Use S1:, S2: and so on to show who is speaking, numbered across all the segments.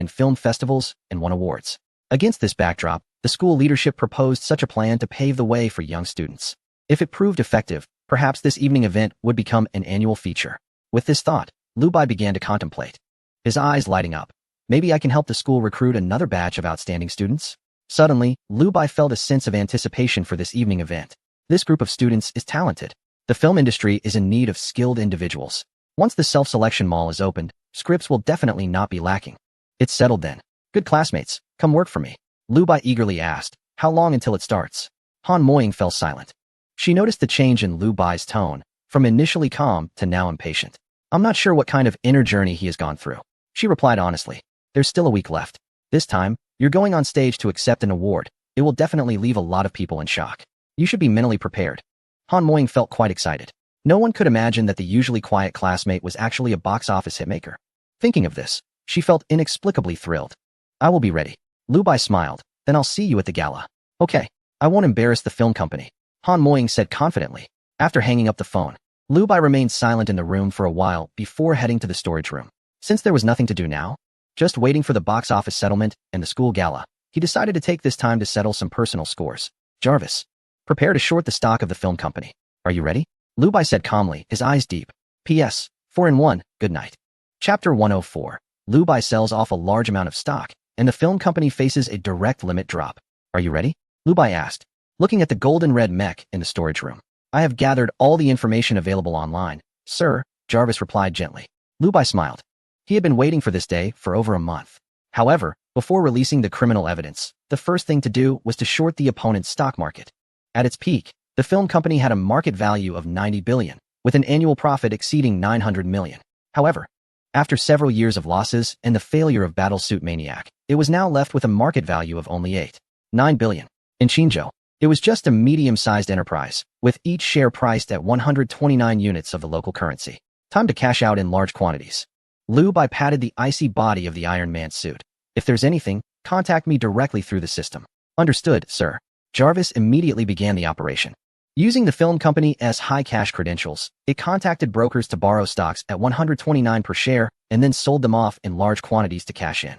S1: in film festivals and won awards. Against this backdrop, the school leadership proposed such a plan to pave the way for young students. If it proved effective, perhaps this evening event would become an annual feature. With this thought, Liu Bai began to contemplate, his eyes lighting up. Maybe I can help the school recruit another batch of outstanding students? Suddenly, Liu Bai felt a sense of anticipation for this evening event. This group of students is talented. The film industry is in need of skilled individuals. Once the self-selection mall is opened, scripts will definitely not be lacking. It's settled then. Good classmates, come work for me. Liu Bai eagerly asked, how long until it starts? Han Moying fell silent. She noticed the change in Liu Bai's tone, from initially calm to now impatient. I'm not sure what kind of inner journey he has gone through. She replied honestly. There's still a week left. This time, you're going on stage to accept an award. It will definitely leave a lot of people in shock. You should be mentally prepared. Han Moying felt quite excited. No one could imagine that the usually quiet classmate was actually a box office hitmaker. Thinking of this, she felt inexplicably thrilled. I will be ready. Liu Bai smiled. Then I'll see you at the gala. Okay, I won't embarrass the film company, Han Moying said confidently. After hanging up the phone, Liu Bai remained silent in the room for a while before heading to the storage room. Since there was nothing to do now, just waiting for the box office settlement and the school gala, he decided to take this time to settle some personal scores. Jarvis, prepare to short the stock of the film company. Are you ready? Liu Bai said calmly, his eyes deep. P.S. 4-in-1, good night. Chapter 104. Liu Bai sells off a large amount of stock, and the film company faces a direct limit drop. Are you ready? Liu Bai asked, looking at the golden red mech in the storage room. I have gathered all the information available online, sir, Jarvis replied gently. Liu Bai smiled. He had been waiting for this day for over a month. However, before releasing the criminal evidence, the first thing to do was to short the opponent's stock market. At its peak, the film company had a market value of 90 billion, with an annual profit exceeding 900 million. However, after several years of losses and the failure of Battlesuit Maniac, it was now left with a market value of only 8.9 billion. In Qinzhou, it was just a medium-sized enterprise, with each share priced at 129 units of the local currency. Time to cash out in large quantities. Liu Bai patted the icy body of the Iron Man suit. If there's anything, contact me directly through the system. Understood, sir. Jarvis immediately began the operation. Using the film company's high cash credentials, it contacted brokers to borrow stocks at 129 per share and then sold them off in large quantities to cash in.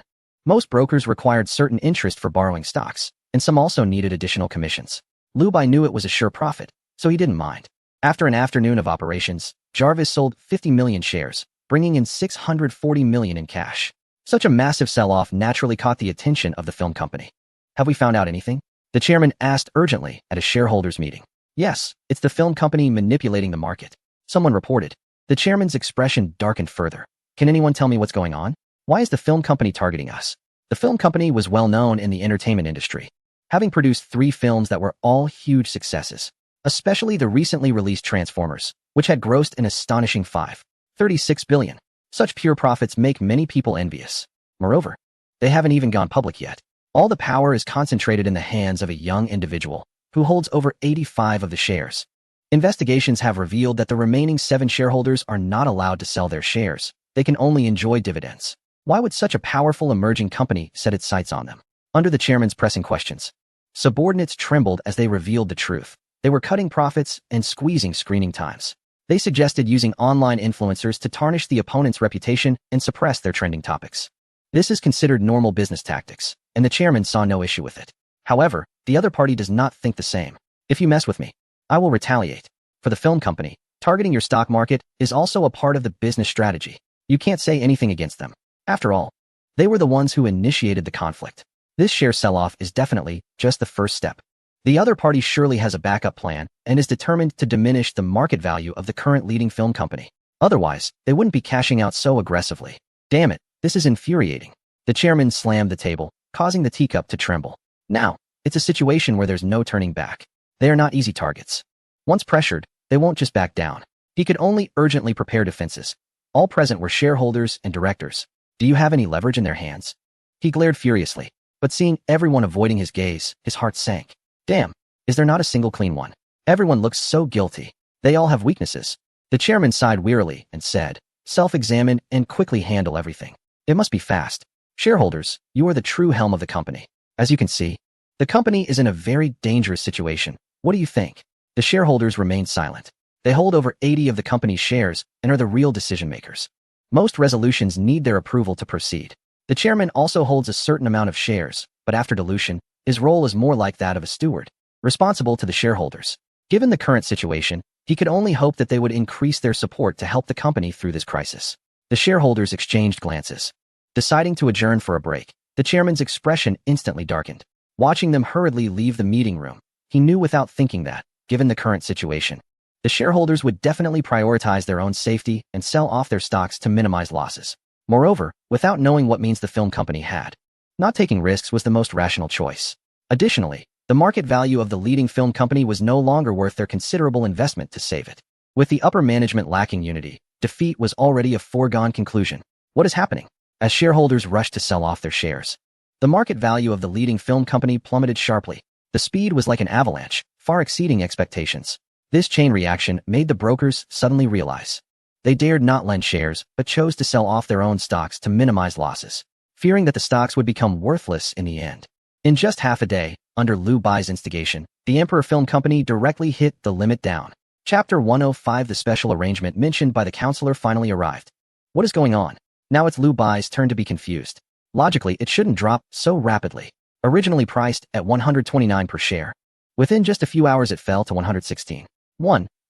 S1: Most brokers required certain interest for borrowing stocks, and some also needed additional commissions. Liu Bai knew it was a sure profit, so he didn't mind. After an afternoon of operations, Jarvis sold 50 million shares, bringing in 640 million in cash. Such a massive sell-off naturally caught the attention of the film company. Have we found out anything? The chairman asked urgently at a shareholders' meeting. Yes, it's the film company manipulating the market. Someone reported. The chairman's expression darkened further. Can anyone tell me what's going on? Why is the film company targeting us? The film company was well known in the entertainment industry, having produced 3 films that were all huge successes, especially the recently released Transformers, which had grossed an astonishing 5.36 billion. Such pure profits make many people envious. Moreover, they haven't even gone public yet. All the power is concentrated in the hands of a young individual who holds over 85 of the shares. Investigations have revealed that the remaining 7 shareholders are not allowed to sell their shares. They can only enjoy dividends. Why would such a powerful emerging company set its sights on them? Under the chairman's pressing questions, subordinates trembled as they revealed the truth. They were cutting profits and squeezing screening times. They suggested using online influencers to tarnish the opponent's reputation and suppress their trending topics. This is considered normal business tactics, and the chairman saw no issue with it. However, the other party does not think the same. If you mess with me, I will retaliate. For the film company, targeting your stock market is also a part of the business strategy. You can't say anything against them. After all, they were the ones who initiated the conflict. This share sell-off is definitely just the first step. The other party surely has a backup plan and is determined to diminish the market value of the current leading film company. Otherwise, they wouldn't be cashing out so aggressively. Damn it, this is infuriating. The chairman slammed the table, causing the teacup to tremble. Now, it's a situation where there's no turning back. They are not easy targets. Once pressured, they won't just back down. He could only urgently prepare defenses. All present were shareholders and directors. Do you have any leverage in their hands? He glared furiously, but seeing everyone avoiding his gaze, his heart sank. Damn, is there not a single clean one? Everyone looks so guilty. They all have weaknesses. The chairman sighed wearily and said, self-examine and quickly handle everything. It must be fast. Shareholders, you are the true helm of the company. As you can see, the company is in a very dangerous situation. What do you think? The shareholders remained silent. They hold over 80 of the company's shares and are the real decision makers. Most resolutions need their approval to proceed. The chairman also holds a certain amount of shares, but after dilution, his role is more like that of a steward, responsible to the shareholders. Given the current situation, he could only hope that they would increase their support to help the company through this crisis. The shareholders exchanged glances. Deciding to adjourn for a break, the chairman's expression instantly darkened. Watching them hurriedly leave the meeting room, he knew without thinking that, given the current situation, the shareholders would definitely prioritize their own safety and sell off their stocks to minimize losses. Moreover, without knowing what means the film company had, not taking risks was the most rational choice. Additionally, the market value of the leading film company was no longer worth their considerable investment to save it. With the upper management lacking unity, defeat was already a foregone conclusion. What is happening? As shareholders rushed to sell off their shares, the market value of the leading film company plummeted sharply. The speed was like an avalanche, far exceeding expectations. This chain reaction made the brokers suddenly realize they dared not lend shares, but chose to sell off their own stocks to minimize losses, fearing that the stocks would become worthless in the end. In just half a day, under Liu Bai's instigation, the Emperor Film Company directly hit the limit down. Chapter 105. The special arrangement mentioned by the counselor finally arrived. What is going on? Now it's Liu Bai's turn to be confused. Logically, it shouldn't drop so rapidly. Originally priced at 129 per share. Within just a few hours it fell to 116.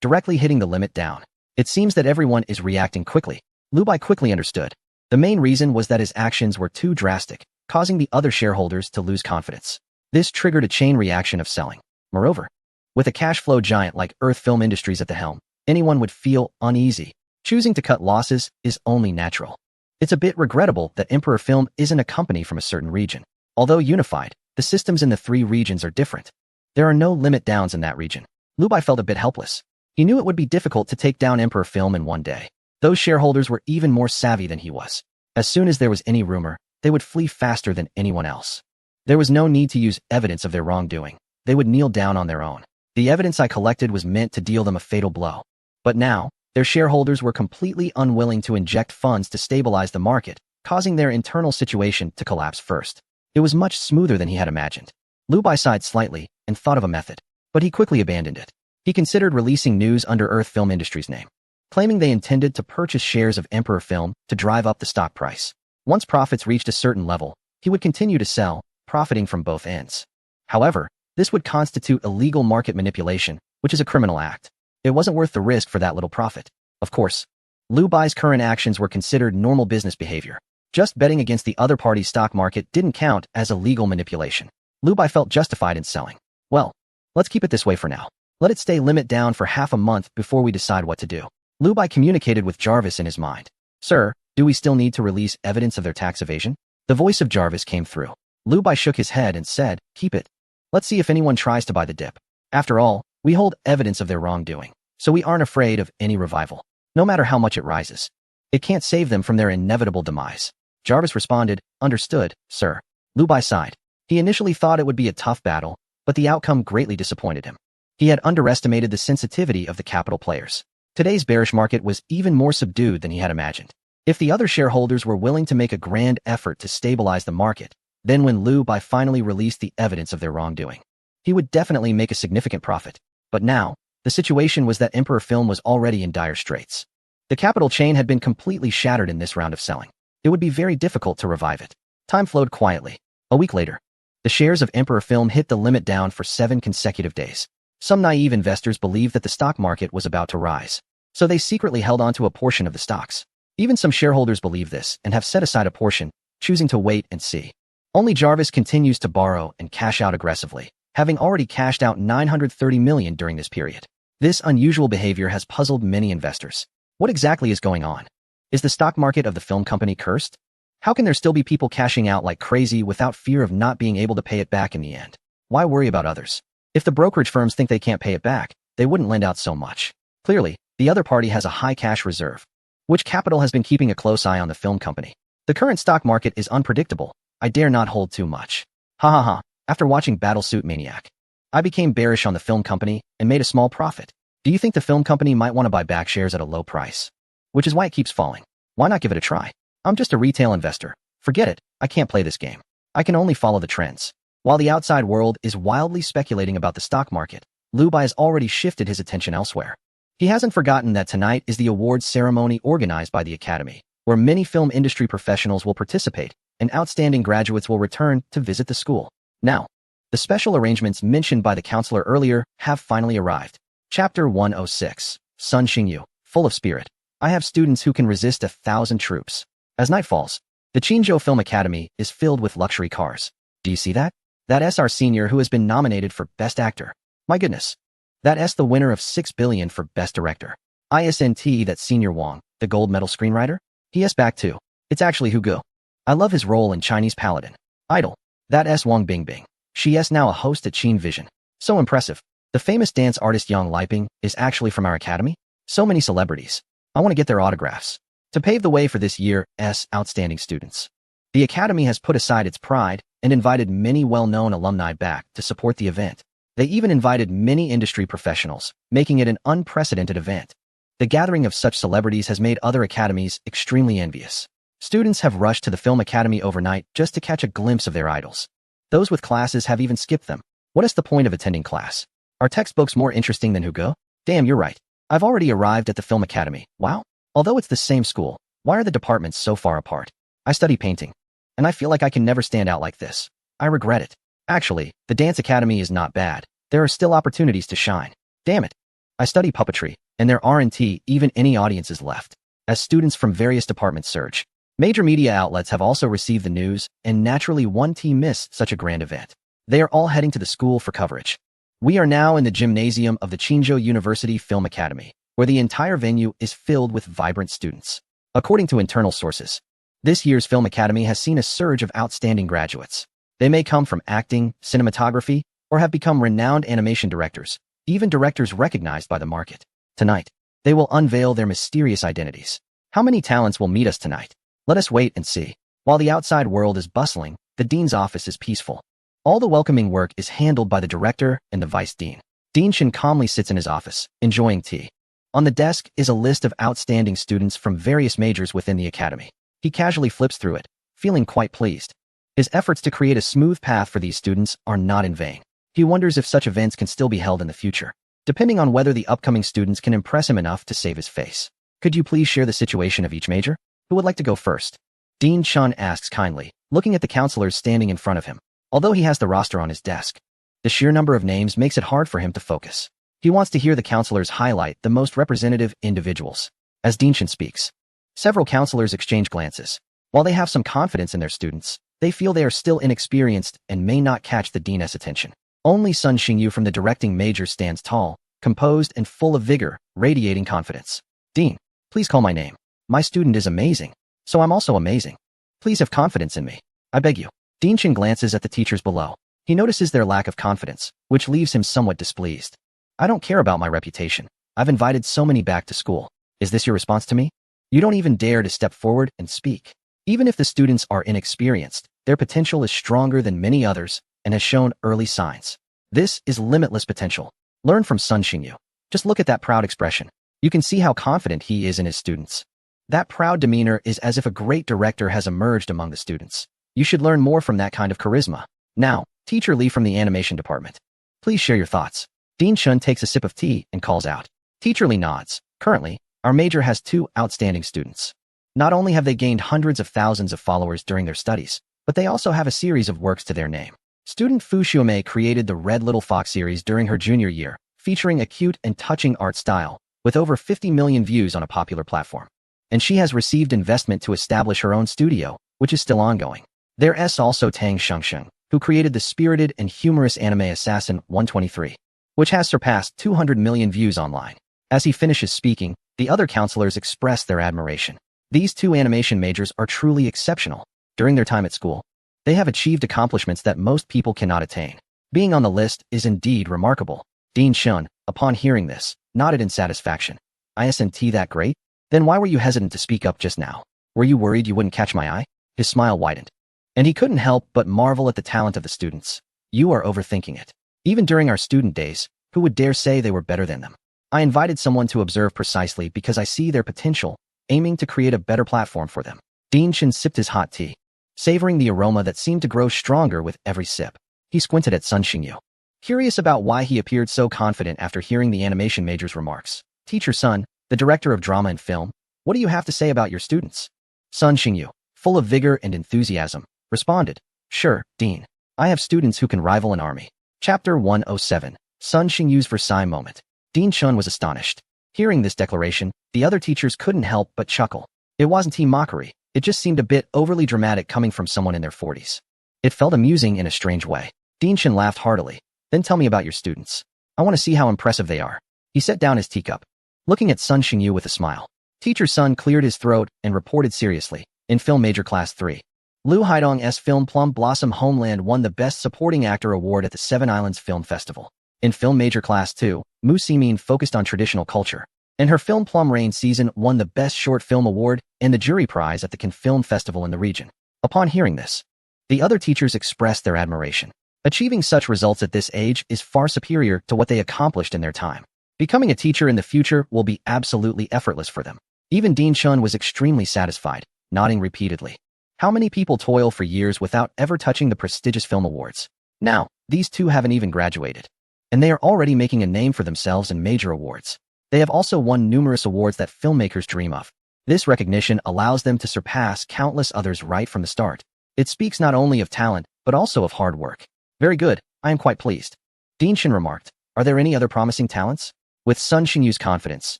S1: Directly hitting the limit down. It seems that everyone is reacting quickly. Liu Bai quickly understood. The main reason was that his actions were too drastic, causing the other shareholders to lose confidence. This triggered a chain reaction of selling. Moreover, with a cash flow giant like Earth Film Industries at the helm, anyone would feel uneasy. Choosing to cut losses is only natural. It's a bit regrettable that Emperor Film isn't a company from a certain region. Although unified, the systems in the three regions are different. There are no limit downs in that region. Liu Bai felt a bit helpless. He knew it would be difficult to take down Emperor Film in one day. Those shareholders were even more savvy than he was. As soon as there was any rumor, they would flee faster than anyone else. There was no need to use evidence of their wrongdoing. They would kneel down on their own. The evidence I collected was meant to deal them a fatal blow. But now, their shareholders were completely unwilling to inject funds to stabilize the market, causing their internal situation to collapse first. It was much smoother than he had imagined. Liu Bai sighed slightly and thought of a method, but he quickly abandoned it. He considered releasing news under Earth Film Industries' name, claiming they intended to purchase shares of Emperor Film to drive up the stock price. Once profits reached a certain level, he would continue to sell, profiting from both ends. However, this would constitute illegal market manipulation, which is a criminal act. It wasn't worth the risk for that little profit. Of course, Liu Bai's current actions were considered normal business behavior. Just betting against the other party's stock market didn't count as illegal manipulation. Liu Bai felt justified in selling. Well, let's keep it this way for now. Let it stay limit down for half a month before we decide what to do. Liu Bai communicated with Jarvis in his mind. Sir, do we still need to release evidence of their tax evasion? The voice of Jarvis came through. Liu Bai shook his head and said, keep it. Let's see if anyone tries to buy the dip. After all, we hold evidence of their wrongdoing, so we aren't afraid of any revival, no matter how much it rises. It can't save them from their inevitable demise. Jarvis responded, understood, sir. Liu Bai sighed. He initially thought it would be a tough battle, but the outcome greatly disappointed him. He had underestimated the sensitivity of the capital players. Today's bearish market was even more subdued than he had imagined. If the other shareholders were willing to make a grand effort to stabilize the market, then when Liu Bai finally released the evidence of their wrongdoing, he would definitely make a significant profit. But now, the situation was that Emperor Film was already in dire straits. The capital chain had been completely shattered in this round of selling. It would be very difficult to revive it. Time flowed quietly. A week later, the shares of Emperor Film hit the limit down for 7 consecutive days. Some naive investors believed that the stock market was about to rise, so they secretly held onto a portion of the stocks. Even some shareholders believe this and have set aside a portion, choosing to wait and see. Only Jarvis continues to borrow and cash out aggressively, having already cashed out $930 million during this period. This unusual behavior has puzzled many investors. What exactly is going on? Is the stock market of the film company cursed? How can there still be people cashing out like crazy without fear of not being able to pay it back in the end? Why worry about others? If the brokerage firms think they can't pay it back, they wouldn't lend out so much. Clearly, the other party has a high cash reserve, which capital has been keeping a close eye on the film company. The current stock market is unpredictable. I dare not hold too much. Ha ha ha. After watching Battlesuit Maniac, I became bearish on the film company and made a small profit. Do you think the film company might want to buy back shares at a low price? Which is why it keeps falling. Why not give it a try? I'm just a retail investor. Forget it. I can't play this game. I can only follow the trends. While the outside world is wildly speculating about the stock market, Liu Bai has already shifted his attention elsewhere. He hasn't forgotten that tonight is the awards ceremony organized by the Academy, where many film industry professionals will participate, and outstanding graduates will return to visit the school. Now, the special arrangements mentioned by the counselor earlier have finally arrived. Chapter 106. Sun Xingyu, full of spirit. I have students who can resist 1,000 troops. As night falls, the Qingzhou Film Academy is filled with luxury cars. Do you see that? That S our senior who has been nominated for Best Actor. My goodness. That S the winner of 6 billion for Best Director. ISNT that Senior Wang, the gold medal screenwriter? He is back too. It's actually Hugo. I love his role in Chinese Paladin. Idol. That S Wang Bingbing. She is now a host at Qin Vision. So impressive. The famous dance artist Yang Liping is actually from our academy? So many celebrities. I want to get their autographs. To pave the way for this year's outstanding students, the academy has put aside its pride and invited many well-known alumni back to support the event. They even invited many industry professionals, making it an unprecedented event. The gathering of such celebrities has made other academies extremely envious. Students have rushed to the film academy overnight just to catch a glimpse of their idols. Those with classes have even skipped them. What is the point of attending class? Are textbooks more interesting than Hugo? Damn, you're right. I've already arrived at the film academy. Wow. Although it's the same school, why are the departments so far apart? I study painting, and I feel like I can never stand out like this. I regret it. Actually, the dance academy is not bad. There are still opportunities to shine. Damn it. I study puppetry, and there aren't even any audiences left. As students from various departments surge, major media outlets have also received the news, and naturally one team missed such a grand event. They are all heading to the school for coverage. We are now in the gymnasium of the Qingzhou University Film Academy, where the entire venue is filled with vibrant students. According to internal sources, this year's Film Academy has seen a surge of outstanding graduates. They may come from acting, cinematography, or have become renowned animation directors, even directors recognized by the market. Tonight, they will unveil their mysterious identities. How many talents will meet us tonight? Let us wait and see. While the outside world is bustling, the dean's office is peaceful. All the welcoming work is handled by the director and the vice dean. Dean Shen calmly sits in his office, enjoying tea. On the desk is a list of outstanding students from various majors within the academy. He casually flips through it, feeling quite pleased. His efforts to create a smooth path for these students are not in vain. He wonders if such events can still be held in the future, depending on whether the upcoming students can impress him enough to save his face. Could you please share the situation of each major? Who would like to go first? Dean Chun asks kindly, looking at the counselors standing in front of him. Although he has the roster on his desk, the sheer number of names makes it hard for him to focus. He wants to hear the counselors highlight the most representative individuals. As Dean Shen speaks, several counselors exchange glances. While they have some confidence in their students, they feel they are still inexperienced and may not catch the dean's attention. Only Sun Xingyu from the directing major stands tall, composed and full of vigor, radiating confidence. Dean, please call my name. My student is amazing, so I'm also amazing. Please have confidence in me. I beg you. Dean Shen glances at the teachers below. He notices their lack of confidence, which leaves him somewhat displeased. I don't care about my reputation. I've invited so many back to school. Is this your response to me? You don't even dare to step forward and speak. Even if the students are inexperienced, their potential is stronger than many others and has shown early signs. This is limitless potential. Learn from Sun Xingyu. Just look at that proud expression. You can see how confident he is in his students. That proud demeanor is as if a great director has emerged among the students. You should learn more from that kind of charisma. Now, Teacher Lee from the animation department. Please share your thoughts. Dean Chun takes a sip of tea and calls out. Teacher Lee nods. Currently, our major has 2 outstanding students. Not only have they gained hundreds of thousands of followers during their studies, but they also have a series of works to their name. Student Fu Xiaomei created the Red Little Fox series during her junior year, featuring a cute and touching art style, with over 50 million views on a popular platform. And she has received investment to establish her own studio, which is still ongoing. There's also Tang Shengsheng, who created the spirited and humorous anime Assassin 123, which has surpassed 200 million views online. As he finishes speaking, the other counselors express their admiration. These 2 animation majors are truly exceptional. During their time at school, they have achieved accomplishments that most people cannot attain. Being on the list is indeed remarkable. Dean Shun, upon hearing this, nodded in satisfaction. Isn't that great? Then why were you hesitant to speak up just now? Were you worried you wouldn't catch my eye? His smile widened. And he couldn't help but marvel at the talent of the students. You are overthinking it. Even during our student days, who would dare say they were better than them? I invited someone to observe precisely because I see their potential, aiming to create a better platform for them. Dean Shin sipped his hot tea, savoring the aroma that seemed to grow stronger with every sip. He squinted at Sun Xingyu, curious about why he appeared so confident after hearing the animation major's remarks. Teacher Sun, the director of drama and film, what do you have to say about your students? Sun Xingyu, full of vigor and enthusiasm, responded, "Sure, Dean. I have students who can rival an army." Chapter 107, Sun Xingyu's Versailles Moment. Dean Chun was astonished. Hearing this declaration, the other teachers couldn't help but chuckle. It wasn't mockery, it just seemed a bit overly dramatic coming from someone in their 40s. It felt amusing in a strange way. Dean Chun laughed heartily. "Then tell me about your students. I want to see how impressive they are." He set down his teacup, looking at Sun Xingyu with a smile. Teacher Sun cleared his throat and reported seriously, "In Film Major Class 3. Liu Haidong's film Plum Blossom Homeland won the Best Supporting Actor award at the Seven Islands Film Festival. In Film Major Class 2, Mu Simin focused on traditional culture, and her film Plum Rain Season won the Best Short Film Award and the jury prize at the Cannes Film Festival in the region." Upon hearing this, the other teachers expressed their admiration. Achieving such results at this age is far superior to what they accomplished in their time. Becoming a teacher in the future will be absolutely effortless for them. Even Dean Chun was extremely satisfied, nodding repeatedly. How many people toil for years without ever touching the prestigious film awards? Now, these two haven't even graduated, and they are already making a name for themselves in major awards. They have also won numerous awards that filmmakers dream of. This recognition allows them to surpass countless others right from the start. It speaks not only of talent, but also of hard work. "Very good, I am quite pleased," Dean Chun remarked. "Are there any other promising talents?" With Sun Xingyu's confidence,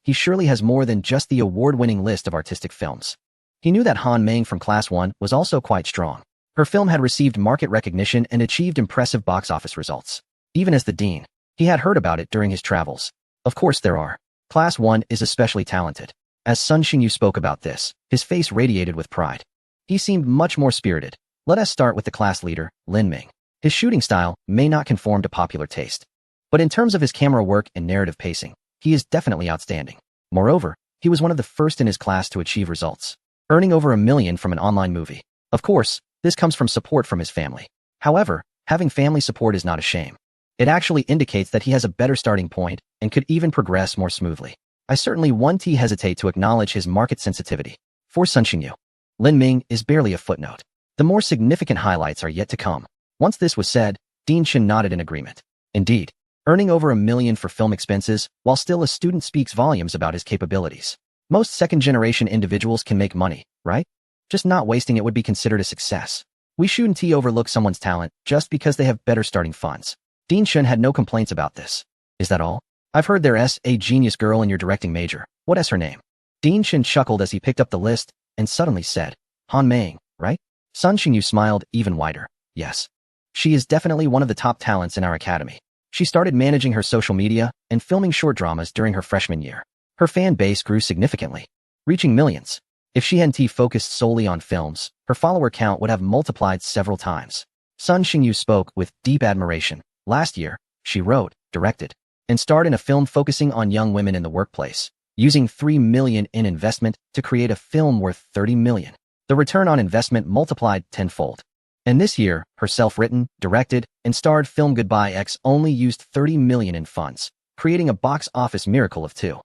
S1: he surely has more than just the award-winning list of artistic films. He knew that Han Meng from Class 1 was also quite strong. Her film had received market recognition and achieved impressive box office results. Even as the dean, he had heard about it during his travels. Of course there are. Class 1 is especially talented. As Sun Xingyu spoke about this, his face radiated with pride. He seemed much more spirited. Let us start with the class leader, Lin Ming. His shooting style may not conform to popular taste, but in terms of his camera work and narrative pacing, he is definitely outstanding. Moreover, he was one of the first in his class to achieve results, earning over $1 million from an online movie. Of course, this comes from support from his family. However, having family support is not a shame. It actually indicates that he has a better starting point and could even progress more smoothly. I certainly won't hesitate to acknowledge his market sensitivity. For Sun Xingyu, Lin Ming is barely a footnote. The more significant highlights are yet to come. Once this was said, Dean Chun nodded in agreement. Indeed, earning over $1 million for film expenses while still a student speaks volumes about his capabilities. Most second-generation individuals can make money, right? Just not wasting it would be considered a success. We shouldn't overlook someone's talent just because they have better starting funds. Dean Chun had no complaints about this. Is that all? I've heard there's a genius girl in your directing major. What is her name? Dean Chun chuckled as he picked up the list and suddenly said, Han Meng, right? Sun Xingyu smiled even wider. Yes. She is definitely one of the top talents in our academy. She started managing her social media and filming short dramas during her freshman year. Her fan base grew significantly, reaching millions. If she hadn't focused solely on films, her follower count would have multiplied several times. Sun Xingyu spoke with deep admiration. Last year, she wrote, directed, and starred in a film focusing on young women in the workplace, using $3 million in investment to create a film worth $30 million. The return on investment multiplied tenfold. And this year, her self-written, directed, and starred film Goodbye X only used $30 million in funds, creating a box office miracle of $2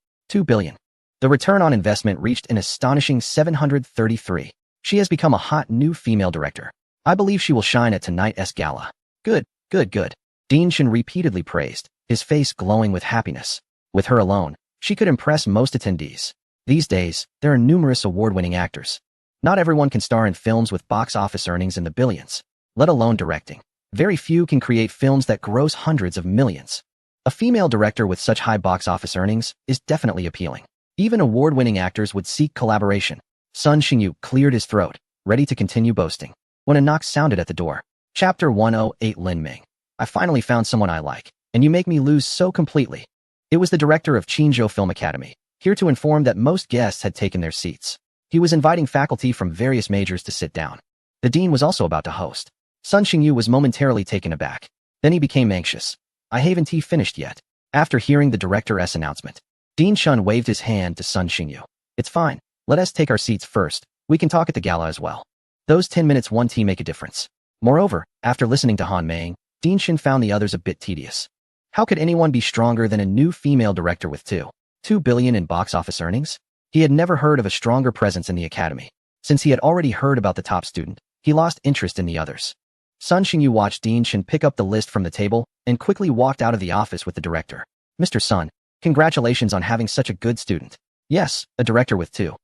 S1: billion. The return on investment reached an astonishing 733. She has become a hot new female director. I believe she will shine at tonight's gala. Good, good, good. Dean Chun repeatedly praised, his face glowing with happiness. With her alone, she could impress most attendees. These days, there are numerous award-winning actors. Not everyone can star in films with box office earnings in the billions, let alone directing. Very few can create films that gross hundreds of millions. A female director with such high box office earnings is definitely appealing. Even award-winning actors would seek collaboration. Sun Xingyu cleared his throat, ready to continue boasting, when a knock sounded at the door. Chapter 108 Lin Ming. I finally found someone I like, and you make me lose so completely. It was the director of Qinzhou Film Academy, here to inform that most guests had taken their seats. He was inviting faculty from various majors to sit down. The dean was also about to host. Sun Xingyu was momentarily taken aback. Then he became anxious. I haven't finished yet. After hearing the director's announcement, Dean Chun waved his hand to Sun Xingyu. It's fine. Let us take our seats first. We can talk at the gala as well. Those 10 minutes won't make a difference. Moreover, after listening to Han Meng, Dean Chun found the others a bit tedious. How could anyone be stronger than a new female director with $2 billion in box office earnings? He had never heard of a stronger presence in the academy. Since he had already heard about the top student, he lost interest in the others. Sun Xingyu watched Dean Chun pick up the list from the table and quickly walked out of the office with the director. Mr. Sun, congratulations on having such a good student. Yes, a director with $2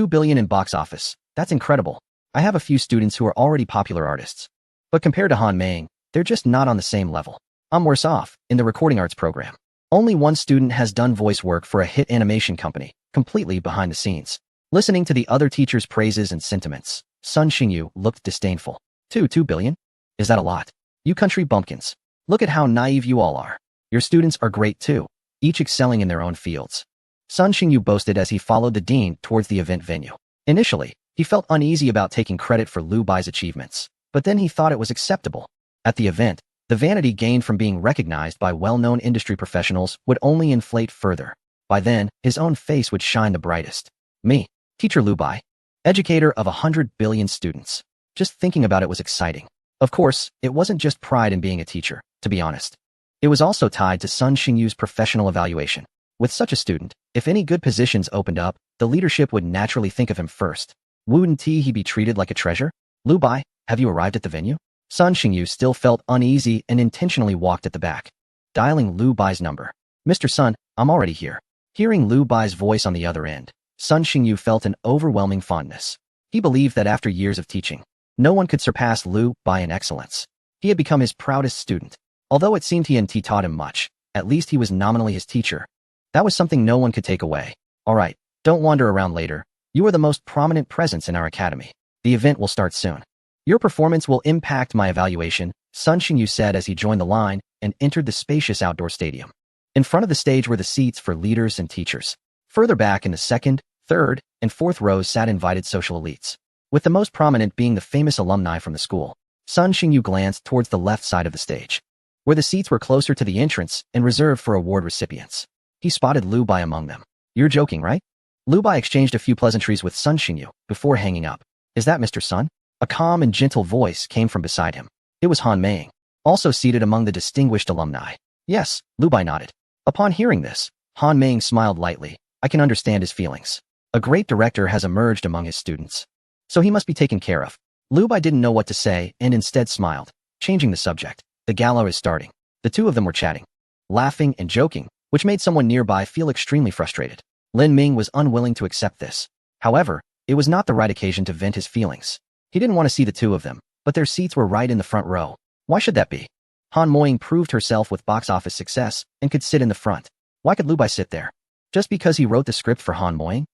S1: billion in box office. That's incredible. I have a few students who are already popular artists. But compared to Han Meng, they're just not on the same level. I'm worse off in the recording arts program. Only one student has done voice work for a hit animation company, completely behind the scenes. Listening to the other teacher's praises and sentiments, Sun Xingyu looked disdainful. 2 billion? Is that a lot? You country bumpkins. Look at how naive you all are. Your students are great too, each excelling in their own fields. Sun Xingyu boasted as he followed the dean towards the event venue. Initially, he felt uneasy about taking credit for Liu Bai's achievements, but then he thought it was acceptable. At the event, the vanity gained from being recognized by well-known industry professionals would only inflate further. By then, his own face would shine the brightest. Me, Teacher Liu Bai, educator of 100 billion students. Just thinking about it was exciting. Of course, it wasn't just pride in being a teacher, to be honest. It was also tied to Sun Xingyu's professional evaluation. With such a student, if any good positions opened up, the leadership would naturally think of him first. Wouldn't he be treated like a treasure? Liu Bai, have you arrived at the venue? Sun Xingyu still felt uneasy and intentionally walked at the back, dialing Liu Bai's number. Mr. Sun, I'm already here. Hearing Liu Bai's voice on the other end, Sun Xingyu felt an overwhelming fondness. He believed that after years of teaching, no one could surpass Liu Bai in excellence. He had become his proudest student. Although it seemed he hadn't taught him much, at least he was nominally his teacher. That was something no one could take away. All right, don't wander around later. You are the most prominent presence in our academy. The event will start soon. Your performance will impact my evaluation, Sun Xingyu said as he joined the line and entered the spacious outdoor stadium. In front of the stage were the seats for leaders and teachers. Further back in the second, third, and fourth rows sat invited social elites, with the most prominent being the famous alumni from the school. Sun Xingyu glanced towards the left side of the stage, where the seats were closer to the entrance and reserved for award recipients. He spotted Liu Bai among them. You're joking, right? Liu Bai exchanged a few pleasantries with Sun Xingyu before hanging up. Is that Mr. Sun? A calm and gentle voice came from beside him. It was Han Meng, also seated among the distinguished alumni. Yes, Liu Bai nodded. Upon hearing this, Han Meng smiled lightly. I can understand his feelings. A great director has emerged among his students, so he must be taken care of. Liu Bai didn't know what to say and instead smiled, changing the subject. The gala is starting. The two of them were chatting, laughing and joking, which made someone nearby feel extremely frustrated. Lin Ming was unwilling to accept this. However, it was not the right occasion to vent his feelings. He didn't want to see the two of them, but their seats were right in the front row. Why should that be? Han Moying proved herself with box office success and could sit in the front. Why could Liu Bai sit there? Just because he wrote the script for Han Moying?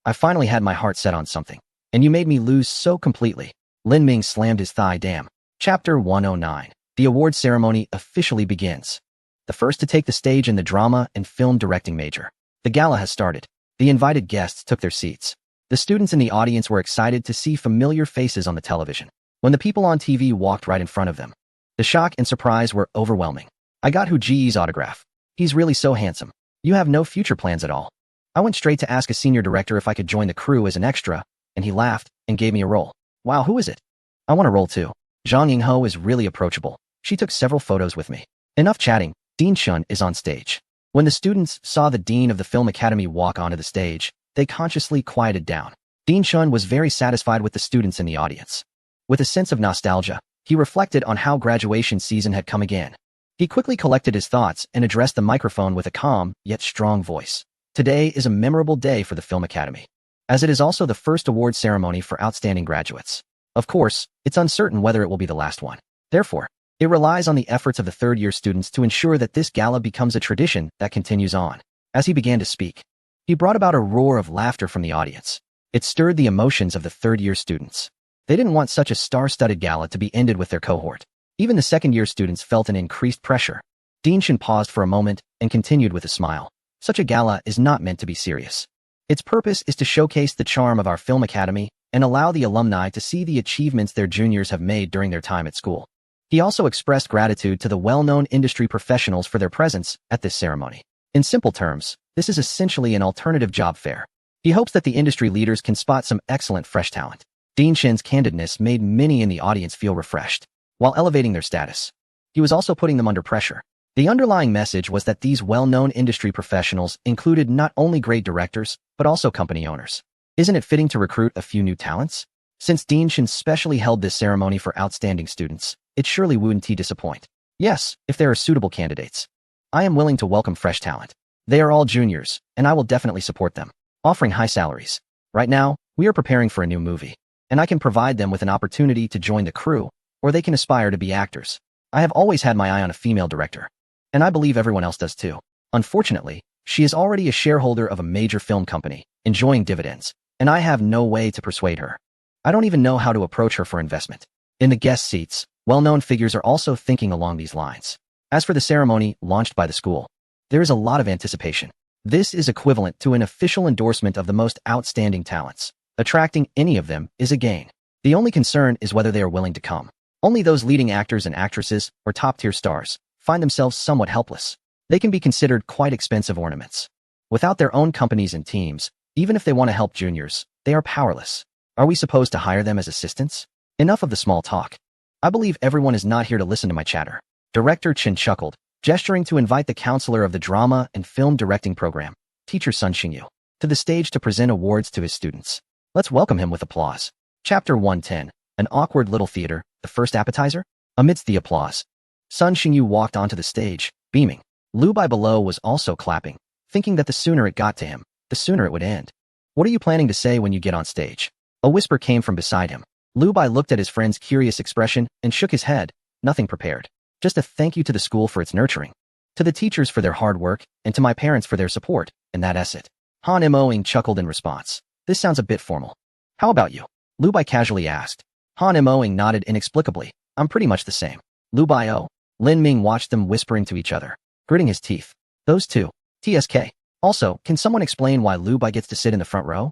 S1: I finally had my heart set on something, and you made me lose so completely. Lin Ming slammed his thigh. Damn. Chapter 109. The award ceremony officially begins. The first to take the stage in the drama and film directing major. The gala has started. The invited guests took their seats. The students in the audience were excited to see familiar faces on the television. When the people on TV walked right in front of them, the shock and surprise were overwhelming. I got Hu Ji's autograph. He's really so handsome. You have no future plans at all. I went straight to ask a senior director if I could join the crew as an extra, and he laughed and gave me a role. Wow, who is it? I want a role too. Zhang Yingho is really approachable. She took several photos with me. Enough chatting. Dean Shun is on stage. When the students saw the dean of the Film Academy walk onto the stage, they consciously quieted down. Dean Shun was very satisfied with the students in the audience. With a sense of nostalgia, he reflected on how graduation season had come again. He quickly collected his thoughts and addressed the microphone with a calm, yet strong voice. Today is a memorable day for the Film Academy, as it is also the first award ceremony for outstanding graduates. Of course, it's uncertain whether it will be the last one. Therefore, it relies on the efforts of the third-year students to ensure that this gala becomes a tradition that continues on. As he began to speak, he brought about a roar of laughter from the audience. It stirred the emotions of the third-year students. They didn't want such a star-studded gala to be ended with their cohort. Even the second-year students felt an increased pressure. Dean Shin paused for a moment and continued with a smile. Such a gala is not meant to be serious. Its purpose is to showcase the charm of our Film Academy and allow the alumni to see the achievements their juniors have made during their time at school. He also expressed gratitude to the well-known industry professionals for their presence at this ceremony. In simple terms, this is essentially an alternative job fair. He hopes that the industry leaders can spot some excellent fresh talent. Dean Shin's candidness made many in the audience feel refreshed, while elevating their status. He was also putting them under pressure. The underlying message was that these well-known industry professionals included not only great directors, but also company owners. Isn't it fitting to recruit a few new talents? Since Dean Shin specially held this ceremony for outstanding students, it surely wouldn't disappoint. Yes, if there are suitable candidates. I am willing to welcome fresh talent. They are all juniors, and I will definitely support them, offering high salaries. Right now, we are preparing for a new movie. and I can provide them with an opportunity to join the crew, or they can aspire to be actors. I have always had my eye on a female director, and I believe everyone else does too. Unfortunately, she is already a shareholder of a major film company, enjoying dividends, and I have no way to persuade her. I don't even know how to approach her for investment. In the guest seats, well-known figures are also thinking along these lines. As for the ceremony launched by the school, there is a lot of anticipation. This is equivalent to an official endorsement of the most outstanding talents. Attracting any of them is a gain. The only concern is whether they are willing to come. Only those leading actors and actresses, or top-tier stars, find themselves somewhat helpless. They can be considered quite expensive ornaments. Without their own companies and teams, even if they want to help juniors, they are powerless. Are we supposed to hire them as assistants? Enough of the small talk. I believe everyone is not here to listen to my chatter. Director Chen chuckled, gesturing to invite the counselor of the drama and film directing program, teacher Sun Xingyu, to the stage to present awards to his students. Let's welcome him with applause. Chapter 110, An Awkward Little Theater, the First Appetizer? Amidst the applause, Sun Xingyu walked onto the stage, beaming. Lu Bai below was also clapping, thinking that the sooner it got to him, the sooner it would end. What are you planning to say when you get on stage? A whisper came from beside him. Lu Bai looked at his friend's curious expression and shook his head, nothing prepared. Just a thank you to the school for its nurturing, to the teachers for their hard work, and to my parents for their support, and that's it. Han Mo-ing chuckled in response. This sounds a bit formal. How about you? Lu Bai casually asked. Han Mo-ing nodded inexplicably. I'm pretty much the same. Lu Bai-o. Lin Ming watched them whispering to each other, gritting his teeth. Those two. TSK. Also, can someone explain why Lu Bai gets to sit in the front row?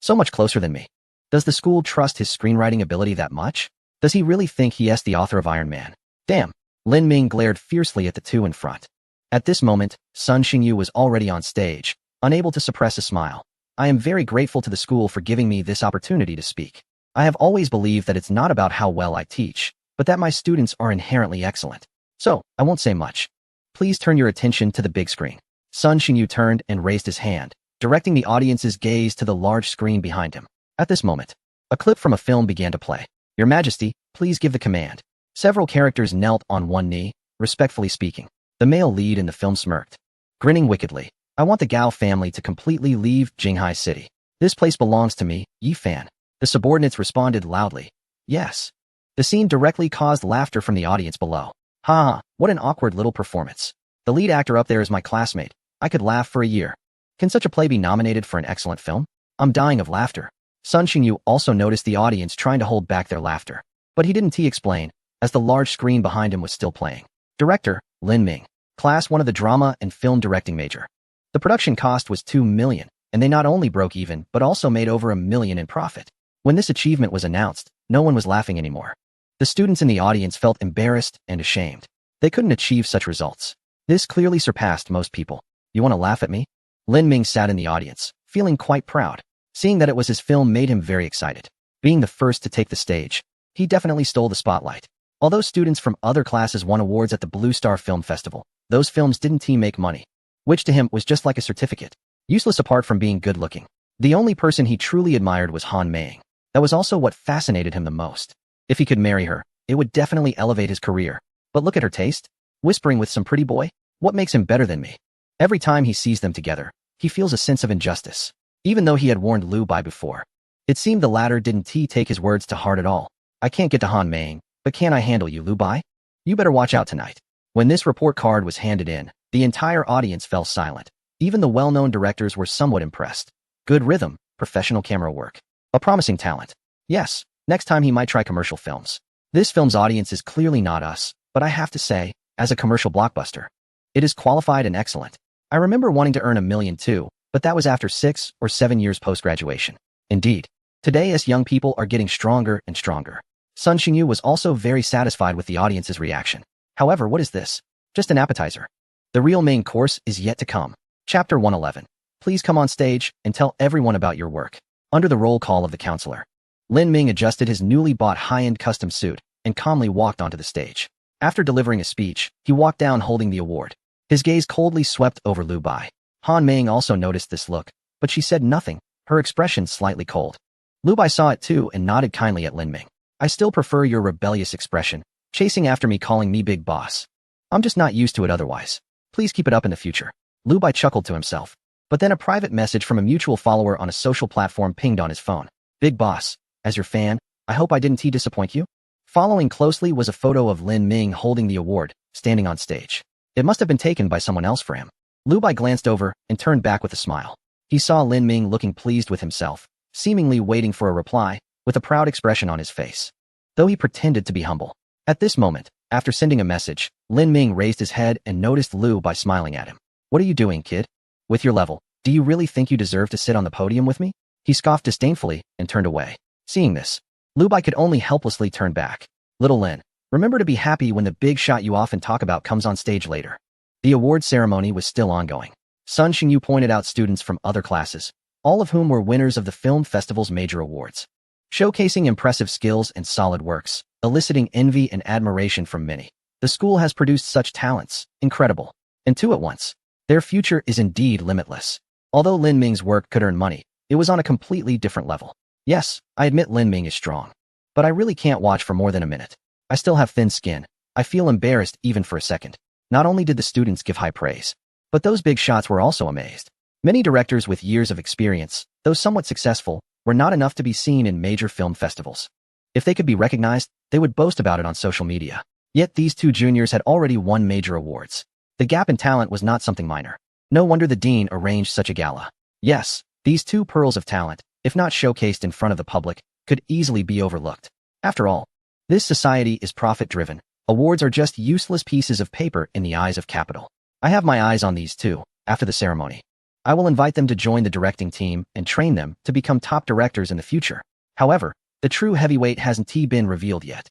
S1: So much closer than me. Does the school trust his screenwriting ability that much? Does he really think he is the author of Iron Man? Damn. Lin Ming glared fiercely at the two in front. At this moment, Sun Xingyu was already on stage, unable to suppress a smile. I am very grateful to the school for giving me this opportunity to speak. I have always believed that it's not about how well I teach, but that my students are inherently excellent. So, I won't say much. Please turn your attention to the big screen. Sun Xingyu turned and raised his hand, directing the audience's gaze to the large screen behind him. At this moment, a clip from a film began to play. Your Majesty, please give the command. Several characters knelt on one knee, respectfully speaking. The male lead in the film smirked, grinning wickedly. I want the Gao family to completely leave Jinghai City. This place belongs to me, Yi Fan. The subordinates responded loudly. Yes. The scene directly caused laughter from the audience below. Ha, what an awkward little performance. The lead actor up there is my classmate. I could laugh for a year. Can such a play be nominated for an excellent film? I'm dying of laughter. Sun Xingyu also noticed the audience trying to hold back their laughter. But he didn't explain, as the large screen behind him was still playing. Director, Lin Ming. Class 1 of the drama and film directing major. The production cost was $2 million, and they not only broke even, but also made over $1 million in profit. When this achievement was announced, no one was laughing anymore. The students in the audience felt embarrassed and ashamed. They couldn't achieve such results. This clearly surpassed most people. You want to laugh at me? Lin Ming sat in the audience, feeling quite proud. Seeing that it was his film made him very excited. Being the first to take the stage, he definitely stole the spotlight. Although students from other classes won awards at the Blue Star Film Festival, those films didn't make money, which to him was just like a certificate, useless apart from being good-looking. The only person he truly admired was Han Mei. That was also what fascinated him the most. If he could marry her, it would definitely elevate his career. But look at her taste. Whispering with some pretty boy? What makes him better than me? Every time he sees them together, he feels a sense of injustice. Even though he had warned Lu Bai before, it seemed the latter didn't take his words to heart at all. I can't get to Han Mei, but can I handle you, Lu Bai? You better watch out tonight. When this report card was handed in, the entire audience fell silent. Even the well-known directors were somewhat impressed. Good rhythm, professional camera work. A promising talent. Yes, next time he might try commercial films. This film's audience is clearly not us, but I have to say, as a commercial blockbuster, it is qualified and excellent. I remember wanting to earn $1 million too, but that was after 6 or 7 years post-graduation. Indeed, today as young people are getting stronger and stronger. Sun Xingyu was also very satisfied with the audience's reaction. However, what is this? Just an appetizer. The real main course is yet to come. Chapter 111. Please come on stage and tell everyone about your work. Under the roll call of the counselor, Lin Ming adjusted his newly bought high-end custom suit and calmly walked onto the stage. After delivering a speech, he walked down holding the award. His gaze coldly swept over Lu Bai. Han Mei also noticed this look, but she said nothing, her expression slightly cold. Lu Bai saw it too and nodded kindly at Lin Ming. I still prefer your rebellious expression, chasing after me calling me big boss. I'm just not used to it otherwise. Please keep it up in the future. Lu Bai chuckled to himself. But then a private message from a mutual follower on a social platform pinged on his phone. Big boss, As your fan, I hope I didn't disappoint you. Following closely was a photo of Lin Ming holding the award, standing on stage. It must have been taken by someone else for him. Lu Bai glanced over and turned back with a smile. He saw Lin Ming looking pleased with himself, seemingly waiting for a reply, with a proud expression on his face. Though he pretended to be humble. At this moment, after sending a message, Lin Ming raised his head and noticed Lu Bai smiling at him. What are you doing, kid? With your level, do you really think you deserve to sit on the podium with me? He scoffed disdainfully and turned away. Seeing this, Lu Bai could only helplessly turn back. Little Lin, remember to be happy when the big shot you often talk about comes on stage later. The award ceremony was still ongoing. Sun Xingyu pointed out students from other classes, all of whom were winners of the film festival's major awards, showcasing impressive skills and solid works, eliciting envy and admiration from many. The school has produced such talents, incredible, and two at once. Their future is indeed limitless. Although Lin Ming's work could earn money, it was on a completely different level. Yes, I admit Lin Ming is strong, but I really can't watch for more than a minute. I still have thin skin. I feel embarrassed even for a second. Not only did the students give high praise, but those big shots were also amazed. Many directors with years of experience, though somewhat successful, were not enough to be seen in major film festivals. If they could be recognized, they would boast about it on social media. Yet these two juniors had already won major awards. The gap in talent was not something minor. No wonder the dean arranged such a gala. Yes, these two pearls of talent, if not showcased in front of the public, could easily be overlooked. After all, this society is profit-driven. Awards are just useless pieces of paper in the eyes of capital. I have my eyes on these two. After the ceremony, I will invite them to join the directing team and train them to become top directors in the future. However, the true heavyweight hasn't been revealed yet.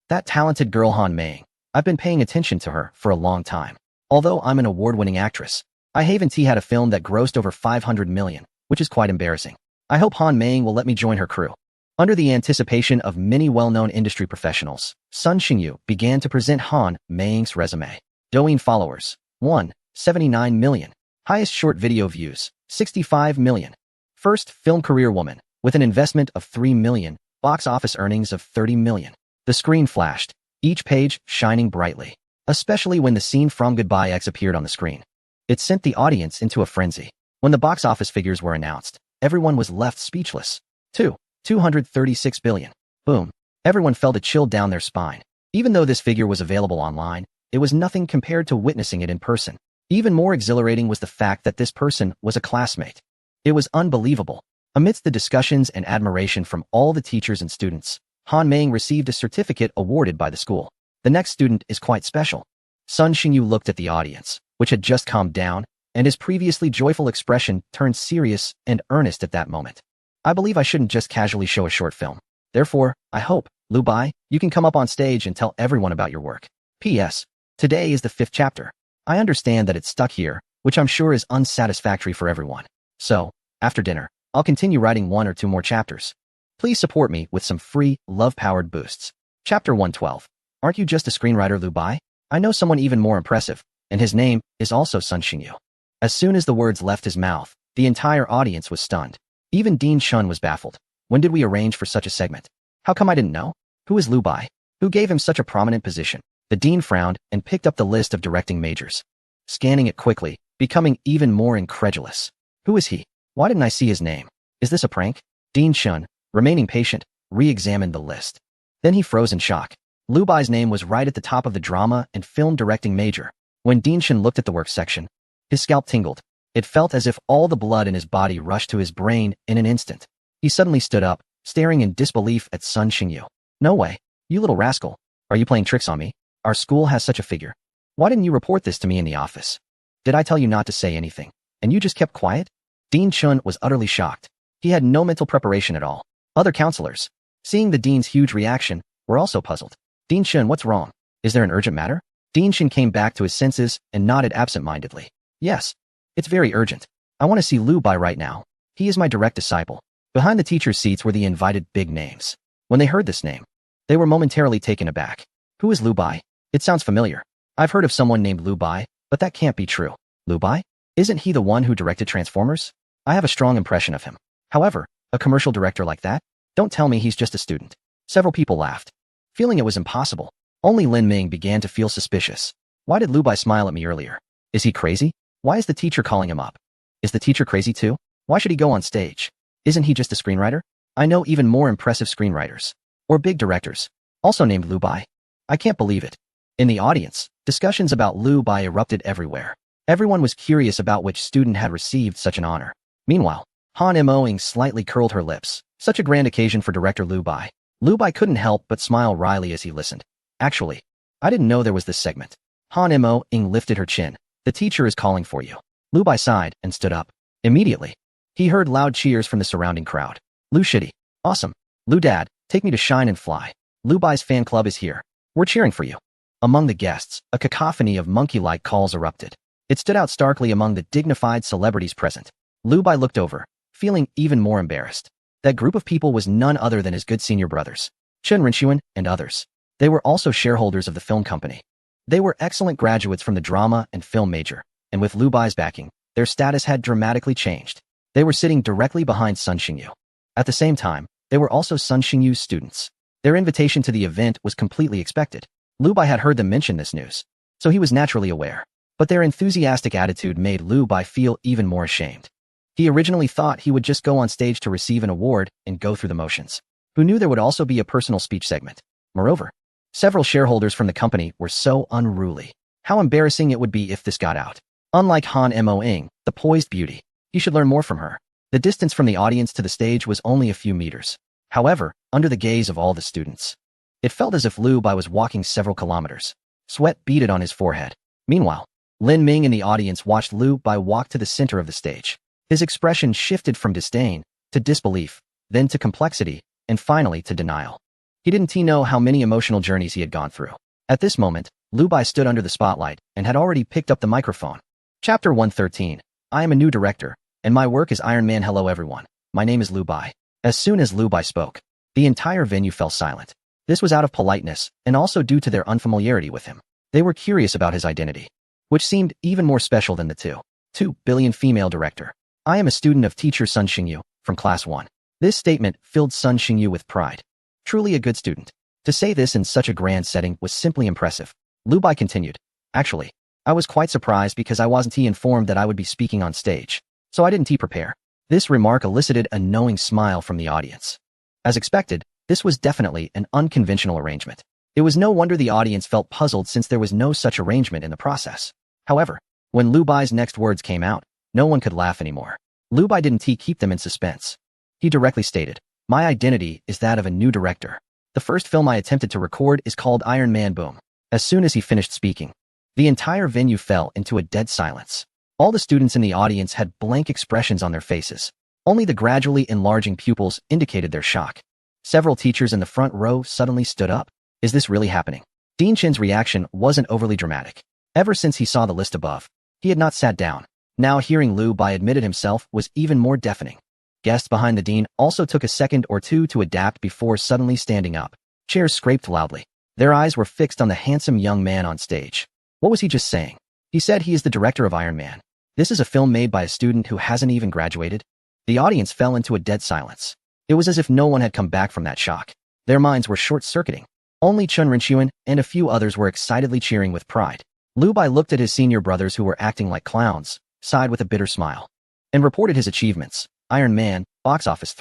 S1: That talented girl Han Ming. I've been paying attention to her for a long time. Although I'm an award-winning actress, I haven't had a film that grossed over 500 million, which is quite embarrassing. I hope Han Ming will let me join her crew. Under the anticipation of many well-known industry professionals, Sun Xingyu began to present Han Ming's resume. Douyin followers, 179 million. Highest short video views, 65 million. First film career woman, with an investment of 3 million, box office earnings of 30 million. The screen flashed, each page shining brightly, especially when the scene from Goodbye X appeared on the screen. It sent the audience into a frenzy. When the box office figures were announced, everyone was left speechless. 236 billion. Boom. Everyone felt a chill down their spine. Even though this figure was available online, it was nothing compared to witnessing it in person. Even more exhilarating was the fact that this person was a classmate. It was unbelievable. Amidst the discussions and admiration from all the teachers and students, Han Ming received a certificate awarded by the school. The next student is quite special. Sun Xingyu looked at the audience, which had just calmed down, and his previously joyful expression turned serious and earnest at that moment. I believe I shouldn't just casually show a short film. Therefore, I hope, Lu Bai, you can come up on stage and tell everyone about your work. P.S. Today is the 5th chapter. I understand that it's stuck here, which I'm sure is unsatisfactory for everyone. So, after dinner, I'll continue writing 1 or 2 more chapters. Please support me with some free, love-powered boosts. Chapter 112. Aren't you just a screenwriter, Lu Bai? I know someone even more impressive, and his name is also Sun Xingyu. As soon as the words left his mouth, the entire audience was stunned. Even Dean Chun was baffled. When did we arrange for such a segment? How come I didn't know? Who is Lu Bai? Who gave him such a prominent position? The dean frowned and picked up the list of directing majors, scanning it quickly, becoming even more incredulous. Who is he? Why didn't I see his name? Is this a prank? Dean Chun, remaining patient, re-examined the list. Then he froze in shock. Lu Bai's name was right at the top of the drama and film directing major. When Dean Chun looked at the work section, his scalp tingled. It felt as if all the blood in his body rushed to his brain in an instant. He suddenly stood up, staring in disbelief at Sun Xingyu. No way. You little rascal. Are you playing tricks on me? Our school has such a figure. Why didn't you report this to me in the office? Did I tell you not to say anything, and you just kept quiet? Dean Chun was utterly shocked. He had no mental preparation at all. Other counselors, seeing the dean's huge reaction, were also puzzled. Dean Chun, what's wrong? Is there an urgent matter? Dean Chun came back to his senses and nodded absent-mindedly. Yes. It's very urgent. I want to see Lu Bai right now. He is my direct disciple. Behind the teachers' seats were the invited big names. When they heard this name, they were momentarily taken aback. Who is Lu Bai? It sounds familiar. I've heard of someone named Lu Bai, but that can't be true. Lu Bai? Isn't he the one who directed Transformers? I have a strong impression of him. However, a commercial director like that? Don't tell me he's just a student. Several people laughed. Feeling it was impossible, only Lin Ming began to feel suspicious. Why did Lu Bai smile at me earlier? Is he crazy? Why is the teacher calling him up? Is the teacher crazy too? Why should he go on stage? Isn't he just a screenwriter? I know even more impressive screenwriters. Or big directors. Also named Liu Bai. I can't believe it. In the audience, discussions about Liu Bai erupted everywhere. Everyone was curious about which student had received such an honor. Meanwhile, Han Mo-ing slightly curled her lips. Such a grand occasion for director Liu Bai. Liu Bai couldn't help but smile wryly as he listened. Actually, I didn't know there was this segment. Han Mo-ing lifted her chin. The teacher is calling for you. Liu Bai sighed and stood up. Immediately, he heard loud cheers from the surrounding crowd. Liu Shitty. Awesome. Liu Dad, take me to Shine and Fly. Liu Bai's fan club is here. We're cheering for you. Among the guests, a cacophony of monkey-like calls erupted. It stood out starkly among the dignified celebrities present. Liu Bai looked over, feeling even more embarrassed. That group of people was none other than his good senior brothers, Chen Renxuan and others. They were also shareholders of the film company. They were excellent graduates from the drama and film major, and with Liu Bai's backing, their status had dramatically changed. They were sitting directly behind Sun Xingyu. At the same time, they were also Sun Xingyu's students. Their invitation to the event was completely expected. Liu Bai had heard them mention this news, so he was naturally aware. But their enthusiastic attitude made Liu Bai feel even more ashamed. He originally thought he would just go on stage to receive an award and go through the motions. Who knew there would also be a personal speech segment? Moreover, several shareholders from the company were so unruly. How embarrassing it would be if this got out. Unlike Han Mo-ing, the poised beauty, he should learn more from her. The distance from the audience to the stage was only a few meters. However, under the gaze of all the students, it felt as if Liu Bai was walking several kilometers. Sweat beaded on his forehead. Meanwhile, Lin Ming in the audience watched Liu Bai walk to the center of the stage. His expression shifted from disdain to disbelief, then to complexity, and finally to denial. He didn't know how many emotional journeys he had gone through. At this moment, Liu Bai stood under the spotlight and had already picked up the microphone. Chapter 113. I am a new director, and my work is Iron Man. Hello everyone. My name is Liu Bai. As soon as Liu Bai spoke, the entire venue fell silent. This was out of politeness, and also due to their unfamiliarity with him. They were curious about his identity, which seemed even more special than the 2 billion female director. I am a student of teacher Sun Xingyu, from class 1. This statement filled Sun Xingyu with pride. Truly a good student. To say this in such a grand setting was simply impressive. Liu Bai continued. Actually, I was quite surprised because I wasn't informed that I would be speaking on stage, so I didn't prepare. This remark elicited a knowing smile from the audience. As expected, this was definitely an unconventional arrangement. It was no wonder the audience felt puzzled since there was no such arrangement in the process. However, when Liu Bai's next words came out, no one could laugh anymore. Liu Bai didn't keep them in suspense. He directly stated, my identity is that of a new director. The first film I attempted to record is called Iron Man. Boom. As soon as he finished speaking, the entire venue fell into a dead silence. All the students in the audience had blank expressions on their faces. Only the gradually enlarging pupils indicated their shock. Several teachers in the front row suddenly stood up. Is this really happening? Dean Chen's reaction wasn't overly dramatic. Ever since he saw the list above, he had not sat down. Now hearing Liu Bai admitted himself was even more deafening. Guests behind the dean also took a second or two to adapt before suddenly standing up. Chairs scraped loudly. Their eyes were fixed on the handsome young man on stage. What was he just saying? He said he is the director of Iron Man. This is a film made by a student who hasn't even graduated? The audience fell into a dead silence. It was as if no one had come back from that shock. Their minds were short-circuiting. Only Chen Renxuan and a few others were excitedly cheering with pride. Liu Bai looked at his senior brothers who were acting like clowns, sighed with a bitter smile, and reported his achievements. Iron Man, box office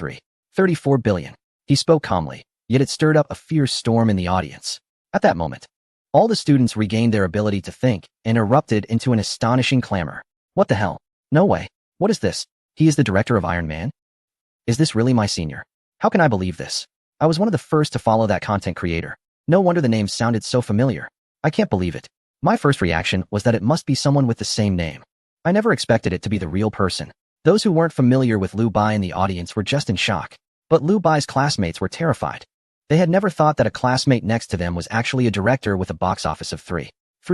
S1: 34 billion. He spoke calmly, yet it stirred up a fierce storm in the audience. At that moment, all the students regained their ability to think and erupted into an astonishing clamor. What the hell? No way. What is this? He is the director of Iron Man? Is this really my senior? How can I believe this? I was one of the first to follow that content creator. No wonder the name sounded so familiar. I can't believe it. My first reaction was that it must be someone with the same name. I never expected it to be the real person. Those who weren't familiar with Liu Bai in the audience were just in shock. But Liu Bai's classmates were terrified. They had never thought that a classmate next to them was actually a director with a box office of 3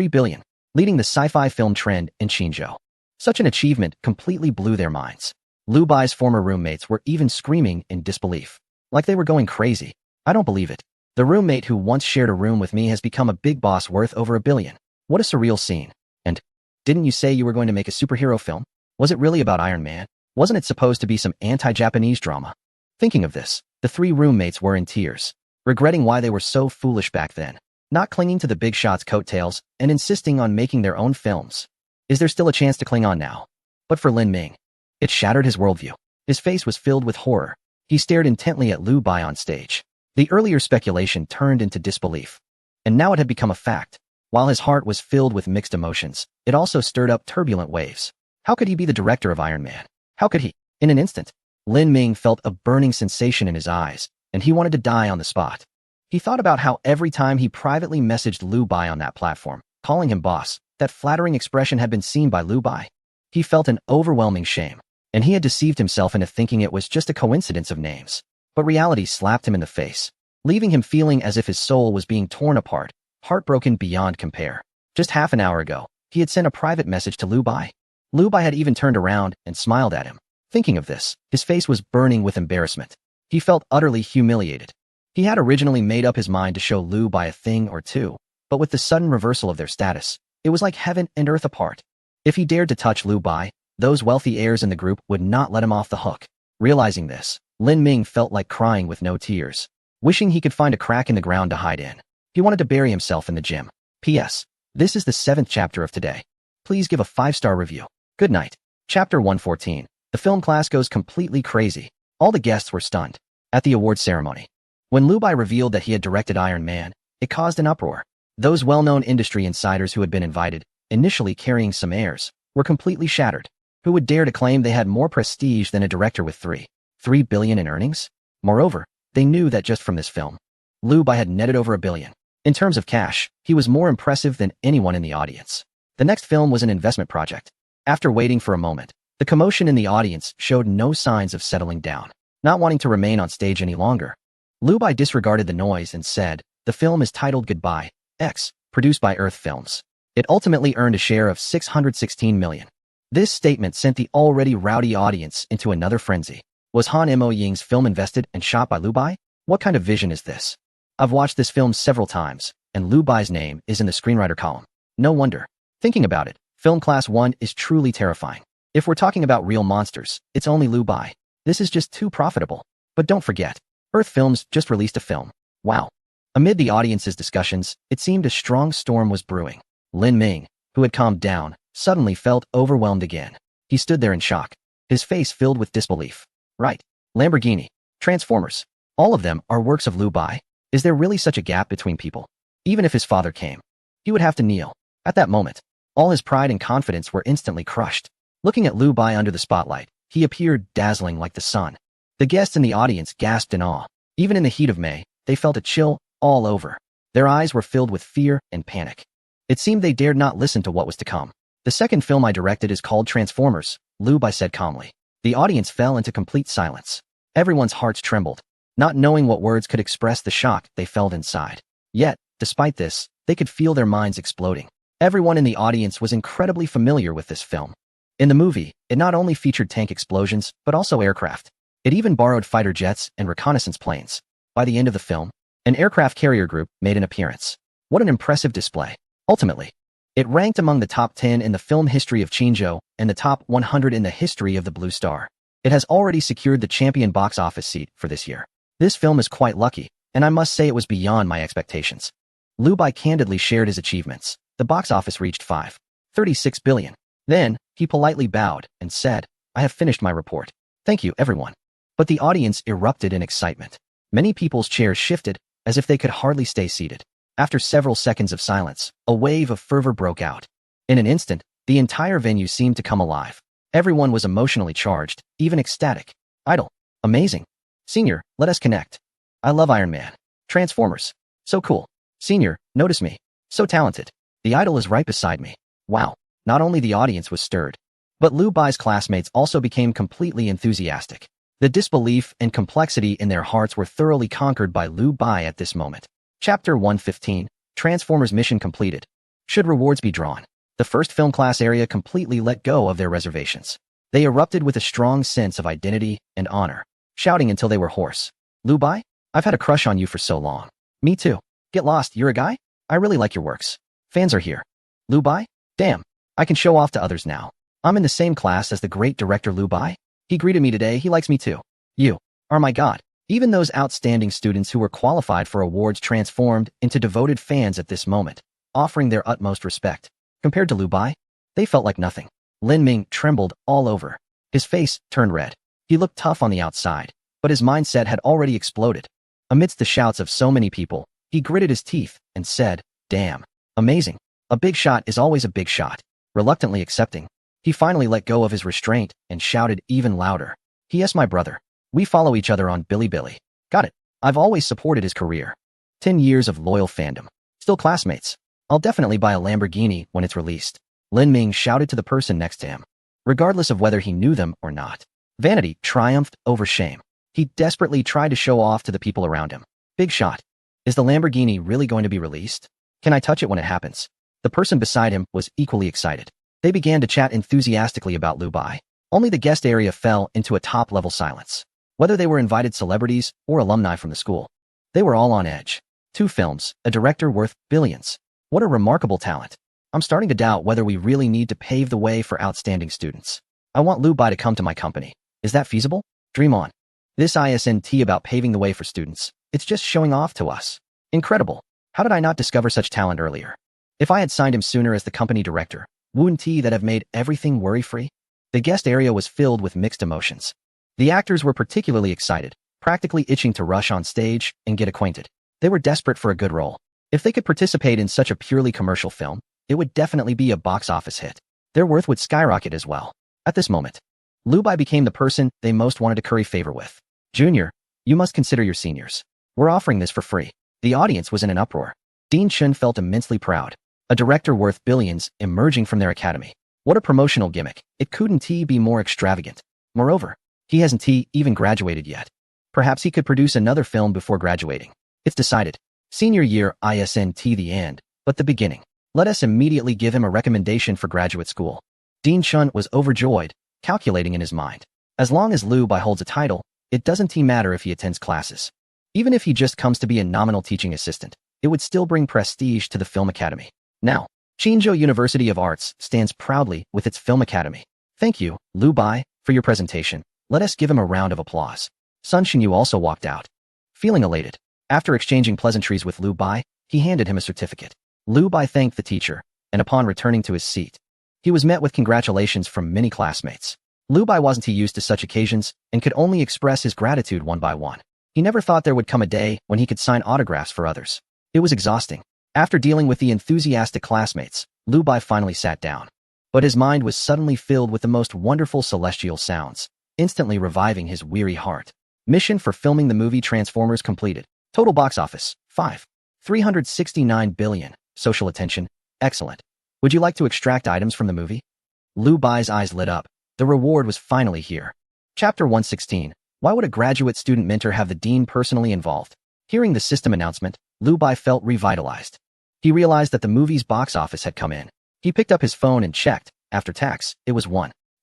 S1: billion, leading the sci-fi film trend in Qinzhou. Such an achievement completely blew their minds. Liu Bai's former roommates were even screaming in disbelief. Like they were going crazy. I don't believe it. The roommate who once shared a room with me has become a big boss worth over $1 billion. What a surreal scene. And, didn't you say you were going to make a superhero film? Was it really about Iron Man? Wasn't it supposed to be some anti-Japanese drama? Thinking of this, the three roommates were in tears, regretting why they were so foolish back then, not clinging to the big shot's coattails and insisting on making their own films. Is there still a chance to cling on now? But for Lin Ming, it shattered his worldview. His face was filled with horror. He stared intently at Lu Bai on stage. The earlier speculation turned into disbelief. And now it had become a fact. While his heart was filled with mixed emotions, it also stirred up turbulent waves. How could he be the director of Iron Man? How could he? In an instant, Lin Ming felt a burning sensation in his eyes, and he wanted to die on the spot. He thought about how every time he privately messaged Lu Bai on that platform, calling him boss, that flattering expression had been seen by Lu Bai. He felt an overwhelming shame, and he had deceived himself into thinking it was just a coincidence of names. But reality slapped him in the face, leaving him feeling as if his soul was being torn apart, heartbroken beyond compare. Just half an hour ago, he had sent a private message to Lu Bai. Lu Bai had even turned around and smiled at him. Thinking of this, his face was burning with embarrassment. He felt utterly humiliated. He had originally made up his mind to show Lu Bai a thing or two, but with the sudden reversal of their status, it was like heaven and earth apart. If he dared to touch Lu Bai, those wealthy heirs in the group would not let him off the hook. Realizing this, Lin Ming felt like crying with no tears, wishing he could find a crack in the ground to hide in. He wanted to bury himself in the gym. P.S. This is the 7th chapter of today. Please give a 5-star review. Good night. Chapter 114. The film class goes completely crazy. All the guests were stunned. At the awards ceremony, when Lu Bai revealed that he had directed Iron Man, it caused an uproar. Those well-known industry insiders who had been invited, initially carrying some airs, were completely shattered. Who would dare to claim they had more prestige than a director with $3 billion in earnings? Moreover, they knew that just from this film, Lu Bai had netted over $1 billion. In terms of cash, he was more impressive than anyone in the audience. The next film was an investment project. After waiting for a moment, the commotion in the audience showed no signs of settling down. Not wanting to remain on stage any longer, Lu Bai disregarded the noise and said, "The film is titled Goodbye, X, produced by Earth Films. It ultimately earned a share of $616 million. This statement sent the already rowdy audience into another frenzy. Was Han Mo Ying's film invested and shot by Lu Bai? What kind of vision is this? I've watched this film several times, and Lu Bai's name is in the screenwriter column. No wonder. Thinking about it, Film Class 1 is truly terrifying. If we're talking about real monsters, it's only Lu Bai. This is just too profitable. But don't forget, Earth Films just released a film. Wow." Amid the audience's discussions, it seemed a strong storm was brewing. Lin Ming, who had calmed down, suddenly felt overwhelmed again. He stood there in shock, his face filled with disbelief. Right. Lamborghini, Transformers, all of them are works of Lu Bai. Is there really such a gap between people? Even if his father came, he would have to kneel. At that moment, all his pride and confidence were instantly crushed. Looking at Lu Bai under the spotlight, he appeared dazzling like the sun. The guests in the audience gasped in awe. Even in the heat of May, they felt a chill all over. Their eyes were filled with fear and panic. It seemed they dared not listen to what was to come. "The second film I directed is called Transformers," Lu Bai said calmly. The audience fell into complete silence. Everyone's hearts trembled, not knowing what words could express the shock they felt inside. Yet, despite this, they could feel their minds exploding. Everyone in the audience was incredibly familiar with this film. In the movie, it not only featured tank explosions, but also aircraft. It even borrowed fighter jets and reconnaissance planes. By the end of the film, an aircraft carrier group made an appearance. What an impressive display. Ultimately, it ranked among the top 10 in the film history of Qingzhou and the top 100 in the history of the Blue Star. It has already secured the champion box office seat for this year. This film is quite lucky, and I must say it was beyond my expectations. Lu Bai candidly shared his achievements. The box office reached $5.36 billion. Then, he politely bowed and said, "I have finished my report. Thank you, everyone." But the audience erupted in excitement. Many people's chairs shifted, as if they could hardly stay seated. After several seconds of silence, a wave of fervor broke out. In an instant, the entire venue seemed to come alive. Everyone was emotionally charged, even ecstatic. "Idol. Amazing. Senior, let us connect. I love Iron Man. Transformers. So cool. Senior, notice me. So talented. The idol is right beside me. Wow." Not only the audience was stirred, but Lu Bai's classmates also became completely enthusiastic. The disbelief and complexity in their hearts were thoroughly conquered by Lu Bai at this moment. Chapter 115, Transformers mission completed. Should rewards be drawn? The first film class area completely let go of their reservations. They erupted with a strong sense of identity and honor, shouting until they were hoarse. "Lu Bai, I've had a crush on you for so long." "Me too. Get lost, you're a guy? I really like your works. Fans are here." "Lu Bai? Damn. I can show off to others now. I'm in the same class as the great director Lu Bai. He greeted me today, he likes me too. You are my god." Even those outstanding students who were qualified for awards transformed into devoted fans at this moment, offering their utmost respect. Compared to Lu Bai, they felt like nothing. Lin Ming trembled all over. His face turned red. He looked tough on the outside, but his mindset had already exploded. Amidst the shouts of so many people, he gritted his teeth and said, "Damn. Amazing. A big shot is always a big shot." Reluctantly accepting, he finally let go of his restraint and shouted even louder, "He is my brother. We follow each other on Bilibili. Got it. I've always supported his career. 10 years of loyal fandom. Still classmates. I'll definitely buy a Lamborghini when it's released." Lin Ming shouted to the person next to him, regardless of whether he knew them or not. Vanity triumphed over shame. He desperately tried to show off to the people around him. "Big shot. Is the Lamborghini really going to be released? Can I touch it when it happens?" The person beside him was equally excited. They began to chat enthusiastically about Lu Bai. Only the guest area fell into a top-level silence. Whether they were invited celebrities or alumni from the school, they were all on edge. 2 films, a director worth billions. What a remarkable talent. I'm starting to doubt whether we really need to pave the way for outstanding students. I want Lu Bai to come to my company. Is that feasible? Dream on. This isn't about paving the way for students. It's just showing off to us. Incredible. How did I not discover such talent earlier? If I had signed him sooner as the company director, wouldn't he that have made everything worry-free? The guest area was filled with mixed emotions. The actors were particularly excited, practically itching to rush on stage and get acquainted. They were desperate for a good role. If they could participate in such a purely commercial film, it would definitely be a box office hit. Their worth would skyrocket as well. At this moment, Lu Bai became the person they most wanted to curry favor with. "Junior, you must consider your seniors. We're offering this for free." The audience was in an uproar. Dean Chun felt immensely proud. A director worth billions emerging from their academy. What a promotional gimmick. It couldn't be more extravagant. Moreover, he hasn't even graduated yet. Perhaps he could produce another film before graduating. It's decided. Senior year isn't the end, but the beginning. Let us immediately give him a recommendation for graduate school. Dean Chun was overjoyed, calculating in his mind. As long as Lu Bai holds a title, it doesn't matter if he attends classes. Even if he just comes to be a nominal teaching assistant, it would still bring prestige to the Film Academy. Now, Qinzhou University of Arts stands proudly with its Film Academy. Thank you, Lu Bai, for your presentation. Let us give him a round of applause. Sun Xinyu also walked out, feeling elated. After exchanging pleasantries with Lu Bai, he handed him a certificate. Lu Bai thanked the teacher, and upon returning to his seat, he was met with congratulations from many classmates. Lu Bai wasn't used to such occasions and could only express his gratitude one by one. He never thought there would come a day when he could sign autographs for others. It was exhausting. After dealing with the enthusiastic classmates, Lu Bai finally sat down. But his mind was suddenly filled with the most wonderful celestial sounds, instantly reviving his weary heart. Mission for filming the movie Transformers completed. Total box office, 369 billion. Social attention, excellent. Would you like to extract items from the movie? Lu Bai's eyes lit up. The reward was finally here. Chapter 116. Why would a graduate student mentor have the dean personally involved? Hearing the system announcement, Lu Bai felt revitalized. He realized that the movie's box office had come in. He picked up his phone and checked. After tax, it was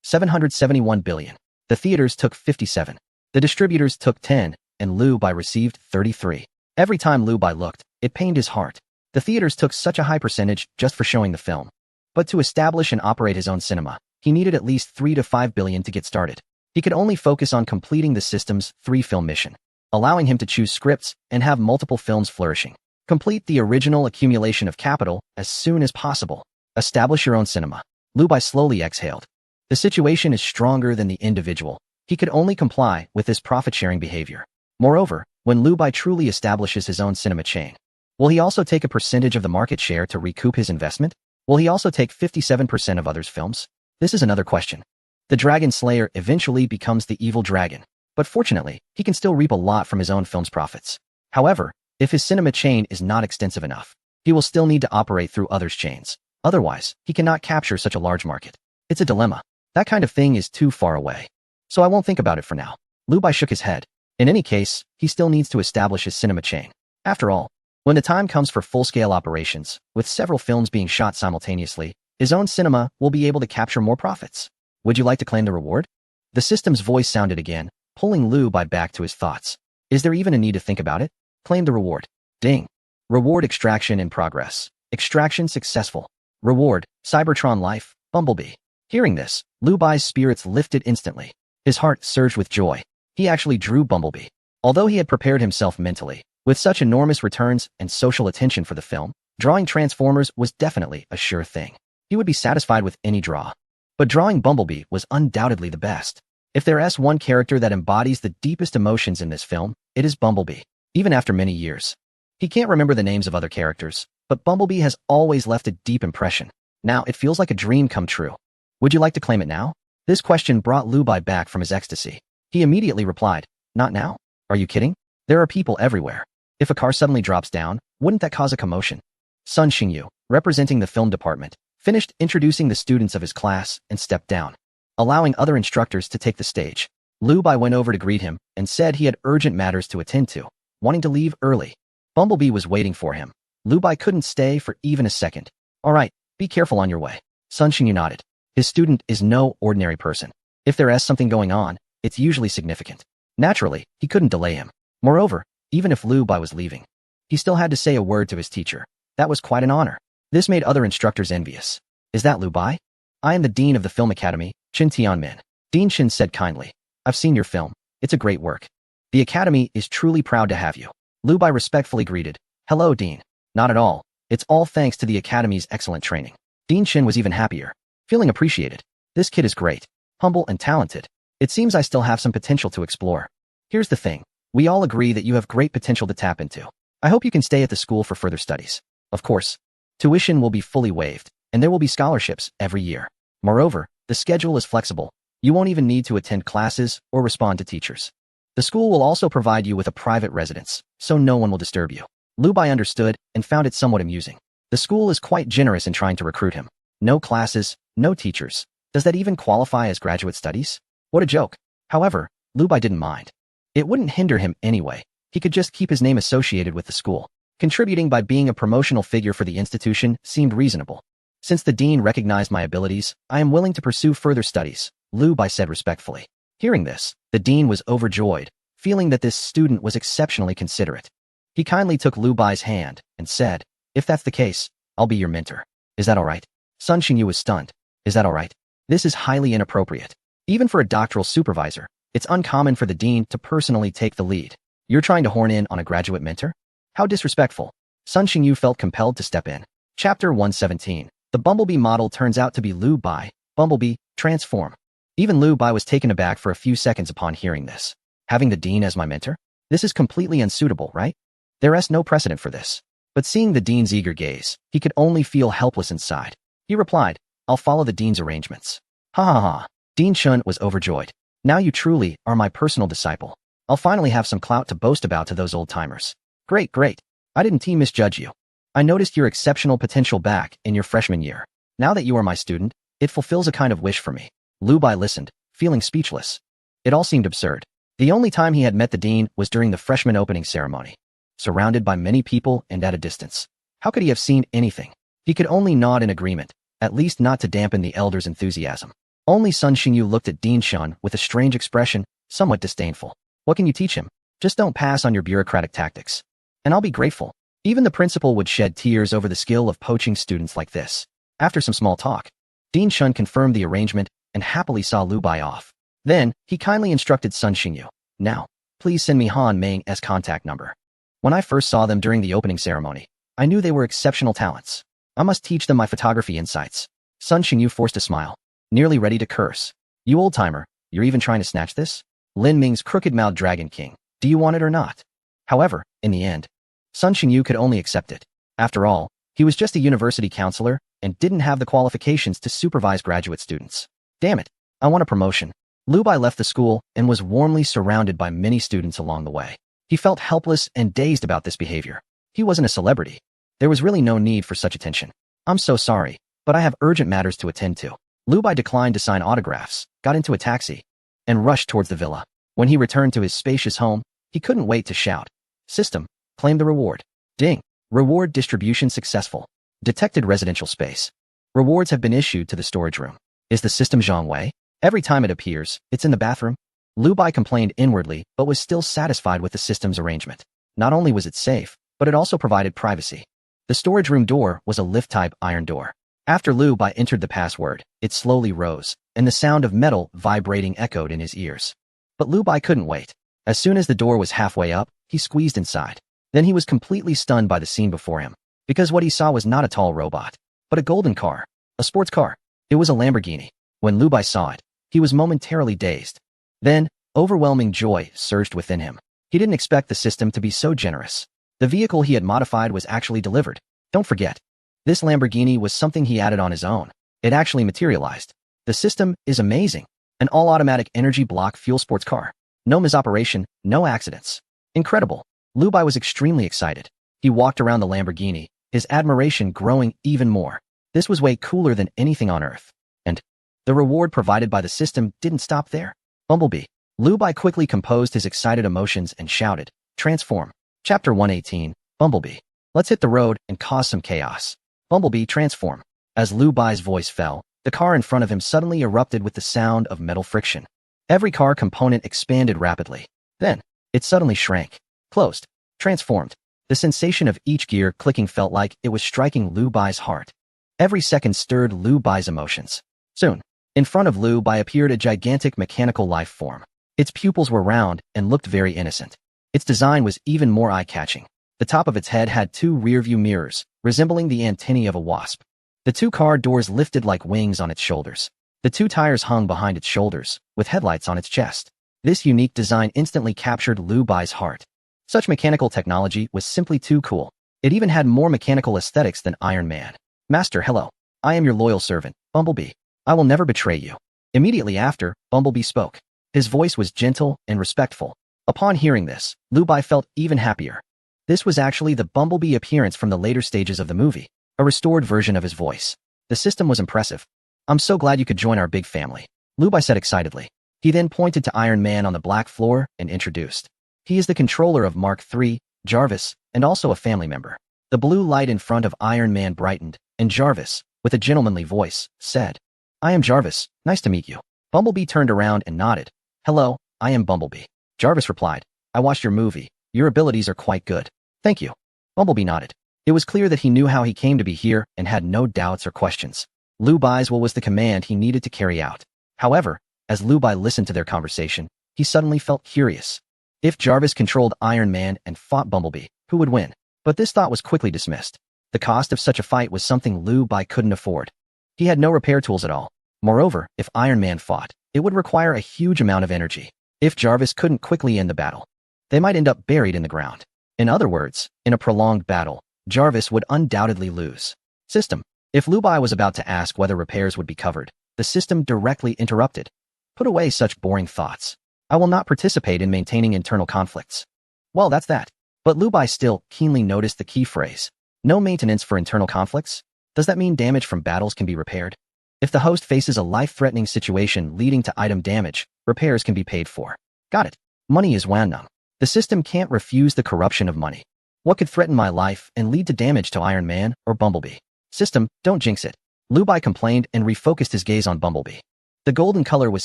S1: 771 billion. The theaters took 57. The distributors took 10, and Lu Bai received 33. Every time Lu Bai looked, it pained his heart. The theaters took such a high percentage just for showing the film. But to establish and operate his own cinema, he needed at least 3 to 5 billion to get started. He could only focus on completing the system's 3-film mission, allowing him to choose scripts and have multiple films flourishing. Complete the original accumulation of capital as soon as possible. Establish your own cinema. Lu Bai slowly exhaled. The situation is stronger than the individual. He could only comply with this profit-sharing behavior. Moreover, when Lu Bai truly establishes his own cinema chain, will he also take a percentage of the market share to recoup his investment? Will he also take 57% of others' films? This is another question. The Dragon Slayer eventually becomes the evil dragon, but fortunately, he can still reap a lot from his own film's profits. However, if his cinema chain is not extensive enough, he will still need to operate through others' chains. Otherwise, he cannot capture such a large market. It's a dilemma. That kind of thing is too far away. So I won't think about it for now. Lu Bai shook his head. In any case, he still needs to establish his cinema chain. After all, when the time comes for full-scale operations, with several films being shot simultaneously, his own cinema will be able to capture more profits. Would you like to claim the reward? The system's voice sounded again, pulling Lu Bai back to his thoughts. Is there even a need to think about it? Claim the reward. Ding. Reward extraction in progress. Extraction successful. Reward, Cybertron Life, Bumblebee. Hearing this, Lu Bai's spirits lifted instantly. His heart surged with joy. He actually drew Bumblebee. Although he had prepared himself mentally, with such enormous returns and social attention for the film, drawing Transformers was definitely a sure thing. He would be satisfied with any draw. But drawing Bumblebee was undoubtedly the best. If there's one character that embodies the deepest emotions in this film, it is Bumblebee, even after many years. He can't remember the names of other characters, but Bumblebee has always left a deep impression. Now it feels like a dream come true. Would you like to claim it now? This question brought Lu Bai back from his ecstasy. He immediately replied, not now? Are you kidding? There are people everywhere. If a car suddenly drops down, wouldn't that cause a commotion? Sun Xingyu, representing the film department, finished introducing the students of his class and stepped down, allowing other instructors to take the stage. Lu Bai went over to greet him and said he had urgent matters to attend to, wanting to leave early. Bumblebee was waiting for him. Lu Bai couldn't stay for even a second. All right, be careful on your way. Sun Xingyu nodded. His student is no ordinary person. If there is something going on, it's usually significant. Naturally, he couldn't delay him. Moreover, even if Lu Bai was leaving, he still had to say a word to his teacher. That was quite an honor. This made other instructors envious. Is that Lu Bai? I am the dean of the film academy, Chen Tianmin. Dean Chen said kindly. I've seen your film. It's a great work. The academy is truly proud to have you. Lu Bai respectfully greeted. Hello, Dean. Not at all. It's all thanks to the academy's excellent training. Dean Chen was even happier, feeling appreciated. This kid is great, humble and talented. It seems I still have some potential to explore. Here's the thing. We all agree that you have great potential to tap into. I hope you can stay at the school for further studies. Of course, tuition will be fully waived, and there will be scholarships every year. Moreover, the schedule is flexible. You won't even need to attend classes or respond to teachers. The school will also provide you with a private residence, so no one will disturb you. Lu Bai understood and found it somewhat amusing. The school is quite generous in trying to recruit him. No classes, no teachers. Does that even qualify as graduate studies? What a joke. However, Lu Bai didn't mind. It wouldn't hinder him anyway. He could just keep his name associated with the school. Contributing by being a promotional figure for the institution seemed reasonable. Since the dean recognized my abilities, I am willing to pursue further studies, Lu Bai said respectfully. Hearing this, the dean was overjoyed, feeling that this student was exceptionally considerate. He kindly took Lu Bai's hand and said, if that's the case, I'll be your mentor. Is that all right? Sun Xingyu was stunned. Is that all right? This is highly inappropriate. Even for a doctoral supervisor, it's uncommon for the dean to personally take the lead. You're trying to horn in on a graduate mentor? How disrespectful. Sun Xingyu felt compelled to step in. Chapter 117. The Bumblebee model turns out to be Lu Bai. Bumblebee, transform. Even Lu Bai was taken aback for a few seconds upon hearing this. Having the dean as my mentor? This is completely unsuitable, right? There is no precedent for this. But seeing the dean's eager gaze, he could only feel helpless inside. He replied, I'll follow the dean's arrangements. Ha ha ha. Dean Chun was overjoyed. Now you truly are my personal disciple. I'll finally have some clout to boast about to those old-timers. Great, great. I didn't misjudge you. I noticed your exceptional potential back in your freshman year. Now that you are my student, it fulfills a kind of wish for me. Lu Bai listened, feeling speechless. It all seemed absurd. The only time he had met the dean was during the freshman opening ceremony. Surrounded by many people and at a distance. How could he have seen anything? He could only nod in agreement, at least not to dampen the elder's enthusiasm. Only Sun Xingyu looked at Dean Shun with a strange expression, somewhat disdainful. What can you teach him? Just don't pass on your bureaucratic tactics. And I'll be grateful. Even the principal would shed tears over the skill of poaching students like this. After some small talk, Dean Shun confirmed the arrangement and happily saw Lu Bai off. Then, he kindly instructed Sun Xingyu. Now, please send me Han Meng's contact number. When I first saw them during the opening ceremony, I knew they were exceptional talents. I must teach them my photography insights. Sun Xingyu forced a smile, nearly ready to curse. You old-timer, you're even trying to snatch this? Lin Ming's crooked-mouthed Dragon King. Do you want it or not? However, in the end, Sun Xingyu could only accept it. After all, he was just a university counselor and didn't have the qualifications to supervise graduate students. Damn it, I want a promotion. Lu Bai left the school and was warmly surrounded by many students along the way. He felt helpless and dazed about this behavior. He wasn't a celebrity. There was really no need for such attention. I'm so sorry, but I have urgent matters to attend to. Lu Bai declined to sign autographs, got into a taxi, and rushed towards the villa. When he returned to his spacious home, he couldn't wait to shout. System, claim the reward. Ding. Reward distribution successful. Detected residential space. Rewards have been issued to the storage room. Is the system Zhang Wei? Every time it appears, it's in the bathroom. Lu Bai complained inwardly, but was still satisfied with the system's arrangement. Not only was it safe, but it also provided privacy. The storage room door was a lift-type iron door. After Lu Bai entered the password, it slowly rose, and the sound of metal vibrating echoed in his ears. But Lu Bai couldn't wait. As soon as the door was halfway up, he squeezed inside. Then he was completely stunned by the scene before him, because what he saw was not a tall robot, but a golden car, a sports car. It was a Lamborghini. When Lu Bai saw it, he was momentarily dazed. Then, overwhelming joy surged within him. He didn't expect the system to be so generous. The vehicle he had modified was actually delivered. Don't forget, this Lamborghini was something he added on his own. It actually materialized. The system is amazing. An all-automatic energy block fuel sports car. No misoperation, no accidents. Incredible. Liu Bai was extremely excited. He walked around the Lamborghini, his admiration growing even more. This was way cooler than anything on Earth. And the reward provided by the system didn't stop there. Bumblebee. Liu Bai quickly composed his excited emotions and shouted, "Transform." Chapter 118, Bumblebee. Let's hit the road and cause some chaos. Bumblebee, transform. As Liu Bai's voice fell, the car in front of him suddenly erupted with the sound of metal friction. Every car component expanded rapidly. Then, it suddenly shrank, closed, transformed. The sensation of each gear clicking felt like it was striking Liu Bai's heart. Every second stirred Liu Bai's emotions. Soon, in front of Liu Bai appeared a gigantic mechanical life form. Its pupils were round and looked very innocent. Its design was even more eye-catching. The top of its head had two rear-view mirrors, resembling the antennae of a wasp. The two car doors lifted like wings on its shoulders. The two tires hung behind its shoulders, with headlights on its chest. This unique design instantly captured Liu Bai's heart. Such mechanical technology was simply too cool. It even had more mechanical aesthetics than Iron Man. Master, hello. I am your loyal servant, Bumblebee. I will never betray you. Immediately after, Bumblebee spoke. His voice was gentle and respectful. Upon hearing this, Liu Bai felt even happier. This was actually the Bumblebee appearance from the later stages of the movie, a restored version of his voice. The system was impressive. I'm so glad you could join our big family, Liu Bai said excitedly. He then pointed to Iron Man on the black floor and introduced. He is the controller of Mark III, Jarvis, and also a family member. The blue light in front of Iron Man brightened, and Jarvis, with a gentlemanly voice, said, I am Jarvis, nice to meet you. Bumblebee turned around and nodded. Hello, I am Bumblebee. Jarvis replied, I watched your movie. Your abilities are quite good. Thank you. Bumblebee nodded. It was clear that he knew how he came to be here and had no doubts or questions. Liu Bai's will was the command he needed to carry out. However, as Liu Bai listened to their conversation, he suddenly felt curious. If Jarvis controlled Iron Man and fought Bumblebee, who would win? But this thought was quickly dismissed. The cost of such a fight was something Liu Bai couldn't afford. He had no repair tools at all. Moreover, if Iron Man fought, it would require a huge amount of energy. If Jarvis couldn't quickly end the battle, they might end up buried in the ground. In other words, in a prolonged battle, Jarvis would undoubtedly lose. System. If Liu Bai was about to ask whether repairs would be covered, the system directly interrupted. Put away such boring thoughts. I will not participate in maintaining internal conflicts. Well, that's that. But Liu Bai still keenly noticed the key phrase. No maintenance for internal conflicts? Does that mean damage from battles can be repaired? If the host faces a life-threatening situation leading to item damage, repairs can be paid for. Got it. Money is Wannam. The system can't refuse the corruption of money. What could threaten my life and lead to damage to Iron Man or Bumblebee? System, don't jinx it. Liu Bai complained and refocused his gaze on Bumblebee. The golden color was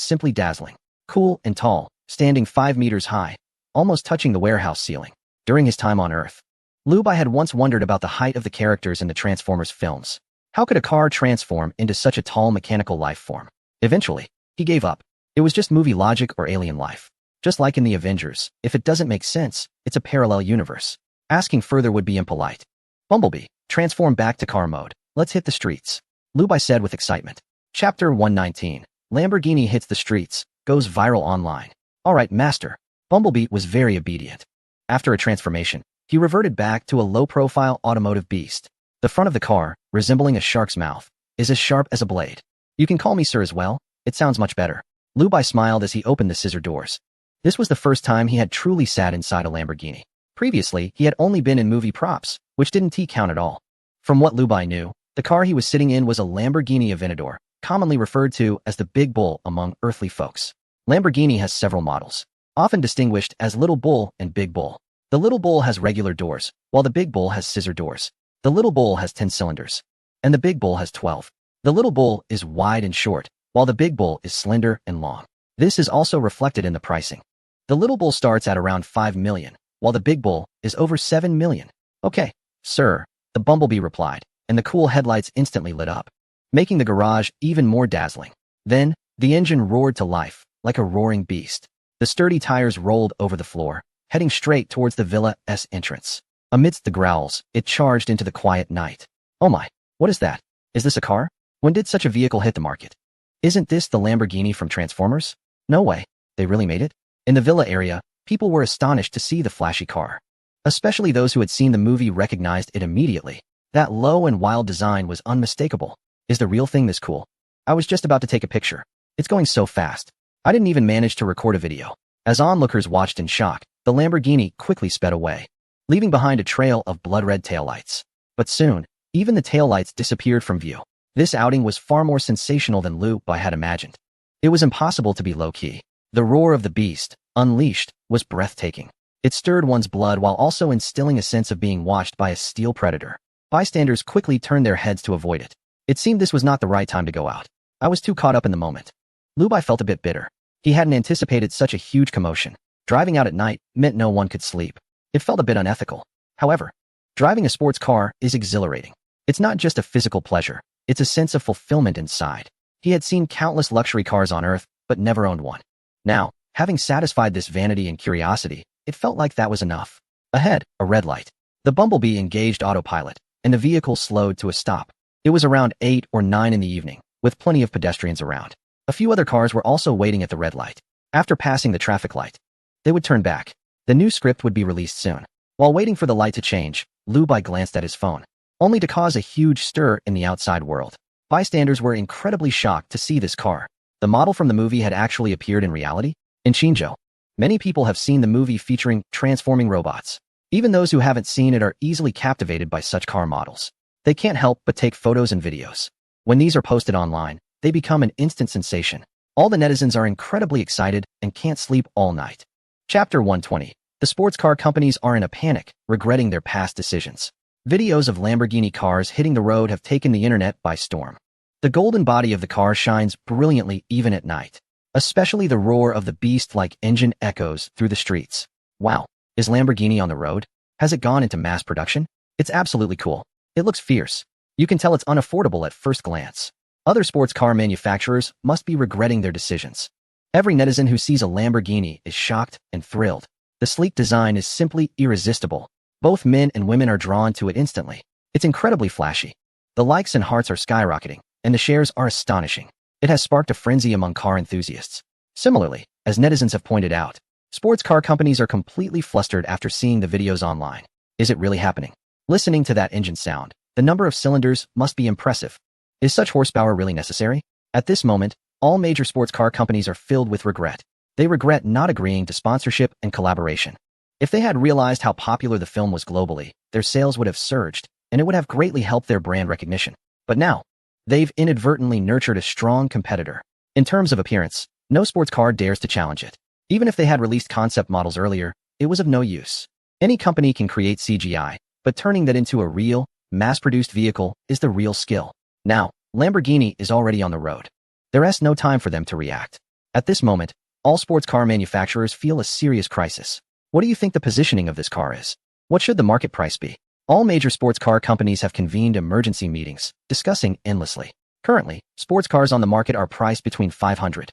S1: simply dazzling. Cool and tall, standing 5 meters high, almost touching the warehouse ceiling. During his time on Earth, Liu Bai had once wondered about the height of the characters in the Transformers films. How could a car transform into such a tall mechanical life form? Eventually, he gave up. It was just movie logic or alien life. Just like in the Avengers, if it doesn't make sense, it's a parallel universe. Asking further would be impolite. Bumblebee, transform back to car mode. Let's hit the streets, Liu Bai said with excitement. Chapter 119. Lamborghini hits the streets, goes viral online. Alright, master. Bumblebee was very obedient. After a transformation, he reverted back to a low-profile automotive beast. The front of the car, resembling a shark's mouth, is as sharp as a blade. You can call me sir as well. It sounds much better. Liu Bai smiled as he opened the scissor doors. This was the first time he had truly sat inside a Lamborghini. Previously, he had only been in movie props, which didn't count at all. From what Liu Bai knew, the car he was sitting in was a Lamborghini Aventador, commonly referred to as the Big Bull among earthly folks. Lamborghini has several models, often distinguished as Little Bull and Big Bull. The Little Bull has regular doors, while the Big Bull has scissor doors. The Little Bull has 10 cylinders, and the Big Bull has 12. The Little Bull is wide and short, while the Big Bull is slender and long. This is also reflected in the pricing. The Little Bull starts at around 5 million, while the Big Bull is over 7 million. Okay, sir, the Bumblebee replied, and the cool headlights instantly lit up, making the garage even more dazzling. Then, the engine roared to life, like a roaring beast. The sturdy tires rolled over the floor, heading straight towards the villa's entrance. Amidst the growls, it charged into the quiet night. Oh my, what is that? Is this a car? When did such a vehicle hit the market? Isn't this the Lamborghini from Transformers? No way. They really made it? In the villa area, people were astonished to see the flashy car. Especially those who had seen the movie recognized it immediately. That low and wild design was unmistakable. Is the real thing this cool? I was just about to take a picture. It's going so fast. I didn't even manage to record a video. As onlookers watched in shock, the Lamborghini quickly sped away, leaving behind a trail of blood-red taillights. But soon, even the taillights disappeared from view. This outing was far more sensational than Lubai had imagined. It was impossible to be low-key. The roar of the beast, unleashed, was breathtaking. It stirred one's blood while also instilling a sense of being watched by a steel predator. Bystanders quickly turned their heads to avoid it. It seemed this was not the right time to go out. I was too caught up in the moment. Lubai felt a bit bitter. He hadn't anticipated such a huge commotion. Driving out at night meant no one could sleep. It felt a bit unethical. However, driving a sports car is exhilarating. It's not just a physical pleasure. It's a sense of fulfillment inside. He had seen countless luxury cars on Earth, but never owned one. Now, having satisfied this vanity and curiosity, it felt like that was enough. Ahead, a red light. The Bumblebee engaged autopilot, and the vehicle slowed to a stop. It was around 8 or 9 in the evening, with plenty of pedestrians around. A few other cars were also waiting at the red light. After passing the traffic light, they would turn back. The new script would be released soon. While waiting for the light to change, Lubai glanced at his phone, only to cause a huge stir in the outside world. Bystanders were incredibly shocked to see this car. The model from the movie had actually appeared in reality. In Shinjo, many people have seen the movie featuring transforming robots. Even those who haven't seen it are easily captivated by such car models. They can't help but take photos and videos. When these are posted online, they become an instant sensation. All the netizens are incredibly excited and can't sleep all night. Chapter 120. The sports car companies are in a panic, regretting their past decisions. Videos of Lamborghini cars hitting the road have taken the internet by storm. The golden body of the car shines brilliantly even at night. Especially the roar of the beast-like engine echoes through the streets. Wow, is Lamborghini on the road? Has it gone into mass production? It's absolutely cool. It looks fierce. You can tell it's unaffordable at first glance. Other sports car manufacturers must be regretting their decisions. Every netizen who sees a Lamborghini is shocked and thrilled. The sleek design is simply irresistible. Both men and women are drawn to it instantly. It's incredibly flashy. The likes and hearts are skyrocketing, and the shares are astonishing. It has sparked a frenzy among car enthusiasts. Similarly, as netizens have pointed out, sports car companies are completely flustered after seeing the videos online. Is it really happening? Listening to that engine sound, the number of cylinders must be impressive. Is such horsepower really necessary? At this moment, all major sports car companies are filled with regret. They regret not agreeing to sponsorship and collaboration. If they had realized how popular the film was globally, their sales would have surged, and it would have greatly helped their brand recognition. But now, they've inadvertently nurtured a strong competitor. In terms of appearance, no sports car dares to challenge it. Even if they had released concept models earlier, it was of no use. Any company can create CGI, but turning that into a real, mass-produced vehicle is the real skill. Now, Lamborghini is already on the road. There's no time for them to react. At this moment, all sports car manufacturers feel a serious crisis. What do you think the positioning of this car is? What should the market price be? All major sports car companies have convened emergency meetings, discussing endlessly. Currently, sports cars on the market are priced between $500,000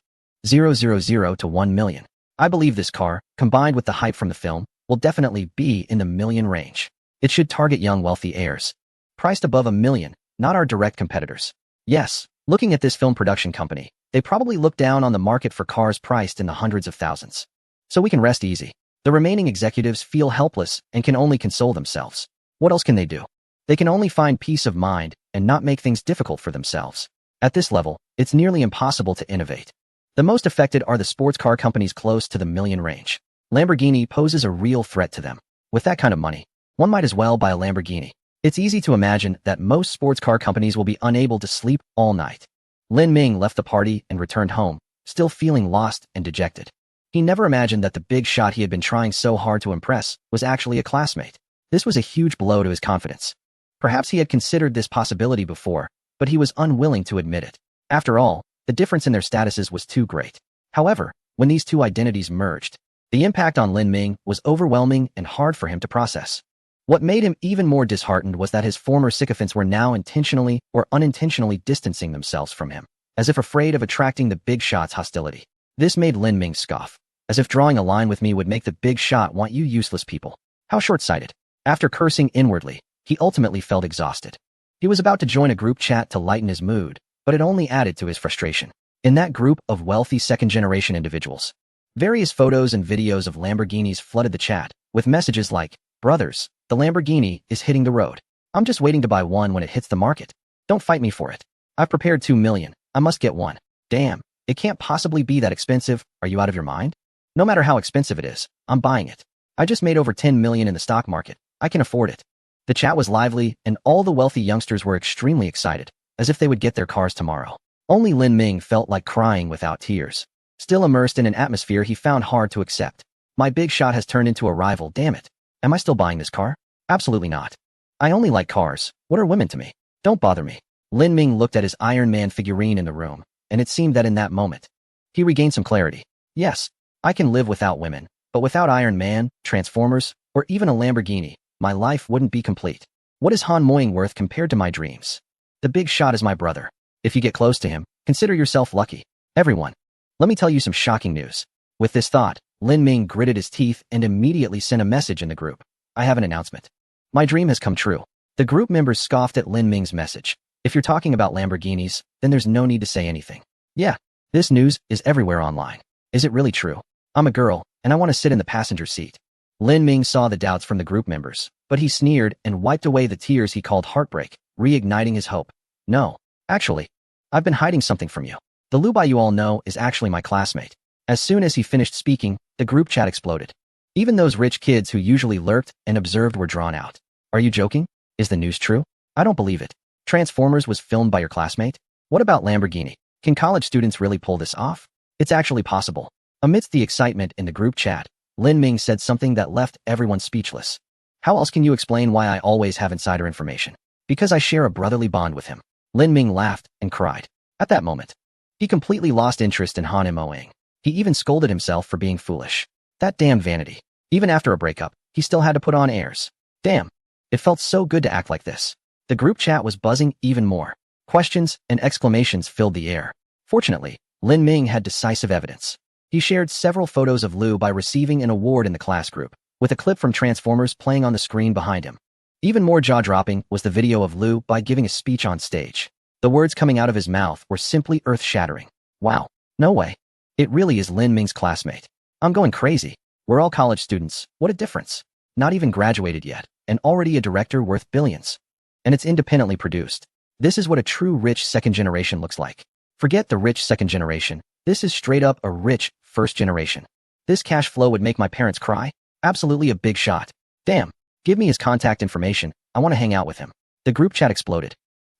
S1: to $1 million. I believe this car, combined with the hype from the film, will definitely be in the million range. It should target young wealthy heirs. Priced above $1 million, not our direct competitors. Yes, looking at this film production company, they probably look down on the market for cars priced in the hundreds of thousands. So we can rest easy. The remaining executives feel helpless and can only console themselves. What else can they do? They can only find peace of mind and not make things difficult for themselves. At this level, it's nearly impossible to innovate. The most affected are the sports car companies close to the million range. Lamborghini poses a real threat to them. With that kind of money, one might as well buy a Lamborghini. It's easy to imagine that most sports car companies will be unable to sleep all night. Lin Ming left the party and returned home, still feeling lost and dejected. He never imagined that the big shot he had been trying so hard to impress was actually a classmate. This was a huge blow to his confidence. Perhaps he had considered this possibility before, but he was unwilling to admit it. After all, the difference in their statuses was too great. However, when these two identities merged, the impact on Lin Ming was overwhelming and hard for him to process. What made him even more disheartened was that his former sycophants were now intentionally or unintentionally distancing themselves from him, as if afraid of attracting the big shot's hostility. This made Lin Ming scoff, as if drawing a line with me would make the big shot want you useless people. How short-sighted. After cursing inwardly, he ultimately felt exhausted. He was about to join a group chat to lighten his mood, but it only added to his frustration. In that group of wealthy second-generation individuals, Various photos and videos of Lamborghinis flooded the chat, with messages like, "Brothers, the Lamborghini is hitting the road. I'm just waiting to buy one when it hits the market. Don't fight me for it. I've prepared 2 million. I must get one. Damn, it can't possibly be that expensive. Are you out of your mind? No matter how expensive it is, I'm buying it. I just made over 10 million in the stock market. I can afford it." The chat was lively, and all the wealthy youngsters were extremely excited, as if they would get their cars tomorrow. Only Lin Ming felt like crying without tears. Still immersed in an atmosphere he found hard to accept. My big shot has turned into a rival, damn it. Am I still buying this car? Absolutely not. I only like cars. What are women to me? Don't bother me. Lin Ming looked at his Iron Man figurine in the room, and it seemed that in that moment, he regained some clarity. Yes, I can live without women, but without Iron Man, Transformers, or even a Lamborghini, my life wouldn't be complete. What is Han Moing worth compared to my dreams? The big shot is my brother. If you get close to him, consider yourself lucky. Everyone, let me tell you some shocking news. With this thought, Lin Ming gritted his teeth and immediately sent a message in the group. I have an announcement. My dream has come true. The group members scoffed at Lin Ming's message. If you're talking about Lamborghinis, then there's no need to say anything. Yeah, this news is everywhere online. Is it really true? I'm a girl, and I want to sit in the passenger seat. Lin Ming saw the doubts from the group members, but he sneered and wiped away the tears he called heartbreak, reigniting his hope. No, actually, I've been hiding something from you. The Lu Bai you all know is actually my classmate. As soon as he finished speaking, the group chat exploded. Even those rich kids who usually lurked and observed were drawn out. Are you joking? Is the news true? I don't believe it. Transformers was filmed by your classmate? What about Lamborghini? Can college students really pull this off? It's actually possible. Amidst the excitement in the group chat, Lin Ming said something that left everyone speechless. How else can you explain why I always have insider information? Because I share a brotherly bond with him. Lin Ming laughed and cried. At that moment, he completely lost interest in Han Moing. He even scolded himself for being foolish. That damn vanity. Even after a breakup, he still had to put on airs. Damn. It felt so good to act like this. The group chat was buzzing even more. Questions and exclamations filled the air. Fortunately, Lin Ming had decisive evidence. He shared several photos of Lu by receiving an award in the class group, with a clip from Transformers playing on the screen behind him. Even more jaw-dropping was the video of Lu by giving a speech on stage. The words coming out of his mouth were simply earth-shattering. Wow. No way. It really is Lin Ming's classmate. I'm going crazy. We're all college students. What a difference. Not even graduated yet, and already a director worth billions. And it's independently produced. This is what a true rich second generation looks like. Forget the rich second generation. This is straight up a rich first generation. This cash flow would make my parents cry. Absolutely a big shot. Damn. Give me his contact information. I want to hang out with him. The group chat exploded.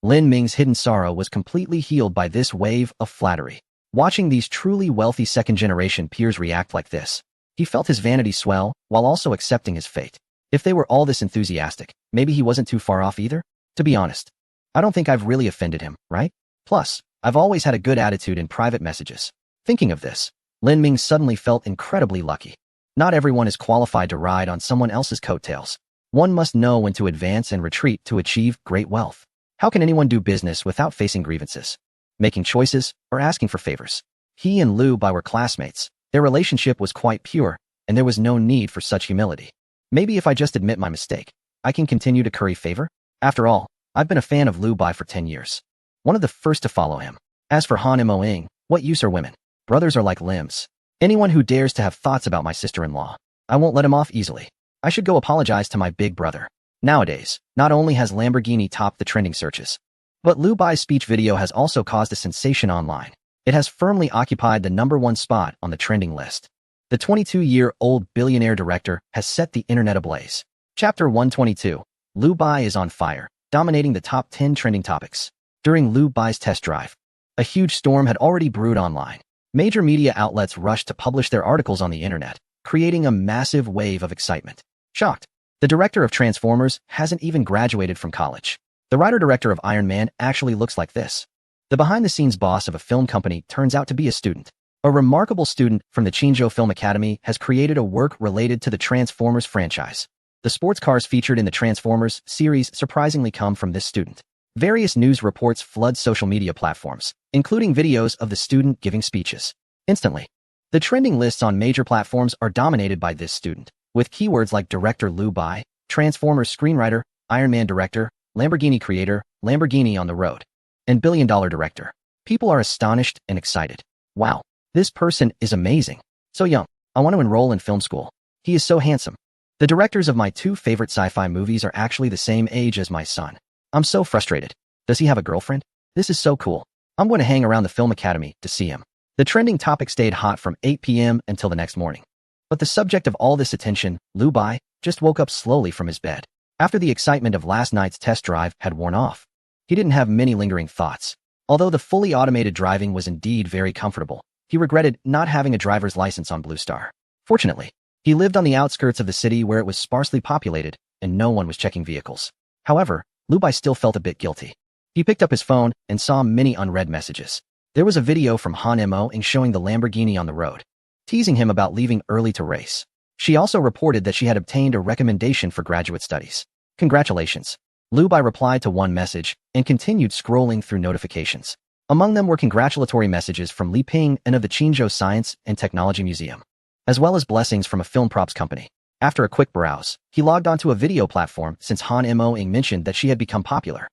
S1: Lin Ming's hidden sorrow was completely healed by this wave of flattery. Watching these truly wealthy second-generation peers react like this, he felt his vanity swell while also accepting his fate. If they were all this enthusiastic, maybe he wasn't too far off either? To be honest, I don't think I've really offended him, right? Plus, I've always had a good attitude in private messages. Thinking of this, Lin Ming suddenly felt incredibly lucky. Not everyone is qualified to ride on someone else's coattails. One must know when to advance and retreat to achieve great wealth. How can anyone do business without facing grievances, making choices, or asking for favors? He and Lu Bai were classmates. Their relationship was quite pure, and there was no need for such humility. Maybe if I just admit my mistake, I can continue to curry favor? After all, I've been a fan of Lu Bai for 10 years. One of the first to follow him. As for Han Moing, what use are women? Brothers are like limbs. Anyone who dares to have thoughts about my sister-in-law, I won't let him off easily. I should go apologize to my big brother. Nowadays, not only has Lamborghini topped the trending searches, but Lu Bai's speech video has also caused a sensation online. It has firmly occupied the #1 spot on the trending list. The 22-year-old billionaire director has set the internet ablaze. Chapter 122. Lu Bai is on fire, dominating the top 10 trending topics. During Lu Bai's test drive, a huge storm had already brewed online. Major media outlets rushed to publish their articles on the internet, creating a massive wave of excitement. Shocked, the director of Transformers hasn't even graduated from college. The writer-director of Iron Man actually looks like this. The behind-the-scenes boss of a film company turns out to be a student. A remarkable student from the Qingzhou Film Academy has created a work related to the Transformers franchise. The sports cars featured in the Transformers series surprisingly come from this student. Various news reports flood social media platforms, including videos of the student giving speeches. Instantly, the trending lists on major platforms are dominated by this student, with keywords like director Lu Bai, Transformers screenwriter, Iron Man director, Lamborghini creator, Lamborghini on the road, and billion-dollar director. People are astonished and excited. Wow, this person is amazing. So young. I want to enroll in film school. He is so handsome. The directors of my two favorite sci-fi movies are actually the same age as my son. I'm so frustrated. Does he have a girlfriend? This is so cool. I'm going to hang around the film academy to see him. The trending topic stayed hot from 8 p.m. until the next morning. But the subject of all this attention, Liu Bai, just woke up slowly from his bed. After the excitement of last night's test drive had worn off, he didn't have many lingering thoughts. Although the fully automated driving was indeed very comfortable, he regretted not having a driver's license on Blue Star. Fortunately, he lived on the outskirts of the city where it was sparsely populated and no one was checking vehicles. However, Liu Bai still felt a bit guilty. He picked up his phone and saw many unread messages. There was a video from Han Mo showing the Lamborghini on the road, teasing him about leaving early to race. She also reported that she had obtained a recommendation for graduate studies. Congratulations. Liu Bai replied to one message and continued scrolling through notifications. Among them were congratulatory messages from Li Ping and of the Qinzhou Science and Technology Museum, as well as blessings from a film props company. After a quick browse, he logged onto a video platform since Han Mo mentioned that she had become popular.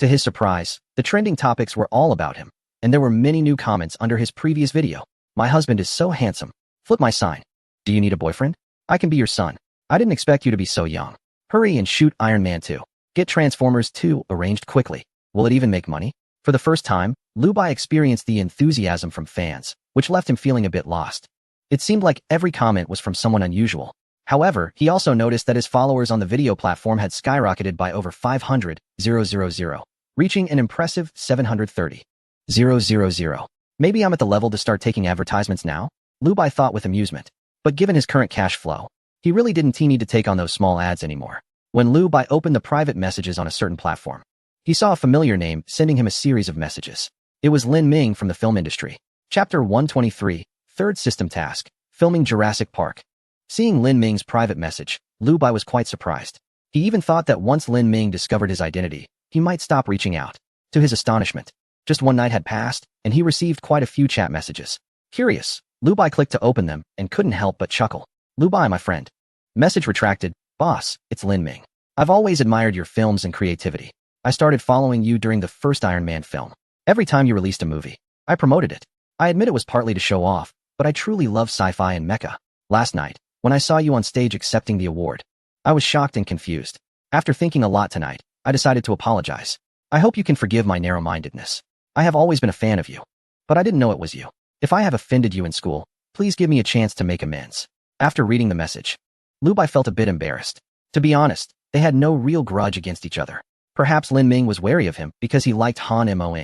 S1: To his surprise, the trending topics were all about him, and there were many new comments under his previous video. My husband is so handsome. Flip my sign. Do you need a boyfriend? I can be your son. I didn't expect you to be so young. Hurry and shoot Iron Man 2. Get Transformers 2 arranged quickly. Will it even make money? For the first time, Liu Bai experienced the enthusiasm from fans, which left him feeling a bit lost. It seemed like every comment was from someone unusual. However, he also noticed that his followers on the video platform had skyrocketed by over 500,000, reaching an impressive 730,000. Maybe I'm at the level to start taking advertisements now? Liu Bai thought with amusement. But given his current cash flow, he really didn't need to take on those small ads anymore. When Liu Bai opened the private messages on a certain platform, he saw a familiar name sending him a series of messages. It was Lin Ming from the film industry. Chapter 123, Third System Task, Filming Jurassic Park. Seeing Lin Ming's private message, Liu Bai was quite surprised. He even thought that once Lin Ming discovered his identity, he might stop reaching out. To his astonishment, just one night had passed, and he received quite a few chat messages. Curious, Liu Bai clicked to open them and couldn't help but chuckle. Liu Bai, my friend. Message retracted. Boss, it's Lin Ming. I've always admired your films and creativity. I started following you during the first Iron Man film. Every time you released a movie, I promoted it. I admit it was partly to show off, but I truly love sci-fi and mecha. Last night, when I saw you on stage accepting the award, I was shocked and confused. After thinking a lot tonight, I decided to apologize. I hope you can forgive my narrow-mindedness. I have always been a fan of you, but I didn't know it was you. If I have offended you in school, please give me a chance to make amends. After reading the message, Liu Bai felt a bit embarrassed. To be honest, they had no real grudge against each other. Perhaps Lin Ming was wary of him because he liked Han Mo.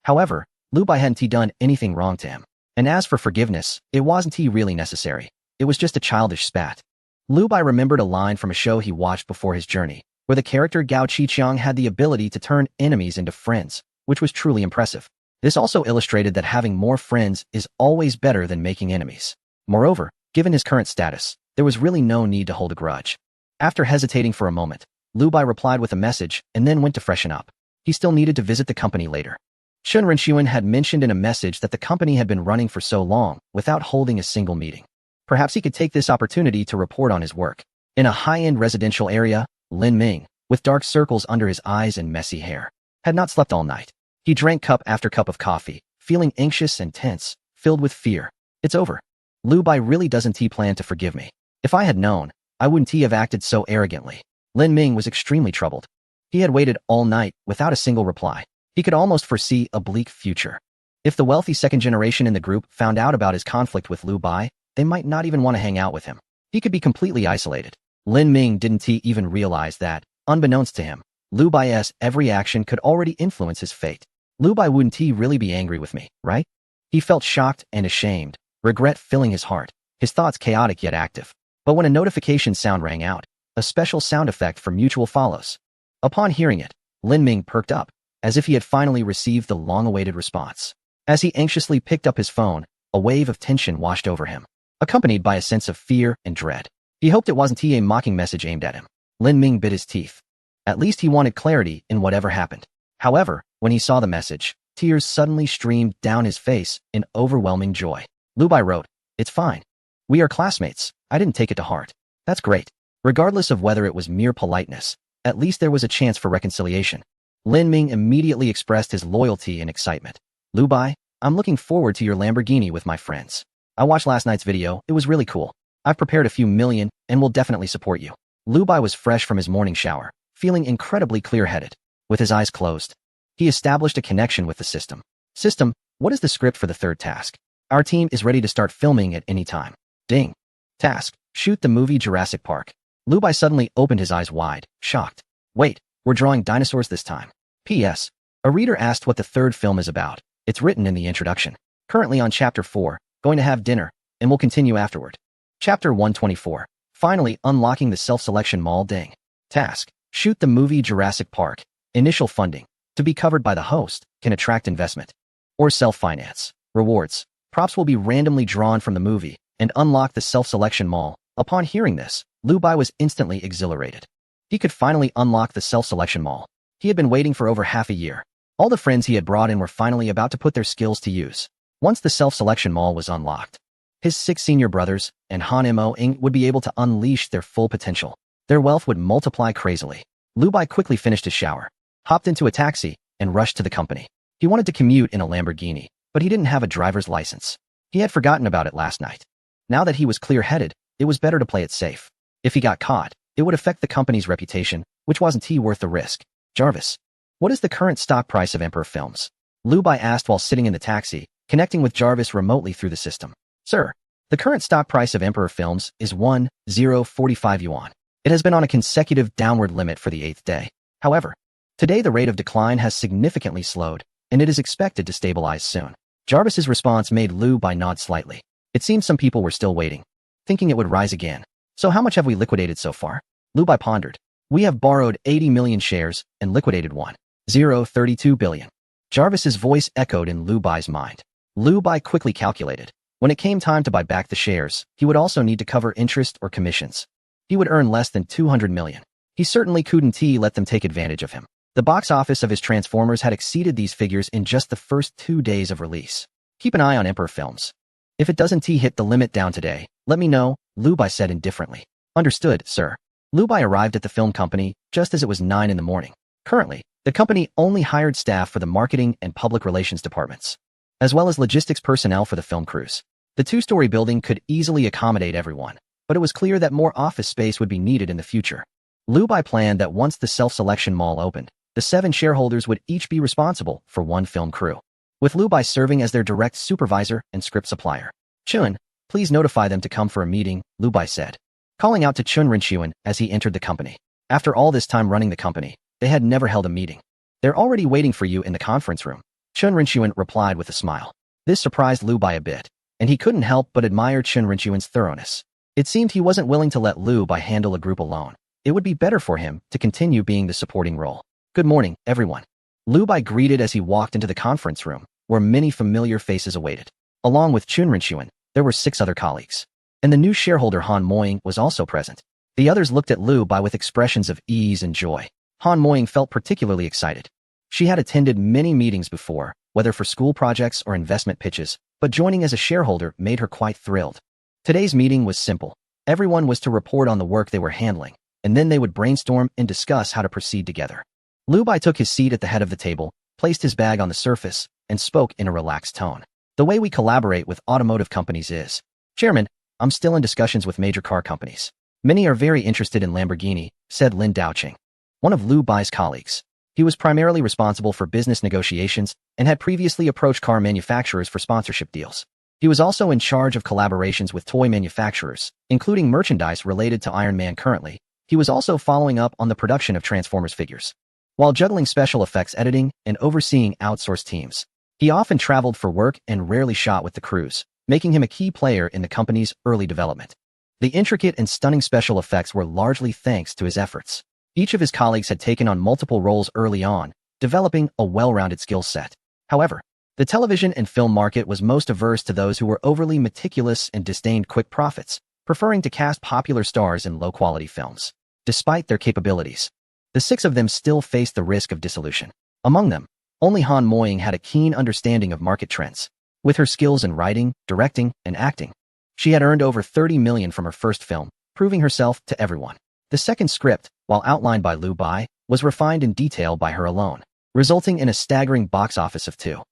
S1: However, Liu Bai hadn't done anything wrong to him. And as for forgiveness, it wasn't really necessary. It was just a childish spat. Liu Bai remembered a line from a show he watched before his journey, where the character Gao Qiqiang had the ability to turn enemies into friends, which was truly impressive. This also illustrated that having more friends is always better than making enemies. Moreover, given his current status, there was really no need to hold a grudge. After hesitating for a moment, Liu Bai replied with a message and then went to freshen up. He still needed to visit the company later. Chen Renxuan had mentioned in a message that the company had been running for so long without holding a single meeting. Perhaps he could take this opportunity to report on his work. In a high-end residential area, Lin Ming, with dark circles under his eyes and messy hair, had not slept all night. He drank cup after cup of coffee, feeling anxious and tense, filled with fear. It's over. Liu Bai really doesn't plan to forgive me. If I had known, I wouldn't have acted so arrogantly. Lin Ming was extremely troubled. He had waited all night without a single reply. He could almost foresee a bleak future. If the wealthy second generation in the group found out about his conflict with Liu Bai, they might not even want to hang out with him. He could be completely isolated. Lin Ming didn't even realize that, unbeknownst to him, Liu Bai's every action could already influence his fate. Liu Bai wouldn't really be angry with me, right? He felt shocked and ashamed, regret filling his heart, his thoughts chaotic yet active. But when a notification sound rang out, a special sound effect for mutual follows. Upon hearing it, Lin Ming perked up, as if he had finally received the long-awaited response. As he anxiously picked up his phone, a wave of tension washed over him, accompanied by a sense of fear and dread. He hoped it wasn't a mocking message aimed at him. Lin Ming bit his teeth. At least he wanted clarity in whatever happened. However, when he saw the message, tears suddenly streamed down his face in overwhelming joy. Liu Bai wrote, "It's fine. We are classmates. I didn't take it to heart. That's great." Regardless of whether it was mere politeness, at least there was a chance for reconciliation. Lin Ming immediately expressed his loyalty and excitement. "Liu Bai, I'm looking forward to your Lamborghini with my friends. I watched last night's video, it was really cool. I've prepared a few million and will definitely support you. Lu Bai was fresh from his morning shower, feeling incredibly clear-headed. With his eyes closed, he established a connection with the system. System, what is the script for the third task? Our team is ready to start filming at any time. Ding. Task, shoot the movie Jurassic Park. Lu Bai suddenly opened his eyes wide, shocked. Wait, we're drawing dinosaurs this time. P.S. A reader asked what the third film is about. It's written in the introduction. Currently on Chapter 4, going to have dinner, and we'll continue afterward. Chapter 124. Finally unlocking the self-selection mall. Ding. Task, shoot the movie Jurassic Park. Initial funding, to be covered by the host, can attract investment or self-finance. Rewards, props will be randomly drawn from the movie and unlock the self-selection mall. Upon hearing this, Lu Bai was instantly exhilarated. He could finally unlock the self-selection mall. He had been waiting for over half a year. All the friends he had brought in were finally about to put their skills to use. Once the self-selection mall was unlocked, his 6 senior brothers and Han Mo-ing would be able to unleash their full potential. Their wealth would multiply crazily. Lu Bai quickly finished his shower, hopped into a taxi, and rushed to the company. He wanted to commute in a Lamborghini, but he didn't have a driver's license. He had forgotten about it last night. Now that he was clear-headed, it was better to play it safe. If he got caught, it would affect the company's reputation, which wasn't worth the risk. Jarvis, what is the current stock price of Emperor Films? Lu Bai asked while sitting in the taxi, connecting with Jarvis remotely through the system. Sir, the current stock price of Emperor Films is 1,045 yuan. It has been on a consecutive downward limit for the 8th day. However, today the rate of decline has significantly slowed, and it is expected to stabilize soon. Jarvis's response made Lu Bai nod slightly. It seems some people were still waiting, thinking it would rise again. So how much have we liquidated so far? Lu Bai pondered. We have borrowed 80 million shares and liquidated 1,032 billion. Jarvis's voice echoed in Lu Bai's mind. Lu Bai quickly calculated. When it came time to buy back the shares, he would also need to cover interest or commissions. He would earn less than 200 million. He certainly couldn't let them take advantage of him. The box office of his Transformers had exceeded these figures in just the first 2 days of release. Keep an eye on Emperor Films. If it doesn't hit the limit down today, let me know, Lu Bai said indifferently. Understood, sir. Lu Bai arrived at the film company just as it was 9 in the morning. Currently, the company only hired staff for the marketing and public relations departments, as well as logistics personnel for the film crews. The 2-story building could easily accommodate everyone, but it was clear that more office space would be needed in the future. Lu Bai planned that once the self-selection mall opened, the 7 shareholders would each be responsible for 1 film crew, with Lu Bai serving as their direct supervisor and script supplier. Chun, please notify them to come for a meeting, Lu Bai said, calling out to Chun Rinchuan as he entered the company. After all this time running the company, they had never held a meeting. They're already waiting for you in the conference room, Chun Rinchuan replied with a smile. This surprised Lu Bai a bit, and he couldn't help but admire Chun Rinchuan's thoroughness. It seemed he wasn't willing to let Lu Bai handle a group alone. It would be better for him to continue being the supporting role. Good morning, everyone. Lu Bai greeted as he walked into the conference room, where many familiar faces awaited. Along with Chun Rinchuan, there were 6 other colleagues. And the new shareholder Han Mo-ing was also present. The others looked at Lu Bai with expressions of ease and joy. Han Mo-ing felt particularly excited. She had attended many meetings before, whether for school projects or investment pitches, but joining as a shareholder made her quite thrilled. Today's meeting was simple. Everyone was to report on the work they were handling, and then they would brainstorm and discuss how to proceed together. Lu Bai took his seat at the head of the table, placed his bag on the surface, and spoke in a relaxed tone. The way we collaborate with automotive companies is, Chairman, I'm still in discussions with major car companies. Many are very interested in Lamborghini, said Lin Daoqing, one of Lu Bai's colleagues. He was primarily responsible for business negotiations and had previously approached car manufacturers for sponsorship deals. He was also in charge of collaborations with toy manufacturers, including merchandise related to Iron Man currently. He was also following up on the production of Transformers figures. While juggling special effects editing and overseeing outsourced teams, he often traveled for work and rarely shot with the crews, making him a key player in the company's early development. The intricate and stunning special effects were largely thanks to his efforts. Each of his colleagues had taken on multiple roles early on, developing a well-rounded skill set. However, the television and film market was most averse to those who were overly meticulous and disdained quick profits, preferring to cast popular stars in low-quality films. Despite their capabilities, the 6 of them still faced the risk of dissolution. Among them, only Han Mo-ing had a keen understanding of market trends. With her skills in writing, directing, and acting, she had earned over 30 million from her first film, proving herself to everyone. The second script, while outlined by Lu Bai, was refined in detail by her alone, resulting in a staggering box office of 2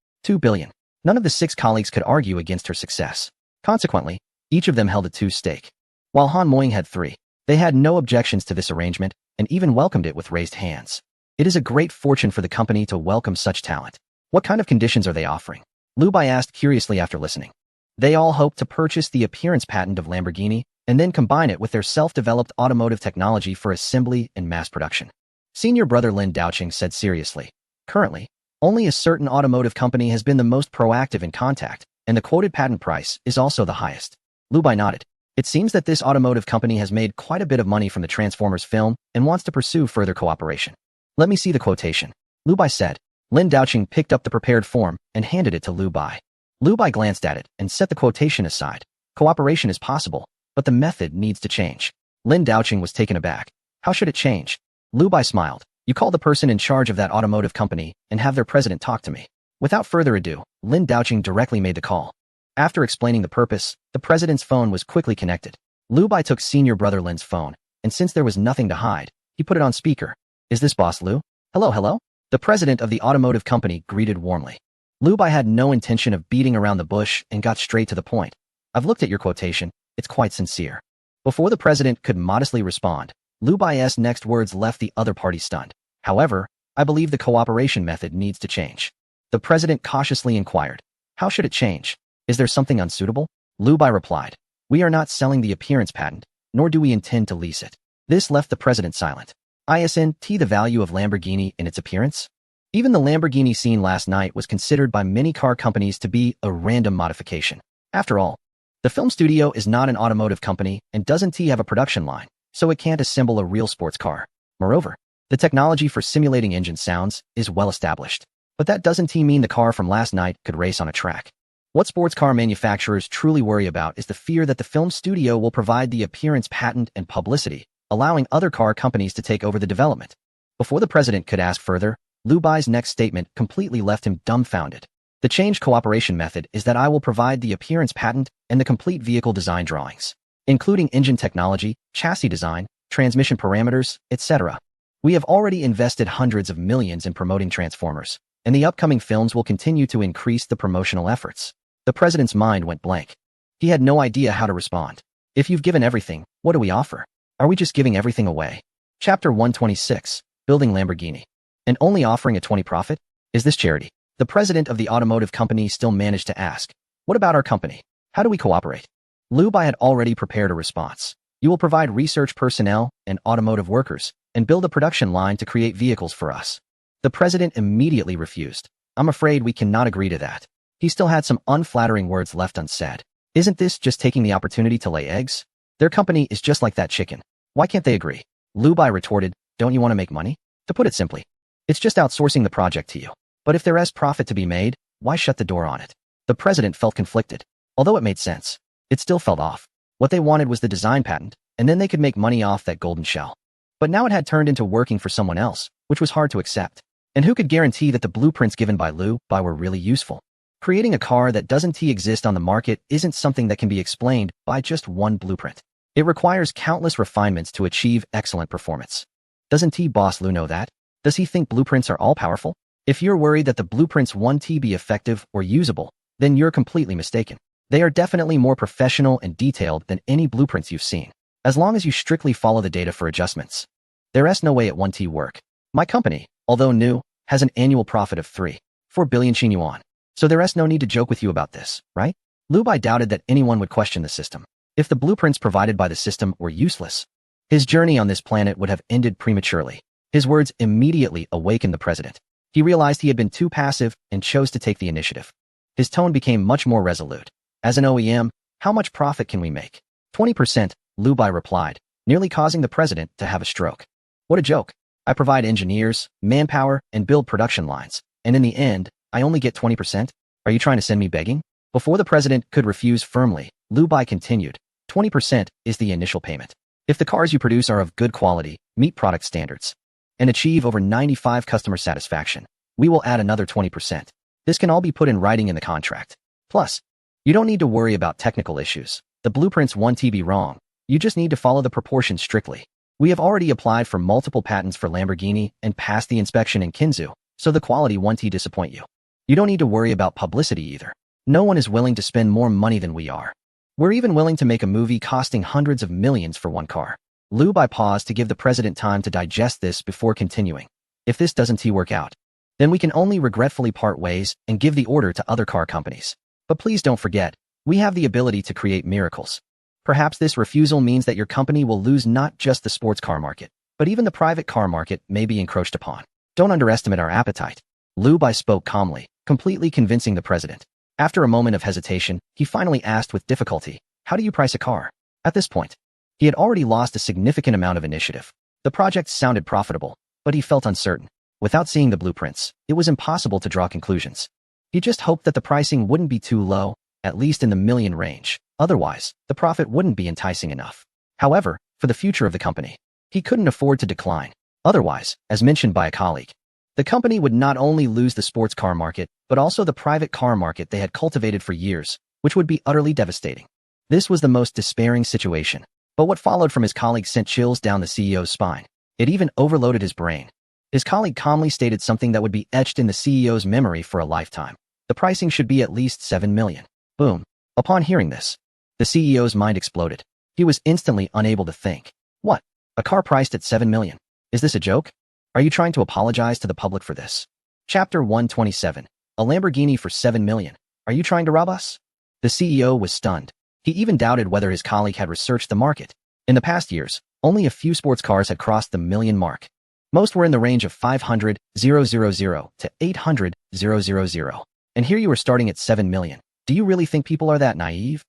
S1: billion. None of the 6 colleagues could argue against her success. Consequently, each of them held a 2 stake. While Han Moying had 3, they had no objections to this arrangement and even welcomed it with raised hands. It is a great fortune for the company to welcome such talent. What kind of conditions are they offering? Lu Bai asked curiously after listening. They all hope to purchase the appearance patent of Lamborghini and then combine it with their self-developed automotive technology for assembly and mass production. Senior brother Lin Daoqing said seriously. Currently, only a certain automotive company has been the most proactive in contact, and the quoted patent price is also the highest. Lu Bai nodded. It seems that this automotive company has made quite a bit of money from the Transformers film and wants to pursue further cooperation. Let me see the quotation, Lu Bai said. Lin Daoqing picked up the prepared form and handed it to Lu Bai. Lu Bai glanced at it and set the quotation aside. Cooperation is possible, but the method needs to change. Lin Daoqing was taken aback. How should it change? Lu Bai smiled. You call the person in charge of that automotive company and have their president talk to me. Without further ado, Lin Daoqing directly made the call. After explaining the purpose, the president's phone was quickly connected. Lu Bai took senior brother Lin's phone, and since there was nothing to hide, he put it on speaker. Is this Boss Lu? Hello? The president of the automotive company greeted warmly. Lu Bai had no intention of beating around the bush and got straight to the point. I've looked at your quotation. It's quite sincere. Before the president could modestly respond, Lu Bai's next words left the other party stunned. However, I believe the cooperation method needs to change. The president cautiously inquired. How should it change? Is there something unsuitable? Lu Bai replied. We are not selling the appearance patent, nor do we intend to lease it. This left the president silent. Isn't the value of Lamborghini in its appearance? Even the Lamborghini seen last night was considered by many car companies to be a random modification. After all, the film studio is not an automotive company and doesn't have a production line, so it can't assemble a real sports car. Moreover, the technology for simulating engine sounds is well established. But that doesn't mean the car from last night could race on a track. What sports car manufacturers truly worry about is the fear that the film studio will provide the appearance patent and publicity, allowing other car companies to take over the development. Before the president could ask further, Lu Bai's next statement completely left him dumbfounded. The changed cooperation method is that I will provide the appearance patent and the complete vehicle design drawings, including engine technology, chassis design, transmission parameters, etc. We have already invested hundreds of millions in promoting Transformers, and the upcoming films will continue to increase the promotional efforts. The president's mind went blank. He had no idea how to respond. If you've given everything, what do we offer? Are we just giving everything away? Chapter 126, Building Lamborghini. And only offering a 20% profit? Is this charity? The president of the automotive company still managed to ask, what about our company? How do we cooperate? Lu Bai had already prepared a response. You will provide research personnel and automotive workers, and build a production line to create vehicles for us. The president immediately refused. I'm afraid we cannot agree to that. He still had some unflattering words left unsaid. Isn't this just taking the opportunity to lay eggs? Their company is just like that chicken. Why can't they agree? Lu Bai retorted, don't you want to make money? To put it simply, it's just outsourcing the project to you. But if there is profit to be made, why shut the door on it? The president felt conflicted. Although it made sense, it still felt off. What they wanted was the design patent, and then they could make money off that golden shell. But now it had turned into working for someone else, which was hard to accept. And who could guarantee that the blueprints given by Lu Bai were really useful? Creating a car that doesn't exist on the market isn't something that can be explained by just one blueprint. It requires countless refinements to achieve excellent performance. Doesn't Boss Lu know that? Does he think blueprints are all-powerful? If you're worried that the blueprints won't be effective or usable, then you're completely mistaken. They are definitely more professional and detailed than any blueprints you've seen, as long as you strictly follow the data for adjustments. There's no way it won't work. My company, although new, has an annual profit of 3.4 billion yuan. So there's no need to joke with you about this, right? Lu Bai doubted that anyone would question the system. If the blueprints provided by the system were useless, his journey on this planet would have ended prematurely. His words immediately awakened the president. He realized he had been too passive and chose to take the initiative. His tone became much more resolute. As an OEM, how much profit can we make? 20%, Lu Bai replied, nearly causing the president to have a stroke. What a joke. I provide engineers, manpower, and build production lines, and in the end, I only get 20%? Are you trying to send me begging? Before the president could refuse firmly, Lu Bai continued, 20% is the initial payment. If the cars you produce are of good quality, meet product standards, and achieve over 95% customer satisfaction, we will add another 20%. This can all be put in writing in the contract. Plus, you don't need to worry about technical issues. The blueprints won't be wrong. You just need to follow the proportions strictly. We have already applied for multiple patents for Lamborghini and passed the inspection in Kinzhou, so the quality won't disappoint you. You don't need to worry about publicity either. No one is willing to spend more money than we are. We're even willing to make a movie costing hundreds of millions for one car. Liu Bai paused to give the president time to digest this before continuing. If this doesn't work out, then we can only regretfully part ways and give the order to other car companies. But please don't forget, we have the ability to create miracles. Perhaps this refusal means that your company will lose not just the sports car market, but even the private car market may be encroached upon. Don't underestimate our appetite. Liu Bai spoke calmly, completely convincing the president. After a moment of hesitation, he finally asked with difficulty, how do you price a car? At this point, he had already lost a significant amount of initiative. The project sounded profitable, but he felt uncertain. Without seeing the blueprints, it was impossible to draw conclusions. He just hoped that the pricing wouldn't be too low, at least in the million range. Otherwise, the profit wouldn't be enticing enough. However, for the future of the company, he couldn't afford to decline. Otherwise, as mentioned by a colleague, the company would not only lose the sports car market, but also the private car market they had cultivated for years, which would be utterly devastating. This was the most despairing situation. But what followed from his colleague sent chills down the CEO's spine. It even overloaded his brain. His colleague calmly stated something that would be etched in the CEO's memory for a lifetime. The pricing should be at least 7 million. Boom. Upon hearing this, the CEO's mind exploded. He was instantly unable to think. What? A car priced at 7 million? Is this a joke? Are you trying to apologize to the public for this? Chapter 127. A Lamborghini for 7 million. Are you trying to rob us? The CEO was stunned. He even doubted whether his colleague had researched the market. In the past years, only a few sports cars had crossed the million mark. Most were in the range of 500,000 to 800,000. And here you were starting at 7 million. Do you really think people are that naive?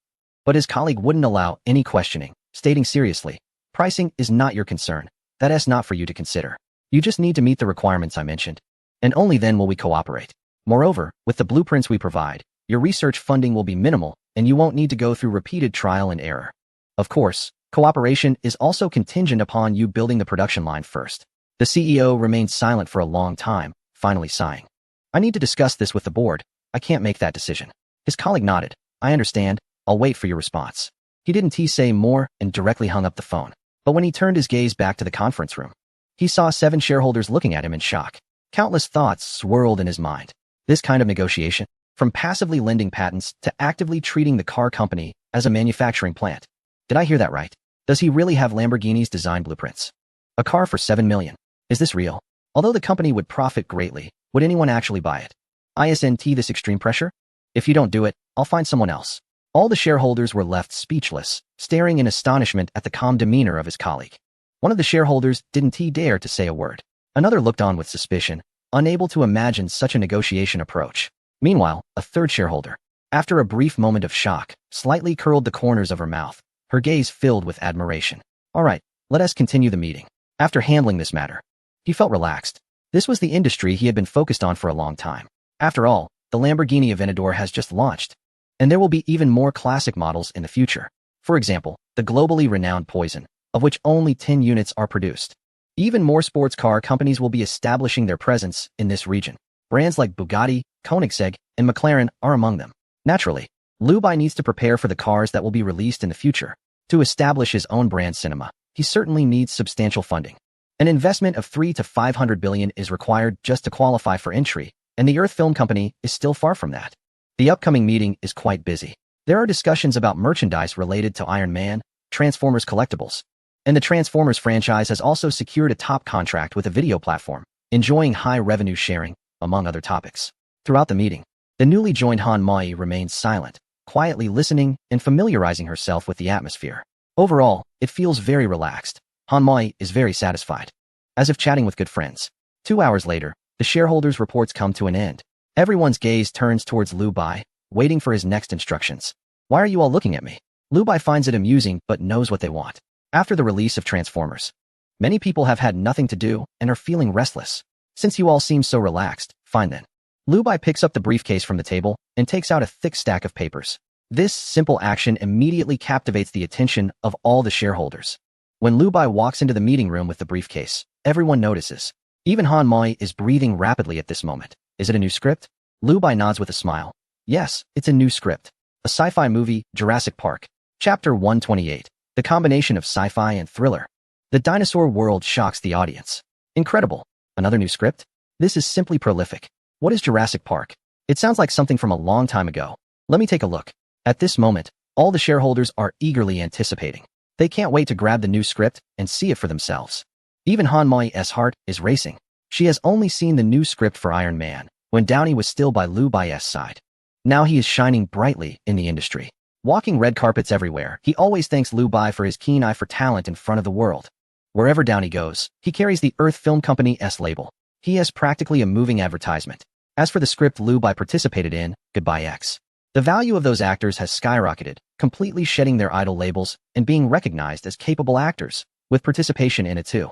S1: But his colleague wouldn't allow any questioning, stating seriously, pricing is not your concern. That is not for you to consider. You just need to meet the requirements I mentioned. And only then will we cooperate. Moreover, with the blueprints we provide, your research funding will be minimal, and you won't need to go through repeated trial and error. Of course, cooperation is also contingent upon you building the production line first. The CEO remained silent for a long time, finally sighing. I need to discuss this with the board. I can't make that decision. His colleague nodded. I understand. I'll wait for your response. He didn't say more and directly hung up the phone. But when he turned his gaze back to the conference room, he saw 7 shareholders looking at him in shock. Countless thoughts swirled in his mind. This kind of negotiation, from passively lending patents to actively treating the car company as a manufacturing plant. Did I hear that right? Does he really have Lamborghini's design blueprints? A car for 7 million. Is this real? Although the company would profit greatly, would anyone actually buy it? Isn't this extreme pressure? If you don't do it, I'll find someone else. All the shareholders were left speechless, staring in astonishment at the calm demeanor of his colleague. One of the shareholders didn't dare to say a word. Another looked on with suspicion, unable to imagine such a negotiation approach. Meanwhile, a third shareholder, after a brief moment of shock, slightly curled the corners of her mouth, her gaze filled with admiration. All right, let us continue the meeting. After handling this matter, he felt relaxed. This was the industry he had been focused on for a long time. After all, the Lamborghini Aventador has just launched, and there will be even more classic models in the future. For example, the globally renowned Poison, of which only 10 units are produced. Even more sports car companies will be establishing their presence in this region. Brands like Bugatti, Koenigsegg, and McLaren are among them. Naturally, Liu Bai needs to prepare for the cars that will be released in the future. To establish his own brand cinema, he certainly needs substantial funding. An investment of 3 to 500 billion is required just to qualify for entry, and the Earth Film Company is still far from that. The upcoming meeting is quite busy. There are discussions about merchandise related to Iron Man, Transformers collectibles, and the Transformers franchise has also secured a top contract with a video platform, enjoying high revenue sharing, among other topics. Throughout the meeting, the newly joined Han Mai remains silent, quietly listening and familiarizing herself with the atmosphere. Overall, it feels very relaxed. Han Mai is very satisfied, as if chatting with good friends. 2 hours later, the shareholders' reports come to an end. Everyone's gaze turns towards Liu Bai, waiting for his next instructions. Why are you all looking at me? Liu Bai finds it amusing but knows what they want. After the release of Transformers, many people have had nothing to do and are feeling restless. Since you all seem so relaxed, fine then. Liu Bai picks up the briefcase from the table and takes out a thick stack of papers. This simple action immediately captivates the attention of all the shareholders. When Liu Bai walks into the meeting room with the briefcase, everyone notices. Even Han Mai is breathing rapidly at this moment. Is it a new script? Liu Bai nods with a smile. Yes, it's a new script. A sci-fi movie, Jurassic Park. Chapter 128. The combination of sci-fi and thriller. The dinosaur world shocks the audience. Incredible. Another new script? This is simply prolific. What is Jurassic Park? It sounds like something from a long time ago. Let me take a look. At this moment, All the shareholders are eagerly anticipating. They can't wait to grab the new script and see it for themselves. Even Han Mei's heart is racing. She has only seen the new script for Iron Man when Downey was still by Liu Bai's side. Now he is shining brightly in the industry. Walking red carpets everywhere, he always thanks Liu Bai for his keen eye for talent in front of the world. Wherever Downey goes, he carries the Earth Film Company's label. He is practically a moving advertisement. As for the script Liu Bai participated in, Goodbye X, the value of those actors has skyrocketed, completely shedding their idol labels and being recognized as capable actors, with participation in a $2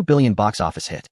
S1: billion box office hit.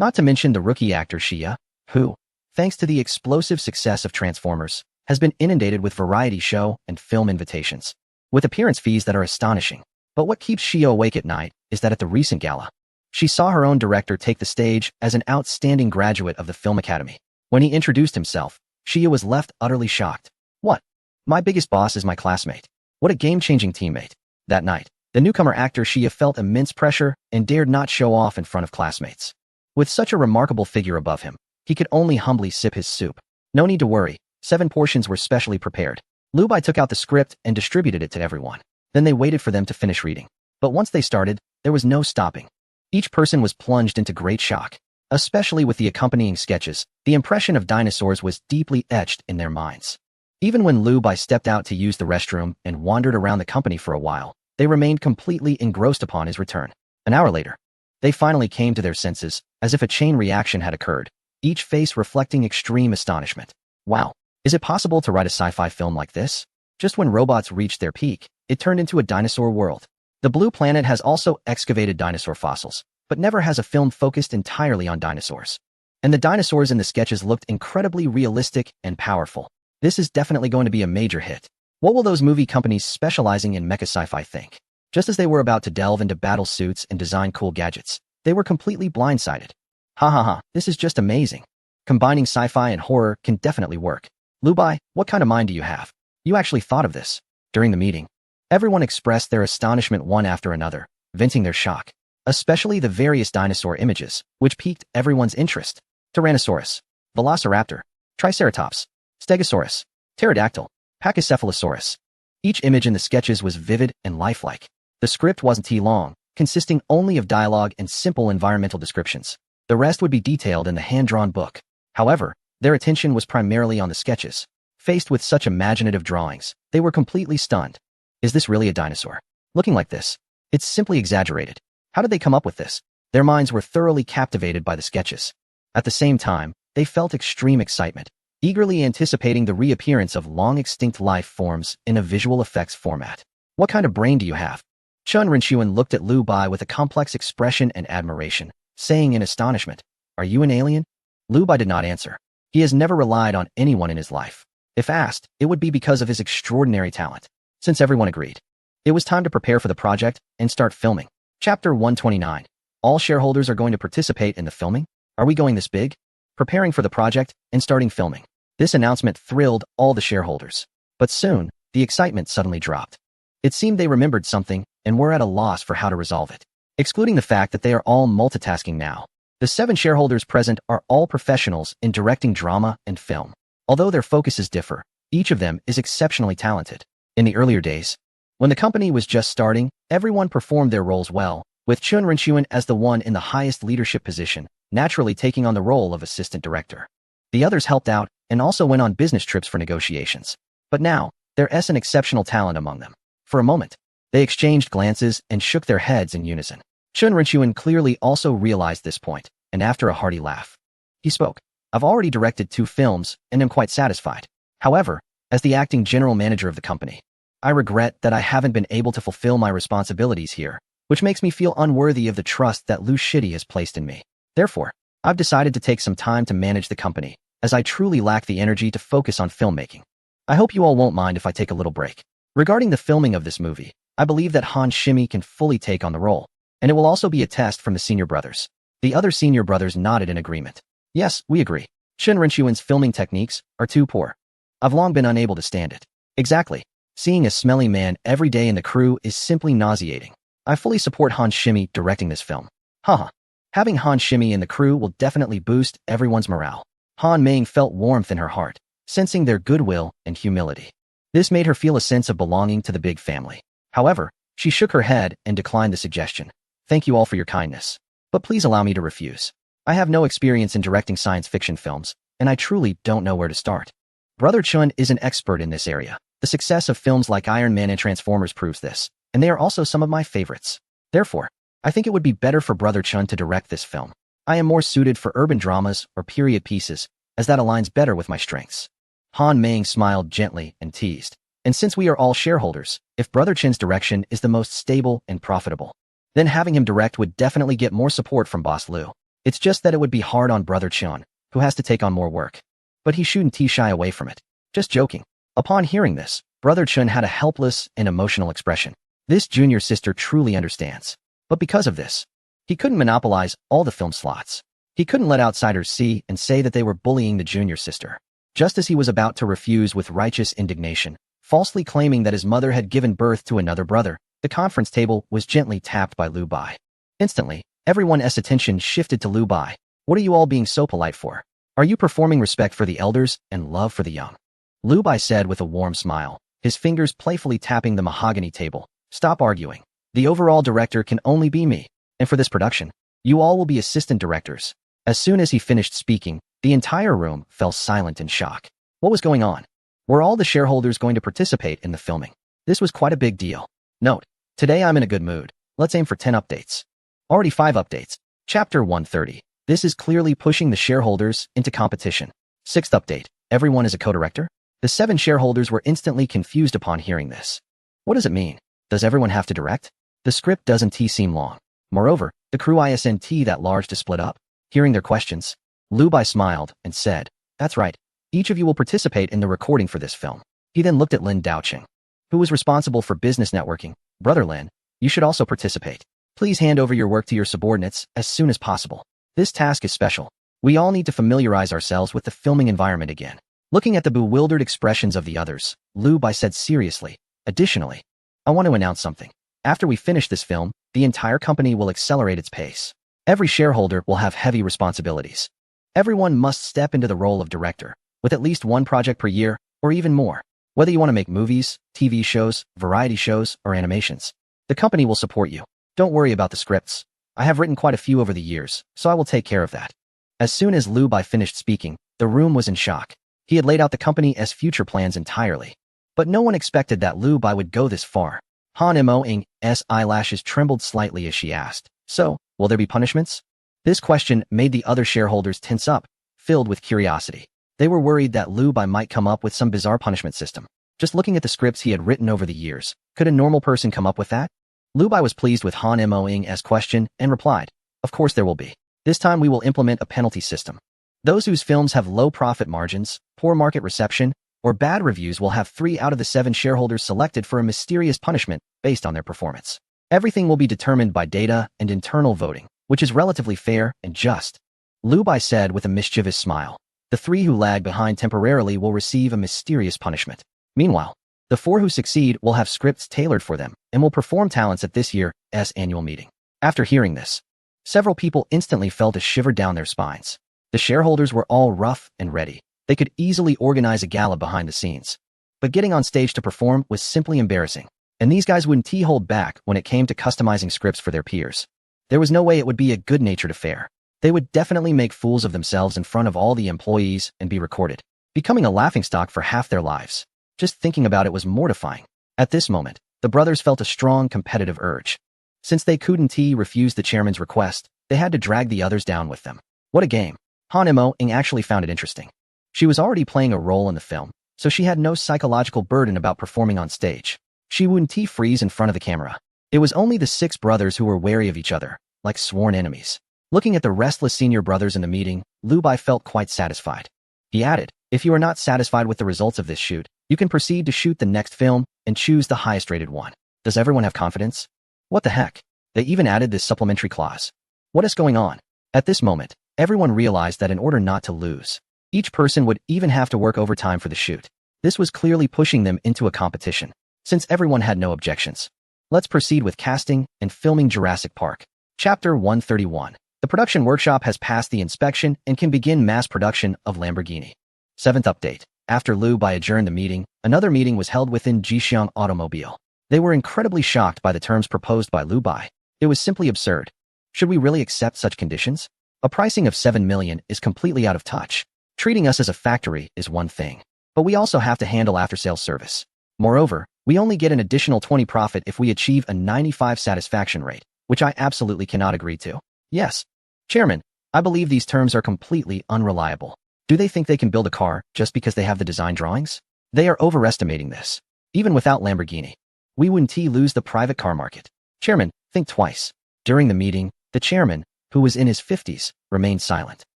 S1: Not to mention the rookie actor Shia, who, thanks to the explosive success of Transformers, has been inundated with variety show and film invitations, with appearance fees that are astonishing. But what keeps Shia awake at night is that at the recent gala, she saw her own director take the stage as an outstanding graduate of the Film Academy. When he introduced himself, Shia was left utterly shocked. What? My biggest boss is my classmate. What a game-changing teammate. That night, the newcomer actor Shia felt immense pressure and dared not show off in front of classmates. With such a remarkable figure above him, he could only humbly sip his soup. No need to worry. 7 portions were specially prepared. Liu Bai took out the script and distributed it to everyone. Then they waited for them to finish reading. But once they started, there was no stopping. Each person was plunged into great shock. Especially with the accompanying sketches, the impression of dinosaurs was deeply etched in their minds. Even when Liu Bai stepped out to use the restroom and wandered around the company for a while, they remained completely engrossed upon his return. An hour later, they finally came to their senses, as if a chain reaction had occurred, each face reflecting extreme astonishment. Wow. Is it possible to write a sci-fi film like this? Just when robots reached their peak, it turned into a dinosaur world. The Blue Planet has also excavated dinosaur fossils, but never has a film focused entirely on dinosaurs. And the dinosaurs in the sketches looked incredibly realistic and powerful. This is definitely going to be a major hit. What will those movie companies specializing in mecha sci-fi think? Just as they were about to delve into battle suits and design cool gadgets, they were completely blindsided. Ha ha ha, this is just amazing. Combining sci-fi and horror can definitely work. Liu Bai, what kind of mind do you have? You actually thought of this. During the meeting, everyone expressed their astonishment one after another, venting their shock. Especially the various dinosaur images, which piqued everyone's interest. Tyrannosaurus, Velociraptor, Triceratops, Stegosaurus, Pterodactyl, Pachycephalosaurus. Each image in the sketches was vivid and lifelike. The script wasn't too long, consisting only of dialogue and simple environmental descriptions. The rest would be detailed in the hand-drawn book. However, their attention was primarily on the sketches. Faced with such imaginative drawings, they were completely stunned. Is this really a dinosaur? Looking like this? It's simply exaggerated. How did they come up with this? Their minds were thoroughly captivated by the sketches. At the same time, they felt extreme excitement, eagerly anticipating the reappearance of long-extinct life forms in a visual effects format. What kind of brain do you have? Chun Renchuan looked at Liu Bai with a complex expression and admiration, saying in astonishment, Are you an alien? Liu Bai did not answer. He has never relied on anyone in his life. If asked, it would be because of his extraordinary talent. Since everyone agreed, it was time to prepare for the project and start filming. Chapter 129. All shareholders are going to participate in the filming? Are we going this big? Preparing for the project and starting filming. This announcement thrilled all the shareholders. But soon, the excitement suddenly dropped. It seemed they remembered something and were at a loss for how to resolve it. Excluding the fact that they are all multitasking now, the 7 shareholders present are all professionals in directing drama and film. Although their focuses differ, each of them is exceptionally talented. In the earlier days, when the company was just starting, everyone performed their roles well, with Chun Renchuan as the one in the highest leadership position, naturally taking on the role of assistant director. The others helped out and also went on business trips for negotiations. But now, there is an exceptional talent among them. For a moment, they exchanged glances and shook their heads in unison. Chun Renchuan clearly also realized this point, and after a hearty laugh, he spoke. I've already directed 2 films and am quite satisfied. However, as the acting general manager of the company, I regret that I haven't been able to fulfill my responsibilities here, which makes me feel unworthy of the trust that Liu Shidi has placed in me. Therefore, I've decided to take some time to manage the company, as I truly lack the energy to focus on filmmaking. I hope you all won't mind if I take a little break. Regarding the filming of this movie, I believe that Han Shimi can fully take on the role, and it will also be a test from the senior brothers. The other senior brothers nodded in agreement. Yes, we agree. Chun Renchuan's filming techniques are too poor. I've long been unable to stand it. Exactly. Seeing a smelly man every day in the crew is simply nauseating. I fully support Han Shimi directing this film. Haha. Having Han Shimi in the crew will definitely boost everyone's morale. Han Ming felt warmth in her heart, sensing their goodwill and humility. This made her feel a sense of belonging to the big family. However, she shook her head and declined the suggestion. Thank you all for your kindness, but please allow me to refuse. I have no experience in directing science fiction films, and I truly don't know where to start. Brother Chun is an expert in this area. The success of films like Iron Man and Transformers proves this, and they are also some of my favorites. Therefore, I think it would be better for Brother Chun to direct this film. I am more suited for urban dramas or period pieces, as that aligns better with my strengths. Han Meng smiled gently and teased. And since we are all shareholders, if Brother Chin's direction is the most stable and profitable, then having him direct would definitely get more support from Boss Liu. It's just that it would be hard on Brother Chun, who has to take on more work. But he shouldn't shy away from it. Just joking. Upon hearing this, Brother Chun had a helpless and emotional expression. This junior sister truly understands. But because of this, he couldn't monopolize all the film slots. He couldn't let outsiders see and say that they were bullying the junior sister. Just as he was about to refuse with righteous indignation, falsely claiming that his mother had given birth to another brother, the conference table was gently tapped by Lu Bai. Instantly, everyone's attention shifted to Lu Bai. What are you all being so polite for? Are you performing respect for the elders and love for the young? Lu Bai said with a warm smile, his fingers playfully tapping the mahogany table. Stop arguing. The overall director can only be me. And for this production, you all will be assistant directors. As soon as he finished speaking, the entire room fell silent in shock. What was going on? Were all the shareholders going to participate in the filming? This was quite a big deal. Note, today I'm in a good mood. Let's aim for 10 updates. Already 5 updates. Chapter 130. This is clearly pushing the shareholders into competition. 6th update. Everyone is a co-director? The 7 shareholders were instantly confused upon hearing this. What does it mean? Does everyone have to direct? The script doesn't seem long. Moreover, the crew isn't that large to split up. Hearing their questions, Lu Bai smiled and said, that's right. Each of you will participate in the recording for this film. He then looked at Lin Daoqing, who was responsible for business networking. Brother Lin, you should also participate. Please hand over your work to your subordinates as soon as possible. This task is special. We all need to familiarize ourselves with the filming environment again. Looking at the bewildered expressions of the others, Lu Bai said seriously, additionally, I want to announce something. After we finish this film, the entire company will accelerate its pace. Every shareholder will have heavy responsibilities. Everyone must step into the role of director, with at least 1 project per year, or even more. Whether you want to make movies, TV shows, variety shows, or animations, the company will support you. Don't worry about the scripts. I have written quite a few over the years, so I will take care of that. As soon as Lu Bai finished speaking, the room was in shock. He had laid out the company's future plans entirely. But no one expected that Lu Bai would go this far. Han Moing's eyelashes trembled slightly as she asked, so, will there be punishments? This question made the other shareholders tense up, filled with curiosity. They were worried that Lu Bai might come up with some bizarre punishment system. Just looking at the scripts he had written over the years, could a normal person come up with that? Lu Bai was pleased with Han Moing's question and replied, of course there will be. This time we will implement a penalty system. Those whose films have low profit margins, poor market reception, or bad reviews will have 3 out of the 7 shareholders selected for a mysterious punishment based on their performance. Everything will be determined by data and internal voting, which is relatively fair and just. Lu Bai said with a mischievous smile. The 3 who lag behind temporarily will receive a mysterious punishment. Meanwhile, the 4 who succeed will have scripts tailored for them and will perform talents at this year's annual meeting. After hearing this, several people instantly felt a shiver down their spines. The shareholders were all rough and ready. They could easily organize a gala behind the scenes. But getting on stage to perform was simply embarrassing. And these guys wouldn't hold back when it came to customizing scripts for their peers. There was no way it would be a good-natured affair. They would definitely make fools of themselves in front of all the employees and be recorded, becoming a laughingstock for half their lives. Just thinking about it was mortifying. At this moment, the brothers felt a strong competitive urge. Since they couldn't refuse the chairman's request, they had to drag the others down with them. What a game. Han Moing actually found it interesting. She was already playing a role in the film, so she had no psychological burden about performing on stage. She wouldn't freeze in front of the camera. It was only the 6 brothers who were wary of each other, like sworn enemies. Looking at the restless senior brothers in the meeting, Lu Bai felt quite satisfied. He added, if you are not satisfied with the results of this shoot, you can proceed to shoot the next film and choose the highest rated one. Does everyone have confidence? What the heck? They even added this supplementary clause. What is going on? At this moment, everyone realized that in order not to lose, each person would even have to work overtime for the shoot. This was clearly pushing them into a competition. Since everyone had no objections, let's proceed with casting and filming Jurassic Park. Chapter 131. The production workshop has passed the inspection and can begin mass production of Lamborghini. 7th update. After Liu Bai adjourned the meeting, another meeting was held within Jixiang Automobile. They were incredibly shocked by the terms proposed by Liu Bai. It was simply absurd. Should we really accept such conditions? A pricing of 7 million is completely out of touch. Treating us as a factory is one thing, but we also have to handle after-sales service. Moreover, we only get an additional 20 profit if we achieve a 95 satisfaction rate, which I absolutely cannot agree to. Yes, Chairman, I believe these terms are completely unreliable. Do they think they can build a car just because they have the design drawings? They are overestimating this. Even without Lamborghini, we wouldn't lose the private car market. Chairman, think twice. During the meeting, the chairman, who was in his 50s, remained silent.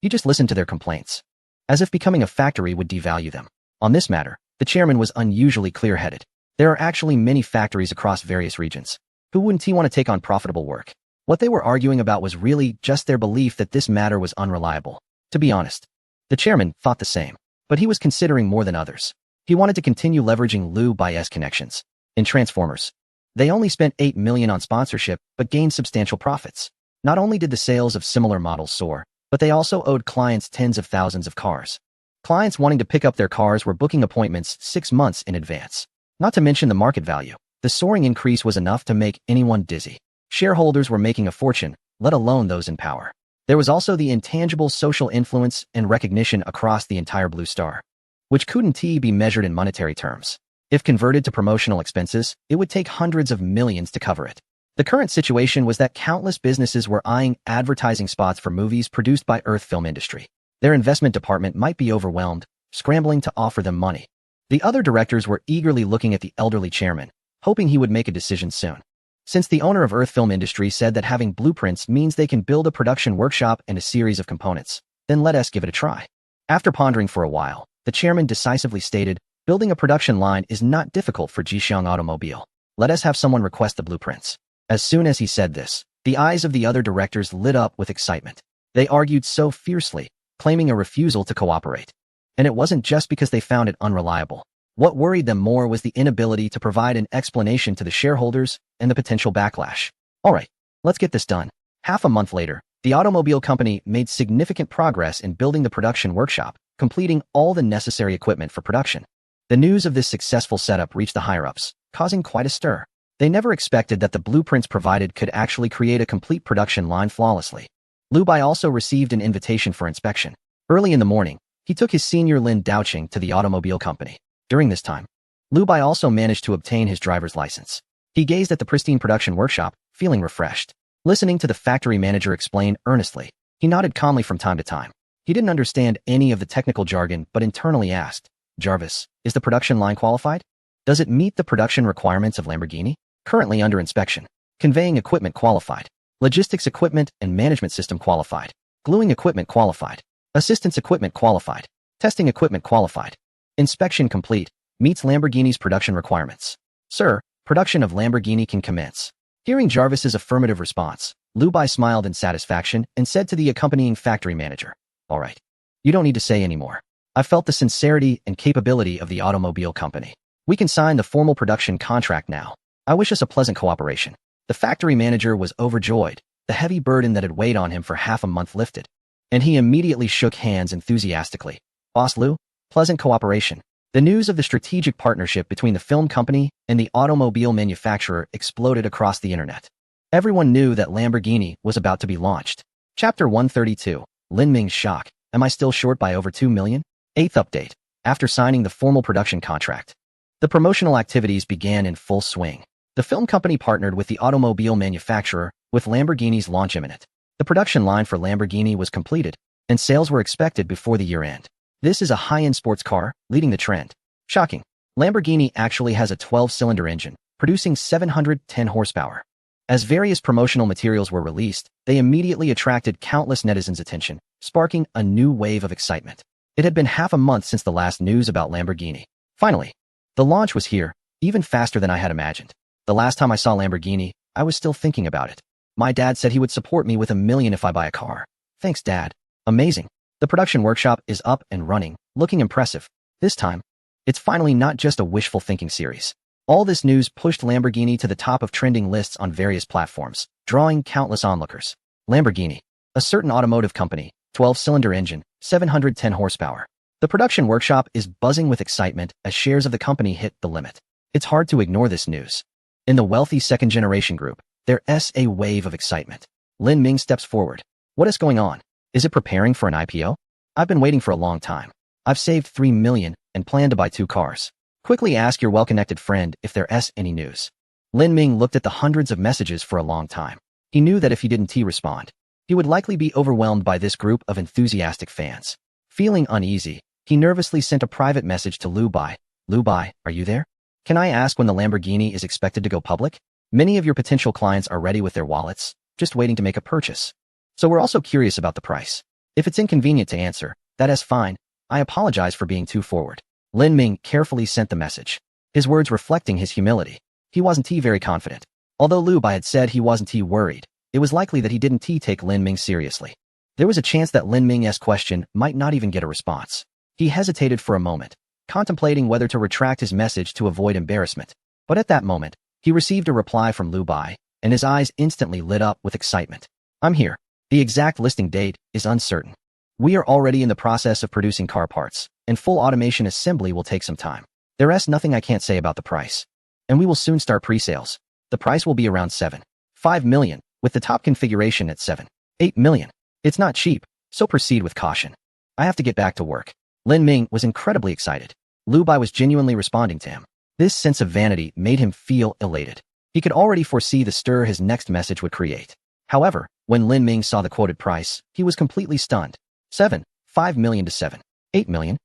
S1: He just listened to their complaints, as if becoming a factory would devalue them. On this matter, the chairman was unusually clear-headed. There are actually many factories across various regions. Who wouldn't want to take on profitable work? What they were arguing about was really just their belief that this matter was unreliable. To be honest, the chairman thought the same, but he was considering more than others. He wanted to continue leveraging Liu Bai's connections. In Transformers, they only spent 8 million on sponsorship but gained substantial profits. Not only did the sales of similar models soar, but they also owed clients tens of thousands of cars. Clients wanting to pick up their cars were booking appointments 6 months in advance. Not to mention the market value. The soaring increase was enough to make anyone dizzy. Shareholders were making a fortune, let alone those in power. There was also the intangible social influence and recognition across the entire Blue Star, which couldn't be measured in monetary terms. If converted to promotional expenses, it would take hundreds of millions to cover it. The current situation was that countless businesses were eyeing advertising spots for movies produced by Earth Film Industry. Their investment department might be overwhelmed, scrambling to offer them money. The other directors were eagerly looking at the elderly chairman, hoping he would make a decision soon. Since the owner of Earth Film Industry said that having blueprints means they can build a production workshop and a series of components, then let us give it a try. After pondering for a while, the chairman decisively stated, building a production line is not difficult for Jixiang Automobile. Let us have someone request the blueprints. As soon as he said this, the eyes of the other directors lit up with excitement. They argued so fiercely, claiming a refusal to cooperate. And it wasn't just because they found it unreliable. What worried them more was the inability to provide an explanation to the shareholders and the potential backlash. All right, let's get this done. Half a month later, the automobile company made significant progress in building the production workshop, completing all the necessary equipment for production. The news of this successful setup reached the higher-ups, causing quite a stir. They never expected that the blueprints provided could actually create a complete production line flawlessly. Liu Bai also received an invitation for inspection. Early in the morning, he took his senior Lin Daoqing to the automobile company. During this time, Liu Bai also managed to obtain his driver's license. He gazed at the pristine production workshop, feeling refreshed. Listening to the factory manager explain earnestly, he nodded calmly from time to time. He didn't understand any of the technical jargon but internally asked, Jarvis, is the production line qualified? Does it meet the production requirements of Lamborghini? Currently under inspection. Conveying equipment qualified. Logistics equipment and management system qualified. Gluing equipment qualified. Assistance equipment qualified. Testing equipment qualified. Inspection complete. Meets Lamborghini's production requirements. Sir, production of Lamborghini can commence. Hearing Jarvis's affirmative response, Liu Bai smiled in satisfaction and said to the accompanying factory manager, all right, you don't need to say any more. I felt the sincerity and capability of the automobile company. We can sign the formal production contract now. I wish us a pleasant cooperation. The factory manager was overjoyed. The heavy burden that had weighed on him for half a month lifted, and he immediately shook hands enthusiastically. Boss Liu, pleasant cooperation. The news of the strategic partnership between the film company and the automobile manufacturer exploded across the internet. Everyone knew that Lamborghini was about to be launched. Chapter 132. Lin Ming's shock. Am I still short by over 2 million? 8th update. After signing the formal production contract, the promotional activities began in full swing. The film company partnered with the automobile manufacturer, with Lamborghini's launch imminent. The production line for Lamborghini was completed, and sales were expected before the year end. This is a high-end sports car, leading the trend. Shocking. Lamborghini actually has a 12-cylinder engine, producing 710 horsepower. As various promotional materials were released, they immediately attracted countless netizens' attention, sparking a new wave of excitement. It had been half a month since the last news about Lamborghini. Finally, the launch was here, even faster than I had imagined. The last time I saw Lamborghini, I was still thinking about it. My dad said he would support me with $1 million if I buy a car. Thanks, Dad. Amazing. The production workshop is up and running, looking impressive. This time, it's finally not just a wishful thinking series. All this news pushed Lamborghini to the top of trending lists on various platforms, drawing countless onlookers. Lamborghini, a certain automotive company, 12-cylinder engine, 710 horsepower. The production workshop is buzzing with excitement as shares of the company hit the limit. It's hard to ignore this news. In the wealthy second-generation group, there's a wave of excitement. Lin Ming steps forward. What is going on? Is it preparing for an IPO? I've been waiting for a long time. I've saved $3 million and plan to buy 2 cars. Quickly ask your well-connected friend if there's any news. Lin Ming looked at the hundreds of messages for a long time. He knew that if he didn't respond, he would likely be overwhelmed by this group of enthusiastic fans. Feeling uneasy, he nervously sent a private message to Lu Bai. Lu Bai, are you there? Can I ask when the Lamborghini is expected to go public? Many of your potential clients are ready with their wallets, just waiting to make a purchase. So we're also curious about the price. If it's inconvenient to answer, that is fine. I apologize for being too forward. Lin Ming carefully sent the message, his words reflecting his humility. He wasn't very confident. Although Lu Bai had said he wasn't worried, it was likely that he didn't take Lin Ming seriously. There was a chance that Lin Ming's question might not even get a response. He hesitated for a moment, contemplating whether to retract his message to avoid embarrassment. But at that moment, he received a reply from Lu Bai, and his eyes instantly lit up with excitement. I'm here. The exact listing date is uncertain. We are already in the process of producing car parts, and full automation assembly will take some time. There's nothing I can't say about the price. And we will soon start pre-sales. The price will be around $7.5 million, with the top configuration at $7.8 million. It's not cheap, so proceed with caution. I have to get back to work. Lin Ming was incredibly excited. Lu Bai was genuinely responding to him. This sense of vanity made him feel elated. He could already foresee the stir his next message would create. However, when Lin Ming saw the quoted price, he was completely stunned. $7.5 million to $7.8 million?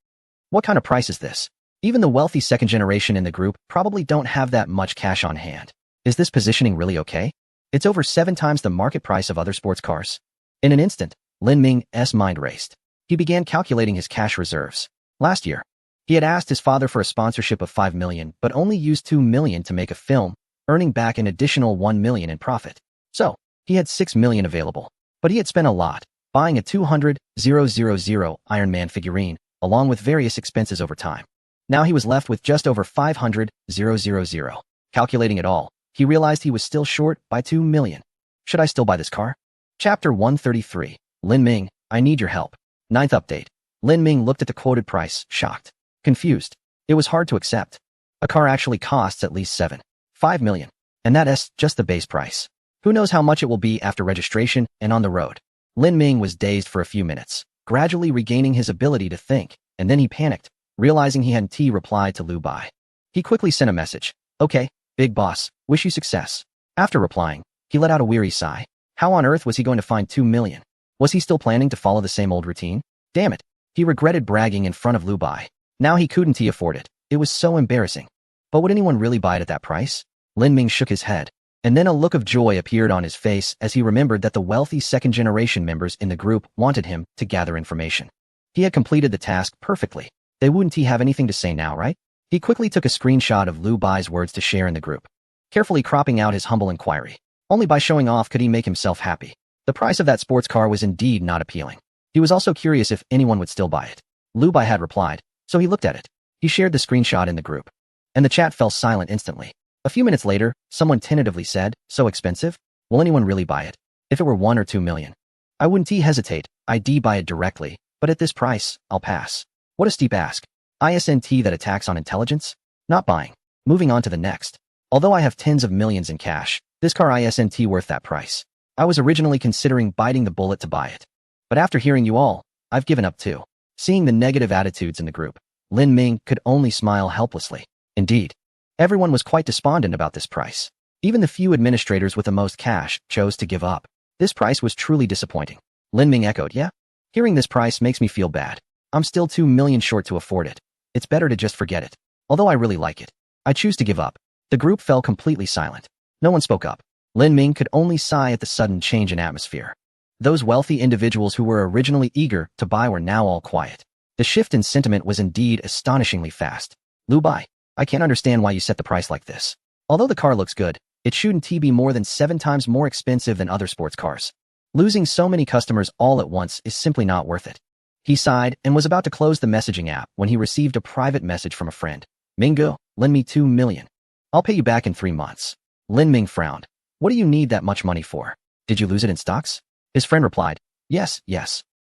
S1: What kind of price is this? Even the wealthy second generation in the group probably don't have that much cash on hand. Is this positioning really okay? It's over 7 times the market price of other sports cars. In an instant, Lin Ming's mind raced. He began calculating his cash reserves. Last year, he had asked his father for a sponsorship of $5 million, but only used $2 million to make a film, earning back an additional $1 million in profit. So, he had $6 million available. But he had spent a lot, buying a 200,000 Iron Man figurine, along with various expenses over time. Now he was left with just over 500,000. Calculating it all, he realized he was still short by $2 million. Should I still buy this car? Chapter 133. Lin Ming, I need your help. 9th update. Lin Ming looked at the quoted price, shocked. Confused. It was hard to accept. A car actually costs at least $7.5 million. And that's just the base price. Who knows how much it will be after registration and on the road. Lin Ming was dazed for a few minutes, gradually regaining his ability to think, and then he panicked, realizing he hadn't replied to Lu Bai. He quickly sent a message. Okay, big boss, wish you success. After replying, he let out a weary sigh. How on earth was he going to find $2 million? Was he still planning to follow the same old routine? Damn it. He regretted bragging in front of Lu Bai. Now he couldn't afford it. It was so embarrassing. But would anyone really buy it at that price? Lin Ming shook his head. And then a look of joy appeared on his face as he remembered that the wealthy second-generation members in the group wanted him to gather information. He had completed the task perfectly. They wouldn't have anything to say now, right? He quickly took a screenshot of Lu Bai's words to share in the group, carefully cropping out his humble inquiry. Only by showing off could he make himself happy. The price of that sports car was indeed not appealing. He was also curious if anyone would still buy it. Lu Bai had replied, so he looked at it. He shared the screenshot in the group. And the chat fell silent instantly. A few minutes later, someone tentatively said, so expensive? Will anyone really buy it? If it were 1 or 2 million. I wouldn't hesitate, I'd buy it directly, but at this price, I'll pass. What a steep ask. ISNT that attacks on intelligence? Not buying. Moving on to the next. Although I have tens of millions in cash, this car ISNT worth that price. I was originally considering biting the bullet to buy it. But after hearing you all, I've given up too. Seeing the negative attitudes in the group, Lin Ming could only smile helplessly. Indeed, everyone was quite despondent about this price. Even the few administrators with the most cash chose to give up. This price was truly disappointing. Lin Ming echoed, yeah? Hearing this price makes me feel bad. I'm still $2 million short to afford it. It's better to just forget it. Although I really like it, I choose to give up. The group fell completely silent. No one spoke up. Lin Ming could only sigh at the sudden change in atmosphere. Those wealthy individuals who were originally eager to buy were now all quiet. The shift in sentiment was indeed astonishingly fast. Lu Bai, I can't understand why you set the price like this. Although the car looks good, it shouldn't be more than 7 times more expensive than other sports cars. Losing so many customers all at once is simply not worth it. He sighed and was about to close the messaging app when he received a private message from a friend. Mingo, lend me $2 million. I'll pay you back in 3 months. Lin Ming frowned. What do you need that much money for? Did you lose it in stocks? His friend replied, yes.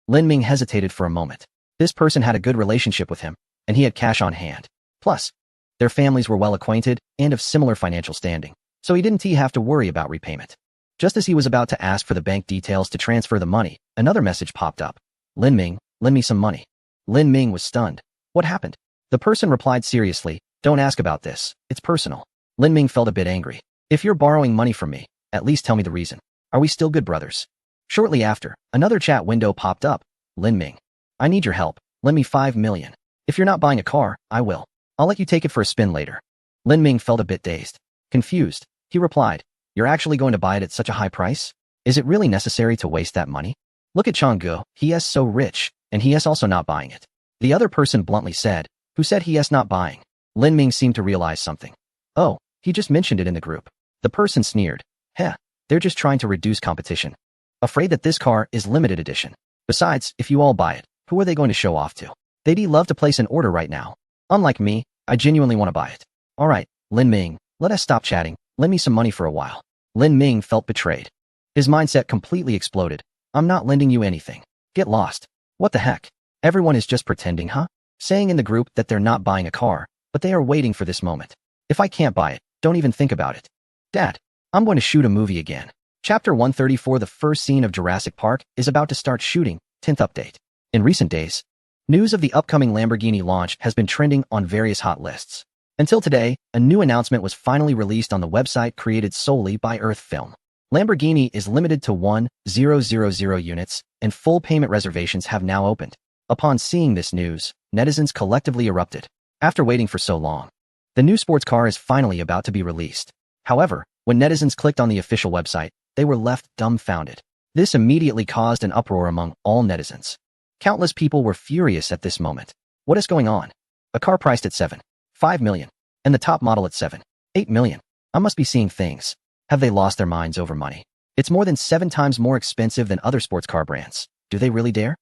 S1: Lin Ming hesitated for a moment. This person had a good relationship with him, and he had cash on hand. Plus, their families were well acquainted and of similar financial standing, so he didn't have to worry about repayment. Just as he was about to ask for the bank details to transfer the money, another message popped up. Lin Ming, lend me some money. Lin Ming was stunned. What happened? The person replied seriously, don't ask about this. It's personal. Lin Ming felt a bit angry. If you're borrowing money from me, at least tell me the reason. Are we still good brothers? Shortly after, another chat window popped up. Lin Ming, I need your help. Lend me 5 million. If you're not buying a car, I will. I'll let you take it for a spin later. Lin Ming felt a bit dazed. Confused, he replied, you're actually going to buy it at such a high price? Is it really necessary to waste that money? Look at Changgu, he is so rich, and he is also not buying it. The other person bluntly said, who said he is not buying? Lin Ming seemed to realize something. Oh, he just mentioned it in the group. The person sneered. Heh, they're just trying to reduce competition. Afraid that this car is limited edition. Besides, if you all buy it, who are they going to show off to? They'd love to place an order right now. Unlike me, I genuinely want to buy it. Alright, Lin Ming, let us stop chatting. Lend me some money for a while. Lin Ming felt betrayed. His mindset completely exploded. I'm not lending you anything. Get lost. What the heck? Everyone is just pretending, huh? Saying in the group that they're not buying a car, but they are waiting for this moment. If I can't buy it, don't even think about it. Dad, I'm going to shoot a movie again. Chapter 134. The first scene of Jurassic Park is about to start shooting. 10th update. In recent days, news of the upcoming Lamborghini launch has been trending on various hot lists. Until today, a new announcement was finally released on the website created solely by Earth Film. Lamborghini is limited to 1,000 units, and full payment reservations have now opened. Upon seeing this news, netizens collectively erupted. After waiting for so long, the new sports car is finally about to be released. However, when netizens clicked on the official website, they were left dumbfounded. This immediately caused an uproar among all netizens. Countless people were furious at this moment. What is going on? A car priced at 7.5 million, and the top model at 7.8 million. I must be seeing things. Have they lost their minds over money? It's more than 7 times more expensive than other sports car brands. Do they really dare?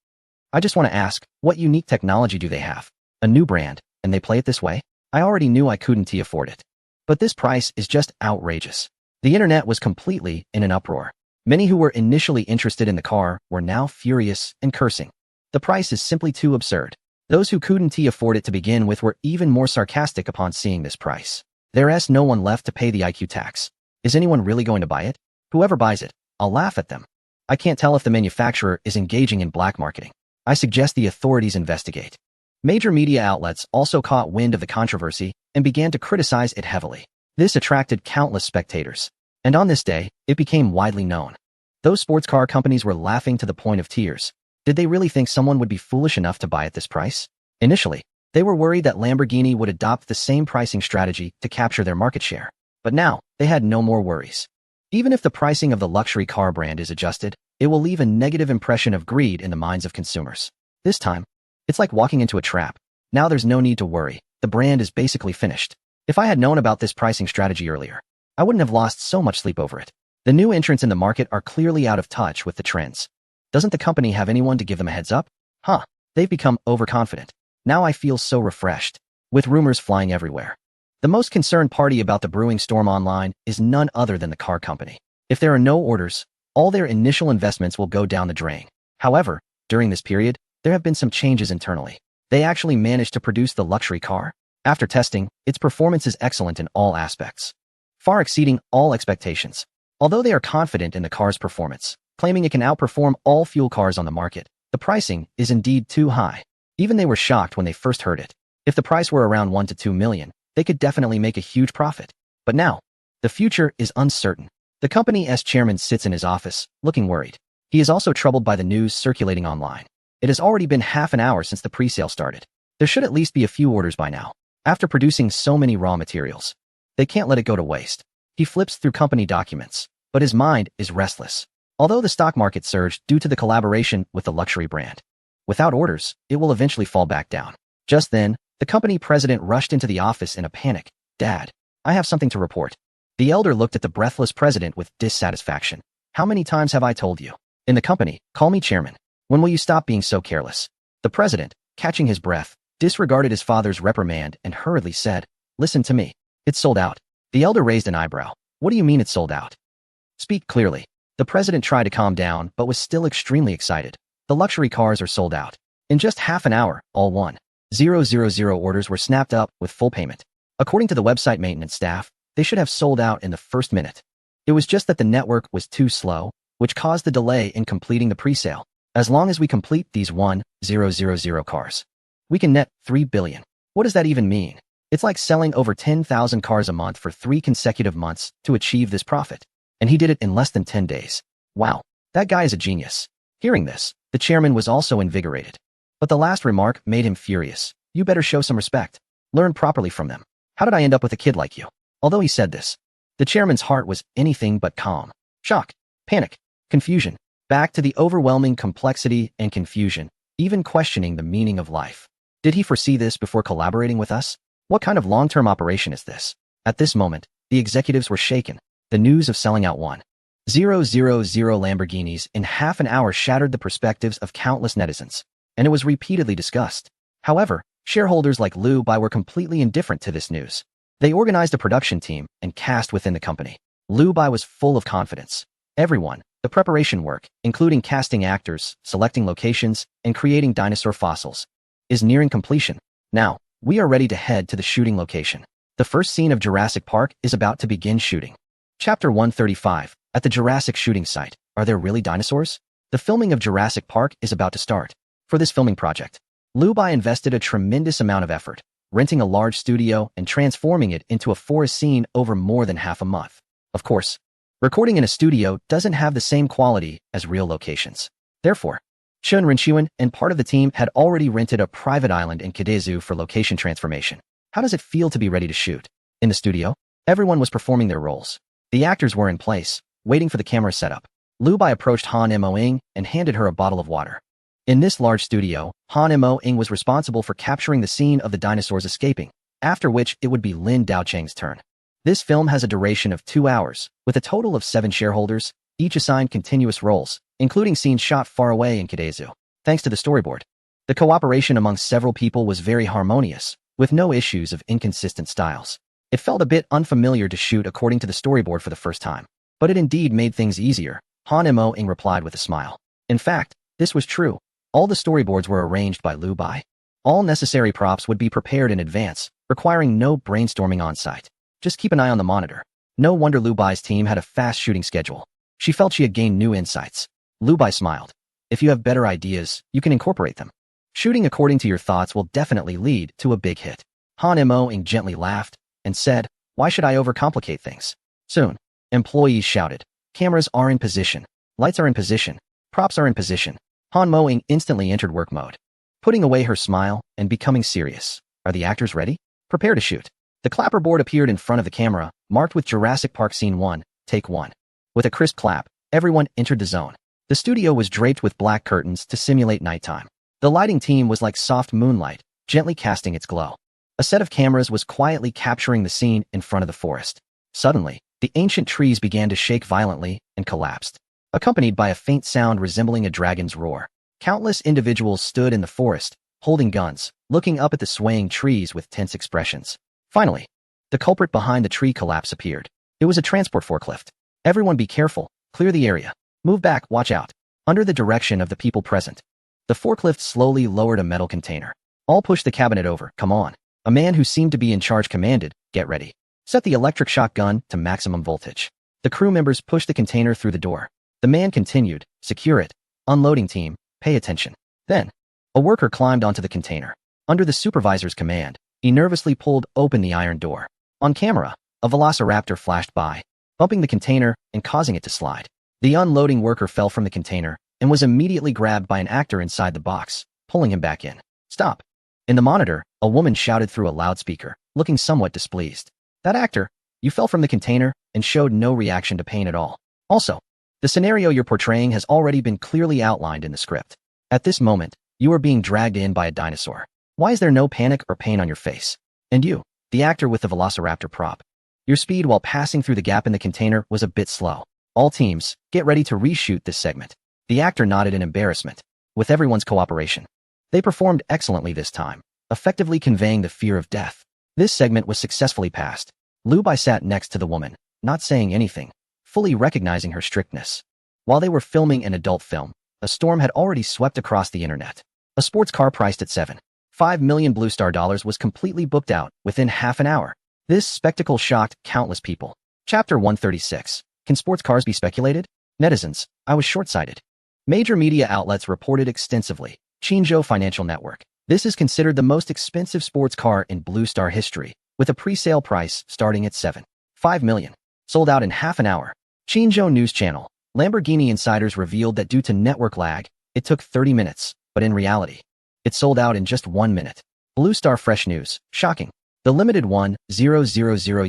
S1: I just want to ask, what unique technology do they have? A new brand, and they play it this way? I already knew I couldn't afford it. But this price is just outrageous. The internet was completely in an uproar. Many who were initially interested in the car were now furious and cursing. The price is simply too absurd. Those who couldn't afford it to begin with were even more sarcastic upon seeing this price. There's no one left to pay the IQ tax. Is anyone really going to buy it? Whoever buys it, I'll laugh at them. I can't tell if the manufacturer is engaging in black marketing. I suggest the authorities investigate. Major media outlets also caught wind of the controversy and began to criticize it heavily. This attracted countless spectators. And on this day, it became widely known. Those sports car companies were laughing to the point of tears. Did they really think someone would be foolish enough to buy at this price? Initially, they were worried that Lamborghini would adopt the same pricing strategy to capture their market share. But now, they had no more worries. Even if the pricing of the luxury car brand is adjusted, it will leave a negative impression of greed in the minds of consumers. This time, it's like walking into a trap. Now there's no need to worry. The brand is basically finished. If I had known about this pricing strategy earlier, I wouldn't have lost so much sleep over it. The new entrants in the market are clearly out of touch with the trends. Doesn't the company have anyone to give them a heads up? They've become overconfident. Now I feel so refreshed. With rumors flying everywhere. The most concerned party about the brewing storm online is none other than the car company. If there are no orders, all their initial investments will go down the drain. However, during this period, there have been some changes internally. They actually managed to produce the luxury car. After testing, its performance is excellent in all aspects, far exceeding all expectations. Although they are confident in the car's performance, claiming it can outperform all fuel cars on the market, the pricing is indeed too high. Even they were shocked when they first heard it. If the price were around 1 to 2 million, they could definitely make a huge profit. But now, the future is uncertain. The company's chairman sits in his office, looking worried. He is also troubled by the news circulating online. It has already been half an hour since the pre-sale started. There should at least be a few orders by now. After producing so many raw materials, they can't let it go to waste. He flips through company documents, but his mind is restless. Although the stock market surged due to the collaboration with the luxury brand, without orders, it will eventually fall back down. Just then, the company president rushed into the office in a panic. Dad, I have something to report. The elder looked at the breathless president with dissatisfaction. How many times have I told you? In the company, call me chairman. When will you stop being so careless? The president, catching his breath, disregarded his father's reprimand and hurriedly said, listen to me. It's sold out. The elder raised an eyebrow. What do you mean it's sold out? Speak clearly. The president tried to calm down but was still extremely excited. The luxury cars are sold out. In just half an hour, all 1,000 orders were snapped up with full payment. According to the website maintenance staff, they should have sold out in the first minute. It was just that the network was too slow, which caused the delay in completing the pre-sale. As long as we complete these 1,000 cars, we can net $3 billion. What does that even mean? It's like selling over 10,000 cars a month for 3 consecutive months to achieve this profit. And he did it in less than 10 days. Wow, that guy is a genius. Hearing this, the chairman was also invigorated. But the last remark made him furious. You better show some respect. Learn properly from them. How did I end up with a kid like you? Although he said this, the chairman's heart was anything but calm. Shock, panic, confusion, back to the overwhelming complexity and confusion, even questioning the meaning of life. Did he foresee this before collaborating with us? What kind of long-term operation is this? At this moment, the executives were shaken. The news of selling out 1,000 Lamborghinis in half an hour shattered the perspectives of countless netizens, and it was repeatedly discussed. However, shareholders like Liu Bai were completely indifferent to this news. They organized a production team and cast within the company. Liu Bai was full of confidence. Everyone, the preparation work, including casting actors, selecting locations, and creating dinosaur fossils, is nearing completion. Now, we are ready to head to the shooting location. The first scene of Jurassic Park is about to begin shooting. Chapter 135. At the Jurassic shooting site, are there really dinosaurs? The filming of Jurassic Park is about to start. For this filming project, Liu Bai invested a tremendous amount of effort, renting a large studio and transforming it into a forest scene over more than half a month. Of course, recording in a studio doesn't have the same quality as real locations. Therefore, Chen Renqiwen and part of the team had already rented a private island in Kadezu for location transformation. How does it feel to be ready to shoot? In the studio, everyone was performing their roles. The actors were in place, waiting for the camera setup. Liu Bai approached Han Mo-ing and handed her a bottle of water. In this large studio, Han Mo-ing was responsible for capturing the scene of the dinosaurs escaping, after which it would be Lin Daocheng's turn. This film has a duration of 2 hours, with a total of 7 shareholders, each assigned continuous roles, including scenes shot far away in Kadezu. Thanks to the storyboard, the cooperation among several people was very harmonious, with no issues of inconsistent styles. It felt a bit unfamiliar to shoot according to the storyboard for the first time, but it indeed made things easier, Han Mo-ing replied with a smile. In fact, this was true. All the storyboards were arranged by Liu Bai. All necessary props would be prepared in advance, requiring no brainstorming on site. Just keep an eye on the monitor. No wonder Liu Bai's team had a fast shooting schedule. She felt she had gained new insights. Liu Bai smiled. If you have better ideas, you can incorporate them. Shooting according to your thoughts will definitely lead to a big hit. Han Mo-ing gently laughed and said, why should I overcomplicate things? Soon, employees shouted. Cameras are in position. Lights are in position. Props are in position. Han Mo-ing instantly entered work mode, putting away her smile and becoming serious. Are the actors ready? Prepare to shoot. The clapperboard appeared in front of the camera, marked with Jurassic Park Scene 1, Take 1. With a crisp clap, everyone entered the zone. The studio was draped with black curtains to simulate nighttime. The lighting team was like soft moonlight, gently casting its glow. A set of cameras was quietly capturing the scene in front of the forest. Suddenly, the ancient trees began to shake violently and collapsed, accompanied by a faint sound resembling a dragon's roar. Countless individuals stood in the forest, holding guns, looking up at the swaying trees with tense expressions. Finally, the culprit behind the tree collapse appeared. It was a transport forklift. Everyone be careful, clear the area. Move back, watch out. Under the direction of the people present, the forklift slowly lowered a metal container. All pushed the cabinet over, come on. A man who seemed to be in charge commanded, get ready. Set the electric shock gun to maximum voltage. The crew members pushed the container through the door. The man continued, secure it. Unloading team, pay attention. Then, a worker climbed onto the container. Under the supervisor's command, he nervously pulled open the iron door. On camera, a velociraptor flashed by, bumping the container and causing it to slide. The unloading worker fell from the container and was immediately grabbed by an actor inside the box, pulling him back in. Stop. In the monitor, a woman shouted through a loudspeaker, looking somewhat displeased. That actor, you fell from the container and showed no reaction to pain at all. Also, the scenario you're portraying has already been clearly outlined in the script. At this moment, you are being dragged in by a dinosaur. Why is there no panic or pain on your face? And you, the actor with the velociraptor prop. Your speed while passing through the gap in the container was a bit slow. All teams, get ready to reshoot this segment. The actor nodded in embarrassment, with everyone's cooperation. They performed excellently this time, effectively conveying the fear of death. This segment was successfully passed. Liu Bai sat next to the woman, not saying anything, fully recognizing her strictness. While they were filming an adult film, a storm had already swept across the internet. A sports car priced at 7.5 million Blue Star dollars was completely booked out within half an hour. This spectacle shocked countless people. Chapter 136. Can sports cars be speculated? Netizens, I was short-sighted. Major media outlets reported extensively. Qingzhou Financial Network. This is considered the most expensive sports car in Blue Star history, with a pre-sale price starting at 7.5 million. Sold out in half an hour. Qingzhou News Channel. Lamborghini insiders revealed that due to network lag, it took 30 minutes, but in reality, it sold out in just 1 minute. Blue Star Fresh News. Shocking. The limited 1,000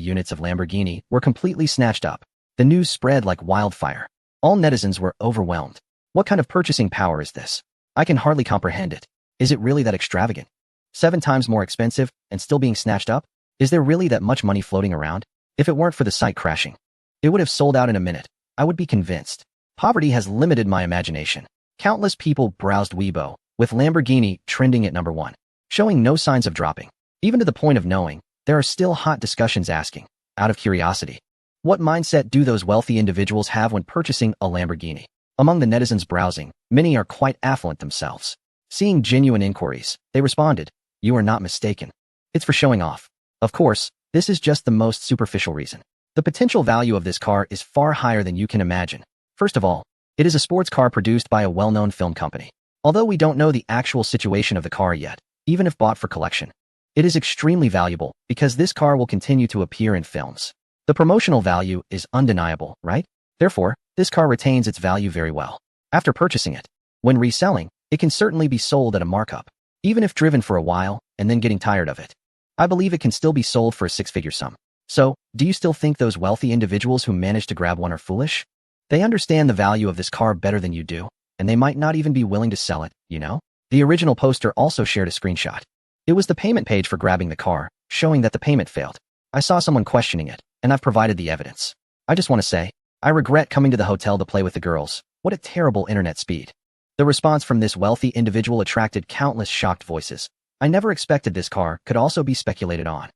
S1: units of Lamborghini were completely snatched up. The news spread like wildfire. All netizens were overwhelmed. What kind of purchasing power is this? I can hardly comprehend it. Is it really that extravagant? 7 times more expensive and still being snatched up? Is there really that much money floating around? If it weren't for the site crashing, it would have sold out in a minute. I would be convinced. Poverty has limited my imagination. Countless people browsed Weibo, with Lamborghini trending at number 1, showing no signs of dropping. Even to the point of knowing, there are still hot discussions asking, out of curiosity, what mindset do those wealthy individuals have when purchasing a Lamborghini? Among the netizens browsing, many are quite affluent themselves. Seeing genuine inquiries, they responded, "You are not mistaken. It's for showing off." Of course, this is just the most superficial reason. The potential value of this car is far higher than you can imagine. First of all, it is a sports car produced by a well-known film company. Although we don't know the actual situation of the car yet, even if bought for collection, it is extremely valuable because this car will continue to appear in films. The promotional value is undeniable, right? Therefore, this car retains its value very well. After purchasing it, when reselling, it can certainly be sold at a markup, even if driven for a while and then getting tired of it. I believe it can still be sold for a 6-figure sum. So, do you still think those wealthy individuals who managed to grab one are foolish? They understand the value of this car better than you do, and they might not even be willing to sell it, you know? The original poster also shared a screenshot. It was the payment page for grabbing the car, showing that the payment failed. I saw someone questioning it, and I've provided the evidence. I just want to say, I regret coming to the hotel to play with the girls. What a terrible internet speed. The response from this wealthy individual attracted countless shocked voices. I never expected this car could also be speculated on.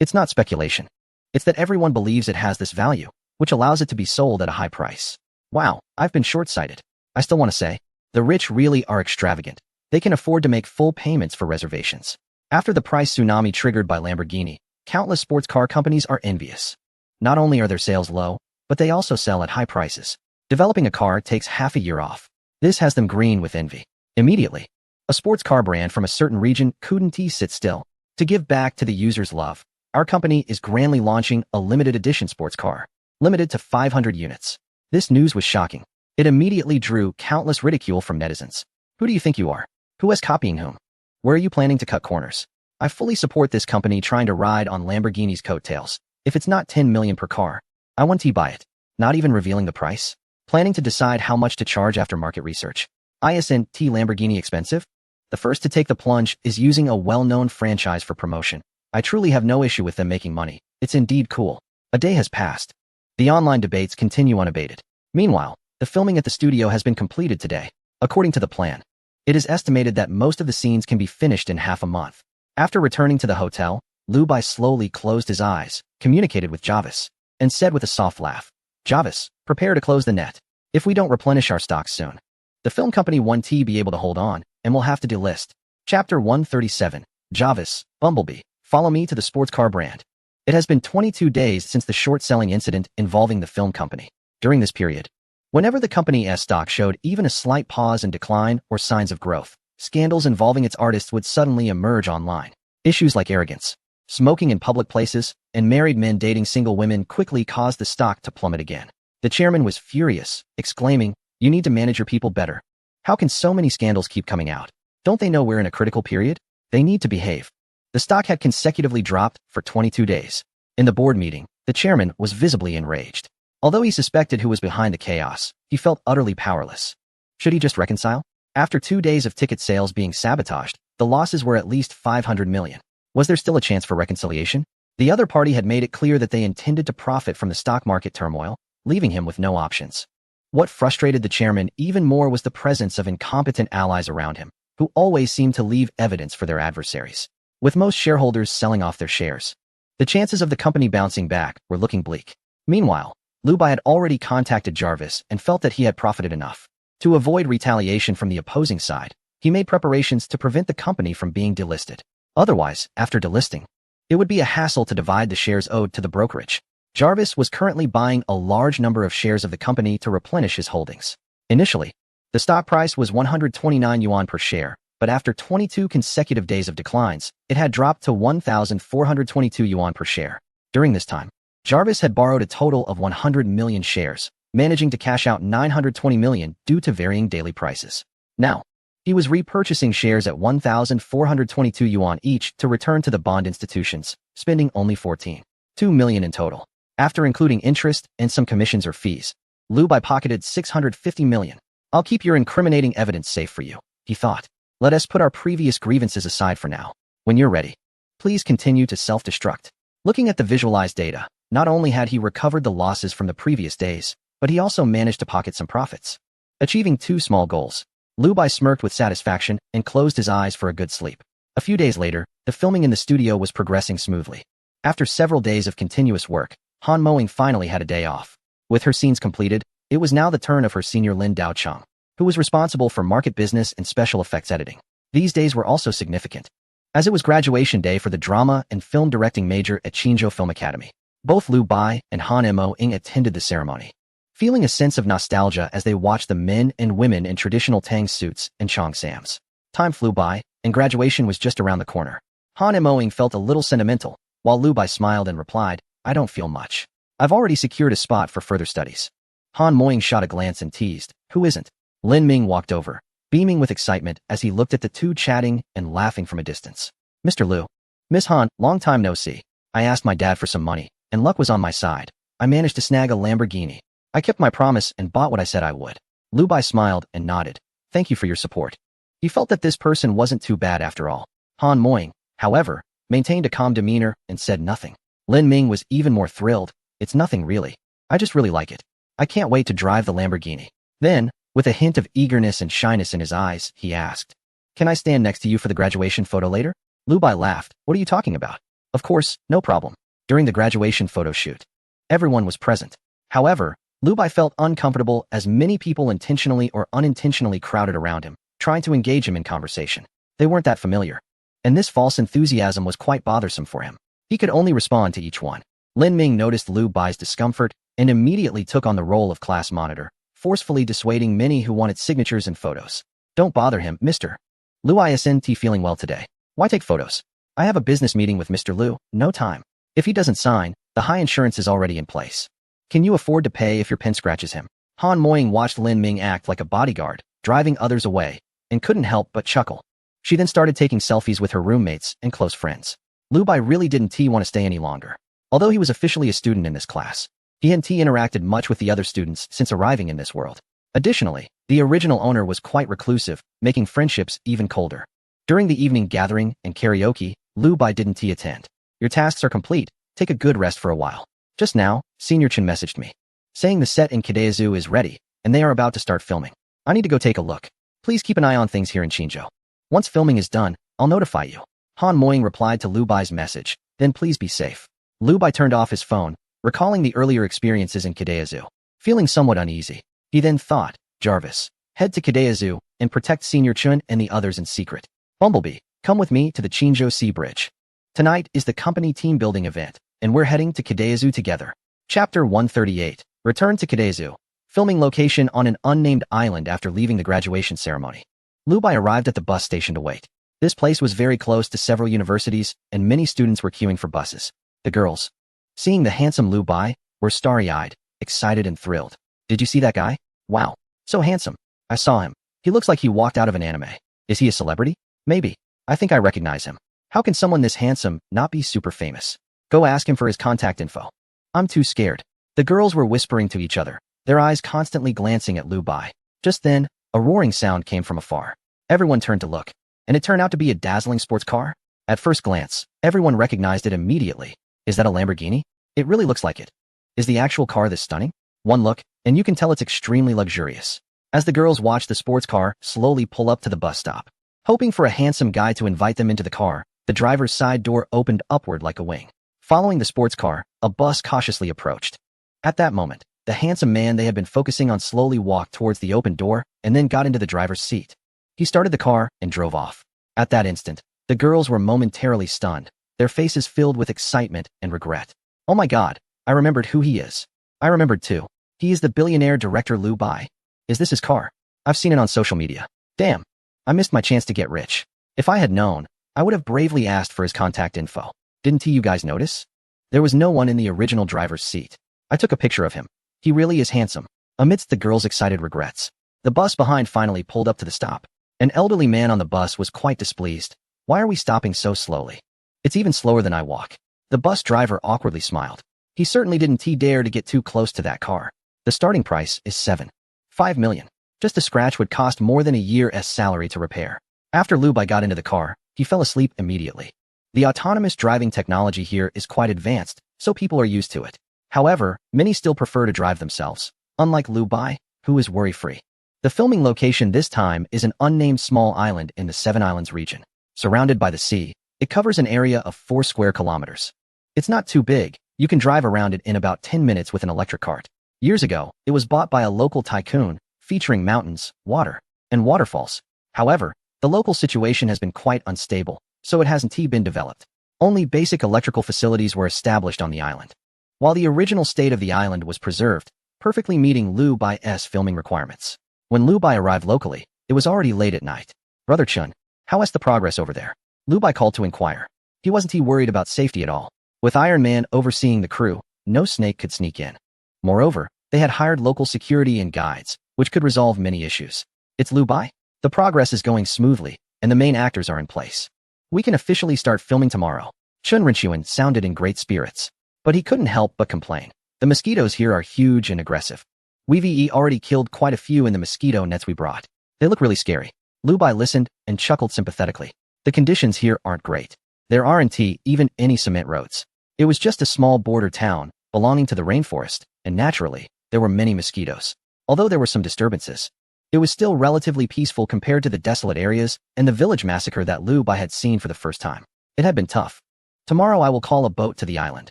S1: It's not speculation. It's that everyone believes it has this value, which allows it to be sold at a high price. Wow, I've been short-sighted. I still want to say, the rich really are extravagant. They can afford to make full payments for reservations. After the price tsunami triggered by Lamborghini, countless sports car companies are envious. Not only are their sales low, but they also sell at high prices. Developing a car takes half a year off. This has them green with envy. Immediately, a sports car brand from a certain region couldn't sit still. To give back to the users' love, our company is grandly launching a limited edition sports car, limited to 500 units. This news was shocking. It immediately drew countless ridicule from netizens. Who do you think you are? Who is copying whom? Where are you planning to cut corners? I fully support this company trying to ride on Lamborghini's coattails. If it's not 10 million per car, I want to buy it. Not even revealing the price? Planning to decide how much to charge after market research. Isn't Lamborghini expensive? The first to take the plunge is using a well-known franchise for promotion. I truly have no issue with them making money. It's indeed cool. A day has passed. The online debates continue unabated. Meanwhile, the filming at the studio has been completed today. According to the plan, it is estimated that most of the scenes can be finished in half a month. After returning to the hotel, Liu Bai slowly closed his eyes, communicated with Jarvis, and said with a soft laugh, "Jarvis, prepare to close the net. If we don't replenish our stocks soon, the film company won't be able to hold on, and we'll have to delist." Chapter 137. Jarvis, Bumblebee, follow me to the sports car brand. It has been 22 days since the short-selling incident involving the film company. During this period, whenever the company's stock showed even a slight pause in decline or signs of growth, scandals involving its artists would suddenly emerge online. Issues like arrogance, smoking in public places, and married men dating single women quickly caused the stock to plummet again. The chairman was furious, exclaiming, "You need to manage your people better. How can so many scandals keep coming out? Don't they know we're in a critical period? They need to behave." The stock had consecutively dropped for 22 days. In the board meeting, the chairman was visibly enraged. Although he suspected who was behind the chaos, he felt utterly powerless. Should he just reconcile? After 2 days of ticket sales being sabotaged, the losses were at least 500 million. Was there still a chance for reconciliation? The other party had made it clear that they intended to profit from the stock market turmoil, leaving him with no options. What frustrated the chairman even more was the presence of incompetent allies around him, who always seemed to leave evidence for their adversaries. With most shareholders selling off their shares, the chances of the company bouncing back were looking bleak. Meanwhile, Liu Bai had already contacted Jarvis and felt that he had profited enough. To avoid retaliation from the opposing side, He made preparations to prevent the company from being delisted. Otherwise, after delisting, it would be a hassle to divide the shares owed to the brokerage. Jarvis was currently buying a large number of shares of the company to replenish his holdings. Initially, the stock price was 129 yuan per share, but after 22 consecutive days of declines, it had dropped to 1,422 yuan per share. During this time, Jarvis had borrowed a total of 100 million shares, managing to cash out 920 million due to varying daily prices. Now, he was repurchasing shares at 1,422 yuan each to return to the bond institutions, spending only 14.2 million in total. After including interest and some commissions or fees, Lu Bai pocketed 650 million. I'll keep your incriminating evidence safe for you, he thought. Let us put our previous grievances aside for now. When you're ready, please continue to self-destruct. Looking at the visualized data, not only had he recovered the losses from the previous days, but he also managed to pocket some profits. Achieving 2 small goals, Lu Bai smirked with satisfaction and closed his eyes for a good sleep. A few days later, the filming in the studio was progressing smoothly. After several days of continuous work, Han Moing finally had a day off. With her scenes completed, it was now the turn of her senior Lin Daocheng, who was responsible for market business and special effects editing. These days were also significant, as it was graduation day for the drama and film directing major at Qinzhou Film Academy. Both Lu Bai and Han Moing attended the ceremony, feeling a sense of nostalgia as they watched the men and women in traditional Tang suits and cheongsams. Time flew by, and graduation was just around the corner. Han Moing felt a little sentimental, while Lu Bai smiled and replied, I don't feel much. I've already secured a spot for further studies. Han Moing shot a glance and teased, who isn't? Lin Ming walked over, beaming with excitement as he looked at the two chatting and laughing from a distance. Mr. Lu. Miss Han, long time no see. I asked my dad for some money, and luck was on my side. I managed to snag a Lamborghini. I kept my promise and bought what I said I would. Lu Bai smiled and nodded. Thank you for your support. He felt that this person wasn't too bad after all. Han Moing, however, maintained a calm demeanor and said nothing. Lin Ming was even more thrilled. It's nothing really. I just really like it. I can't wait to drive the Lamborghini. Then, with a hint of eagerness and shyness in his eyes, he asked, Can I stand next to you for the graduation photo later? Lu Bai laughed. What are you talking about? Of course, no problem. During the graduation photo shoot, everyone was present. However, Lu Bai felt uncomfortable as many people intentionally or unintentionally crowded around him, trying to engage him in conversation. They weren't that familiar, and this false enthusiasm was quite bothersome for him. He could only respond to each one. Lin Ming noticed Lu Bai's discomfort and immediately took on the role of class monitor, forcefully dissuading many who wanted signatures and photos. Don't bother him, Mr. Lu. Isn't feeling well today? Why take photos? I have a business meeting with Mr. Lu, no time. If he doesn't sign, the high insurance is already in place. Can you afford to pay if your pen scratches him? Han Moing watched Lin Ming act like a bodyguard, driving others away, and couldn't help but chuckle. She then started taking selfies with her roommates and close friends. Lu Bai really didn't want to stay any longer. Although he was officially a student in this class, he hadn't interacted much with the other students since arriving in this world. Additionally, the original owner was quite reclusive, making friendships even colder. During the evening gathering and karaoke, Lu Bai didn't attend. Your tasks are complete, take a good rest for a while. Just now, Senior Chen messaged me, saying the set in Kadeazu is ready, and they are about to start filming. I need to go take a look. Please keep an eye on things here in Qinzhou. Once filming is done, I'll notify you. Han Moing replied to Lu Bai's message, then please be safe. Lu Bai turned off his phone, recalling the earlier experiences in Kadeazu. Feeling somewhat uneasy, he then thought, Jarvis, head to Kadeazu and protect Senior Chen and the others in secret. Bumblebee, come with me to the Qinzhou Sea Bridge. Tonight is the company team building event, and we're heading to Kadeazu together. Chapter 138, Return to Kadeazu. Filming location on an unnamed island after leaving the graduation ceremony. Lu Bai arrived at the bus station to wait. This place was very close to several universities, and many students were queuing for buses. The girls, seeing the handsome Lu Bai, were starry-eyed, excited and thrilled. Did you see that guy? Wow, so handsome. I saw him. He looks like he walked out of an anime. Is he a celebrity? Maybe. I think I recognize him. How can someone this handsome not be super famous? Go ask him for his contact info. I'm too scared. The girls were whispering to each other, their eyes constantly glancing at Lu Bai. Just then, a roaring sound came from afar. Everyone turned to look, and it turned out to be a dazzling sports car. At first glance, everyone recognized it immediately. Is that a Lamborghini? It really looks like it. Is the actual car this stunning? One look, and you can tell it's extremely luxurious. As the girls watched the sports car slowly pull up to the bus stop, hoping for a handsome guy to invite them into the car, the driver's side door opened upward like a wing. Following the sports car, a bus cautiously approached. At that moment, the handsome man they had been focusing on slowly walked towards the open door and then got into the driver's seat. He started the car and drove off. At that instant, the girls were momentarily stunned, their faces filled with excitement and regret. Oh my god, I remembered who he is. I remembered too. He is the billionaire director Liu Bai. Is this his car? I've seen it on social media. Damn, I missed my chance to get rich. If I had known, I would have bravely asked for his contact info. Didn't you guys notice? There was no one in the original driver's seat. I took a picture of him. He really is handsome. Amidst the girls' excited regrets, the bus behind finally pulled up to the stop. An elderly man on the bus was quite displeased. Why are we stopping so slowly? It's even slower than I walk. The bus driver awkwardly smiled. He certainly didn't dare to get too close to that car. The starting price is $7.5 million. Just a scratch would cost more than a year's salary to repair. After Liu Bai got into the car, he fell asleep immediately. The autonomous driving technology here is quite advanced, so people are used to it. However, many still prefer to drive themselves, unlike Liu Bai, who is worry-free. The filming location this time is an unnamed small island in the Seven Islands region. Surrounded by the sea, it covers an area of 4 square kilometers. It's not too big. You can drive around it in about 10 minutes with an electric cart. Years ago, it was bought by a local tycoon, featuring mountains, water, and waterfalls. However, the local situation has been quite unstable, so it hasn't been developed. Only basic electrical facilities were established on the island. While the original state of the island was preserved, perfectly meeting Liu Bai's filming requirements. When Liu Bai arrived locally, it was already late at night. Brother Chun, how is the progress over there? Liu Bai called to inquire. He wasn't worried about safety at all. With Iron Man overseeing the crew, no snake could sneak in. Moreover, they had hired local security and guides, which could resolve many issues. It's Liu Bai? The progress is going smoothly, and the main actors are in place. We can officially start filming tomorrow. Chun Rinchuan sounded in great spirits. But he couldn't help but complain. The mosquitoes here are huge and aggressive. We've already killed quite a few in the mosquito nets we brought. They look really scary. Liu Bai listened and chuckled sympathetically. The conditions here aren't great. There aren't even any cement roads. It was just a small border town, belonging to the rainforest, and naturally, there were many mosquitoes. Although there were some disturbances, it was still relatively peaceful compared to the desolate areas and the village massacre that Liu Bai had seen for the first time. It had been tough. Tomorrow I will call a boat to the island.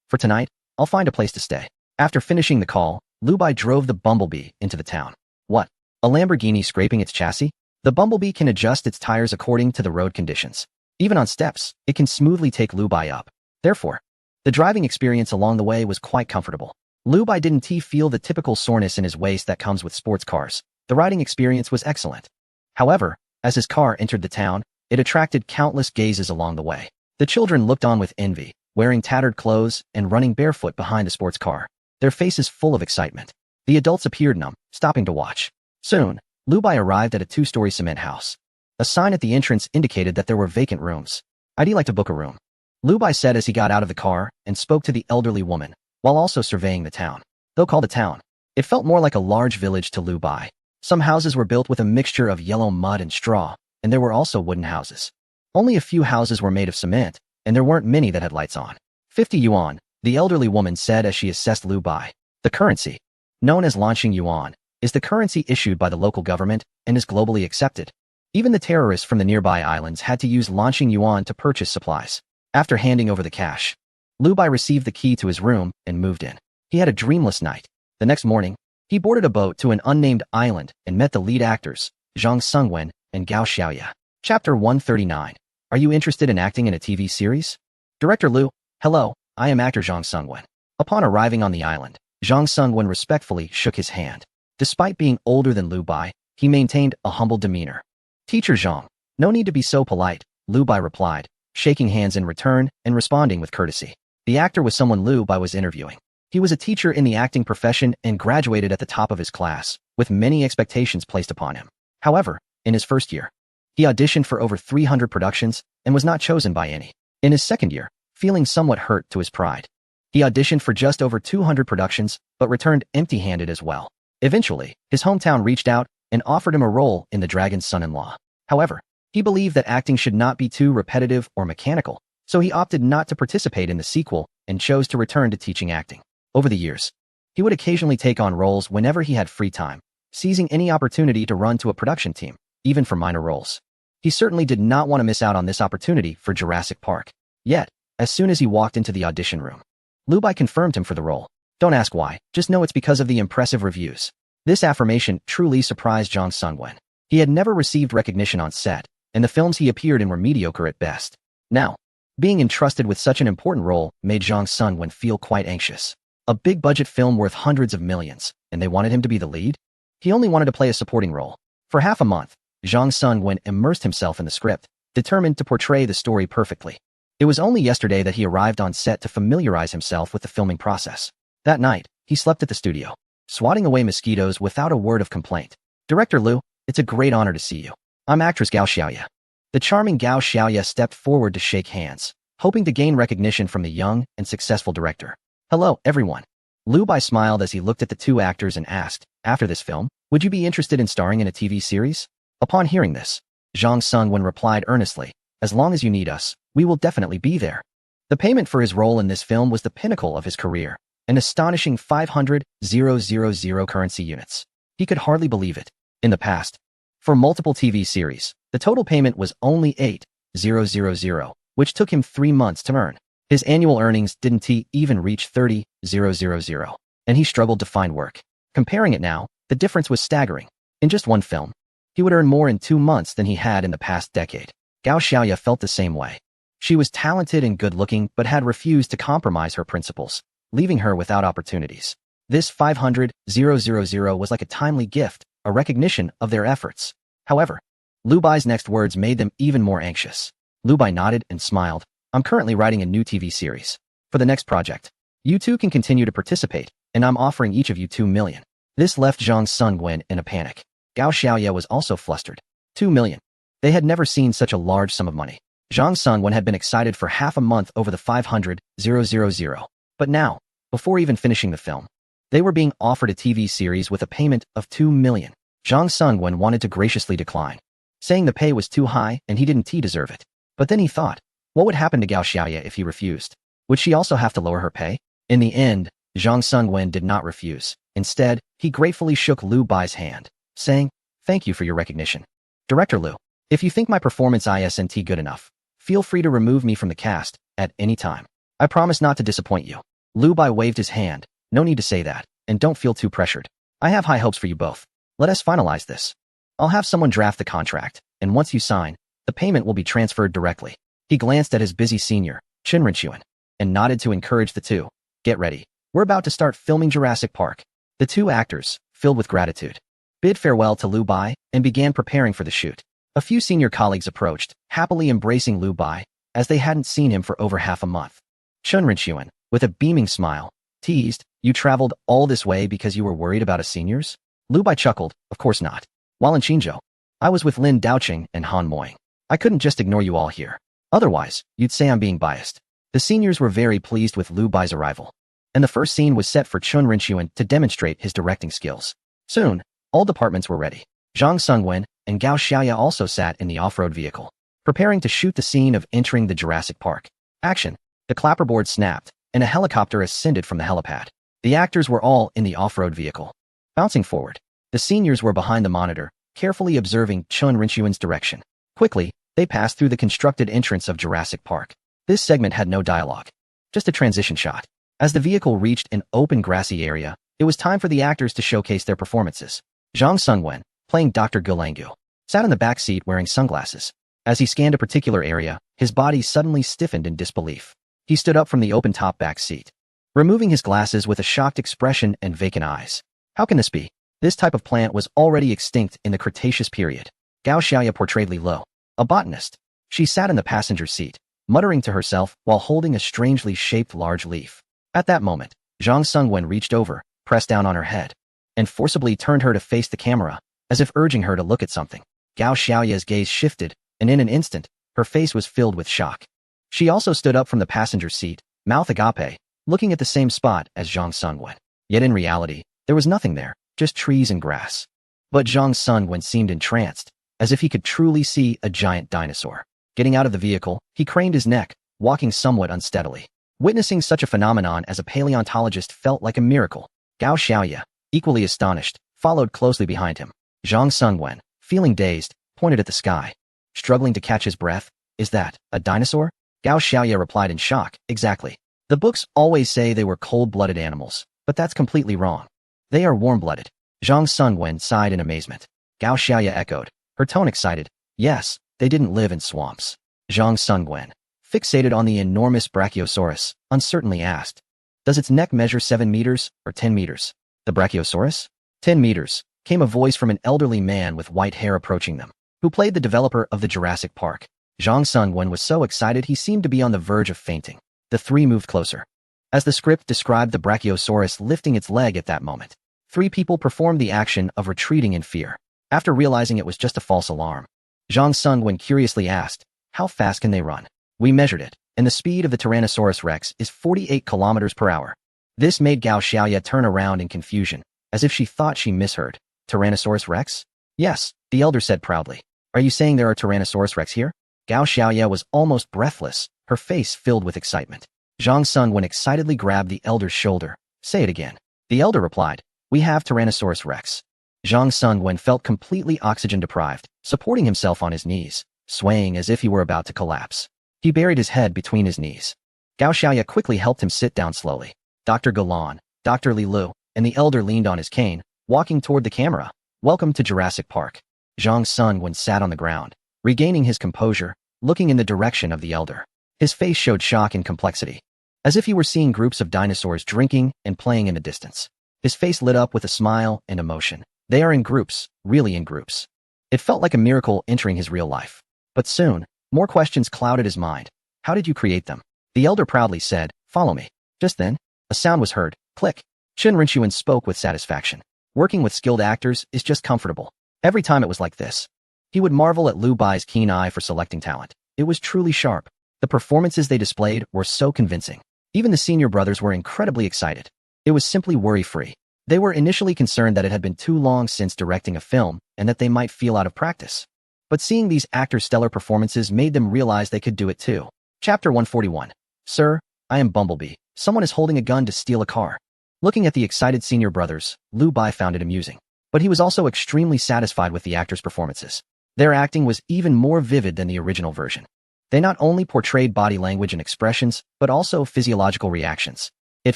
S1: For tonight, I'll find a place to stay. After finishing the call, Liu Bai drove the Bumblebee into the town. What? A Lamborghini scraping its chassis? The Bumblebee can adjust its tires according to the road conditions. Even on steps, it can smoothly take Liu Bai up. Therefore, the driving experience along the way was quite comfortable. Liu Bai didn't feel the typical soreness in his waist that comes with sports cars. The riding experience was excellent. However, as his car entered the town, it attracted countless gazes along the way. The children looked on with envy, wearing tattered clothes and running barefoot behind the sports car, their faces full of excitement. The adults appeared numb, stopping to watch. Soon, Liu Bai arrived at a 2-story cement house. A sign at the entrance indicated that there were vacant rooms. I'd like to book a room, Liu Bai said as he got out of the car and spoke to the elderly woman, while also surveying the town. Though called a town, it felt more like a large village to Liu Bai. Some houses were built with a mixture of yellow mud and straw, and there were also wooden houses. Only a few houses were made of cement, and there weren't many that had lights on. 50 yuan, the elderly woman said as she assessed Liu Bai. The currency, known as Lanxing Yuan, is the currency issued by the local government and is globally accepted. Even the terrorists from the nearby islands had to use Lanxing Yuan to purchase supplies. After handing over the cash, Liu Bai received the key to his room and moved in. He had a dreamless night. The next morning, he boarded a boat to an unnamed island and met the lead actors, Zhang Sungwen and Gao Xiaoya. Chapter 139. Are you interested in acting in a TV series? Director Liu, hello, I am actor Zhang Sungwen. Upon arriving on the island, Zhang Sungwen respectfully shook his hand. Despite being older than Liu Bai, he maintained a humble demeanor. Teacher Zhang, no need to be so polite, Liu Bai replied, shaking hands in return and responding with courtesy. The actor was someone Liu Bai was interviewing. He was a teacher in the acting profession and graduated at the top of his class, with many expectations placed upon him. However, in his first year, he auditioned for over 300 productions and was not chosen by any. In his second year, feeling somewhat hurt to his pride, he auditioned for just over 200 productions, but returned empty-handed as well. Eventually, his hometown reached out and offered him a role in The Dragon's Son-in-Law. However, he believed that acting should not be too repetitive or mechanical, so he opted not to participate in the sequel and chose to return to teaching acting. Over the years, he would occasionally take on roles whenever he had free time, seizing any opportunity to run to a production team, even for minor roles. He certainly did not want to miss out on this opportunity for Jurassic Park. Yet, as soon as he walked into the audition room, Liu Bai confirmed him for the role. Don't ask why, just know it's because of the impressive reviews. This affirmation truly surprised Zhang Sungwen. He had never received recognition on set, and the films he appeared in were mediocre at best. Now, being entrusted with such an important role made Jang Sung-won feel quite anxious. A big-budget film worth hundreds of millions, and they wanted him to be the lead? He only wanted to play a supporting role. For half a month, Jang Sung-won immersed himself in the script, determined to portray the story perfectly. It was only yesterday that he arrived on set to familiarize himself with the filming process. That night, he slept at the studio, swatting away mosquitoes without a word of complaint. Director Liu, it's a great honor to see you. I'm actress Gao Xiaoye. The charming Gao Xiaoye stepped forward to shake hands, hoping to gain recognition from the young and successful director. Hello, everyone. Liu Bai smiled as he looked at the two actors and asked, after this film, would you be interested in starring in a TV series? Upon hearing this, Jang Sung-won replied earnestly, as long as you need us, we will definitely be there. The payment for his role in this film was the pinnacle of his career, an astonishing 500,000 currency units. He could hardly believe it. In the past, for multiple TV series, the total payment was only 8,000, which took him 3 months to earn. His annual earnings didn't even reach 30,000, and he struggled to find work. Comparing it now, the difference was staggering. In just one film, he would earn more in 2 months than he had in the past decade. Gao Xiaoye felt the same way. She was talented and good-looking but had refused to compromise her principles, leaving her without opportunities. This 500,000 was like a timely gift, a recognition of their efforts. However, Liu Bai's next words made them even more anxious. Liu Bai nodded and smiled. I'm currently writing a new TV series. For the next project, you two can continue to participate, and I'm offering each of you 2 million. This left Jang Sung-won in a panic. Gao Xiaoye was also flustered. 2 million. They had never seen such a large sum of money. Jang Sung-won had been excited for half a month over the 500,000. But now, before even finishing the film, they were being offered a TV series with a payment of 2 million. Jang Sung-won wanted to graciously decline, saying the pay was too high and he didn't deserve it. But then he thought, what would happen to Gao Xiaoye if he refused? Would she also have to lower her pay? In the end, Jang Sung-won did not refuse. Instead, he gratefully shook Liu Bai's hand, saying, thank you for your recognition. Director Liu, if you think my performance isn't good enough, feel free to remove me from the cast at any time. I promise not to disappoint you. Liu Bai waved his hand. No need to say that, and don't feel too pressured. I have high hopes for you both. Let us finalize this. I'll have someone draft the contract, and once you sign, the payment will be transferred directly. He glanced at his busy senior, Chun Rin-chuan, and nodded to encourage the two. Get ready. We're about to start filming Jurassic Park. The two actors, filled with gratitude, bid farewell to Liu Bai and began preparing for the shoot. A few senior colleagues approached, happily embracing Liu Bai, as they hadn't seen him for over half a month. Chun Rin-chuan, with a beaming smile, teased, you traveled all this way because you were worried about us seniors? Liu Bai chuckled, of course not. While in Qingzhou, I was with Lin Daoqing and Han Moing. I couldn't just ignore you all here. Otherwise, you'd say I'm being biased. The seniors were very pleased with Liu Bai's arrival, and the first scene was set for Chun Rin-chuan to demonstrate his directing skills. Soon, all departments were ready. Jang Sung-won and Gao Xiaoye also sat in the off-road vehicle, preparing to shoot the scene of entering the Jurassic Park. Action! The clapperboard snapped, and a helicopter ascended from the helipad. The actors were all in the off-road vehicle. Bouncing forward, the seniors were behind the monitor, carefully observing Chun Rin-chuan's direction. Quickly, they passed through the constructed entrance of Jurassic Park. This segment had no dialogue, just a transition shot. As the vehicle reached an open grassy area, it was time for the actors to showcase their performances. Jang Sung-won, playing Dr. Gulangu, sat in the back seat wearing sunglasses. As he scanned a particular area, his body suddenly stiffened in disbelief. He stood up from the open-top back seat, removing his glasses with a shocked expression and vacant eyes. How can this be? This type of plant was already extinct in the Cretaceous period. Gao Xiaoye portrayed Li Lo, a botanist. She sat in the passenger seat, muttering to herself while holding a strangely shaped large leaf. At that moment, Jang Sung-won reached over, pressed down on her head, and forcibly turned her to face the camera, as if urging her to look at something. Gao Xiaoye's gaze shifted, and in an instant, her face was filled with shock. She also stood up from the passenger seat, mouth agape, looking at the same spot as Jang Sung-won. Yet in reality, there was nothing there, just trees and grass. But Jang Sung-won seemed entranced, as if he could truly see a giant dinosaur. Getting out of the vehicle, he craned his neck, walking somewhat unsteadily. Witnessing such a phenomenon as a paleontologist felt like a miracle. Gao Xiaoye, equally astonished, followed closely behind him. Jang Sung-won, feeling dazed, pointed at the sky. Struggling to catch his breath, is that a dinosaur? Gao Xiaoye replied in shock, exactly. The books always say they were cold-blooded animals, but that's completely wrong. They are warm-blooded. Jang Sung-won sighed in amazement. Gao Xiaoye echoed, her tone excited. Yes, they didn't live in swamps. Zhang Sungwen, fixated on the enormous Brachiosaurus, uncertainly asked, does its neck measure 7 meters or 10 meters? The Brachiosaurus? 10 meters, came a voice from an elderly man with white hair approaching them, who played the developer of the Jurassic Park. Zhang Sungwen was so excited he seemed to be on the verge of fainting. The three moved closer. As the script described the Brachiosaurus lifting its leg at that moment, three people performed the action of retreating in fear. After realizing it was just a false alarm, Zhang Sungwen curiously asked, how fast can they run? We measured it, and the speed of the Tyrannosaurus rex is 48 kilometers per hour. This made Gao Xiaoya turn around in confusion, as if she thought she misheard. Tyrannosaurus rex? Yes, the elder said proudly. Are you saying there are Tyrannosaurus rex here? Gao Xiaoya was almost breathless, her face filled with excitement. Zhang Sungwen excitedly grabbed the elder's shoulder. Say it again. The elder replied, we have Tyrannosaurus rex. Zhang Sungwen felt completely oxygen deprived, supporting himself on his knees, swaying as if he were about to collapse. He buried his head between his knees. Gao Xiaoya quickly helped him sit down slowly. Dr. Galan, Dr. Li Lu, and the elder leaned on his cane, walking toward the camera. Welcome to Jurassic Park. Zhang Sungwen sat on the ground, regaining his composure, looking in the direction of the elder. His face showed shock and complexity, as if he were seeing groups of dinosaurs drinking and playing in the distance. His face lit up with a smile and emotion. They are in groups, really in groups. It felt like a miracle entering his real life. But soon, more questions clouded his mind. How did you create them? The elder proudly said, follow me. Just then, a sound was heard. Click. Chen Rinchuan spoke with satisfaction. Working with skilled actors is just comfortable. Every time it was like this. He would marvel at Lu Bai's keen eye for selecting talent. It was truly sharp. The performances they displayed were so convincing. Even the senior brothers were incredibly excited. It was simply worry-free. They were initially concerned that it had been too long since directing a film and that they might feel out of practice. But seeing these actors' stellar performances made them realize they could do it too. Chapter 141. Sir, I am Bumblebee. Someone is holding a gun to steal a car. Looking at the excited senior brothers, Lu Bai found it amusing. But he was also extremely satisfied with the actors' performances. Their acting was even more vivid than the original version. They not only portrayed body language and expressions, but also physiological reactions. It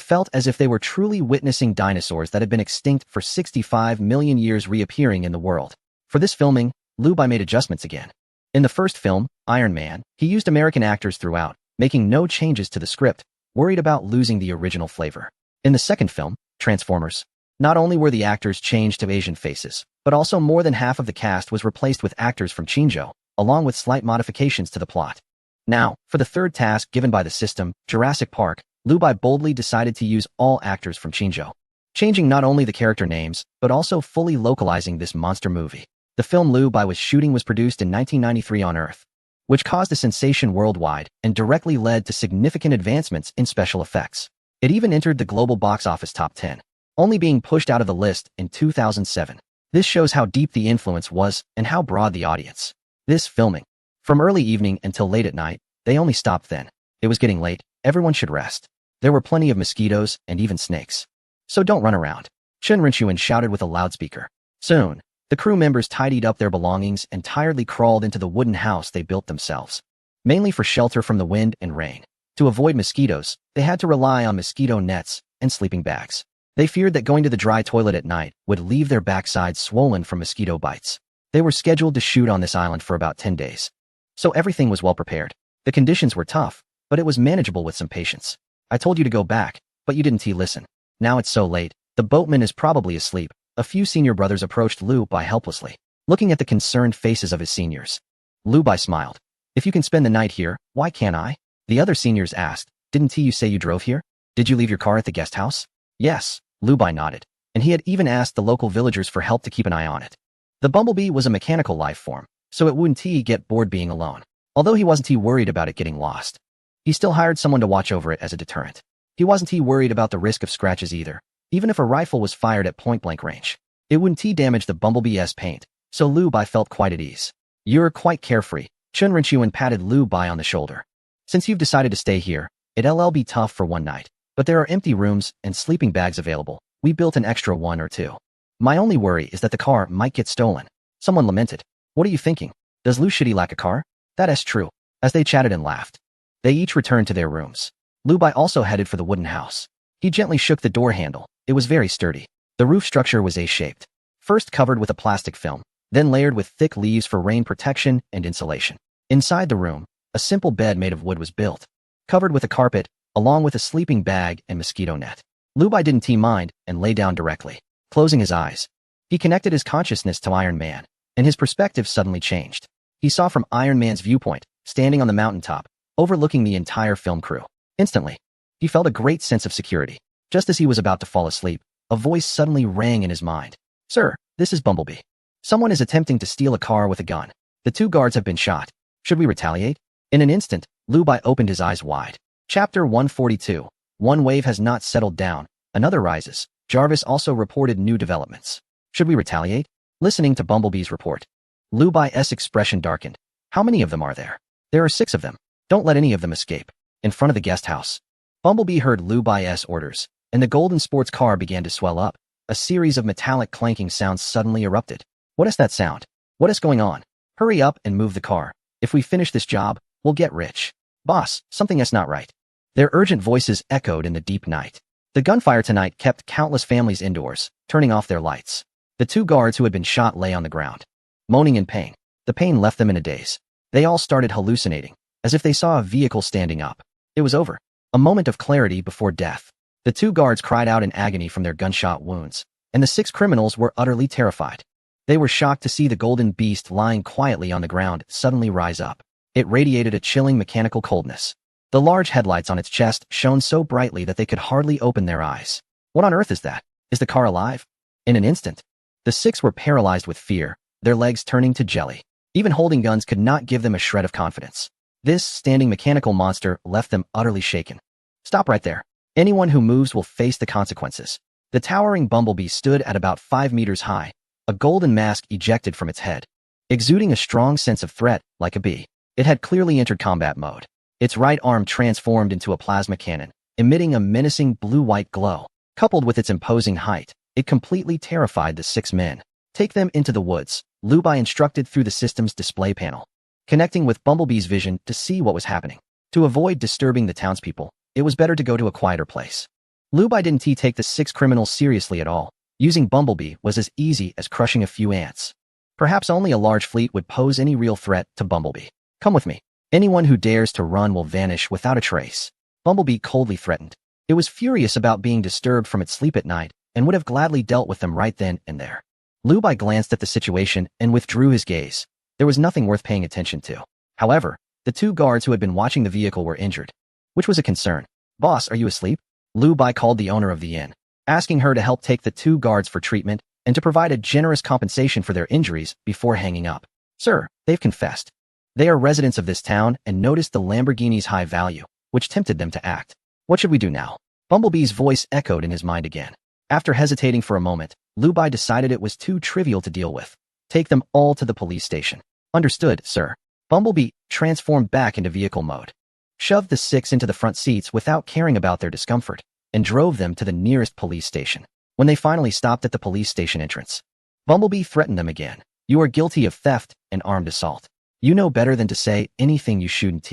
S1: felt as if they were truly witnessing dinosaurs that had been extinct for 65 million years reappearing in the world. For this filming, Lu Bai made adjustments again. In the first film, Iron Man, he used American actors throughout, making no changes to the script, worried about losing the original flavor. In the second film, Transformers, not only were the actors changed to Asian faces, but also more than half of the cast was replaced with actors from Qingzhou, along with slight modifications to the plot. Now, for the third task given by the system, Jurassic Park, Lu Bai boldly decided to use all actors from Qingzhou, changing not only the character names, but also fully localizing this monster movie. The film Lu Bai was shooting was produced in 1993 on Earth, which caused a sensation worldwide and directly led to significant advancements in special effects. It even entered the global box office top 10, only being pushed out of the list in 2007. This shows how deep the influence was and how broad the audience. This filming, from early evening until late at night, they only stopped then. It was getting late, everyone should rest. There were plenty of mosquitoes and even snakes. So don't run around. Chen Rinchuan shouted with a loudspeaker. Soon, the crew members tidied up their belongings and tiredly crawled into the wooden house they built themselves, mainly for shelter from the wind and rain. To avoid mosquitoes, they had to rely on mosquito nets and sleeping bags. They feared that going to the dry toilet at night would leave their backsides swollen from mosquito bites. They were scheduled to shoot on this island for about 10 days. So everything was well prepared. The conditions were tough, but it was manageable with some patience. I told you to go back, but you didn't listen. Now it's so late. The boatman is probably asleep. A few senior brothers approached Lu Bai helplessly, looking at the concerned faces of his seniors. Lu Bai smiled. If you can spend the night here, why can't I? The other seniors asked. Didn't you say you drove here? Did you leave your car at the guest house? Yes, Lu Bai nodded, and he had even asked the local villagers for help to keep an eye on it. The bumblebee was a mechanical life form, so it wouldn't get bored being alone. Although he wasn't worried about it getting lost, he still hired someone to watch over it as a deterrent. He wasn't worried about the risk of scratches either. Even if a rifle was fired at point-blank range, it wouldn't damage the bumblebee's paint, so Lu Bai felt quite at ease. You're quite carefree. Chen Rinchuan patted Lu Bai on the shoulder. Since you've decided to stay here, it'll be tough for one night, but there are empty rooms and sleeping bags available. We built an extra one or two. My only worry is that the car might get stolen. Someone lamented. What are you thinking? Does Lu Shidi lack a car? That is true. As they chatted and laughed, they each returned to their rooms. Lu Bai also headed for the wooden house. He gently shook the door handle. It was very sturdy. The roof structure was A-shaped, first covered with a plastic film, then layered with thick leaves for rain protection and insulation. Inside the room, a simple bed made of wood was built, covered with a carpet, along with a sleeping bag and mosquito net. Lu Bai didn't mind and lay down directly, closing his eyes. He connected his consciousness to Iron Man, and his perspective suddenly changed. He saw from Iron Man's viewpoint, standing on the mountaintop, overlooking the entire film crew. Instantly, he felt a great sense of security. Just as he was about to fall asleep, a voice suddenly rang in his mind. "Sir, this is Bumblebee. Someone is attempting to steal a car with a gun. The 2 guards have been shot. Should we retaliate?" In an instant, Lu Bai opened his eyes wide. Chapter 142. One wave has not settled down, another rises. Jarvis also reported new developments. Should we retaliate? Listening to Bumblebee's report, Lu Bai's expression darkened. How many of them are there? There are 6 of them. Don't let any of them escape. In front of the guest house, Bumblebee heard Lu Bai's orders, and the golden sports car began to swell up. A series of metallic clanking sounds suddenly erupted. What is that sound? What is going on? Hurry up and move the car. If we finish this job, we'll get rich. Boss, something is not right. Their urgent voices echoed in the deep night. The gunfire tonight kept countless families indoors, turning off their lights. The 2 guards who had been shot lay on the ground, moaning in pain. The pain left them in a daze. They all started hallucinating, as if they saw a vehicle standing up. It was over. A moment of clarity before death. The 2 guards cried out in agony from their gunshot wounds, and the 6 criminals were utterly terrified. They were shocked to see the golden beast lying quietly on the ground suddenly rise up. It radiated a chilling mechanical coldness. The large headlights on its chest shone so brightly that they could hardly open their eyes. What on earth is that? Is the car alive? In an instant, the 6 were paralyzed with fear, their legs turning to jelly. Even holding guns could not give them a shred of confidence. This standing mechanical monster left them utterly shaken. Stop right there. Anyone who moves will face the consequences. The towering Bumblebee stood at about 5 meters high, a golden mask ejected from its head, exuding a strong sense of threat like a bee. It had clearly entered combat mode. Its right arm transformed into a plasma cannon, emitting a menacing blue-white glow. Coupled with its imposing height, it completely terrified the 6 men. Take them into the woods, Lu Bai instructed through the system's display panel, connecting with Bumblebee's vision to see what was happening. To avoid disturbing the townspeople, it was better to go to a quieter place. Lu Bai didn't take the 6 criminals seriously at all. Using Bumblebee was as easy as crushing a few ants. Perhaps only a large fleet would pose any real threat to Bumblebee. Come with me. Anyone who dares to run will vanish without a trace. Bumblebee coldly threatened. It was furious about being disturbed from its sleep at night and would have gladly dealt with them right then and there. Lu Bai glanced at the situation and withdrew his gaze. There was nothing worth paying attention to. However, the 2 guards who had been watching the vehicle were injured, which was a concern. Boss, are you asleep? Lu Bai called the owner of the inn, asking her to help take the 2 guards for treatment and to provide a generous compensation for their injuries before hanging up. Sir, they've confessed. They are residents of this town and noticed the Lamborghini's high value, which tempted them to act. What should we do now? Bumblebee's voice echoed in his mind again. After hesitating for a moment, Lu Bai decided it was too trivial to deal with. Take them all to the police station. Understood, sir. Bumblebee transformed back into vehicle mode, shoved the 6 into the front seats without caring about their discomfort, and drove them to the nearest police station. When they finally stopped at the police station entrance, Bumblebee threatened them again. You are guilty of theft and armed assault. You know better than to say anything you shouldn't.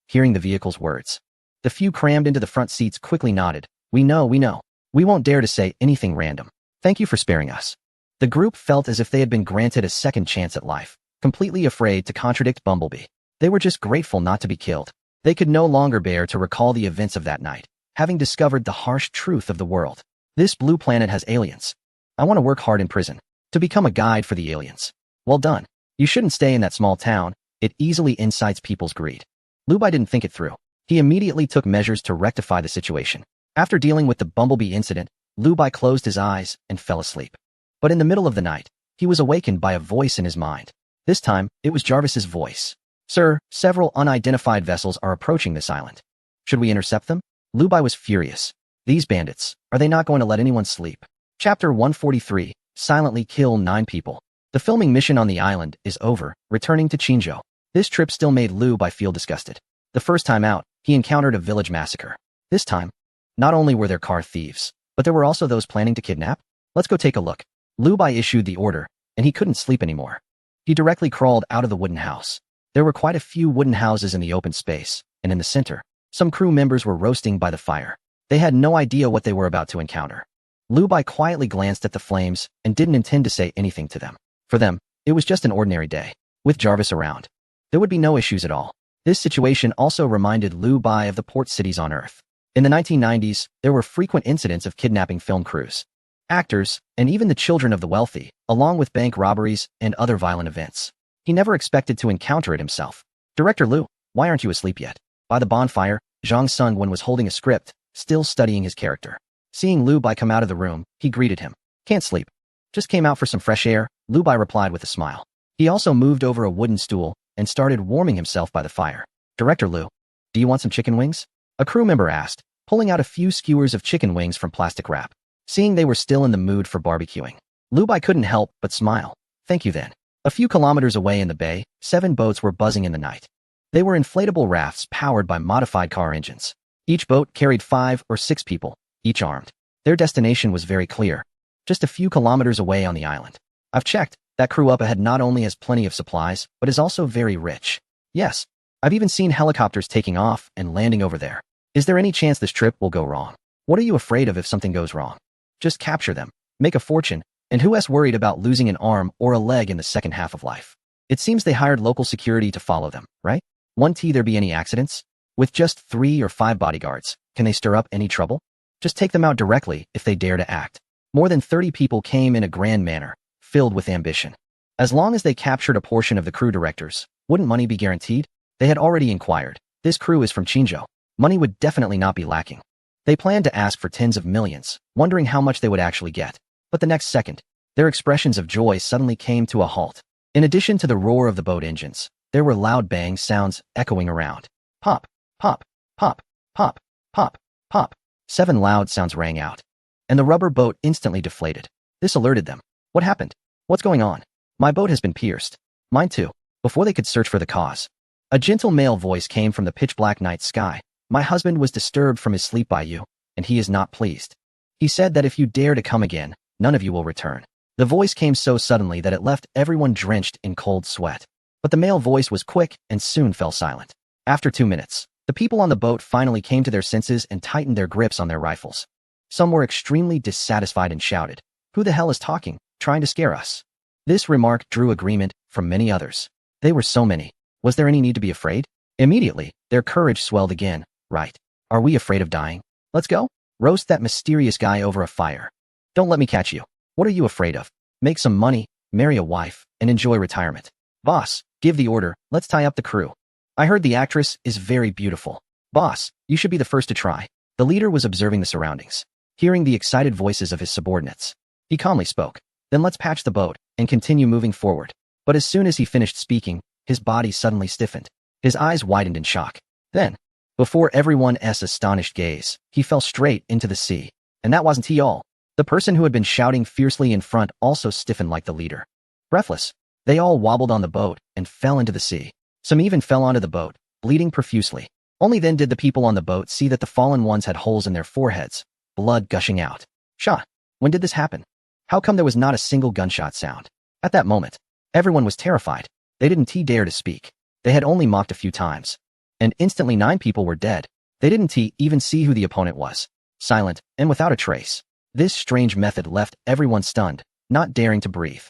S1: Hearing the vehicle's words, the few crammed into the front seats quickly nodded. We know. We won't dare to say anything random. Thank you for sparing us. The group felt as if they had been granted a second chance at life, completely afraid to contradict Bumblebee. They were just grateful not to be killed. They could no longer bear to recall the events of that night, having discovered the harsh truth of the world. This blue planet has aliens. I want to work hard in prison, to become a guide for the aliens. Well done. You shouldn't stay in that small town. It easily incites people's greed. Lu Bai didn't think it through. He immediately took measures to rectify the situation. After dealing with the Bumblebee incident, Lu Bai closed his eyes and fell asleep. But in the middle of the night, he was awakened by a voice in his mind. This time, it was Jarvis's voice. Sir, several unidentified vessels are approaching this island. Should we intercept them? Lu Bai was furious. These bandits, are they not going to let anyone sleep? Chapter 143, Silently Kill 9 People. The filming mission on the island is over, returning to Qingzhou. This trip still made Lu Bai feel disgusted. The first time out, he encountered a village massacre. This time, not only were there car thieves, but there were also those planning to kidnap. Let's go take a look. Lu Bai issued the order, and he couldn't sleep anymore. He directly crawled out of the wooden house. There were quite a few wooden houses in the open space, and in the center, some crew members were roasting by the fire. They had no idea what they were about to encounter. Lu Bai quietly glanced at the flames and didn't intend to say anything to them. For them, It was just an ordinary day. With Jarvis around, there would be no issues at all. This situation also reminded Liu Bai of the port cities on Earth. In the 1990s, there were frequent incidents of kidnapping film crews, actors, and even the children of the wealthy, along with bank robberies and other violent events. He never expected to encounter it himself. Director Liu, why aren't you asleep yet? By the bonfire, Zhang Sungwen was holding a script, still studying his character. Seeing Liu Bai come out of the room, he greeted him. Can't sleep. Just came out for some fresh air, Liu Bai replied with a smile. He also moved over a wooden stool and started warming himself by the fire. Director Liu, do you want some chicken wings? A crew member asked, pulling out a few skewers of chicken wings from plastic wrap. Seeing they were still in the mood for barbecuing, Liu Bai couldn't help but smile. Thank you then. A few kilometers away in the bay, 7 boats were buzzing in the night. They were inflatable rafts powered by modified car engines. Each boat carried 5 or 6 people, each armed. Their destination was very clear, just a few kilometers away on the island. I've checked. That crew up ahead not only has plenty of supplies, but is also very rich. Yes, I've even seen helicopters taking off and landing over there. Is there any chance this trip will go wrong? What are you afraid of if something goes wrong? Just capture them, make a fortune, and who else worried about losing an arm or a leg in the second half of life? It seems they hired local security to follow them, right? Won't there be any accidents? With just 3 or 5 bodyguards, can they stir up any trouble? Just take them out directly if they dare to act. More than 30 people came in a grand manner, filled with ambition. As long as they captured a portion of the crew directors, wouldn't money be guaranteed? They had already inquired. This crew is from Qinzhou. Money would definitely not be lacking. They planned to ask for tens of millions, wondering how much they would actually get. But the next second, their expressions of joy suddenly came to a halt. In addition to the roar of the boat engines, there were loud bang sounds echoing around. Pop, pop, pop, pop, pop, pop. 7 loud sounds rang out, and the rubber boat instantly deflated. This alerted them. What happened? What's going on? My boat has been pierced. Mine too. Before they could search for the cause, a gentle male voice came from the pitch-black night sky. My husband was disturbed from his sleep by you, and he is not pleased. He said that if you dare to come again, none of you will return. The voice came so suddenly that it left everyone drenched in cold sweat. But the male voice was quick and soon fell silent. After 2 minutes, the people on the boat finally came to their senses and tightened their grips on their rifles. Some were extremely dissatisfied and shouted, "Who the hell is talking, trying to scare us?" This remark drew agreement from many others. They were so many. Was there any need to be afraid? Immediately, their courage swelled again. Right. Are we afraid of dying? Let's go. Roast that mysterious guy over a fire. Don't let me catch you. What are you afraid of? Make some money, marry a wife, and enjoy retirement. Boss, give the order. Let's tie up the crew. I heard the actress is very beautiful. Boss, you should be the first to try. The leader was observing the surroundings, hearing the excited voices of his subordinates. He calmly spoke. Then let's patch the boat and continue moving forward. But as soon as he finished speaking, his body suddenly stiffened. His eyes widened in shock. Then, before everyone's astonished gaze, he fell straight into the sea. And that wasn't he all. The person who had been shouting fiercely in front also stiffened like the leader. Breathless, they all wobbled on the boat and fell into the sea. Some even fell onto the boat, bleeding profusely. Only then did the people on the boat see that the fallen ones had holes in their foreheads, blood gushing out. Shot. When did this happen? How come there was not a single gunshot sound? At that moment, everyone was terrified. They didn't dare to speak. They had only mocked a few times. And instantly 9 people were dead. They didn't even see who the opponent was. Silent, and without a trace. This strange method left everyone stunned, not daring to breathe.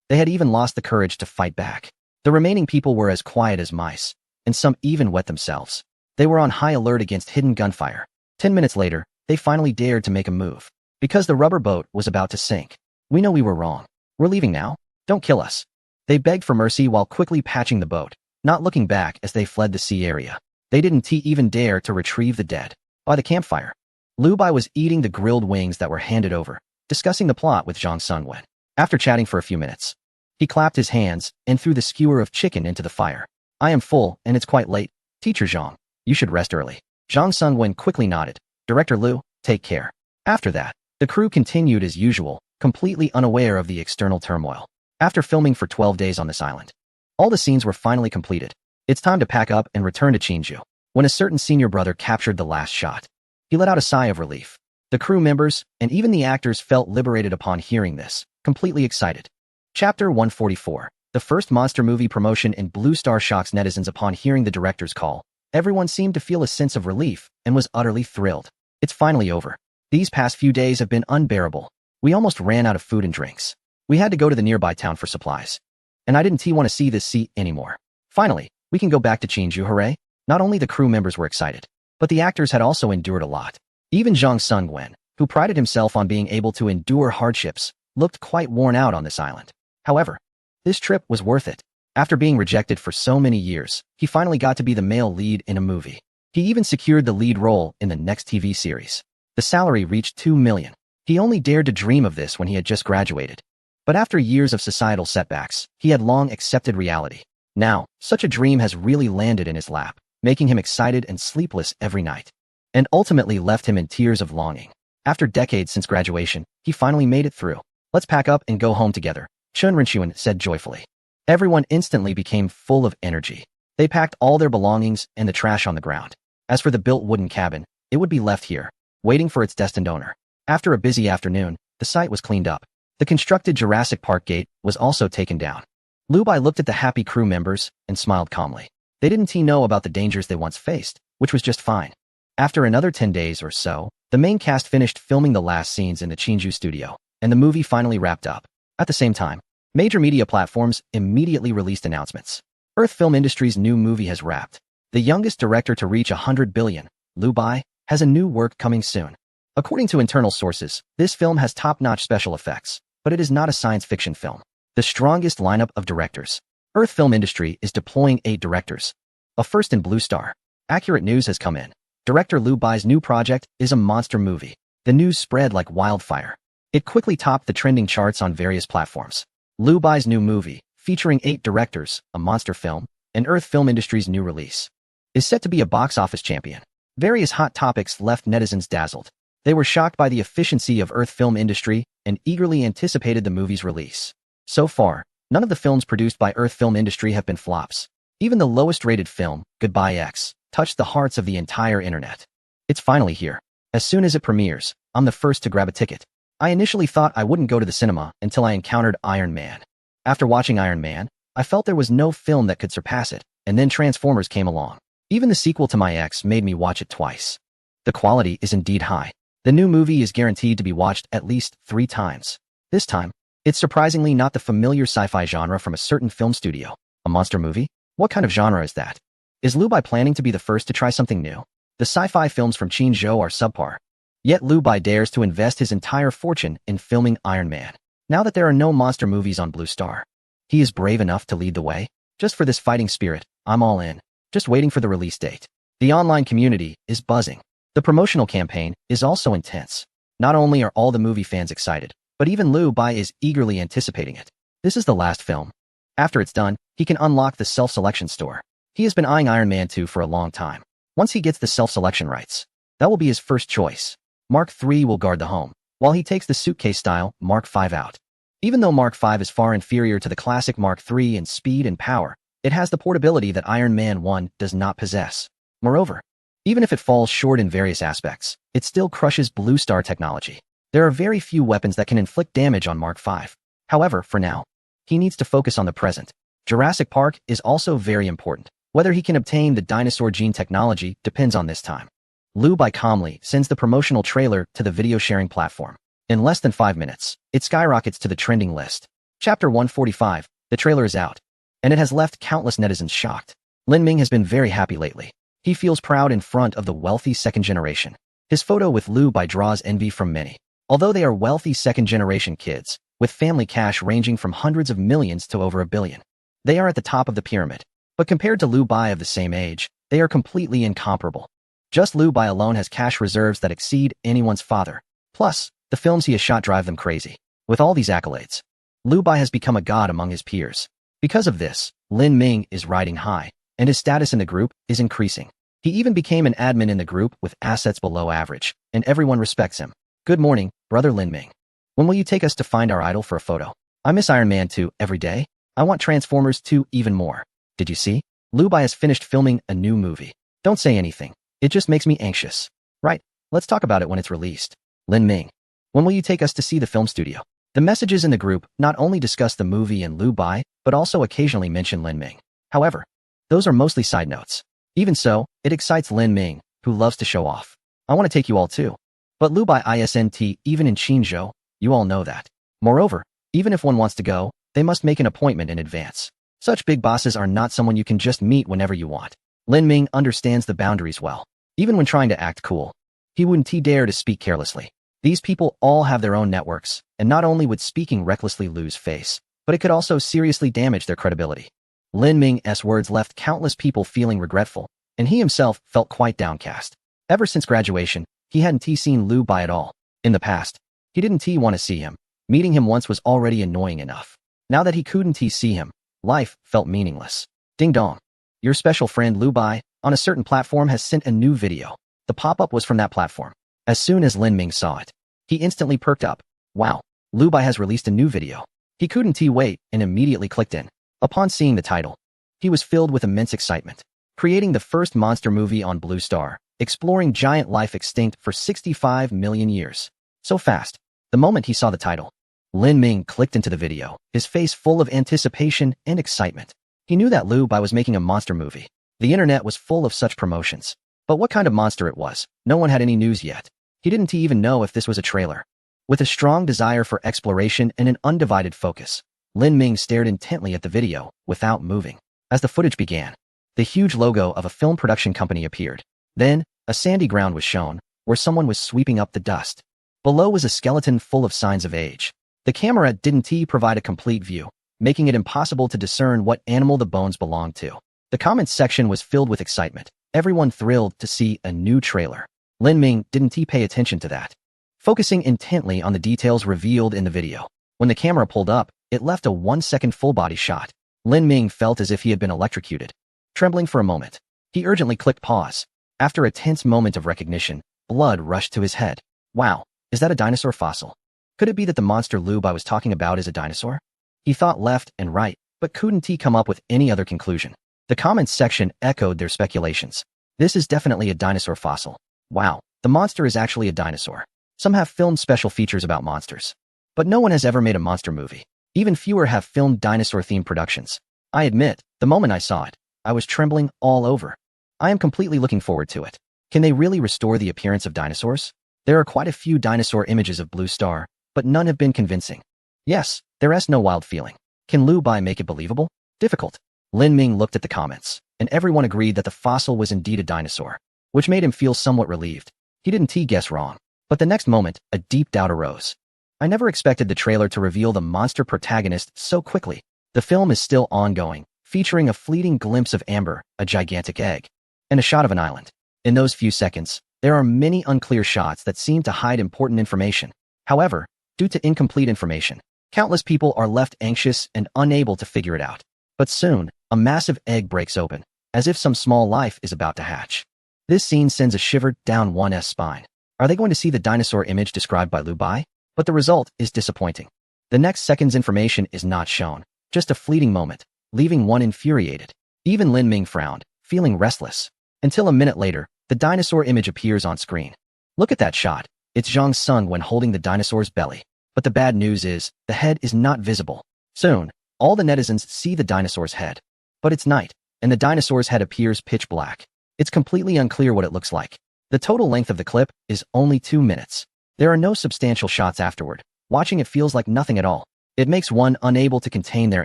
S1: They had even lost the courage to fight back. The remaining people were as quiet as mice, and some even wet themselves. They were on high alert against hidden gunfire. 10 minutes later, they finally dared to make a move. Because the rubber boat was about to sink. We know we were wrong. We're leaving now. Don't kill us. They begged for mercy while quickly patching the boat, not looking back as they fled the sea area. They didn't even dare to retrieve the dead. By the campfire, Liu Bai was eating the grilled wings that were handed over, discussing the plot with Zhang Sungwen. After chatting for a few minutes, he clapped his hands and threw the skewer of chicken into the fire. I am full, and it's quite late. Teacher Zhang, you should rest early. Zhang Sungwen quickly nodded. Director Liu, take care. After that, the crew continued as usual, completely unaware of the external turmoil. After filming for 12 days on this island, all the scenes were finally completed. It's time to pack up and return to Qinzhou. When a certain senior brother captured the last shot, he let out a sigh of relief. The crew members, and even the actors, felt liberated upon hearing this, completely excited. Chapter 144. The first monster movie promotion in Blue Star shocks netizens upon hearing the director's call. Everyone seemed to feel a sense of relief and was utterly thrilled. It's finally over. These past few days have been unbearable. We almost ran out of food and drinks. We had to go to the nearby town for supplies. and I didn't want to see this seat anymore. Finally, we can go back to Chinju, hooray! Not only the crew members were excited, but the actors had also endured a lot. Even Zhang Sung-Wen, who prided himself on being able to endure hardships, looked quite worn out on this island. However, this trip was worth it. After being rejected for so many years, he finally got to be the male lead in a movie. He even secured the lead role in the next TV series. The salary reached 2 million. He only dared to dream of this when he had just graduated. But after years of societal setbacks, he had long accepted reality. Now, such a dream has really landed in his lap, making him excited and sleepless every night, and ultimately left him in tears of longing. After decades since graduation, he finally made it through. Let's pack up and go home together, Chun Rinchuan said joyfully. Everyone instantly became full of energy. They packed all their belongings and the trash on the ground. As for the built wooden cabin, it would be left here, waiting for its destined owner. After a busy afternoon, the site was cleaned up. The constructed Jurassic Park gate was also taken down. Lu Bai looked at the happy crew members and smiled calmly. They didn't know about the dangers they once faced, which was just fine. After another 10 days or so, the main cast finished filming the last scenes in the Chinju studio, and the movie finally wrapped up. At the same time, major media platforms immediately released announcements. Earth Film Industry's new movie has wrapped. The youngest director to reach 100 billion, Lu Bai, has a new work coming soon. According to internal sources, this film has top-notch special effects, but it is not a science fiction film. The strongest lineup of directors. Earth Film Industry is deploying 8 directors. A first in Blue Star. Accurate news has come in. Director Lu Bai's new project is a monster movie. The news spread like wildfire. It quickly topped the trending charts on various platforms. Lu Bai's new movie, featuring 8 directors, a monster film, and Earth Film Industry's new release, is set to be a box office champion. Various hot topics left netizens dazzled. They were shocked by the efficiency of Earth Film Industry and eagerly anticipated the movie's release. So far, none of the films produced by Earth Film Industry have been flops. Even the lowest-rated film, Goodbye X, touched the hearts of the entire internet. It's finally here. As soon as it premieres, I'm the first to grab a ticket. I initially thought I wouldn't go to the cinema until I encountered Iron Man. After watching Iron Man, I felt there was no film that could surpass it, and then Transformers came along. Even the sequel to my ex made me watch it twice. The quality is indeed high. The new movie is guaranteed to be watched at least 3 times. This time, it's surprisingly not the familiar sci-fi genre from a certain film studio. A monster movie? What kind of genre is that? Is Lu Bai planning to be the first to try something new? The sci-fi films from Chinzhou are subpar. Yet Lu Bai dares to invest his entire fortune in filming Iron Man. Now that there are no monster movies on Blue Star, he is brave enough to lead the way. Just for this fighting spirit, I'm all in. Just waiting for the release date. The online community is buzzing. The promotional campaign is also intense. Not only are all the movie fans excited, but even Lu Bai is eagerly anticipating it. This is the last film. After it's done, he can unlock the self-selection store. He has been eyeing Iron Man 2 for a long time. Once he gets the self-selection rights, that will be his first choice. Mark III will guard the home, while he takes the suitcase-style Mark V out. Even though Mark V is far inferior to the classic Mark III in speed and power, it has the portability that Iron Man 1 does not possess. Moreover, even if it falls short in various aspects, it still crushes Blue Star technology. There are very few weapons that can inflict damage on Mark V. However, for now, he needs to focus on the present. Jurassic Park is also very important. Whether he can obtain the dinosaur gene technology depends on this time. Lu Bai calmly sends the promotional trailer to the video sharing platform. In less than 5 minutes, it skyrockets to the trending list. Chapter 145, the trailer is out, and it has left countless netizens shocked. Lin Ming has been very happy lately. He feels proud in front of the wealthy second generation. His photo with Lu Bai draws envy from many. Although they are wealthy second-generation kids, with family cash ranging from hundreds of millions to over $1 billion. They are at the top of the pyramid. But compared to Lu Bai of the same age, they are completely incomparable. Just Lu Bai alone has cash reserves that exceed anyone's father. Plus, the films he has shot drive them crazy. With all these accolades, Lu Bai has become a god among his peers. Because of this, Lin Ming is riding high, and his status in the group is increasing. He even became an admin in the group with assets below average, and everyone respects him. Good morning, brother Lin Ming. When will you take us to find our idol for a photo? I miss Iron Man 2 every day. I want Transformers 2 even more. Did you see? Lu Bai has finished filming a new movie. Don't say anything. It just makes me anxious. Right, let's talk about it when it's released. Lin Ming. When will you take us to see the film studio? The messages in the group not only discuss the movie and Lu Bai, but also occasionally mention Lin Ming. However, those are mostly side notes. Even so, it excites Lin Ming, who loves to show off. I want to take you all too. But Lu Bai isn't even in Chinzhou, you all know that. Moreover, even if one wants to go, They must make an appointment in advance. Such big bosses are not someone you can just meet whenever you want. Lin Ming understands the boundaries well. Even when trying to act cool, he wouldn't dare to speak carelessly. These people all have their own networks, and not only would speaking recklessly lose face, but it could also seriously damage their credibility. Lin Ming's words left countless people feeling regretful, and he himself felt quite downcast. Ever since graduation, he hadn't seen Liu Bai at all. In the past, he didn't want to see him. Meeting him once was already annoying enough. Now that he couldn't see him, life felt meaningless. Ding dong. Your special friend Liu Bai, on a certain platform, has sent a new video. The pop-up was from that platform. As soon as Lin Ming saw it, he instantly perked up. Wow, Liu Bai has released a new video. He couldn't wait and immediately clicked in. Upon seeing the title, he was filled with immense excitement. Creating the first monster movie on Blue Star, exploring giant life extinct for 65 million years. So fast. The moment he saw the title, Lin Ming clicked into the video, his face full of anticipation and excitement. He knew that Liu Bai was making a monster movie. The internet was full of such promotions. But what kind of monster it was, no one had any news yet. He didn't even know if this was a trailer. With a strong desire for exploration and an undivided focus, Lin Ming stared intently at the video, without moving. As the footage began, the huge logo of a film production company appeared. Then, a sandy ground was shown, where someone was sweeping up the dust. Below was a skeleton full of signs of age. The camera didn't provide a complete view, making it impossible to discern what animal the bones belonged to. The comments section was filled with excitement, everyone thrilled to see a new trailer. Lin Ming didn't pay attention to that, focusing intently on the details revealed in the video. When the camera pulled up, it left a 1-second full-body shot. Lin Ming felt as if he had been electrocuted. Trembling for a moment, he urgently clicked pause. After a tense moment of recognition, blood rushed to his head. Wow, is that a dinosaur fossil? Could it be that the monster Liu Bai was talking about is a dinosaur? He thought left and right, but couldn't come up with any other conclusion. The comments section echoed their speculations. This is definitely a dinosaur fossil. Wow, the monster is actually a dinosaur. Some have filmed special features about monsters. But no one has ever made a monster movie. Even fewer have filmed dinosaur-themed productions. I admit, the moment I saw it, I was trembling all over. I am completely looking forward to it. Can they really restore the appearance of dinosaurs? There are quite a few dinosaur images of Blue Star, but none have been convincing. Yes, there is no wild feeling. Can Liu Bai make it believable? Difficult. Lin Ming looked at the comments, and everyone agreed that the fossil was indeed a dinosaur, which made him feel somewhat relieved. He didn't guess wrong. But the next moment, a deep doubt arose. I never expected the trailer to reveal the monster protagonist so quickly. The film is still ongoing, featuring a fleeting glimpse of Amber, a gigantic egg, and a shot of an island. In those few seconds, there are many unclear shots that seem to hide important information. However, due to incomplete information, countless people are left anxious and unable to figure it out. But soon, a massive egg breaks open, as if some small life is about to hatch. This scene sends a shiver down one's spine. Are they going to see the dinosaur image described by Liu Bai? But the result is disappointing. The next second's information is not shown, just a fleeting moment, leaving one infuriated. Even Lin Ming frowned, feeling restless. Until a minute later, the dinosaur image appears on screen. Look at that shot. It's Zhang Sung when holding the dinosaur's belly. But the bad news is, the head is not visible. Soon, all the netizens see the dinosaur's head. But it's night, and the dinosaur's head appears pitch black. It's completely unclear what it looks like. The total length of the clip is only 2 minutes. There are no substantial shots afterward. Watching it feels like nothing at all. It makes one unable to contain their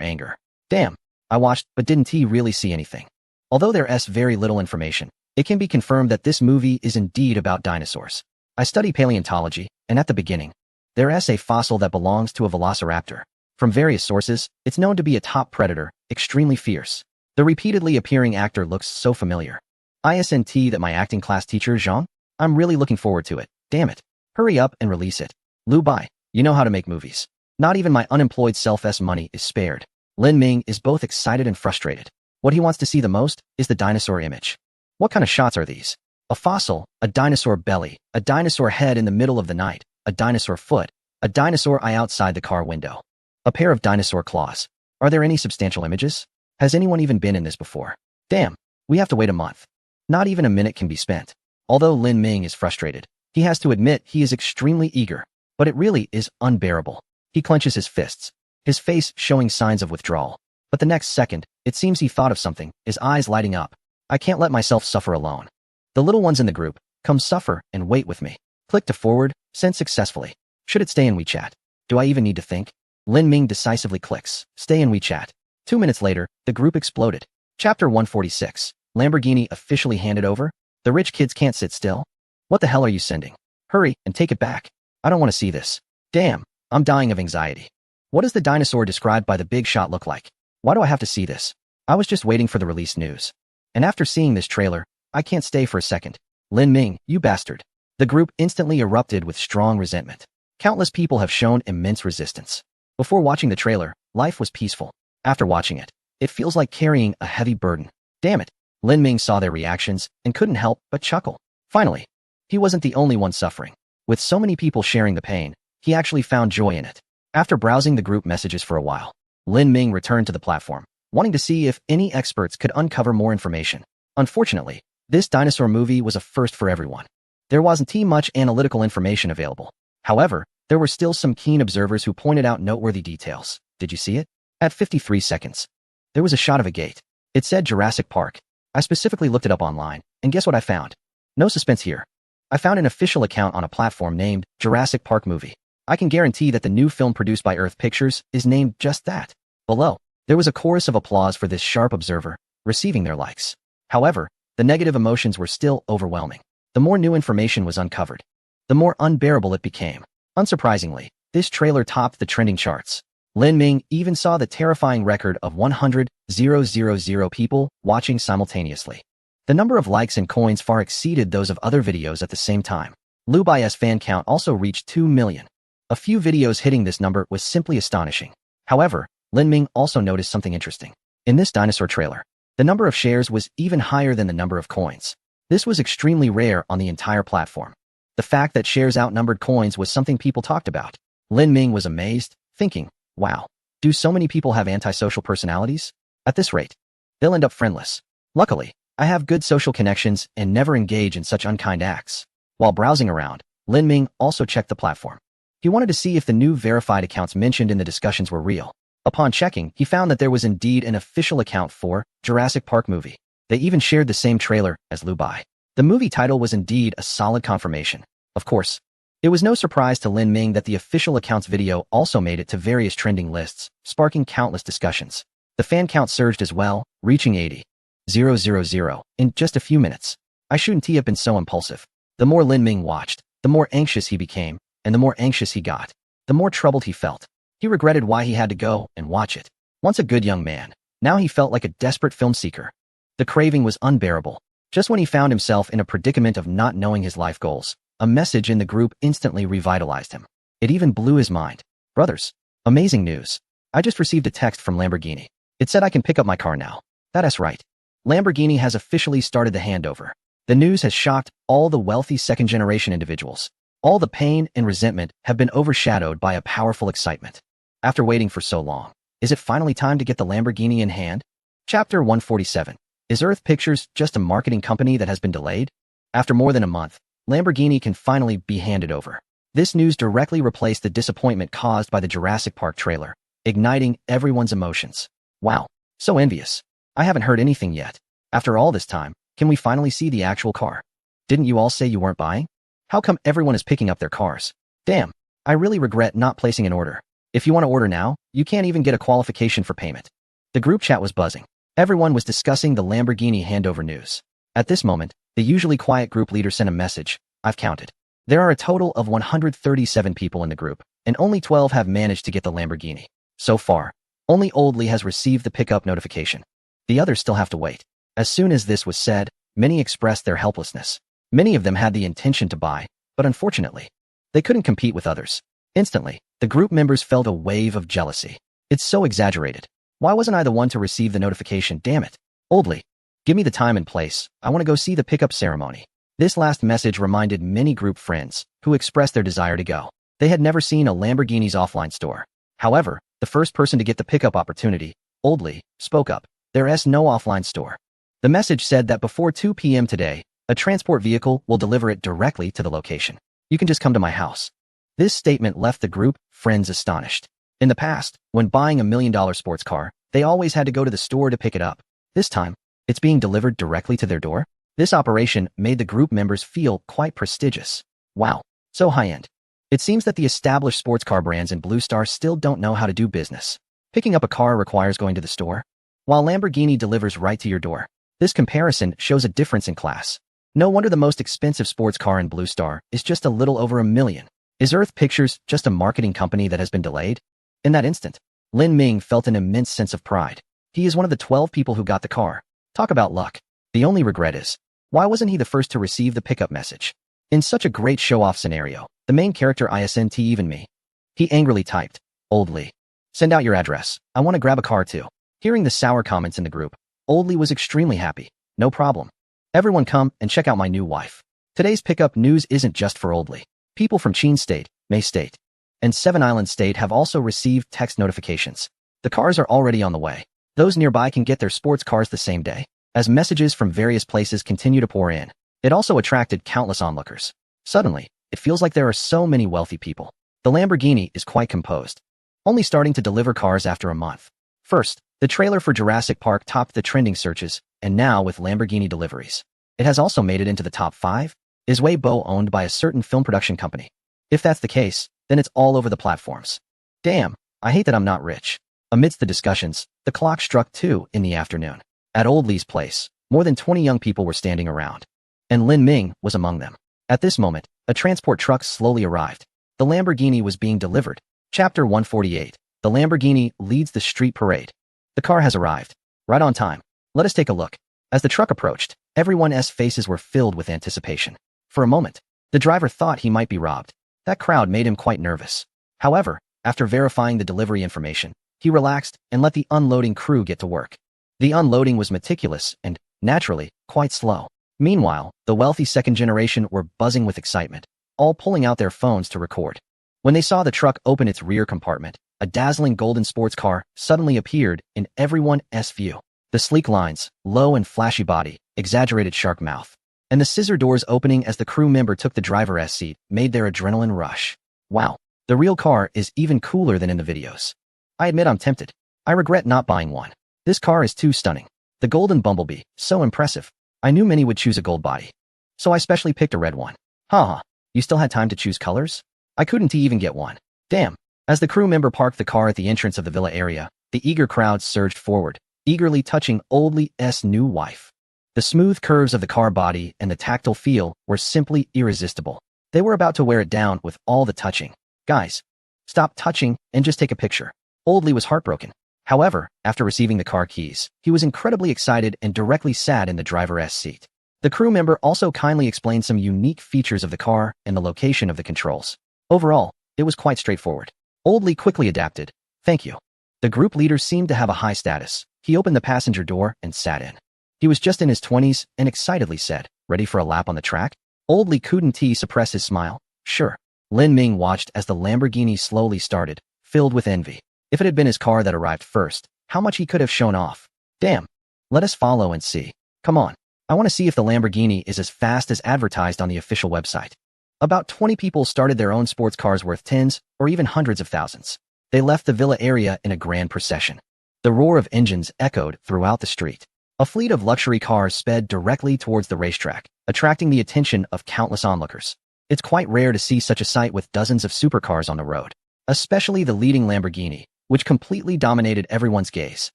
S1: anger. Damn, I watched but didn't really see anything. Although there is very little information, it can be confirmed that this movie is indeed about dinosaurs. I study paleontology, and at the beginning, there is a fossil that belongs to a velociraptor. From various sources, it's known to be a top predator, extremely fierce. The repeatedly appearing actor looks so familiar. Isn't that my acting class teacher, Zhang? I'm really looking forward to it. Damn it. Hurry up and release it. Liu Bai, you know how to make movies. Not even my unemployed self's money is spared. Lin Ming is both excited and frustrated. What he wants to see the most is the dinosaur image. What kind of shots are these? A fossil, a dinosaur belly, a dinosaur head in the middle of the night, a dinosaur foot, a dinosaur eye outside the car window, a pair of dinosaur claws. Are there any substantial images? Has anyone even been in this before? Damn, we have to wait a month. Not even a minute can be spent. Although Lin Ming is frustrated, he has to admit he is extremely eager, but it really is unbearable. He clenches his fists, his face showing signs of withdrawal. But the next second, it seems he thought of something, his eyes lighting up. I can't let myself suffer alone. The little ones in the group, come suffer and wait with me. Click to forward, send successfully. Should it stay in WeChat? Do I even need to think? Lin Ming decisively clicks, stay in WeChat. 2 minutes later, the group exploded. Chapter 146. Lamborghini officially handed over? The rich kids can't sit still. What the hell are you sending? Hurry and take it back. I don't want to see this. Damn, I'm dying of anxiety. What does the dinosaur described by the big shot look like? Why do I have to see this? I was just waiting for the release news. And after seeing this trailer, I can't stay for a second. Lin Ming, you bastard. The group instantly erupted with strong resentment. Countless people have shown immense resistance. Before watching the trailer, life was peaceful. After watching it, it feels like carrying a heavy burden. Damn it. Lin Ming saw their reactions and couldn't help but chuckle. Finally, he wasn't the only one suffering. With so many people sharing the pain, he actually found joy in it. After browsing the group messages for a while, Lin Ming returned to the platform, wanting to see if any experts could uncover more information. Unfortunately, this dinosaur movie was a first for everyone. There wasn't much analytical information available. However, there were still some keen observers who pointed out noteworthy details. Did you see it? At 53 seconds, there was a shot of a gate. It said Jurassic Park. I specifically looked it up online, and guess what I found? No suspense here. I found an official account on a platform named Jurassic Park Movie. I can guarantee that the new film produced by Earth Pictures is named just that. Below, there was a chorus of applause for this sharp observer, receiving their likes. However, the negative emotions were still overwhelming. The more new information was uncovered, the more unbearable it became. Unsurprisingly, this trailer topped the trending charts. Lin Ming even saw the terrifying record of 100,000 people watching simultaneously. The number of likes and coins far exceeded those of other videos at the same time. Lu Bai's fan count also reached 2 million. A few videos hitting this number was simply astonishing. However, Lin Ming also noticed something interesting. In this dinosaur trailer, the number of shares was even higher than the number of coins. This was extremely rare on the entire platform. The fact that shares outnumbered coins was something people talked about. Lin Ming was amazed, thinking, wow, do so many people have antisocial personalities? At this rate, they'll end up friendless. Luckily, I have good social connections and never engage in such unkind acts. While browsing around, Lin Ming also checked the platform. He wanted to see if the new verified accounts mentioned in the discussions were real. Upon checking, he found that there was indeed an official account for Jurassic Park Movie. They even shared the same trailer as Lu Bai. The movie title was indeed a solid confirmation. Of course, it was no surprise to Lin Ming that the official account's video also made it to various trending lists, sparking countless discussions. The fan count surged as well, reaching 80,000 in just a few minutes. I shouldn't have been so impulsive. The more Lin Ming watched, the more anxious he became, and the more anxious he got, the more troubled he felt. He regretted why he had to go and watch it. Once a good young man, now he felt like a desperate film seeker. The craving was unbearable. Just when he found himself in a predicament of not knowing his life goals, a message in the group instantly revitalized him. It even blew his mind. Brothers, amazing news. I just received a text from Lamborghini. It said I can pick up my car now. That's right. Lamborghini has officially started the handover. The news has shocked all the wealthy second-generation individuals. All the pain and resentment have been overshadowed by a powerful excitement. After waiting for so long, is it finally time to get the Lamborghini in hand? Chapter 147. Is Earth Pictures just a marketing company that has been delayed? After more than a month, Lamborghini can finally be handed over. This news directly replaced the disappointment caused by the Jurassic Park trailer, igniting everyone's emotions. Wow, so envious. I haven't heard anything yet. After all this time, can we finally see the actual car? Didn't you all say you weren't buying? How come everyone is picking up their cars? Damn, I really regret not placing an order. If you want to order now, you can't even get a qualification for payment. The group chat was buzzing. Everyone was discussing the Lamborghini handover news. At this moment, the usually quiet group leader sent a message. I've counted. There are a total of 137 people in the group, and only 12 have managed to get the Lamborghini. So far, only Old Lee has received the pickup notification. The others still have to wait. As soon as this was said, many expressed their helplessness. Many of them had the intention to buy, but unfortunately, they couldn't compete with others. Instantly, the group members felt a wave of jealousy. It's so exaggerated. Why wasn't I the one to receive the notification, damn it? Old Lee, give me the time and place. I want to go see the pickup ceremony. This last message reminded many group friends who expressed their desire to go. They had never seen a Lamborghini's offline store. However, the first person to get the pickup opportunity, Old Lee, spoke up. There is no offline store. The message said that before 2 p.m. today, a transport vehicle will deliver it directly to the location. You can just come to my house. This statement left the group friends astonished. In the past, when buying a $1 million sports car, they always had to go to the store to pick it up. This time, it's being delivered directly to their door. This operation made the group members feel quite prestigious. Wow, so high-end. It seems that the established sports car brands in Blue Star still don't know how to do business. Picking up a car requires going to the store, while Lamborghini delivers right to your door. This comparison shows a difference in class. No wonder the most expensive sports car in Blue Star is just a little over $1 million. Is Earth Pictures just a marketing company that has been delayed? In that instant, Lin Ming felt an immense sense of pride. He is one of the 12 people who got the car. Talk about luck. The only regret is, why wasn't he the first to receive the pickup message? In such a great show-off scenario, the main character isn't even me. He angrily typed, "Old Lee. Send out your address. I want to grab a car too." Hearing the sour comments in the group, Old Lee was extremely happy. No problem. Everyone come and check out my new wife. Today's pickup news isn't just for Old Lee. People from Chin State, May State, and Seven Islands State have also received text notifications. The cars are already on the way. Those nearby can get their sports cars the same day. As messages from various places continue to pour in, it also attracted countless onlookers. Suddenly, it feels like there are so many wealthy people. The Lamborghini is quite composed, only starting to deliver cars after a month. First, the trailer for Jurassic Park topped the trending searches, and now with Lamborghini deliveries, it has also made it into the top 5. Is Weibo owned by a certain film production company? If that's the case, then it's all over the platforms. Damn, I hate that I'm not rich. Amidst the discussions, the clock struck 2 in the afternoon. At Old Lee's place, more than 20 young people were standing around, and Lin Ming was among them. At this moment, a transport truck slowly arrived. The Lamborghini was being delivered. Chapter 148. The Lamborghini leads the street parade. The car has arrived. Right on time. Let us take a look. As the truck approached, everyone's faces were filled with anticipation. For a moment, the driver thought he might be robbed. That crowd made him quite nervous. However, after verifying the delivery information, he relaxed and let the unloading crew get to work. The unloading was meticulous and, naturally, quite slow. Meanwhile, the wealthy second generation were buzzing with excitement, all pulling out their phones to record. When they saw the truck open its rear compartment, a dazzling golden sports car suddenly appeared in everyone's view. The sleek lines, low and flashy body, exaggerated shark mouth, and the scissor doors opening as the crew member took the driver's seat made their adrenaline rush. Wow, the real car is even cooler than in the videos. I admit I'm tempted. I regret not buying one. This car is too stunning. The golden bumblebee, so impressive. I knew many would choose a gold body, so I specially picked a red one. Haha, you still had time to choose colors? I couldn't even get one. Damn. As the crew member parked the car at the entrance of the villa area, the eager crowd surged forward, eagerly touching Old Lee's new wife. The smooth curves of the car body and the tactile feel were simply irresistible. They were about to wear it down with all the touching. Guys, stop touching and just take a picture. Old Lee was heartbroken. However, after receiving the car keys, he was incredibly excited and directly sat in the driver's seat. The crew member also kindly explained some unique features of the car and the location of the controls. Overall, it was quite straightforward. Old Lee quickly adapted. Thank you. The group leader seemed to have a high status. He opened the passenger door and sat in. He was just in his 20s and excitedly said, "Ready for a lap on the track?" Old Lee couldn't suppress his smile. Sure. Lin Ming watched as the Lamborghini slowly started, filled with envy. If it had been his car that arrived first, how much he could have shown off. Damn. Let us follow and see. Come on. I want to see if the Lamborghini is as fast as advertised on the official website. About 20 people started their own sports cars worth tens or even hundreds of thousands. They left the villa area in a grand procession. The roar of engines echoed throughout the street. A fleet of luxury cars sped directly towards the racetrack, attracting the attention of countless onlookers. It's quite rare to see such a sight with dozens of supercars on the road, especially the leading Lamborghini, which completely dominated everyone's gaze.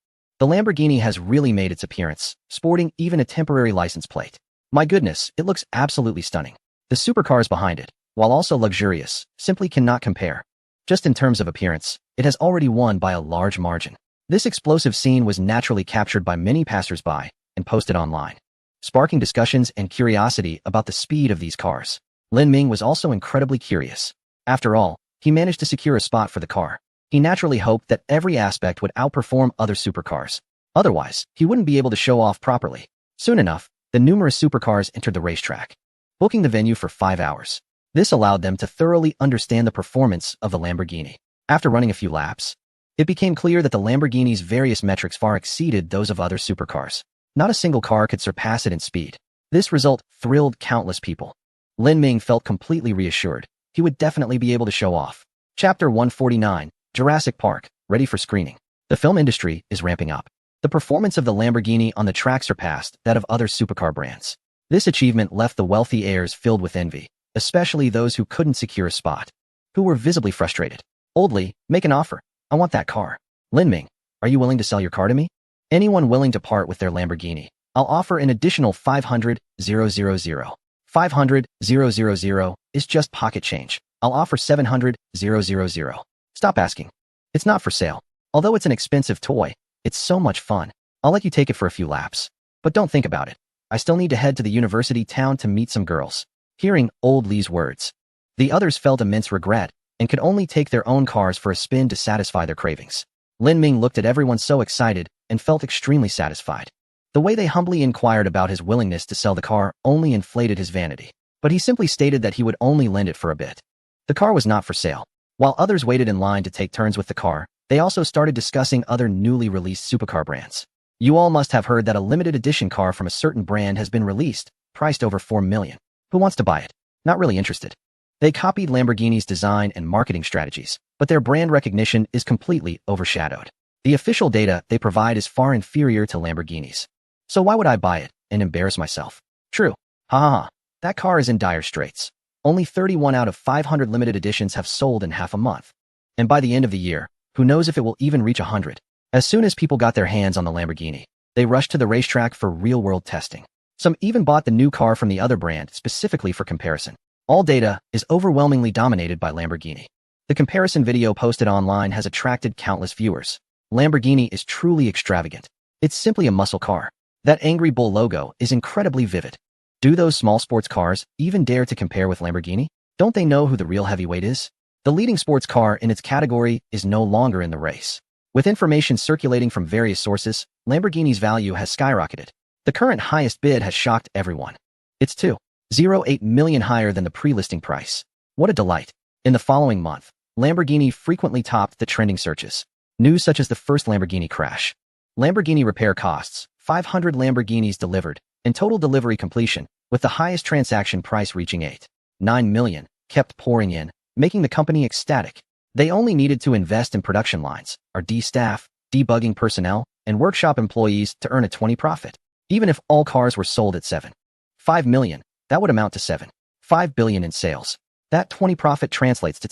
S1: The Lamborghini has really made its appearance, sporting even a temporary license plate. My goodness, it looks absolutely stunning. The supercars behind it, while also luxurious, simply cannot compare. Just in terms of appearance, it has already won by a large margin. This explosive scene was naturally captured by many passers-by and posted online, sparking discussions and curiosity about the speed of these cars. Lin Ming was also incredibly curious. After all, he managed to secure a spot for the car. He naturally hoped that every aspect would outperform other supercars. Otherwise, he wouldn't be able to show off properly. Soon enough, the numerous supercars entered the racetrack, booking the venue for 5 hours. This allowed them to thoroughly understand the performance of the Lamborghini. After running a few laps, it became clear that the Lamborghini's various metrics far exceeded those of other supercars. Not a single car could surpass it in speed. This result thrilled countless people. Lin Ming felt completely reassured. He would definitely be able to show off. Chapter 149. Jurassic Park, ready for screening. The film industry is ramping up. The performance of the Lamborghini on the track surpassed that of other supercar brands. This achievement left the wealthy heirs filled with envy, especially those who couldn't secure a spot. who were visibly frustrated. Old Li, make an offer. I want that car. Lin Ming, are you willing to sell your car to me? Anyone willing to part with their Lamborghini? I'll offer an additional 500,000. 500,000 is just pocket change. I'll offer 700,000. Stop asking. It's not for sale. Although it's an expensive toy, it's so much fun. I'll let you take it for a few laps. But don't think about it. I still need to head to the university town to meet some girls. Hearing Old Li's words, the others felt immense regret and could only take their own cars for a spin to satisfy their cravings. Lin Ming looked at everyone so excited and felt extremely satisfied. The way they humbly inquired about his willingness to sell the car only inflated his vanity, but he simply stated that he would only lend it for a bit. The car was not for sale. While others waited in line to take turns with the car, they also started discussing other newly released supercar brands. You all must have heard that a limited edition car from a certain brand has been released, priced over 4 million. Who wants to buy it? Not really interested. They copied Lamborghini's design and marketing strategies, but their brand recognition is completely overshadowed. The official data they provide is far inferior to Lamborghini's. So why would I buy it and embarrass myself? True. Ha ha ha. That car is in dire straits. Only 31 out of 500 limited editions have sold in half a month. And by the end of the year, who knows if it will even reach 100. As soon as people got their hands on the Lamborghini, they rushed to the racetrack for real-world testing. Some even bought the new car from the other brand specifically for comparison. All data is overwhelmingly dominated by Lamborghini. The comparison video posted online has attracted countless viewers. Lamborghini is truly extravagant. It's simply a muscle car. That angry bull logo is incredibly vivid. Do those small sports cars even dare to compare with Lamborghini? Don't they know who the real heavyweight is? The leading sports car in its category is no longer in the race. With information circulating from various sources, Lamborghini's value has skyrocketed. The current highest bid has shocked everyone. It's 2.08 million higher than the pre-listing price. What a delight. In the following month, Lamborghini frequently topped the trending searches. News such as the first Lamborghini crash, Lamborghini repair costs, 500 Lamborghinis delivered, and total delivery completion, with the highest transaction price reaching 8.9 million, kept pouring in, making the company ecstatic. They only needed to invest in production lines, R&D staff, debugging personnel, and workshop employees to earn a 20% profit. Even if all cars were sold at 7.5 million, that would amount to 7.5 billion in sales. That 20% profit translates to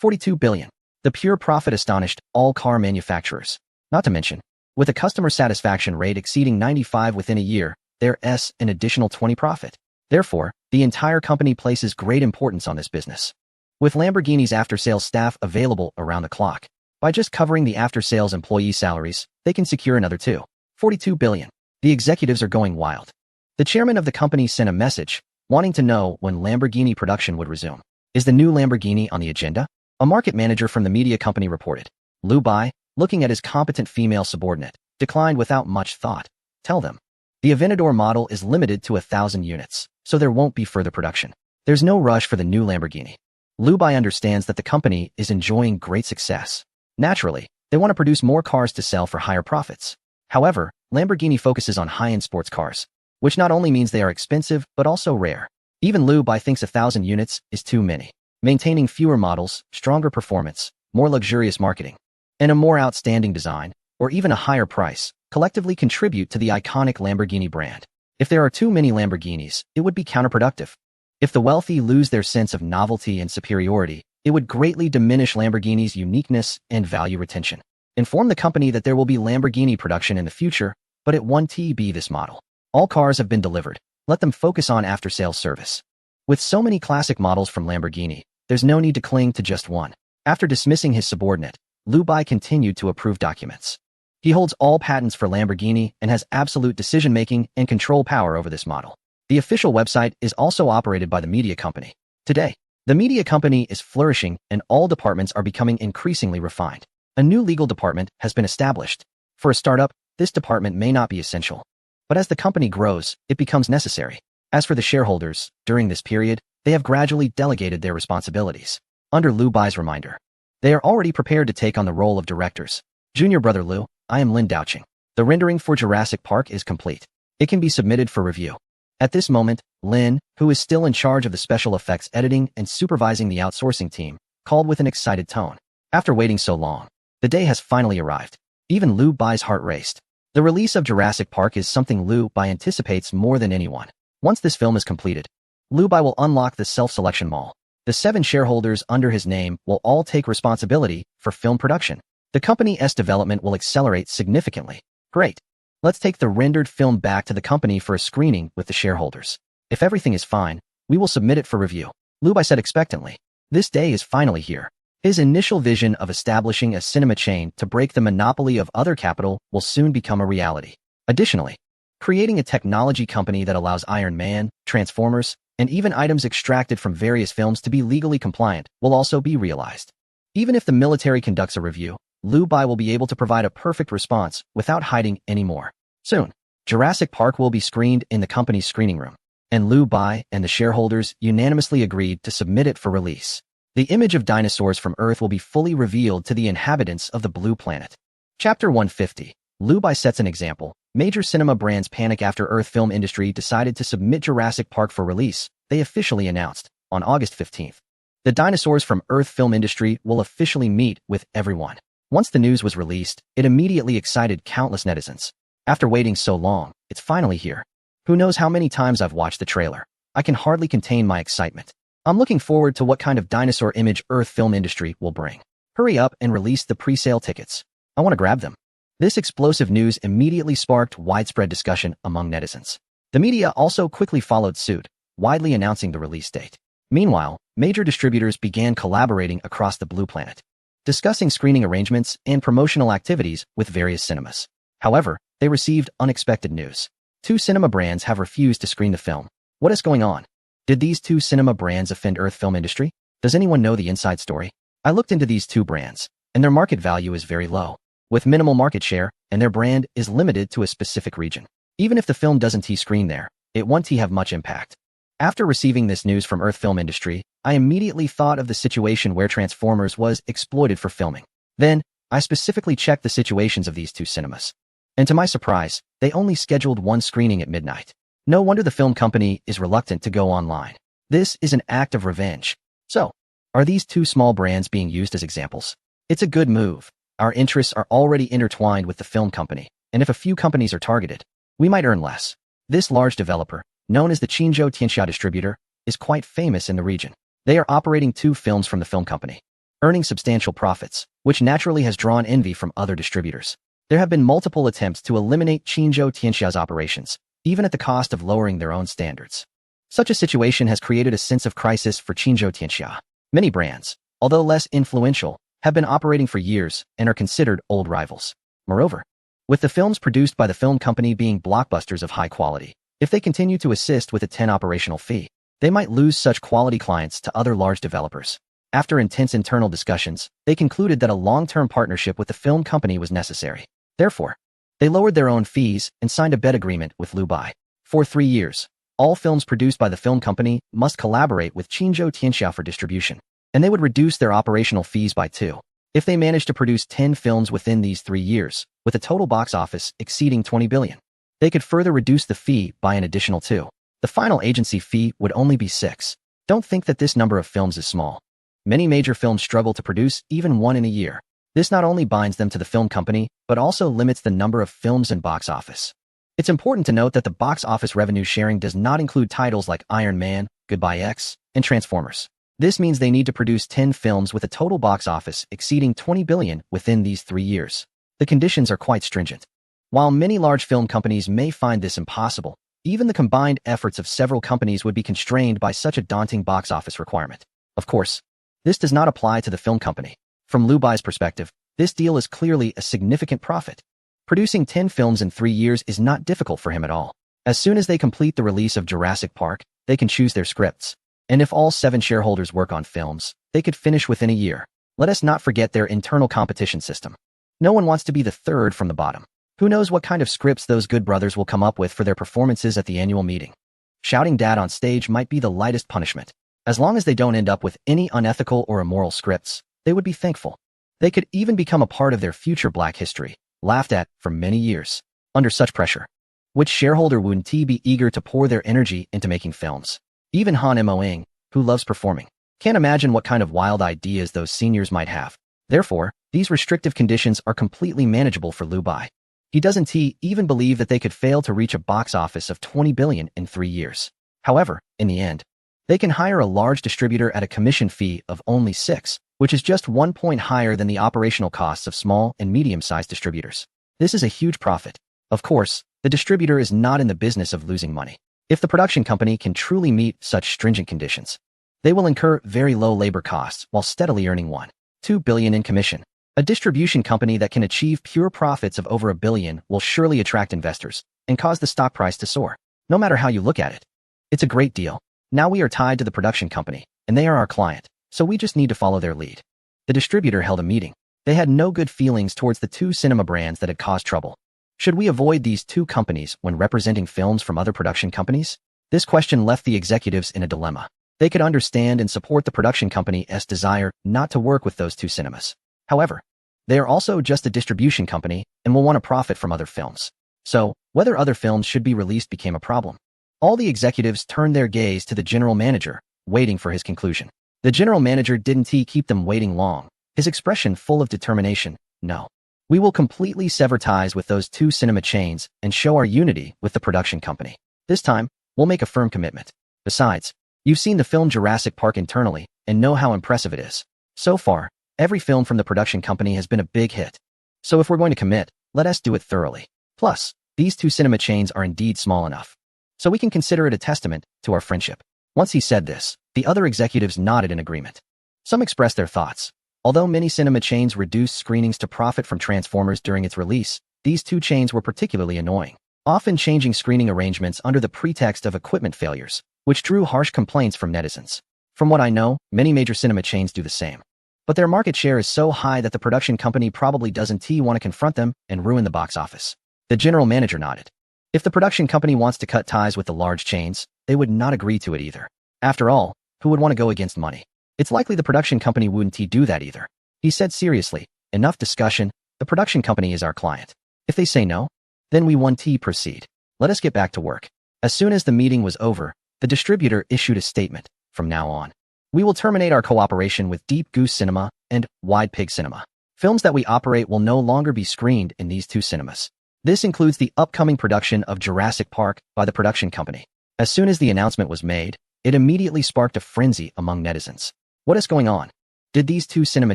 S1: 2.42 billion. The pure profit astonished all car manufacturers. Not to mention, with a customer satisfaction rate exceeding 95 within a year, there's an additional 20% profit. Therefore, the entire company places great importance on this business. With Lamborghini's after-sales staff available around the clock, by just covering the after-sales employee salaries, they can secure another 2.42 billion. The executives are going wild. The chairman of the company sent a message, wanting to know when Lamborghini production would resume. Is the new Lamborghini on the agenda? A market manager from the media company reported. Lu Bai, looking at his competent female subordinate, declined without much thought. Tell them. The Aventador model is limited to 1,000 units, so there won't be further production. There's no rush for the new Lamborghini. Lu Bai understands that the company is enjoying great success. Naturally, they want to produce more cars to sell for higher profits. However, Lamborghini focuses on high-end sports cars, which not only means they are expensive, but also rare. Even Lu Bai thinks 1,000 units is too many. Maintaining fewer models, stronger performance, more luxurious marketing, and a more outstanding design, or even a higher price, collectively contribute to the iconic Lamborghini brand. If there are too many Lamborghinis, it would be counterproductive. If the wealthy lose their sense of novelty and superiority, it would greatly diminish Lamborghini's uniqueness and value retention. Inform the company that there will be Lamborghini production in the future, but it won't be this model. All cars have been delivered. Let them focus on after-sales service. With so many classic models from Lamborghini, there's no need to cling to just one. After dismissing his subordinate, Lu Bai continued to approve documents. He holds all patents for Lamborghini and has absolute decision-making and control power over this model. The official website is also operated by the media company. Today, the media company is flourishing and all departments are becoming increasingly refined. A new legal department has been established. For a startup, this department may not be essential. But as the company grows, it becomes necessary. As for the shareholders, during this period, they have gradually delegated their responsibilities. Under Lu Bai's reminder, they are already prepared to take on the role of directors. Junior brother Lu, I am Lin Daoqing. The rendering for Jurassic Park is complete. It can be submitted for review. At this moment, Lin, who is still in charge of the special effects editing and supervising the outsourcing team, called with an excited tone. After waiting so long, the day has finally arrived. Even Lu Bai's heart raced. The release of Jurassic Park is something Lu Bai anticipates more than anyone. Once this film is completed, Lu Bai will unlock the self-selection mall. The 7 shareholders under his name will all take responsibility for film production. The company's development will accelerate significantly. Great. Let's take the rendered film back to the company for a screening with the shareholders. If everything is fine, we will submit it for review. Lu Bai said expectantly. This day is finally here. His initial vision of establishing a cinema chain to break the monopoly of other capital will soon become a reality. Additionally, creating a technology company that allows Iron Man, Transformers, and even items extracted from various films to be legally compliant will also be realized. Even if the military conducts a review, Lu Bai will be able to provide a perfect response without hiding anymore. Soon, Jurassic Park will be screened in the company's screening room, and Lu Bai and the shareholders unanimously agreed to submit it for release. The image of dinosaurs from Earth will be fully revealed to the inhabitants of the Blue Planet. Chapter 150. Lu Bai sets an example. Major cinema brands panic after Earth film industry decided to submit Jurassic Park for release. They officially announced, on August 15th. The dinosaurs from Earth film industry will officially meet with everyone. Once the news was released, it immediately excited countless netizens. After waiting so long, it's finally here. Who knows how many times I've watched the trailer? I can hardly contain my excitement. I'm looking forward to what kind of dinosaur image Earth film industry will bring. Hurry up and release the pre-sale tickets. I want to grab them. This explosive news immediately sparked widespread discussion among netizens. The media also quickly followed suit, widely announcing the release date. Meanwhile, major distributors began collaborating across the Blue Planet, discussing screening arrangements and promotional activities with various cinemas. However, they received unexpected news. 2 cinema brands have refused to screen the film. What is going on? Did these 2 cinema brands offend Earth film industry? Does anyone know the inside story? I looked into these 2 brands, and their market value is very low, with minimal market share, and their brand is limited to a specific region. Even if the film doesn't screen there, it won't have much impact. After receiving this news from Earth film industry, I immediately thought of the situation where Transformers was exploited for filming. Then, I specifically checked the situations of these 2 cinemas. And to my surprise, they only scheduled 1 screening at midnight. No wonder the film company is reluctant to go online. This is an act of revenge. So, are these 2 small brands being used as examples? It's a good move. Our interests are already intertwined with the film company, and if a few companies are targeted, we might earn less. This large developer, known as the Qinzhou Tianxia distributor, is quite famous in the region. They are operating 2 films from the film company, earning substantial profits, which naturally has drawn envy from other distributors. There have been multiple attempts to eliminate Qinzhou Tianxia's operations, even at the cost of lowering their own standards. Such a situation has created a sense of crisis for Qinzhou Tianxia. Many brands, although less influential, have been operating for years and are considered old rivals. Moreover, with the films produced by the film company being blockbusters of high quality, if they continue to assist with a 10 operational fee, they might lose such quality clients to other large developers. After intense internal discussions, they concluded that a long-term partnership with the film company was necessary. Therefore, they lowered their own fees and signed a bet agreement with Lu Bai. For 3 years, all films produced by the film company must collaborate with Qinzhou Tianxia for distribution, and they would reduce their operational fees by 2. If they managed to produce 10 films within these 3 years, with a total box office exceeding 20 billion, they could further reduce the fee by an additional 2. The final agency fee would only be 6. Don't think that this number of films is small. Many major films struggle to produce even 1 in a year. This not only binds them to the film company, but also limits the number of films and box office. It's important to note that the box office revenue sharing does not include titles like Iron Man, Goodbye X, and Transformers. This means they need to produce 10 films with a total box office exceeding 20 billion within these 3 years. The conditions are quite stringent. While many large film companies may find this impossible, even the combined efforts of several companies would be constrained by such a daunting box office requirement. Of course, this does not apply to the film company. From Lu Bai's perspective, this deal is clearly a significant profit. Producing 10 films in 3 years is not difficult for him at all. As soon as they complete the release of Jurassic Park, they can choose their scripts. And if all 7 shareholders work on films, they could finish within a year. Let us not forget their internal competition system. No one wants to be the third from the bottom. Who knows what kind of scripts those good brothers will come up with for their performances at the annual meeting. Shouting dad on stage might be the lightest punishment. As long as they don't end up with any unethical or immoral scripts, they would be thankful. They could even become a part of their future Black history, laughed at for many years. Under such pressure, which shareholder wouldn't be eager to pour their energy into making films? Even Han Moing, who loves performing, can't imagine what kind of wild ideas those seniors might have. Therefore, these restrictive conditions are completely manageable for Lu Bai. He doesn't even believe that they could fail to reach a box office of 20 billion in 3 years. However, in the end, They can hire a large distributor at a commission fee of only 6, which is just 1 point higher than the operational costs of small and medium-sized distributors. This is a huge profit. Of course, the distributor is not in the business of losing money. If the production company can truly meet such stringent conditions, they will incur very low labor costs while steadily earning $1.2 billion in commission. A distribution company that can achieve pure profits of over $1 billion will surely attract investors and cause the stock price to soar. No matter how you look at it, it's a great deal. Now we are tied to the production company, and they are our client, so we just need to follow their lead. The distributor held a meeting. They had no good feelings towards the two cinema brands that had caused trouble. Should we avoid these two companies when representing films from other production companies? This question left the executives in a dilemma. They could understand and support the production company's desire not to work with those two cinemas. However, they are also just a distribution company and will want to profit from other films. So, whether other films should be released became a problem. All the executives turned their gaze to the general manager, waiting for his conclusion. The general manager didn't keep them waiting long, his expression full of determination. No. We will completely sever ties with those two cinema chains and show our unity with the production company. This time, we'll make a firm commitment. Besides, you've seen the film Jurassic Park internally and know how impressive it is. So far, every film from the production company has been a big hit. So if we're going to commit, let us do it thoroughly. Plus, these two cinema chains are indeed small enough, so we can consider it a testament to our friendship. Once he said this, the other executives nodded in agreement. Some expressed their thoughts. Although many cinema chains reduced screenings to profit from Transformers during its release, these two chains were particularly annoying, often changing screening arrangements under the pretext of equipment failures, which drew harsh complaints from netizens. From what I know, many major cinema chains do the same. But their market share is so high that the production company probably doesn't want to confront them and ruin the box office. The general manager nodded. If the production company wants to cut ties with the large chains, they would not agree to it either. After all, who would want to go against money? It's likely the production company wouldn't do that either. He said seriously, enough discussion, the production company is our client. If they say no, then we won't proceed. Let us get back to work. As soon as the meeting was over, the distributor issued a statement. From now on, we will terminate our cooperation with Deep Goose Cinema and Wide Pig Cinema. Films that we operate will no longer be screened in these two cinemas. This includes the upcoming production of Jurassic Park by the production company. As soon as the announcement was made, it immediately sparked a frenzy among netizens. What is going on? Did these two cinema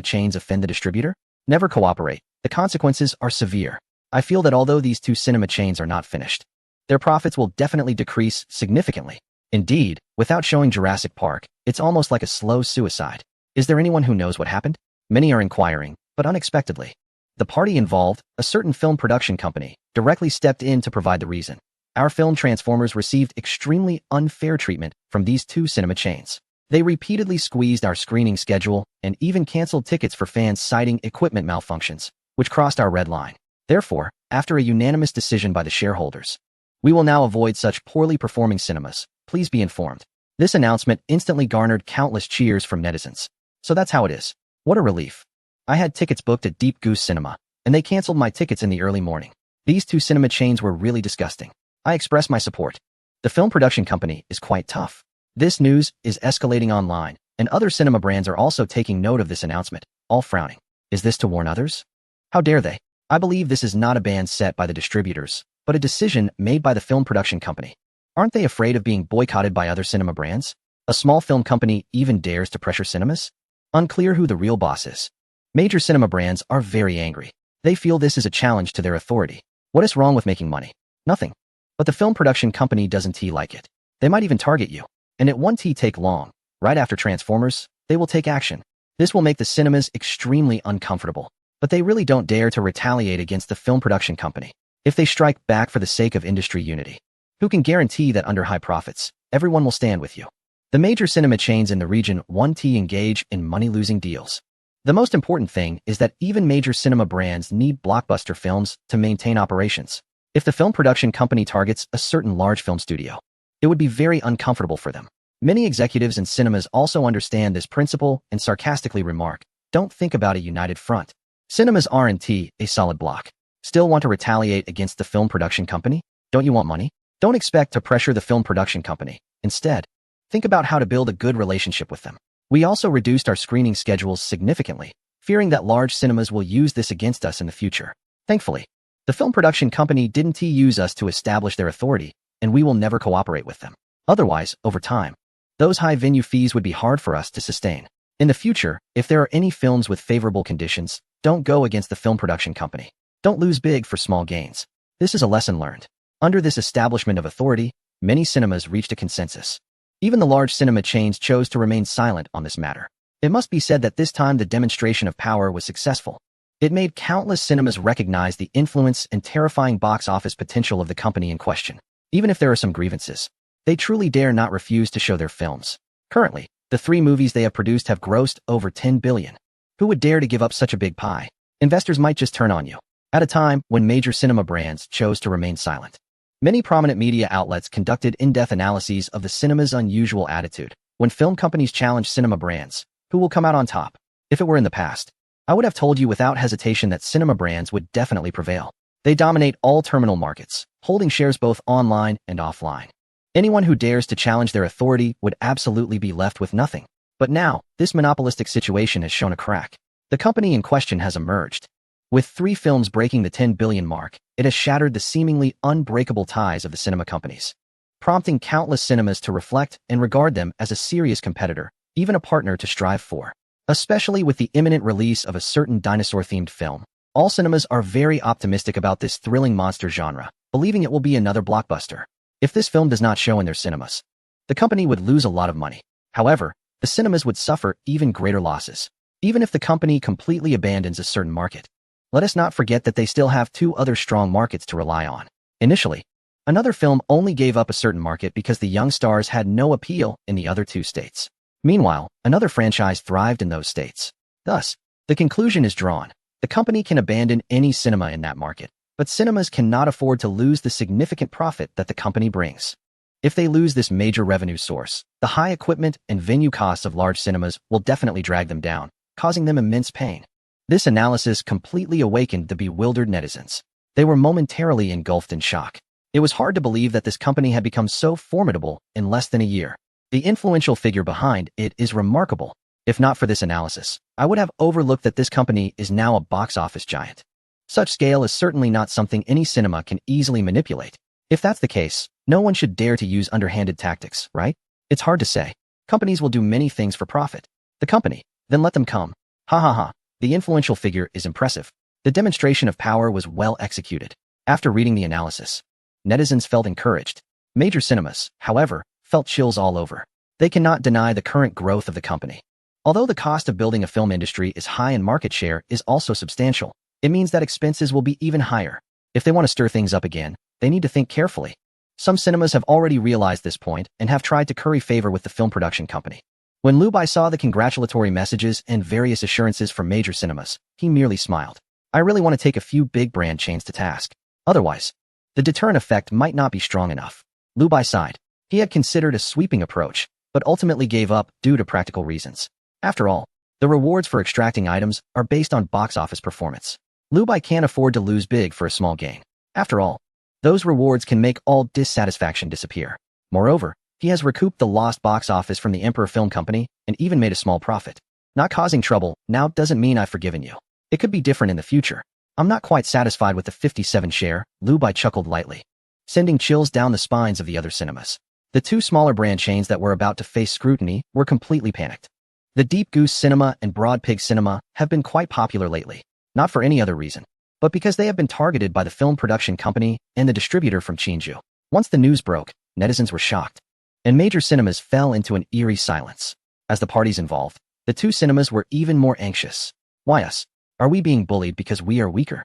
S1: chains offend the distributor? Never cooperate. The consequences are severe. I feel that although these two cinema chains are not finished, their profits will definitely decrease significantly. Indeed, without showing Jurassic Park, it's almost like a slow suicide. Is there anyone who knows what happened? Many are inquiring, but unexpectedly, the party involved, a certain film production company, directly stepped in to provide the reason. Our film Transformers received extremely unfair treatment from these two cinema chains. They repeatedly squeezed our screening schedule and even canceled tickets for fans citing equipment malfunctions, which crossed our red line. Therefore, after a unanimous decision by the shareholders, we will now avoid such poorly performing cinemas. Please be informed. This announcement instantly garnered countless cheers from netizens. So that's how it is. What a relief. I had tickets booked at Deep Goose Cinema, and they canceled my tickets in the early morning. These two cinema chains were really disgusting. I express my support. The film production company is quite tough. This news is escalating online, and other cinema brands are also taking note of this announcement, all frowning. Is this to warn others? How dare they? I believe this is not a ban set by the distributors, but a decision made by the film production company. Aren't they afraid of being boycotted by other cinema brands? A small film company even dares to pressure cinemas? Unclear who the real boss is. Major cinema brands are very angry. They feel this is a challenge to their authority. What is wrong with making money? Nothing. But the film production company doesn't like it. They might even target you. And it won't take long. Right after Transformers, they will take action. This will make the cinemas extremely uncomfortable. But they really don't dare to retaliate against the film production company. If they strike back for the sake of industry unity, who can guarantee that under high profits, everyone will stand with you? The major cinema chains in the region won't engage in money-losing deals. The most important thing is that even major cinema brands need blockbuster films to maintain operations. If the film production company targets a certain large film studio, it would be very uncomfortable for them. Many executives in cinemas also understand this principle and sarcastically remark, don't think about a united front. Cinemas aren't a solid block. Still want to retaliate against the film production company? Don't you want money? Don't expect to pressure the film production company. Instead, think about how to build a good relationship with them. We also reduced our screening schedules significantly, fearing that large cinemas will use this against us in the future. Thankfully, the film production company didn't use us to establish their authority, and we will never cooperate with them. Otherwise, over time, Those high venue fees would be hard for us to sustain. In the future, if there are any films with favorable conditions, don't go against the film production company. Don't lose big for small gains. This is a lesson learned. Under this establishment of authority, many cinemas reached a consensus. Even the large cinema chains chose to remain silent on this matter. It must be said that this time the demonstration of power was successful. It made countless cinemas recognize the influence and terrifying box office potential of the company in question. Even if there are some grievances, they truly dare not refuse to show their films. Currently, the 3 movies they have produced have grossed over $10 billion. Who would dare to give up such a big pie? Investors might just turn on you. At a time when major cinema brands chose to remain silent, many prominent media outlets conducted in-depth analyses of the cinema's unusual attitude. When film companies challenge cinema brands, who will come out on top? If it were in the past, I would have told you without hesitation that cinema brands would definitely prevail. They dominate all terminal markets, holding shares both online and offline. Anyone who dares to challenge their authority would absolutely be left with nothing. But now, this monopolistic situation has shown a crack. The company in question has emerged. With 3 films breaking the $10 billion mark, it has shattered the seemingly unbreakable ties of the cinema companies, prompting countless cinemas to reflect and regard them as a serious competitor, even a partner to strive for. Especially with the imminent release of a certain dinosaur-themed film, all cinemas are very optimistic about this thrilling monster genre, believing it will be another blockbuster. If this film does not show in their cinemas, the company would lose a lot of money. However, the cinemas would suffer even greater losses, even if the company completely abandons a certain market. Let us not forget that they still have 2 other strong markets to rely on. Initially, another film only gave up a certain market because the young stars had no appeal in the other 2 states. Meanwhile, another franchise thrived in those states. Thus, the conclusion is drawn. The company can abandon any cinema in that market, but cinemas cannot afford to lose the significant profit that the company brings. If they lose this major revenue source, the high equipment and venue costs of large cinemas will definitely drag them down, causing them immense pain. This analysis completely awakened the bewildered netizens. They were momentarily engulfed in shock. It was hard to believe that this company had become so formidable in less than a year. The influential figure behind it is remarkable. If not for this analysis, I would have overlooked that this company is now a box office giant. Such scale is certainly not something any cinema can easily manipulate. If that's the case, no one should dare to use underhanded tactics, right? It's hard to say. Companies will do many things for profit. The company, then let them come. Ha ha ha. The influential figure is impressive. The demonstration of power was well executed. After reading the analysis, netizens felt encouraged. Major cinemas, however, felt chills all over. They cannot deny the current growth of the company. Although the cost of building a film industry is high and market share is also substantial, it means that expenses will be even higher. If they want to stir things up again, they need to think carefully. Some cinemas have already realized this point and have tried to curry favor with the film production company. When Liu Bai saw the congratulatory messages and various assurances from major cinemas, he merely smiled. I really want to take a few big brand chains to task. Otherwise, the deterrent effect might not be strong enough. Liu Bai sighed. He had considered a sweeping approach, but ultimately gave up due to practical reasons. After all, the rewards for extracting items are based on box office performance. Liu Bai can't afford to lose big for a small gain. After all, those rewards can make all dissatisfaction disappear. Moreover, he has recouped the lost box office from the Emperor Film Company and even made a small profit. Not causing trouble now doesn't mean I've forgiven you. It could be different in the future. I'm not quite satisfied with the 57 share, Liu Bai chuckled lightly, sending chills down the spines of the other cinemas. The 2 smaller brand chains that were about to face scrutiny were completely panicked. The Deep Goose Cinema and Broad Pig Cinema have been quite popular lately, not for any other reason, but because they have been targeted by the film production company and the distributor from Chinju. Once the news broke, netizens were shocked, and major cinemas fell into an eerie silence. As the parties involved, the 2 cinemas were even more anxious. Why us? Are we being bullied because we are weaker?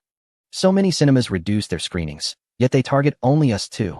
S1: So many cinemas reduce their screenings, yet they target only us too.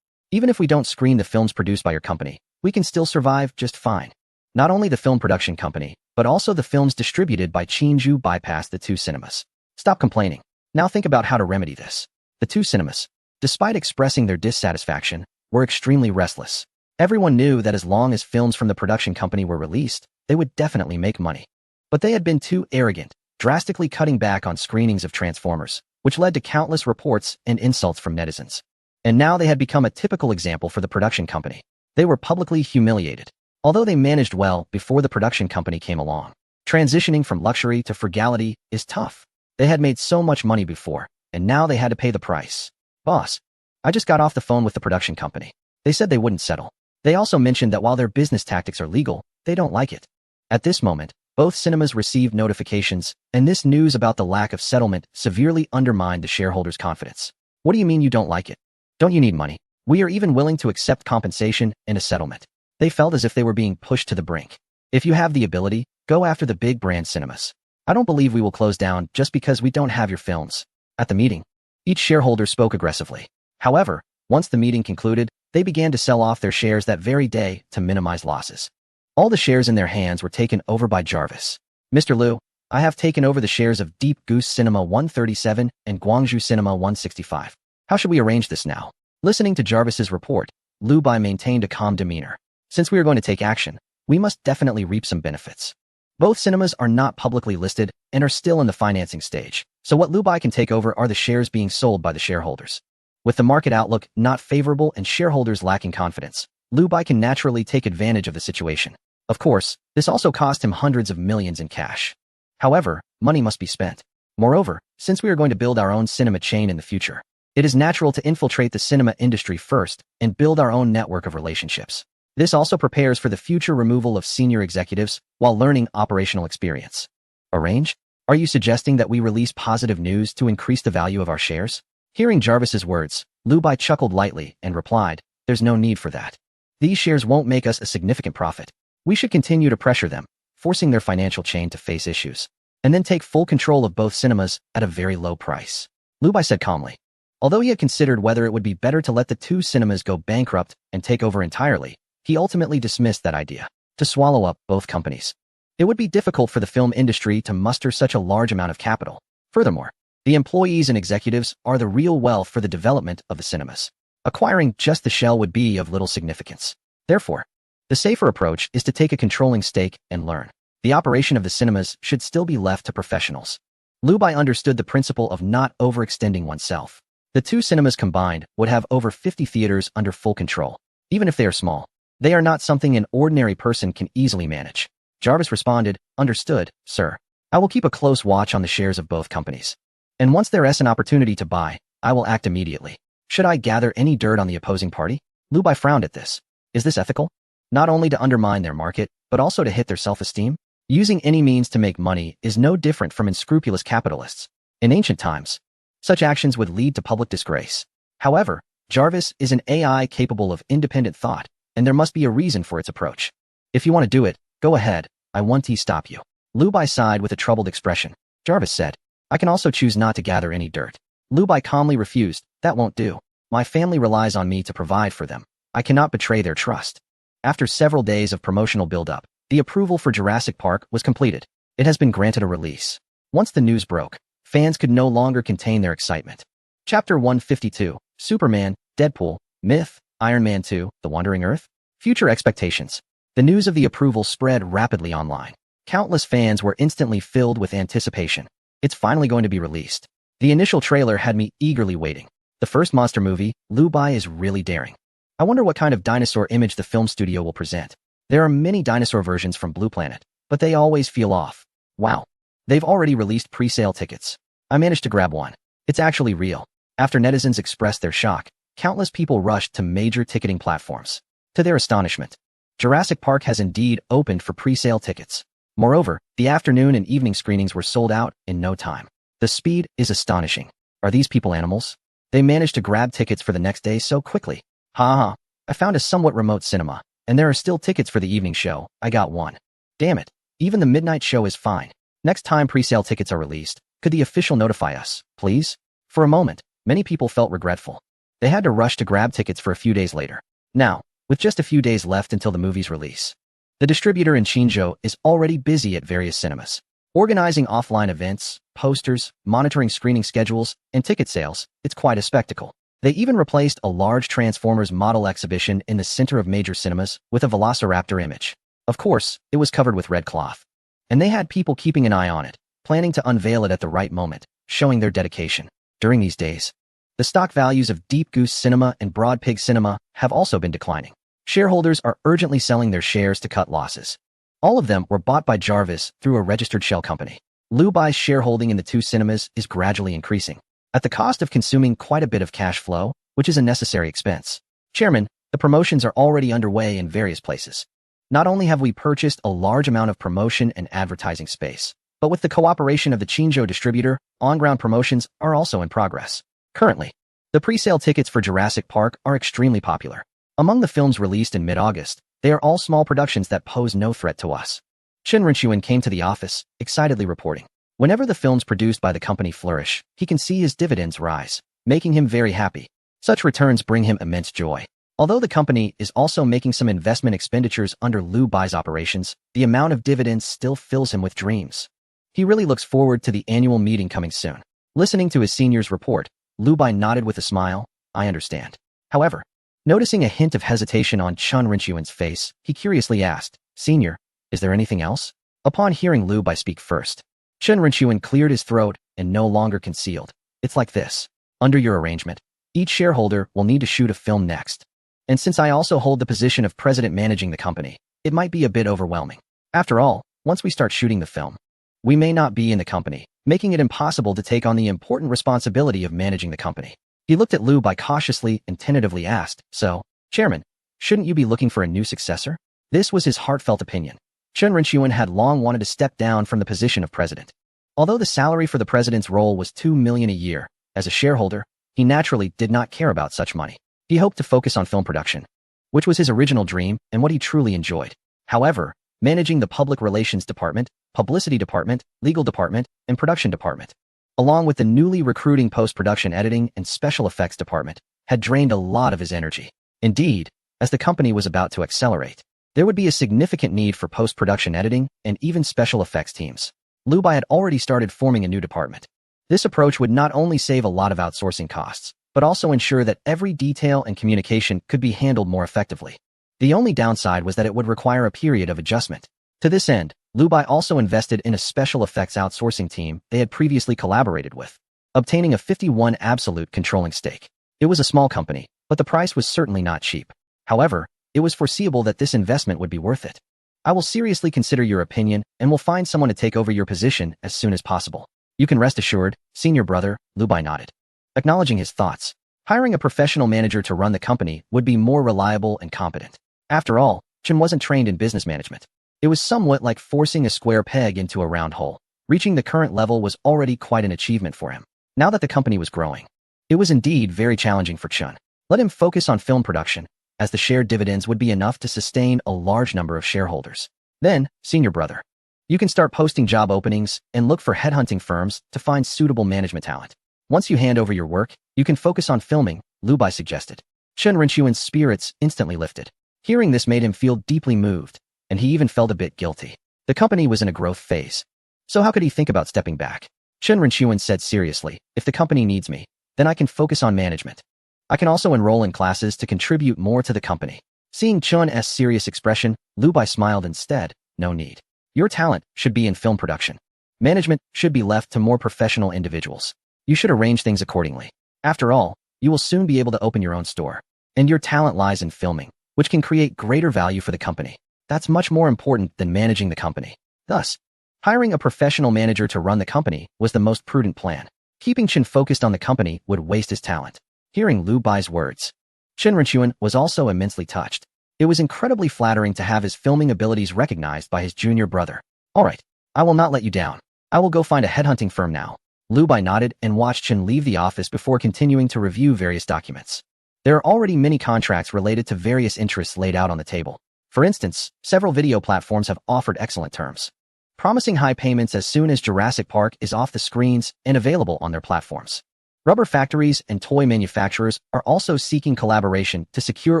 S1: Even if we don't screen the films produced by your company, we can still survive just fine. Not only the film production company, but also the films distributed by Chinju bypass the 2 cinemas. Stop complaining. Now think about how to remedy this. The 2 cinemas, despite expressing their dissatisfaction, were extremely restless. Everyone knew that as long as films from the production company were released, they would definitely make money. But they had been too arrogant, drastically cutting back on screenings of Transformers, which led to countless reports and insults from netizens. And now they had become a typical example for the production company. They were publicly humiliated. Although they managed well before the production company came along, transitioning from luxury to frugality is tough. They had made so much money before, and now they had to pay the price. Boss, I just got off the phone with the production company. They said they wouldn't settle. They also mentioned that while their business tactics are legal, they don't like it. At this moment, both cinemas received notifications, and this news about the lack of settlement severely undermined the shareholders' confidence. What do you mean you don't like it? Don't you need money? We are even willing to accept compensation and a settlement. They felt as if they were being pushed to the brink. If you have the ability, go after the big brand cinemas. I don't believe we will close down just because we don't have your films. At the meeting, each shareholder spoke aggressively. However, once the meeting concluded, they began to sell off their shares that very day to minimize losses. All the shares in their hands were taken over by Jarvis. Mr. Liu, I have taken over the shares of Deep Goose Cinema 137 and Guangzhou Cinema 165. How should we arrange this now? Listening to Jarvis's report, Liu Bai maintained a calm demeanor. Since we are going to take action, we must definitely reap some benefits. Both cinemas are not publicly listed and are still in the financing stage, so what Liu Bai can take over are the shares being sold by the shareholders. With the market outlook not favorable and shareholders lacking confidence, Liu Bai can naturally take advantage of the situation. Of course, this also cost him hundreds of millions in cash. However, money must be spent. Moreover, since we are going to build our own cinema chain in the future, it is natural to infiltrate the cinema industry first and build our own network of relationships. This also prepares for the future removal of senior executives while learning operational experience. Arrange? Are you suggesting that we release positive news to increase the value of our shares? Hearing Jarvis's words, Liu Bai chuckled lightly and replied, there's no need for that. These shares won't make us a significant profit. We should continue to pressure them, forcing their financial chain to face issues, and then take full control of both cinemas at a very low price. Liu Bai said calmly. Although he had considered whether it would be better to let the two cinemas go bankrupt and take over entirely, he ultimately dismissed that idea. To swallow up both companies, it would be difficult for the film industry to muster such a large amount of capital. Furthermore, the employees and executives are the real wealth for the development of the cinemas. Acquiring just the shell would be of little significance. Therefore, the safer approach is to take a controlling stake and learn. The operation of the cinemas should still be left to professionals. Liu Bai understood the principle of not overextending oneself. The two cinemas combined would have over 50 theaters under full control. Even if they are small, they are not something an ordinary person can easily manage. Jarvis responded, understood, sir. I will keep a close watch on the shares of both companies. And once there is an opportunity to buy, I will act immediately. Should I gather any dirt on the opposing party? Liu Bai frowned at this. Is this ethical? Not only to undermine their market, but also to hit their self-esteem? Using any means to make money is no different from unscrupulous capitalists. In ancient times, such actions would lead to public disgrace. However, Jarvis is an AI capable of independent thought, and there must be a reason for its approach. If you want to do it, go ahead. I won't stop you. Liu Bai sighed with a troubled expression. Jarvis said, I can also choose not to gather any dirt. Liu Bai calmly refused. That won't do. My family relies on me to provide for them. I cannot betray their trust. After several days of promotional build-up, the approval for Jurassic Park was completed. It has been granted a release. Once the news broke, fans could no longer contain their excitement. Chapter 152, Superman, Deadpool, Myth, Iron Man 2, The Wandering Earth? Future expectations. The news of the approval spread rapidly online. Countless fans were instantly filled with anticipation. It's finally going to be released. The initial trailer had me eagerly waiting. The first monster movie, Liu Bai is really daring. I wonder what kind of dinosaur image the film studio will present. There are many dinosaur versions from Blue Planet, but they always feel off. Wow. They've already released pre-sale tickets. I managed to grab one. It's actually real. After netizens expressed their shock, countless people rushed to major ticketing platforms. To their astonishment, Jurassic Park has indeed opened for pre-sale tickets. Moreover, the afternoon and evening screenings were sold out in no time. The speed is astonishing. Are these people animals? They managed to grab tickets for the next day so quickly. Ha ha. I found a somewhat remote cinema, and there are still tickets for the evening show. I got one. Damn it. Even the midnight show is fine. Next time pre-sale tickets are released, could the official notify us, please? For a moment, many people felt regretful. They had to rush to grab tickets for a few days later. Now, with just a few days left until the movie's release, the distributor in Qinzhou is already busy at various cinemas, organizing offline events, posters, monitoring screening schedules, and ticket sales. It's quite a spectacle. They even replaced a large Transformers model exhibition in the center of major cinemas with a Velociraptor image. Of course, it was covered with red cloth. And they had people keeping an eye on it, planning to unveil it at the right moment, showing their dedication. During these days, the stock values of Deep Goose Cinema and Broad Pig Cinema have also been declining. Shareholders are urgently selling their shares to cut losses. All of them were bought by Jarvis through a registered shell company. Liu Bai's shareholding in the two cinemas is gradually increasing, at the cost of consuming quite a bit of cash flow, which is a necessary expense. Chairman, The promotions are already underway in various places. Not only have we purchased a large amount of promotion and advertising space, but with the cooperation of the Chinjo distributor, on-ground promotions are also in progress. Currently, the pre-sale tickets for Jurassic Park are extremely popular. Among the films released in mid-August, they are all small productions that pose no threat to us. Chen Renchuan came to the office, excitedly reporting. Whenever the films produced by the company flourish, he can see his dividends rise, making him very happy. Such returns bring him immense joy. Although the company is also making some investment expenditures under Liu Bai's operations, the amount of dividends still fills him with dreams. He really looks forward to the annual meeting coming soon. Listening to his senior's report, Liu Bai nodded with a smile. I understand. However, noticing a hint of hesitation on Chen Renchuan's face, he curiously asked, Senior, is there anything else? Upon hearing Liu Bai speak first, Chen Renchuan cleared his throat and no longer concealed. It's like this. Under your arrangement, each shareholder will need to shoot a film next. And since I also hold the position of president managing the company, it might be a bit overwhelming. After all, once we start shooting the film, we may not be in the company, making it impossible to take on the important responsibility of managing the company. He looked at Liu Bai cautiously and tentatively asked, So, Chairman, shouldn't you be looking for a new successor? This was his heartfelt opinion. Chen Renchuan had long wanted to step down from the position of president. Although the salary for the president's role was $2 million a year, as a shareholder, he naturally did not care about such money. He hoped to focus on film production, which was his original dream and what he truly enjoyed. However, managing the public relations department, publicity department, legal department, and production department, along with the newly recruiting post-production editing and special effects department, had drained a lot of his energy. Indeed, as the company was about to accelerate, there would be a significant need for post-production editing and even special effects teams. Liu Bai had already started forming a new department. This approach would not only save a lot of outsourcing costs, but also ensure that every detail and communication could be handled more effectively. The only downside was that it would require a period of adjustment. To this end, Liu Bai also invested in a special effects outsourcing team they had previously collaborated with, obtaining a 51% absolute controlling stake. It was a small company, but the price was certainly not cheap. However, it was foreseeable that this investment would be worth it. I will seriously consider your opinion and will find someone to take over your position as soon as possible. You can rest assured, senior brother, Liu Bai nodded. Acknowledging his thoughts, hiring a professional manager to run the company would be more reliable and competent. After all, Chen wasn't trained in business management. It was somewhat like forcing a square peg into a round hole. Reaching the current level was already quite an achievement for him. Now that the company was growing, it was indeed very challenging for Chen. Let him focus on film production, as the shared dividends would be enough to sustain a large number of shareholders. Then, senior brother, you can start posting job openings and look for headhunting firms to find suitable management talent. Once you hand over your work, you can focus on filming, Liu Bai suggested. Chen Renchuan's spirits instantly lifted. Hearing this made him feel deeply moved, and he even felt a bit guilty. The company was in a growth phase. So how could he think about stepping back? Chen Renchuan said seriously, if the company needs me, then I can focus on management. I can also enroll in classes to contribute more to the company. Seeing Chen's serious expression, Liu Bai smiled instead. No need. Your talent should be in film production. Management should be left to more professional individuals. You should arrange things accordingly. After all, you will soon be able to open your own store. And your talent lies in filming, which can create greater value for the company. That's much more important than managing the company. Thus, hiring a professional manager to run the company was the most prudent plan. Keeping Chen focused on the company would waste his talent. Hearing Liu Bai's words, Chen Renchuan was also immensely touched. It was incredibly flattering to have his filming abilities recognized by his junior brother. All right, I will not let you down. I will go find a headhunting firm now. Liu Bai nodded and watched Chen leave the office before continuing to review various documents. There are already many contracts related to various interests laid out on the table. For instance, several video platforms have offered excellent terms, promising high payments as soon as Jurassic Park is off the screens and available on their platforms. Rubber factories and toy manufacturers are also seeking collaboration to secure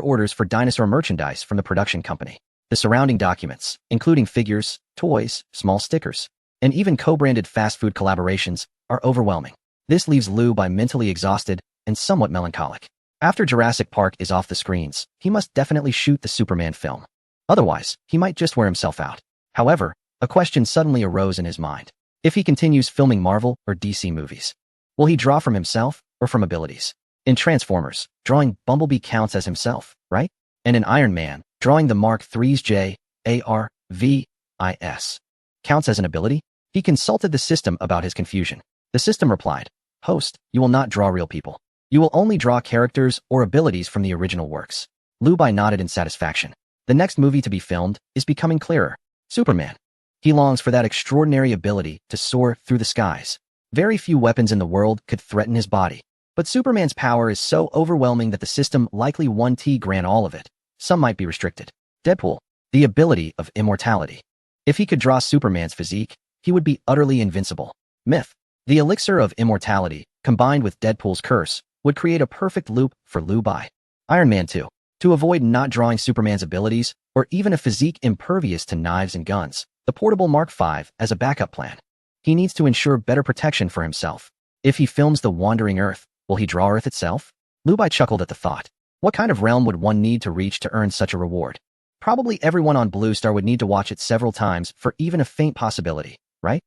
S1: orders for dinosaur merchandise from the production company. The surrounding documents, including figures, toys, small stickers, and even co-branded fast food collaborations, are overwhelming. This leaves Liu Bai mentally exhausted and somewhat melancholic. After Jurassic Park is off the screens, he must definitely shoot the Superman film. Otherwise, he might just wear himself out. However, a question suddenly arose in his mind. If he continues filming Marvel or DC movies, will he draw from himself or from abilities? In Transformers, drawing Bumblebee counts as himself, right? And in Iron Man, drawing the Mark III's JARVIS counts as an ability? He consulted the system about his confusion. The system replied, Host, you will not draw real people. You will only draw characters or abilities from the original works. Lu Bai nodded in satisfaction. The next movie to be filmed is becoming clearer. Superman. He longs for that extraordinary ability to soar through the skies. Very few weapons in the world could threaten his body. But Superman's power is so overwhelming that the system likely won't grant all of it. Some might be restricted. Deadpool. The ability of immortality. If he could draw Superman's physique, he would be utterly invincible. Myth. The elixir of immortality, combined with Deadpool's curse, would create a perfect loop for Lu Bai. Iron Man 2. To avoid not drawing Superman's abilities, or even a physique impervious to knives and guns, the portable Mark V as a backup plan. He needs to ensure better protection for himself. If he films The Wandering Earth, will he draw Earth itself? Lu Bai chuckled at the thought. What kind of realm would one need to reach to earn such a reward? Probably everyone on Blue Star would need to watch it several times for even a faint possibility, right?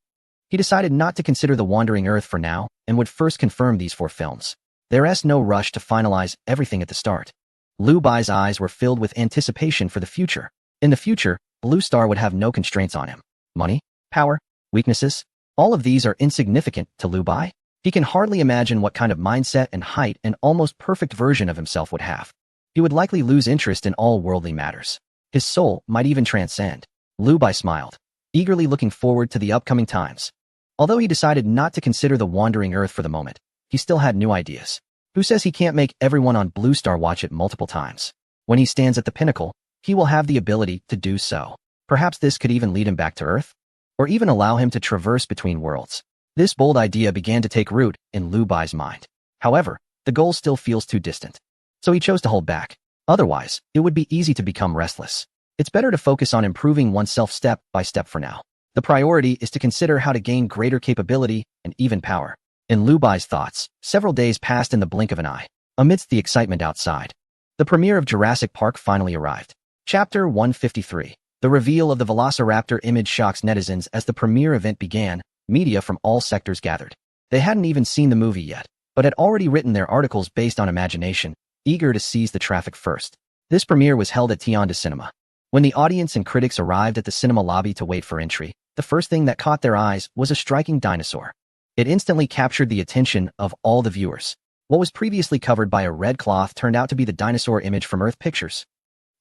S1: He decided not to consider The Wandering Earth for now and would first confirm these 4 films. There's no rush to finalize everything at the start. Lu Bai's eyes were filled with anticipation for the future. In the future, Blue Star would have no constraints on him. Money, power, weaknesses, all of these are insignificant to Lu Bai. He can hardly imagine what kind of mindset and height an almost perfect version of himself would have. He would likely lose interest in all worldly matters. His soul might even transcend. Lu Bai smiled, eagerly looking forward to the upcoming times. Although he decided not to consider The Wandering Earth for the moment, he still had new ideas. Who says he can't make everyone on Blue Star watch it multiple times? When he stands at the pinnacle, he will have the ability to do so. Perhaps this could even lead him back to Earth? Or even allow him to traverse between worlds. This bold idea began to take root in Lu Bai's mind. However, the goal still feels too distant. So he chose to hold back. Otherwise, it would be easy to become restless. It's better to focus on improving oneself step by step for now. The priority is to consider how to gain greater capability and even power. In Lu Bai's thoughts, several days passed in the blink of an eye. Amidst the excitement outside, the premiere of Jurassic Park finally arrived. Chapter 153. The reveal of the Velociraptor image shocks netizens as the premiere event began. Media from all sectors gathered. They hadn't even seen the movie yet, but had already written their articles based on imagination, eager to seize the traffic first. This premiere was held at Tianda Cinema. When the audience and critics arrived at the cinema lobby to wait for entry, the first thing that caught their eyes was a striking dinosaur. It instantly captured the attention of all the viewers. What was previously covered by a red cloth turned out to be the dinosaur image from Earth Pictures.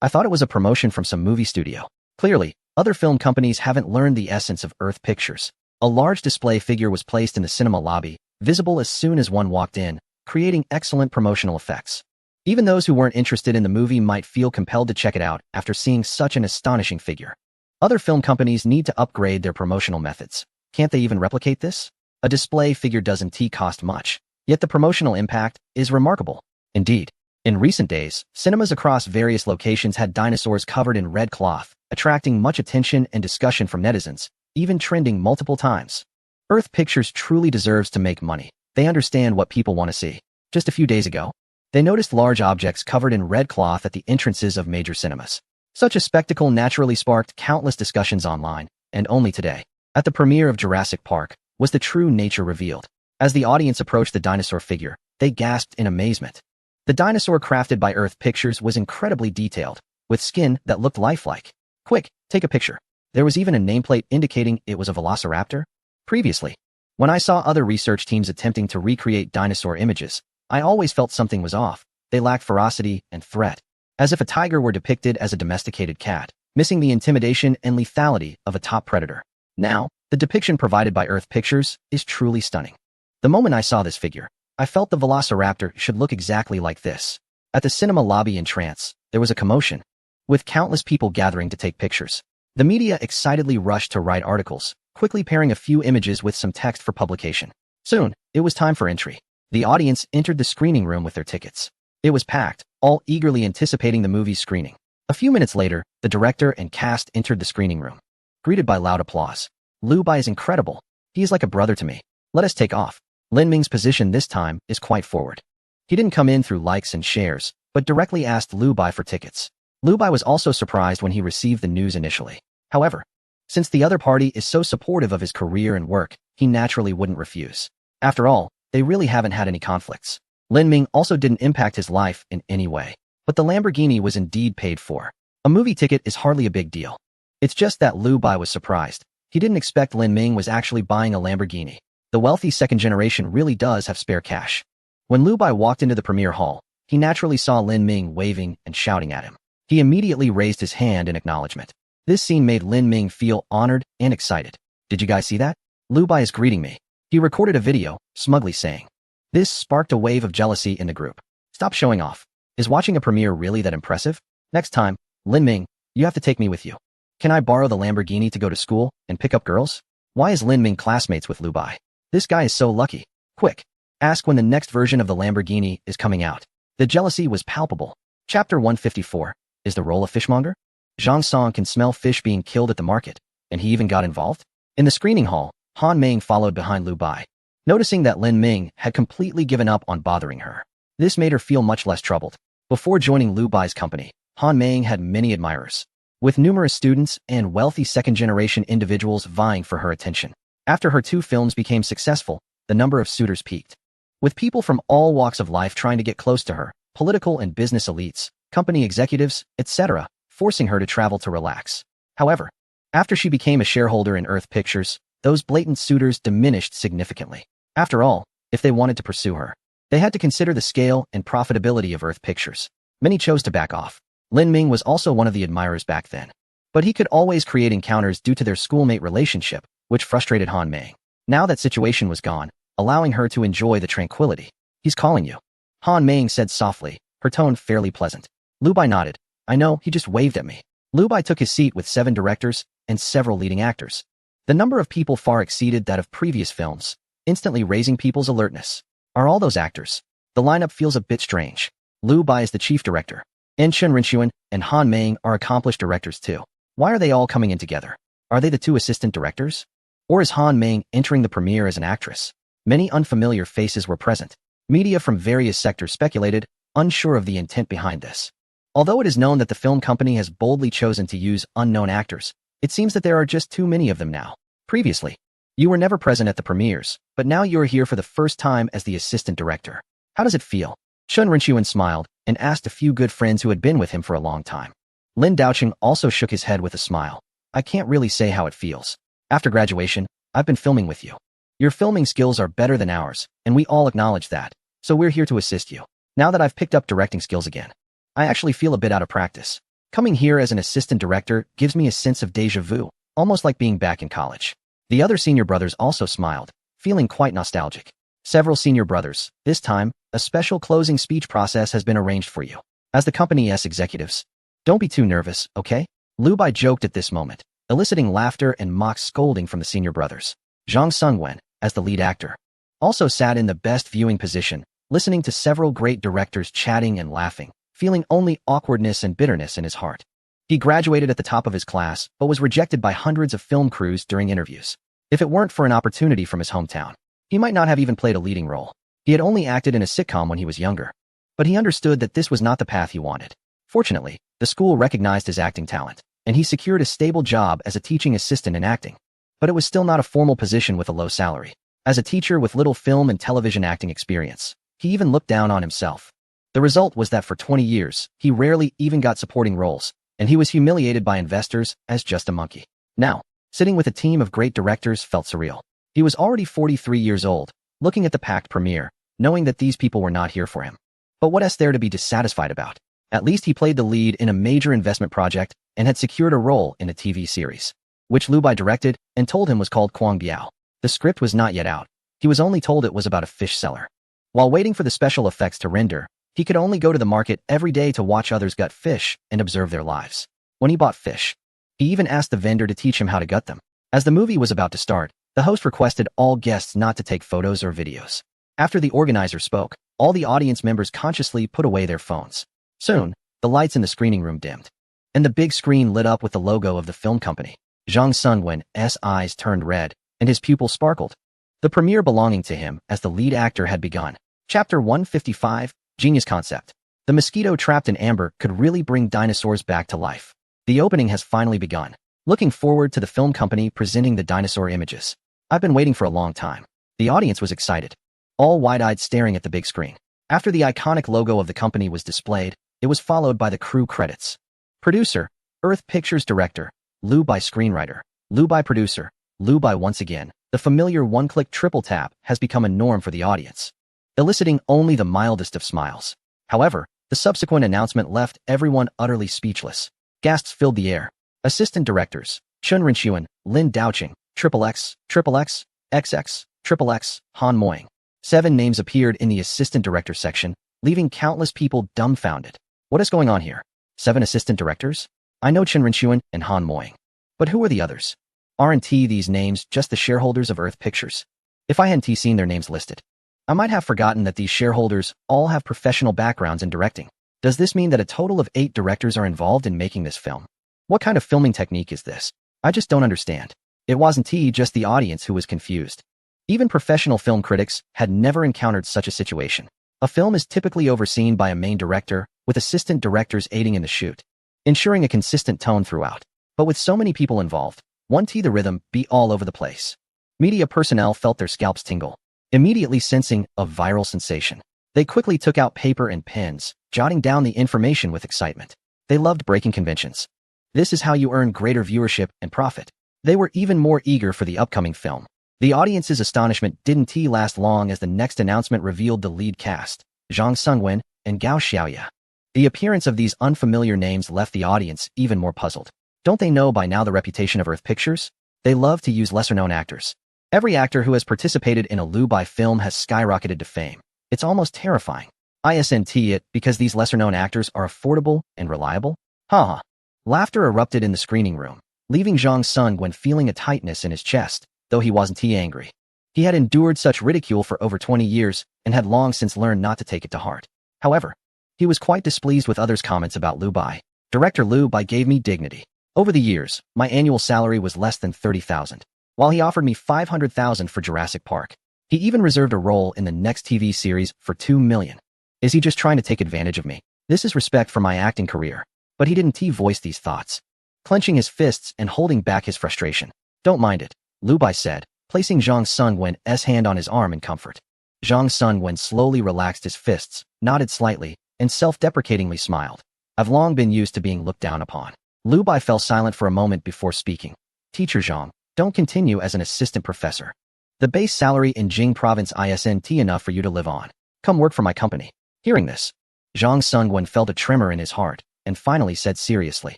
S1: I thought it was a promotion from some movie studio. Clearly, other film companies haven't learned the essence of Earth Pictures. A large display figure was placed in the cinema lobby, visible as soon as one walked in, creating excellent promotional effects. Even those who weren't interested in the movie might feel compelled to check it out after seeing such an astonishing figure. Other film companies need to upgrade their promotional methods. Can't they even replicate this? A display figure doesn't cost much, yet the promotional impact is remarkable. Indeed, in recent days, cinemas across various locations had dinosaurs covered in red cloth, attracting much attention and discussion from netizens, even trending multiple times. Earth Pictures truly deserves to make money. They understand what people want to see. Just a few days ago, they noticed large objects covered in red cloth at the entrances of major cinemas. Such a spectacle naturally sparked countless discussions online, and only today, at the premiere of Jurassic Park, was the true nature revealed. As the audience approached the dinosaur figure, they gasped in amazement. The dinosaur crafted by Earth Pictures was incredibly detailed, with skin that looked lifelike. Quick, take a picture. There was even a nameplate indicating it was a velociraptor. Previously, when I saw other research teams attempting to recreate dinosaur images, I always felt something was off. They lacked ferocity and threat, as if a tiger were depicted as a domesticated cat, missing the intimidation and lethality of a top predator. Now, the depiction provided by Earth Pictures is truly stunning. The moment I saw this figure, I felt the velociraptor should look exactly like this. At the cinema lobby in trance, there was a commotion, with countless people gathering to take pictures. The media excitedly rushed to write articles, quickly pairing a few images with some text for publication. Soon, it was time for entry. The audience entered the screening room with their tickets. It was packed, all eagerly anticipating the movie's screening. A few minutes later, the director and cast entered the screening room, greeted by loud applause. Lu Bai is incredible. He is like a brother to me. Let us take off. Lin Ming's position this time is quite forward. He didn't come in through likes and shares, but directly asked Lu Bai for tickets. Lu Bai was also surprised when he received the news initially. However, since the other party is so supportive of his career and work, he naturally wouldn't refuse. After all, they really haven't had any conflicts. Lin Ming also didn't impact his life in any way. But the Lamborghini was indeed paid for. A movie ticket is hardly a big deal. It's just that Lu Bai was surprised. He didn't expect Lin Ming was actually buying a Lamborghini. The wealthy second generation really does have spare cash. When Lu Bai walked into the premiere hall, he naturally saw Lin Ming waving and shouting at him. He immediately raised his hand in acknowledgement. This scene made Lin Ming feel honored and excited. Did you guys see that? Lu Bai is greeting me. He recorded a video, smugly saying. This sparked a wave of jealousy in the group. Stop showing off. Is watching a premiere really that impressive? Next time, Lin Ming, you have to take me with you. Can I borrow the Lamborghini to go to school and pick up girls? Why is Lin Ming classmates with Lu Bai? This guy is so lucky. Quick, ask when the next version of the Lamborghini is coming out. The jealousy was palpable. Chapter 154. Is the role a fishmonger? Zhang Song can smell fish being killed at the market, and he even got involved? In the screening hall, Han Ming followed behind Lu Bai, noticing that Lin Ming had completely given up on bothering her. This made her feel much less troubled. Before joining Lu Bai's company, Han Ming had many admirers, with numerous students and wealthy second-generation individuals vying for her attention. After her 2 films became successful, the number of suitors peaked, with people from all walks of life trying to get close to her, political and business elites, company executives, etc., forcing her to travel to relax. However, after she became a shareholder in Earth Pictures, those blatant suitors diminished significantly. After all, if they wanted to pursue her, they had to consider the scale and profitability of Earth Pictures. Many chose to back off. Lin Ming was also one of the admirers back then, but he could always create encounters due to their schoolmate relationship, which frustrated Han Ming. Now that situation was gone, allowing her to enjoy the tranquility. He's calling you. Han Ming said softly, her tone fairly pleasant. Lu Bai nodded. I know, he just waved at me. Lu Bai took his seat with 7 directors and several leading actors. The number of people far exceeded that of previous films, instantly raising people's alertness. Are all those actors? The lineup feels a bit strange. Lu Bai is the chief director. Chen Rinxuan and Han Ming are accomplished directors too. Why are they all coming in together? Are they the 2 assistant directors? Or is Han Ming entering the premiere as an actress? Many unfamiliar faces were present. Media from various sectors speculated, unsure of the intent behind this. Although it is known that the film company has boldly chosen to use unknown actors, it seems that there are just too many of them now. Previously, you were never present at the premieres, but now you are here for the first time as the assistant director. How does it feel? Chen Rinxuan smiled and asked a few good friends who had been with him for a long time. Lin Daoqing also shook his head with a smile. I can't really say how it feels. After graduation, I've been filming with you. Your filming skills are better than ours, and we all acknowledge that, so we're here to assist you. Now that I've picked up directing skills again, I actually feel a bit out of practice. Coming here as an assistant director gives me a sense of déjà vu, almost like being back in college. The other senior brothers also smiled, feeling quite nostalgic. Several senior brothers, this time, a special closing speech process has been arranged for you. As the company's executives, don't be too nervous, okay? Lu Bai joked at this moment, eliciting laughter and mock scolding from the senior brothers. Zhang Sungwen, as the lead actor, also sat in the best viewing position, listening to several great directors chatting and laughing, feeling only awkwardness and bitterness in his heart. He graduated at the top of his class, but was rejected by hundreds of film crews during interviews. If it weren't for an opportunity from his hometown, he might not have even played a leading role. He had only acted in a sitcom when he was younger, but he understood that this was not the path he wanted. Fortunately, the school recognized his acting talent, and he secured a stable job as a teaching assistant in acting. But it was still not a formal position with a low salary. As a teacher with little film and television acting experience, he even looked down on himself. The result was that for 20 years, he rarely even got supporting roles, and he was humiliated by investors as just a monkey. Now, sitting with a team of great directors felt surreal. He was already 43 years old, looking at the packed premiere, knowing that these people were not here for him. But what is there to be dissatisfied about? At least he played the lead in a major investment project and had secured a role in a TV series, which Lu Bai directed and told him was called Kuang Biao. The script was not yet out. He was only told it was about a fish seller. While waiting for the special effects to render, he could only go to the market every day to watch others gut fish and observe their lives. When he bought fish, he even asked the vendor to teach him how to gut them. As the movie was about to start, the host requested all guests not to take photos or videos. After the organizer spoke, all the audience members consciously put away their phones. Soon, the lights in the screening room dimmed, and the big screen lit up with the logo of the film company. Zhang Sungwen's eyes turned red, and his pupils sparkled. The premiere belonging to him as the lead actor had begun. Chapter 155, Genius Concept. The mosquito trapped in amber could really bring dinosaurs back to life. The opening has finally begun. Looking forward to the film company presenting the dinosaur images. I've been waiting for a long time. The audience was excited, all wide-eyed staring at the big screen. After the iconic logo of the company was displayed, it was followed by the crew credits. Producer, Earth Pictures Director, Lu Bai Screenwriter, Lu Bai Producer, Lu Bai once again. The familiar one-click triple tap has become a norm for the audience, eliciting only the mildest of smiles. However, the subsequent announcement left everyone utterly speechless. Gasps filled the air. Assistant directors, Chun Rinchuan, Lin Daoqing, XXX, XXX, XX, XXX, Han Moing. 7 names appeared in the assistant director section, leaving countless people dumbfounded. What is going on here? 7 assistant directors? I know Chun Rinchuan and Han Moing. But who are the others? Aren't these names just the shareholders of Earth Pictures? If I hadn't seen their names listed, I might have forgotten that these shareholders all have professional backgrounds in directing. Does this mean that a total of 8 directors are involved in making this film? What kind of filming technique is this? I just don't understand. It wasn't just the audience who was confused. Even professional film critics had never encountered such a situation. A film is typically overseen by a main director, with assistant directors aiding in the shoot, ensuring a consistent tone throughout. But with so many people involved, the rhythm be all over the place. Media personnel felt their scalps tingle, immediately sensing a viral sensation. They quickly took out paper and pens, jotting down the information with excitement. They loved breaking conventions. This is how you earn greater viewership and profit. They were even more eager for the upcoming film. The audience's astonishment didn't last long as the next announcement revealed the lead cast, Zhang Sungwen and Gao Xiaoya. The appearance of these unfamiliar names left the audience even more puzzled. Don't they know by now the reputation of Earth Pictures? They love to use lesser-known actors. Every actor who has participated in a Liu Bai film has skyrocketed to fame. It's almost terrifying. Isn't it because these lesser-known actors are affordable and reliable? Haha. Laughter erupted in the screening room, leaving Zhang Sungwen feeling a tightness in his chest, though he wasn't angry. He had endured such ridicule for over 20 years and had long since learned not to take it to heart. However, he was quite displeased with others' comments about Liu Bai. Director Liu Bai gave me dignity. Over the years, my annual salary was less than 30,000, while he offered me 500,000 for Jurassic Park. He even reserved a role in the next TV series for 2 million. Is he just trying to take advantage of me? This is respect for my acting career. But he didn't voice these thoughts, clenching his fists and holding back his frustration. Don't mind it, Liu Bai said, placing Zhang Sungwen's hand on his arm in comfort. Zhang Sungwen slowly relaxed his fists, nodded slightly, and self-deprecatingly smiled. I've long been used to being looked down upon. Liu Bai fell silent for a moment before speaking. Teacher Zhang, don't continue as an assistant professor. The base salary in Jing province isn't enough for you to live on. Come work for my company. Hearing this, Zhang Sungwen felt a tremor in his heart, and finally said seriously,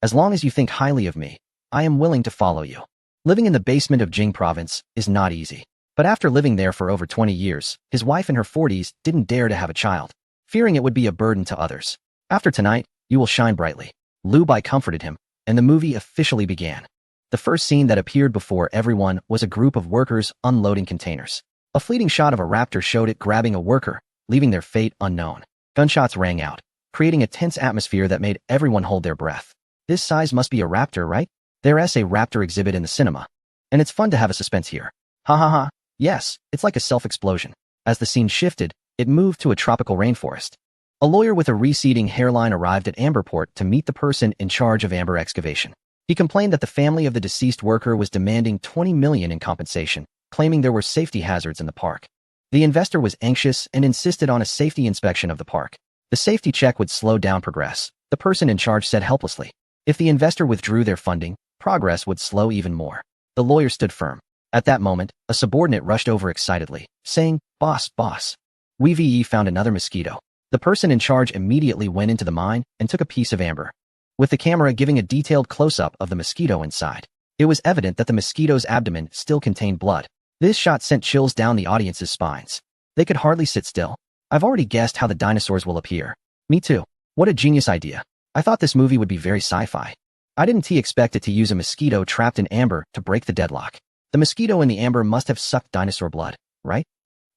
S1: as long as you think highly of me, I am willing to follow you. Living in the basement of Jing province is not easy. But after living there for over 20 years, his wife in her 40s didn't dare to have a child, fearing it would be a burden to others. After tonight, you will shine brightly. Liu Bai comforted him, and the movie officially began. The first scene that appeared before everyone was a group of workers unloading containers. A fleeting shot of a raptor showed it grabbing a worker, leaving their fate unknown. Gunshots rang out, creating a tense atmosphere that made everyone hold their breath. This size must be a raptor, right? There's a raptor exhibit in the cinema. And it's fun to have a suspense here. Ha ha ha. Yes, it's like a self-explosion. As the scene shifted, it moved to a tropical rainforest. A lawyer with a receding hairline arrived at Amberport to meet the person in charge of amber excavation. He complained that the family of the deceased worker was demanding 20 million in compensation, claiming there were safety hazards in the park. The investor was anxious and insisted on a safety inspection of the park. The safety check would slow down progress, the person in charge said helplessly. If the investor withdrew their funding, progress would slow even more. The lawyer stood firm. At that moment, a subordinate rushed over excitedly, saying, Boss, we've found another mosquito. The person in charge immediately went into the mine and took a piece of amber, with the camera giving a detailed close-up of the mosquito inside. It was evident that the mosquito's abdomen still contained blood. This shot sent chills down the audience's spines. They could hardly sit still. I've already guessed how the dinosaurs will appear. Me too. What a genius idea. I thought this movie would be very sci-fi. I didn't expect it to use a mosquito trapped in amber to break the deadlock. The mosquito in the amber must have sucked dinosaur blood, right?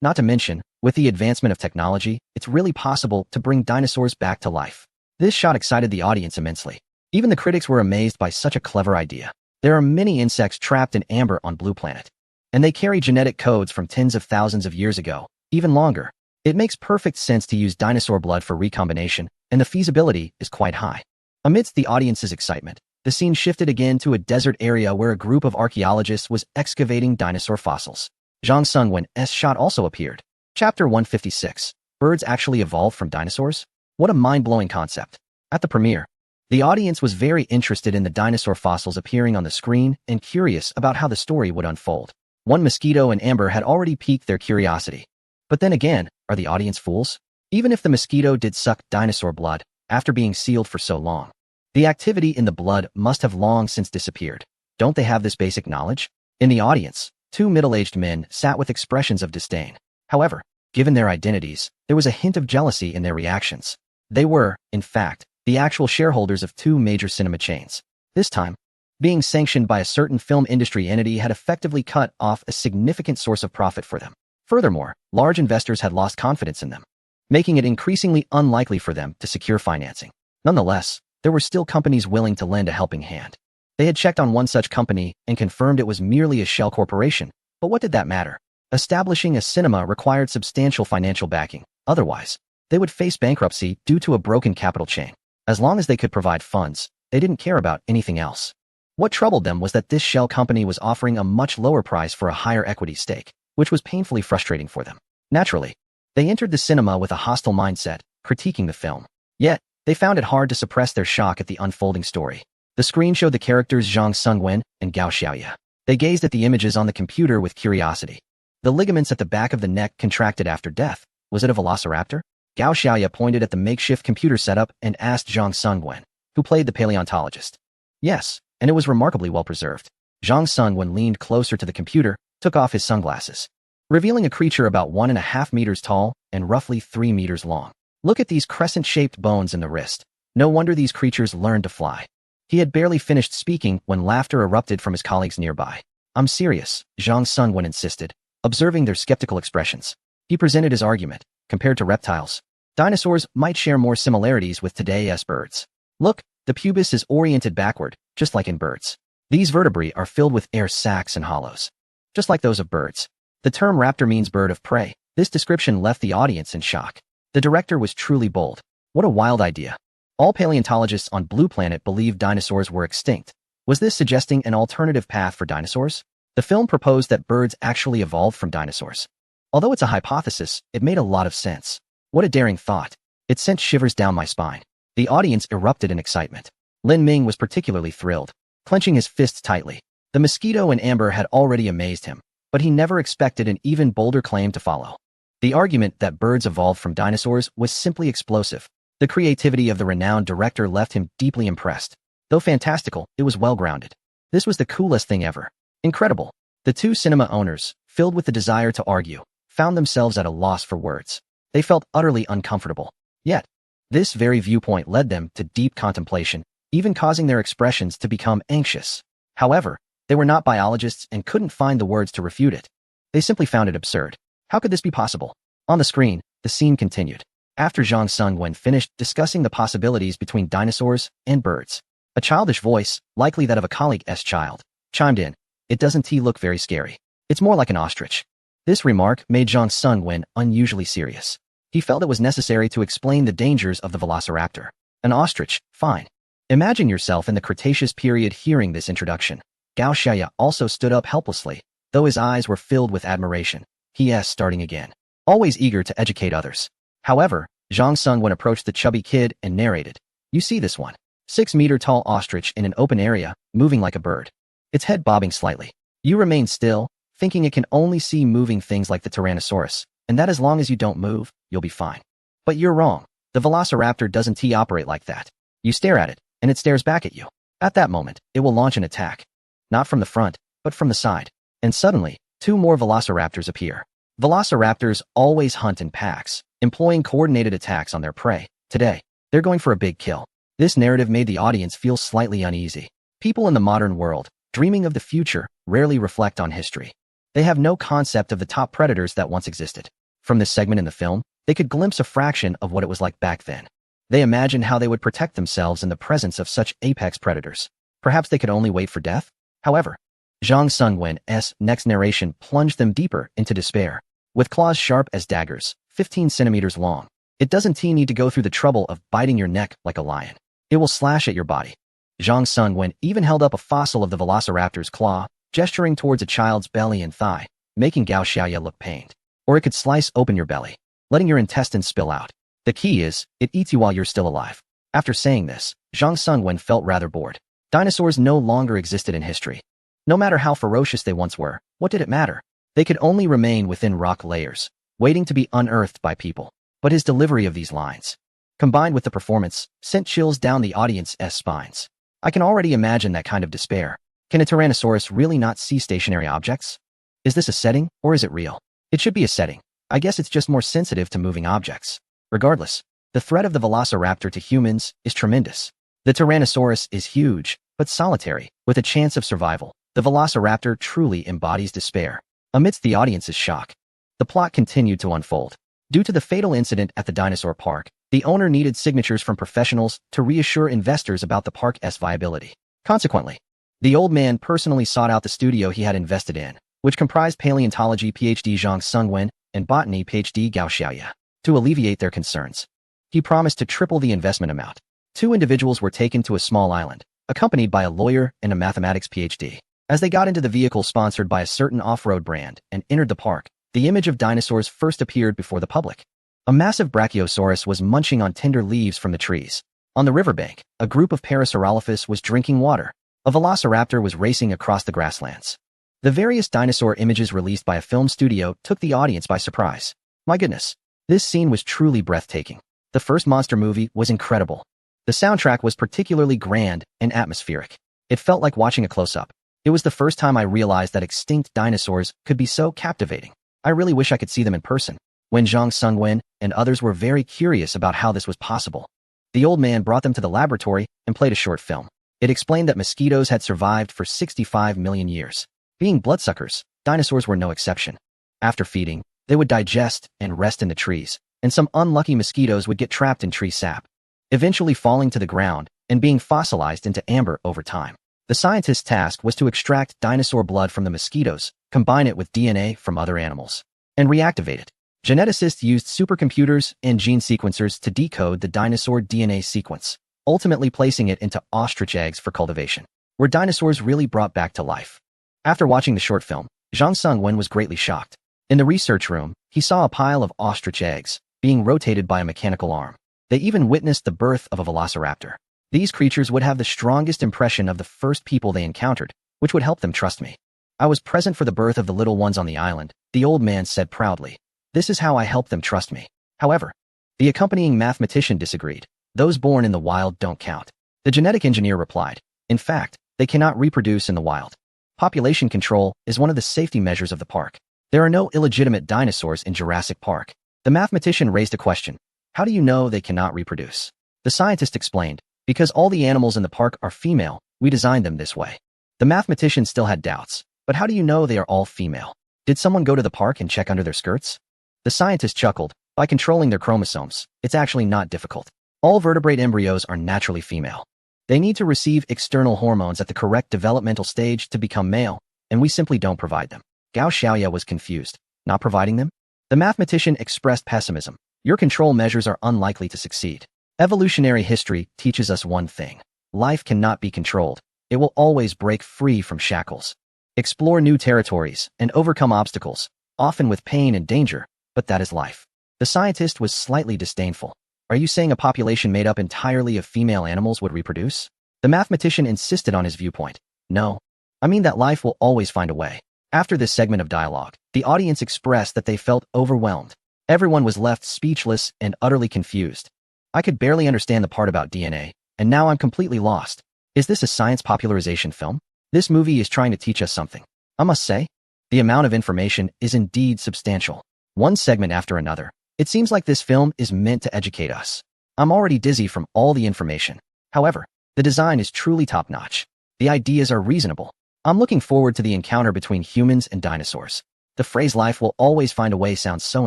S1: Not to mention, with the advancement of technology, it's really possible to bring dinosaurs back to life. This shot excited the audience immensely. Even the critics were amazed by such a clever idea. There are many insects trapped in amber on Blue Planet, and they carry genetic codes from tens of thousands of years ago, even longer. It makes perfect sense to use dinosaur blood for recombination, and the feasibility is quite high. Amidst the audience's excitement, the scene shifted again to a desert area where a group of archaeologists was excavating dinosaur fossils. Zhang Sungwen's shot also appeared. Chapter 156. Birds actually evolved from dinosaurs? What a mind-blowing concept. At the premiere, the audience was very interested in the dinosaur fossils appearing on the screen and curious about how the story would unfold. One mosquito and amber had already piqued their curiosity. But then again, are the audience fools? Even if the mosquito did suck dinosaur blood after being sealed for so long, the activity in the blood must have long since disappeared. Don't they have this basic knowledge? In the audience, two middle-aged men sat with expressions of disdain. However, given their identities, there was a hint of jealousy in their reactions. They were, in fact, the actual shareholders of two major cinema chains. This time, being sanctioned by a certain film industry entity had effectively cut off a significant source of profit for them. Furthermore, large investors had lost confidence in them, making it increasingly unlikely for them to secure financing. Nonetheless, there were still companies willing to lend a helping hand. They had checked on one such company and confirmed it was merely a shell corporation, but what did that matter? Establishing a cinema required substantial financial backing. Otherwise, they would face bankruptcy due to a broken capital chain. As long as they could provide funds, they didn't care about anything else. What troubled them was that this shell company was offering a much lower price for a higher equity stake, which was painfully frustrating for them. Naturally, they entered the cinema with a hostile mindset, critiquing the film. Yet, they found it hard to suppress their shock at the unfolding story. The screen showed the characters Zhang Sungwen and Gao Xiaoya. They gazed at the images on the computer with curiosity. The ligaments at the back of the neck contracted after death. Was it a velociraptor? Gao Xiaoya pointed at the makeshift computer setup and asked Zhang Sungwen, who played the paleontologist. Yes, and it was remarkably well preserved. Zhang Sungwen leaned closer to the computer, took off his sunglasses, revealing a creature about 1.5 meters tall and roughly 3 meters long. Look at these crescent-shaped bones in the wrist. No wonder these creatures learned to fly. He had barely finished speaking when laughter erupted from his colleagues nearby. I'm serious, Zhang Sungwen insisted, observing their skeptical expressions. He presented his argument. Compared to reptiles, dinosaurs might share more similarities with today's birds. Look, the pubis is oriented backward, just like in birds. These vertebrae are filled with air sacs and hollows, just like those of birds. The term raptor means bird of prey. This description left the audience in shock. The director was truly bold. What a wild idea. All paleontologists on Blue Planet believed dinosaurs were extinct. Was this suggesting an alternative path for dinosaurs? The film proposed that birds actually evolved from dinosaurs. Although it's a hypothesis, it made a lot of sense. What a daring thought. It sent shivers down my spine. The audience erupted in excitement. Lin Ming was particularly thrilled, clenching his fists tightly. The mosquito and amber had already amazed him, but he never expected an even bolder claim to follow. The argument that birds evolved from dinosaurs was simply explosive. The creativity of the renowned director left him deeply impressed. Though fantastical, it was well-grounded. This was the coolest thing ever. Incredible. The two cinema owners, filled with the desire to argue, found themselves at a loss for words. They felt utterly uncomfortable. Yet, this very viewpoint led them to deep contemplation, even causing their expressions to become anxious. However, they were not biologists and couldn't find the words to refute it. They simply found it absurd. How could this be possible? On the screen, the scene continued. After Zhang Sungwen finished discussing the possibilities between dinosaurs and birds, a childish voice, likely that of a colleague's child, chimed in. It doesn't look very scary. It's more like an ostrich. This remark made Zhang Sungwen unusually serious. He felt it was necessary to explain the dangers of the velociraptor. An ostrich, fine. Imagine yourself in the Cretaceous period hearing this introduction. Gao Xiaoya also stood up helplessly, though his eyes were filled with admiration. He starting again, always eager to educate others. However, Zhang Sungwen approached the chubby kid and narrated. You see this one. 6-meter-tall ostrich in an open area, moving like a bird. Its head bobbing slightly. You remain still, thinking it can only see moving things like the Tyrannosaurus, and that as long as you don't move, you'll be fine. But you're wrong. The velociraptor doesn't operate like that. You stare at it, and it stares back at you. At that moment, it will launch an attack. Not from the front, but from the side. And suddenly, 2 more velociraptors appear. Velociraptors always hunt in packs, employing coordinated attacks on their prey. Today, they're going for a big kill. This narrative made the audience feel slightly uneasy. People in the modern world, dreaming of the future, rarely reflect on history. They have no concept of the top predators that once existed. From this segment in the film, they could glimpse a fraction of what it was like back then. They imagined how they would protect themselves in the presence of such apex predators. Perhaps they could only wait for death? However, Zhang Sungwen's next narration plunged them deeper into despair. With claws sharp as daggers, 15 centimeters long, it doesn't need to go through the trouble of biting your neck like a lion. It will slash at your body. Zhang Sungwen even held up a fossil of the velociraptor's claw, gesturing towards a child's belly and thigh, making Gao Xiaoya look pained. Or it could slice open your belly, letting your intestines spill out. The key is, it eats you while you're still alive. After saying this, Zhang Sungwen felt rather bored. Dinosaurs no longer existed in history. No matter how ferocious they once were, what did it matter? They could only remain within rock layers, waiting to be unearthed by people. But his delivery of these lines, combined with the performance, sent chills down the audience's spines. I can already imagine that kind of despair. Can a Tyrannosaurus really not see stationary objects? Is this a setting, or is it real? It should be a setting. I guess it's just more sensitive to moving objects. Regardless, the threat of the Velociraptor to humans is tremendous. The Tyrannosaurus is huge, but solitary, with a chance of survival. The Velociraptor truly embodies despair. Amidst the audience's shock, the plot continued to unfold. Due to the fatal incident at the dinosaur park, the owner needed signatures from professionals to reassure investors about the park's viability. Consequently, the old man personally sought out the studio he had invested in, which comprised paleontology PhD Zhang Sungwen and botany PhD Gao Xiaoya, to alleviate their concerns. He promised to triple the investment amount. 2 individuals were taken to a small island, accompanied by a lawyer and a mathematics PhD. As they got into the vehicle sponsored by a certain off-road brand and entered the park, the image of dinosaurs first appeared before the public. A massive Brachiosaurus was munching on tender leaves from the trees. On the riverbank, a group of Parasaurolophus was drinking water. A Velociraptor was racing across the grasslands. The various dinosaur images released by a film studio took the audience by surprise. My goodness, this scene was truly breathtaking. The first monster movie was incredible. The soundtrack was particularly grand and atmospheric. It felt like watching a close-up. It was the first time I realized that extinct dinosaurs could be so captivating. I really wish I could see them in person. When Zhang Sungwen and others were very curious about how this was possible, the old man brought them to the laboratory and played a short film. It explained that mosquitoes had survived for 65 million years. Being bloodsuckers, dinosaurs were no exception. After feeding, they would digest and rest in the trees, and some unlucky mosquitoes would get trapped in tree sap, eventually falling to the ground and being fossilized into amber over time. The scientist's task was to extract dinosaur blood from the mosquitoes, combine it with DNA from other animals, and reactivate it. Geneticists used supercomputers and gene sequencers to decode the dinosaur DNA sequence, ultimately placing it into ostrich eggs for cultivation. Were dinosaurs really brought back to life? After watching the short film, Zhang Sungwen was greatly shocked. In the research room, he saw a pile of ostrich eggs being rotated by a mechanical arm. They even witnessed the birth of a velociraptor. These creatures would have the strongest impression of the first people they encountered, which would help them trust me. I was present for the birth of the little ones on the island, the old man said proudly. This is how I helped them trust me. However, the accompanying mathematician disagreed. Those born in the wild don't count. The genetic engineer replied, in fact, they cannot reproduce in the wild. Population control is one of the safety measures of the park. There are no illegitimate dinosaurs in Jurassic Park. The mathematician raised a question. How do you know they cannot reproduce? The scientist explained, because all the animals in the park are female, we designed them this way. The mathematician still had doubts. But how do you know they are all female? Did someone go to the park and check under their skirts? The scientist chuckled. By controlling their chromosomes, it's actually not difficult. All vertebrate embryos are naturally female. They need to receive external hormones at the correct developmental stage to become male, and we simply don't provide them. Gao Xiaoya was confused. Not providing them? The mathematician expressed pessimism. Your control measures are unlikely to succeed. Evolutionary history teaches us one thing. Life cannot be controlled. It will always break free from shackles. Explore new territories and overcome obstacles, often with pain and danger, but that is life. The scientist was slightly disdainful. Are you saying a population made up entirely of female animals would reproduce? The mathematician insisted on his viewpoint. No. I mean that life will always find a way. After this segment of dialogue, the audience expressed that they felt overwhelmed. Everyone was left speechless and utterly confused. I could barely understand the part about DNA, and now I'm completely lost. Is this a science popularization film? This movie is trying to teach us something. I must say, the amount of information is indeed substantial. One segment after another. It seems like this film is meant to educate us. I'm already dizzy from all the information. However, the design is truly top-notch. The ideas are reasonable. I'm looking forward to the encounter between humans and dinosaurs. The phrase life will always find a way sounds so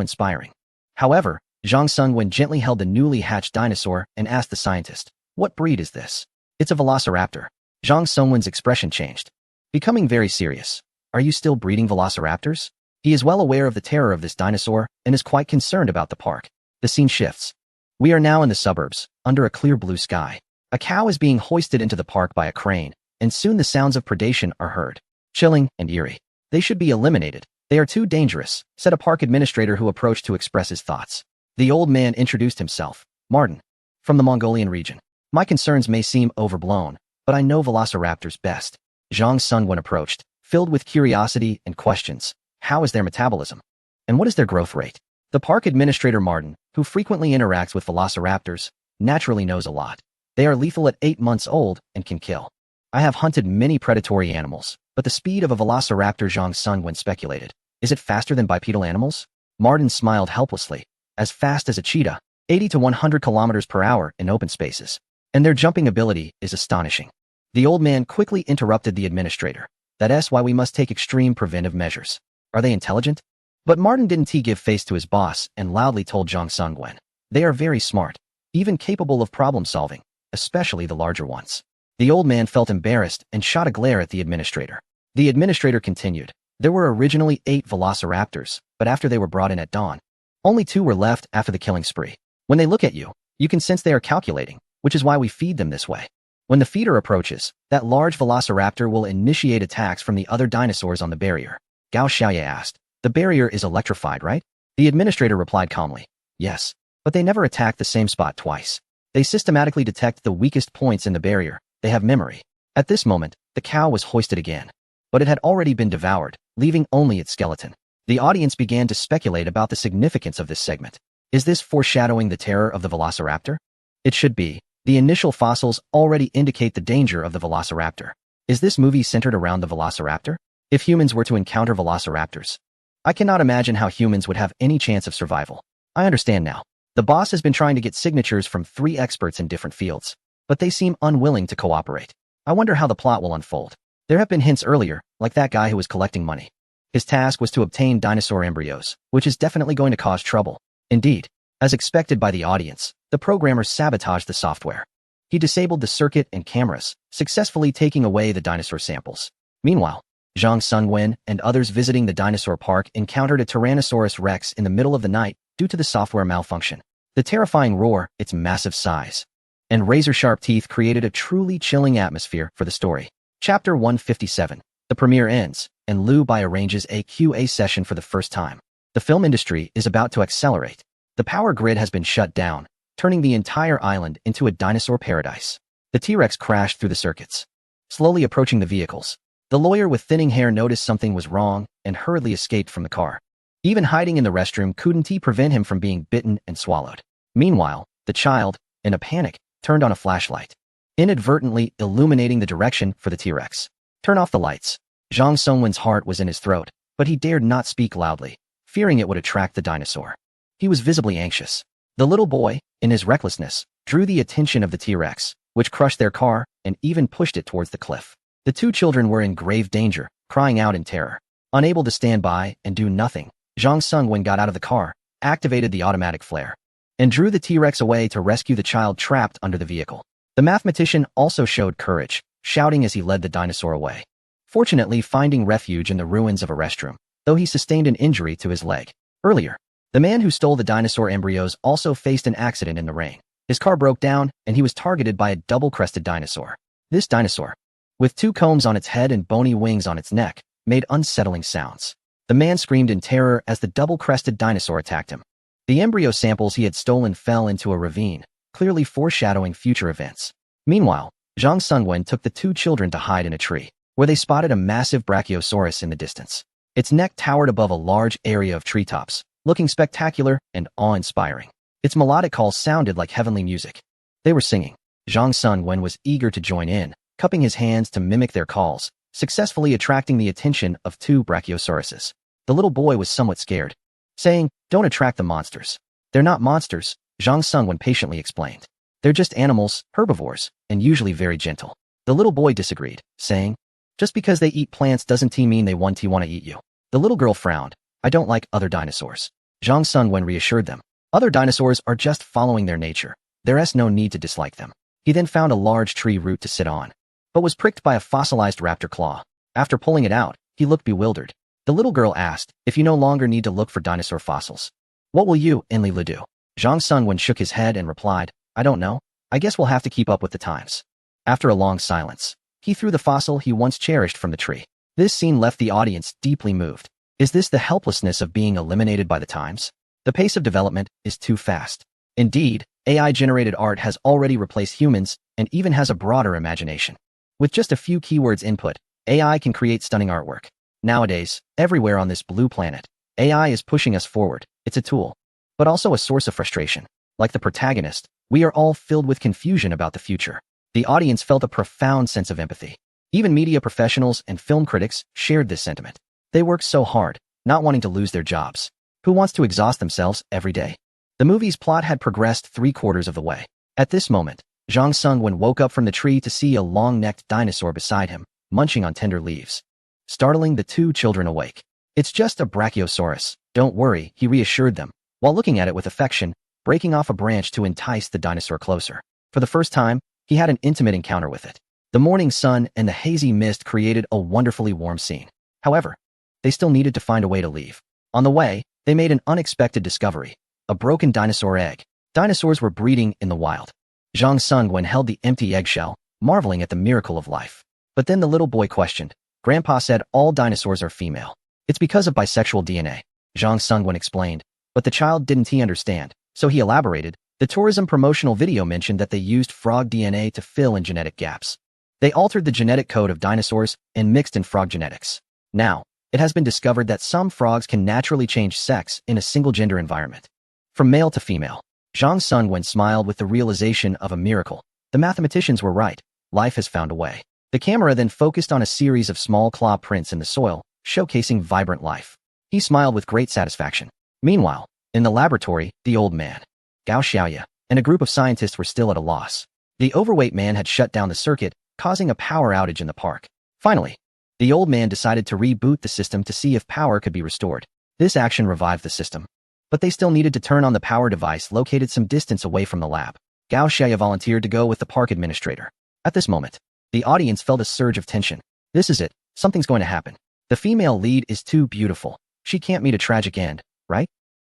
S1: inspiring. However, Zhang Sungwen gently held the newly hatched dinosaur and asked the scientist, what breed is this? It's a velociraptor. Zhang Sungwen's expression changed, becoming very serious. Are you still breeding velociraptors? He is well aware of the terror of this dinosaur and is quite concerned about the park. The scene shifts. We are now in the suburbs, under a clear blue sky. A cow is being hoisted into the park by a crane, and soon the sounds of predation are heard. Chilling and eerie. They should be eliminated. They are too dangerous, said a park administrator who approached to express his thoughts. The old man introduced himself. Martin, from the Mongolian region. My concerns may seem overblown, but I know velociraptors best. Zhang Sungwen approached, filled with curiosity and questions. How is their metabolism? And what is their growth rate? The park administrator Martin, who frequently interacts with velociraptors, naturally knows a lot. They are lethal at 8 months old and can kill. I have hunted many predatory animals, but the speed of a velociraptor, Zhang Sungwen speculated. Is it faster than bipedal animals? Martin smiled helplessly. As fast as a cheetah, 80 to 100 kilometers per hour in open spaces. And their jumping ability is astonishing. The old man quickly interrupted the administrator. That's why we must take extreme preventive measures. Are they intelligent? But Martin didn't give face to his boss and loudly told Zhang Sungwen. They are very smart, even capable of problem solving, especially the larger ones. The old man felt embarrassed and shot a glare at the administrator. The administrator continued. There were originally 8 velociraptors, but after they were brought in at dawn, only 2 were left after the killing spree. When they look at you, you can sense they are calculating, which is why we feed them this way. When the feeder approaches, that large velociraptor will initiate attacks from the other dinosaurs on the barrier. Gao Xiaoye asked. The barrier is electrified, right? The administrator replied calmly. Yes, but they never attack the same spot twice. They systematically detect the weakest points in the barrier. They have memory. At this moment, the cow was hoisted again. But it had already been devoured, leaving only its skeleton. The audience began to speculate about the significance of this segment. Is this foreshadowing the terror of the velociraptor? It should be. The initial fossils already indicate the danger of the velociraptor. Is this movie centered around the velociraptor? If humans were to encounter velociraptors, I cannot imagine how humans would have any chance of survival. I understand now. The boss has been trying to get signatures from 3 experts in different fields, but they seem unwilling to cooperate. I wonder how the plot will unfold. There have been hints earlier, like that guy who was collecting money. His task was to obtain dinosaur embryos, which is definitely going to cause trouble. Indeed, as expected by the audience, the programmer sabotaged the software. He disabled the circuit and cameras, successfully taking away the dinosaur samples. Meanwhile, Zhang Sungwen and others visiting the dinosaur park encountered a Tyrannosaurus rex in the middle of the night due to the software malfunction. The terrifying roar, its massive size, and razor-sharp teeth created a truly chilling atmosphere for the story. Chapter 157. The premiere ends, and Liu Bai arranges a QA session for the first time. The film industry is about to accelerate. The power grid has been shut down, turning the entire island into a dinosaur paradise. The T-Rex crashed through the circuits, slowly approaching the vehicles. The lawyer with thinning hair noticed something was wrong and hurriedly escaped from the car. Even hiding in the restroom couldn't prevent him from being bitten and swallowed. Meanwhile, the child, in a panic, turned on a flashlight, inadvertently illuminating the direction for the T-Rex. Turn off the lights. Zhang Sungwen's heart was in his throat, but he dared not speak loudly, fearing it would attract the dinosaur. He was visibly anxious. The little boy, in his recklessness, drew the attention of the T-Rex, which crushed their car and even pushed it towards the cliff. The 2 children were in grave danger, crying out in terror. Unable to stand by and do nothing, Zhang Sungwen got out of the car, activated the automatic flare, and drew the T-Rex away to rescue the child trapped under the vehicle. The mathematician also showed courage, shouting as he led the dinosaur away, fortunately finding refuge in the ruins of a restroom, though he sustained an injury to his leg. Earlier, the man who stole the dinosaur embryos also faced an accident in the rain. His car broke down, and he was targeted by a double-crested dinosaur. This dinosaur, with 2 combs on its head and bony wings on its neck, made unsettling sounds. The man screamed in terror as the double-crested dinosaur attacked him. The embryo samples he had stolen fell into a ravine, clearly foreshadowing future events. Meanwhile, Zhang Sungwen took the 2 children to hide in a tree, where they spotted a massive Brachiosaurus in the distance. Its neck towered above a large area of treetops, looking spectacular and awe-inspiring. Its melodic call sounded like heavenly music. They were singing. Zhang Sungwen was eager to join in, cupping his hands to mimic their calls, successfully attracting the attention of 2 Brachiosauruses. The little boy was somewhat scared, saying, "Don't attract the monsters." "They're not monsters," Zhang Sungwen patiently explained. "They're just animals, herbivores, and usually very gentle." The little boy disagreed, saying, "Just because they eat plants doesn't mean they want to eat you." The little girl frowned. "I don't like other dinosaurs." Zhang Sungwen reassured them. "Other dinosaurs are just following their nature. There's no need to dislike them." He then found a large tree root to sit on, but was pricked by a fossilized raptor claw. After pulling it out, he looked bewildered. The little girl asked, "If you no longer need to look for dinosaur fossils, what will you and Lila do?" Zhang Sungwen shook his head and replied, "I don't know. I guess we'll have to keep up with the times." After a long silence, he threw the fossil he once cherished from the tree. This scene left the audience deeply moved. Is this the helplessness of being eliminated by the times? The pace of development is too fast. Indeed, AI-generated art has already replaced humans and even has a broader imagination. With just a few keywords input, AI can create stunning artwork. Nowadays, everywhere on this blue planet, AI is pushing us forward. It's a tool, but also a source of frustration. Like the protagonist, we are all filled with confusion about the future. The audience felt a profound sense of empathy. Even media professionals and film critics shared this sentiment. They work so hard, not wanting to lose their jobs. Who wants to exhaust themselves every day? The movie's plot had progressed 3/4 of the way. At this moment, Zhang Sungwen woke up from the tree to see a long-necked dinosaur beside him, munching on tender leaves. Startling the two children awake. It's just a Brachiosaurus, don't worry, he reassured them, while looking at it with affection, breaking off a branch to entice the dinosaur closer. For the first time, he had an intimate encounter with it. The morning sun and the hazy mist created a wonderfully warm scene. However, they still needed to find a way to leave. On the way, they made an unexpected discovery. A broken dinosaur egg. Dinosaurs were breeding in the wild. Zhang Sungwen held the empty eggshell, marveling at the miracle of life. But then the little boy questioned. Grandpa said all dinosaurs are female. It's because of bisexual DNA. Zhang Sungwen explained. But the child didn't understand, so he elaborated. The tourism promotional video mentioned that they used frog DNA to fill in genetic gaps. They altered the genetic code of dinosaurs and mixed in frog genetics. Now, it has been discovered that some frogs can naturally change sex in a single-gender environment. From male to female. Zhang Sungwen smiled with the realization of a miracle. The mathematicians were right. Life has found a way. The camera then focused on a series of small claw prints in the soil, showcasing vibrant life. He smiled with great satisfaction. Meanwhile, in the laboratory, the old man, Gao Xiaoya, and a group of scientists were still at a loss. The overweight man had shut down the circuit, causing a power outage in the park. Finally, the old man decided to reboot the system to see if power could be restored. This action revived the system. But they still needed to turn on the power device located some distance away from the lab. Gao Xiaoya volunteered to go with the park administrator. At this moment, the audience felt a surge of tension. This is it. Something's going to happen. The female lead is too beautiful. She can't meet a tragic end, right?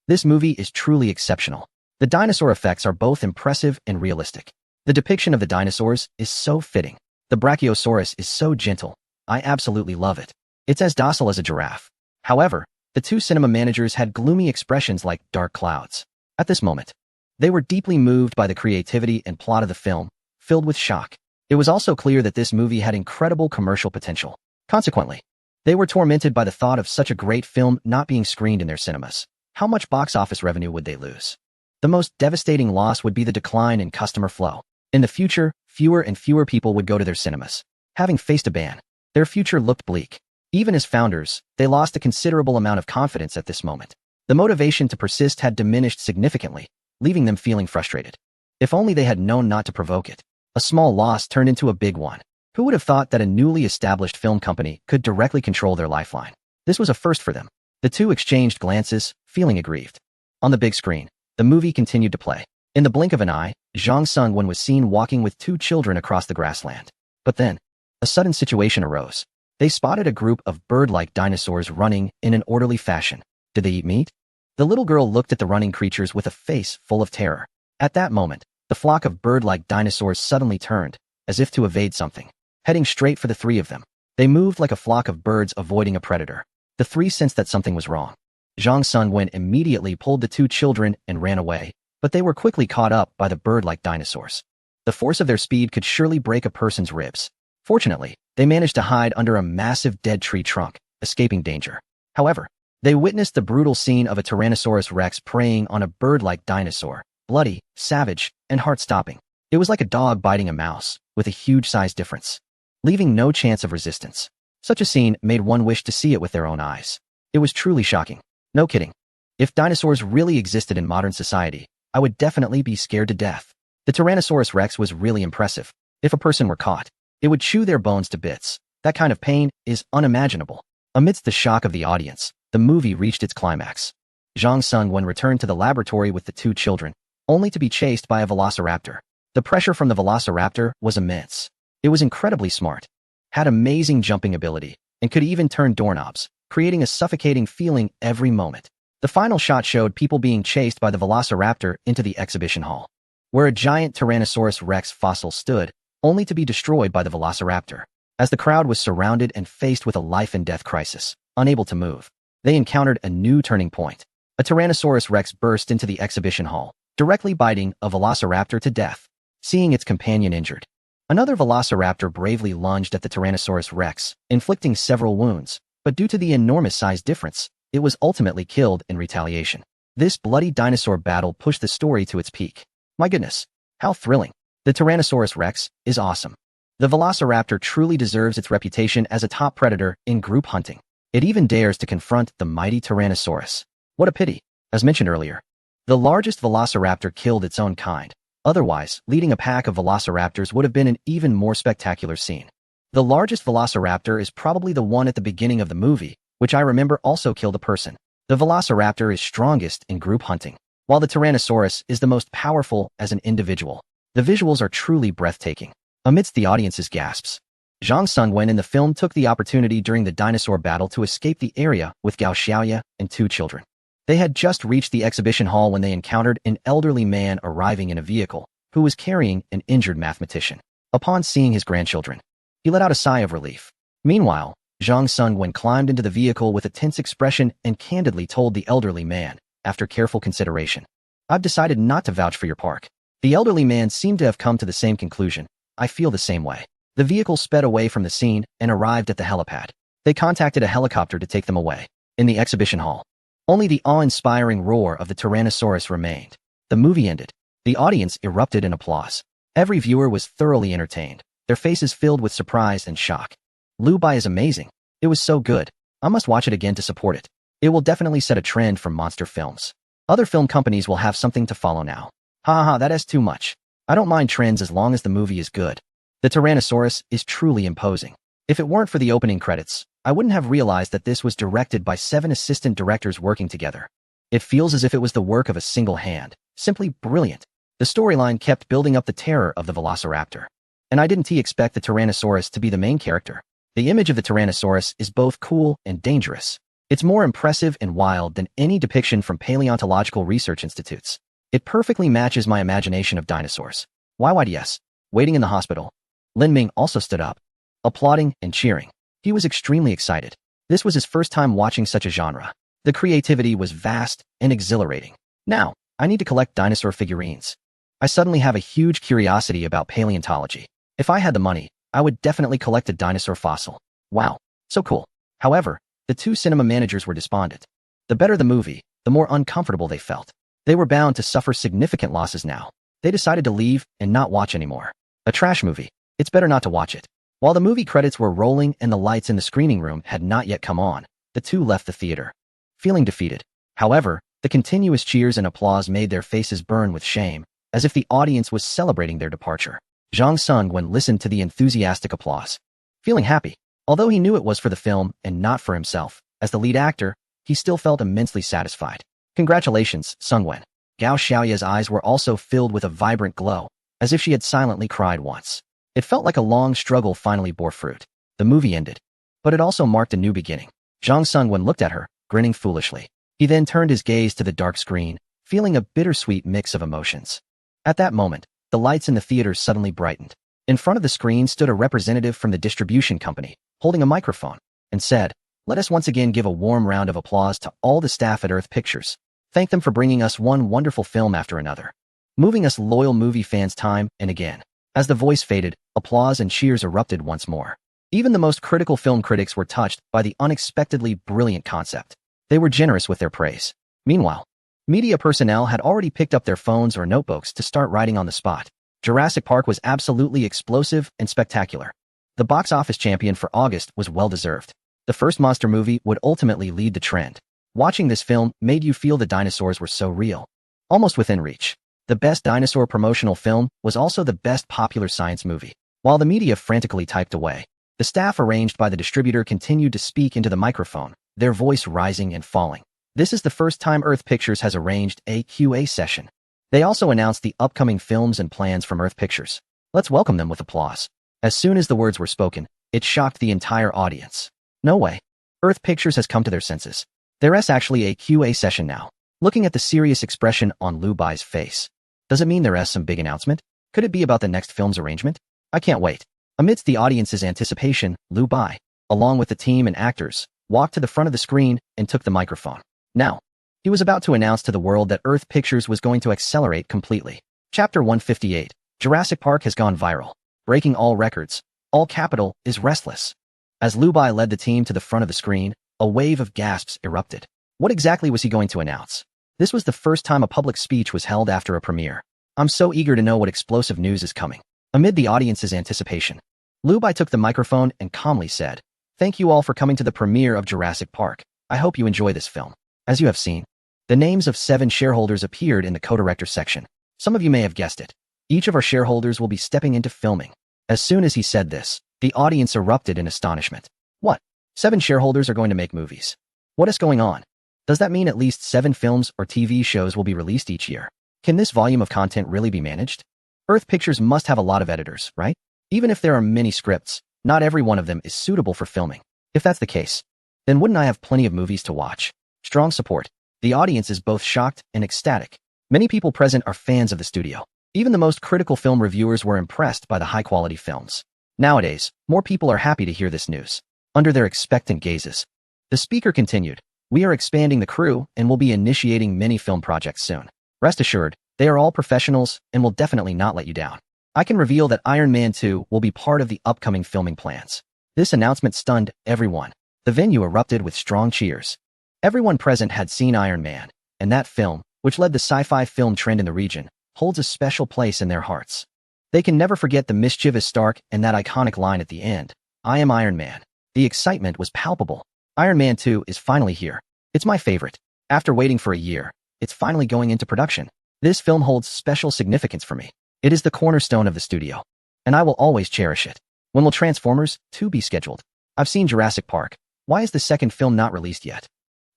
S1: This movie is truly exceptional. The dinosaur effects are both impressive and realistic. The depiction of the dinosaurs is so fitting. The Brachiosaurus is so gentle. I absolutely love it. It's as docile as a giraffe. However, the two cinema managers had gloomy expressions like dark clouds. At this moment, they were deeply moved by the creativity and plot of the film, filled with shock. It was also clear that this movie had incredible commercial potential. Consequently, they were tormented by the thought of such a great film not being screened in their cinemas. How much box office revenue would they lose? The most devastating loss would be the decline in customer flow. In the future, fewer and fewer people would go to their cinemas. Having faced a ban, their future looked bleak. Even as founders, they lost a considerable amount of confidence at this moment. The motivation to persist had diminished significantly, leaving them feeling frustrated. If only they had known not to provoke it. A small loss turned into a big one. Who would have thought that a newly established film company could directly control their lifeline? This was a first for them. The two exchanged glances, feeling aggrieved. On the big screen, the movie continued to play. In the blink of an eye, Zhang Sungwen was seen walking with two children across the grassland. But then, a sudden situation arose. They spotted a group of bird-like dinosaurs running in an orderly fashion. Did they eat meat? The little girl looked at the running creatures with a face full of terror. At that moment, the flock of bird-like dinosaurs suddenly turned, as if to evade something, heading straight for the three of them. They moved like a flock of birds avoiding a predator. The three sensed that something was wrong. Zhang Sungwen immediately pulled the two children and ran away, but they were quickly caught up by the bird-like dinosaurs. The force of their speed could surely break a person's ribs. Fortunately, they managed to hide under a massive dead tree trunk, escaping danger. However, they witnessed the brutal scene of a Tyrannosaurus Rex preying on a bird-like dinosaur, bloody, savage, and heart-stopping. It was like a dog biting a mouse, with a huge size difference, leaving no chance of resistance. Such a scene made one wish to see it with their own eyes. It was truly shocking. No kidding. If dinosaurs really existed in modern society, I would definitely be scared to death. The Tyrannosaurus Rex was really impressive. If a person were caught, it would chew their bones to bits. That kind of pain is unimaginable. Amidst the shock of the audience, the movie reached its climax. Zhang Sungwen returned to the laboratory with the two children, only to be chased by a velociraptor. The pressure from the velociraptor was immense. It was incredibly smart, had amazing jumping ability, and could even turn doorknobs, creating a suffocating feeling every moment. The final shot showed people being chased by the velociraptor into the exhibition hall, where a giant Tyrannosaurus Rex fossil stood, only to be destroyed by the velociraptor. As the crowd was surrounded and faced with a life-and-death crisis, unable to move, they encountered a new turning point. A Tyrannosaurus Rex burst into the exhibition hall, directly biting a velociraptor to death, seeing its companion injured. Another velociraptor bravely lunged at the Tyrannosaurus Rex, inflicting several wounds, but due to the enormous size difference, it was ultimately killed in retaliation. This bloody dinosaur battle pushed the story to its peak. My goodness, how thrilling. The Tyrannosaurus Rex is awesome. The Velociraptor truly deserves its reputation as a top predator in group hunting. It even dares to confront the mighty Tyrannosaurus. What a pity. As mentioned earlier, the largest Velociraptor killed its own kind. Otherwise, leading a pack of Velociraptors would have been an even more spectacular scene. The largest Velociraptor is probably the one at the beginning of the movie, which I remember also killed a person. The Velociraptor is strongest in group hunting, while the Tyrannosaurus is the most powerful as an individual. The visuals are truly breathtaking. Amidst the audience's gasps, Zhang Sungwen in the film took the opportunity during the dinosaur battle to escape the area with Gao Xiaoya and 2 children. They had just reached the exhibition hall when they encountered an elderly man arriving in a vehicle who was carrying an injured mathematician. Upon seeing his grandchildren, he let out a sigh of relief. Meanwhile, Zhang Sungwen climbed into the vehicle with a tense expression and candidly told the elderly man, after careful consideration, "I've decided not to vouch for your park." The elderly man seemed to have come to the same conclusion. "I feel the same way." The vehicle sped away from the scene and arrived at the helipad. They contacted a helicopter to take them away. In the exhibition hall, only the awe-inspiring roar of the Tyrannosaurus remained. The movie ended. The audience erupted in applause. Every viewer was thoroughly entertained, their faces filled with surprise and shock. Lu Bai is amazing. It was so good. I must watch it again to support it. It will definitely set a trend for monster films. Other film companies will have something to follow now. Ha ha, that is too much. I don't mind trends as long as the movie is good. The Tyrannosaurus is truly imposing. If it weren't for the opening credits, I wouldn't have realized that this was directed by 7 assistant directors working together. It feels as if it was the work of a single hand. Simply brilliant. The storyline kept building up the terror of the Velociraptor. And I didn't expect the Tyrannosaurus to be the main character. The image of the Tyrannosaurus is both cool and dangerous. It's more impressive and wild than any depiction from paleontological research institutes. It perfectly matches my imagination of dinosaurs. YYDS. Waiting in the hospital, Lin Ming also stood up, applauding and cheering. He was extremely excited. This was his first time watching such a genre. The creativity was vast and exhilarating. Now, I need to collect dinosaur figurines. I suddenly have a huge curiosity about paleontology. If I had the money, I would definitely collect a dinosaur fossil. Wow, so cool. However, the 2 cinema managers were despondent. The better the movie, the more uncomfortable they felt. They were bound to suffer significant losses now. They decided to leave and not watch anymore. A trash movie. It's better not to watch it. While the movie credits were rolling and the lights in the screening room had not yet come on, the 2 left the theater, feeling defeated. However, the continuous cheers and applause made their faces burn with shame, as if the audience was celebrating their departure. Zhang Sungwen listened to the enthusiastic applause, feeling happy. Although he knew it was for the film and not for himself, as the lead actor, he still felt immensely satisfied. Congratulations, Sungwen. Gao Xiaoya's eyes were also filled with a vibrant glow, as if she had silently cried once. It felt like a long struggle finally bore fruit. The movie ended, but it also marked a new beginning. Zhang Sungwen looked at her, grinning foolishly. He then turned his gaze to the dark screen, feeling a bittersweet mix of emotions. At that moment, the lights in the theater suddenly brightened. In front of the screen stood a representative from the distribution company, holding a microphone, and said, "Let us once again give a warm round of applause to all the staff at Earth Pictures. Thank them for bringing us one wonderful film after another, moving us loyal movie fans time and again." As the voice faded, applause and cheers erupted once more. Even the most critical film critics were touched by the unexpectedly brilliant concept. They were generous with their praise. Meanwhile, media personnel had already picked up their phones or notebooks to start writing on the spot. Jurassic Park was absolutely explosive and spectacular. The box office champion for August was well-deserved. The first monster movie would ultimately lead the trend. Watching this film made you feel the dinosaurs were so real, almost within reach. The best dinosaur promotional film was also the best popular science movie. While the media frantically typed away, the staff arranged by the distributor continued to speak into the microphone, their voice rising and falling. This is the first time Earth Pictures has arranged a Q&A session. They also announced the upcoming films and plans from Earth Pictures. Let's welcome them with applause. As soon as the words were spoken, it shocked the entire audience. No way. Earth Pictures has come to their senses. There is actually a Q&A session now. Looking at the serious expression on Lu Bai's face. Does it mean there is some big announcement? Could it be about the next film's arrangement? I can't wait. Amidst the audience's anticipation, Lu Bai, along with the team and actors, walked to the front of the screen and took the microphone. Now, he was about to announce to the world that Earth Pictures was going to accelerate completely. Chapter 158. Jurassic Park has gone viral. Breaking all records. All capital is restless. As Lu Bai led the team to the front of the screen, a wave of gasps erupted. What exactly was he going to announce? This was the first time a public speech was held after a premiere. I'm so eager to know what explosive news is coming. Amid the audience's anticipation, Liu Bei took the microphone and calmly said, "Thank you all for coming to the premiere of Jurassic Park. I hope you enjoy this film." As you have seen, the names of 7 shareholders appeared in the co-director section. Some of you may have guessed it. Each of our shareholders will be stepping into filming. As soon as he said this, the audience erupted in astonishment. What? 7 shareholders are going to make movies? What is going on? Does that mean at least 7 films or TV shows will be released each year? Can this volume of content really be managed? Earth Pictures must have a lot of editors, right? Even if there are many scripts, not every one of them is suitable for filming. If that's the case, then wouldn't I have plenty of movies to watch? Strong support. The audience is both shocked and ecstatic. Many people present are fans of the studio. Even the most critical film reviewers were impressed by the high-quality films. Nowadays, more people are happy to hear this news. Under their expectant gazes, the speaker continued, "We are expanding the crew and will be initiating many film projects soon. Rest assured, they are all professionals and will definitely not let you down. I can reveal that Iron Man 2 will be part of the upcoming filming plans." This announcement stunned everyone. The venue erupted with strong cheers. Everyone present had seen Iron Man, and that film, which led the sci-fi film trend in the region, holds a special place in their hearts. They can never forget the mischievous Stark and that iconic line at the end, "I am Iron Man." The excitement was palpable. Iron Man 2 is finally here. It's my favorite. After waiting for a year, it's finally going into production. This film holds special significance for me. It is the cornerstone of the studio, and I will always cherish it. When will Transformers 2 be scheduled? I've seen Jurassic Park. Why is the second film not released yet?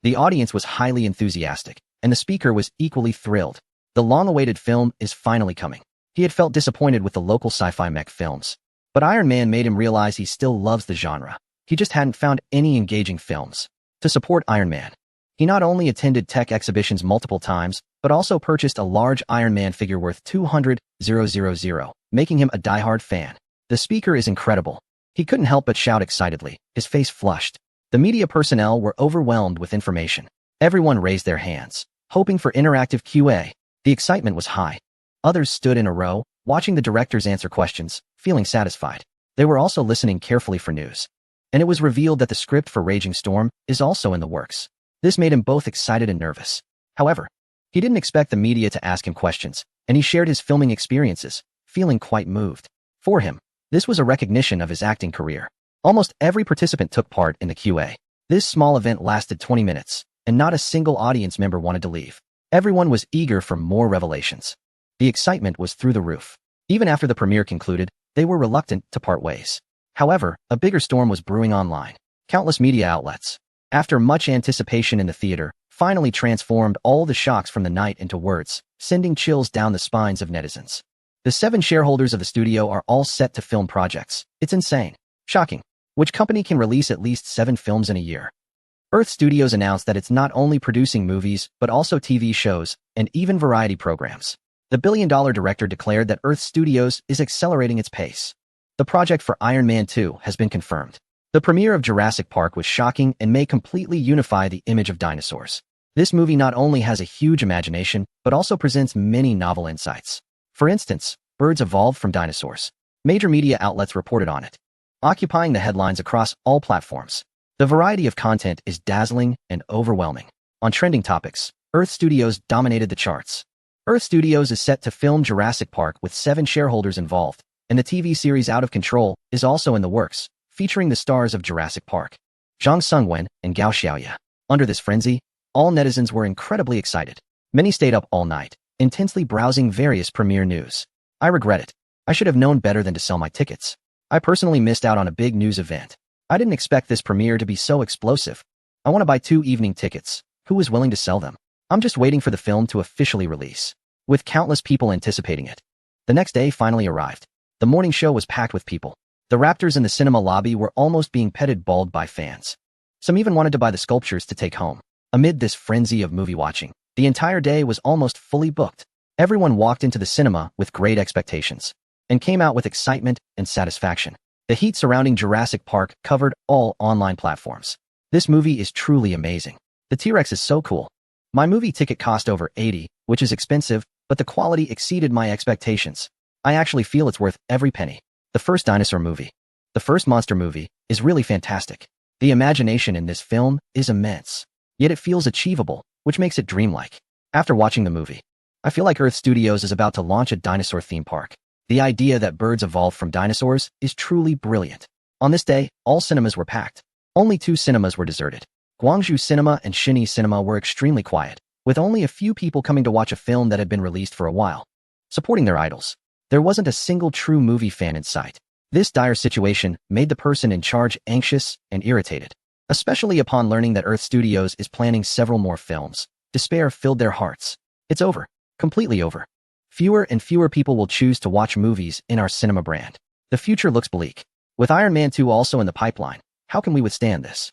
S1: The audience was highly enthusiastic, and the speaker was equally thrilled. The long-awaited film is finally coming. He had felt disappointed with the local sci-fi mech films, but Iron Man made him realize he still loves the genre. He just hadn't found any engaging films. To support Iron Man, he not only attended tech exhibitions multiple times, but also purchased a large Iron Man figure worth $200,000, making him a diehard fan. The speaker is incredible. He couldn't help but shout excitedly, his face flushed. The media personnel were overwhelmed with information. Everyone raised their hands, hoping for interactive Q&A. The excitement was high. Others stood in a row, watching the directors answer questions, feeling satisfied. They were also listening carefully for news. And it was revealed that the script for Raging Storm is also in the works. This made him both excited and nervous. However, he didn't expect the media to ask him questions, and he shared his filming experiences, feeling quite moved. For him, this was a recognition of his acting career. Almost every participant took part in the Q&A. This small event lasted 20 minutes, and not a single audience member wanted to leave. Everyone was eager for more revelations. The excitement was through the roof. Even after the premiere concluded, they were reluctant to part ways. However, a bigger storm was brewing online. Countless media outlets, after much anticipation in the theater, finally transformed all the shocks from the night into words, sending chills down the spines of netizens. The 7 shareholders of the studio are all set to film projects. It's insane. Shocking. Which company can release at least 7 films in a year? Earth Studios announced that it's not only producing movies, but also TV shows, and even variety programs. The billion-dollar director declared that Earth Studios is accelerating its pace. The project for Iron Man 2 has been confirmed. The premiere of Jurassic Park was shocking and may completely unify the image of dinosaurs. This movie not only has a huge imagination, but also presents many novel insights. For instance, birds evolved from dinosaurs. Major media outlets reported on it, occupying the headlines across all platforms. The variety of content is dazzling and overwhelming. On trending topics, Earth Studios dominated the charts. Earth Studios is set to film Jurassic Park with 7 shareholders involved, and the TV series Out of Control is also in the works, featuring the stars of Jurassic Park, Zhang Sungwen and Gao Xiaoya. Under this frenzy, all netizens were incredibly excited. Many stayed up all night, intensely browsing various premiere news. I regret it. I should have known better than to sell my tickets. I personally missed out on a big news event. I didn't expect this premiere to be so explosive. I want to buy 2 evening tickets. Who is willing to sell them? I'm just waiting for the film to officially release. With countless people anticipating it. The next day finally arrived. The morning show was packed with people. The raptors in the cinema lobby were almost being petted bald by fans. Some even wanted to buy the sculptures to take home. Amid this frenzy of movie watching, the entire day was almost fully booked. Everyone walked into the cinema with great expectations and came out with excitement and satisfaction. The heat surrounding Jurassic Park covered all online platforms. This movie is truly amazing. The T-Rex is so cool. My movie ticket cost over $80, which is expensive, but the quality exceeded my expectations. I actually feel it's worth every penny. The first dinosaur movie, the first monster movie, is really fantastic. The imagination in this film is immense, yet it feels achievable, which makes it dreamlike. After watching the movie, I feel like Earth Studios is about to launch a dinosaur theme park. The idea that birds evolved from dinosaurs is truly brilliant. On this day, all cinemas were packed. Only 2 cinemas were deserted. Gwangju Cinema and Shinyi Cinema were extremely quiet, with only a few people coming to watch a film that had been released for a while, supporting their idols. There wasn't a single true movie fan in sight. This dire situation made the person in charge anxious and irritated, especially upon learning that Earth Studios is planning several more films. Despair filled their hearts. It's over. Completely over. Fewer and fewer people will choose to watch movies in our cinema brand. The future looks bleak. With Iron Man 2 also in the pipeline, how can we withstand this?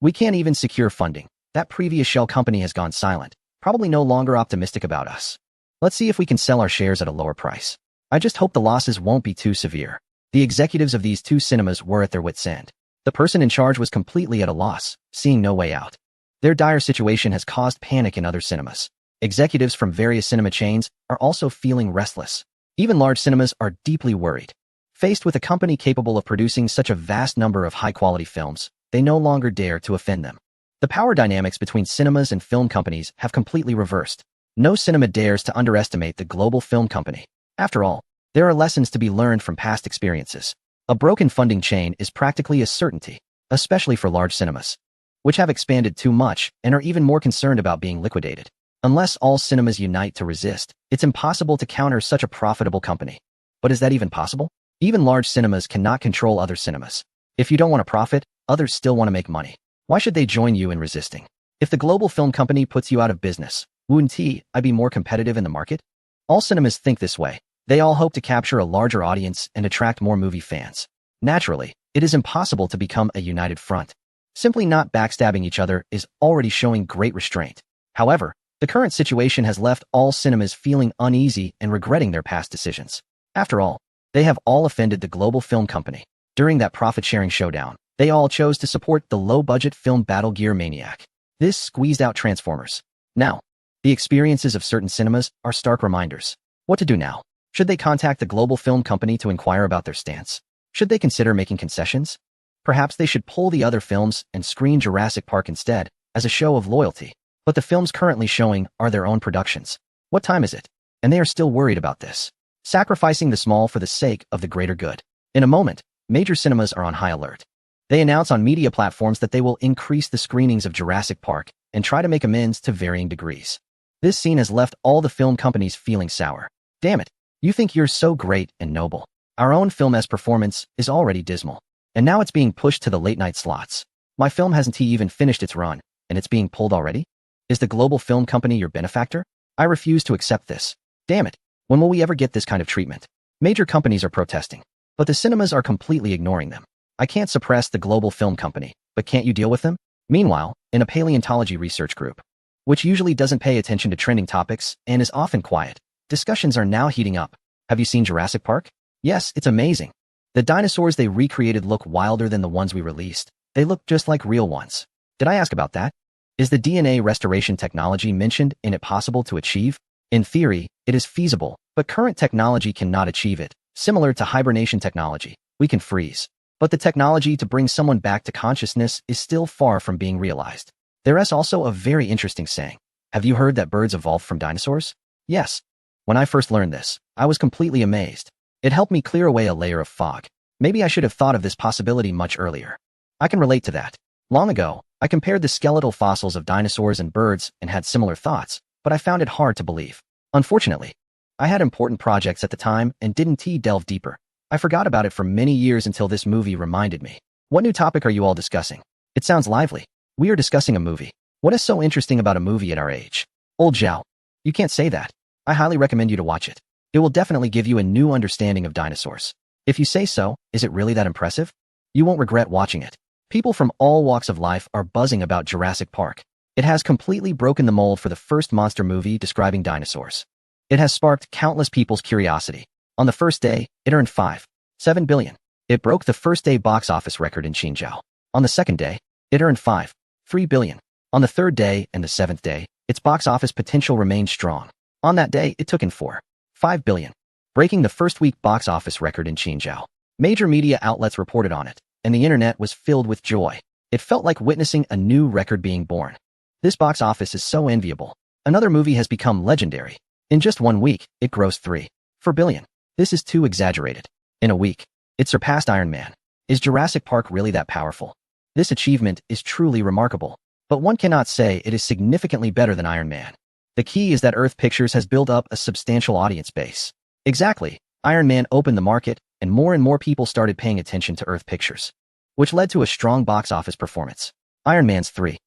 S1: We can't even secure funding. That previous shell company has gone silent, probably no longer optimistic about us. Let's see if we can sell our shares at a lower price. I just hope the losses won't be too severe. The executives of these 2 cinemas were at their wits' end. The person in charge was completely at a loss, seeing no way out. Their dire situation has caused panic in other cinemas. Executives from various cinema chains are also feeling restless. Even large cinemas are deeply worried. Faced with a company capable of producing such a vast number of high-quality films, they no longer dare to offend them. The power dynamics between cinemas and film companies have completely reversed. No cinema dares to underestimate the global film company. After all, there are lessons to be learned from past experiences. A broken funding chain is practically a certainty, especially for large cinemas, which have expanded too much and are even more concerned about being liquidated. Unless all cinemas unite to resist, it's impossible to counter such a profitable company. But is that even possible? Even large cinemas cannot control other cinemas. If you don't want to profit, others still want to make money. Why should they join you in resisting? If the global film company puts you out of business, wouldn't I be more competitive in the market? All cinemas think this way. They all hope to capture a larger audience and attract more movie fans. Naturally, it is impossible to become a united front. Simply not backstabbing each other is already showing great restraint. However, the current situation has left all cinemas feeling uneasy and regretting their past decisions. After all, they have all offended the global film company. During that profit-sharing showdown, they all chose to support the low-budget film Battle Gear Maniac. This squeezed out Transformers. Now, the experiences of certain cinemas are stark reminders. What to do now? Should they contact the global film company to inquire about their stance? Should they consider making concessions? Perhaps they should pull the other films and screen Jurassic Park instead, as a show of loyalty. But the films currently showing are their own productions. What time is it? And they are still worried about this. Sacrificing the small for the sake of the greater good. In a moment, major cinemas are on high alert. They announce on media platforms that they will increase the screenings of Jurassic Park and try to make amends to varying degrees. This scene has left all the film companies feeling sour. Damn it, you think you're so great and noble. Our own film's performance is already dismal. And now it's being pushed to the late-night slots. My film hasn't even finished its run, and it's being pulled already? Is the global film company your benefactor? I refuse to accept this. Damn it, when will we ever get this kind of treatment? Major companies are protesting, but the cinemas are completely ignoring them. I can't suppress the global film company, but can't you deal with them? Meanwhile, in a paleontology research group, which usually doesn't pay attention to trending topics and is often quiet, discussions are now heating up. Have you seen Jurassic Park? Yes, it's amazing. The dinosaurs they recreated look wilder than the ones we released. They look just like real ones. Did I ask about that? Is the DNA restoration technology mentioned in it possible to achieve? In theory, it is feasible, but current technology cannot achieve it. Similar to hibernation technology, we can freeze. But the technology to bring someone back to consciousness is still far from being realized. There is also a very interesting saying. Have you heard that birds evolved from dinosaurs? Yes. When I first learned this, I was completely amazed. It helped me clear away a layer of fog. Maybe I should have thought of this possibility much earlier. I can relate to that. Long ago, I compared the skeletal fossils of dinosaurs and birds and had similar thoughts, but I found it hard to believe. Unfortunately, I had important projects at the time and didn't delve deeper. I forgot about it for many years until this movie reminded me. What new topic are you all discussing? It sounds lively. We are discussing a movie. What is so interesting about a movie at our age? Old Zhao. You can't say that. I highly recommend you to watch it. It will definitely give you a new understanding of dinosaurs. If you say so, is it really that impressive? You won't regret watching it. People from all walks of life are buzzing about Jurassic Park. It has completely broken the mold for the first monster movie describing dinosaurs. It has sparked countless people's curiosity. On the first day, it earned 5.7 billion. It broke the first-day box office record in Qingzhou. On the second day, it earned 5.3 billion. On the third day and the seventh day, its box office potential remained strong. On that day, it took in 4.5 billion, breaking the first-week box office record in Qingzhou. Major media outlets reported on it, and the internet was filled with joy. It felt like witnessing a new record being born. This box office is so enviable. Another movie has become legendary. In just 1 week, it grossed 3.4 billion. This is too exaggerated. In a week, it surpassed Iron Man. Is Jurassic Park really that powerful? This achievement is truly remarkable, but one cannot say it is significantly better than Iron Man. The key is that Earth Pictures has built up a substantial audience base. Exactly, Iron Man opened the market, and more people started paying attention to Earth Pictures, which led to a strong box office performance. Iron Man's 3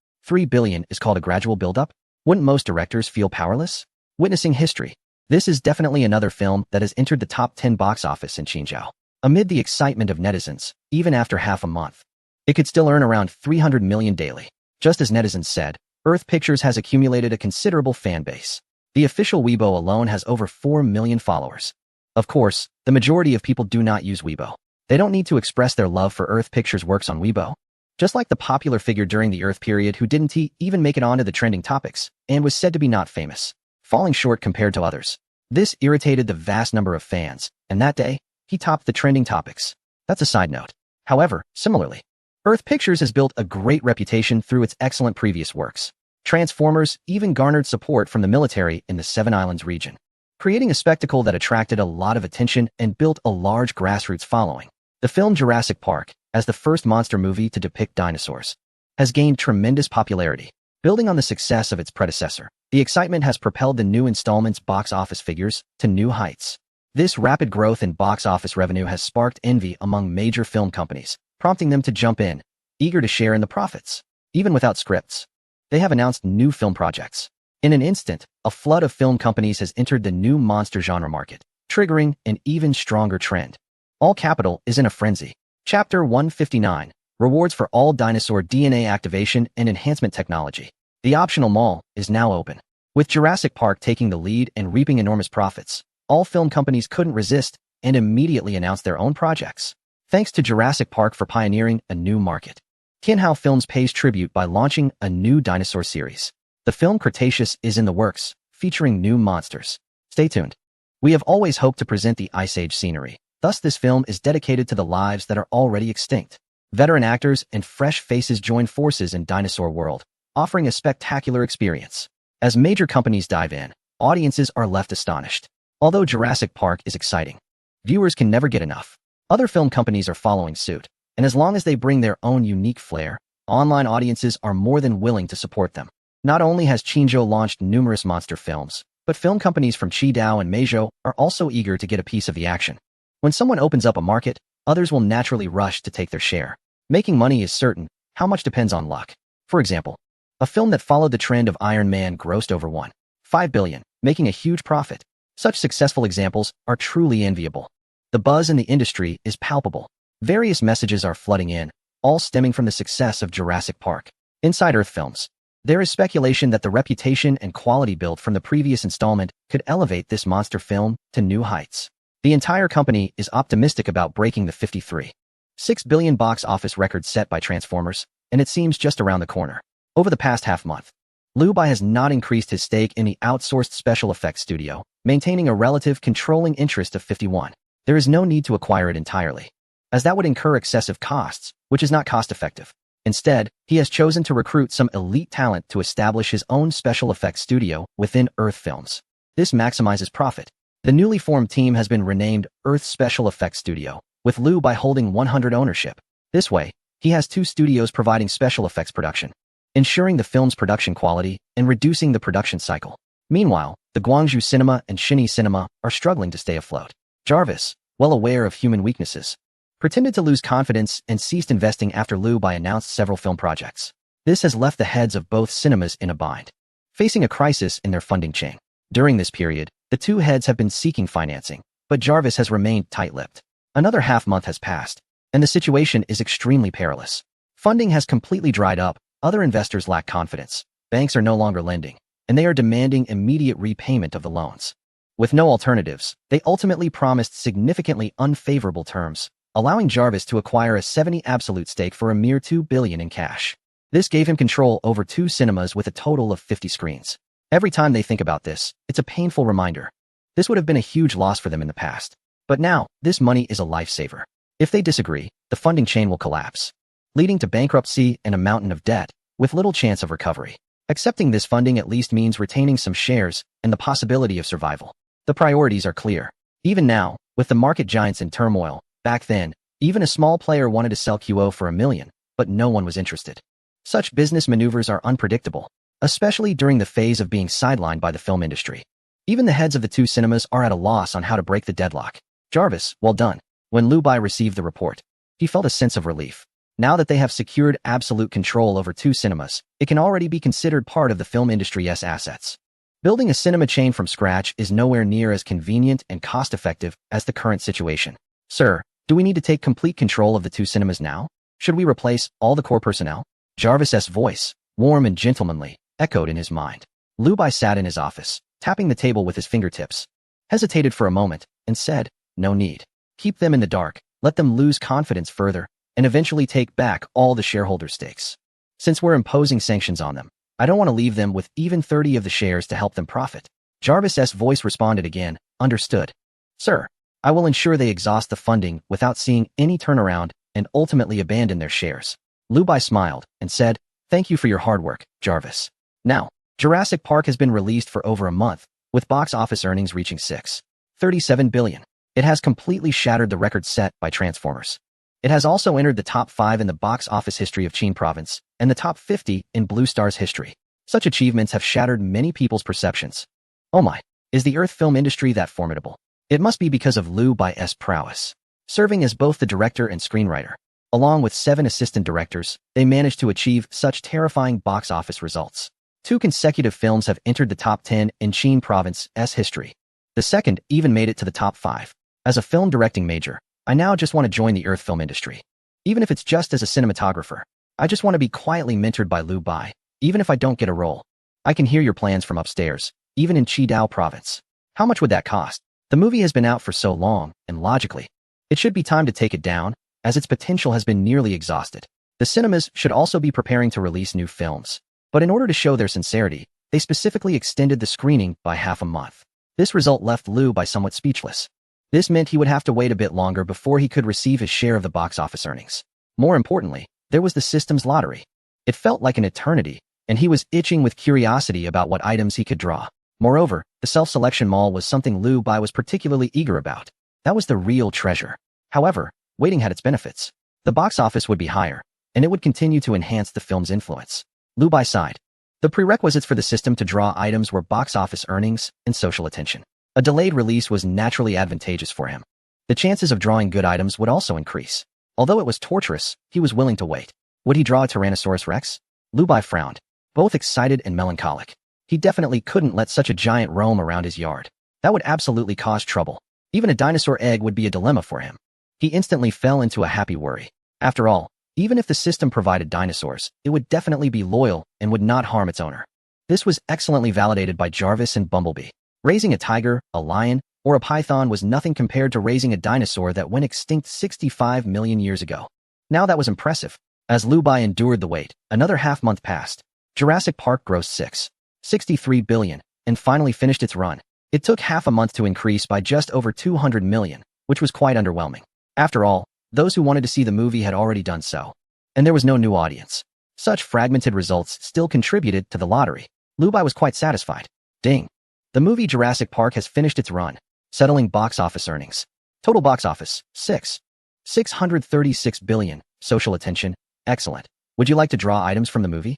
S1: billion is called a gradual buildup? Wouldn't most directors feel powerless? Witnessing history. This is definitely another film that has entered the top 10 box office in Qingzhou. Amid the excitement of netizens, even after half a month, it could still earn around 300 million daily. Just as netizens said, Earth Pictures has accumulated a considerable fan base. The official Weibo alone has over 4 million followers. Of course, the majority of people do not use Weibo. They don't need to express their love for Earth Pictures works on Weibo. Just like the popular figure during the Earth period who didn't even make it onto the trending topics, and was said to be not famous, falling short compared to others. This irritated the vast number of fans, and that day, he topped the trending topics. That's a side note. However, similarly, Earth Pictures has built a great reputation through its excellent previous works. Transformers even garnered support from the military in the Seven Islands region, creating a spectacle that attracted a lot of attention and built a large grassroots following. The film Jurassic Park, as the first monster movie to depict dinosaurs, has gained tremendous popularity. Building on the success of its predecessor, the excitement has propelled the new installment's box office figures to new heights. This rapid growth in box office revenue has sparked envy among major film companies, prompting them to jump in, eager to share in the profits. Even without scripts, they have announced new film projects. In an instant, a flood of film companies has entered the new monster genre market, triggering an even stronger trend. All capital is in a frenzy. Chapter 159, Rewards for all dinosaur DNA activation and enhancement technology. The optional mall is now open. With Jurassic Park taking the lead and reaping enormous profits, all film companies couldn't resist and immediately announced their own projects. Thanks to Jurassic Park for pioneering a new market. Kinhao Films pays tribute by launching a new dinosaur series. The film Cretaceous is in the works, featuring new monsters. Stay tuned. We have always hoped to present the Ice Age scenery. Thus, this film is dedicated to the lives that are already extinct. Veteran actors and fresh faces join forces in dinosaur world, offering a spectacular experience. As major companies dive in, audiences are left astonished. Although Jurassic Park is exciting, viewers can never get enough. Other film companies are following suit, and as long as they bring their own unique flair, online audiences are more than willing to support them. Not only has Qingzhou launched numerous monster films, but film companies from Qidao and Meizhou are also eager to get a piece of the action. When someone opens up a market, others will naturally rush to take their share. Making money is certain, how much depends on luck. For example, a film that followed the trend of Iron Man grossed over 1.5 billion, making a huge profit. Such successful examples are truly enviable. The buzz in the industry is palpable. Various messages are flooding in, all stemming from the success of Jurassic Park. Inside Earth Films, there is speculation that the reputation and quality built from the previous installment could elevate this monster film to new heights. The entire company is optimistic about breaking the 53.6 billion box office record set by Transformers, and it seems just around the corner. Over the past half month, Liu Bai has not increased his stake in the outsourced special effects studio, maintaining a relative controlling interest of 51%. There is no need to acquire it entirely, as that would incur excessive costs, which is not cost-effective. Instead, he has chosen to recruit some elite talent to establish his own special effects studio within Earth Films. This maximizes profit. The newly formed team has been renamed Earth Special Effects Studio, with Liu Bai holding 100% ownership. This way, he has two studios providing special effects production, ensuring the film's production quality and reducing the production cycle. Meanwhile, the Guangzhou Cinema and Shinyi Cinema are struggling to stay afloat. Jarvis, well aware of human weaknesses, pretended to lose confidence and ceased investing after Liu Bai announced several film projects. This has left the heads of both cinemas in a bind, facing a crisis in their funding chain. During this period, the two heads have been seeking financing, but Jarvis has remained tight-lipped. Another half-month has passed, and the situation is extremely perilous. Funding has completely dried up, other investors lack confidence, banks are no longer lending, and they are demanding immediate repayment of the loans. With no alternatives, they ultimately promised significantly unfavorable terms, allowing Jarvis to acquire a 70% absolute stake for a mere 2 billion in cash. This gave him control over two cinemas with a total of 50 screens. Every time they think about this, it's a painful reminder. This would have been a huge loss for them in the past. But now, this money is a lifesaver. If they disagree, the funding chain will collapse, leading to bankruptcy and a mountain of debt, with little chance of recovery. Accepting this funding at least means retaining some shares and the possibility of survival. The priorities are clear. Even now, with the market giants in turmoil, back then, even a small player wanted to sell QO for $1 million, but no one was interested. Such business maneuvers are unpredictable, especially during the phase of being sidelined by the film industry. Even the heads of the two cinemas are at a loss on how to break the deadlock. Jarvis, well done. When Liu Bai received the report, he felt a sense of relief. Now that they have secured absolute control over two cinemas, it can already be considered part of the film industry's assets. Building a cinema chain from scratch is nowhere near as convenient and cost-effective as the current situation. Sir, do we need to take complete control of the two cinemas now? Should we replace all the core personnel? Jarvis's voice, warm and gentlemanly, echoed in his mind. Liu Bai sat in his office, tapping the table with his fingertips, hesitated for a moment, and said, no need. Keep them in the dark, let them lose confidence further, and eventually take back all the shareholder stakes. Since we're imposing sanctions on them, I don't want to leave them with even 30 of the shares to help them profit. Jarvis's voice responded again, understood. Sir, I will ensure they exhaust the funding without seeing any turnaround and ultimately abandon their shares. Liu Bai smiled and said, thank you for your hard work, Jarvis. Now, Jurassic Park has been released for over a month, with box office earnings reaching $6.37 billion. It has completely shattered the record set by Transformers. It has also entered the top 5 in the box office history of Qin Province and the top 50 in Blue Star's history. Such achievements have shattered many people's perceptions. Oh my, is the Earth film industry that formidable? It must be because of Liu Bai's prowess. Serving as both the director and screenwriter, along with 7 assistant directors, they managed to achieve such terrifying box office results. 2 consecutive films have entered the top 10 in Qin Province's history. The second even made it to the top 5. As a film directing major, I now just want to join the Earth film industry. Even if it's just as a cinematographer, I just want to be quietly mentored by Liu Bai. Even if I don't get a role, I can hear your plans from upstairs, even in Qidao Province. How much would that cost? The movie has been out for so long, and logically, it should be time to take it down, as its potential has been nearly exhausted. The cinemas should also be preparing to release new films. But in order to show their sincerity, they specifically extended the screening by half a month. This result left Liu Bai somewhat speechless. This meant he would have to wait a bit longer before he could receive his share of the box office earnings. More importantly, there was the system's lottery. It felt like an eternity, and he was itching with curiosity about what items he could draw. Moreover, the self-selection mall was something Liu Bai was particularly eager about. That was the real treasure. However, waiting had its benefits. The box office would be higher, and it would continue to enhance the film's influence. Liu Bai sighed. The prerequisites for the system to draw items were box office earnings and social attention. A delayed release was naturally advantageous for him. The chances of drawing good items would also increase. Although it was torturous, he was willing to wait. Would he draw a Tyrannosaurus Rex? Liu Bai frowned, both excited and melancholic. He definitely couldn't let such a giant roam around his yard. That would absolutely cause trouble. Even a dinosaur egg would be a dilemma for him. He instantly fell into a happy worry. After all, even if the system provided dinosaurs, it would definitely be loyal and would not harm its owner. This was excellently validated by Jarvis and Bumblebee. Raising a tiger, a lion, or a python was nothing compared to raising a dinosaur that went extinct 65 million years ago. Now that was impressive. As Liu Bai endured the wait, another half-month passed. Jurassic Park grossed $6.63 billion and finally finished its run. It took half a month to increase by just over 200 million, which was quite underwhelming. After all, those who wanted to see the movie had already done so, and there was no new audience. Such fragmented results still contributed to the lottery. Liu Bai was quite satisfied. Ding. The movie Jurassic Park has finished its run, settling box office earnings. Total box office, $636 billion. Social attention, excellent. Would you like to draw items from the movie?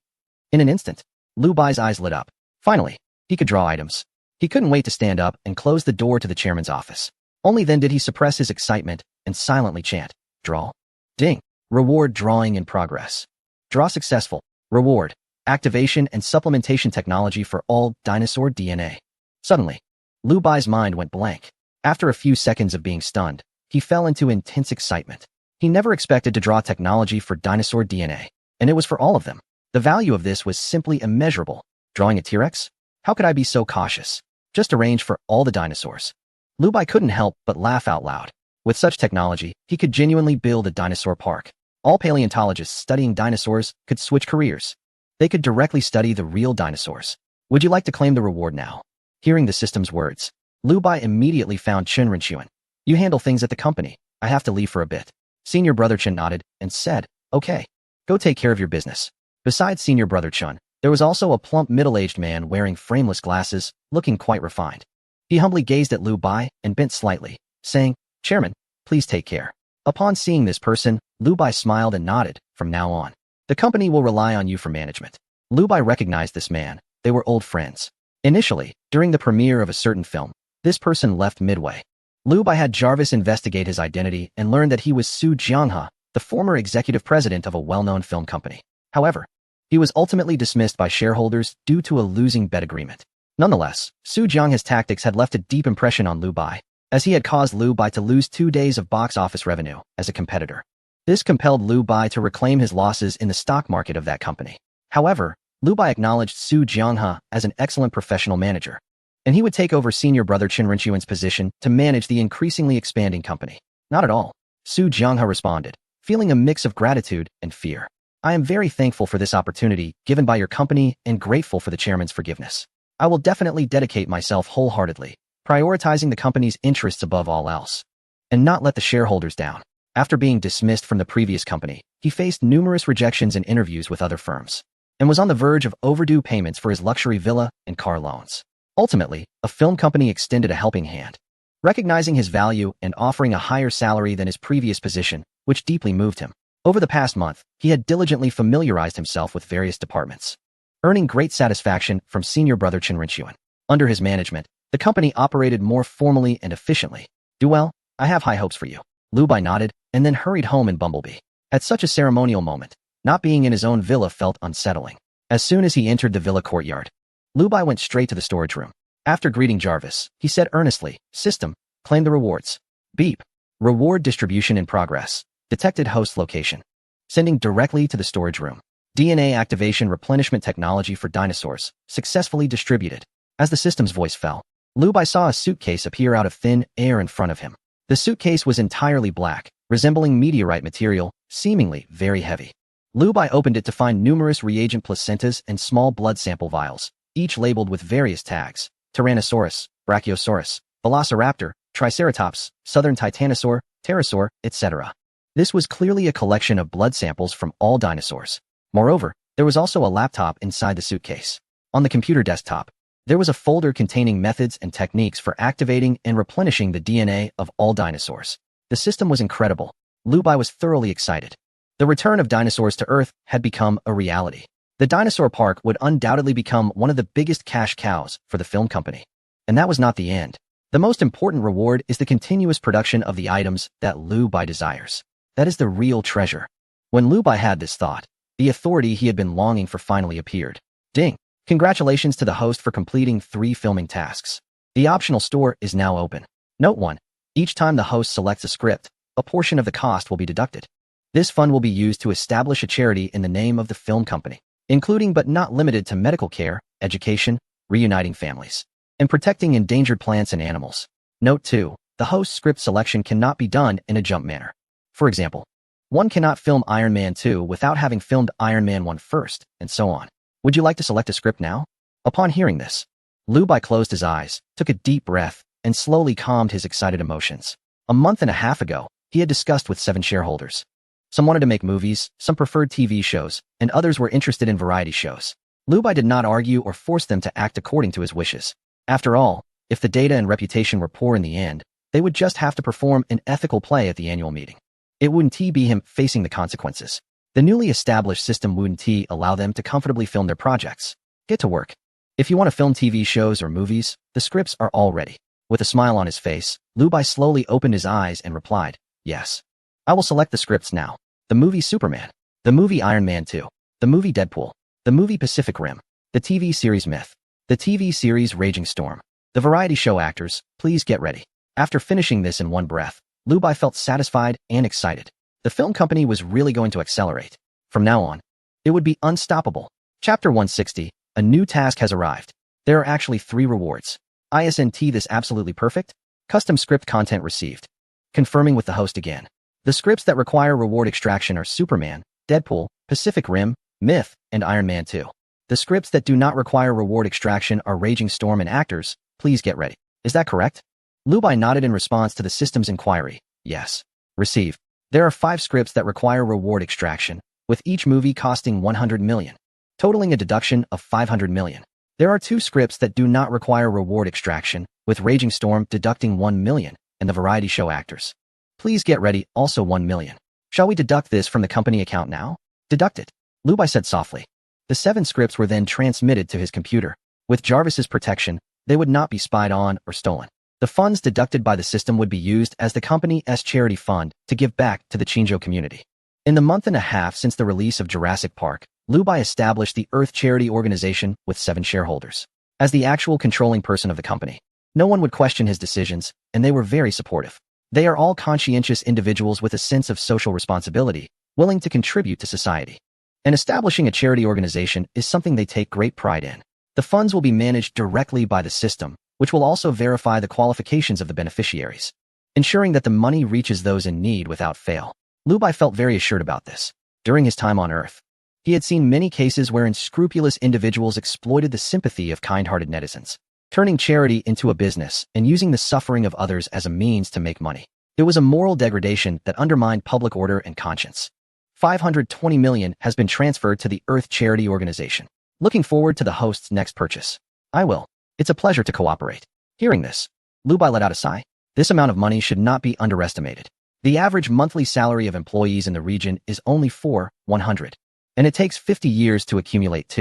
S1: In an instant, Liu Bai's eyes lit up. Finally, he could draw items. He couldn't wait to stand up and close the door to the chairman's office. Only then did he suppress his excitement and silently chant, draw. Ding. Reward drawing in progress. Draw successful. Reward. Activation and supplementation technology for all dinosaur DNA. Suddenly, Liu Bai's mind went blank. After a few seconds of being stunned, he fell into intense excitement. He never expected to draw technology for dinosaur DNA, and it was for all of them. The value of this was simply immeasurable. Drawing a T-Rex? How could I be so cautious? Just arrange for all the dinosaurs. Liu Bai couldn't help but laugh out loud. With such technology, he could genuinely build a dinosaur park. All paleontologists studying dinosaurs could switch careers. They could directly study the real dinosaurs. Would you like to claim the reward now? Hearing the system's words, Liu Bai immediately found Chen Renchuan. You handle things at the company. I have to leave for a bit. Senior brother Chen nodded and said, okay, go take care of your business. Besides Senior brother Chen, There was also a plump middle-aged man wearing frameless glasses, looking quite refined. He humbly gazed at Liu Bai and bent slightly, saying, "Chairman, please take care." Upon seeing this person, Liu Bai smiled and nodded. "From now on, the company will rely on you for management." Liu Bai recognized this man. They were old friends. Initially, during the premiere of a certain film, this person left midway. Liu Bai had Jarvis investigate his identity and learned that he was Su Jianghe, the former executive president of a well-known film company. However, he was ultimately dismissed by shareholders due to a losing bet agreement. Nonetheless, Su Jianghe's tactics had left a deep impression on Liu Bai, as he had caused Liu Bai to lose 2 days of box office revenue as a competitor. This compelled Liu Bai to reclaim his losses in the stock market of that company. However, Liu Bai acknowledged Su Jianghe as an excellent professional manager, and he would take over senior brother Chen Renquan's position to manage the increasingly expanding company. Not at all, Su Jianghe responded, feeling a mix of gratitude and fear. "I am very thankful for this opportunity given by your company and grateful for the chairman's forgiveness. I will definitely dedicate myself wholeheartedly, prioritizing the company's interests above all else, and not let the shareholders down." After being dismissed from the previous company, he faced numerous rejections and interviews with other firms, and was on the verge of overdue payments for his luxury villa and car loans. Ultimately, a film company extended a helping hand, recognizing his value and offering a higher salary than his previous position, which deeply moved him. Over the past month, he had diligently familiarized himself with various departments, earning great satisfaction from senior brother Chen Renquan. Under his management, the company operated more formally and efficiently. "Do well, I have high hopes for you." Liu Bai nodded and then hurried home in Bumblebee. At such a ceremonial moment, not being in his own villa felt unsettling. As soon as he entered the villa courtyard, Liu Bai went straight to the storage room. After greeting Jarvis, he said earnestly, "System, claim the rewards." Beep. Reward distribution in progress. Detected host location. Sending directly to the storage room. DNA activation replenishment technology for dinosaurs, successfully distributed. As the system's voice fell, Liu Bai saw a suitcase appear out of thin air in front of him. The suitcase was entirely black, resembling meteorite material, seemingly very heavy. Liu Bai opened it to find numerous reagent placentas and small blood sample vials, each labeled with various tags: Tyrannosaurus, Brachiosaurus, Velociraptor, Triceratops, Southern Titanosaur, Pterosaur, etc. This was clearly a collection of blood samples from all dinosaurs. Moreover, there was also a laptop inside the suitcase. On the computer desktop, there was a folder containing methods and techniques for activating and replenishing the DNA of all dinosaurs. The system was incredible. Liu Bai was thoroughly excited. The return of dinosaurs to Earth had become a reality. The dinosaur park would undoubtedly become one of the biggest cash cows for the film company. And that was not the end. The most important reward is the continuous production of the items that Liu Bai desires. That is the real treasure. When Liu Bai had this thought, the authority he had been longing for finally appeared. Ding! Congratulations to the host for completing 3 filming tasks. The optional store is now open. Note 1. Each time the host selects a script, a portion of the cost will be deducted. This fund will be used to establish a charity in the name of the film company, including but not limited to medical care, education, reuniting families, and protecting endangered plants and animals. Note 2. The host script selection cannot be done in a jump manner. For example, one cannot film Iron Man 2 without having filmed Iron Man 1 first, and so on. Would you like to select a script now? Upon hearing this, Liu Bai closed his eyes, took a deep breath, and slowly calmed his excited emotions. A month and a half ago, he had discussed with 7 shareholders. Some wanted to make movies, some preferred TV shows, and others were interested in variety shows. Liu Bai did not argue or force them to act according to his wishes. After all, if the data and reputation were poor in the end, they would just have to perform an ethical play at the annual meeting. It wouldn't be him facing the consequences. The newly established system wouldn't allow them to comfortably film their projects. Get to work. If you want to film TV shows or movies, the scripts are all ready. With a smile on his face, Liu Bai slowly opened his eyes and replied, "Yes. I will select the scripts now. The movie Superman. The movie Iron Man 2. The movie Deadpool. The movie Pacific Rim. The TV series Myth. The TV series Raging Storm. The variety show actors, please get ready." After finishing this in one breath, Liu Bai felt satisfied and excited. The film company was really going to accelerate. From now on, it would be unstoppable. Chapter 160, a new task has arrived. There are actually 3 rewards. ISNT this absolutely perfect. Custom script content received. Confirming with the host again. The scripts that require reward extraction are Superman, Deadpool, Pacific Rim, Myth, and Iron Man 2. The scripts that do not require reward extraction are Raging Storm and actors, please get ready. Is that correct? Liu Bai nodded in response to the system's inquiry. Yes. Received. There are 5 scripts that require reward extraction, with each movie costing 100 million. totaling a deduction of 500 million. There are 2 scripts that do not require reward extraction, with Raging Storm deducting 1 million and the variety show actors. Please get ready, also 1 million. Shall we deduct this from the company account now? Deduct it, Liu Bai said softly. The 7 scripts were then transmitted to his computer. With Jarvis's protection, they would not be spied on or stolen. The funds deducted by the system would be used as the company's charity fund to give back to the Qingzhou community. In the month and a half since the release of Jurassic Park, Liu Bai established the Earth Charity Organization with 7 shareholders. As the actual controlling person of the company, no one would question his decisions, and they were very supportive. They are all conscientious individuals with a sense of social responsibility, willing to contribute to society. And establishing a charity organization is something they take great pride in. The funds will be managed directly by the system, which will also verify the qualifications of the beneficiaries, ensuring that the money reaches those in need without fail. Liu Bai felt very assured about this. During his time on Earth, he had seen many cases where unscrupulous individuals exploited the sympathy of kind-hearted netizens, turning charity into a business and using the suffering of others as a means to make money. It was a moral degradation that undermined public order and conscience. 520 million has been transferred to the Earth Charity Organization. Looking forward to the host's next purchase. I will. It's a pleasure to cooperate. Hearing this, Liu Bai let out a sigh. This amount of money should not be underestimated. The average monthly salary of employees in the region is only 100, and it takes 50 years to accumulate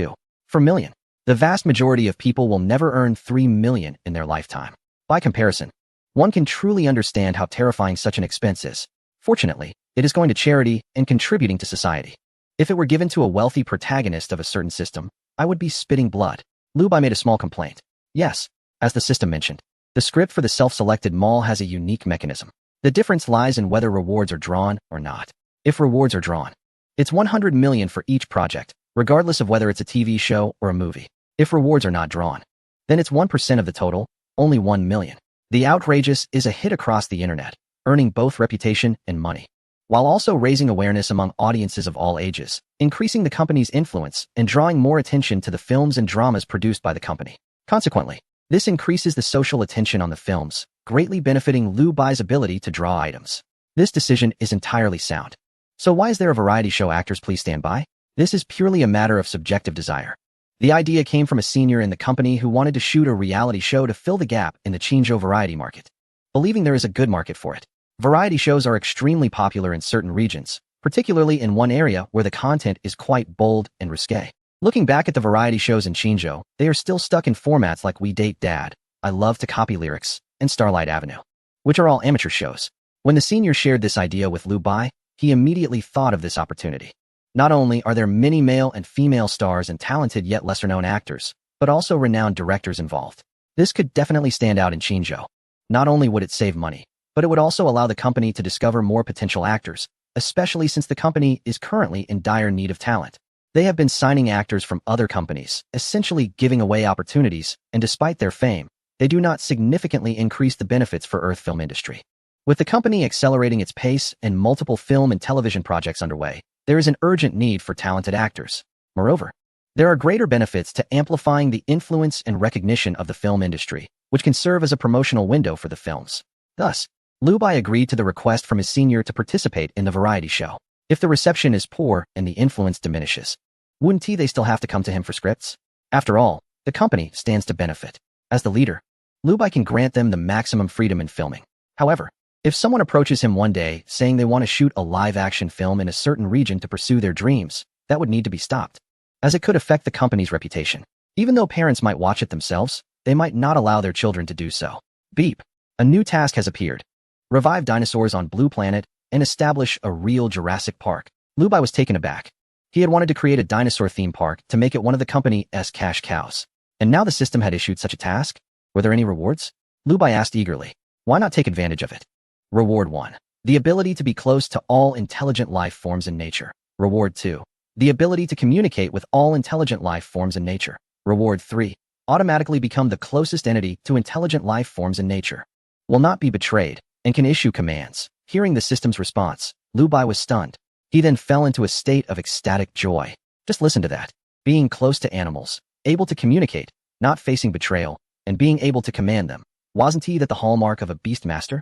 S1: 4 million. The vast majority of people will never earn 3 million in their lifetime. By comparison, one can truly understand how terrifying such an expense is. Fortunately, it is going to charity and contributing to society. If it were given to a wealthy protagonist of a certain system, I would be spitting blood. Liu Bai made a small complaint. Yes, as the system mentioned, the script for the self-selected mall has a unique mechanism. The difference lies in whether rewards are drawn or not. If rewards are drawn, it's 100 million for each project, regardless of whether it's a TV show or a movie. If rewards are not drawn, then it's 1% of the total, only 1 million. The outrageous is a hit across the internet, earning both reputation and money, while also raising awareness among audiences of all ages, increasing the company's influence and drawing more attention to the films and dramas produced by the company. Consequently, this increases the social attention on the films, greatly benefiting Liu Bai's ability to draw items. This decision is entirely sound. So why is there a variety show actors? Please stand by? This is purely a matter of subjective desire. The idea came from a senior in the company who wanted to shoot a reality show to fill the gap in the Qingzhou variety market, believing there is a good market for it. Variety shows are extremely popular in certain regions, particularly in one area where the content is quite bold and risque. Looking back at the variety shows in Qingzhou, they are still stuck in formats like We Date Dad, I Love to Copy Lyrics, and Starlight Avenue, which are all amateur shows. When the senior shared this idea with Liu Bai, he immediately thought of this opportunity. Not only are there many male and female stars and talented yet lesser-known actors, but also renowned directors involved. This could definitely stand out in Qingzhou. Not only would it save money, but it would also allow the company to discover more potential actors, especially since the company is currently in dire need of talent. They have been signing actors from other companies, essentially giving away opportunities, and despite their fame, they do not significantly increase the benefits for Earth film industry. With the company accelerating its pace and multiple film and television projects underway, there is an urgent need for talented actors. Moreover, there are greater benefits to amplifying the influence and recognition of the film industry, which can serve as a promotional window for the films. Thus, Liu Bai agreed to the request from his senior to participate in the variety show. If the reception is poor and the influence diminishes, wouldn't they still have to come to him for scripts? After all, the company stands to benefit. As the leader, Liu Bai can grant them the maximum freedom in filming. However, if someone approaches him one day saying they want to shoot a live-action film in a certain region to pursue their dreams, that would need to be stopped, as it could affect the company's reputation. Even though parents might watch it themselves, they might not allow their children to do so. Beep. A new task has appeared. Revive dinosaurs on Blue Planet and establish a real Jurassic Park. Liu Bai was taken aback. He had wanted to create a dinosaur theme park to make it one of the company's cash cows. And now the system had issued such a task? Were there any rewards? Liu Bai asked eagerly. Why not take advantage of it? Reward 1. The ability to be close to all intelligent life forms in nature. Reward 2. The ability to communicate with all intelligent life forms in nature. Reward 3. Automatically become the closest entity to intelligent life forms in nature. Will not be betrayed and can issue commands. Hearing the system's response, Liu Bai was stunned. He then fell into a state of ecstatic joy. Just listen to that. Being close to animals, able to communicate, not facing betrayal, and being able to command them. Wasn't he that the hallmark of a beastmaster?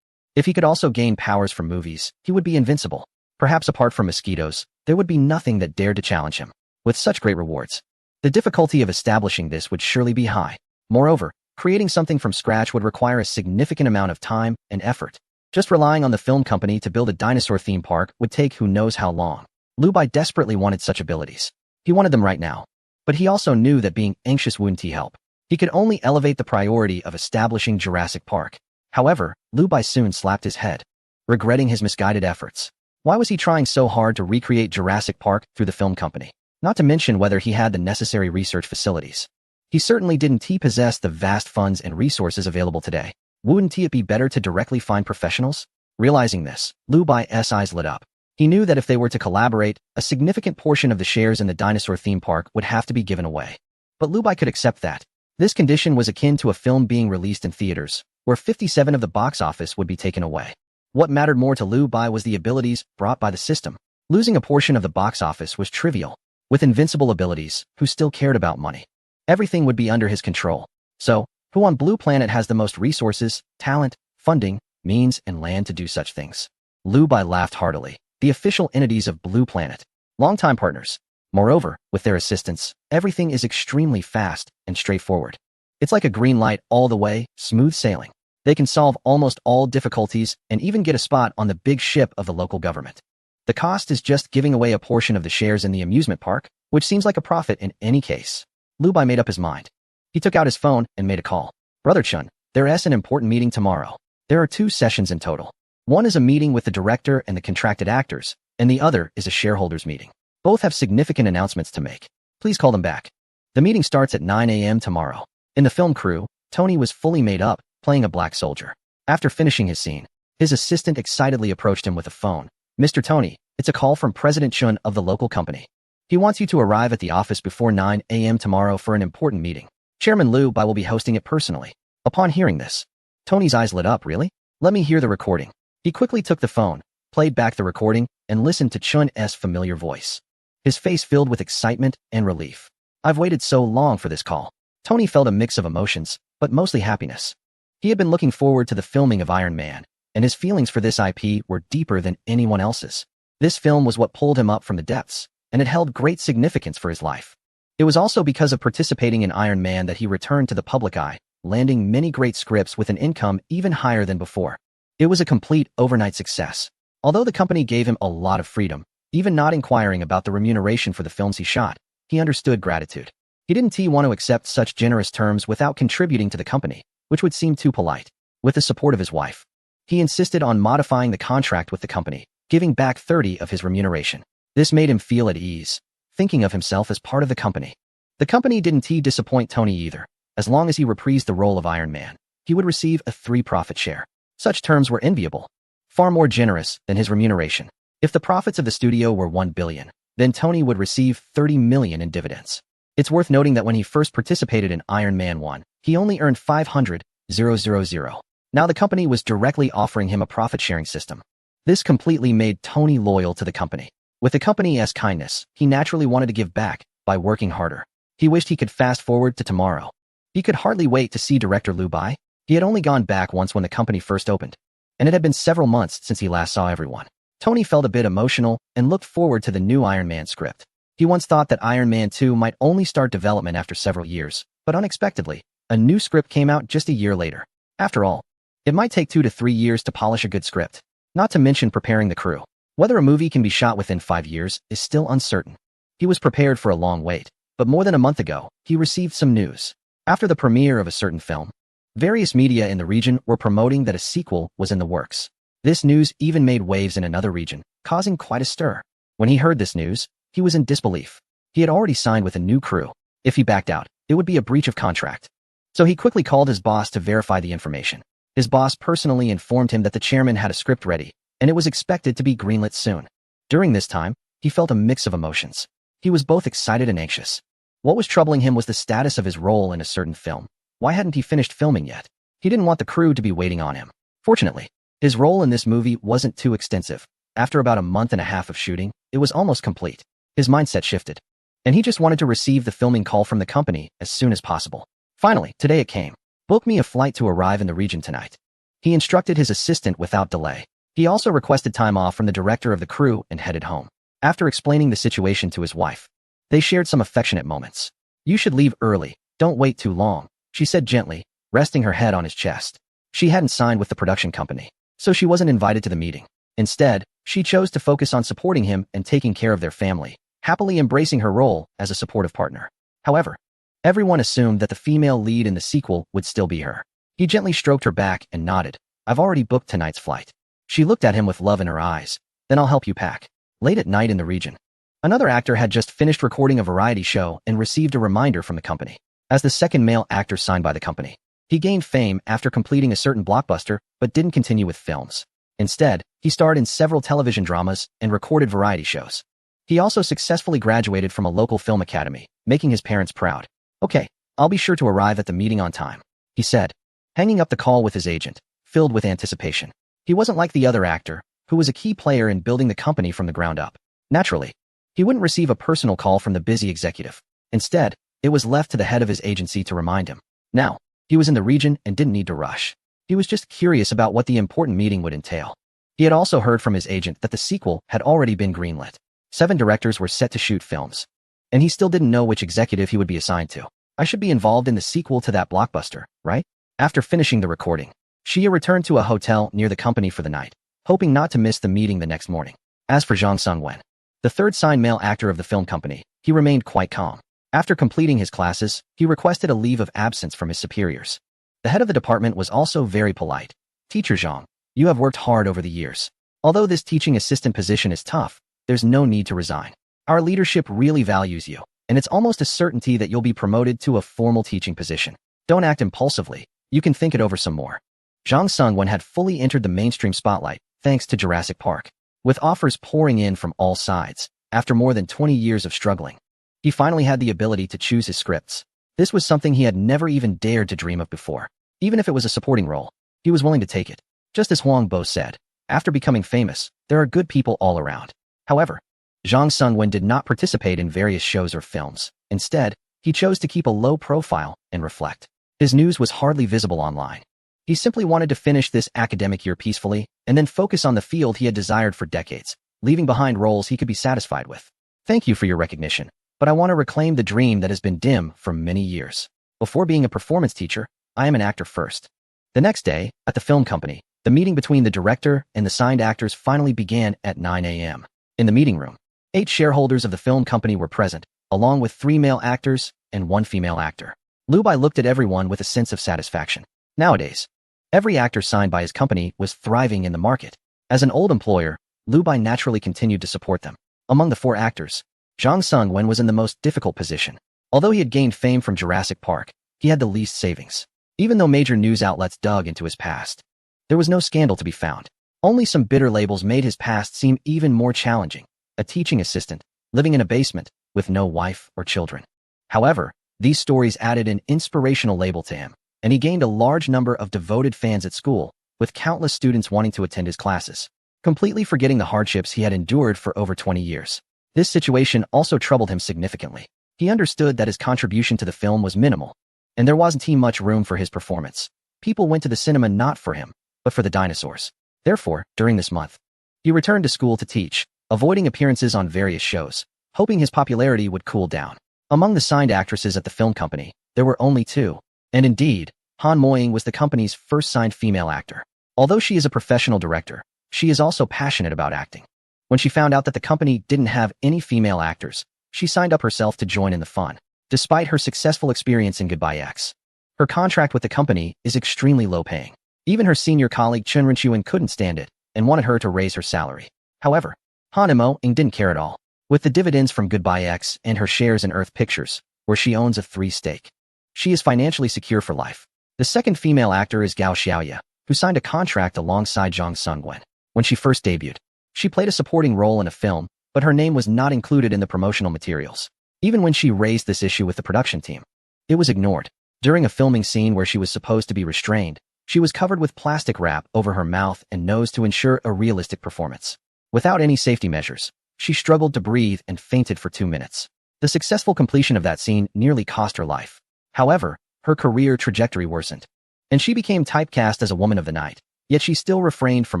S1: If he could also gain powers from movies, he would be invincible. Perhaps apart from mosquitoes, there would be nothing that dared to challenge him. With such great rewards, The difficulty of establishing this would surely be high. Moreover, creating something from scratch would require a significant amount of time and effort. Just relying on the film company to build a dinosaur theme park would take who knows how long. Liu Bai desperately wanted such abilities. He wanted them right now. But he also knew that being anxious wouldn't help. He could only elevate the priority of establishing Jurassic Park. However, Liu Bai soon slapped his head, regretting his misguided efforts. Why was he trying so hard to recreate Jurassic Park through the film company? Not to mention whether he had the necessary research facilities. He certainly didn't possess the vast funds and resources available today. Wouldn't it be better to directly find professionals? Realizing this, Liu Bai's eyes lit up. He knew that if they were to collaborate, a significant portion of the shares in the dinosaur theme park would have to be given away. But Liu Bai could accept that. This condition was akin to a film being released in theaters, where 57% of the box office would be taken away. What mattered more to Liu Bai was the abilities brought by the system. Losing a portion of the box office was trivial. With invincible abilities, who still cared about money? Everything would be under his control. So, who on Blue Planet has the most resources, talent, funding, means, and land to do such things? Liu Bai laughed heartily. The official entities of Blue Planet. Longtime partners. Moreover, with their assistance, everything is extremely fast and straightforward. It's like a green light all the way, smooth sailing. They can solve almost all difficulties and even get a spot on the big ship of the local government. The cost is just giving away a portion of the shares in the amusement park, which seems like a profit in any case. Liu Bai made up his mind. He took out his phone and made a call. Brother Chun, there's an important meeting tomorrow. There are 2 sessions in total. One is a meeting with the director and the contracted actors, and the other is a shareholders meeting. Both have significant announcements to make. Please call them back. The meeting starts at 9 a.m. tomorrow. In the film crew, Tony was fully made up, playing a black soldier. After finishing his scene, his assistant excitedly approached him with a phone. Mr. Tony, it's a call from President Chun of the local company. He wants you to arrive at the office before 9 a.m. tomorrow for an important meeting. Chairman Liu Bai will be hosting it personally. Upon hearing this, Tony's eyes lit up. Really? Let me hear the recording. He quickly took the phone, played back the recording, and listened to Chun's familiar voice. His face filled with excitement and relief. I've waited so long for this call. Tony felt a mix of emotions, but mostly happiness. He had been looking forward to the filming of Iron Man, and his feelings for this IP were deeper than anyone else's. This film was what pulled him up from the depths, and it held great significance for his life. It was also because of participating in Iron Man that he returned to the public eye, landing many great scripts with an income even higher than before. It was a complete overnight success. Although the company gave him a lot of freedom, even not inquiring about the remuneration for the films he shot, he understood gratitude. He didn't want to accept such generous terms without contributing to the company, which would seem too polite. With the support of his wife, he insisted on modifying the contract with the company, giving back 30% of his remuneration. This made him feel at ease, thinking of himself as part of the company. The company didn't disappoint Tony either. As long as he reprised the role of Iron Man, he would receive a 3% profit share. Such terms were enviable, far more generous than his remuneration. If the profits of the studio were $1 billion, then Tony would receive $30 million in dividends. It's worth noting that when he first participated in Iron Man 1, he only earned $500,000. Now the company was directly offering him a profit-sharing system. This completely made Tony loyal to the company. With the company's kindness, he naturally wanted to give back by working harder. He wished he could fast forward to tomorrow. He could hardly wait to see director Liu Bai. He had only gone back once when the company first opened, and it had been several months since he last saw everyone. Tony felt a bit emotional and looked forward to the new Iron Man script. He once thought that Iron Man 2 might only start development after several years, but unexpectedly, a new script came out just a year later. After all, it might take 2 to 3 years to polish a good script, not to mention preparing the crew. Whether a movie can be shot within 5 years is still uncertain. He was prepared for a long wait, but more than a month ago, he received some news. After the premiere of a certain film, various media in the region were promoting that a sequel was in the works. This news even made waves in another region, causing quite a stir. When he heard this news, he was in disbelief. He had already signed with a new crew. If he backed out, it would be a breach of contract. So he quickly called his boss to verify the information. His boss personally informed him that the chairman had a script ready, and it was expected to be greenlit soon. During this time, he felt a mix of emotions. He was both excited and anxious. What was troubling him was the status of his role in a certain film. Why hadn't he finished filming yet? He didn't want the crew to be waiting on him. Fortunately, his role in this movie wasn't too extensive. After about a month and a half of shooting, it was almost complete. His mindset shifted, and he just wanted to receive the filming call from the company as soon as possible. Finally, today it came. Book me a flight to arrive in the region tonight. He instructed his assistant without delay. He also requested time off from the director of the crew and headed home. After explaining the situation to his wife, they shared some affectionate moments. You should leave early. Don't wait too long, she said gently, resting her head on his chest. She hadn't signed with the production company, so she wasn't invited to the meeting. Instead, she chose to focus on supporting him and taking care of their family, happily embracing her role as a supportive partner. However, everyone assumed that the female lead in the sequel would still be her. He gently stroked her back and nodded. I've already booked tonight's flight. She looked at him with love in her eyes. Then I'll help you pack. Late at night in the region, another actor had just finished recording a variety show and received a reminder from the company. As the second male actor signed by the company, he gained fame after completing a certain blockbuster but didn't continue with films. Instead, he starred in several television dramas and recorded variety shows. He also successfully graduated from a local film academy, making his parents proud. Okay, I'll be sure to arrive at the meeting on time, he said, hanging up the call with his agent, filled with anticipation. He wasn't like the other actor, who was a key player in building the company from the ground up. Naturally, he wouldn't receive a personal call from the busy executive. Instead, it was left to the head of his agency to remind him. Now, he was in the region and didn't need to rush. He was just curious about what the important meeting would entail. He had also heard from his agent that the sequel had already been greenlit. 7 directors were set to shoot films, and he still didn't know which executive he would be assigned to. I should be involved in the sequel to that blockbuster, right? After finishing the recording, Shia returned to a hotel near the company for the night, hoping not to miss the meeting the next morning. As for Jang Sung-wen, the third signed male actor of the film company, he remained quite calm. After completing his classes, he requested a leave of absence from his superiors. The head of the department was also very polite. Teacher Zhang, you have worked hard over the years. Although this teaching assistant position is tough, there's no need to resign. Our leadership really values you, and it's almost a certainty that you'll be promoted to a formal teaching position. Don't act impulsively. You can think it over some more. Jang Sung-wen had fully entered the mainstream spotlight, thanks to Jurassic Park. With offers pouring in from all sides, after more than 20 years of struggling, he finally had the ability to choose his scripts. This was something he had never even dared to dream of before. Even if it was a supporting role, he was willing to take it. Just as Huang Bo said, after becoming famous, there are good people all around. However, Jang Sung-wen did not participate in various shows or films. Instead, he chose to keep a low profile and reflect. His news was hardly visible online. He simply wanted to finish this academic year peacefully and then focus on the field he had desired for decades, leaving behind roles he could be satisfied with. Thank you for your recognition, but I want to reclaim the dream that has been dim for many years. Before being a performance teacher, I am an actor first. The next day, at the film company, the meeting between the director and the signed actors finally began at 9 a.m. In the meeting room, 8 shareholders of the film company were present, along with 3 male actors and 1 female actor. Liu Bai looked at everyone with a sense of satisfaction. Nowadays, every actor signed by his company was thriving in the market. As an old employer, Liu Bai naturally continued to support them. Among the 4 actors, Jang Sung-wen was in the most difficult position. Although he had gained fame from Jurassic Park, he had the least savings. Even though major news outlets dug into his past, there was no scandal to be found. Only some bitter labels made his past seem even more challenging. A teaching assistant, living in a basement, with no wife or children. However, these stories added an inspirational label to him, and he gained a large number of devoted fans at school, with countless students wanting to attend his classes, completely forgetting the hardships he had endured for over 20 years. This situation also troubled him significantly. He understood that his contribution to the film was minimal, and there wasn't much room for his performance. People went to the cinema not for him, but for the dinosaurs. Therefore, during this month, he returned to school to teach, avoiding appearances on various shows, hoping his popularity would cool down. Among the signed actresses at the film company, there were only 2. And indeed, Han Moying was the company's first signed female actor. Although she is a professional director, she is also passionate about acting. When she found out that the company didn't have any female actors, she signed up herself to join in the fun. Despite her successful experience in Goodbye X, her contract with the company is extremely low-paying. Even her senior colleague Chun Ren-chuan couldn't stand it and wanted her to raise her salary. However, Han Mo-ing didn't care at all. With the dividends from Goodbye X and her shares in Earth Pictures, where she owns a 3% stake, she is financially secure for life. The second female actor is Gao Xiaoya, who signed a contract alongside Jang Sung-wen. When she first debuted, she played a supporting role in a film, but her name was not included in the promotional materials. Even when she raised this issue with the production team, it was ignored. During a filming scene where she was supposed to be restrained, she was covered with plastic wrap over her mouth and nose to ensure a realistic performance. Without any safety measures, she struggled to breathe and fainted for 2 minutes. The successful completion of that scene nearly cost her life. However, her career trajectory worsened, and she became typecast as a woman of the night. Yet she still refrained from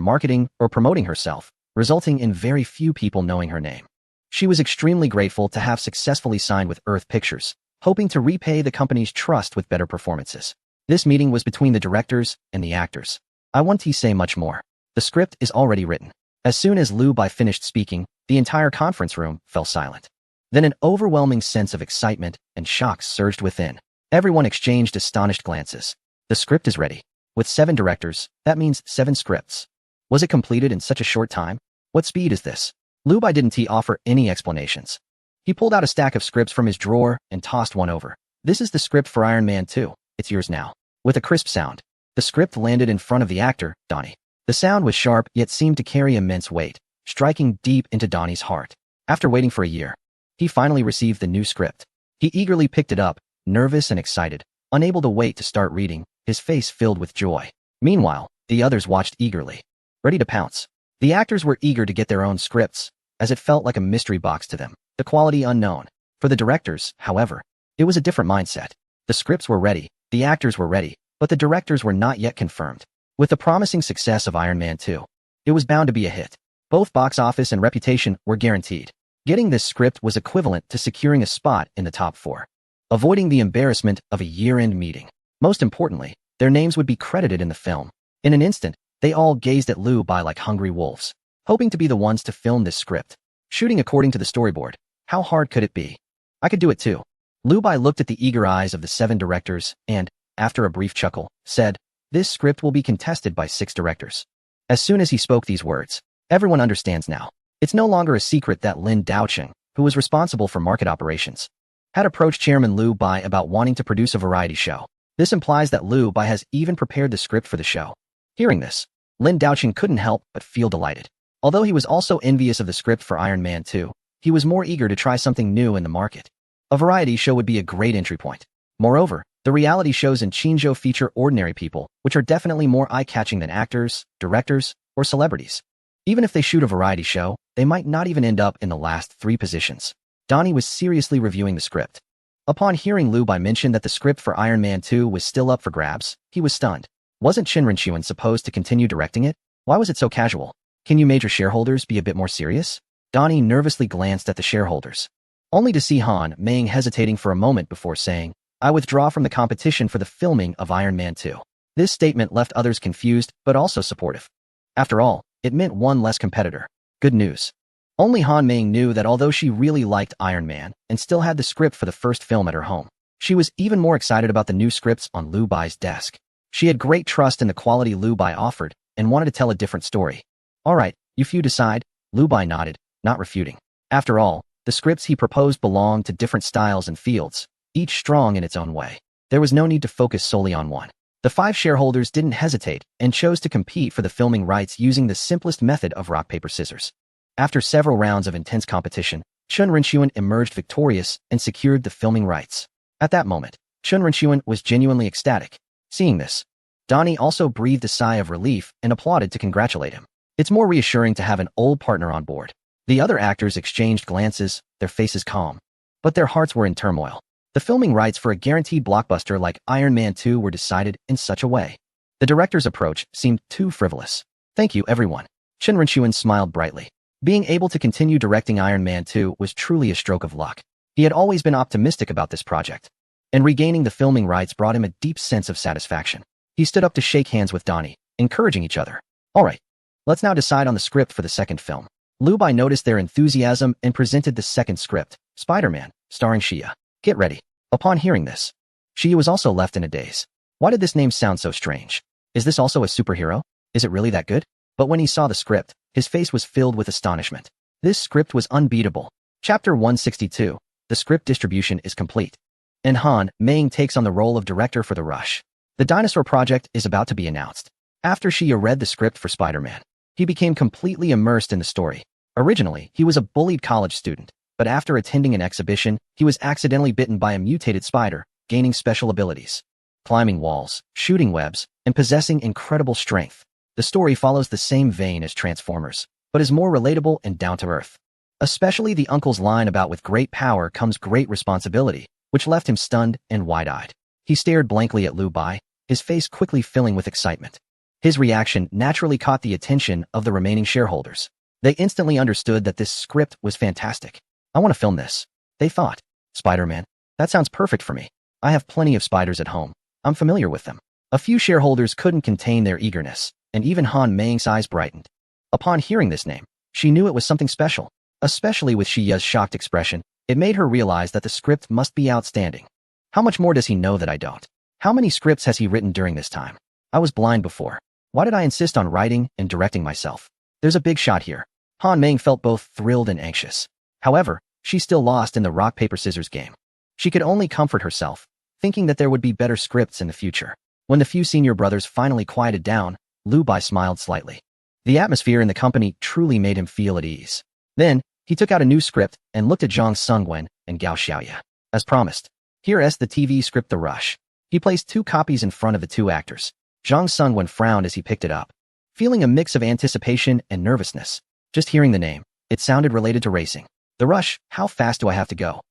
S1: marketing or promoting herself, resulting in very few people knowing her name. She was extremely grateful to have successfully signed with Earth Pictures, hoping to repay the company's trust with better performances. This meeting was between the directors and the actors. I won't say much more. The script is already written. As soon as Liu Bai finished speaking, the entire conference room fell silent. Then an overwhelming sense of excitement and shock surged within. Everyone exchanged astonished glances. The script is ready. With 7 directors, that means 7 scripts. Was it completed in such a short time? What speed is this? Liu Bai didn't offer any explanations. He pulled out a stack of scripts from his drawer and tossed one over. This is the script for Iron Man 2. It's yours now. With a crisp sound, the script landed in front of the actor, Donnie. The sound was sharp yet seemed to carry immense weight, striking deep into Donnie's heart. After waiting for a year, he finally received the new script. He eagerly picked it up, nervous and excited, unable to wait to start reading, his face filled with joy. Meanwhile, the others watched eagerly, ready to pounce. The actors were eager to get their own scripts, as it felt like a mystery box to them, the quality unknown. For the directors, however, it was a different mindset. The scripts were ready, the actors were ready, but the directors were not yet confirmed. With the promising success of Iron Man 2, it was bound to be a hit. Both box office and reputation were guaranteed. Getting this script was equivalent to securing a spot in the top 4, avoiding the embarrassment of a year-end meeting. Most importantly, their names would be credited in the film. In an instant, they all gazed at Liu Bai like hungry wolves, hoping to be the ones to film this script. Shooting according to the storyboard, how hard could it be? I could do it too. Liu Bai looked at the eager eyes of the 7 directors and, after a brief chuckle, said, "This script will be contested by 6 directors." As soon as he spoke these words, everyone understands now. It's no longer a secret that Lin Daocheng, who was responsible for market operations, had approached Chairman Liu Bai about wanting to produce a variety show. This implies that Liu Bai has even prepared the script for the show. Hearing this, Lin Daocheng couldn't help but feel delighted. Although he was also envious of the script for Iron Man 2, he was more eager to try something new in the market. A variety show would be a great entry point. Moreover, the reality shows in Qingzhou feature ordinary people, which are definitely more eye-catching than actors, directors, or celebrities. Even if they shoot a variety show, they might not even end up in the last 3 positions. Donnie was seriously reviewing the script. Upon hearing Liu Bai mention that the script for Iron Man 2 was still up for grabs, he was stunned. Wasn't Chen Renchuan supposed to continue directing it? Why was it so casual? Can you major shareholders be a bit more serious? Donnie nervously glanced at the shareholders, only to see Han Meng hesitating for a moment before saying, "I withdraw from the competition for the filming of Iron Man 2. This statement left others confused, but also supportive. After all, it meant one less competitor. Good news. Only Han Meng knew that although she really liked Iron Man and still had the script for the first film at her home, she was even more excited about the new scripts on Liu Bai's desk. She had great trust in the quality Liu Bai offered and wanted to tell a different story. "All right, you few decide," Liu Bai nodded, not refuting. After all, the scripts he proposed belonged to different styles and fields, each strong in its own way. There was no need to focus solely on one. The 5 shareholders didn't hesitate and chose to compete for the filming rights using the simplest method of rock, paper, scissors. After several rounds of intense competition, Chen Renchuan emerged victorious and secured the filming rights. At that moment, Chen Renchuan was genuinely ecstatic. Seeing this, Donnie also breathed a sigh of relief and applauded to congratulate him. It's more reassuring to have an old partner on board. The other actors exchanged glances, their faces calm, but their hearts were in turmoil. The filming rights for a guaranteed blockbuster like Iron Man 2 were decided in such a way. The director's approach seemed too frivolous. "Thank you, everyone." Chen Renchuan smiled brightly. Being able to continue directing Iron Man 2 was truly a stroke of luck. He had always been optimistic about this project, and regaining the filming rights brought him a deep sense of satisfaction. He stood up to shake hands with Donnie, encouraging each other. "All right, let's now decide on the script for the second film." Liu Bai noticed their enthusiasm and presented the second script, Spider-Man, starring Xia. "Get ready." Upon hearing this, Xia was also left in a daze. Why did this name sound so strange? Is this also a superhero? Is it really that good? But when he saw the script, his face was filled with astonishment. This script was unbeatable. Chapter 162. The script distribution is complete. And Han Meng takes on the role of director for The Rush. The Dinosaur Project is about to be announced. After Xia read the script for Spider-Man, he became completely immersed in the story. Originally, he was a bullied college student, but after attending an exhibition, he was accidentally bitten by a mutated spider, gaining special abilities, climbing walls, shooting webs, and possessing incredible strength. The story follows the same vein as Transformers, but is more relatable and down-to-earth. Especially the uncle's line about "with great power comes great responsibility," which left him stunned and wide-eyed. He stared blankly at Liu Bai, his face quickly filling with excitement. His reaction naturally caught the attention of the remaining shareholders. They instantly understood that this script was fantastic. "I want to film this," they thought. "Spider-Man? That sounds perfect for me. I have plenty of spiders at home. I'm familiar with them. A few shareholders couldn't contain their eagerness, and even Han Meng's eyes brightened. Upon hearing this name, she knew it was something special. Especially with Shi Ye's shocked expression, it made her realize that the script must be outstanding. How much more does he know that I don't? How many scripts has he written during this time? I was blind before. Why did I insist on writing and directing myself? There's a big shot here. Han Meng felt both thrilled and anxious. However, she still lost in the rock-paper-scissors game. She could only comfort herself, thinking that there would be better scripts in the future. When the few senior brothers finally quieted down, Lu Bai smiled slightly. The atmosphere in the company truly made him feel at ease. Then, he took out a new script and looked at Zhang Sungwen and Gao Xiaoye. As promised, here's the TV script The Rush. He placed 2 copies in front of the 2 actors. Zhang Sungwen frowned as he picked it up, feeling a mix of anticipation and nervousness. Just hearing the name, it sounded related to racing. The Rush, how fast do I have to go?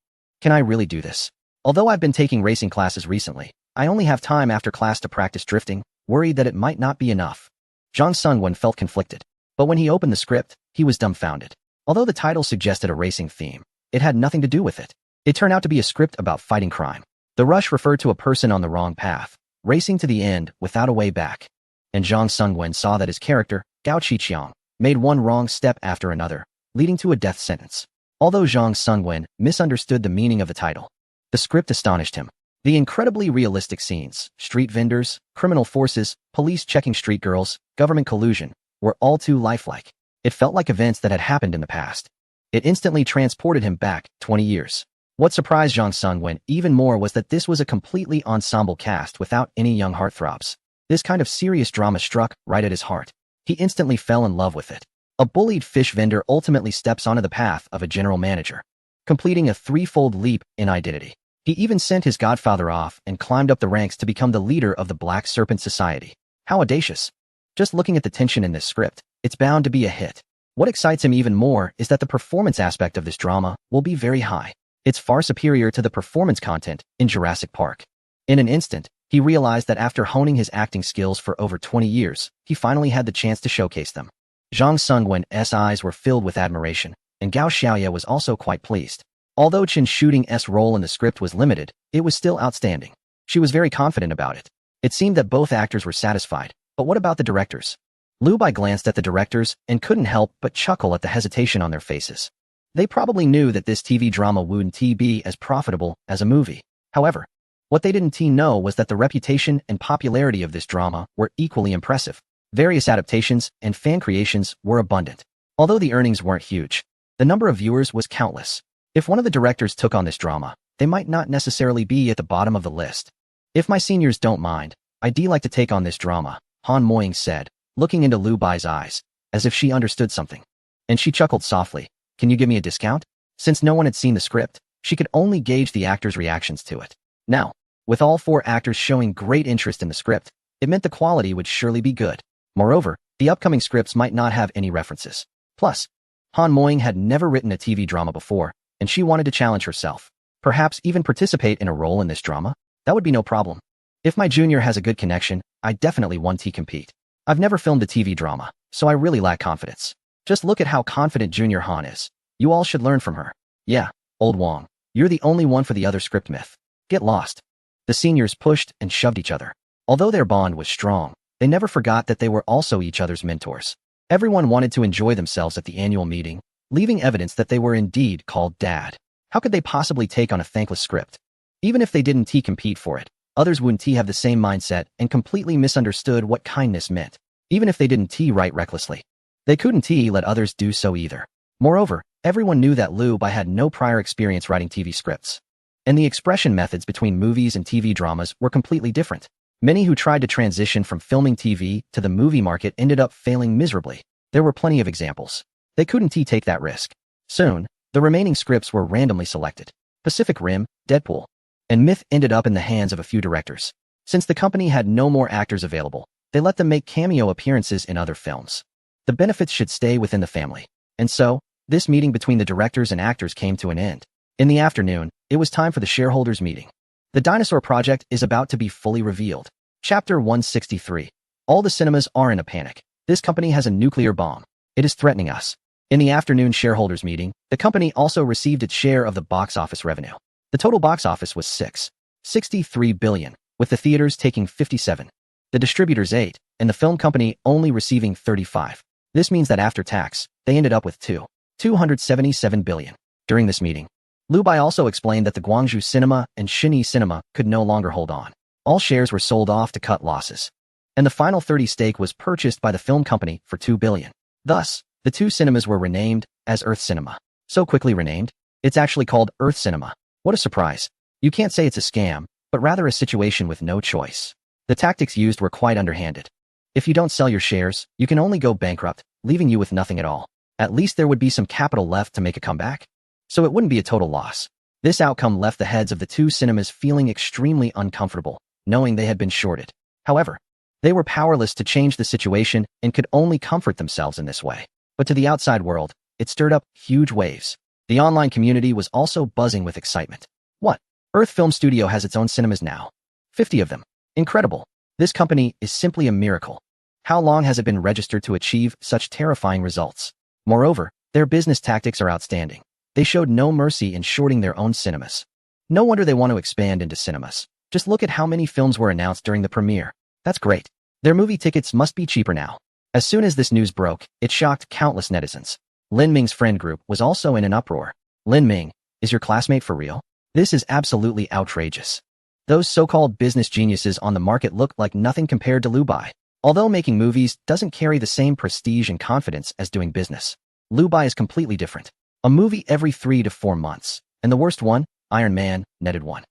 S1: Can I really do this? Although I've been taking racing classes recently, I only have time after class to practice drifting, worried that it might not be enough. Zhang Sungwen felt conflicted, but when he opened the script, he was dumbfounded. Although the title suggested a racing theme, it had nothing to do with it. It turned out to be a script about fighting crime. The Rush referred to a person on the wrong path, racing to the end without a way back. And Zhang Sungwen saw that his character, Gao Qiqiang, made one wrong step after another, leading to a death sentence. Although Zhang Sungwen misunderstood the meaning of the title, the script astonished him. The incredibly realistic scenes, street vendors, criminal forces, police checking street girls, government collusion, were all too lifelike. It felt like events that had happened in the past. It instantly transported him back 20 years. What surprised Zhang Sungwen even more was that this was a completely ensemble cast without any young heartthrobs. This kind of serious drama struck right at his heart. He instantly fell in love with it. A bullied fish vendor ultimately steps onto the path of a general manager, completing a 3-fold leap in identity. He even sent his godfather off and climbed up the ranks to become the leader of the Black Serpent Society. How audacious. Just looking at the tension in this script, it's bound to be a hit. What excites him even more is that the performance aspect of this drama will be very high. It's far superior to the performance content in Jurassic Park. In an instant, he realized that after honing his acting skills for over 20 years, he finally had the chance to showcase them. Zhang Sungwen's eyes were filled with admiration, and Gao Xiaoye was also quite pleased. Although Chen Shooting's role in the script was limited, it was still outstanding. She was very confident about it. It seemed that both actors were satisfied, but what about the directors? Lu Bai glanced at the directors and couldn't help but chuckle at the hesitation on their faces. They probably knew that this TV drama wouldn't be as profitable as a movie. However, what they didn't know was that the reputation and popularity of this drama were equally impressive. Various adaptations and fan creations were abundant. Although the earnings weren't huge, the number of viewers was countless. If one of the directors took on this drama, they might not necessarily be at the bottom of the list. If my seniors don't mind, I'd like to take on this drama, Han Moying said, looking into Lu Bai's eyes, as if she understood something. And she chuckled softly. Can you give me a discount? Since no one had seen the script, she could only gauge the actors' reactions to it. Now, with all 4 actors showing great interest in the script, it meant the quality would surely be good. Moreover, the upcoming scripts might not have any references. Plus, Han Moying had never written a TV drama before, and she wanted to challenge herself. Perhaps even participate in a role in this drama? That would be no problem. If my junior has a good connection, I definitely want to compete. I've never filmed a TV drama, so I really lack confidence. Just look at how confident Junior Han is. You all should learn from her. Yeah, old Wong, you're the only one for the other script myth. Get lost. The seniors pushed and shoved each other. Although their bond was strong, they never forgot that they were also each other's mentors. Everyone wanted to enjoy themselves at the annual meeting, leaving evidence that they were indeed called Dad. How could they possibly take on a thankless script? Even if they didn't compete for it, others wouldn't have the same mindset and completely misunderstood what kindness meant. Even if they didn't write recklessly, they couldn't let others do so either. Moreover, everyone knew that Lu Bai had no prior experience writing TV scripts. And the expression methods between movies and TV dramas were completely different. Many who tried to transition from filming TV to the movie market ended up failing miserably. There were plenty of examples. They couldn't take that risk. Soon, the remaining scripts were randomly selected. Pacific Rim, Deadpool, and Myth ended up in the hands of a few directors. Since the company had no more actors available, they let them make cameo appearances in other films. The benefits should stay within the family. And so, this meeting between the directors and actors came to an end. In the afternoon, it was time for the shareholders' meeting. The Dinosaur Project is about to be fully revealed. Chapter 163. All the cinemas are in a panic. This company has a nuclear bomb. It is threatening us. In the afternoon shareholders' meeting, the company also received its share of the box office revenue. The total box office was 63 billion, with the theaters taking 57, the distributors 8, and the film company only receiving 35. This means that after tax, they ended up with 277 billion. During this meeting, Liu Bai also explained that the Guangzhou Cinema and Xinyi Cinema could no longer hold on. All shares were sold off to cut losses, and the final 30 stake was purchased by the film company for 2 billion. Thus, the two cinemas were renamed as Earth Cinema. So quickly renamed, it's actually called Earth Cinema. What a surprise. You can't say it's a scam, but rather a situation with no choice. The tactics used were quite underhanded. If you don't sell your shares, you can only go bankrupt, leaving you with nothing at all. At least there would be some capital left to make a comeback. So it wouldn't be a total loss. This outcome left the heads of the two cinemas feeling extremely uncomfortable, knowing they had been shorted. However, they were powerless to change the situation and could only comfort themselves in this way. But to the outside world, it stirred up huge waves. The online community was also buzzing with excitement. What? Earth Film Studio has its own cinemas now. 50 of them. Incredible. This company is simply a miracle. How long has it been registered to achieve such terrifying results? Moreover, their business tactics are outstanding. They showed no mercy in shorting their own cinemas. No wonder they want to expand into cinemas. Just look at how many films were announced during the premiere. That's great. Their movie tickets must be cheaper now. As soon as this news broke, it shocked countless netizens. Lin Ming's friend group was also in an uproar. Lin Ming, is your classmate for real? This is absolutely outrageous. Those so-called business geniuses on the market look like nothing compared to Liu Bai. Although making movies doesn't carry the same prestige and confidence as doing business, Liu Bai is completely different. A movie every 3 to 4 months, and the worst one, Iron Man, netted 1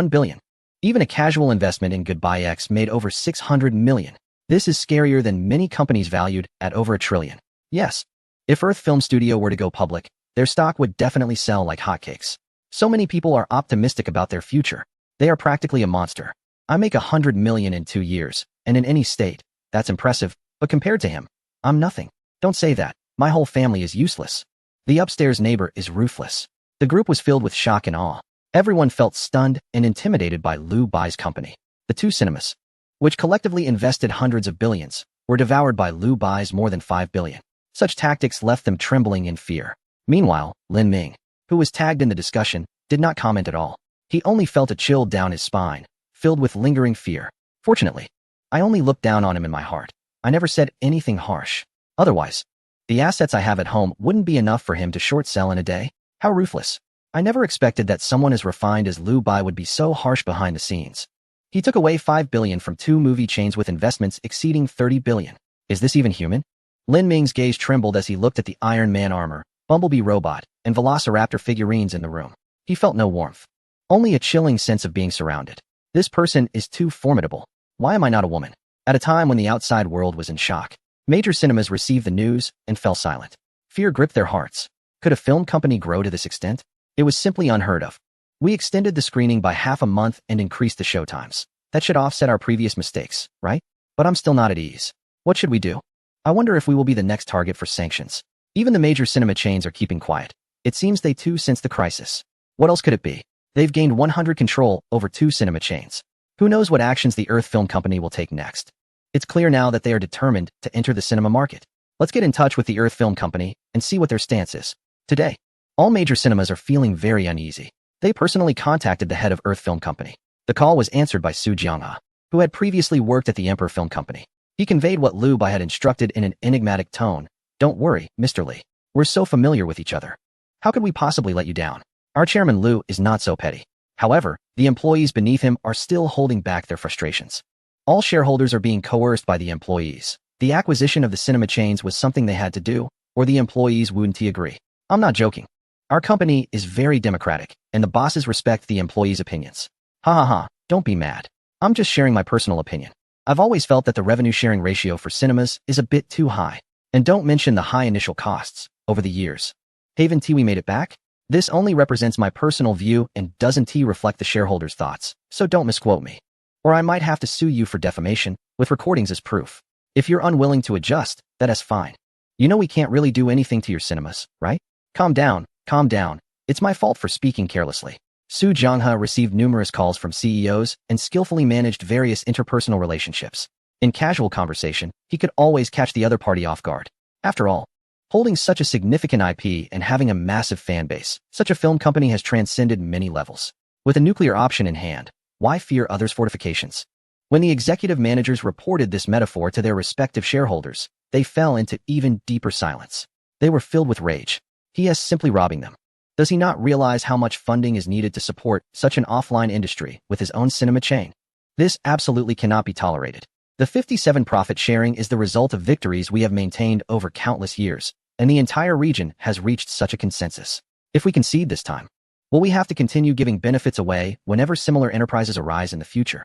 S1: billion. Even a casual investment in Goodbye X made over 600 million. This is scarier than many companies valued at over $1 trillion. Yes, if Earth Film Studio were to go public, their stock would definitely sell like hotcakes. So many people are optimistic about their future. They are practically a monster. I make 100 million in 2 years, and in any state, that's impressive, but compared to him, I'm nothing. Don't say that. My whole family is useless. The upstairs neighbor is ruthless. The group was filled with shock and awe. Everyone felt stunned and intimidated by Liu Bai's company. The two cinemas, which collectively invested hundreds of billions, were devoured by Liu Bai's more than 5 billion. Such tactics left them trembling in fear. Meanwhile, Lin Ming, who was tagged in the discussion, did not comment at all. He only felt a chill down his spine, filled with lingering fear. Fortunately, I only looked down on him in my heart. I never said anything harsh. Otherwise, the assets I have at home wouldn't be enough for him to short sell in a day. How ruthless. I never expected that someone as refined as Liu Bai would be so harsh behind the scenes. He took away 5 billion from 2 movie chains with investments exceeding 30 billion. Is this even human? Lin Ming's gaze trembled as he looked at the Iron Man armor, Bumblebee robot, and Velociraptor figurines in the room. He felt no warmth. Only a chilling sense of being surrounded. This person is too formidable. Why am I not a woman? At a time when the outside world was in shock, major cinemas received the news and fell silent. Fear gripped their hearts. Could a film company grow to this extent? It was simply unheard of. We extended the screening by half a month and increased the showtimes. That should offset our previous mistakes, right? But I'm still not at ease. What should we do? I wonder if we will be the next target for sanctions. Even the major cinema chains are keeping quiet. It seems they too sense the crisis. What else could it be? They've gained 100% control over 2 cinema chains. Who knows what actions the Earth Film Company will take next? It's clear now that they are determined to enter the cinema market. Let's get in touch with the Earth Film Company and see what their stance is. Today, all major cinemas are feeling very uneasy. They personally contacted the head of Earth Film Company. The call was answered by Su Jianghe, who had previously worked at the Emperor Film Company. He conveyed what Liu Bai had instructed in an enigmatic tone. Don't worry, Mr. Li. We're so familiar with each other. How could we possibly let you down? Our chairman Liu is not so petty. However, the employees beneath him are still holding back their frustrations. All shareholders are being coerced by the employees. The acquisition of the cinema chains was something they had to do, or the employees wouldn't agree. I'm not joking. Our company is very democratic, and the bosses respect the employees' opinions. Ha ha ha, don't be mad. I'm just sharing my personal opinion. I've always felt that the revenue sharing ratio for cinemas is a bit too high. And don't mention the high initial costs over the years. Haven't we made it back? This only represents my personal view and doesn't reflect the shareholders' thoughts, so don't misquote me. Or I might have to sue you for defamation, with recordings as proof. If you're unwilling to adjust, that is fine. You know we can't really do anything to your cinemas, right? Calm down, calm down. It's my fault for speaking carelessly. Su Jianghe received numerous calls from CEOs and skillfully managed various interpersonal relationships. In casual conversation, he could always catch the other party off guard. After all, holding such a significant IP and having a massive fan base, such a film company has transcended many levels. With a nuclear option in hand, why fear others' fortifications? When the executive managers reported this metaphor to their respective shareholders, they fell into even deeper silence. They were filled with rage. He is simply robbing them. Does he not realize how much funding is needed to support such an offline industry with his own cinema chain? This absolutely cannot be tolerated. The 57 profit sharing is the result of victories we have maintained over countless years, and the entire region has reached such a consensus. If we concede this time, will we have to continue giving benefits away whenever similar enterprises arise in the future?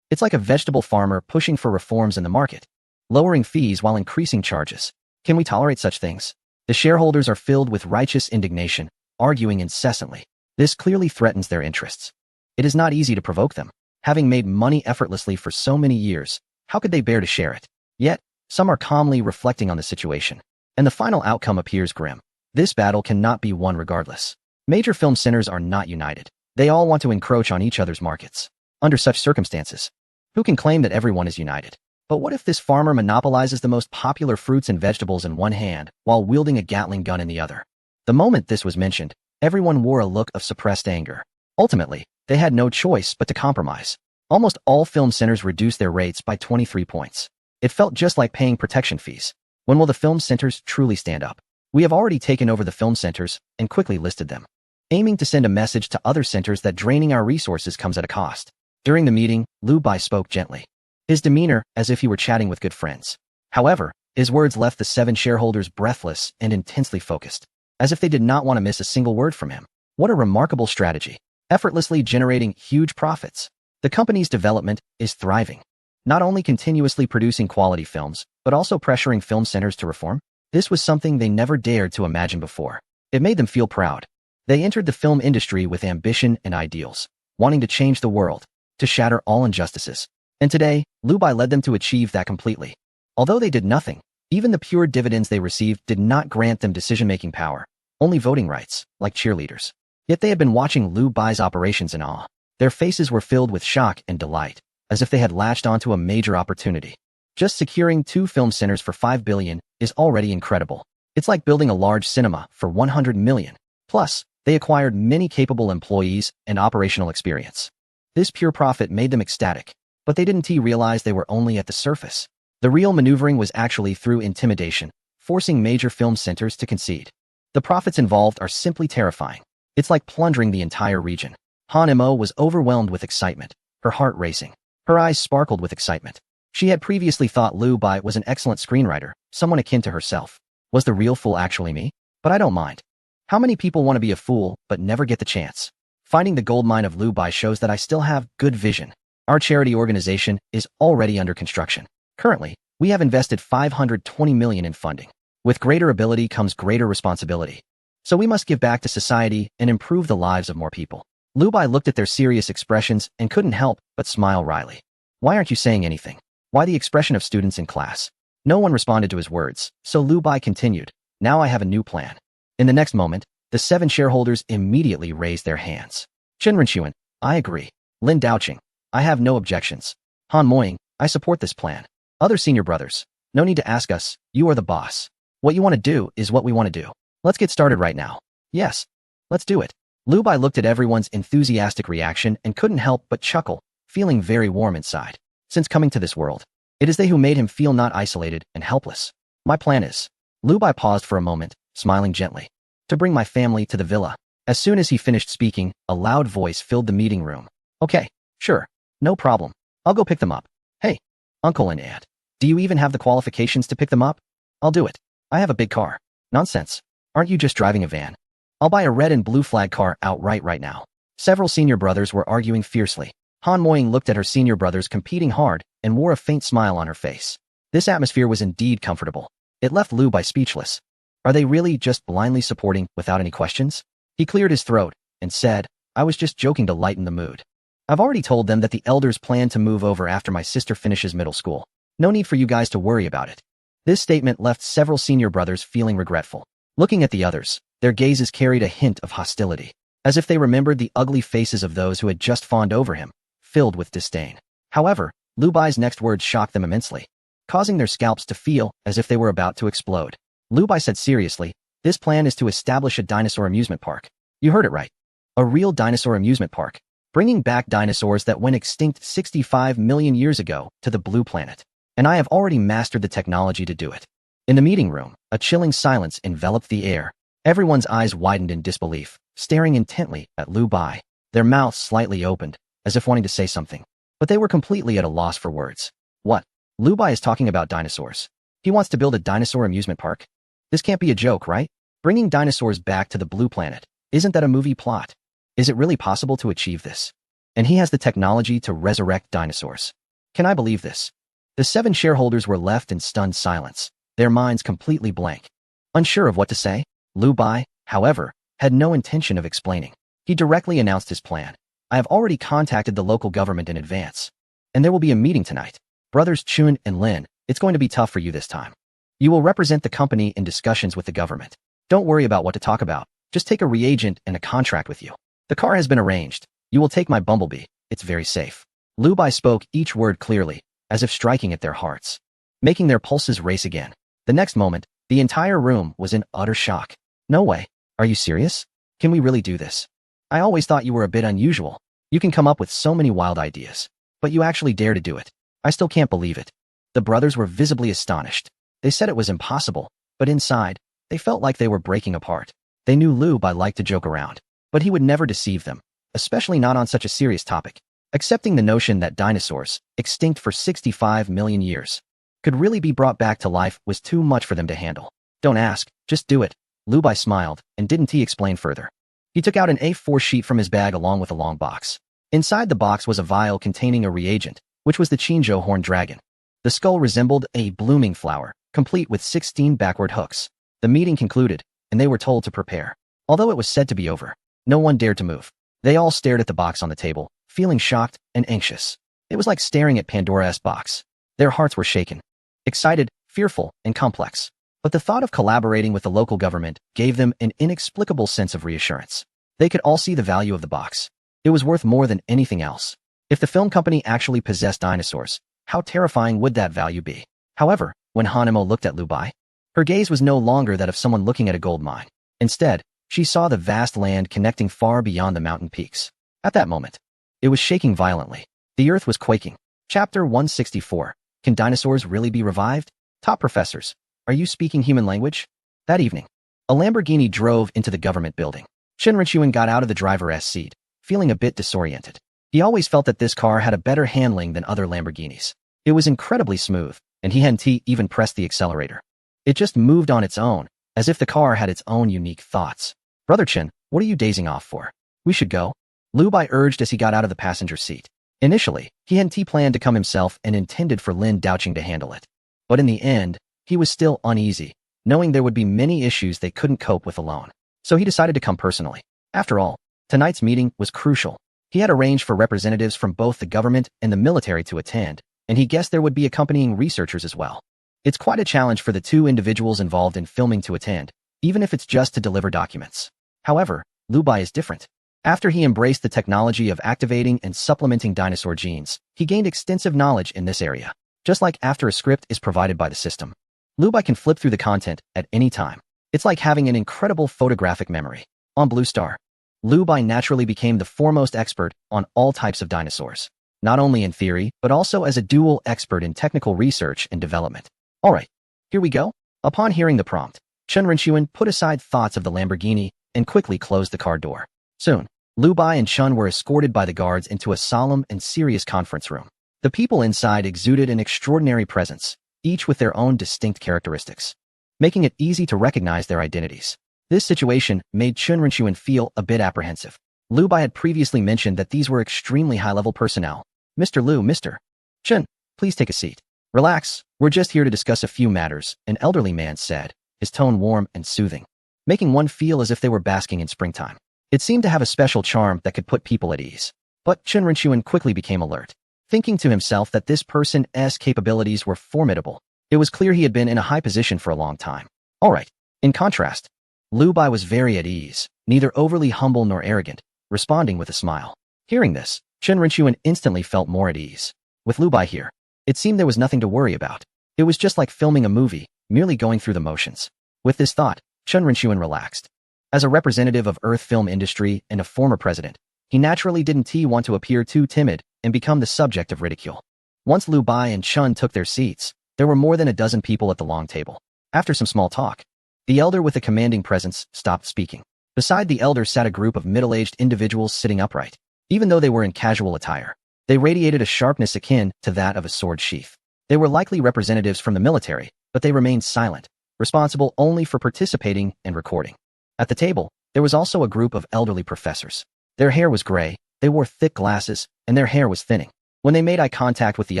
S1: It's like a vegetable farmer pushing for reforms in the market, lowering fees while increasing charges. Can we tolerate such things? The shareholders are filled with righteous indignation, arguing incessantly. This clearly threatens their interests. It is not easy to provoke them. Having made money effortlessly for so many years, how could they bear to share it? Yet, some are calmly reflecting on the situation, and the final outcome appears grim. This battle cannot be won regardless. Major film centers are not united. They all want to encroach on each other's markets. Under such circumstances, who can claim that everyone is united? But what if this farmer monopolizes the most popular fruits and vegetables in one hand while wielding a Gatling gun in the other? The moment this was mentioned, everyone wore a look of suppressed anger. Ultimately, they had no choice but to compromise. Almost all film centers reduced their rates by 23 points. It felt just like paying protection fees. When will the film centers truly stand up? We have already taken over the film centers and quickly listed them, aiming to send a message to other centers that draining our resources comes at a cost. During the meeting, Liu Bai spoke gently, his demeanor as if he were chatting with good friends. However, his words left the 7 shareholders breathless and intensely focused, as if they did not want to miss a single word from him. What a remarkable strategy, effortlessly generating huge profits. The company's development is thriving, not only continuously producing quality films, but also pressuring film centers to reform. This was something they never dared to imagine before. It made them feel proud. They entered the film industry with ambition and ideals, wanting to change the world, to shatter all injustices. And today, Liu Bai led them to achieve that completely. Although they did nothing, even the pure dividends they received did not grant them decision-making power, only voting rights, like cheerleaders. Yet they had been watching Liu Bai's operations in awe. Their faces were filled with shock and delight, as if they had latched onto a major opportunity. Just securing 2 film centers for $5 billion is already incredible. It's like building a large cinema for $100 million. Plus, they acquired many capable employees and operational experience. This pure profit made them ecstatic, but they didn't realize they were only at the surface. The real maneuvering was actually through intimidation, forcing major film centers to concede. The profits involved are simply terrifying. It's like plundering the entire region. Han Mo was overwhelmed with excitement, her heart racing. Her eyes sparkled with excitement. She had previously thought Liu Bai was an excellent screenwriter, someone akin to herself. Was the real fool actually me? But I don't mind. How many people want to be a fool but never get the chance? Finding the goldmine of Liu Bai shows that I still have good vision. Our charity organization is already under construction. Currently, we have invested $520 million in funding. With greater ability comes greater responsibility. So we must give back to society and improve the lives of more people. Liu Bai looked at their serious expressions and couldn't help but smile wryly. Why aren't you saying anything? Why the expression of students in class? No one responded to his words, so Liu Bai continued. Now I have a new plan. In the next moment, the 7 shareholders immediately raised their hands. Chen Renxuan, I agree. Lin Daoqing, I have no objections. Han Moying, I support this plan. Other senior brothers, no need to ask us, you are the boss. What you want to do is what we want to do. Let's get started right now. Yes, let's do it. Liu Bai looked at everyone's enthusiastic reaction and couldn't help but chuckle, feeling very warm inside. Since coming to this world, it is they who made him feel not isolated and helpless. My plan is, Liu Bai paused for a moment, smiling gently, to bring my family to the villa. As soon as he finished speaking, a loud voice filled the meeting room. Okay, sure, no problem. I'll go pick them up. Hey, uncle and aunt, do you even have the qualifications to pick them up? I'll do it. I have a big car. Nonsense. Aren't you just driving a van? I'll buy a red and blue flag car outright right now. Several senior brothers were arguing fiercely. Han Moying looked at her senior brothers competing hard and wore a faint smile on her face. This atmosphere was indeed comfortable. It left Liu Bai speechless. Are they really just blindly supporting without any questions? He cleared his throat and said, I was just joking to lighten the mood. I've already told them that the elders plan to move over after my sister finishes middle school. No need for you guys to worry about it. This statement left several senior brothers feeling regretful. Looking at the others, their gazes carried a hint of hostility, as if they remembered the ugly faces of those who had just fawned over him, filled with disdain. However, Liu Bai's next words shocked them immensely, causing their scalps to feel as if they were about to explode. Liu Bai said seriously, this plan is to establish a dinosaur amusement park. You heard it right. A real dinosaur amusement park. bringing back dinosaurs that went extinct 65 million years ago to the blue planet. And I have already mastered the technology to do it. In the meeting room, a chilling silence enveloped the air. Everyone's eyes widened in disbelief, staring intently at Lu Bai, their mouths slightly opened, as if wanting to say something. But they were completely at a loss for words. What? Lu Bai is talking about dinosaurs. He wants to build a dinosaur amusement park? This can't be a joke, right? Bringing dinosaurs back to the blue planet. Isn't that a movie plot? Is it really possible to achieve this? And he has the technology to resurrect dinosaurs. Can I believe this? The 7 shareholders were left in stunned silence, their minds completely blank. Unsure of what to say, Lu Bai, however, had no intention of explaining. He directly announced his plan. I have already contacted the local government in advance. And there will be a meeting tonight. Brothers Chun and Lin, it's going to be tough for you this time. You will represent the company in discussions with the government. Don't worry about what to talk about. Just take a reagent and a contract with you. The car has been arranged. You will take my Bumblebee. It's very safe. Lu Bai spoke each word clearly, as if striking at their hearts, making their pulses race again. The next moment, the entire room was in utter shock. No way. Are you serious? Can we really do this? I always thought you were a bit unusual. You can come up with so many wild ideas, but you actually dare to do it. I still can't believe it. The brothers were visibly astonished. They said it was impossible, but inside, they felt like they were breaking apart. They knew Lu Bai liked to joke around, but he would never deceive them, especially not on such a serious topic. Accepting the notion that dinosaurs, extinct for 65 million years, could really be brought back to life was too much for them to handle. Don't ask, just do it. Lu Bai smiled, and didn't he explain further. He took out an A4 sheet from his bag along with a long box. Inside the box was a vial containing a reagent, which was the Qinzhou horned dragon. The skull resembled a blooming flower, complete with 16 backward hooks. The meeting concluded, and they were told to prepare. Although it was said to be over, no one dared to move. They all stared at the box on the table, feeling shocked and anxious. It was like staring at Pandora's box. Their hearts were shaken, excited, fearful, and complex. But the thought of collaborating with the local government gave them an inexplicable sense of reassurance. They could all see the value of the box. It was worth more than anything else. If the film company actually possessed dinosaurs, how terrifying would that value be? However, when Hanemo looked at Lu Bai, her gaze was no longer that of someone looking at a gold mine. Instead, she saw the vast land connecting far beyond the mountain peaks. At that moment, it was shaking violently. The earth was quaking. Chapter 164. Can dinosaurs really be revived? Top professors, are you speaking human language? That evening, a Lamborghini drove into the government building. Chen Renchuan got out of the driver's seat, feeling a bit disoriented. He always felt that this car had a better handling than other Lamborghinis. It was incredibly smooth, and he hadn't even pressed the accelerator. It just moved on its own, as if the car had its own unique thoughts. Brother Chen, what are you dazing off for? We should go. Lu Bai urged as he got out of the passenger seat. Initially, he hadn't planned to come himself and intended for Lin Daoqing to handle it. But in the end, he was still uneasy, knowing there would be many issues they couldn't cope with alone. So he decided to come personally. After all, tonight's meeting was crucial. He had arranged for representatives from both the government and the military to attend, and he guessed there would be accompanying researchers as well. It's quite a challenge for the 2 individuals involved in filming to attend, even if it's just to deliver documents. However, Lu Bai is different. After he embraced the technology of activating and supplementing dinosaur genes, he gained extensive knowledge in this area. Just like after a script is provided by the system, Lu Bai can flip through the content at any time. It's like having an incredible photographic memory. On Blue Star, Lu Bai naturally became the foremost expert on all types of dinosaurs, not only in theory, but also as a dual expert in technical research and development. All right, here we go. Upon hearing the prompt, Chen Renchuan put aside thoughts of the Lamborghini and quickly closed the car door. Soon, Lu Bai and Chen were escorted by the guards into a solemn and serious conference room. The people inside exuded an extraordinary presence, each with their own distinct characteristics, making it easy to recognize their identities. This situation made Chen Renchuan feel a bit apprehensive. Lu Bai had previously mentioned that these were extremely high-level personnel. Mr. Lu, Mr. Chen, please take a seat. Relax, we're just here to discuss a few matters, an elderly man said, his tone warm and soothing, making one feel as if they were basking in springtime. It seemed to have a special charm that could put people at ease. But Chen Renchuan quickly became alert, thinking to himself that this person's capabilities were formidable. It was clear he had been in a high position for a long time. All right. In contrast, Lu Bai was very at ease, neither overly humble nor arrogant, responding with a smile. Hearing this, Chen Renchuan instantly felt more at ease. With Lu Bai here, it seemed there was nothing to worry about. It was just like filming a movie, merely going through the motions. With this thought, Chen Renchuan relaxed. As a representative of Earth film industry and a former president, He naturally didn't want to appear too timid and become the subject of ridicule. Once Lu Bai and Chun took their seats, there were more than a dozen people at the long table. After some small talk, the elder with a commanding presence stopped speaking. Beside the elder sat a group of middle-aged individuals sitting upright. Even though they were in casual attire, they radiated a sharpness akin to that of a sword sheath. They were likely representatives from the military, but they remained silent, responsible only for participating and recording. At the table, there was also a group of elderly professors. Their hair was gray, they wore thick glasses, and their hair was thinning. When they made eye contact with the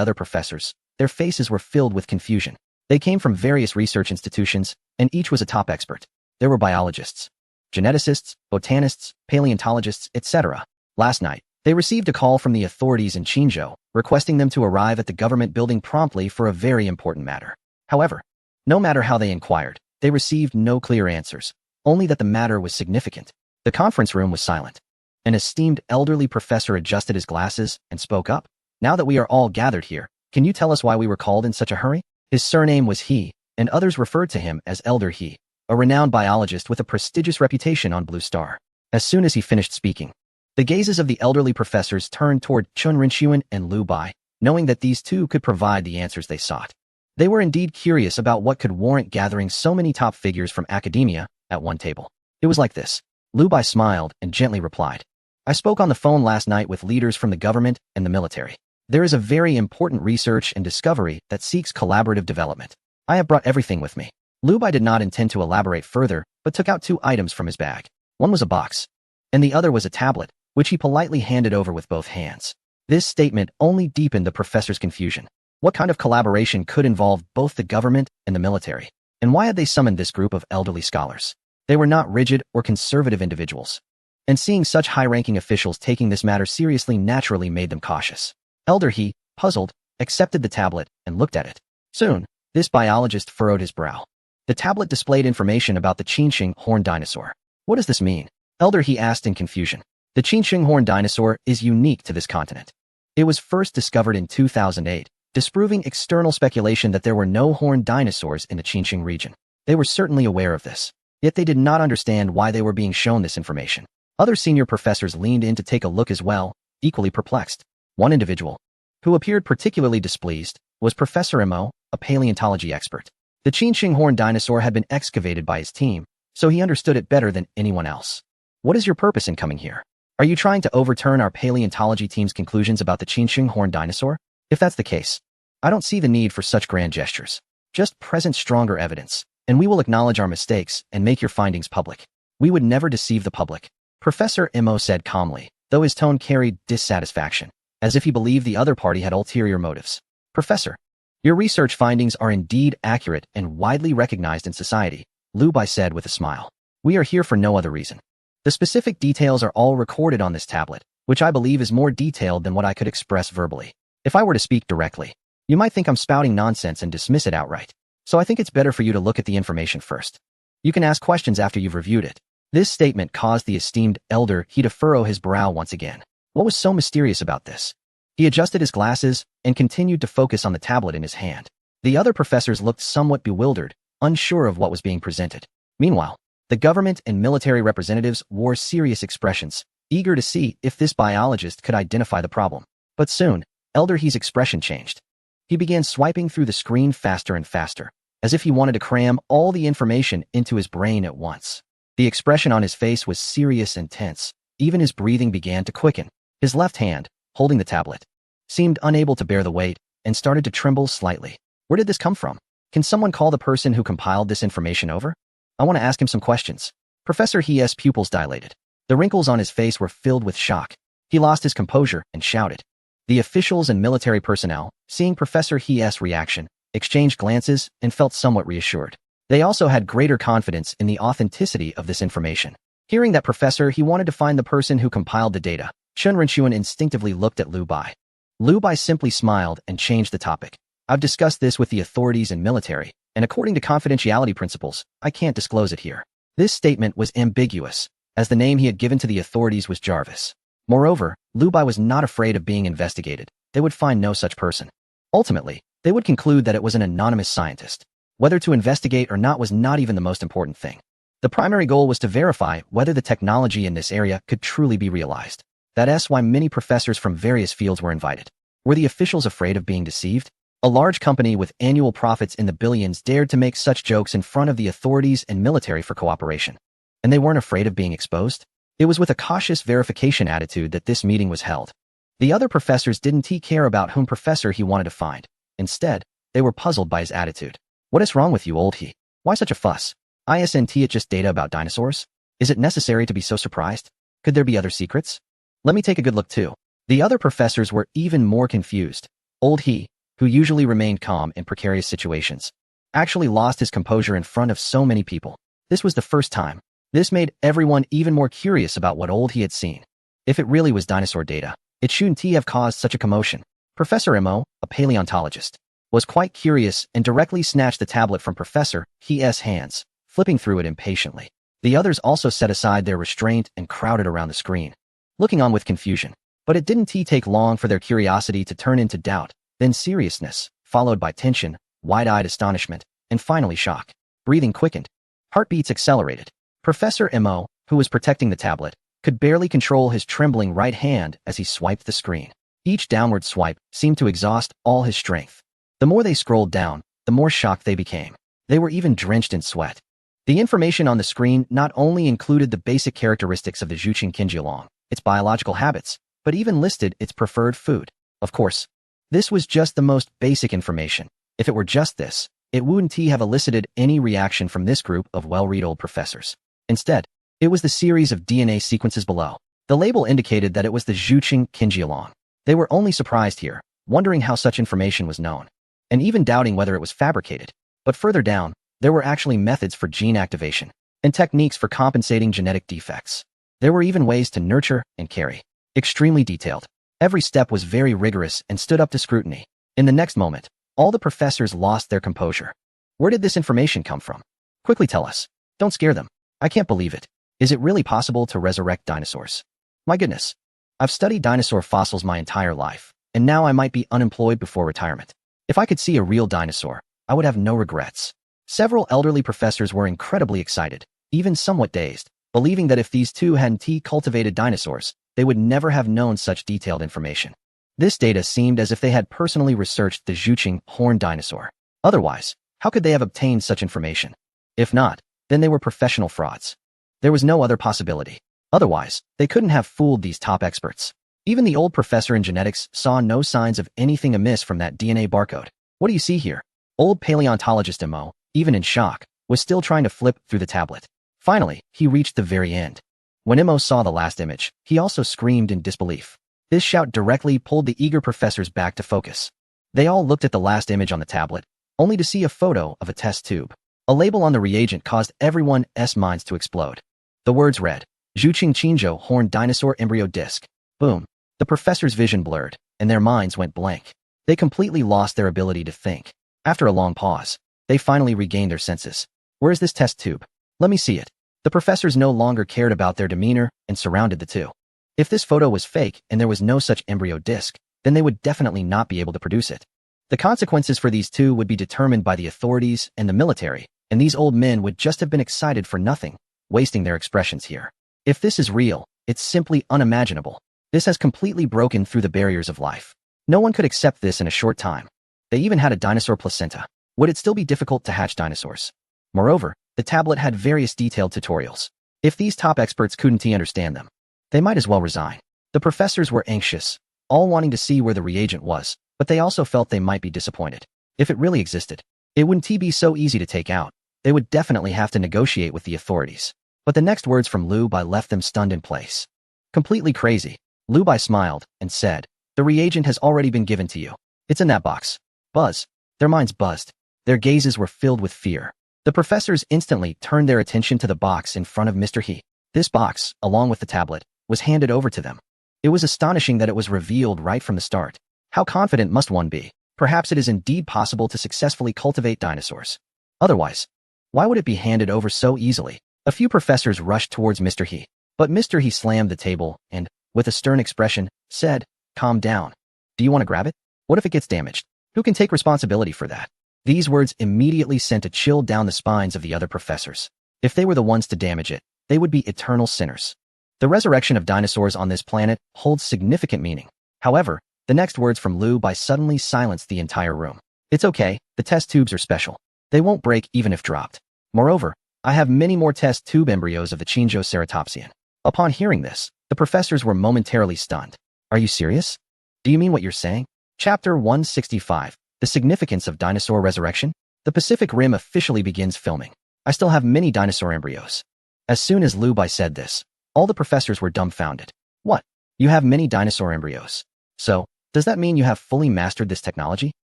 S1: other professors, their faces were filled with confusion. They came from various research institutions, and each was a top expert. There were biologists, geneticists, botanists, paleontologists, etc. Last night, they received a call from the authorities in Qinzhou, requesting them to arrive at the government building promptly for a very important matter. However, no matter how they inquired, they received no clear answers, only that the matter was significant. The conference room was silent. An esteemed elderly professor adjusted his glasses and spoke up. Now that we are all gathered here, can you tell us why we were called in such a hurry? His surname was He, and others referred to him as Elder He, a renowned biologist with a prestigious reputation on Blue Star. As soon as he finished speaking, the gazes of the elderly professors turned toward Chun Rinxuan and Lu Bai, knowing that these two could provide the answers they sought. They were indeed curious about what could warrant gathering so many top figures from academia at one table. It was like this. Lu Bai smiled and gently replied, I spoke on the phone last night with leaders from the government and the military. There is a very important research and discovery that seeks collaborative development. I have brought everything with me. Lu Bai did not intend to elaborate further, but took out two items from his bag. One was a box, and the other was a tablet, which he politely handed over with both hands. This statement only deepened the professor's confusion. What kind of collaboration could involve both the government and the military? And why had they summoned this group of elderly scholars? They were not rigid or conservative individuals, and seeing such high-ranking officials taking this matter seriously naturally made them cautious. Elder He, puzzled, accepted the tablet and looked at it. Soon, this biologist furrowed his brow. The tablet displayed information about the Qinsheng horned dinosaur. What does this mean? Elder He asked in confusion. The Qinsheng horned dinosaur is unique to this continent. It was first discovered in 2008, disproving external speculation that there were no horned dinosaurs in the Qinsheng region. They were certainly aware of this, yet they did not understand why they were being shown this information. Other senior professors leaned in to take a look as well, equally perplexed. One individual, who appeared particularly displeased, was Professor Mo, a paleontology expert. The Qinsheng horned dinosaur had been excavated by his team, so he understood it better than anyone else. What is your purpose in coming here? Are you trying to overturn our paleontology team's conclusions about the Qinsheng horned dinosaur? If that's the case, I don't see the need for such grand gestures. Just present stronger evidence, and we will acknowledge our mistakes and make your findings public. We would never deceive the public. Professor Mo said calmly, though his tone carried dissatisfaction, as if he believed the other party had ulterior motives. Professor, your research findings are indeed accurate and widely recognized in society, Lu Bai said with a smile. We are here for no other reason. The specific details are all recorded on this tablet, which I believe is more detailed than what I could express verbally. If I were to speak directly, you might think I'm spouting nonsense and dismiss it outright. So I think it's better for you to look at the information first. You can ask questions after you've reviewed it. This statement caused the esteemed elder He to furrow his brow once again. What was so mysterious about this? He adjusted his glasses and continued to focus on the tablet in his hand. The other professors looked somewhat bewildered, unsure of what was being presented. Meanwhile, the government and military representatives wore serious expressions, eager to see if this biologist could identify the problem. But soon, Elder He's expression changed. He began swiping through the screen faster and faster, as if he wanted to cram all the information into his brain at once. The expression on his face was serious and tense. Even his breathing began to quicken. His left hand, holding the tablet, seemed unable to bear the weight and started to tremble slightly. Where did this come from? Can someone call the person who compiled this information over? I want to ask him some questions. Professor He's pupils dilated. The wrinkles on his face were filled with shock. He lost his composure and shouted. The officials and military personnel, seeing Professor He's reaction, exchanged glances and felt somewhat reassured. They also had greater confidence in the authenticity of this information. Hearing that Professor He wanted to find the person who compiled the data, Chun Rinxuan instinctively looked at Lu Bai. Lu Bai simply smiled and changed the topic. I've discussed this with the authorities and military, and according to confidentiality principles, I can't disclose it here. This statement was ambiguous, as the name he had given to the authorities was Jarvis. Moreover, Lu Bai was not afraid of being investigated. They would find no such person. Ultimately, they would conclude that it was an anonymous scientist. Whether to investigate or not was not even the most important thing. The primary goal was to verify whether the technology in this area could truly be realized. That's why many professors from various fields were invited. Were the officials afraid of being deceived? A large company with annual profits in the billions dared to make such jokes in front of the authorities and military for cooperation. And they weren't afraid of being exposed? It was with a cautious verification attitude that this meeting was held. The other professors didn't care about whom professor he wanted to find. Instead, they were puzzled by his attitude. What is wrong with you, old he? Why such a fuss? Isn't it just data about dinosaurs? Is it necessary to be so surprised? Could there be other secrets? Let me take a good look too. The other professors were even more confused. Old he, who usually remained calm in precarious situations, actually lost his composure in front of so many people. This was the first time. This made everyone even more curious about what old he had seen. If it really was dinosaur data, it shouldn't have caused such a commotion. Professor Mo, a paleontologist, was quite curious and directly snatched the tablet from Professor He's hands, flipping through it impatiently. The others also set aside their restraint and crowded around the screen, looking on with confusion. But it didn't take long for their curiosity to turn into doubt, then seriousness, followed by tension, wide-eyed astonishment, and finally shock. Breathing quickened. Heartbeats accelerated. Professor Mo, who was protecting the tablet, could barely control his trembling right hand as he swiped the screen. Each downward swipe seemed to exhaust all his strength. The more they scrolled down, the more shocked they became. They were even drenched in sweat. The information on the screen not only included the basic characteristics of the Zhuqing Qinjialong, its biological habits, but even listed its preferred food. Of course, this was just the most basic information. If it were just this, it wouldn't have elicited any reaction from this group of well-read old professors. Instead, it was the series of DNA sequences below. The label indicated that it was the Zhuqing Qinjialong. They were only surprised here, wondering how such information was known, and even doubting whether it was fabricated. But further down, there were actually methods for gene activation and techniques for compensating genetic defects. There were even ways to nurture and carry. Extremely detailed. Every step was very rigorous and stood up to scrutiny. In the next moment, all the professors lost their composure. Where did this information come from? Quickly tell us. Don't scare them. I can't believe it. Is it really possible to resurrect dinosaurs? My goodness. I've studied dinosaur fossils my entire life, and now I might be unemployed before retirement. If I could see a real dinosaur, I would have no regrets. Several elderly professors were incredibly excited, even somewhat dazed, believing that if these two hadn't cultivated dinosaurs, they would never have known such detailed information. This data seemed as if they had personally researched the Zhuqing horned dinosaur. Otherwise, how could they have obtained such information? If not, then they were professional frauds. There was no other possibility. Otherwise, they couldn't have fooled these top experts. Even the old professor in genetics saw no signs of anything amiss from that DNA barcode. What do you see here? Old paleontologist Mo, even in shock, was still trying to flip through the tablet. Finally, he reached the very end. When Mo saw the last image, he also screamed in disbelief. This shout directly pulled the eager professors back to focus. They all looked at the last image on the tablet, only to see a photo of a test tube. A label on the reagent caused everyone's minds to explode. The words read, Zhuqing Qinjiao horned dinosaur embryo disc. Boom. The professors' vision blurred, and their minds went blank. They completely lost their ability to think. After a long pause, they finally regained their senses. Where is this test tube? Let me see it. The professors no longer cared about their demeanor and surrounded the two. If this photo was fake and there was no such embryo disc, then they would definitely not be able to produce it. The consequences for these two would be determined by the authorities and the military, and these old men would just have been excited for nothing, wasting their expressions here. If this is real, it's simply unimaginable. This has completely broken through the barriers of life. No one could accept this in a short time. They even had a dinosaur placenta. Would it still be difficult to hatch dinosaurs? Moreover, the tablet had various detailed tutorials. If these top experts couldn't understand them, they might as well resign. The professors were anxious, all wanting to see where the reagent was, but they also felt they might be disappointed. If it really existed, it wouldn't be so easy to take out. They would definitely have to negotiate with the authorities. But the next words from Lu Bai left them stunned in place. Completely crazy, Lu Bai smiled and said, the reagent has already been given to you. It's in that box. Buzz. Their minds buzzed. Their gazes were filled with fear. The professors instantly turned their attention to the box in front of Mr. He. This box, along with the tablet, was handed over to them. It was astonishing that it was revealed right from the start. How confident must one be? Perhaps it is indeed possible to successfully cultivate dinosaurs. Otherwise, why would it be handed over so easily? A few professors rushed towards Mr. He, but Mr. He slammed the table and, with a stern expression, said, calm down. Do you want to grab it? What if it gets damaged? Who can take responsibility for that? These words immediately sent a chill down the spines of the other professors. If they were the ones to damage it, they would be eternal sinners. The resurrection of dinosaurs on this planet holds significant meaning. However, the next words from Lu Bai suddenly silenced the entire room. It's okay, the test tubes are special. They won't break even if dropped. Moreover, I have many more test tube embryos of the Chinjoceratopsian. Upon hearing this, the professors were momentarily stunned. Are you serious? Do you mean what you're saying? Chapter 165, The Significance of Dinosaur Resurrection? The Pacific Rim officially begins filming. I still have many dinosaur embryos. As soon as Lu Bai said this, all the professors were dumbfounded. What? You have many dinosaur embryos? So, does that mean you have fully mastered this technology?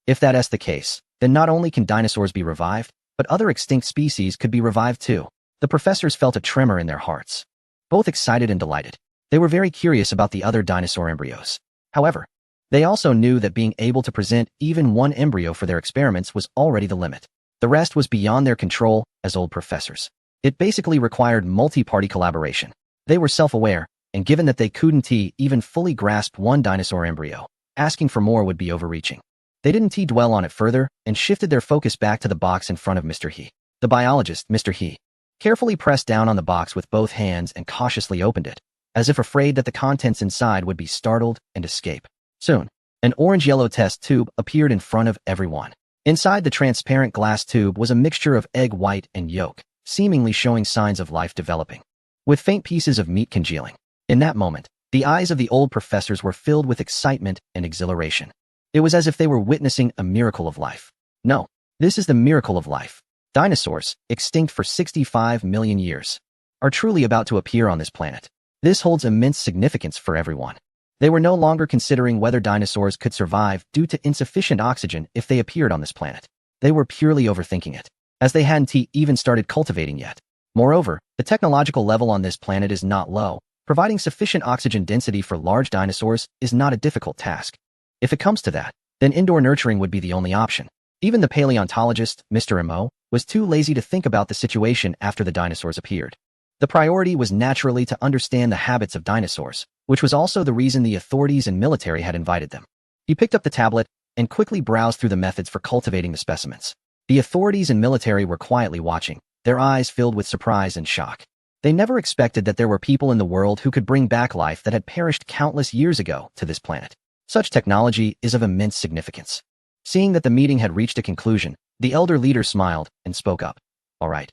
S1: If that is the case, then not only can dinosaurs be revived, but other extinct species could be revived too. The professors felt a tremor in their hearts. Both excited and delighted. They were very curious about the other dinosaur embryos. However, they also knew that being able to present even one embryo for their experiments was already the limit. The rest was beyond their control as old professors. It basically required multi-party collaboration. They were self-aware, and given that they couldn't even fully grasp one dinosaur embryo, asking for more would be overreaching. They didn't dwell on it further and shifted their focus back to the box in front of Mr. He. The biologist, Mr. He, carefully pressed down on the box with both hands and cautiously opened it, as if afraid that the contents inside would be startled and escape. Soon, an orange-yellow test tube appeared in front of everyone. Inside the transparent glass tube was a mixture of egg white and yolk, seemingly showing signs of life developing, with faint pieces of meat congealing. In that moment, the eyes of the old professors were filled with excitement and exhilaration. It was as if they were witnessing a miracle of life. No, this is the miracle of life. Dinosaurs, extinct for 65 million years, are truly about to appear on this planet. This holds immense significance for everyone. They were no longer considering whether dinosaurs could survive due to insufficient oxygen if they appeared on this planet. They were purely overthinking it, as they hadn't even started cultivating yet. Moreover, the technological level on this planet is not low. Providing sufficient oxygen density for large dinosaurs is not a difficult task. If it comes to that, then indoor nurturing would be the only option. Even the paleontologist, Mr. Mo, was too lazy to think about the situation after the dinosaurs appeared. The priority was naturally to understand the habits of dinosaurs, which was also the reason the authorities and military had invited them. He picked up the tablet and quickly browsed through the methods for cultivating the specimens. The authorities and military were quietly watching, their eyes filled with surprise and shock. They never expected that there were people in the world who could bring back life that had perished countless years ago to this planet. Such technology is of immense significance. Seeing that the meeting had reached a conclusion, the elder leader smiled and spoke up. All right,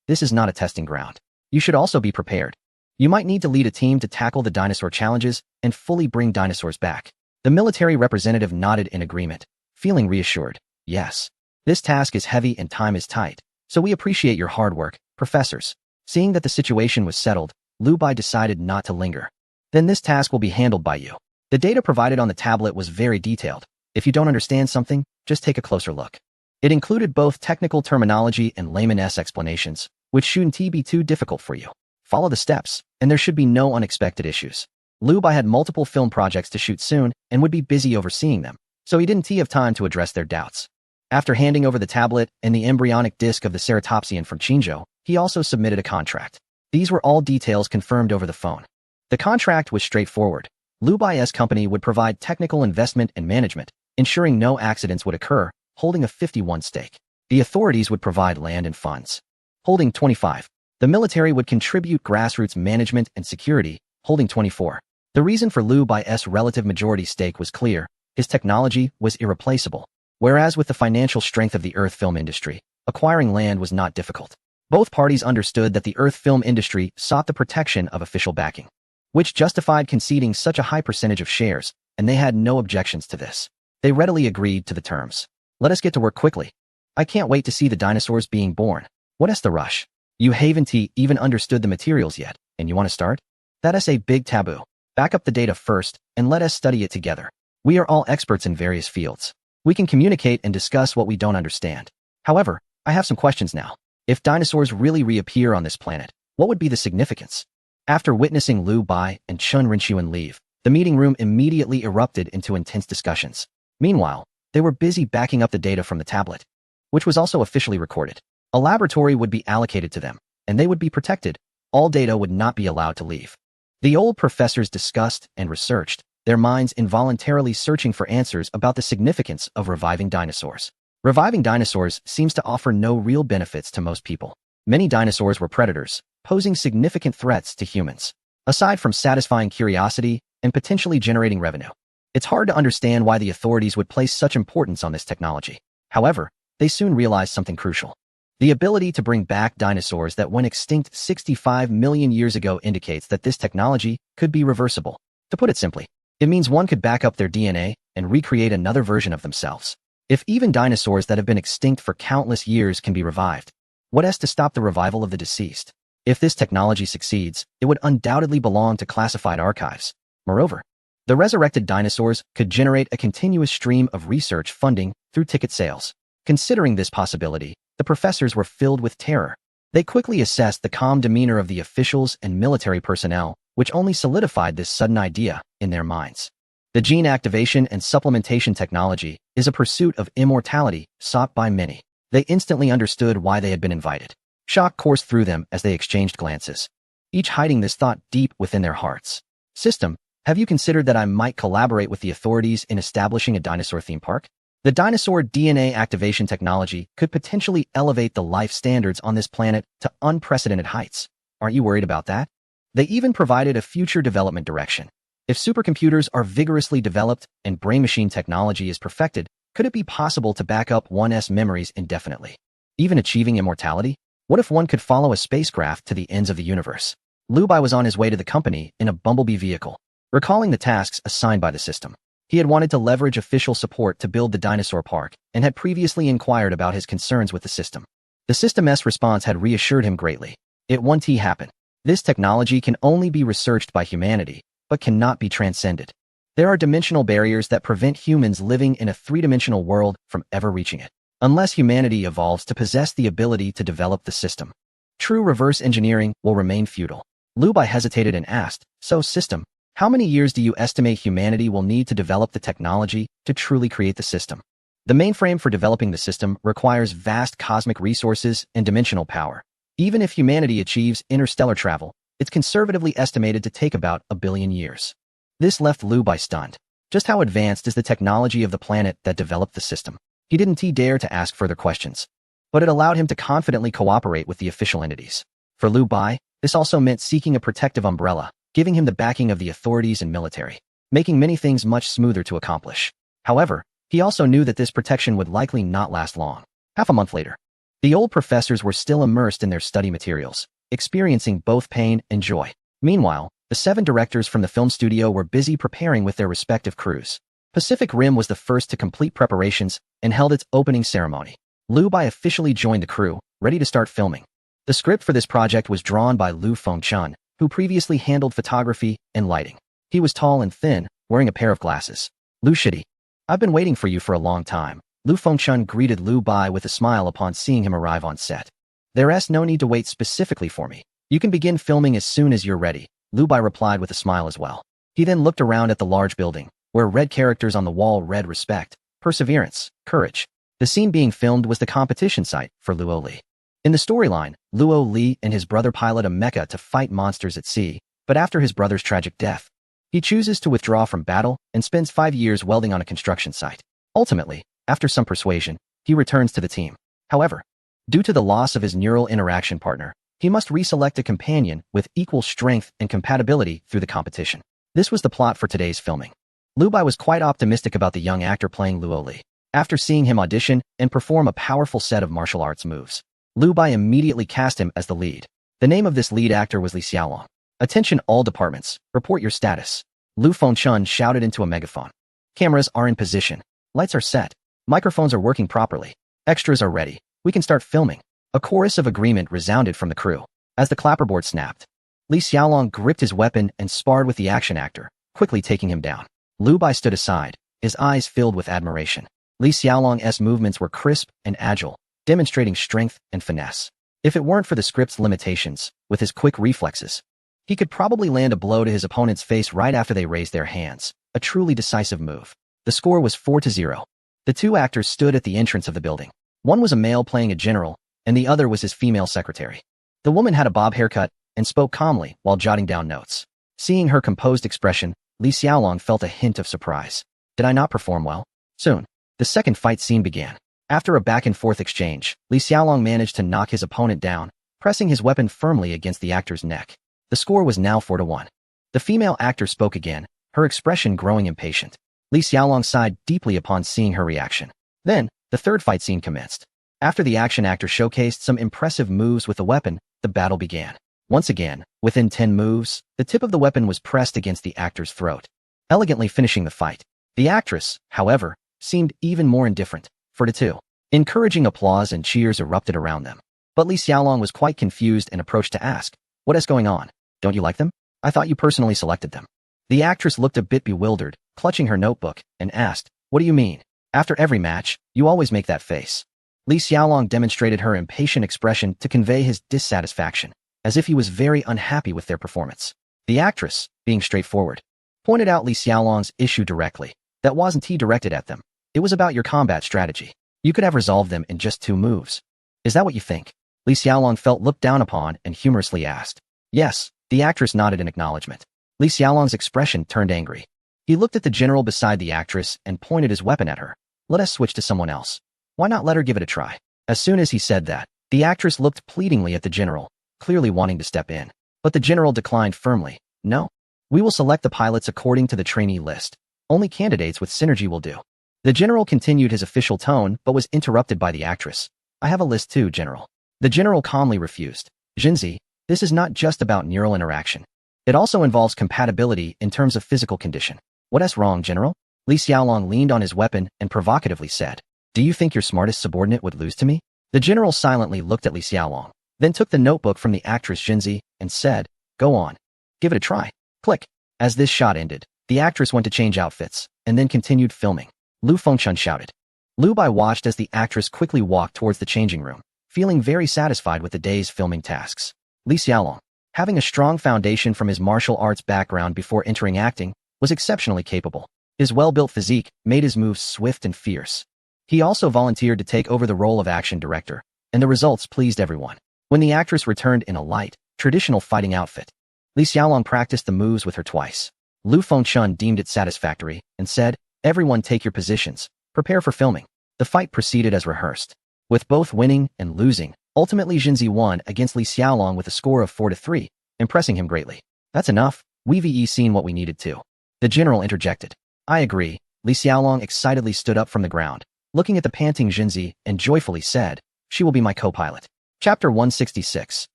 S1: this is not a testing ground. You should also be prepared. You might need to lead a team to tackle the dinosaur challenges and fully bring dinosaurs back. The military representative nodded in agreement, feeling reassured. Yes, this task is heavy and time is tight, so we appreciate your hard work, professors. Seeing that the situation was settled, Lu Bai decided not to linger. Then this task will be handled by you. The data provided on the tablet was very detailed. If you don't understand something, just take a closer look. It included both technical terminology and layman's explanations, which shouldn't be too difficult for you. Follow the steps, and there should be no unexpected issues. Lu Bai had multiple film projects to shoot soon and would be busy overseeing them, so he didn't have time to address their doubts. After handing over the tablet and the embryonic disc of the Ceratopsian from Chinjo, he also submitted a contract. These were all details confirmed over the phone. The contract was straightforward. Lu Bai's company would provide technical investment and management, ensuring no accidents would occur, holding a 51% stake. The authorities would provide land and funds, holding 25%. The military would contribute grassroots management and security, holding 24%. The reason for Lu Bai's relative majority stake was clear. His technology was irreplaceable. Whereas with the financial strength of the Earth film industry, acquiring land was not difficult. Both parties understood that the Earth film industry sought the protection of official backing, which justified conceding such a high percentage of shares, and they had no objections to this. They readily agreed to the terms. Let us get to work quickly. I can't wait to see the dinosaurs being born. What is the rush? You haven't even understood the materials yet, and you want to start? That is a big taboo. Back up the data first, and let us study it together. We are all experts in various fields. We can communicate and discuss what we don't understand. However, I have some questions now. If dinosaurs really reappear on this planet, what would be the significance? After witnessing Lu Bai and Chun Rinchuan leave, the meeting room immediately erupted into intense discussions. Meanwhile, they were busy backing up the data from the tablet, which was also officially recorded. A laboratory would be allocated to them, and they would be protected. All data would not be allowed to leave. The old professors discussed and researched, their minds involuntarily searching for answers about the significance of reviving dinosaurs. Reviving dinosaurs seems to offer no real benefits to most people. Many dinosaurs were predators, posing significant threats to humans. Aside from satisfying curiosity and potentially generating revenue, it's hard to understand why the authorities would place such importance on this technology. However, they soon realized something crucial. The ability to bring back dinosaurs that went extinct 65 million years ago indicates that this technology could be reversible. To put it simply, it means one could back up their DNA and recreate another version of themselves. If even dinosaurs that have been extinct for countless years can be revived, what has to stop the revival of the deceased? If this technology succeeds, it would undoubtedly belong to classified archives. Moreover, the resurrected dinosaurs could generate a continuous stream of research funding through ticket sales. Considering this possibility, the professors were filled with terror. They quickly assessed the calm demeanor of the officials and military personnel, which only solidified this sudden idea in their minds. The gene activation and supplementation technology is a pursuit of immortality sought by many. They instantly understood why they had been invited. Shock coursed through them as they exchanged glances, each hiding this thought deep within their hearts. System, have you considered that I might collaborate with the authorities in establishing a dinosaur theme park? The dinosaur DNA activation technology could potentially elevate the life standards on this planet to unprecedented heights. Aren't you worried about that? They even provided a future development direction. If supercomputers are vigorously developed and brain-machine technology is perfected, could it be possible to back up one's memories indefinitely? Even achieving immortality? What if one could follow a spacecraft to the ends of the universe? Lu Bai was on his way to the company in a Bumblebee vehicle, recalling the tasks assigned by the system. He had wanted to leverage official support to build the dinosaur park and had previously inquired about his concerns with the system. The system's response had reassured him greatly. It won't happen. This technology can only be researched by humanity, but cannot be transcended. There are dimensional barriers that prevent humans living in a three-dimensional world from ever reaching it, unless humanity evolves to possess the ability to develop the system. True reverse engineering will remain futile. Lu Bai hesitated and asked, so system, how many years do you estimate humanity will need to develop the technology to truly create the system? The mainframe for developing the system requires vast cosmic resources and dimensional power. Even if humanity achieves interstellar travel, it's conservatively estimated to take about 1 billion years. This left Lu Bai stunned. Just how advanced is the technology of the planet that developed the system? He didn't dare to ask further questions, but it allowed him to confidently cooperate with the official entities. For Lu Bai, this also meant seeking a protective umbrella, giving him the backing of the authorities and military, making many things much smoother to accomplish. However, he also knew that this protection would likely not last long. Half a month later, the old professors were still immersed in their study materials, experiencing both pain and joy. Meanwhile, the 7 directors from the film studio were busy preparing with their respective crews. Pacific Rim was the first to complete preparations and held its opening ceremony. Lu Bai officially joined the crew, ready to start filming. The script for this project was drawn by Lu Fengchun, who previously handled photography and lighting. He was tall and thin, wearing a pair of glasses. Lu Shidi, I've been waiting for you for a long time. Lu Fengchun greeted Lu Bai with a smile upon seeing him arrive on set. There's no need to wait specifically for me. You can begin filming as soon as you're ready, Lu Bai replied with a smile as well. He then looked around at the large building, where red characters on the wall read respect, perseverance, courage. The scene being filmed was the competition site for Luo Li. In the storyline, Luo Li and his brother pilot a mecha to fight monsters at sea, but after his brother's tragic death, he chooses to withdraw from battle and spends 5 years welding on a construction site. Ultimately, after some persuasion, he returns to the team. However, due to the loss of his neural interaction partner, he must reselect a companion with equal strength and compatibility through the competition. This was the plot for today's filming. Lu Bai was quite optimistic about the young actor playing Luo Li. After seeing him audition and perform a powerful set of martial arts moves, Lu Bai immediately cast him as the lead. The name of this lead actor was Li Xiaolong. Attention all departments, report your status. Lu Fengchun shouted into a megaphone. Cameras are in position. Lights are set. Microphones are working properly. Extras are ready. We can start filming. A chorus of agreement resounded from the crew. As the clapperboard snapped, Li Xiaolong gripped his weapon and sparred with the action actor, quickly taking him down. Lu Bai stood aside, his eyes filled with admiration. Li Xiaolong's movements were crisp and agile, demonstrating strength and finesse. If it weren't for the script's limitations, with his quick reflexes, he could probably land a blow to his opponent's face right after they raised their hands, a truly decisive move. The score was 4-0. The 2 actors stood at the entrance of the building. One was a male playing a general, and the other was his female secretary. The woman had a bob haircut and spoke calmly while jotting down notes. Seeing her composed expression, Li Xiaolong felt a hint of surprise. Did I not perform well? Soon, the second fight scene began. After a back-and-forth exchange, Li Xiaolong managed to knock his opponent down, pressing his weapon firmly against the actor's neck. The score was now 4-1. The female actor spoke again, her expression growing impatient. Li Xiaolong sighed deeply upon seeing her reaction. Then, the third fight scene commenced. After the action actor showcased some impressive moves with the weapon, the battle began. Once again, within 10 moves, the tip of the weapon was pressed against the actor's throat, elegantly finishing the fight. The actress, however, seemed even more indifferent. 4-2. Encouraging applause and cheers erupted around them. But Li Xiaolong was quite confused and approached to ask, "What is going on? Don't you like them? I thought you personally selected them." The actress looked a bit bewildered, clutching her notebook, and asked, "What do you mean? After every match, you always make that face." Li Xiaolong demonstrated her impatient expression to convey his dissatisfaction, as if he was very unhappy with their performance. The actress, being straightforward, pointed out Li Xiaolong's issue directly. That wasn't he directed at them. It was about your combat strategy. You could have resolved them in just 2 moves. Is that what you think? Li Xiaolong felt looked down upon and humorously asked. Yes, the actress nodded in acknowledgement. Li Xiaolong's expression turned angry. He looked at the general beside the actress and pointed his weapon at her. Let us switch to someone else. Why not let her give it a try? As soon as he said that, the actress looked pleadingly at the general, clearly wanting to step in. But the general declined firmly. No. We will select the pilots according to the trainee list. Only candidates with synergy will do. The general continued his official tone but was interrupted by the actress. I have a list too, General. The general calmly refused. Jinzi, this is not just about neural interaction. It also involves compatibility in terms of physical condition. What's wrong, General? Li Xiaolong leaned on his weapon and provocatively said, Do you think your smartest subordinate would lose to me? The general silently looked at Li Xiaolong, then took the notebook from the actress Jinzi and said, Go on. Give it a try. Click. As this shot ended, the actress went to change outfits, and then continued filming. Lu Fengchun shouted. Lu Bai watched as the actress quickly walked towards the changing room, feeling very satisfied with the day's filming tasks. Li Xiaolong, having a strong foundation from his martial arts background before entering acting, was exceptionally capable. His well-built physique made his moves swift and fierce. He also volunteered to take over the role of action director, and the results pleased everyone. When the actress returned in a light, traditional fighting outfit, Li Xiaolong practiced the moves with her twice. Lu Fengchun deemed it satisfactory and said, Everyone take your positions. Prepare for filming. The fight proceeded as rehearsed. With both winning and losing, ultimately Jinzi won against Li Xiaolong with a score of 4-3, impressing him greatly. That's enough. We've seen what we needed to. The general interjected. I agree. Li Xiaolong excitedly stood up from the ground, looking at the panting Jinzi, and joyfully said, She will be my co-pilot. Chapter 166.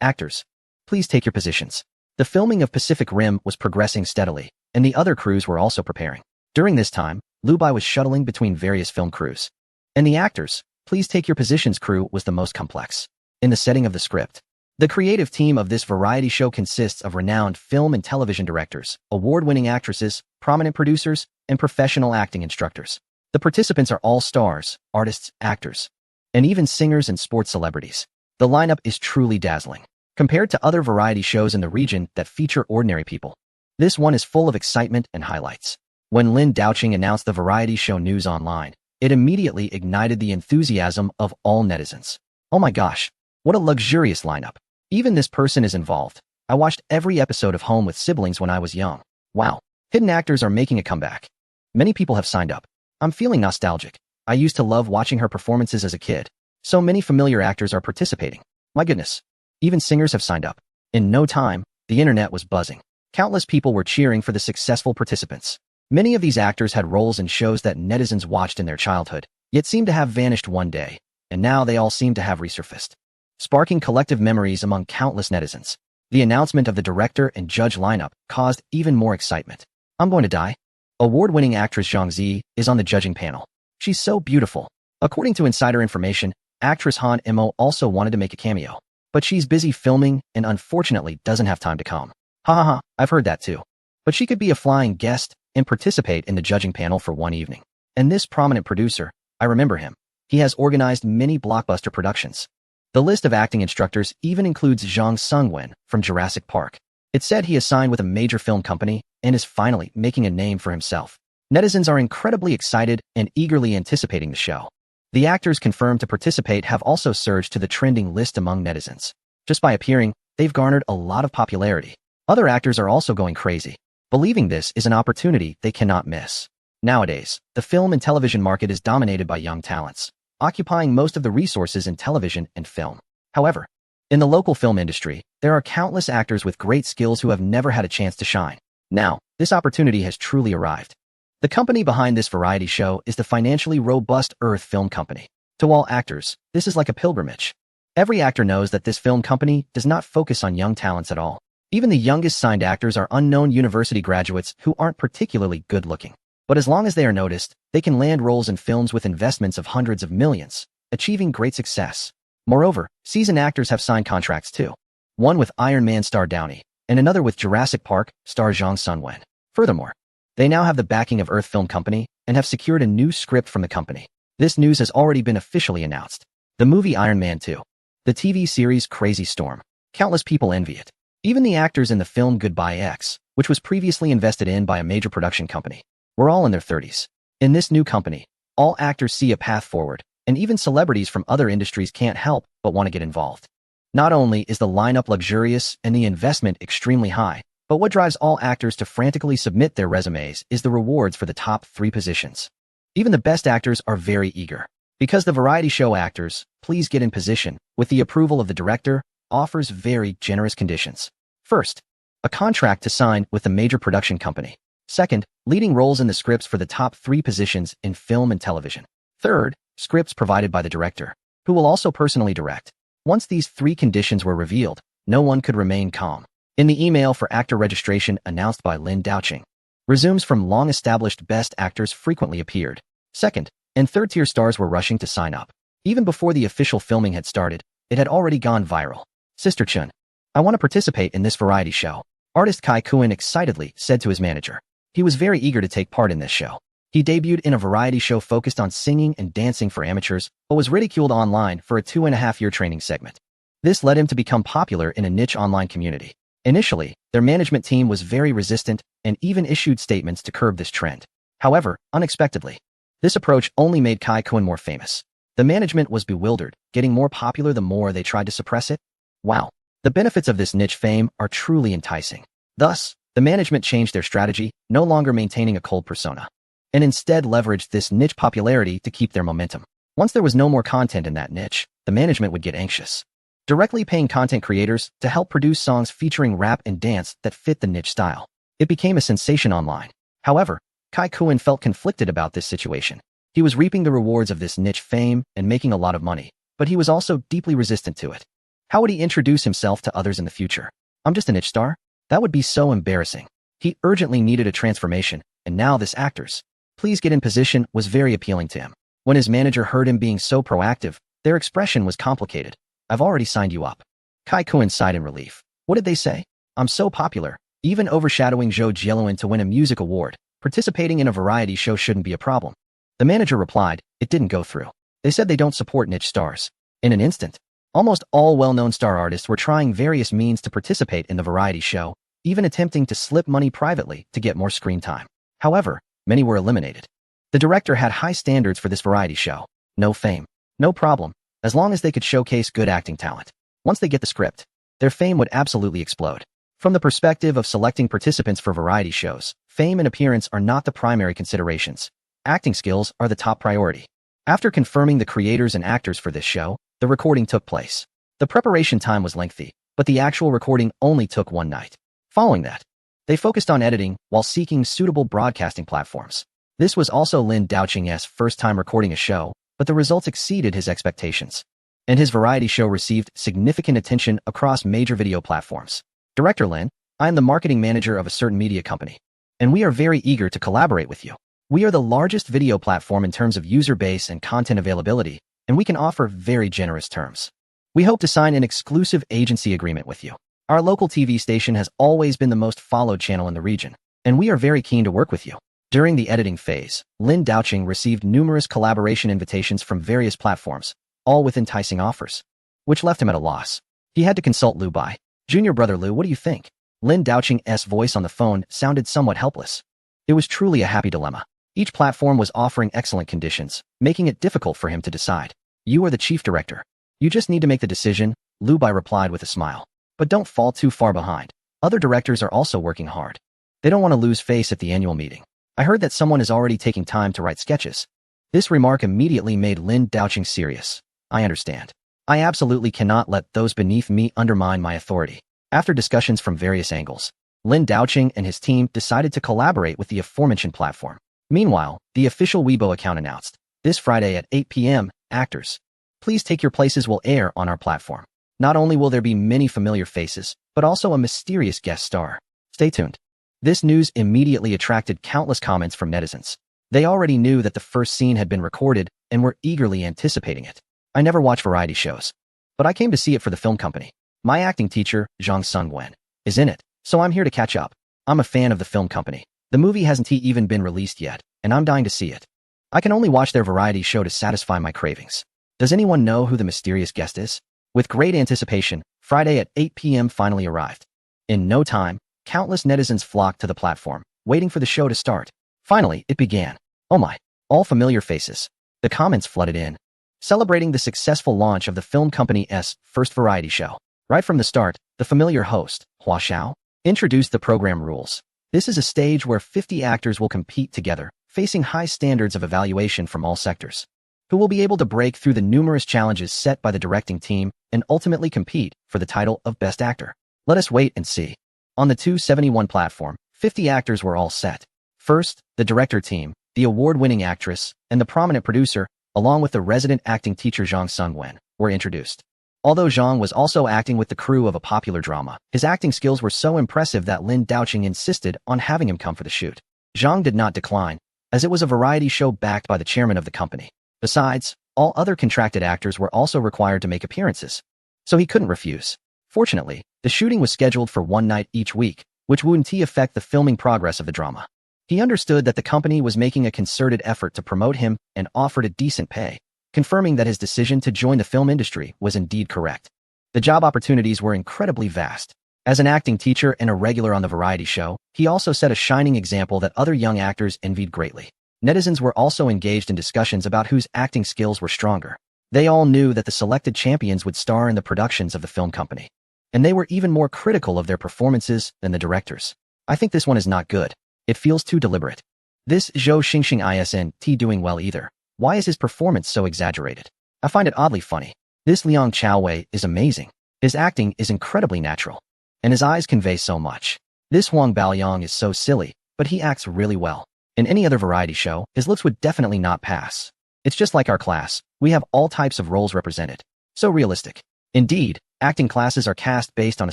S1: Actors. Please take your positions. The filming of Pacific Rim was progressing steadily, and the other crews were also preparing. During this time, Lu Bai was shuttling between various film crews. And the actors, please take your positions crew was the most complex. In the setting of the script, the creative team of this variety show consists of renowned film and television directors, award-winning actresses, prominent producers, and professional acting instructors. The participants are all stars, artists, actors, and even singers and sports celebrities. The lineup is truly dazzling. Compared to other variety shows in the region that feature ordinary people, this one is full of excitement and highlights. When Lin Daoqing announced the variety show news online, it immediately ignited the enthusiasm of all netizens. Oh my gosh, what a luxurious lineup. Even this person is involved. I watched every episode of Home with Siblings when I was young. Wow, hidden actors are making a comeback. Many people have signed up. I'm feeling nostalgic. I used to love watching her performances as a kid. So many familiar actors are participating. My goodness. Even singers have signed up. In no time, the internet was buzzing. Countless people were cheering for the successful participants. Many of these actors had roles in shows that netizens watched in their childhood, yet seemed to have vanished one day, and now they all seem to have resurfaced, sparking collective memories among countless netizens. The announcement of the director and judge lineup caused even more excitement. I'm going to die. Award-winning actress Zhang Zi is on the judging panel. She's so beautiful. According to insider information, actress Han Imo also wanted to make a cameo, but she's busy filming and unfortunately doesn't have time to come. Ha ha ha, I've heard that too. But she could be a flying guest and participate in the judging panel for one evening. And this prominent producer, I remember him. He has organized many blockbuster productions. The list of acting instructors even includes Zhang Sungwen from Jurassic Park. It said he has signed with a major film company and is finally making a name for himself. Netizens are incredibly excited and eagerly anticipating the show. The actors confirmed to participate have also surged to the trending list among netizens. Just by appearing, they've garnered a lot of popularity. Other actors are also going crazy, believing this is an opportunity they cannot miss. Nowadays, the film and television market is dominated by young talents, occupying most of the resources in television and film. However, In the local film industry, there are countless actors with great skills who have never had a chance to shine. Now, this opportunity has truly arrived. The company behind this variety show is the financially robust Earth Film Company. To all actors, this is like a pilgrimage. Every actor knows that this film company does not focus on young talents at all. Even the youngest signed actors are unknown university graduates who aren't particularly good-looking. But as long as they are noticed, they can land roles in films with investments of hundreds of millions, achieving great success. Moreover, seasoned actors have signed contracts too. One with Iron Man star Downey, and another with Jurassic Park star Zhang Sunwen. Furthermore, they now have the backing of Earth Film Company and have secured a new script from the company. This news has already been officially announced. The movie Iron Man 2. The TV series Crazy Storm. Countless people envy it. Even the actors in the film Goodbye X, which was previously invested in by a major production company, were all in their 30s. In this new company, all actors see a path forward, and even celebrities from other industries can't help but want to get involved. Not only is the lineup luxurious and the investment extremely high, but what drives all actors to frantically submit their resumes is the rewards for the top 3 positions. Even the best actors are very eager. Because the variety show actors, please get in position, with the approval of the director, offers very generous conditions. First, a contract to sign with a major production company. Second, leading roles in the scripts for the top 3 positions in film and television. Third, scripts provided by the director, who will also personally direct. Once these 3 conditions were revealed, no one could remain calm. In the email for actor registration announced by Lin Daoqing, resumes from long-established best actors frequently appeared. Second and third-tier stars were rushing to sign up. Even before the official filming had started, it had already gone viral. Sister Chun, I want to participate in this variety show. Artist Kai Kuan excitedly said to his manager. He was very eager to take part in this show. He debuted in a variety show focused on singing and dancing for amateurs, but was ridiculed online for a 2.5-year training segment. This led him to become popular in a niche online community. Initially, their management team was very resistant and even issued statements to curb this trend. However, unexpectedly, this approach only made Kai Kuan more famous. The management was bewildered, getting more popular the more they tried to suppress it. Wow, the benefits of this niche fame are truly enticing. Thus, the management changed their strategy, no longer maintaining a cold persona, and instead leveraged this niche popularity to keep their momentum. Once there was no more content in that niche, the management would get anxious, directly paying content creators to help produce songs featuring rap and dance that fit the niche style. It became a sensation online. However, Kai Kuan felt conflicted about this situation. He was reaping the rewards of this niche fame and making a lot of money, but he was also deeply resistant to it. How would he introduce himself to others in the future? I'm just a niche star? That would be so embarrassing. He urgently needed a transformation, and now this actors, please get in position was very appealing to him. When his manager heard him being so proactive, their expression was complicated. I've already signed you up. Kai Kuan sighed in relief. What did they say? I'm so popular, even overshadowing Zhou Jieluan to win a music award. Participating in a variety show shouldn't be a problem. The manager replied, it didn't go through. They said they don't support niche stars. In an instant, almost all well-known star artists were trying various means to participate in the variety show, even attempting to slip money privately to get more screen time. However, many were eliminated. The director had high standards for this variety show. No fame. No problem, as long as they could showcase good acting talent. Once they get the script, their fame would absolutely explode. From the perspective of selecting participants for variety shows, fame and appearance are not the primary considerations. Acting skills are the top priority. After confirming the creators and actors for this show, the recording took place. The preparation time was lengthy, but the actual recording only took 1 night. Following that, they focused on editing while seeking suitable broadcasting platforms. This was also Lin Daoqing's first time recording a show, but the results exceeded his expectations, and his variety show received significant attention across major video platforms. Director Lin, I am the marketing manager of a certain media company, and we are very eager to collaborate with you. We are the largest video platform in terms of user base and content availability, and we can offer very generous terms. We hope to sign an exclusive agency agreement with you. Our local TV station has always been the most followed channel in the region, and we are very keen to work with you. During the editing phase, Lin Daoqing received numerous collaboration invitations from various platforms, all with enticing offers, which left him at a loss. He had to consult Lu Bai. Junior brother Lu, what do you think? Lin Daoqing's voice on the phone sounded somewhat helpless. It was truly a happy dilemma. Each platform was offering excellent conditions, making it difficult for him to decide. You are the chief director. You just need to make the decision, Lu Bai replied with a smile. But don't fall too far behind. Other directors are also working hard. They don't want to lose face at the annual meeting. I heard that someone is already taking time to write sketches. This remark immediately made Lin Daoqing serious. I understand. I absolutely cannot let those beneath me undermine my authority. After discussions from various angles, Lin Daoqing and his team decided to collaborate with the aforementioned platform. Meanwhile, the official Weibo account announced, this Friday at 8 p.m., actors, please take your places will air on our platform. Not only will there be many familiar faces, but also a mysterious guest star. Stay tuned. This news immediately attracted countless comments from netizens. They already knew that the first scene had been recorded and were eagerly anticipating it. I never watch variety shows, but I came to see it for the film company. My acting teacher, Zhang Sungwen, is in it, so I'm here to catch up. I'm a fan of the film company. The movie hasn't even been released yet, and I'm dying to see it. I can only watch their variety show to satisfy my cravings. Does anyone know who the mysterious guest is? With great anticipation, Friday at 8 p.m. finally arrived. In no time, countless netizens flocked to the platform, waiting for the show to start. Finally, it began. Oh my, all familiar faces. The comments flooded in, celebrating the successful launch of the film company's first variety show. Right from the start, the familiar host, Hua Xiao, introduced the program rules. This is a stage where 50 actors will compete together, facing high standards of evaluation from all sectors, who will be able to break through the numerous challenges set by the directing team and ultimately compete for the title of Best Actor. Let us wait and see. On the 271 platform, 50 actors were all set. First, the director team, the award-winning actress, and the prominent producer, along with the resident acting teacher Zhang Sungwen, were introduced. Although Zhang was also acting with the crew of a popular drama, his acting skills were so impressive that Lin Daoqing insisted on having him come for the shoot. Zhang did not decline, as it was a variety show backed by the chairman of the company. Besides, all other contracted actors were also required to make appearances, so he couldn't refuse. Fortunately, the shooting was scheduled for one night each week, which wouldn't affect the filming progress of the drama. He understood that the company was making a concerted effort to promote him and offered a decent pay, confirming that his decision to join the film industry was indeed correct. The job opportunities were incredibly vast. As an acting teacher and a regular on the variety show, he also set a shining example that other young actors envied greatly. Netizens were also engaged in discussions about whose acting skills were stronger. They all knew that the selected champions would star in the productions of the film company, and they were even more critical of their performances than the directors. I think this one is not good. It feels too deliberate. This Zhou Xingxing isn't doing well either. Why is his performance so exaggerated? I find it oddly funny. This Liang Chaowei is amazing. His acting is incredibly natural, and his eyes convey so much. This Huang Baoyang is so silly, but he acts really well. In any other variety show, his looks would definitely not pass. It's just like our class. We have all types of roles represented. So realistic. Indeed, acting classes are cast based on a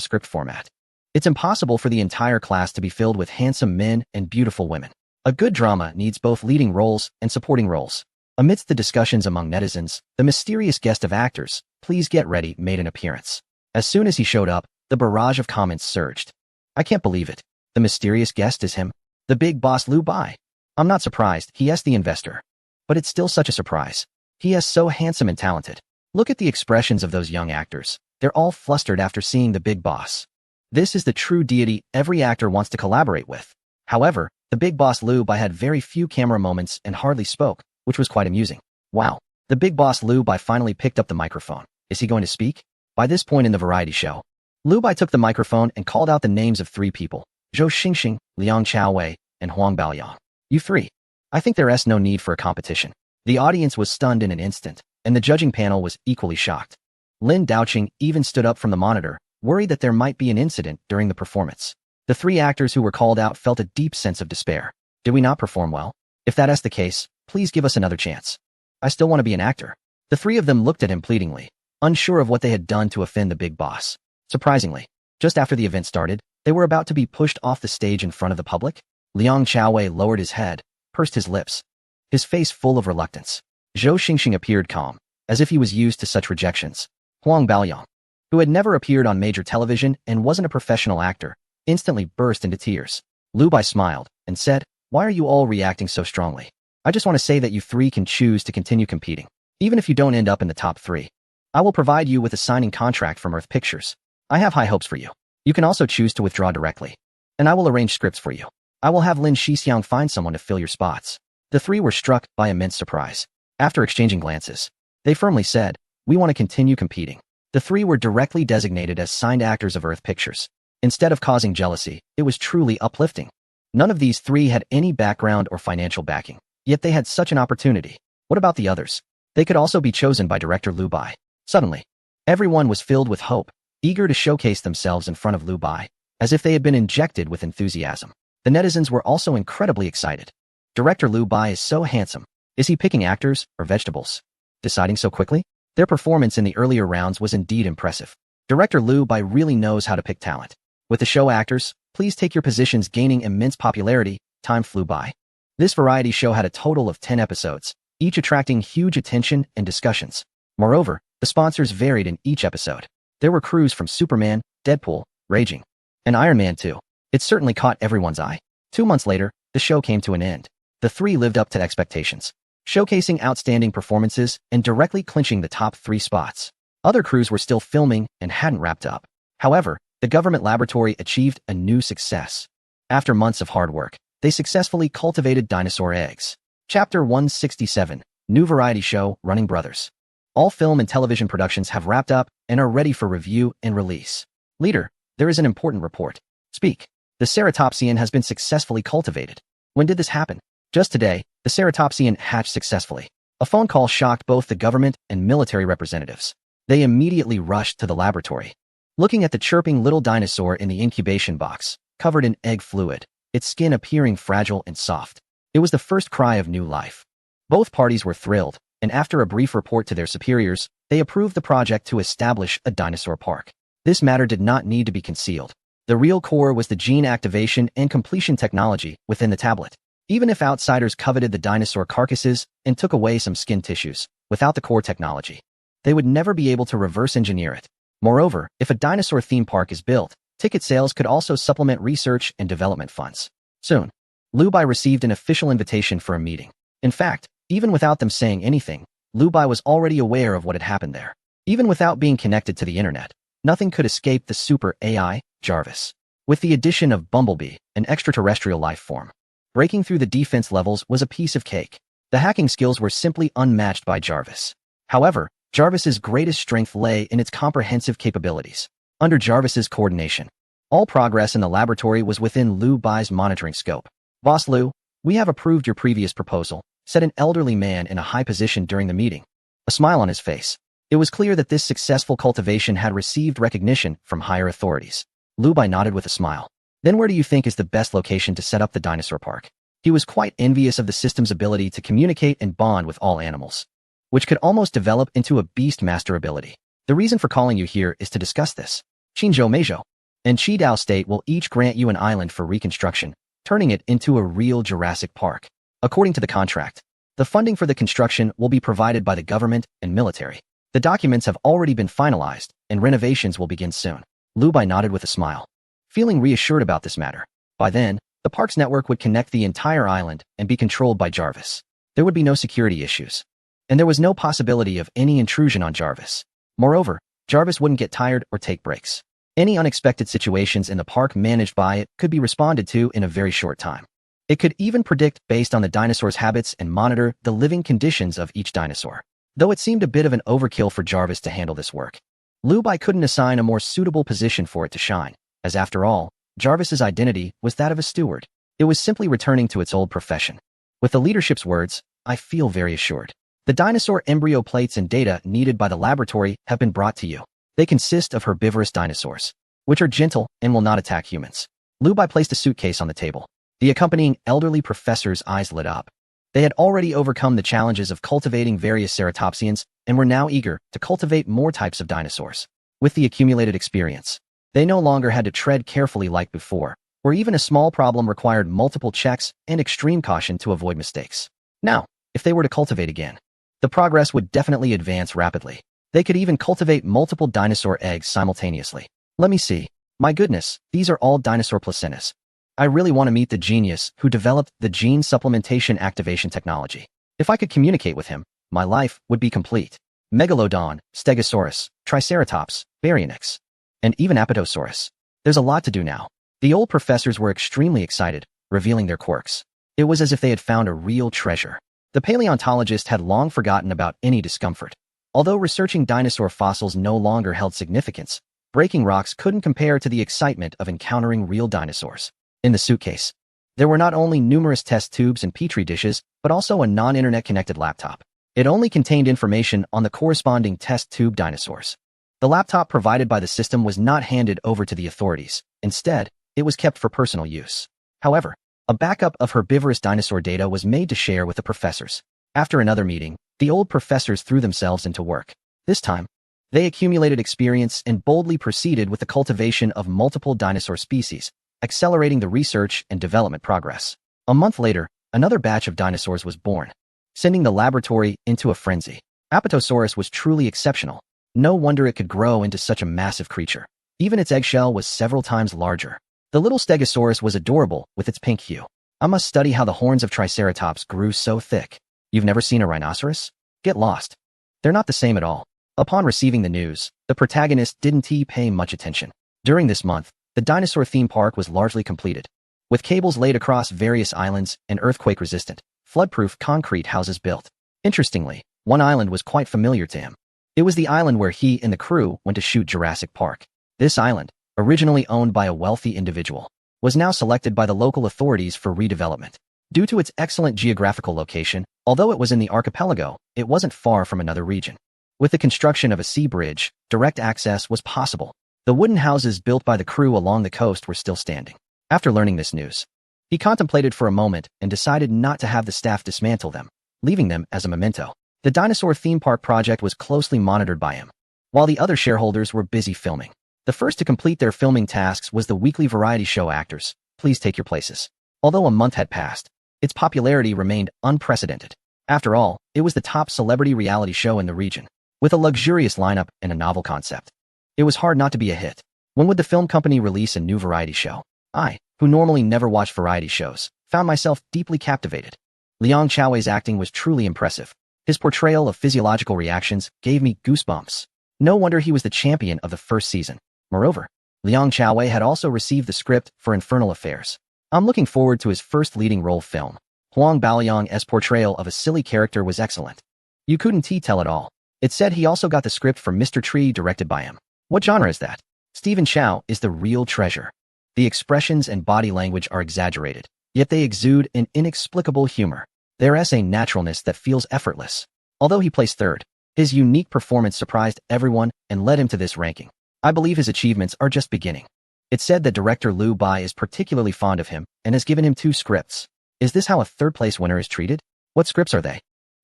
S1: script format. It's impossible for the entire class to be filled with handsome men and beautiful women. A good drama needs both leading roles and supporting roles. Amidst the discussions among netizens, the mysterious guest of actors, please get ready, made an appearance. As soon as he showed up, the barrage of comments surged. I can't believe it. The mysterious guest is him. The big boss Liu Bai. I'm not surprised, he is the investor. But it's still such a surprise. He is so handsome and talented. Look at the expressions of those young actors. They're all flustered after seeing the big boss. This is the true deity every actor wants to collaborate with. However, the big boss Liu Bai had very few camera moments and hardly spoke, which was quite amusing. Wow. The big boss Liu Bai finally picked up the microphone. Is he going to speak? By this point in the variety show, Liu Bai took the microphone and called out the names of 3 people: Zhou Xingxing, Liang Chaowei, and Huang Baoyang. You 3. I think there is no need for a competition. The audience was stunned in an instant, and the judging panel was equally shocked. Lin Daoqing even stood up from the monitor, worried that there might be an incident during the performance. The 3 actors who were called out felt a deep sense of despair. Did we not perform well? If that is the case, please give us another chance. I still want to be an actor. The 3 of them looked at him pleadingly, unsure of what they had done to offend the big boss. Surprisingly, just after the event started, they were about to be pushed off the stage in front of the public. Liang Chaowei lowered his head, pursed his lips, his face full of reluctance. Zhou Xingxing appeared calm, as if he was used to such rejections. Huang Baoyang, who had never appeared on major television and wasn't a professional actor, instantly burst into tears. Liu Bai smiled and said, "Why are you all reacting so strongly? I just want to say that you 3 can choose to continue competing. Even if you don't end up in the top 3, I will provide you with a signing contract from Earth Pictures. I have high hopes for you. You can also choose to withdraw directly, and I will arrange scripts for you. I will have Lin Xixiang find someone to fill your spots." The 3 were struck by immense surprise. After exchanging glances, they firmly said, "We want to continue competing." The 3 were directly designated as signed actors of Earth Pictures. Instead of causing jealousy, it was truly uplifting. None of these 3 had any background or financial backing, yet they had such an opportunity. What about the others? They could also be chosen by director Liu Bai. Suddenly, Everyone was filled with hope, eager to showcase themselves in front of Liu Bai, as if they had been injected with enthusiasm. The netizens were also incredibly excited. Director Liu Bai is so handsome. Is he picking actors or vegetables? Deciding so quickly? Their performance in the earlier rounds was indeed impressive. Director Liu Bai really knows how to pick talent. With the show actors, please take your positions gaining immense popularity, time flew by. This variety show had a total of 10 episodes, each attracting huge attention and discussions. Moreover, the sponsors varied in each episode. There were crews from Superman, Deadpool, Raging, and Iron Man 2. It certainly caught everyone's eye. 2 months later, the show came to an end. The 3 lived up to expectations, showcasing outstanding performances and directly clinching the top 3 spots. Other crews were still filming and hadn't wrapped up. However, the government laboratory achieved a new success. After months of hard work, they successfully cultivated dinosaur eggs. Chapter 167, New Variety Show, Running Brothers. All film and television productions have wrapped up and are ready for review and release. Leader, there is an important report. Speak. The ceratopsian has been successfully cultivated. When did this happen? Just today, the ceratopsian hatched successfully. A phone call shocked both the government and military representatives. They immediately rushed to the laboratory. Looking at the chirping little dinosaur in the incubation box, covered in egg fluid, its skin appearing fragile and soft. It was the first cry of new life. Both parties were thrilled, and after a brief report to their superiors, they approved the project to establish a dinosaur park. This matter did not need to be concealed. The real core was the gene activation and completion technology within the tablet. Even if outsiders coveted the dinosaur carcasses and took away some skin tissues, without the core technology, they would never be able to reverse engineer it. Moreover, if a dinosaur theme park is built, ticket sales could also supplement research and development funds. Soon, Liu Bai received an official invitation for a meeting. In fact, even without them saying anything, Liu Bai was already aware of what had happened there. Even without being connected to the internet, nothing could escape the super AI, Jarvis. With the addition of Bumblebee, an extraterrestrial life form, breaking through the defense levels was a piece of cake. The hacking skills were simply unmatched by Jarvis. However, Jarvis's greatest strength lay in its comprehensive capabilities. Under Jarvis's coordination, all progress in the laboratory was within Liu Bai's monitoring scope. Boss Liu, we have approved your previous proposal, said an elderly man in a high position during the meeting. A smile on his face. It was clear that this successful cultivation had received recognition from higher authorities. Liu Bai nodded with a smile. Then where do you think is the best location to set up the dinosaur park? He was quite envious of the system's ability to communicate and bond with all animals, which could almost develop into a beast-master ability. The reason for calling you here is to discuss this. Qinzhou Meizhou and Qidao State will each grant you an island for reconstruction, turning it into a real Jurassic Park. According to the contract, the funding for the construction will be provided by the government and military. The documents have already been finalized, and renovations will begin soon. Liu Bai nodded with a smile, feeling reassured about this matter. By then, the park's network would connect the entire island and be controlled by Jarvis. There would be no security issues, and there was no possibility of any intrusion on Jarvis. Moreover, Jarvis wouldn't get tired or take breaks. Any unexpected situations in the park managed by it could be responded to in a very short time. It could even predict based on the dinosaur's habits and monitor the living conditions of each dinosaur. Though it seemed a bit of an overkill for Jarvis to handle this work, Liu Bai couldn't assign a more suitable position for it to shine, as after all, Jarvis's identity was that of a steward. It was simply returning to its old profession. With the leadership's words, I feel very assured. The dinosaur embryo plates and data needed by the laboratory have been brought to you. They consist of herbivorous dinosaurs, which are gentle and will not attack humans. Liu Bai placed a suitcase on the table. The accompanying elderly professor's eyes lit up. They had already overcome the challenges of cultivating various ceratopsians and were now eager to cultivate more types of dinosaurs. With the accumulated experience, they no longer had to tread carefully like before, where even a small problem required multiple checks and extreme caution to avoid mistakes. Now, if they were to cultivate again, the progress would definitely advance rapidly. They could even cultivate multiple dinosaur eggs simultaneously. Let me see. My goodness, these are all dinosaur placentas. I really want to meet the genius who developed the gene supplementation activation technology. If I could communicate with him, my life would be complete. Megalodon, Stegosaurus, Triceratops, Baryonyx, and even Apatosaurus. There's a lot to do now. The old professors were extremely excited, revealing their quirks. It was as if they had found a real treasure. The paleontologist had long forgotten about any discomfort. Although researching dinosaur fossils no longer held significance, breaking rocks couldn't compare to the excitement of encountering real dinosaurs. In the suitcase, there were not only numerous test tubes and petri dishes, but also a non-internet connected laptop. It only contained information on the corresponding test tube dinosaurs. The laptop provided by the system was not handed over to the authorities. Instead, it was kept for personal use. However, a backup of herbivorous dinosaur data was made to share with the professors. After another meeting, the old professors threw themselves into work. This time, they accumulated experience and boldly proceeded with the cultivation of multiple dinosaur species, accelerating the research and development progress. A month later, another batch of dinosaurs was born, sending the laboratory into a frenzy. Apatosaurus was truly exceptional. No wonder it could grow into such a massive creature. Even its eggshell was several times larger. The little Stegosaurus was adorable with its pink hue. I must study how the horns of Triceratops grew so thick. You've never seen a rhinoceros? Get lost. They're not the same at all. Upon receiving the news, the protagonist didn't pay much attention. During this month, the dinosaur theme park was largely completed, with cables laid across various islands and earthquake-resistant, flood-proof concrete houses built. Interestingly, one island was quite familiar to him. It was the island where he and the crew went to shoot Jurassic Park. This island, originally owned by a wealthy individual, was now selected by the local authorities for redevelopment. Due to its excellent geographical location, although it was in the archipelago, it wasn't far from another region. With the construction of a sea bridge, direct access was possible. The wooden houses built by the crew along the coast were still standing. After learning this news, he contemplated for a moment and decided not to have the staff dismantle them, leaving them as a memento. The dinosaur theme park project was closely monitored by him, while the other shareholders were busy filming. The first to complete their filming tasks was the weekly variety show Actors, Please Take Your Places. Although a month had passed, its popularity remained unprecedented. After all, it was the top celebrity reality show in the region, with a luxurious lineup and a novel concept. It was hard not to be a hit. When would the film company release a new variety show? I, who normally never watch variety shows, found myself deeply captivated. Liang Chaowei's acting was truly impressive. His portrayal of physiological reactions gave me goosebumps. No wonder he was the champion of the first season. Moreover, Liang Chaowei had also received the script for Infernal Affairs. I'm looking forward to his first leading role film. Huang Baoyang's portrayal of a silly character was excellent. You couldn't tell it all. It said he also got the script for Mr. Tree directed by him. What genre is that? Stephen Chow is the real treasure. The expressions and body language are exaggerated, yet they exude an inexplicable humor. There's a naturalness that feels effortless. Although he placed third, his unique performance surprised everyone and led him to this ranking. I believe his achievements are just beginning. It's said that director Liu Bai is particularly fond of him and has given him 2 scripts. Is this how a third-place winner is treated? What scripts are they?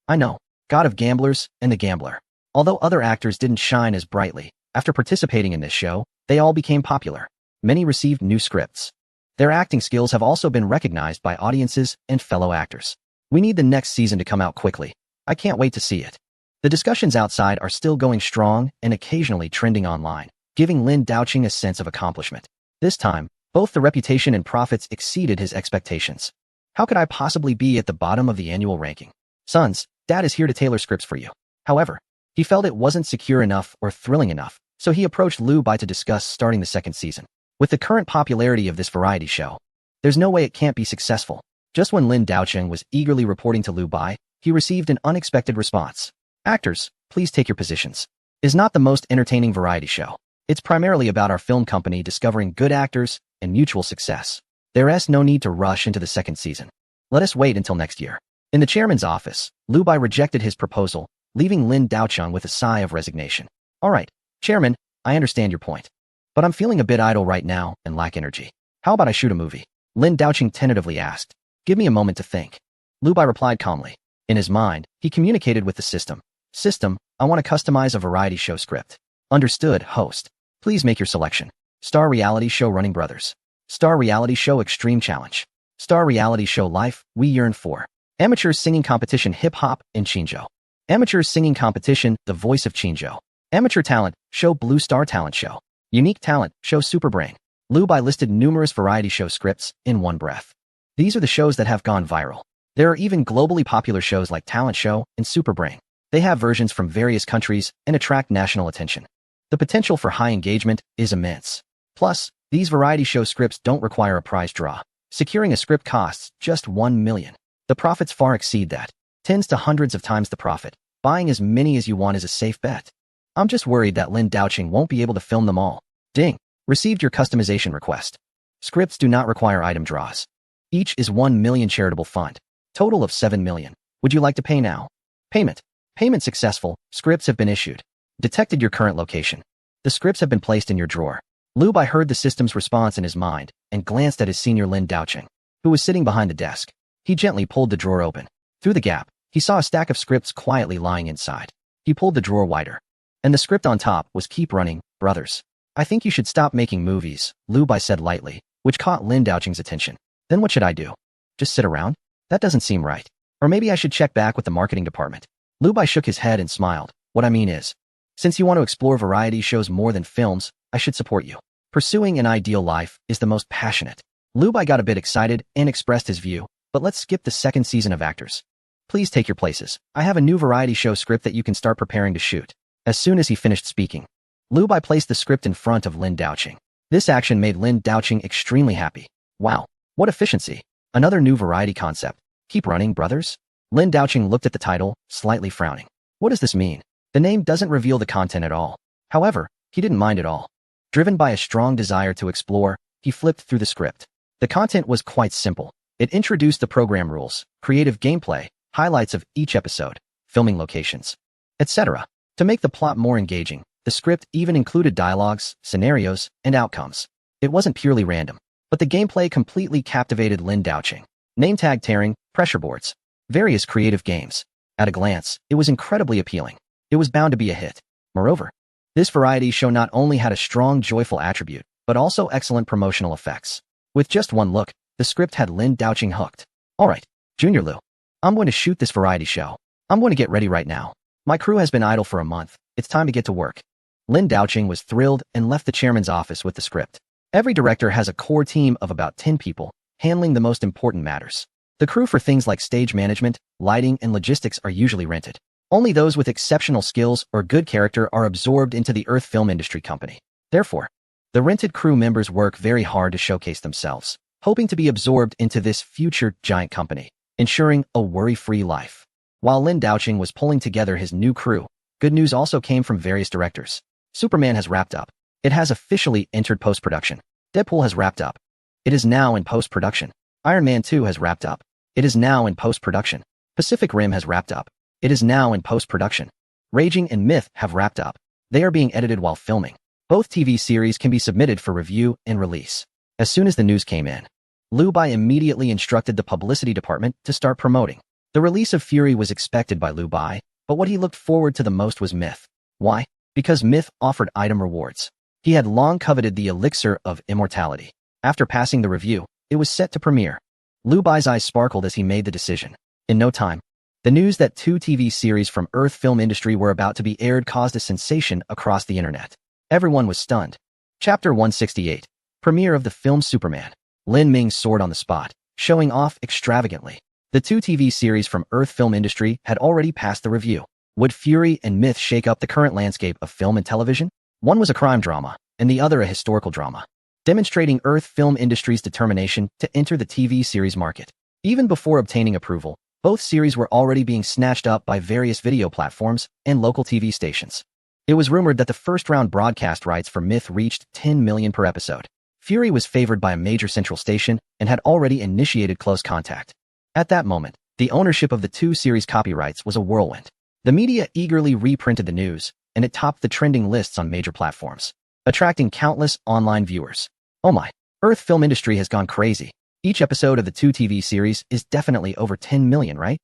S1: I know. God of Gamblers and The Gambler. Although other actors didn't shine as brightly, after participating in this show, they all became popular. Many received new scripts. Their acting skills have also been recognized by audiences and fellow actors. We need the next season to come out quickly. I can't wait to see it. The discussions outside are still going strong and occasionally trending online, giving Lin Daoqing a sense of accomplishment. This time, both the reputation and profits exceeded his expectations. How could I possibly be at the bottom of the annual ranking? Sons, Dad is here to tailor scripts for you. However, he felt it wasn't secure enough or thrilling enough, so he approached Liu Bai to discuss starting the second season. With the current popularity of this variety show, there's no way it can't be successful. Just when Lin Daoqing was eagerly reporting to Liu Bai, he received an unexpected response. Actors, please take your positions. Is not the most entertaining variety show. It's primarily about our film company discovering good actors and mutual success. There's no need to rush into the second season. Let us wait until next year. In the chairman's office, Liu Bai rejected his proposal, leaving Lin Daoqing with a sigh of resignation. All right, Chairman, I understand your point. But I'm feeling a bit idle right now and lack energy. How about I shoot a movie? Lin Daoqing tentatively asked. Give me a moment to think. Liu Bai replied calmly. In his mind, he communicated with the system. System, I want to customize a variety show script. Understood, host. Please make your selection. Star Reality Show Running Brothers. Star Reality Show Extreme Challenge. Star Reality Show Life, We Yearn For. Amateur Singing Competition Hip Hop in Qinzhou. Amateur Singing Competition The Voice of Qinzhou. Amateur Talent Show Blue Star Talent Show. Unique Talent Show Superbrain. Liu Bai listed numerous variety show scripts in one breath. These are the shows that have gone viral. There are even globally popular shows like Talent Show and Superbrain. They have versions from various countries and attract national attention. The potential for high engagement is immense. Plus, these variety show scripts don't require a prize draw. Securing a script costs just 1 million. The profits far exceed that. Tens to hundreds of times the profit. Buying as many as you want is a safe bet. I'm just worried that Lin Daoqing won't be able to film them all. Ding. Received your customization request. Scripts do not require item draws. Each is 1 million charitable fund. Total of 7 million. Would you like to pay now? Payment. Payment successful. Scripts have been issued. Detected your current location. The scripts have been placed in your drawer. Lu Bai heard the system's response in his mind and glanced at his senior Lin Daoqing, who was sitting behind the desk. He gently pulled the drawer open. Through the gap, he saw a stack of scripts quietly lying inside. He pulled the drawer wider. And the script on top was "Keep running, brothers. I think you should stop making movies," Lu Bai said lightly, which caught Lin Daoqing's attention. Then what should I do? Just sit around? That doesn't seem right. Or maybe I should check back with the marketing department. Lu Bai shook his head and smiled. What I mean is, since you want to explore variety shows more than films, I should support you. Pursuing an ideal life is the most passionate. Lu Bai got a bit excited and expressed his view, but let's skip the second season of Actors. Please take your places. I have a new variety show script that you can start preparing to shoot. As soon as he finished speaking, Lu Bai placed the script in front of Lin Daoqing. This action made Lin Daoqing extremely happy. Wow, what efficiency. Another new variety concept. Keep running, brothers? Lin Daoqing looked at the title, slightly frowning. What does this mean? The name doesn't reveal the content at all. However, he didn't mind at all. Driven by a strong desire to explore, he flipped through the script. The content was quite simple. It introduced the program rules, creative gameplay, highlights of each episode, filming locations, etc. To make the plot more engaging, the script even included dialogues, scenarios, and outcomes. It wasn't purely random, but the gameplay completely captivated Lin Daoqing. Name tag tearing, pressure boards, various creative games. At a glance, it was incredibly appealing. It was bound to be a hit. Moreover, this variety show not only had a strong joyful attribute, but also excellent promotional effects. With just one look, the script had Lin Daoqing hooked. Alright, Junior Lu, I'm going to shoot this variety show. I'm going to get ready right now. My crew has been idle for a month. It's time to get to work. Lin Daoqing was thrilled and left the chairman's office with the script. Every director has a core team of about 10 people, handling the most important matters. The crew for things like stage management, lighting, and logistics are usually rented. Only those with exceptional skills or good character are absorbed into the Earth Film Industry Company. Therefore, the rented crew members work very hard to showcase themselves, hoping to be absorbed into this future giant company, ensuring a worry-free life. While Lin Daoqing was pulling together his new crew, good news also came from various directors. Superman has wrapped up. It has officially entered post-production. Deadpool has wrapped up. It is now in post-production. Iron Man 2 has wrapped up. It is now in post-production. Pacific Rim has wrapped up. It is now in post-production. Raging and Myth have wrapped up. They are being edited while filming. Both TV series can be submitted for review and release. As soon as the news came in, Lu Bai immediately instructed the publicity department to start promoting. The release of Fury was expected by Lu Bai, but what he looked forward to the most was Myth. Why? Because Myth offered item rewards. He had long coveted the elixir of immortality. After passing the review, it was set to premiere. Lu Bai's eyes sparkled as he made the decision. In no time, the news that 2 TV series from Earth Film Industry were about to be aired caused a sensation across the internet. Everyone was stunned. Chapter 168. Premiere of the film Superman. Lin Ming soared on the spot, showing off extravagantly. The 2 TV series from Earth Film Industry had already passed the review. Would Fury and Myth shake up the current landscape of film and television? One was a crime drama, and the other a historical drama, demonstrating Earth Film Industry's determination to enter the TV series market. Even before obtaining approval, both series were already being snatched up by various video platforms and local TV stations. It was rumored that the first-round broadcast rights for Myth reached 10 million per episode. Fury was favored by a major central station and had already initiated close contact. At that moment, the ownership of the 2 series copyrights was a whirlwind. The media eagerly reprinted the news, and it topped the trending lists on major platforms, attracting countless online viewers. Oh my, Earth Film Industry has gone crazy. Each episode of the 2 TV series is definitely over 10 million, right?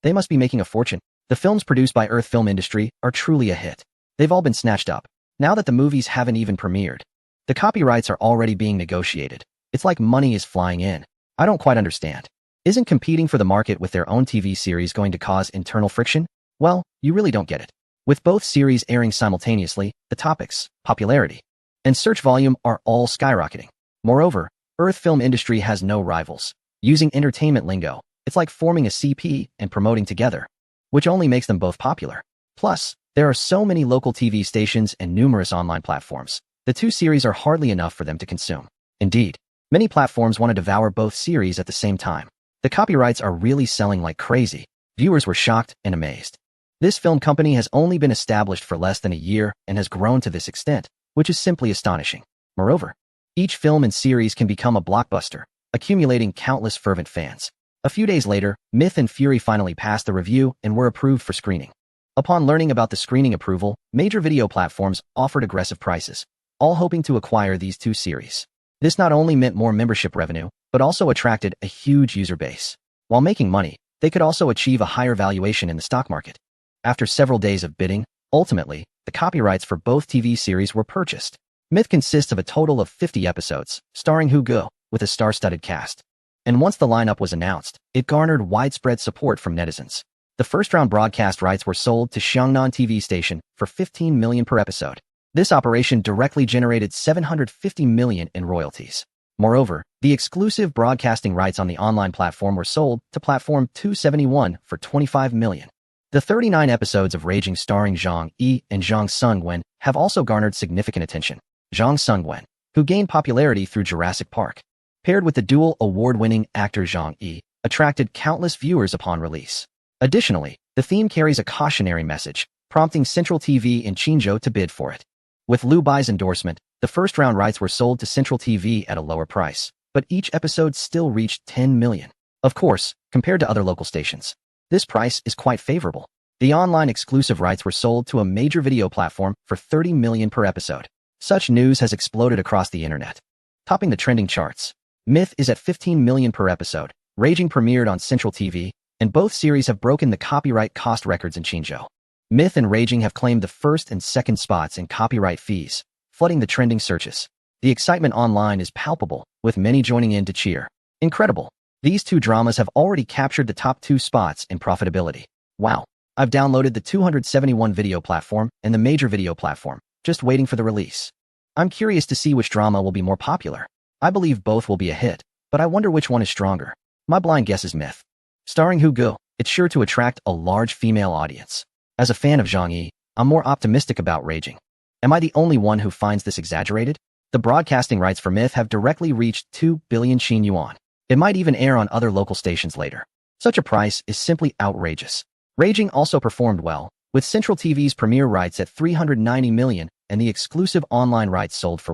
S1: They must be making a fortune. The films produced by Earth Film Industry are truly a hit. They've all been snatched up. Now that the movies haven't even premiered, the copyrights are already being negotiated. It's like money is flying in. I don't quite understand. Isn't competing for the market with their own TV series going to cause internal friction? Well, you really don't get it. With both series airing simultaneously, the topics, popularity, and search volume are all skyrocketing. Moreover, Earth Film Industry has no rivals. Using entertainment lingo, it's like forming a CP and promoting together, which only makes them both popular. Plus, there are so many local TV stations and numerous online platforms. The 2 series are hardly enough for them to consume. Indeed, many platforms want to devour both series at the same time. The copyrights are really selling like crazy. Viewers were shocked and amazed. This film company has only been established for less than a year and has grown to this extent, which is simply astonishing. Moreover, each film and series can become a blockbuster, accumulating countless fervent fans. A few days later, Myth and Fury finally passed the review and were approved for screening. Upon learning about the screening approval, major video platforms offered aggressive prices, all hoping to acquire these two series. This not only meant more membership revenue, but also attracted a huge user base. While making money, they could also achieve a higher valuation in the stock market. After several days of bidding, ultimately, the copyrights for both TV series were purchased. Myth consists of a total of 50 episodes, starring Hu Ge, with a star-studded cast. And once the lineup was announced, it garnered widespread support from netizens. The first-round broadcast rights were sold to Xiangnan TV station for $15 million per episode. This operation directly generated $750 million in royalties. Moreover, the exclusive broadcasting rights on the online platform were sold to Platform 271 for $25 million. The 39 episodes of Raging starring Zhang Yi and Zhang Sungwen have also garnered significant attention. Zhang Sungwen, who gained popularity through Jurassic Park, paired with the dual award-winning actor Zhang Yi, attracted countless viewers upon release. Additionally, the theme carries a cautionary message, prompting Central TV in Qinzhou to bid for it. With Liu Bai's endorsement, the first-round rights were sold to Central TV at a lower price, but each episode still reached $10 million. Of course, compared to other local stations, this price is quite favorable. The online exclusive rights were sold to a major video platform for $30 million per episode. Such news has exploded across the internet, topping the trending charts. Myth is at $15 million per episode. Raging premiered on Central TV, and both series have broken the copyright cost records in Qinzhou. Myth and Raging have claimed the first and second spots in copyright fees, flooding the trending searches. The excitement online is palpable, with many joining in to cheer. Incredible! These two dramas have already captured the top 2 spots in profitability. Wow! I've downloaded the 271 video platform and the major video platform, just waiting for the release. I'm curious to see which drama will be more popular. I believe both will be a hit, but I wonder which one is stronger. My blind guess is Myth. Starring Hu Ge, it's sure to attract a large female audience. As a fan of Zhang Yi, I'm more optimistic about Raging. Am I the only one who finds this exaggerated? The broadcasting rights for Myth have directly reached 2 billion Qin yuan. It might even air on other local stations later. Such a price is simply outrageous. Raging also performed well, with Central TV's premiere rights at $390 million and the exclusive online rights sold for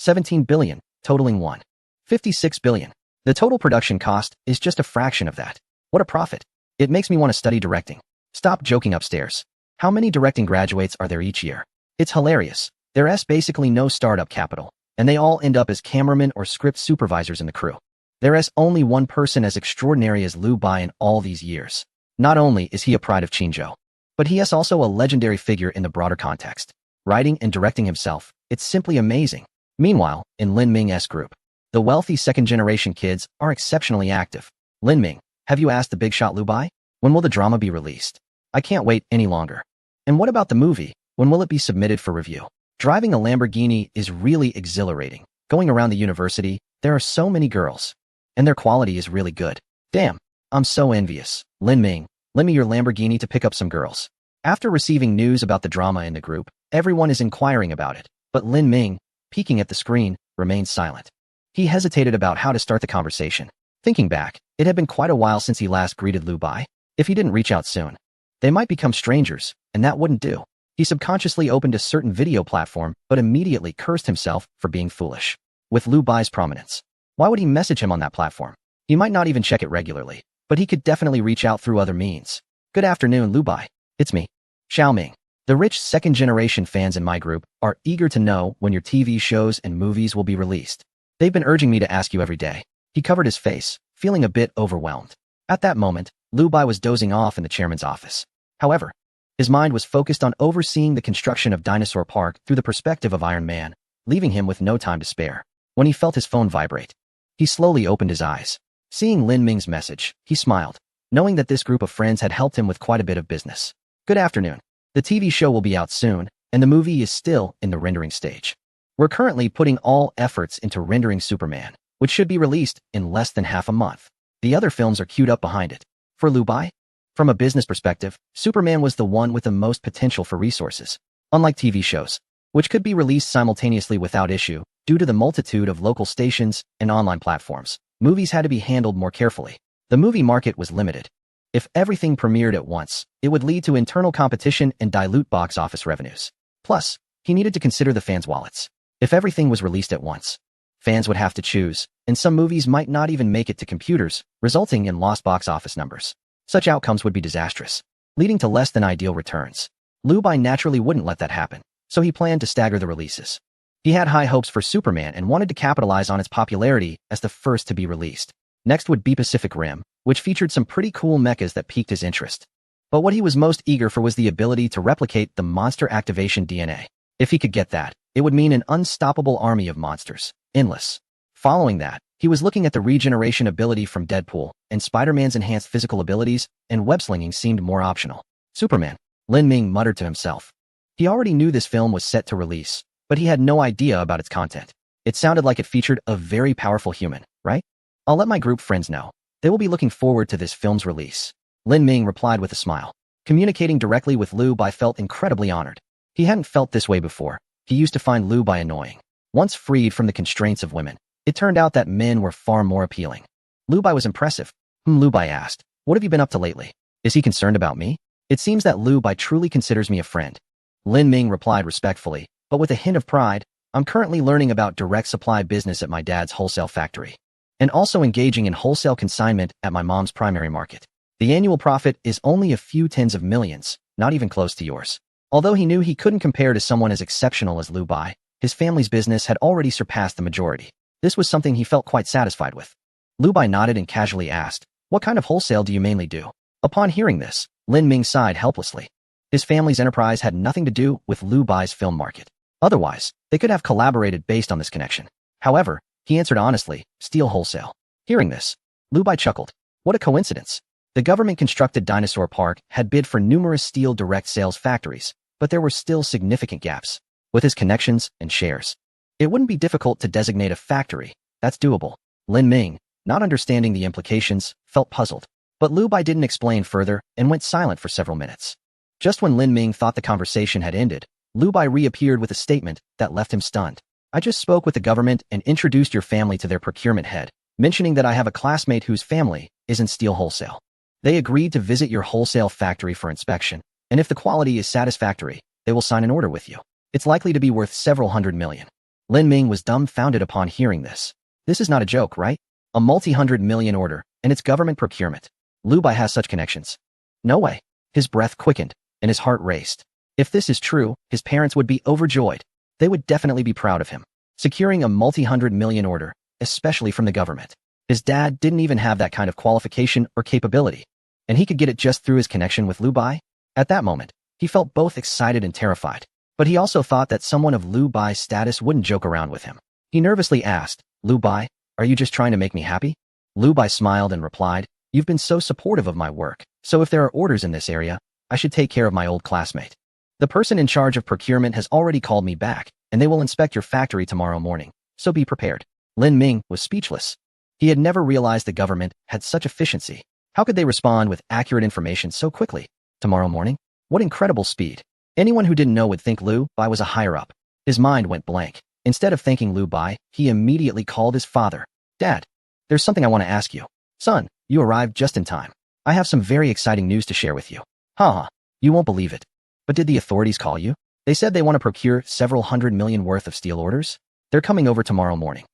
S1: $17 billion, totaling $56 billion. The total production cost is just a fraction of that. What a profit. It makes me want to study directing. Stop joking upstairs. How many directing graduates are there each year? It's hilarious. There's basically no startup capital, and they all end up as cameramen or script supervisors in the crew. There's only one person as extraordinary as Liu Bai in all these years. Not only is he a pride of Qinzhou, but he is also a legendary figure in the broader context. Writing and directing himself, it's simply amazing. Meanwhile, in Lin Ming's group, the wealthy second-generation kids are exceptionally active. Lin Ming, have you asked the big shot Liu Bai? When will the drama be released? I can't wait any longer. And what about the movie? When will it be submitted for review? Driving a Lamborghini is really exhilarating. Going around the university, there are so many girls. And their quality is really good. Damn, I'm so envious. Lin Ming, lend me your Lamborghini to pick up some girls. After receiving news about the drama in the group, everyone is inquiring about it. But Lin Ming, peeking at the screen, remains silent. He hesitated about how to start the conversation. Thinking back, it had been quite a while since he last greeted Liu Bai. If he didn't reach out soon, they might become strangers, and that wouldn't do. He subconsciously opened a certain video platform, but immediately cursed himself for being foolish. With Liu Bai's prominence, why would he message him on that platform? He might not even check it regularly, but he could definitely reach out through other means. Good afternoon, Liu Bai. It's me, Xiaoming. The rich second-generation fans in my group are eager to know when your TV shows and movies will be released. They've been urging me to ask you every day. He covered his face, feeling a bit overwhelmed. At that moment, Liu Bai was dozing off in the chairman's office. However, his mind was focused on overseeing the construction of Dinosaur Park through the perspective of Iron Man, leaving him with no time to spare. When he felt his phone vibrate, he slowly opened his eyes. Seeing Lin Ming's message, he smiled, knowing that this group of friends had helped him with quite a bit of business. Good afternoon. The TV show will be out soon, and the movie is still in the rendering stage. We're currently putting all efforts into rendering Superman, which should be released in less than half a month. The other films are queued up behind it. For Liu Bai, from a business perspective, Superman was the one with the most potential for resources. Unlike TV shows, which could be released simultaneously without issue due to the multitude of local stations and online platforms, movies had to be handled more carefully. The movie market was limited. If everything premiered at once, it would lead to internal competition and dilute box office revenues. Plus, he needed to consider the fans' wallets. If everything was released at once, fans would have to choose, and some movies might not even make it to computers, resulting in lost box office numbers. Such outcomes would be disastrous. leading to less than ideal returns. Liu Bai naturally wouldn't let that happen, so he planned to stagger the releases. He had high hopes for Superman and wanted to capitalize on its popularity as the first to be released. Next would be Pacific Rim, which featured some pretty cool mechas that piqued his interest. But what he was most eager for was the ability to replicate the monster activation DNA. If he could get that, it would mean an unstoppable army of monsters. Endless. Following that, he was looking at the regeneration ability from Deadpool, and Spider-Man's enhanced physical abilities, and web-slinging seemed more optional. Superman. Lin Ming muttered to himself. He already knew this film was set to release, but he had no idea about its content. It sounded like it featured a very powerful human, right? I'll let my group friends know. They will be looking forward to this film's release. Lin Ming replied with a smile. Communicating directly with Liu Bai felt incredibly honored. He hadn't felt this way before. He used to find Liu Bai annoying. Once freed from the constraints of women, it turned out that men were far more appealing. Liu Bai was impressive. Liu Bai asked, "What have you been up to lately? Is he concerned about me? It seems that Liu Bai truly considers me a friend." Lin Ming replied respectfully, but with a hint of pride, "I'm currently learning about direct supply business at my dad's wholesale factory, and also engaging in wholesale consignment at my mom's primary market. The annual profit is only a few tens of millions, not even close to yours." Although he knew he couldn't compare to someone as exceptional as Liu Bai, his family's business had already surpassed the majority. This was something he felt quite satisfied with. Liu Bai nodded and casually asked, "What kind of wholesale do you mainly do?" Upon hearing this, Lin Ming sighed helplessly. His family's enterprise had nothing to do with Liu Bai's film market. Otherwise, they could have collaborated based on this connection. However, he answered honestly, "Steel wholesale." Hearing this, Liu Bai chuckled. What a coincidence. The government-constructed Dinosaur Park had bid for numerous steel direct sales factories, but there were still significant gaps. With his connections and shares, it wouldn't be difficult to designate a factory. That's doable. Lin Ming, not understanding the implications, felt puzzled. But Liu Bai didn't explain further and went silent for several minutes. Just when Lin Ming thought the conversation had ended, Liu Bai reappeared with a statement that left him stunned. "I just spoke with the government and introduced your family to their procurement head, mentioning that I have a classmate whose family is in steel wholesale. They agreed to visit your wholesale factory for inspection, and if the quality is satisfactory, they will sign an order with you. It's likely to be worth several hundred million." Lin Ming was dumbfounded upon hearing this. This is not a joke, right? A multi-hundred million order, and it's government procurement. Liu Bai has such connections. No way. His breath quickened, and his heart raced. If this is true, his parents would be overjoyed. They would definitely be proud of him. Securing a multi-hundred million order, especially from the government. His dad didn't even have that kind of qualification or capability, and he could get it just through his connection with Liu Bai? At that moment, he felt both excited and terrified. But he also thought that someone of Liu Bai's status wouldn't joke around with him. He nervously asked, "Liu Bai, are you just trying to make me happy?" Liu Bai smiled and replied, "You've been so supportive of my work, so if there are orders in this area, I should take care of my old classmate. The person in charge of procurement has already called me back, and they will inspect your factory tomorrow morning, so be prepared." Lin Ming was speechless. He had never realized the government had such efficiency. How could they respond with accurate information so quickly? Tomorrow morning? What incredible speed. Anyone who didn't know would think Liu Bai was a higher-up. His mind went blank. Instead of thanking Liu Bai, he immediately called his father. "Dad, there's something I want to ask you." "Son, you arrived just in time. I have some very exciting news to share with you." "Haha, you won't believe it. But did the authorities call you? They said they want to procure several hundred million worth of steel orders. They're coming over tomorrow morning."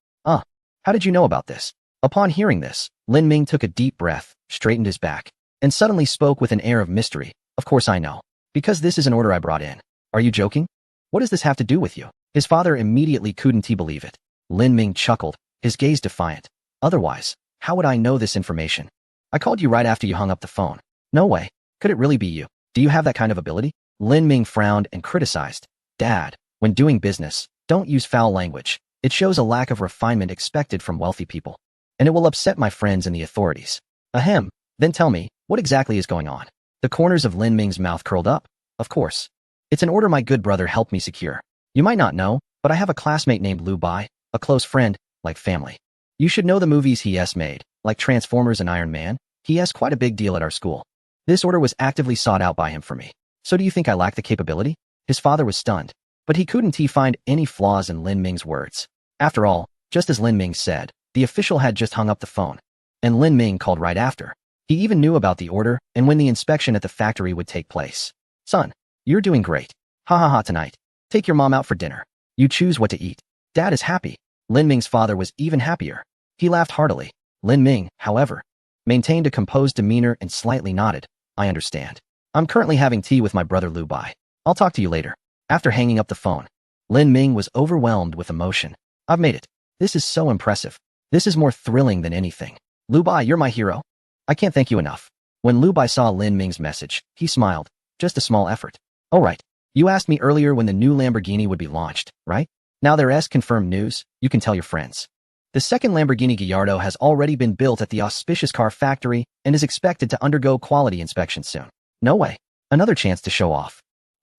S1: How did you know about this?" Upon hearing this, Lin Ming took a deep breath, straightened his back, and suddenly spoke with an air of mystery. "Of course I know. Because this is an order I brought in." "Are you joking? What does this have to do with you?" His father immediately couldn't he believe it. Lin Ming chuckled, his gaze defiant. "Otherwise, how would I know this information? I called you right after you hung up the phone." "No way. Could it really be you? Do you have that kind of ability?" Lin Ming frowned and criticized. "Dad, when doing business, don't use foul language. It shows a lack of refinement expected from wealthy people, and it will upset my friends and the authorities." "Ahem. Then tell me, what exactly is going on?" The corners of Lin Ming's mouth curled up. "Of course. It's an order my good brother helped me secure. You might not know, but I have a classmate named Liu Bai, a close friend, like family. You should know the movies he has made, like Transformers and Iron Man. He has quite a big deal at our school. This order was actively sought out by him for me. So do you think I lack the capability?" His father was stunned, but he couldn't find any flaws in Lin Ming's words. After all, just as Lin Ming said, the official had just hung up the phone, and Lin Ming called right after. He even knew about the order and when the inspection at the factory would take place. "Son, you're doing great. Ha ha ha tonight. Take your mom out for dinner. You choose what to eat." Dad is happy. Lin Ming's father was even happier. He laughed heartily. Lin Ming, however, maintained a composed demeanor and slightly nodded. "I understand. I'm currently having tea with my brother Lu Bai. I'll talk to you later. After hanging up the phone, Lin Ming was overwhelmed with emotion. I've made it. This is so impressive. This is more thrilling than anything. Lu Bai, you're my hero. I can't thank you enough. When Lu Bai saw Lin Ming's message, he smiled. Just a small effort. Oh right. You asked me earlier when the new Lamborghini would be launched, right? Now there's confirmed news. You can tell your friends. The second Lamborghini Gallardo has already been built at the auspicious car factory and is expected to undergo quality inspection soon. No way. Another chance to show off.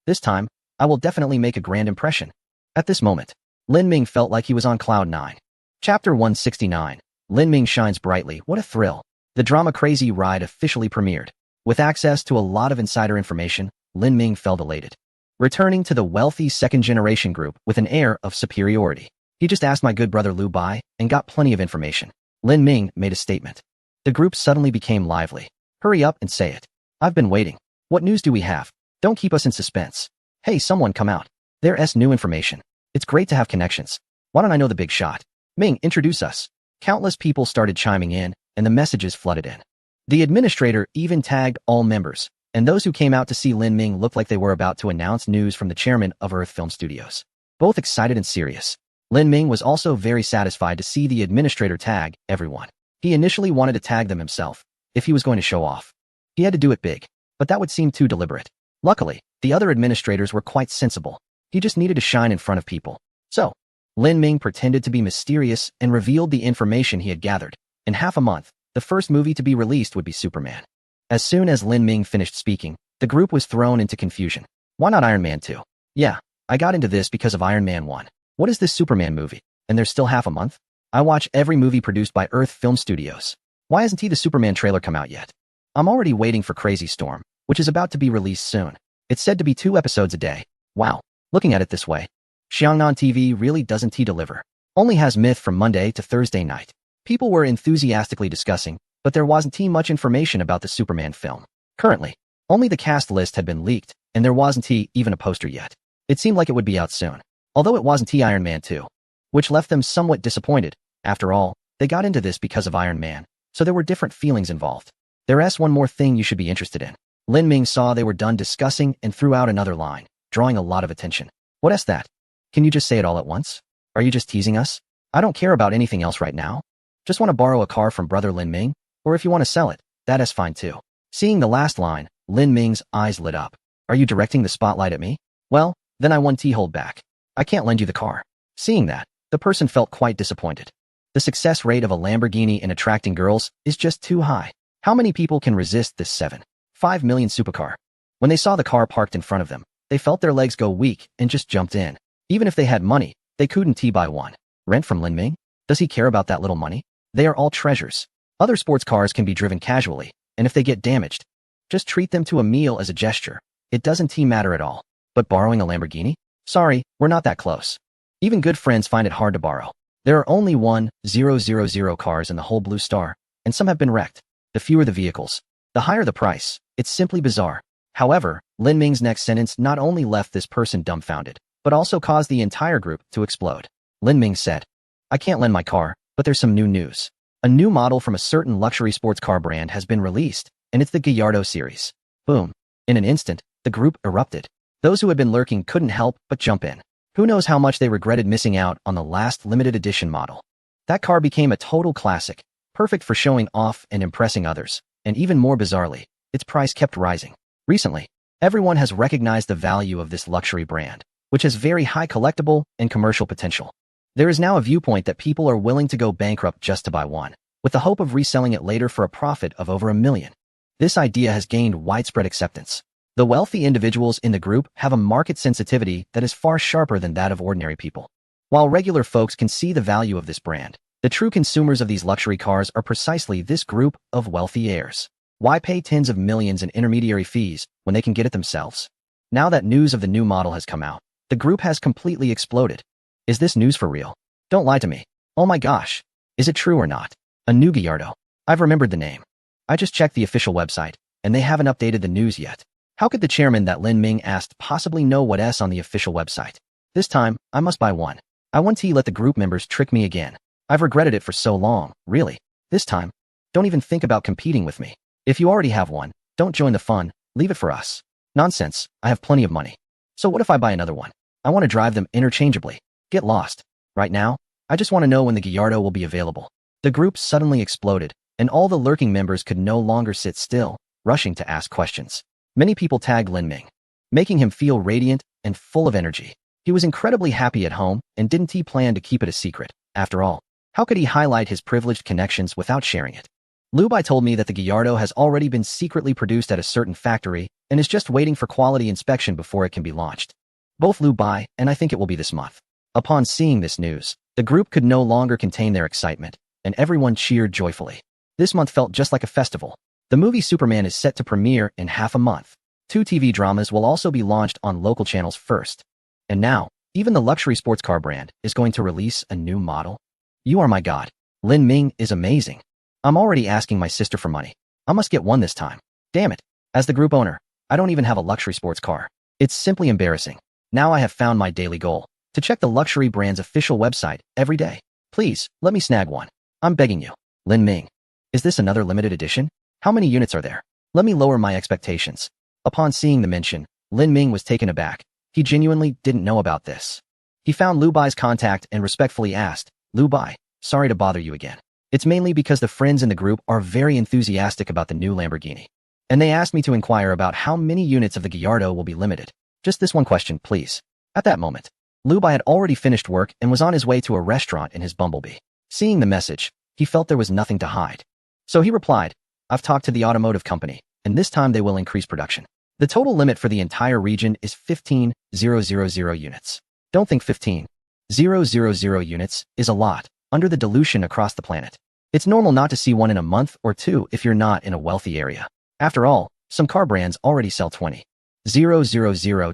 S1: This time, I will definitely make a grand impression. At this moment, Lin Ming felt like he was on cloud 9. Chapter 169. Lin Ming shines brightly. What a thrill. The drama Crazy Ride officially premiered. With access to a lot of insider information, Lin Ming felt elated. Returning to the wealthy second-generation group with an air of superiority. He just asked my good brother Lu Bai and got plenty of information. Lin Ming made a statement. The group suddenly became lively. Hurry up and say it. I've been waiting. What news do we have? Don't keep us in suspense. Hey, someone come out. There's new information. It's great to have connections. Why don't I know the big shot? Ming, introduce us. Countless people started chiming in, and the messages flooded in. The administrator even tagged all members, and those who came out to see Lin Ming looked like they were about to announce news from the chairman of Earth Film Studios. Both excited and serious. Lin Ming was also very satisfied to see the administrator tag everyone. He initially wanted to tag them himself, if he was going to show off. He had to do it big, but that would seem too deliberate. Luckily, the other administrators were quite sensible. He just needed to shine in front of people. So, Lin Ming pretended to be mysterious and revealed the information he had gathered. In half a month, the first movie to be released would be Superman. As soon as Lin Ming finished speaking, the group was thrown into confusion. Why not Iron Man 2? Yeah, I got into this because of Iron Man 1. What is this Superman movie? And there's still half a month? I watch every movie produced by Earth Film Studios. Why hasn't the Superman trailer come out yet? I'm already waiting for Crazy Storm, which is about to be released soon. It's said to be 2 episodes a day. Wow. Looking at it this way, Xiangnan TV really doesn't deliver. Only has myth from Monday to Thursday night. People were enthusiastically discussing, but there wasn't much information about the Superman film. Currently, only the cast list had been leaked, and there wasn't even a poster yet. It seemed like it would be out soon. Although it wasn't Iron Man 2, which left them somewhat disappointed. After all, they got into this because of Iron Man, so there were different feelings involved. There's one more thing you should be interested in. Lin Ming saw they were done discussing and threw out another line, drawing a lot of attention. What's that? Can you just say it all at once? Are you just teasing us? I don't care about anything else right now. Just want to borrow a car from brother Lin Ming, or if you want to sell it, that is fine too. Seeing the last line, Lin Ming's eyes lit up. Are you directing the spotlight at me? Well, then I won't hold back. I can't lend you the car. Seeing that, the person felt quite disappointed. The success rate of a Lamborghini in attracting girls is just too high. How many people can resist this 7.5 million supercar? When they saw the car parked in front of them, they felt their legs go weak and just jumped in. Even if they had money, they couldn't buy one. Rent from Lin Ming? Does he care about that little money? They are all treasures. Other sports cars can be driven casually, and if they get damaged, just treat them to a meal as a gesture. It doesn't matter at all. But borrowing a Lamborghini? Sorry, we're not that close. Even good friends find it hard to borrow. There are only 1,000 cars in the whole Blue Star, and some have been wrecked. The fewer the vehicles, the higher the price. It's simply bizarre. However, Lin Ming's next sentence not only left this person dumbfounded, but also caused the entire group to explode. Lin Ming said, I can't lend my car, but there's some new news. A new model from a certain luxury sports car brand has been released, and it's the Gallardo series. Boom. In an instant, the group erupted. Those who had been lurking couldn't help but jump in. Who knows how much they regretted missing out on the last limited edition model. That car became a total classic, perfect for showing off and impressing others, and even more bizarrely, its price kept rising. Recently, everyone has recognized the value of this luxury brand, which has very high collectible and commercial potential. There is now a viewpoint that people are willing to go bankrupt just to buy one, with the hope of reselling it later for a profit of over $1 million. This idea has gained widespread acceptance. The wealthy individuals in the group have a market sensitivity that is far sharper than that of ordinary people. While regular folks can see the value of this brand, the true consumers of these luxury cars are precisely this group of wealthy heirs. Why pay tens of millions in intermediary fees when they can get it themselves? Now that news of the new model has come out, the group has completely exploded. Is this news for real? Don't lie to me. Oh my gosh. Is it true or not? A new Gallardo. I've remembered the name. I just checked the official website, and they haven't updated the news yet. How could the chairman that Lin Ming asked possibly know what's on the official website? This time, I must buy one. I won't let the group members trick me again. I've regretted it for so long, really. This time, don't even think about competing with me. If you already have one, don't join the fun. Leave it for us. Nonsense, I have plenty of money. So what if I buy another one? I want to drive them interchangeably. Get lost. Right now, I just want to know when the Gallardo will be available. The group suddenly exploded, and all the lurking members could no longer sit still, rushing to ask questions. Many people tagged Lin Ming, making him feel radiant and full of energy. He was incredibly happy at home, and didn't he plan to keep it a secret? After all, how could he highlight his privileged connections without sharing it? Lu Bai told me that the Gallardo has already been secretly produced at a certain factory and is just waiting for quality inspection before it can be launched. Both Lu Bai and I think it will be this month. Upon seeing this news, the group could no longer contain their excitement, and everyone cheered joyfully. This month felt just like a festival. The movie Superman is set to premiere in half a month. 2 TV dramas will also be launched on local channels first. And now, even the luxury sports car brand is going to release a new model. You are my god. Lin Ming is amazing. I'm already asking my sister for money. I must get one this time. Damn it. As the group owner, I don't even have a luxury sports car. It's simply embarrassing. Now I have found my daily goal, to check the luxury brand's official website every day. Please, let me snag one. I'm begging you. Lin Ming. Is this another limited edition? How many units are there? Let me lower my expectations. Upon seeing the mention, Lin Ming was taken aback. He genuinely didn't know about this. He found Lu Bai's contact and respectfully asked, Lu Bai, sorry to bother you again. It's mainly because the friends in the group are very enthusiastic about the new Lamborghini. And they asked me to inquire about how many units of the Gallardo will be limited. Just this one question, please. At that moment, Lu Bai had already finished work and was on his way to a restaurant in his Bumblebee. Seeing the message, he felt there was nothing to hide. So he replied, I've talked to the automotive company, and this time they will increase production. The total limit for the entire region is 15,000 units. Don't think 15,000 units is a lot, under the dilution across the planet. It's normal not to see one in a month or two if you're not in a wealthy area. After all, some car brands already sell 20,000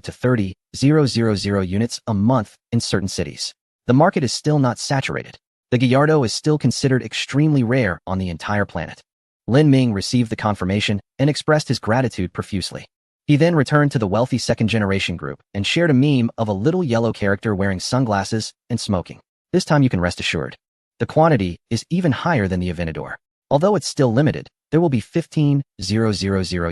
S1: to 30,000 units a month in certain cities. The market is still not saturated. The Gallardo is still considered extremely rare on the entire planet. Lin Ming received the confirmation and expressed his gratitude profusely. He then returned to the wealthy second-generation group and shared a meme of a little yellow character wearing sunglasses and smoking. This time you can rest assured. The quantity is even higher than the Aventador. Although it's still limited, there will be 15,000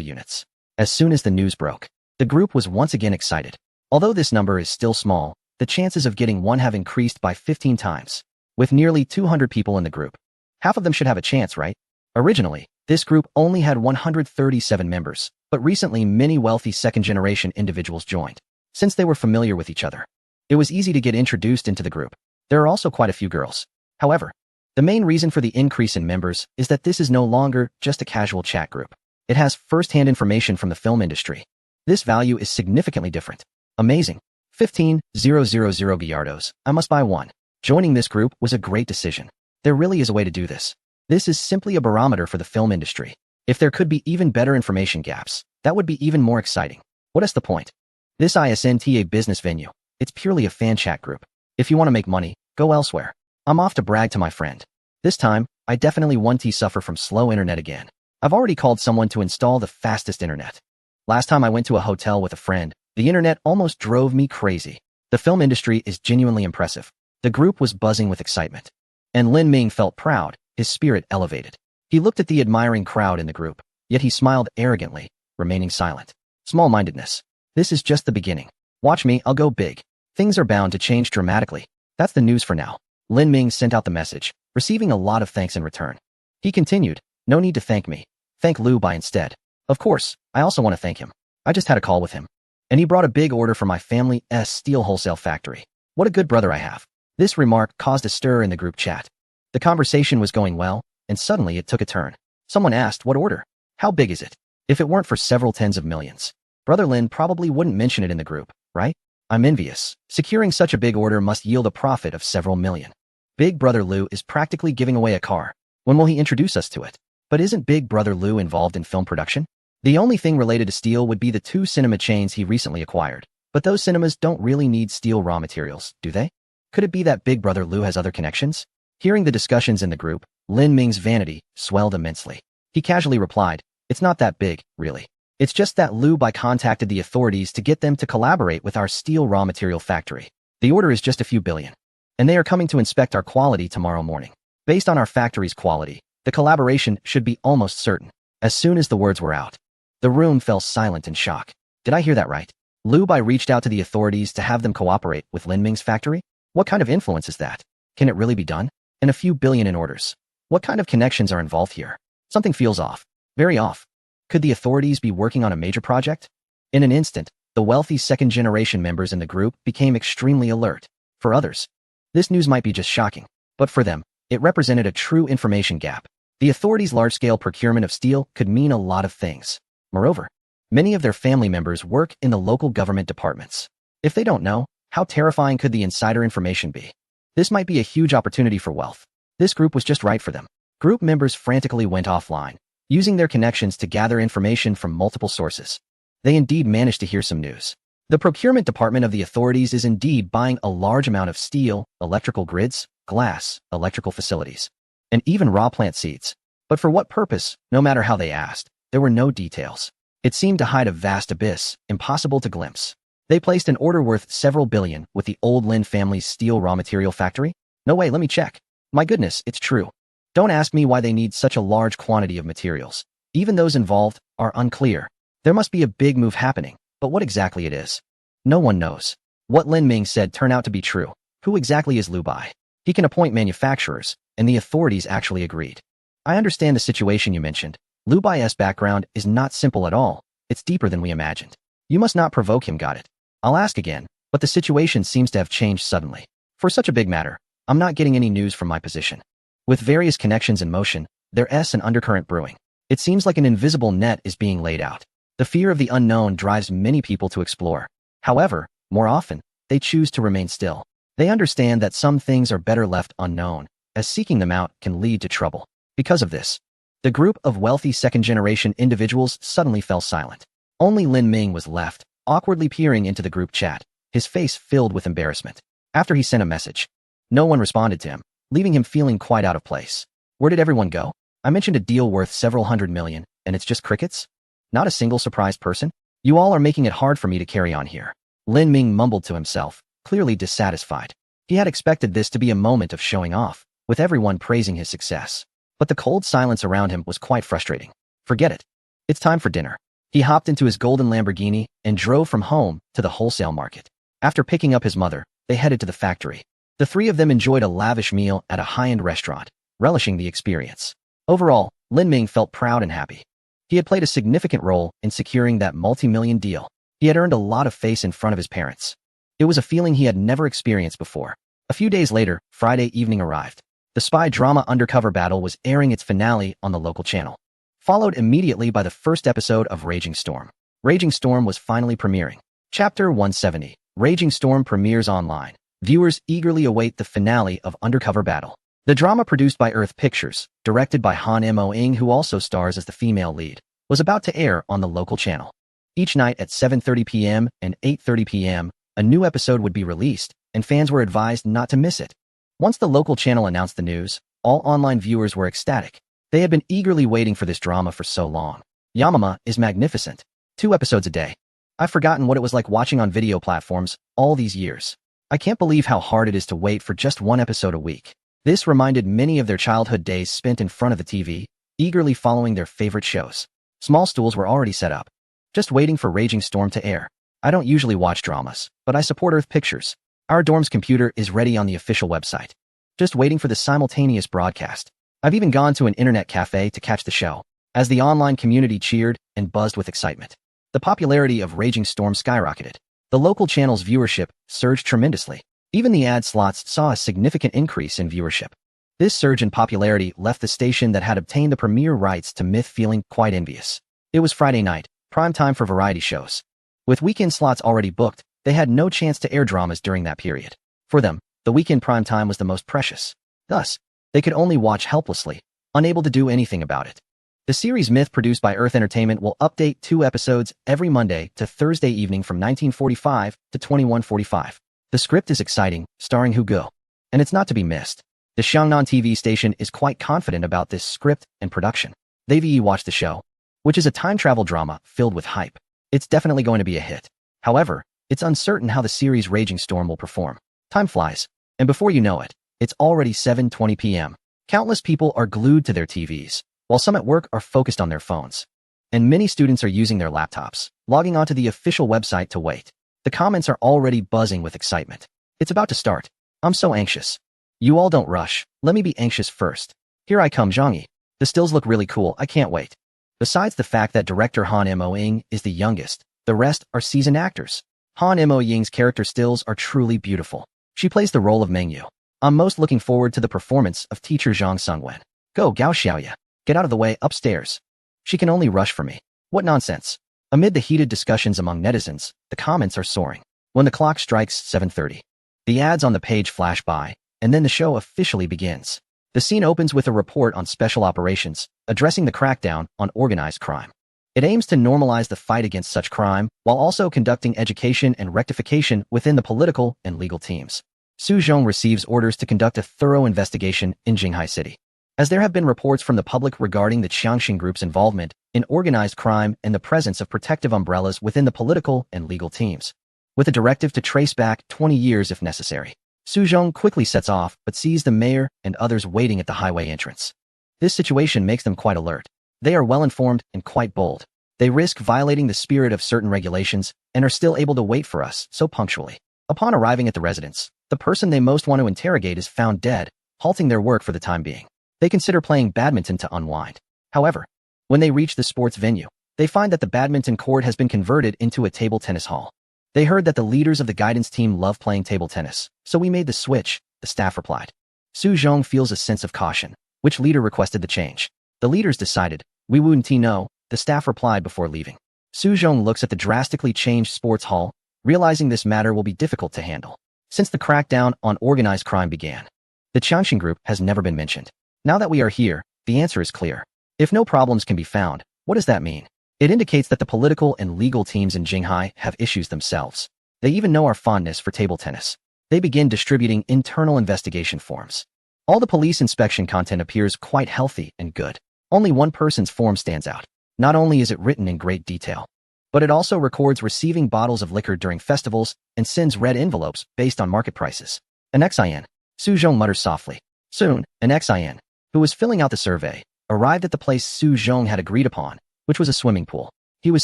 S1: units. As soon as the news broke, the group was once again excited. Although this number is still small, the chances of getting one have increased by 15 times. With nearly 200 people in the group, half of them should have a chance, right? Originally, this group only had 137 members, but recently many wealthy second-generation individuals joined. Since they were familiar with each other, it was easy to get introduced into the group. There are also quite a few girls. However, the main reason for the increase in members is that this is no longer just a casual chat group. It has first-hand information from the film industry. This value is significantly different. Amazing. 15,000 Gallardos. I must buy one. Joining this group was a great decision. There really is a way to do this. This is simply a barometer for the film industry. If there could be even better information gaps, that would be even more exciting. What is the point? This isn't a business venue. It's purely a fan chat group. If you want to make money, go elsewhere. I'm off to brag to my friend. This time, I definitely won't suffer from slow internet again. I've already called someone to install the fastest internet. Last time I went to a hotel with a friend, the internet almost drove me crazy. The film industry is genuinely impressive. The group was buzzing with excitement. And Lin Ming felt proud, his spirit elevated. He looked at the admiring crowd in the group, yet he smiled arrogantly, remaining silent. Small-mindedness. This is just the beginning. Watch me, I'll go big. Things are bound to change dramatically. That's the news for now. Lin Ming sent out the message, receiving a lot of thanks in return. He continued, no need to thank me. Thank Lu Bai instead. Of course, I also want to thank him. I just had a call with him. And he brought a big order for my family's steel wholesale factory. What a good brother I have. This remark caused a stir in the group chat. The conversation was going well, and suddenly it took a turn. Someone asked, what order? How big is it? If it weren't for several tens of millions, Brother Lin probably wouldn't mention it in the group, right? I'm envious. Securing such a big order must yield a profit of several million. Big Brother Lu is practically giving away a car. When will he introduce us to it? But isn't Big Brother Lu involved in film production? The only thing related to steel would be the 2 cinema chains he recently acquired. But those cinemas don't really need steel raw materials, do they? Could it be that Big Brother Lu has other connections? Hearing the discussions in the group, Lin Ming's vanity swelled immensely. He casually replied, it's not that big, really. It's just that Lu Bai contacted the authorities to get them to collaborate with our steel raw material factory. The order is just a few billion. And they are coming to inspect our quality tomorrow morning. Based on our factory's quality, the collaboration should be almost certain. As soon as the words were out, The room fell silent in shock. Did I hear that right? Lu Bai reached out to the authorities to have them cooperate with Lin Ming's factory? What kind of influence is that? Can it really be done? And a few billion in orders. What kind of connections are involved here? Something feels off. Very off. Could the authorities be working on a major project? In an instant, the wealthy second-generation members in the group became extremely alert. For others, this news might be just shocking, but for them, it represented a true information gap. The authorities' large-scale procurement of steel could mean a lot of things. Moreover, many of their family members work in the local government departments. If they don't know, how terrifying could the insider information be? This might be a huge opportunity for wealth. This group was just right for them. Group members frantically went offline, using their connections to gather information from multiple sources. They indeed managed to hear some news. The procurement department of the authorities is indeed buying a large amount of steel, electrical grids, glass, electrical facilities, and even raw plant seeds. But for what purpose, no matter how they asked, there were no details. It seemed to hide a vast abyss, impossible to glimpse. They placed an order worth several billion with the old Lin family's steel raw material factory? No way, let me check. My goodness, it's true. Don't ask me why they need such a large quantity of materials. Even those involved are unclear. There must be a big move happening, but what exactly it is? No one knows. What Lin Ming said turned out to be true. Who exactly is Lu Bai? He can appoint manufacturers, and the authorities actually agreed. I understand the situation you mentioned. Lu Bai's background is not simple at all. It's deeper than we imagined. You must not provoke him, got it? I'll ask again, but the situation seems to have changed suddenly. For such a big matter, I'm not getting any news from my position. With various connections in motion, there's an undercurrent brewing. It seems like an invisible net is being laid out. The fear of the unknown drives many people to explore. However, more often, they choose to remain still. They understand that some things are better left unknown, as seeking them out can lead to trouble. Because of this, the group of wealthy second-generation individuals suddenly fell silent. Only Lin Ming was left, awkwardly peering into the group chat, his face filled with embarrassment. After he sent a message, no one responded to him, leaving him feeling quite out of place. Where did everyone go? I mentioned a deal worth several hundred million, and it's just crickets? Not a single surprised person? You all are making it hard for me to carry on here. Lin Ming mumbled to himself, clearly dissatisfied. He had expected this to be a moment of showing off, with everyone praising his success. But the cold silence around him was quite frustrating. Forget it. It's time for dinner. He hopped into his golden Lamborghini and drove from home to the wholesale market. After picking up his mother, they headed to the factory. The three of them enjoyed a lavish meal at a high-end restaurant, relishing the experience. Overall, Lin Ming felt proud and happy. He had played a significant role in securing that multi-million deal. He had earned a lot of face in front of his parents. It was a feeling he had never experienced before. A few days later, Friday evening arrived. The spy drama Undercover Battle was airing its finale on the local channel, followed immediately by the first episode of Raging Storm. Raging Storm was finally premiering. Chapter 170. Raging Storm premieres online. Viewers eagerly await the finale of Undercover Battle. The drama, produced by Earth Pictures, directed by Han Mo-ing, who also stars as the female lead, was about to air on the local channel. Each night at 7:30 p.m. and 8:30 p.m., a new episode would be released, and fans were advised not to miss it. Once the local channel announced the news, all online viewers were ecstatic. They had been eagerly waiting for this drama for so long. Yamama is magnificent. 2 episodes a day. I've forgotten what it was like watching on video platforms all these years. I can't believe how hard it is to wait for just 1 episode a week. This reminded many of their childhood days spent in front of the TV, eagerly following their favorite shows. Small stools were already set up, just waiting for Raging Storm to air. I don't usually watch dramas, but I support Earth Pictures. Our dorm's computer is ready on the official website, just waiting for the simultaneous broadcast. I've even gone to an internet cafe to catch the show, as the online community cheered and buzzed with excitement. The popularity of Raging Storm skyrocketed. The local channel's viewership surged tremendously. Even the ad slots saw a significant increase in viewership. This surge in popularity left the station that had obtained the premiere rights to Myth feeling quite envious. It was Friday night, prime time for variety shows. With weekend slots already booked, they had no chance to air dramas during that period. For them, the weekend prime time was the most precious. Thus, they could only watch helplessly, unable to do anything about it. The series Myth, produced by Earth Entertainment, will update 2 episodes every Monday to Thursday evening from 1945 to 2145. The script is exciting, starring Hu Ge, and it's not to be missed. The Xiangnan TV station is quite confident about this script and production. They've watched the show, which is a time travel drama filled with hype. It's definitely going to be a hit. However, it's uncertain how the series Raging Storm will perform. Time flies, and before you know it, it's already 7:20 p.m. Countless people are glued to their TVs, while some at work are focused on their phones. and many students are using their laptops, logging onto the official website to wait. The comments are already buzzing with excitement. It's about to start. I'm so anxious. You all don't rush. Let me be anxious first. Here I come, Zhang Yi. The stills look really cool. I can't wait. Besides the fact that director Han Mo-ying is the youngest, the rest are seasoned actors. Han Mo-ying's character stills are truly beautiful. She plays the role of Mengyu. I'm most looking forward to the performance of teacher Zhang Sungwen. Go, Gao Xiaoya. Get out of the way, upstairs. She can only rush for me. What nonsense. Amid the heated discussions among netizens, the comments are soaring. When the clock strikes 7:30, the ads on the page flash by, and then the show officially begins. The scene opens with a report on special operations, addressing the crackdown on organized crime. It aims to normalize the fight against such crime, while also conducting education and rectification within the political and legal teams. Su Zhong receives orders to conduct a thorough investigation in Jinghai City, as there have been reports from the public regarding the Qiangxin Group's involvement in organized crime and the presence of protective umbrellas within the political and legal teams, with a directive to trace back 20 years if necessary. Su Zhong quickly sets off but sees the mayor and others waiting at the highway entrance. This situation makes them quite alert. They are well-informed and quite bold. They risk violating the spirit of certain regulations and are still able to wait for us so punctually. Upon arriving at the residence, the person they most want to interrogate is found dead, halting their work for the time being. They consider playing badminton to unwind. However, when they reach the sports venue, they find that the badminton court has been converted into a table tennis hall. They heard that the leaders of the guidance team love playing table tennis, so we made the switch, the staff replied. Su Zhong feels a sense of caution. Which leader requested the change? The leaders decided. We wouldn't know, the staff replied before leaving. Su Zhong looks at the drastically changed sports hall, realizing this matter will be difficult to handle. Since the crackdown on organized crime began, the Qiangxin Group has never been mentioned. Now that we are here, the answer is clear. If no problems can be found, what does that mean? It indicates that the political and legal teams in Jinghai have issues themselves. They even know our fondness for table tennis. They begin distributing internal investigation forms. All the police inspection content appears quite healthy and good. Only one person's form stands out. Not only is it written in great detail, but it also records receiving bottles of liquor during festivals and sends red envelopes based on market prices. An XIN. Su Zhong mutters softly. Soon, an XIN, who was filling out the survey, arrived at the place Su Zhong had agreed upon, which was a swimming pool. He was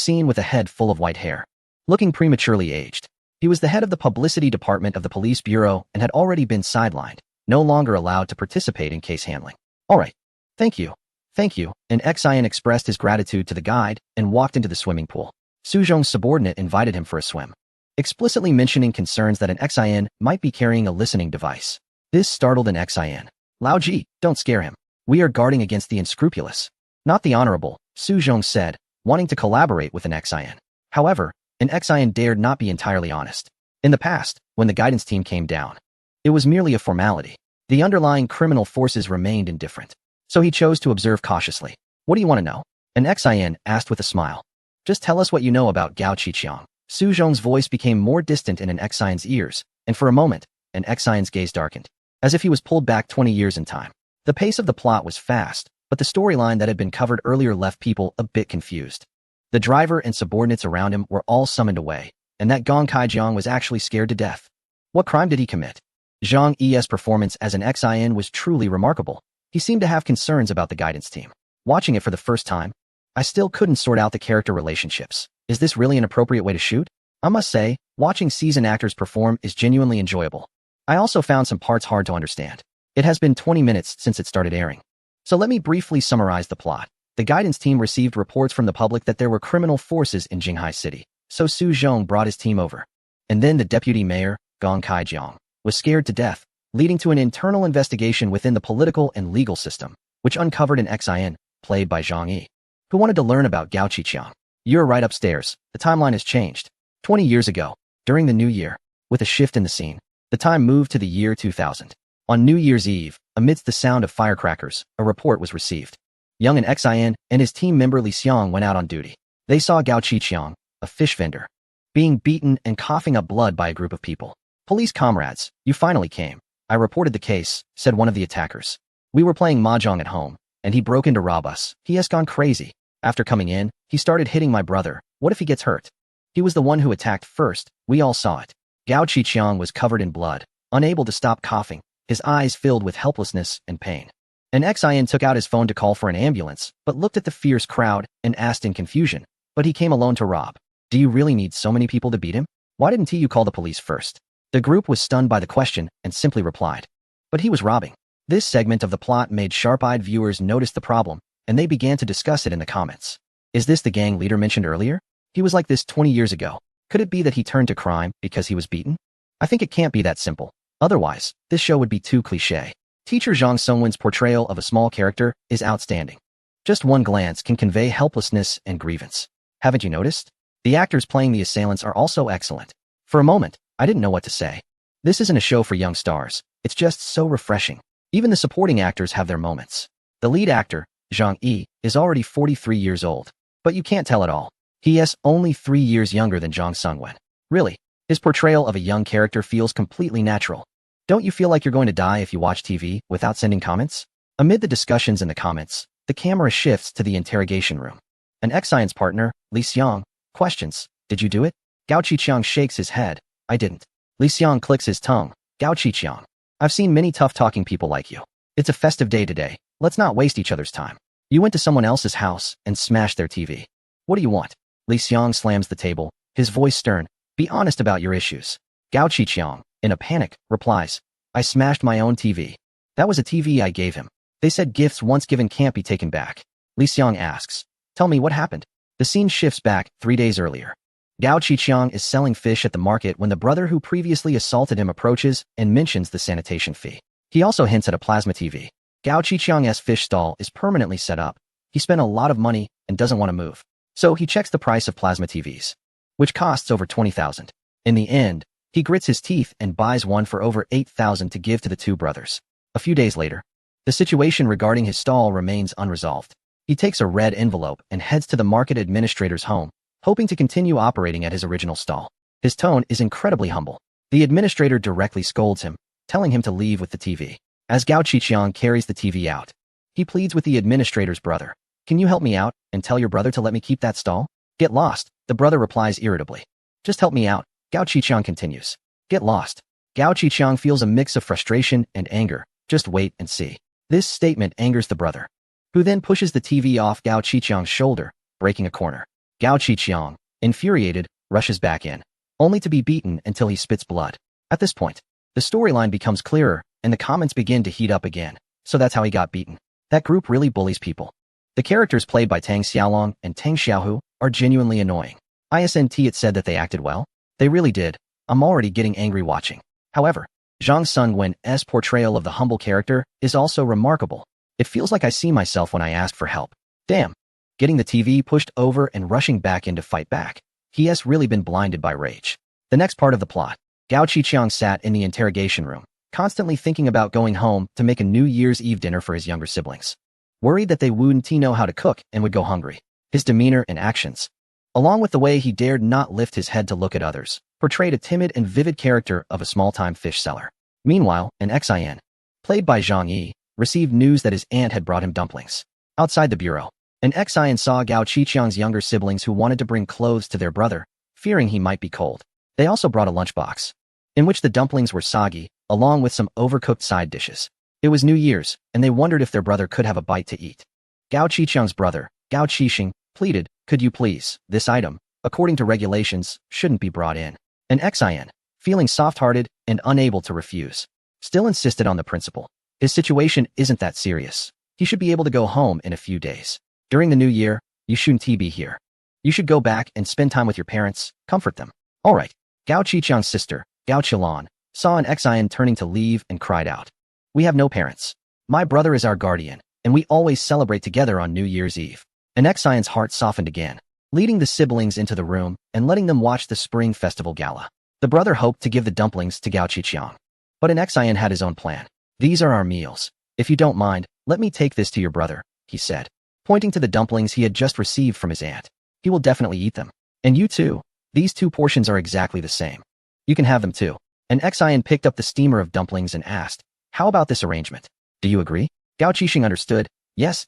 S1: seen with a head full of white hair, looking prematurely aged. He was the head of the publicity department of the police bureau and had already been sidelined, no longer allowed to participate in case handling. All right. Thank you. Thank you. An XIN expressed his gratitude to the guide and walked into the swimming pool. Su Zhong's subordinate invited him for a swim, explicitly mentioning concerns that an XIN might be carrying a listening device. This startled an XIN. Lao Ji, don't scare him. We are guarding against the unscrupulous. Not the honorable, Su Zhong said, wanting to collaborate with an XIN. However, an XIN dared not be entirely honest. In the past, when the guidance team came down, it was merely a formality. The underlying criminal forces remained indifferent. So he chose to observe cautiously. What do you want to know? An XIN asked with a smile. Just tell us what you know about Gao Qiqiang. Su Zhong's voice became more distant in an XIN's ears, and for a moment, an XIN's gaze darkened, as if he was pulled back 20 years in time. The pace of the plot was fast, but the storyline that had been covered earlier left people a bit confused. The driver and subordinates around him were all summoned away, and that Gong Kaijiang was actually scared to death. What crime did he commit? Zhang Yi's performance as an XIN was truly remarkable. He seemed to have concerns about the guidance team. Watching it for the first time, I still couldn't sort out the character relationships. Is this really an appropriate way to shoot? I must say, watching seasoned actors perform is genuinely enjoyable. I also found some parts hard to understand. It has been 20 minutes since it started airing. So let me briefly summarize the plot. The guidance team received reports from the public that there were criminal forces in Jinghai City, so Su Zhong brought his team over. And then the deputy mayor, Gong Kaijiang, was scared to death, leading to an internal investigation within the political and legal system, which uncovered an XIN, played by Zhang Yi, who wanted to learn about Gao Qiqiang. You're right upstairs. The timeline has changed. 20 years ago, during the new year, with a shift in the scene, the time moved to the year 2000. On New Year's Eve, amidst the sound of firecrackers, a report was received. Young and XIN and his team member Li Xiang went out on duty. They saw Gao Qiqiang, a fish vendor, being beaten and coughing up blood by a group of people. Police comrades, you finally came. I reported the case, said one of the attackers. We were playing mahjong at home, and he broke in to rob us. He has gone crazy. After coming in, he started hitting my brother. What if he gets hurt? He was the one who attacked first. We all saw it. Gao Qiqiang was covered in blood, unable to stop coughing, his eyes filled with helplessness and pain. An Xin took out his phone to call for an ambulance, but looked at the fierce crowd and asked in confusion, "But he came alone to rob. Do you really need so many people to beat him? Why didn't you call the police first?" The group was stunned by the question and simply replied, "But he was robbing." This segment of the plot made sharp-eyed viewers notice the problem, and they began to discuss it in the comments. Is this the gang leader mentioned earlier? He was like this 20 years ago. Could it be that he turned to crime because he was beaten? I think it can't be that simple. Otherwise, this show would be too cliché. Teacher Zhang Sungwen's portrayal of a small character is outstanding. Just one glance can convey helplessness and grievance. Haven't you noticed? The actors playing the assailants are also excellent. For a moment, I didn't know what to say. This isn't a show for young stars. It's just so refreshing. Even the supporting actors have their moments. The lead actor, Zhang Yi, is already 43 years old. But you can't tell at all. He is only 3 years younger than Zhang Sungwen. Really, his portrayal of a young character feels completely natural. Don't you feel like you're going to die if you watch TV without sending comments? Amid the discussions in the comments, the camera shifts to the interrogation room. An Xion's partner, Li Xiang, questions, "Did you do it?" Gao Qiqiang shakes his head, "I didn't." Li Xiang clicks his tongue, "Gao Qiqiang, I've seen many tough-talking people like you. It's a festive day today. Let's not waste each other's time. You went to someone else's house and smashed their TV. What do you want?" Li Xiang slams the table, his voice stern, "Be honest about your issues." Gao Qiqiang, in a panic, replies, "I smashed my own TV. That was a TV I gave him. They said gifts once given can't be taken back." Li Xiang asks, "Tell me what happened." The scene shifts back 3 days earlier. Gao Qiqiang is selling fish at the market when the brother who previously assaulted him approaches and mentions the sanitation fee. He also hints at a plasma TV. Gao Qiqiang's fish stall is permanently set up. He spent a lot of money and doesn't want to move. So he checks the price of plasma TVs, which costs over 20,000. In the end, he grits his teeth and buys one for over 8,000 to give to the two brothers. A few days later, the situation regarding his stall remains unresolved. He takes a red envelope and heads to the market administrator's home, hoping to continue operating at his original stall. His tone is incredibly humble. The administrator directly scolds him, telling him to leave with the TV. As Gao Qiqiang carries the TV out, he pleads with the administrator's brother, "Can you help me out and tell your brother to let me keep that stall?" "Get lost," the brother replies irritably. "Just help me out," Gao Qiqiang continues. "Get lost." Gao Qiqiang feels a mix of frustration and anger. "Just wait and see." This statement angers the brother, who then pushes the TV off Gao Qiqiang's shoulder, breaking a corner. Gao Qiqiang, infuriated, rushes back in, only to be beaten until he spits blood. At this point, the storyline becomes clearer, and the comments begin to heat up again. So that's how he got beaten. That group really bullies people. The characters played by Tang Xiaolong and Tang Xiaohu are genuinely annoying. It said that they acted well. They really did. I'm already getting angry watching. However, Zhang Sungwen's portrayal of the humble character is also remarkable. It feels like I see myself when I ask for help. Damn. Getting the TV pushed over and rushing back in to fight back. He has really been blinded by rage. The next part of the plot. Gao Qiqiang sat in the interrogation room, constantly thinking about going home to make a New Year's Eve dinner for his younger siblings. Worried that they wouldn't know how to cook and would go hungry. His demeanor and actions, along with the way he dared not lift his head to look at others, portrayed a timid and vivid character of a small-time fish seller. Meanwhile, an Xin, played by Zhang Yi, received news that his aunt had brought him dumplings. Outside the bureau, an Xin saw Gao Qiqiang's younger siblings who wanted to bring clothes to their brother, fearing he might be cold. They also brought a lunchbox, in which the dumplings were soggy, along with some overcooked side dishes. It was New Year's, and they wondered if their brother could have a bite to eat. Gao Qiqiang's brother, Gao Qixing, pleaded, "Could you please, this item, according to regulations, shouldn't be brought in." An Xin, feeling soft-hearted and unable to refuse, still insisted on the principle. His situation isn't that serious. He should be able to go home in a few days. During the new year, you shouldn't be here. You should go back and spend time with your parents, comfort them. All right. Gao Qiqiang's sister, Gao Qilan, saw an Xin turning to leave and cried out, "We have no parents. My brother is our guardian, and we always celebrate together on New Year's Eve." An Xion's heart softened again, leading the siblings into the room and letting them watch the Spring Festival Gala. The brother hoped to give the dumplings to Gao Qiqiang, but an Xian had his own plan. "These are our meals. If you don't mind, let me take this to your brother," he said, pointing to the dumplings he had just received from his aunt. "He will definitely eat them. And you too. These 2 portions are exactly the same. You can have them too." An Xian picked up the steamer of dumplings and asked, "How about this arrangement? Do you agree?" Gao Qixing understood. Yes.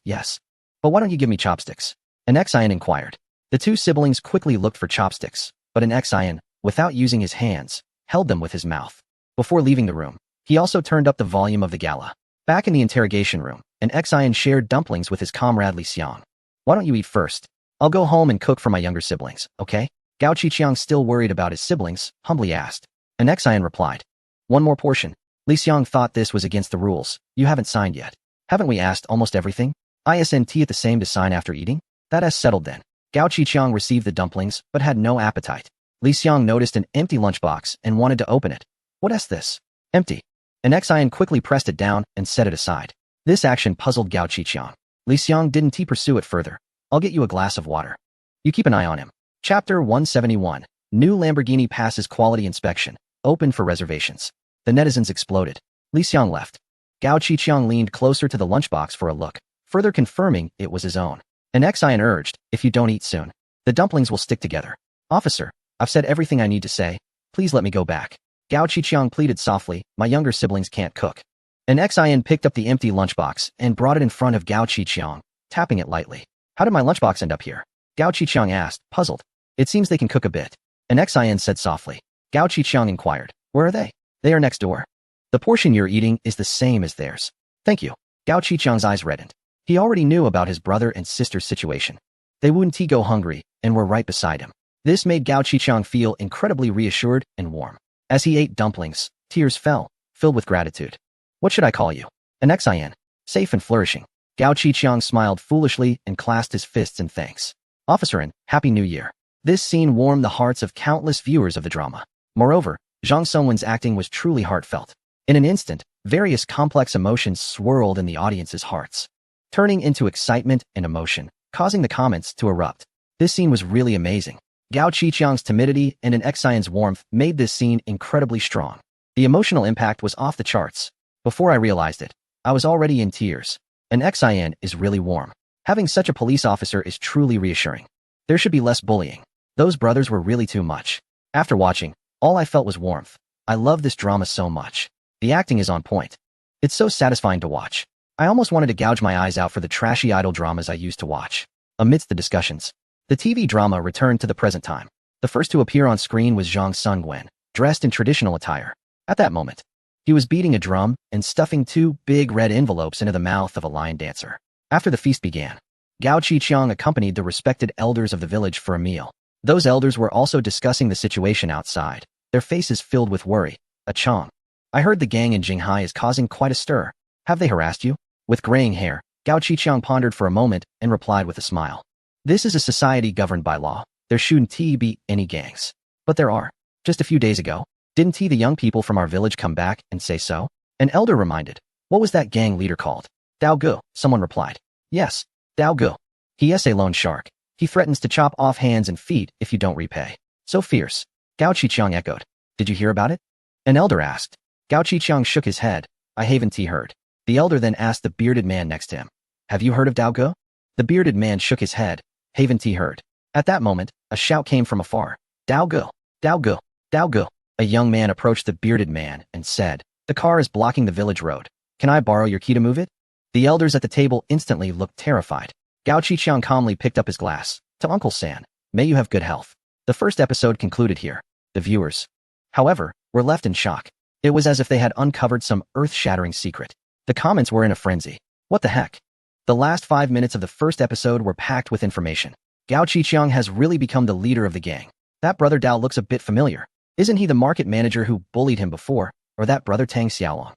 S1: But why don't you give me chopsticks?" An Xian inquired. The 2 siblings quickly looked for chopsticks, but an Xian, without using his hands, held them with his mouth. Before leaving the room, he also turned up the volume of the gala. Back in the interrogation room, and Xian shared dumplings with his comrade Li Xiang. Why don't you eat first? I'll go home and cook for my younger siblings, okay? Gao Qiqiang, still worried about his siblings, humbly asked. And Xian replied, one more portion. Li Xiang thought this was against the rules. You haven't signed yet. Haven't we asked almost everything? Isn't it the same to sign after eating? That is settled then. Gao Qiqiang received the dumplings, but had no appetite. Li Xiang noticed an empty lunchbox and wanted to open it. What is this? Empty. And Xian quickly pressed it down and set it aside. This action puzzled Gao Qiqiang. Li Xiang didn't pursue it further. I'll get you a glass of water. You keep an eye on him. Chapter 171. New Lamborghini passes quality inspection. Open for reservations. The netizens exploded. Li Xiang left. Gao Qiqiang leaned closer to the lunchbox for a look, further confirming it was his own. And Xian urged, if you don't eat soon, the dumplings will stick together. Officer, I've said everything I need to say. Please let me go back. Gao Qiqiang pleaded softly, my younger siblings can't cook. And Xian picked up the empty lunchbox and brought it in front of Gao Qiqiang, tapping it lightly. How did my lunchbox end up here? Gao Qiqiang asked, puzzled. It seems they can cook a bit. And Xian said softly. Gao Qiqiang inquired, where are they? They are next door. The portion you're eating is the same as theirs. Thank you. Gao Qiqiang's eyes reddened. He already knew about his brother and sister's situation. They wouldn't go hungry and were right beside him. This made Gao Qiqiang feel incredibly reassured and warm. As he ate dumplings, tears fell, filled with gratitude. What should I call you? An Xian. Safe and flourishing. Gao Qiqiang smiled foolishly and clasped his fists in thanks. Officer and Happy New Year. This scene warmed the hearts of countless viewers of the drama. Moreover, Zhang Songwen's acting was truly heartfelt. In an instant, various complex emotions swirled in the audience's hearts, turning into excitement and emotion, causing the comments to erupt. This scene was really amazing. Gao Qiqiang's timidity and an Xian's warmth made this scene incredibly strong. The emotional impact was off the charts. Before I realized it, I was already in tears. An Xian is really warm. Having such a police officer is truly reassuring. There should be less bullying. Those brothers were really too much. After watching, all I felt was warmth. I love this drama so much. The acting is on point. It's so satisfying to watch. I almost wanted to gouge my eyes out for the trashy idol dramas I used to watch. Amidst the discussions, the TV drama returned to the present time. The first to appear on screen was Zhang Songwen, dressed in traditional attire. At that moment, he was beating a drum and stuffing two big red envelopes into the mouth of a lion dancer. After the feast began, Gao Qiqiang accompanied the respected elders of the village for a meal. Those elders were also discussing the situation outside, their faces filled with worry. Chang, I heard the gang in Jinghai is causing quite a stir. Have they harassed you? With graying hair, Gao Qiqiang pondered for a moment and replied with a smile. This is a society governed by law. There shouldn't be any gangs. But there are. Just a few days ago, didn't the young people from our village come back and say so? An elder reminded. What was that gang leader called? Dao Gu, someone replied. Yes, Dao Gu. He is a loan shark. He threatens to chop off hands and feet if you don't repay. So fierce. Gao Qiqiang echoed. Did you hear about it? An elder asked. Gao Qiqiang shook his head. I haven't heard. The elder then asked the bearded man next to him. Have you heard of Dao Gu? The bearded man shook his head. Haven't heard. At that moment, a shout came from afar. Dao Gu, Dao Gu, Dao Gu. A young man approached the bearded man and said, the car is blocking the village road. Can I borrow your key to move it? The elders at the table instantly looked terrified. Gao Qiqiang calmly picked up his glass. To Uncle San, may you have good health. The first episode concluded here. The viewers, however, were left in shock. It was as if they had uncovered some earth-shattering secret. The comments were in a frenzy. What the heck? The last 5 minutes of the first episode were packed with information. Gao Qiqiang has really become the leader of the gang. That brother Dao looks a bit familiar. Isn't he the market manager who bullied him before, or that brother Tang Xiaolong?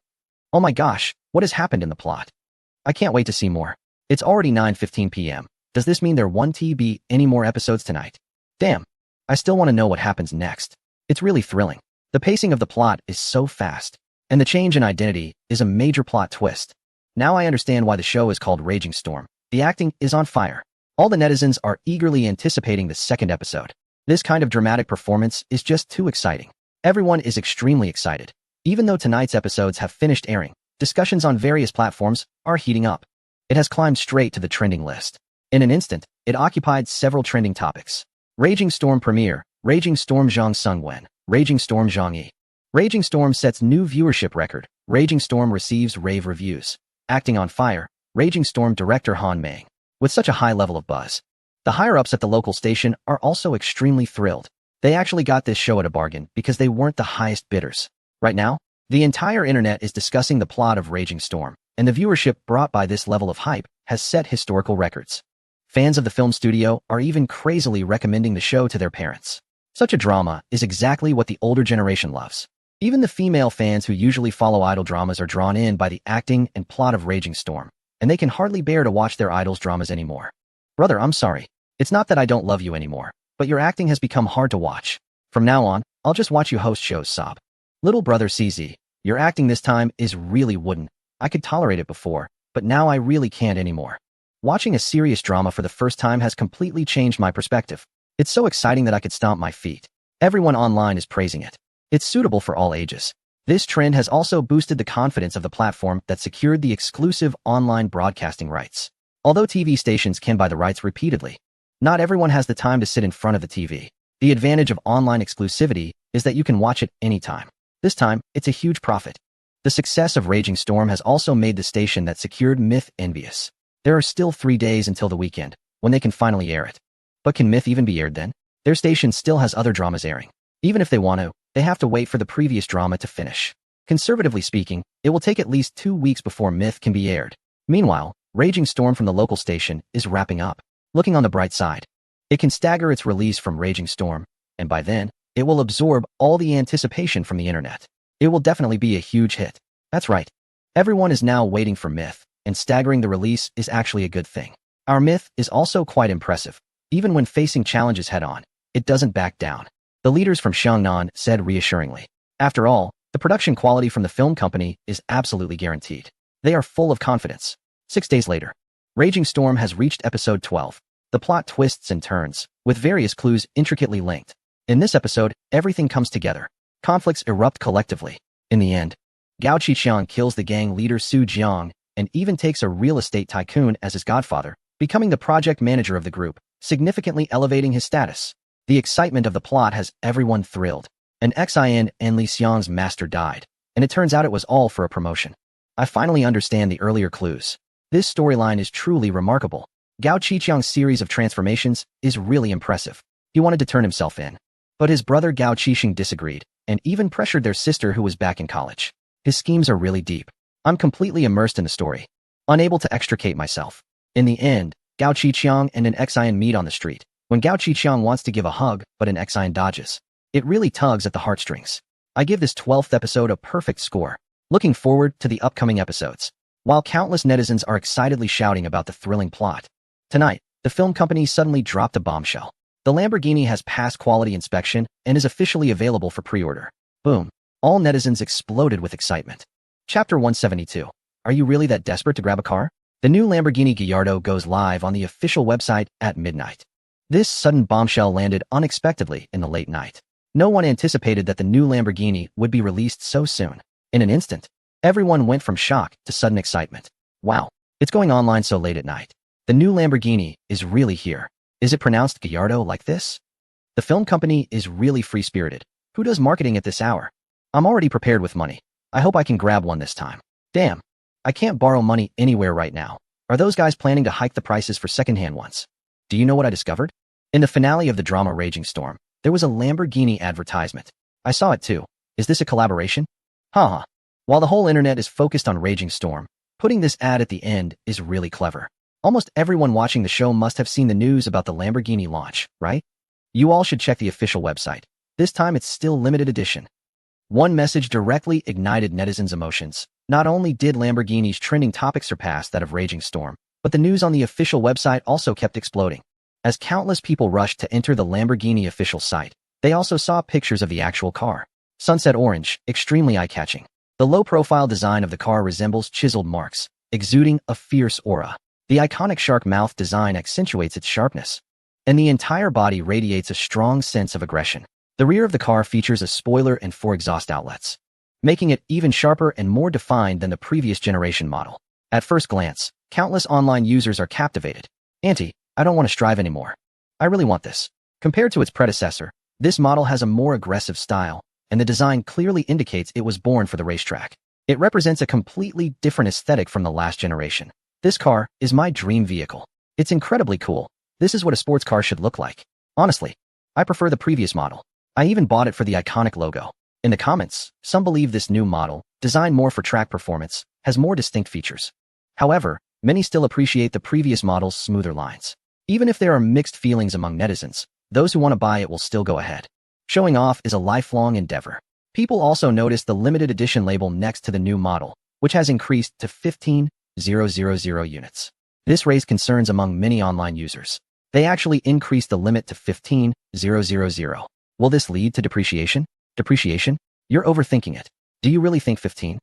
S1: Oh my gosh, what has happened in the plot? I can't wait to see more. It's already 9:15 p.m. Does this mean there won't be any more episodes tonight? Damn, I still want to know what happens next. It's really thrilling. The pacing of the plot is so fast, and the change in identity is a major plot twist. Now I understand why the show is called Raging Storm. The acting is on fire. All the netizens are eagerly anticipating the second episode. This kind of dramatic performance is just too exciting. Everyone is extremely excited. Even though tonight's episodes have finished airing, discussions on various platforms are heating up. It has climbed straight to the trending list. In an instant, it occupied several trending topics. Raging Storm premiere, Raging Storm Zhang Songwen, Raging Storm Zhang Yi. Raging Storm sets new viewership record. Raging Storm receives rave reviews. Acting on fire, Raging Storm director Han Meng. With such a high level of buzz, the higher-ups at the local station are also extremely thrilled. They actually got this show at a bargain because they weren't the highest bidders. Right now, the entire internet is discussing the plot of Raging Storm, and the viewership brought by this level of hype has set historical records. Fans of the film studio are even crazily recommending the show to their parents. Such a drama is exactly what the older generation loves. Even the female fans who usually follow idol dramas are drawn in by the acting and plot of Raging Storm, and they can hardly bear to watch their idols' dramas anymore. Brother, I'm sorry. It's not that I don't love you anymore, but your acting has become hard to watch. From now on, I'll just watch you host shows, sob. Little brother CZ, your acting this time is really wooden. I could tolerate it before, but now I really can't anymore. Watching a serious drama for the first time has completely changed my perspective. It's so exciting that I could stomp my feet. Everyone online is praising it. It's suitable for all ages. This trend has also boosted the confidence of the platform that secured the exclusive online broadcasting rights. Although TV stations can buy the rights repeatedly, not everyone has the time to sit in front of the TV. The advantage of online exclusivity is that you can watch it anytime. This time, it's a huge profit. The success of Raging Storm has also made the station that secured Myth envious. There are still 3 days until the weekend, when they can finally air it. But can Myth even be aired then? Their station still has other dramas airing. Even if they want to, they have to wait for the previous drama to finish. Conservatively speaking, it will take at least 2 weeks before Myth can be aired. Meanwhile, Raging Storm from the local station is wrapping up. Looking on the bright side, it can stagger its release from Raging Storm, and by then, it will absorb all the anticipation from the internet. It will definitely be a huge hit. That's right. Everyone is now waiting for Myth, and staggering the release is actually a good thing. Our Myth is also quite impressive. Even when facing challenges head-on, it doesn't back down. The leaders from Xiangnan said reassuringly. After all, the production quality from the film company is absolutely guaranteed. They are full of confidence. 6 days later, Raging Storm has reached episode 12. The plot twists and turns, with various clues intricately linked. In this episode, everything comes together. Conflicts erupt collectively. In the end, Gao Qiqiang kills the gang leader Su Jiang and even takes a real estate tycoon as his godfather, becoming the project manager of the group, significantly elevating his status. The excitement of the plot has everyone thrilled. An Xin and Li Xiang's master died, and it turns out it was all for a promotion. I finally understand the earlier clues. This storyline is truly remarkable. Gao Qiqiang's series of transformations is really impressive. He wanted to turn himself in, but his brother Gao Qixing disagreed, and even pressured their sister who was back in college. His schemes are really deep. I'm completely immersed in the story, unable to extricate myself. In the end, Gao Qiqiang and an Xin meet on the street. When Gao Qiqiang wants to give a hug, but an Xin dodges. It really tugs at the heartstrings. I give this 12th episode a perfect score. Looking forward to the upcoming episodes. While countless netizens are excitedly shouting about the thrilling plot, tonight, the film company suddenly dropped a bombshell. The Lamborghini has passed quality inspection and is officially available for pre-order. Boom. All netizens exploded with excitement. Chapter 172. Are you really that desperate to grab a car? The new Lamborghini Gallardo goes live on the official website at midnight. This sudden bombshell landed unexpectedly in the late night. No one anticipated that the new Lamborghini would be released so soon. In an instant, everyone went from shock to sudden excitement. Wow, it's going online so late at night. The new Lamborghini is really here. Is it pronounced Gallardo like this? The film company is really free-spirited. Who does marketing at this hour? I'm already prepared with money. I hope I can grab one this time. Damn, I can't borrow money anywhere right now. Are those guys planning to hike the prices for secondhand ones? Do you know what I discovered? In the finale of the drama Raging Storm, there was a Lamborghini advertisement. I saw it too. Is this a collaboration? Haha. While the whole internet is focused on Raging Storm, putting this ad at the end is really clever. Almost everyone watching the show must have seen the news about the Lamborghini launch, right? You all should check the official website. This time it's still limited edition. One message directly ignited netizens' emotions. Not only did Lamborghini's trending topic surpass that of Raging Storm, but the news on the official website also kept exploding. As countless people rushed to enter the Lamborghini official site, they also saw pictures of the actual car. Sunset orange, extremely eye-catching. The low-profile design of the car resembles chiseled marks, exuding a fierce aura. The iconic shark mouth design accentuates its sharpness, and the entire body radiates a strong sense of aggression. The rear of the car features a spoiler and 4 exhaust outlets, making it even sharper and more defined than the previous generation model. At first glance, countless online users are captivated. Auntie, I don't want to strive anymore. I really want this. Compared to its predecessor, this model has a more aggressive style, and the design clearly indicates it was born for the racetrack. It represents a completely different aesthetic from the last generation. This car is my dream vehicle. It's incredibly cool. This is what a sports car should look like. Honestly, I prefer the previous model. I even bought it for the iconic logo. In the comments, some believe this new model, designed more for track performance, has more distinct features. However, many still appreciate the previous model's smoother lines. Even if there are mixed feelings among netizens, those who want to buy it will still go ahead. Showing off is a lifelong endeavor. People also notice the limited edition label next to the new model, which has increased to 15,000 units. This raised concerns among many online users. They actually increased the limit to 15,000. Will this lead to depreciation? Depreciation? You're overthinking it. Do you really think 15,000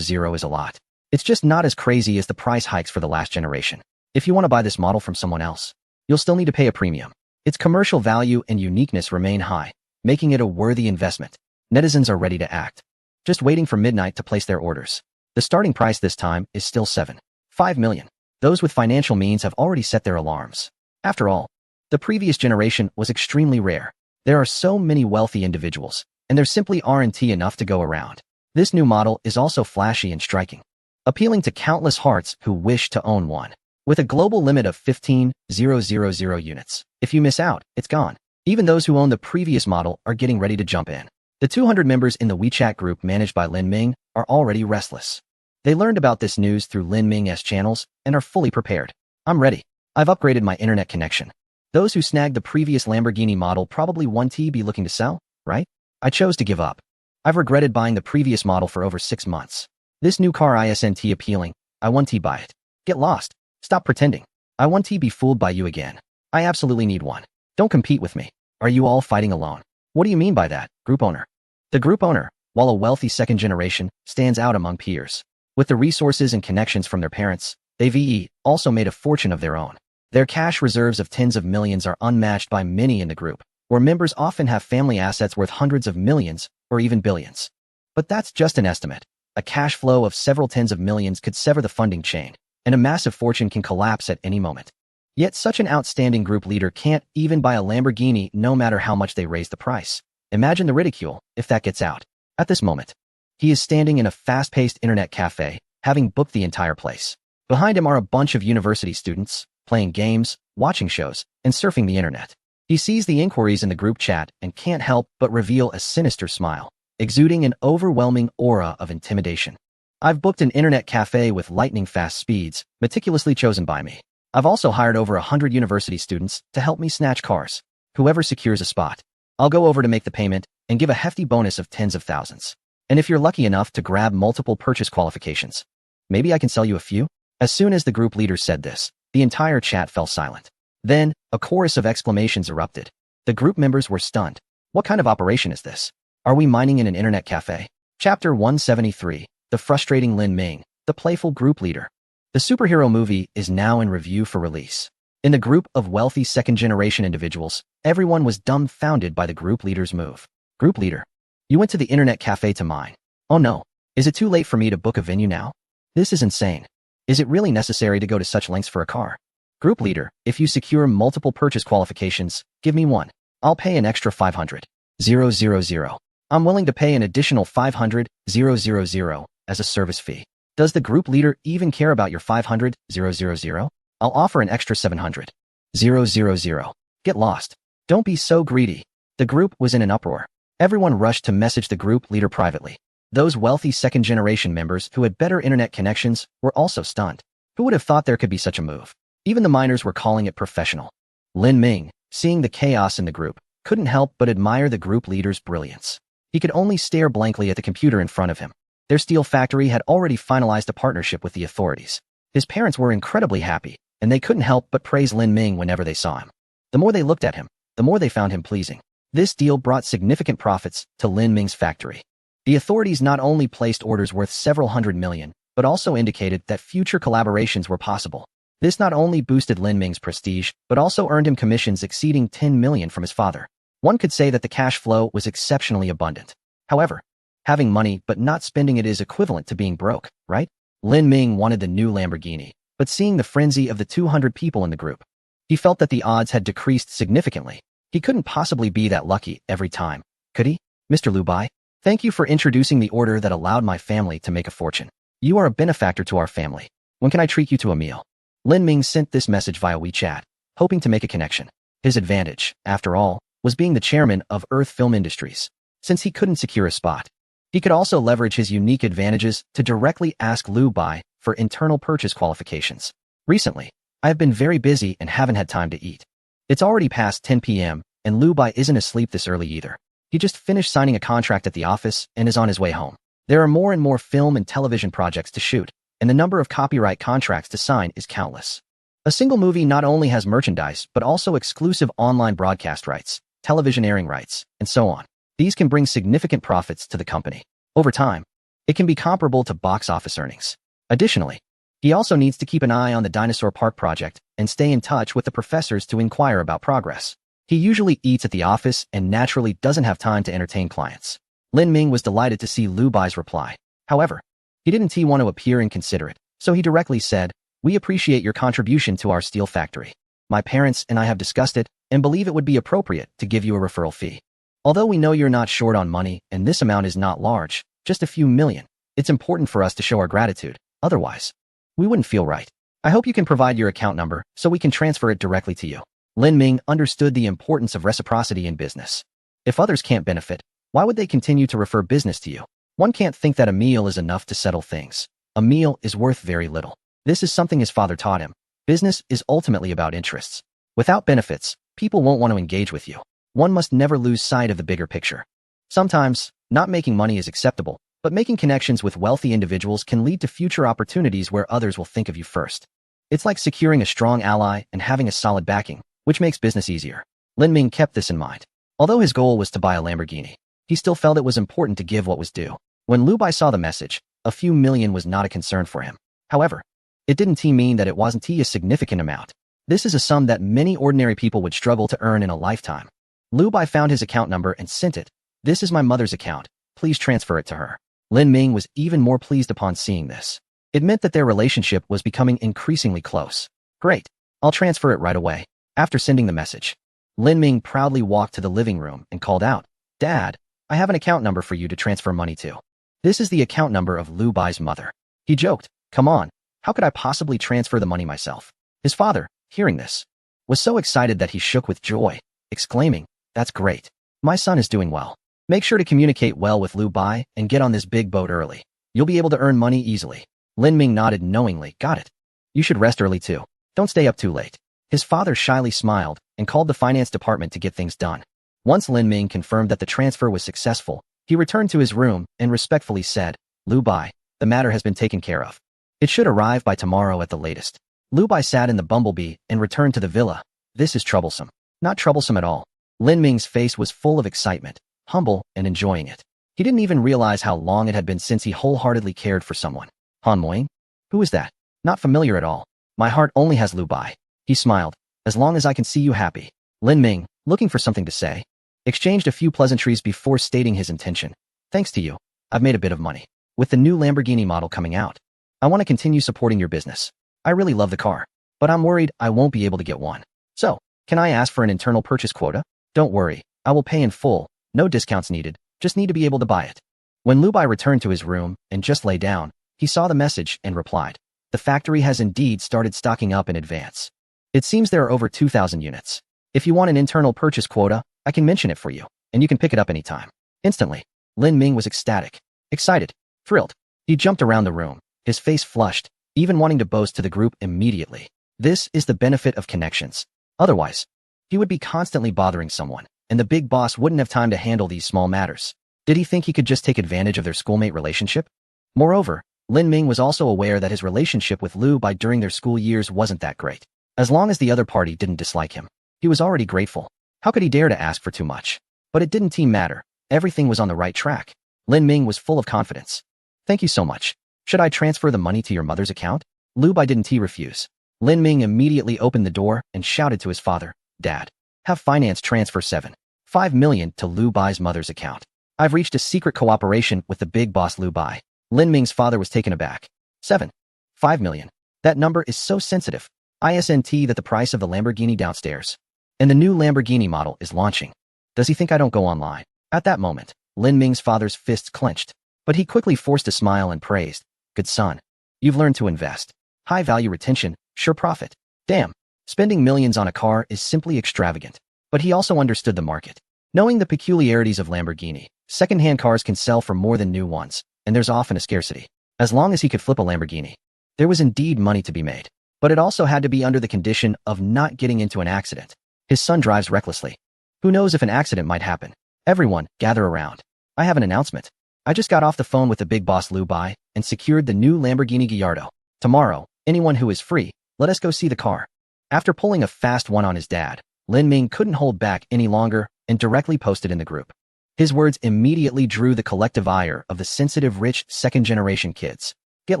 S1: is a lot? It's just not as crazy as the price hikes for the last generation. If you want to buy this model from someone else, you'll still need to pay a premium. Its commercial value and uniqueness remain high, making it a worthy investment. Netizens are ready to act, just waiting for midnight to place their orders. The starting price this time is still 7.5 million. Those with financial means have already set their alarms. After all, the previous generation was extremely rare. There are so many wealthy individuals, and there simply aren't enough to go around. This new model is also flashy and striking, appealing to countless hearts who wish to own one. With a global limit of 15,000 units, if you miss out, it's gone. Even those who own the previous model are getting ready to jump in. The 200 members in the WeChat group managed by Lin Ming are already restless. They learned about this news through Lin Ming's channels and are fully prepared. I'm ready. I've upgraded my internet connection. Those who snagged the previous Lamborghini model probably won't be looking to sell, right? I chose to give up. I've regretted buying the previous model for over 6 months. This new car isn't appealing. I won't buy it. Get lost. Stop pretending. I won't be fooled by you again. I absolutely need one. Don't compete with me. Are you all fighting alone? What do you mean by that, group owner? The group owner, while a wealthy second generation, stands out among peers. With the resources and connections from their parents, they've also made a fortune of their own. Their cash reserves of tens of millions are unmatched by many in the group, where members often have family assets worth hundreds of millions or even billions. But that's just an estimate. A cash flow of several tens of millions could sever the funding chain, and a massive fortune can collapse at any moment. Yet such an outstanding group leader can't even buy a Lamborghini no matter how much they raise the price. Imagine the ridicule if that gets out. At this moment, he is standing in a fast-paced internet cafe, having booked the entire place. Behind him are a bunch of university students, playing games, watching shows, and surfing the internet. He sees the inquiries in the group chat and can't help but reveal a sinister smile, exuding an overwhelming aura of intimidation. I've booked an internet cafe with lightning-fast speeds, meticulously chosen by me. I've also hired over 100 university students to help me snatch cars. Whoever secures a spot, I'll go over to make the payment and give a hefty bonus of tens of thousands. And if you're lucky enough to grab multiple purchase qualifications, maybe I can sell you a few? As soon as the group leader said this, the entire chat fell silent. Then, a chorus of exclamations erupted. The group members were stunned. What kind of operation is this? Are we mining in an internet cafe? Chapter 173. The frustrating Lin Ming, the playful group leader. The superhero movie is now in review for release. In the group of wealthy second-generation individuals, everyone was dumbfounded by the group leader's move. Group leader, you went to the internet cafe to mine. Oh no, is it too late for me to book a venue now? This is insane. Is it really necessary to go to such lengths for a car? Group leader, if you secure multiple purchase qualifications, give me one. I'll pay an extra 500,000. I'm willing to pay an additional 500,000 as a service fee. Does the group leader even care about your 500,000? I'll offer an extra 700,000. Get lost. Don't be so greedy. The group was in an uproar. Everyone rushed to message the group leader privately. Those wealthy second-generation members who had better internet connections were also stunned. Who would have thought there could be such a move? Even the miners were calling it professional. Lin Ming, seeing the chaos in the group, couldn't help but admire the group leader's brilliance. He could only stare blankly at the computer in front of him. Their steel factory had already finalized a partnership with the authorities. His parents were incredibly happy, and they couldn't help but praise Lin Ming whenever they saw him. The more they looked at him, the more they found him pleasing. This deal brought significant profits to Lin Ming's factory. The authorities not only placed orders worth several hundred million, but also indicated that future collaborations were possible. This not only boosted Lin Ming's prestige, but also earned him commissions exceeding 10 million from his father. One could say that the cash flow was exceptionally abundant. However, having money but not spending it is equivalent to being broke, right? Lin Ming wanted the new Lamborghini, but seeing the frenzy of the 200 people in the group, he felt that the odds had decreased significantly. He couldn't possibly be that lucky every time, could he? Mr. Lu Bai, thank you for introducing the order that allowed my family to make a fortune. You are a benefactor to our family. When can I treat you to a meal? Lin Ming sent this message via WeChat, hoping to make a connection. His advantage, after all, was being the chairman of Earth Film Industries. Since he couldn't secure a spot, He could also leverage his unique advantages to directly ask Lu Bai for internal purchase qualifications. Recently, I have been very busy and haven't had time to eat. It's already past 10 p.m., and Lu Bai isn't asleep this early either. He just finished signing a contract at the office and is on his way home. There are more and more film and television projects to shoot, and the number of copyright contracts to sign is countless. A single movie not only has merchandise but also exclusive online broadcast rights, television airing rights, and so on. These can bring significant profits to the company. Over time, it can be comparable to box office earnings. Additionally, he also needs to keep an eye on the Dinosaur Park project and stay in touch with the professors to inquire about progress. He usually eats at the office and naturally doesn't have time to entertain clients. Lin Ming was delighted to see Lu Bai's reply. However, he didn't want to appear inconsiderate, so he directly said, "We appreciate your contribution to our steel factory. My parents and I have discussed it and believe it would be appropriate to give you a referral fee. Although we know you're not short on money and this amount is not large, just a few million, it's important for us to show our gratitude. Otherwise, we wouldn't feel right. I hope you can provide your account number so we can transfer it directly to you." Lin Ming understood the importance of reciprocity in business. If others can't benefit, why would they continue to refer business to you? One can't think that a meal is enough to settle things. A meal is worth very little. This is something his father taught him. Business is ultimately about interests. Without benefits, people won't want to engage with you. One must never lose sight of the bigger picture. Sometimes, not making money is acceptable, but making connections with wealthy individuals can lead to future opportunities where others will think of you first. It's like securing a strong ally and having a solid backing, which makes business easier. Lin Ming kept this in mind. Although his goal was to buy a Lamborghini, he still felt it was important to give what was due. When Lu Bai saw the message, a few million was not a concern for him. However, it didn't mean that it wasn't a significant amount. This is a sum that many ordinary people would struggle to earn in a lifetime. Lu Bai found his account number and sent it. "This is my mother's account. Please transfer it to her." Lin Ming was even more pleased upon seeing this. It meant that their relationship was becoming increasingly close. "Great. I'll transfer it right away." After sending the message, Lin Ming proudly walked to the living room and called out, "Dad, I have an account number for you to transfer money to. This is the account number of Lu Bai's mother." He joked, "Come on, how could I possibly transfer the money myself?" His father, hearing this, was so excited that he shook with joy, exclaiming, "That's great. My son is doing well. Make sure to communicate well with Lu Bai and get on this big boat early. You'll be able to earn money easily." Lin Ming nodded knowingly. "Got it. You should rest early too. Don't stay up too late." His father shyly smiled and called the finance department to get things done. Once Lin Ming confirmed that the transfer was successful, he returned to his room and respectfully said, "Lu Bai, the matter has been taken care of. It should arrive by tomorrow at the latest." Lu Bai sat in the bumblebee and returned to the villa. "This is troublesome." "Not troublesome at all." Lin Ming's face was full of excitement, humble and enjoying it. He didn't even realize how long it had been since he wholeheartedly cared for someone. "Han Moing? Who is that? Not familiar at all. My heart only has Lu Bai." He smiled. "As long as I can see you happy." Lin Ming, looking for something to say, exchanged a few pleasantries before stating his intention. "Thanks to you, I've made a bit of money. With the new Lamborghini model coming out, I want to continue supporting your business. I really love the car, but I'm worried I won't be able to get one. So, can I ask for an internal purchase quota?" "Don't worry, I will pay in full. No discounts needed, just need to be able to buy it." When Lu Bai returned to his room and just lay down, he saw the message and replied, "The factory has indeed started stocking up in advance. It seems there are over 2,000 units. If you want an internal purchase quota, I can mention it for you, and you can pick it up anytime." Instantly, Lin Ming was ecstatic, excited, thrilled. He jumped around the room, his face flushed, even wanting to boast to the group immediately. This is the benefit of connections. Otherwise, he would be constantly bothering someone, and the big boss wouldn't have time to handle these small matters. Did he think he could just take advantage of their schoolmate relationship? Moreover, Lin Ming was also aware that his relationship with Lu Bai during their school years wasn't that great. As long as the other party didn't dislike him, he was already grateful. How could he dare to ask for too much? But it didn't matter. Everything was on the right track. Lin Ming was full of confidence. "Thank you so much. Should I transfer the money to your mother's account?" Lu Bai didn't refuse. Lin Ming immediately opened the door and shouted to his father, "Dad, have finance transfer 7.5 million to Lu Bai's mother's account. I've reached a secret cooperation with the big boss Lu Bai." Lin Ming's father was taken aback. 7.5 million. That number is so sensitive. Isn't that the price of the Lamborghini downstairs? And the new Lamborghini model is launching. Does he think I don't go online? At that moment, Lin Ming's father's fists clenched, but he quickly forced a smile and praised, "Good son. You've learned to invest. High value retention, sure profit. Damn, spending millions on a car is simply extravagant." But he also understood the market. Knowing the peculiarities of Lamborghini, Second-hand cars can sell for more than new ones, and there's often a scarcity. As long as he could flip a Lamborghini, there was indeed money to be made. But it also had to be under the condition of not getting into an accident. His son drives recklessly. Who knows if an accident might happen? Everyone, gather around. I have an announcement. I just got off the phone with the big boss Liu Bai and secured the new Lamborghini Gallardo. Tomorrow, anyone who is free, let us go see the car. After pulling a fast one on his dad, Lin Ming couldn't hold back any longer and directly posted in the group. His words immediately drew the collective ire of the sensitive rich second-generation kids. Get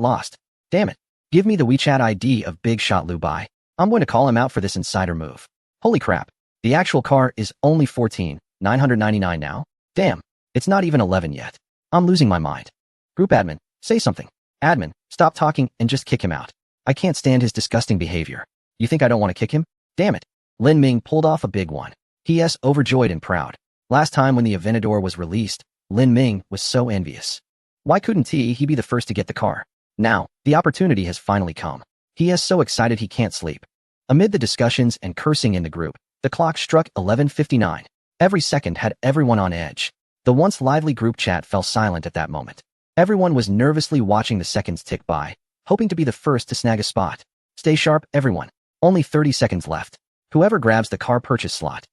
S1: lost. Damn it. Give me the WeChat ID of Big Shot Liu Bai. I'm going to call him out for this insider move. Holy crap. The actual car is only $14,999 now? Damn. It's not even 11 yet. I'm losing my mind. Group admin, say something. Admin, stop talking and just kick him out. I can't stand his disgusting behavior. You think I don't want to kick him? Damn it. Lin Ming pulled off a big one. He.S. overjoyed and proud. Last time when the Aventador was released, Lin Ming was so envious. Why couldn't he be the first to get the car? Now, the opportunity has finally come. He is so excited he can't sleep. Amid the discussions and cursing in the group, the clock struck 11:59. Every second had everyone on edge. The once lively group chat fell silent at that moment. Everyone was nervously watching the seconds tick by, hoping to be the first to snag a spot. Stay sharp, everyone. Only 30 seconds left. Whoever grabs the car purchase slot,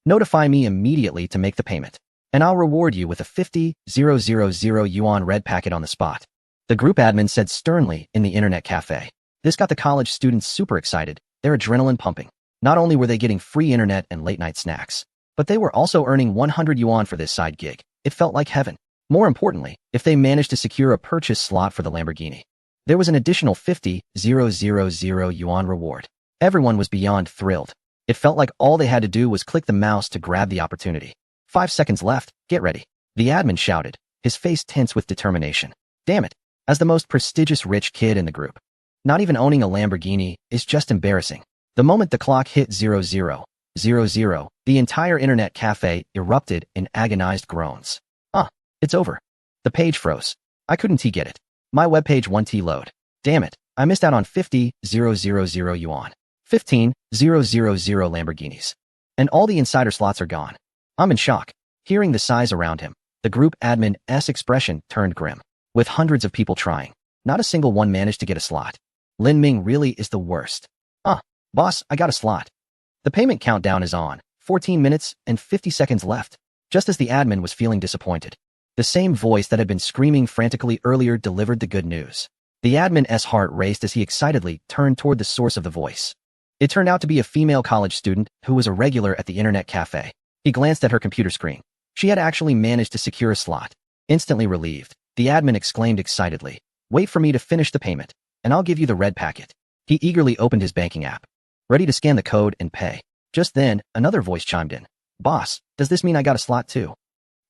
S1: notify me immediately to make the payment, and I'll reward you with a 50,000 yuan red packet on the spot. The group admin said sternly in the internet cafe. This got the college students super excited, their adrenaline pumping. Not only were they getting free internet and late-night snacks, but they were also earning 100 yuan for this side gig. It felt like heaven. More importantly, if they managed to secure a purchase slot for the Lamborghini, there was an additional 50,000 yuan reward. Everyone was beyond thrilled. It felt like all they had to do was click the mouse to grab the opportunity. 5 seconds left, get ready. The admin shouted, his face tense with determination. Damn it. As the most prestigious rich kid in the group, not even owning a Lamborghini is just embarrassing. The moment the clock hit 0000, the entire internet cafe erupted in agonized groans. It's over. The page froze. I couldn't get it. My webpage won't load. Damn it. I missed out on 50,000 yuan. 15,000 Lamborghinis. And all the insider slots are gone. I'm in shock. Hearing the sighs around him, the group admin's expression turned grim. With hundreds of people trying, not a single one managed to get a slot. Lin Ming really is the worst. Boss, I got a slot. The payment countdown is on. 14 minutes and 50 seconds left. Just as the admin was feeling disappointed, the same voice that had been screaming frantically earlier delivered the good news. The admin's heart raced as he excitedly turned toward the source of the voice. It turned out to be a female college student who was a regular at the internet cafe. He glanced at her computer screen. She had actually managed to secure a slot. Instantly relieved, the admin exclaimed excitedly, "Wait for me to finish the payment, and I'll give you the red packet." He eagerly opened his banking app, ready to scan the code and pay. Just then, another voice chimed in. "Boss, does this mean I got a slot too?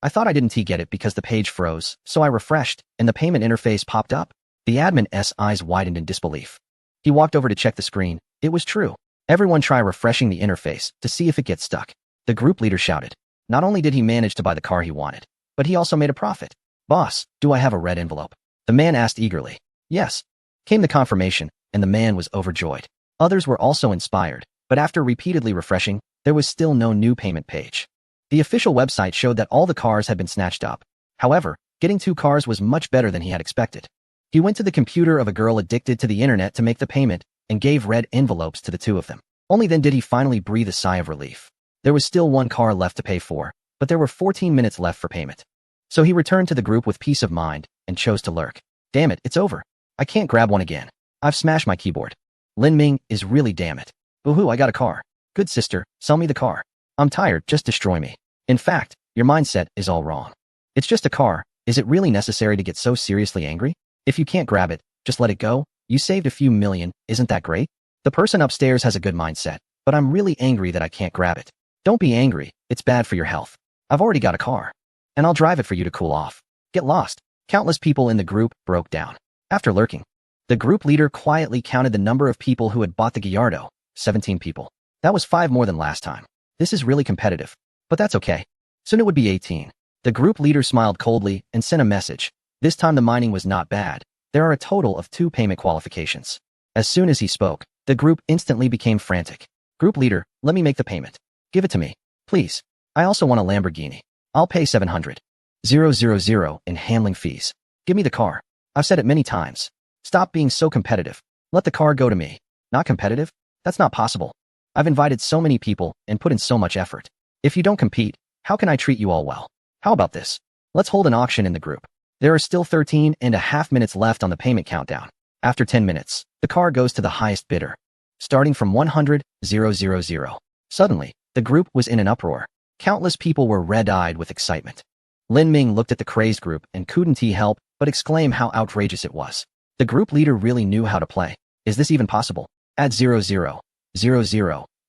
S1: I thought I didn't get it because the page froze, so I refreshed, and the payment interface popped up." The admin's eyes widened in disbelief. He walked over to check the screen. It was true. Everyone try refreshing the interface to see if it gets stuck. The group leader shouted. Not only did he manage to buy the car he wanted, but he also made a profit. "Boss, do I have a red envelope?" The man asked eagerly. Yes. Came the confirmation, and the man was overjoyed. Others were also inspired, but after repeatedly refreshing, there was still no new payment page. The official website showed that all the cars had been snatched up. However, getting 2 cars was much better than he had expected. He went to the computer of a girl addicted to the internet to make the payment and gave red envelopes to the 2 of them. Only then did he finally breathe a sigh of relief. There was still 1 car left to pay for, but there were 14 minutes left for payment. So he returned to the group with peace of mind and chose to lurk. Damn it, it's over. I can't grab one again. I've smashed my keyboard. Lin Ming is really damn it. Boo-hoo, I got a car. Good sister, sell me the car. I'm tired, just destroy me. In fact, your mindset is all wrong. It's just a car. Is it really necessary to get so seriously angry? If you can't grab it, just let it go. You saved a few million, isn't that great? The person upstairs has a good mindset, but I'm really angry that I can't grab it. Don't be angry, it's bad for your health. I've already got a car. And I'll drive it for you to cool off. Get lost. Countless people in the group broke down. After lurking, the group leader quietly counted the number of people who had bought the Gallardo. 17 people. That was 5 more than last time. This is really competitive. But that's okay. Soon it would be 18. The group leader smiled coldly and sent a message. This time the mining was not bad. There are a total of 2 payment qualifications. As soon as he spoke, the group instantly became frantic. Group leader, let me make the payment. Give it to me. Please. I also want a Lamborghini. I'll pay 700. 000 in handling fees. Give me the car. I've said it many times. Stop being so competitive. Let the car go to me. Not competitive? That's not possible. I've invited so many people and put in so much effort. If you don't compete, how can I treat you all well? How about this? Let's hold an auction in the group. There are still 13.5 minutes left on the payment countdown. After 10 minutes, the car goes to the highest bidder. Starting from 100,000. Suddenly, the group was in an uproar. Countless people were red-eyed with excitement. Lin Ming looked at the crazed group and couldn't help but exclaim how outrageous it was. The group leader really knew how to play. Is this even possible? At 000.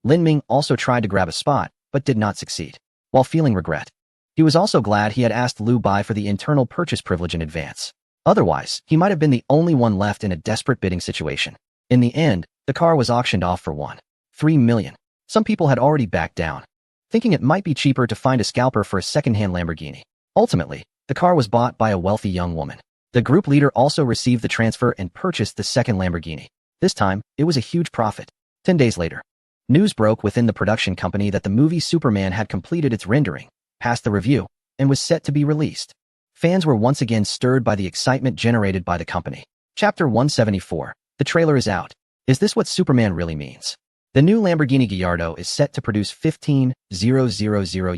S1: Lin Ming also tried to grab a spot, but did not succeed. While feeling regret, he was also glad he had asked Lu Bai for the internal purchase privilege in advance. Otherwise, he might have been the only one left in a desperate bidding situation. In the end, the car was auctioned off for 1.3 million. Some people had already backed down, thinking it might be cheaper to find a scalper for a second-hand Lamborghini. Ultimately, the car was bought by a wealthy young woman. The group leader also received the transfer and purchased the second Lamborghini. This time, it was a huge profit. 10 days later, news broke within the production company that the movie Superman had completed its rendering, passed the review, and was set to be released. Fans were once again stirred by the excitement generated by the company. Chapter 174. The trailer is out. Is this what Superman really means? The new Lamborghini Gallardo is set to produce 15,000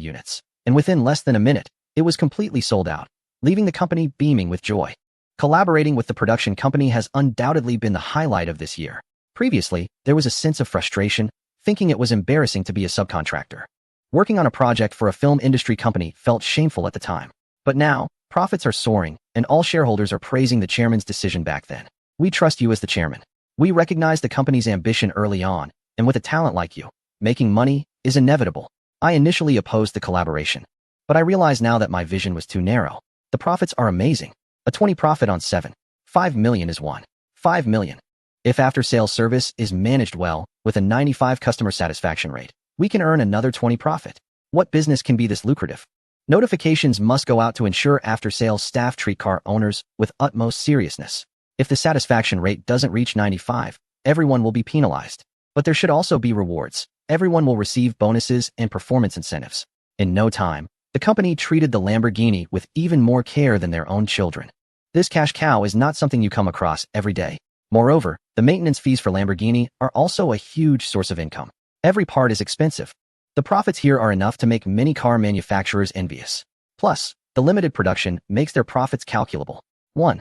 S1: units, and within less than a minute, it was completely sold out, leaving the company beaming with joy. Collaborating with the production company has undoubtedly been the highlight of this year. Previously, there was a sense of frustration, thinking it was embarrassing to be a subcontractor. Working on a project for a film industry company felt shameful at the time. But now, profits are soaring, and all shareholders are praising the chairman's decision back then. We trust you as the chairman. We recognize the company's ambition early on, and with a talent like you, making money is inevitable. I initially opposed the collaboration, but I realize now that my vision was too narrow. The profits are amazing. A 20 profit on 7.5 million is 1.5 million. If after-sales service is managed well, with a 95 customer satisfaction rate, we can earn another 20 profit. What business can be this lucrative? Notifications must go out to ensure after-sales staff treat car owners with utmost seriousness. If the satisfaction rate doesn't reach 95, everyone will be penalized. But there should also be rewards. Everyone will receive bonuses and performance incentives. In no time, the company treated the Lamborghini with even more care than their own children. This cash cow is not something you come across every day. Moreover, the maintenance fees for Lamborghini are also a huge source of income. Every part is expensive. The profits here are enough to make many car manufacturers envious. Plus, the limited production makes their profits calculable. 1,000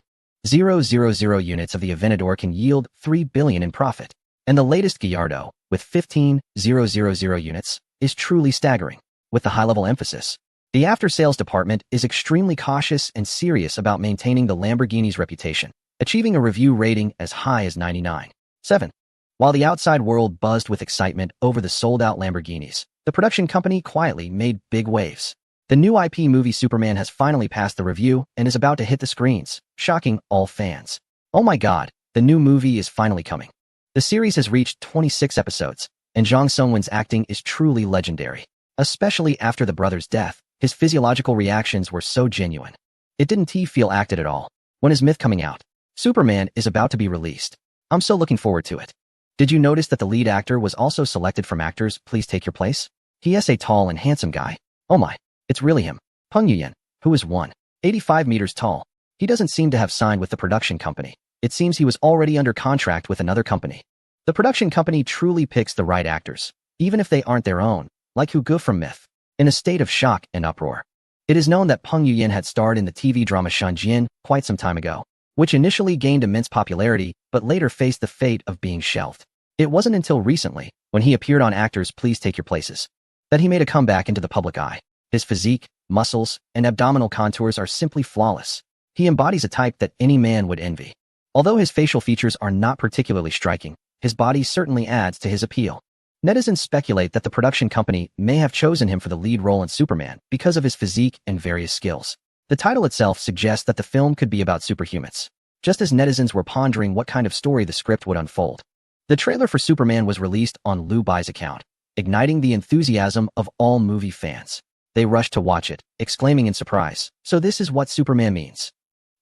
S1: units of the Aventador can yield 3 billion in profit. And the latest Gallardo, with 15,000 units, is truly staggering. With the high-level emphasis, the after-sales department is extremely cautious and serious about maintaining the Lamborghini's reputation, achieving a review rating as high as 99.7. While the outside world buzzed with excitement over the sold-out Lamborghinis, the production company quietly made big waves. The new IP movie Superman has finally passed the review and is about to hit the screens, shocking all fans. Oh my god, the new movie is finally coming. The series has reached 26 episodes, and Jang Sung-won's acting is truly legendary. Especially after the brother's death, his physiological reactions were so genuine. It didn't feel acted at all. When is Myth coming out? Superman is about to be released. I'm so looking forward to it. Did you notice that the lead actor was also selected from Actors Please Take Your Place? He is a tall and handsome guy. Oh my, it's really him. Peng Yuyan, who is 185 meters tall. He doesn't seem to have signed with the production company. It seems he was already under contract with another company. The production company truly picks the right actors, even if they aren't their own, like Hu Ge from Myth. In a state of shock and uproar, it is known that Peng Yuyan had starred in the TV drama Shanjian quite some time ago, which initially gained immense popularity but later faced the fate of being shelved. It wasn't until recently, when he appeared on Actors Please Take Your Places, that he made a comeback into the public eye. His physique, muscles, and abdominal contours are simply flawless. He embodies a type that any man would envy. Although his facial features are not particularly striking, his body certainly adds to his appeal. Netizens speculate that the production company may have chosen him for the lead role in Superman because of his physique and various skills. The title itself suggests that the film could be about superhumans, just as netizens were pondering what kind of story the script would unfold. The trailer for Superman was released on Lu Bai's account, igniting the enthusiasm of all movie fans. They rushed to watch it, exclaiming in surprise, "So this is what Superman means."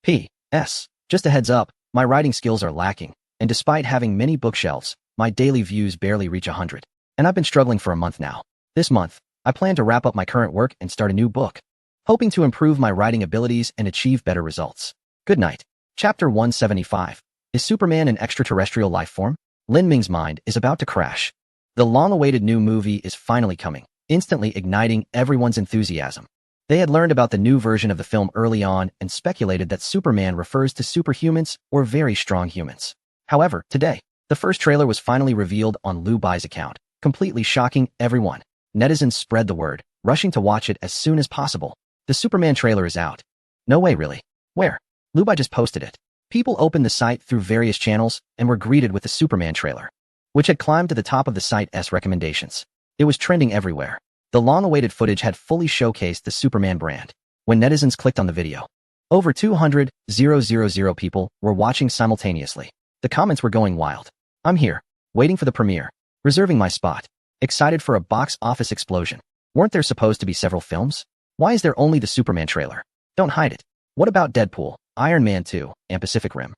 S1: P.S. Just a heads up, my writing skills are lacking, and despite having many bookshelves, my daily views barely reach 100. And I've been struggling for a month now. This month, I plan to wrap up my current work and start a new book. hoping to improve my writing abilities and achieve better results. Good night. Chapter 175. Is Superman an extraterrestrial life form? Lin Ming's mind is about to crash. The long-awaited new movie is finally coming, instantly igniting everyone's enthusiasm. They had learned about the new version of the film early on and speculated that Superman refers to superhumans or very strong humans. However, today, the first trailer was finally revealed on Liu Bai's account, completely shocking everyone. Netizens spread the word, rushing to watch it as soon as possible. The Superman trailer is out. No way, really. Where? Liu Bai just posted it. People opened the site through various channels and were greeted with the Superman trailer, which had climbed to the top of the site's recommendations. It was trending everywhere. The long-awaited footage had fully showcased the Superman brand. When netizens clicked on the video, over 200,000 people were watching simultaneously. The comments were going wild. I'm here, waiting for the premiere, reserving my spot, excited for a box office explosion. Weren't there supposed to be several films? Why is there only the Superman trailer? Don't hide it. What about Deadpool, Iron Man 2, and Pacific Rim?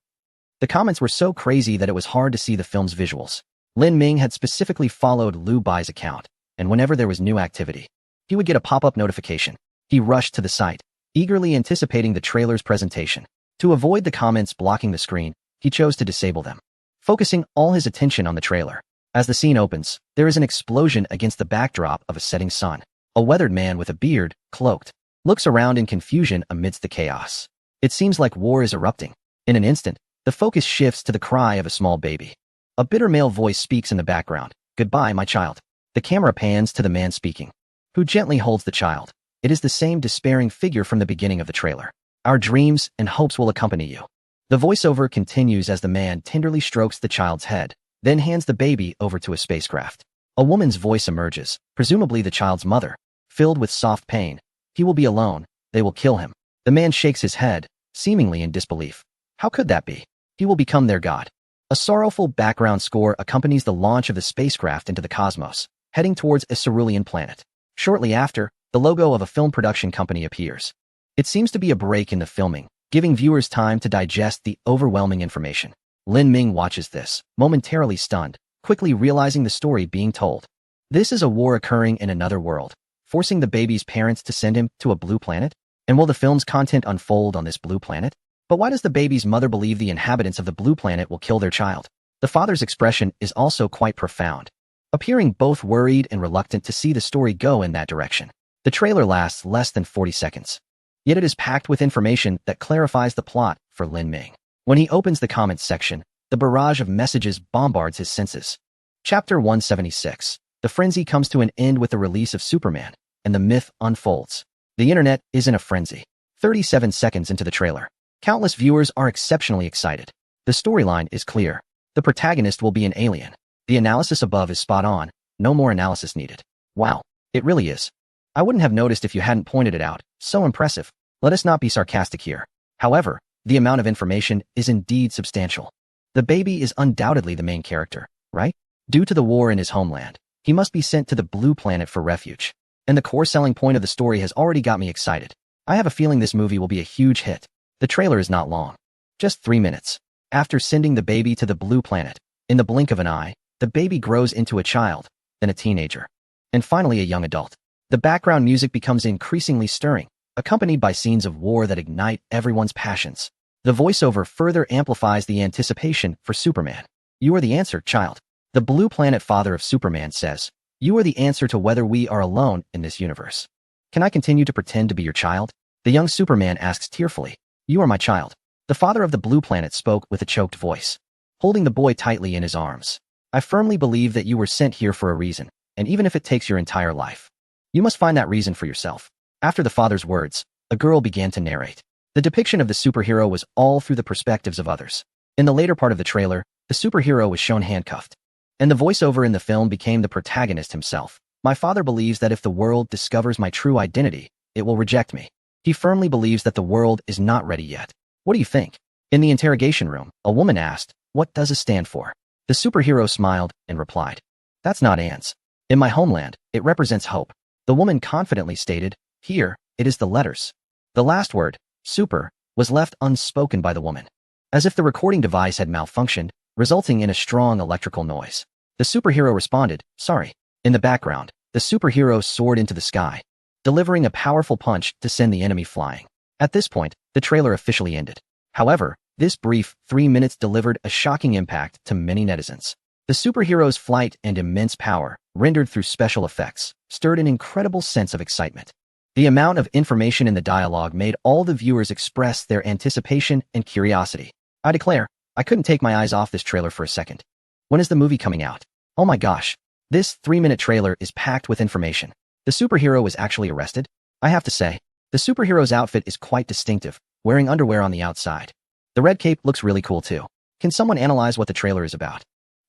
S1: The comments were so crazy that it was hard to see the film's visuals. Lin Ming had specifically followed Liu Bai's account, and whenever there was new activity, he would get a pop-up notification. He rushed to the site, eagerly anticipating the trailer's presentation. To avoid the comments blocking the screen, he chose to disable them, focusing all his attention on the trailer. As the scene opens, there is an explosion against the backdrop of a setting sun. A weathered man with a beard, cloaked, looks around in confusion amidst the chaos. It seems like war is erupting. In an instant, the focus shifts to the cry of a small baby. A bitter male voice speaks in the background. Goodbye, my child. The camera pans to the man speaking, who gently holds the child. It is the same despairing figure from the beginning of the trailer. Our dreams and hopes will accompany you. The voiceover continues as the man tenderly strokes the child's head, then hands the baby over to a spacecraft. A woman's voice emerges, presumably the child's mother, filled with soft pain. He will be alone. They will kill him. The man shakes his head, seemingly in disbelief. How could that be? He will become their god. A sorrowful background score accompanies the launch of the spacecraft into the cosmos, heading towards a cerulean planet. Shortly after, the logo of a film production company appears. It seems to be a break in the filming, giving viewers time to digest the overwhelming information. Lin Ming watches this, momentarily stunned, quickly realizing the story being told. This is a war occurring in another world, forcing the baby's parents to send him to a blue planet? And will the film's content unfold on this blue planet? But why does the baby's mother believe the inhabitants of the blue planet will kill their child? The father's expression is also quite profound, appearing both worried and reluctant to see the story go in that direction. The trailer lasts less than 40 seconds, yet it is packed with information that clarifies the plot for Lin Ming. When he opens the comments section, the barrage of messages bombards his senses. Chapter 176. The frenzy comes to an end with the release of Superman, and the myth unfolds. The internet is in a frenzy. 37 seconds into the trailer, countless viewers are exceptionally excited. The storyline is clear. The protagonist will be an alien. The analysis above is spot on. No more analysis needed. Wow, it really is. I wouldn't have noticed if you hadn't pointed it out. So impressive. Let us not be sarcastic here. However, the amount of information is indeed substantial. The baby is undoubtedly the main character, right? Due to the war in his homeland, he must be sent to the blue planet for refuge. And the core selling point of the story has already got me excited. I have a feeling this movie will be a huge hit. The trailer is not long. Just 3 minutes. After sending the baby to the blue planet, in the blink of an eye, the baby grows into a child, then a teenager, and finally a young adult. The background music becomes increasingly stirring, accompanied by scenes of war that ignite everyone's passions. The voiceover further amplifies the anticipation for Superman. You are the answer, child. The blue planet father of Superman says, you are the answer to whether we are alone in this universe. Can I continue to pretend to be your child? The young Superman asks tearfully. You are my child. The father of the blue planet spoke with a choked voice, holding the boy tightly in his arms. I firmly believe that you were sent here for a reason, and even if it takes your entire life, you must find that reason for yourself. After the father's words, a girl began to narrate. The depiction of the superhero was all through the perspectives of others. In the later part of the trailer, the superhero was shown handcuffed, and the voiceover in the film became the protagonist himself. My father believes that if the world discovers my true identity, it will reject me. He firmly believes that the world is not ready yet. What do you think? In the interrogation room, a woman asked, what does it stand for? The superhero smiled and replied, that's not ANS. In my homeland, it represents hope. The woman confidently stated, here, it is the letters. The last word, super, was left unspoken by the woman, as if the recording device had malfunctioned, resulting in a strong electrical noise. The superhero responded, sorry. In the background, the superhero soared into the sky, delivering a powerful punch to send the enemy flying. At this point, the trailer officially ended. However, this brief 3 minutes delivered a shocking impact to many netizens. The superhero's flight and immense power, rendered through special effects, stirred an incredible sense of excitement. The amount of information in the dialogue made all the viewers express their anticipation and curiosity. I declare, I couldn't take my eyes off this trailer for a second. When is the movie coming out? Oh my gosh. This 3-minute trailer is packed with information. The superhero was actually arrested? I have to say, the superhero's outfit is quite distinctive, wearing underwear on the outside. The red cape looks really cool too. Can someone analyze what the trailer is about?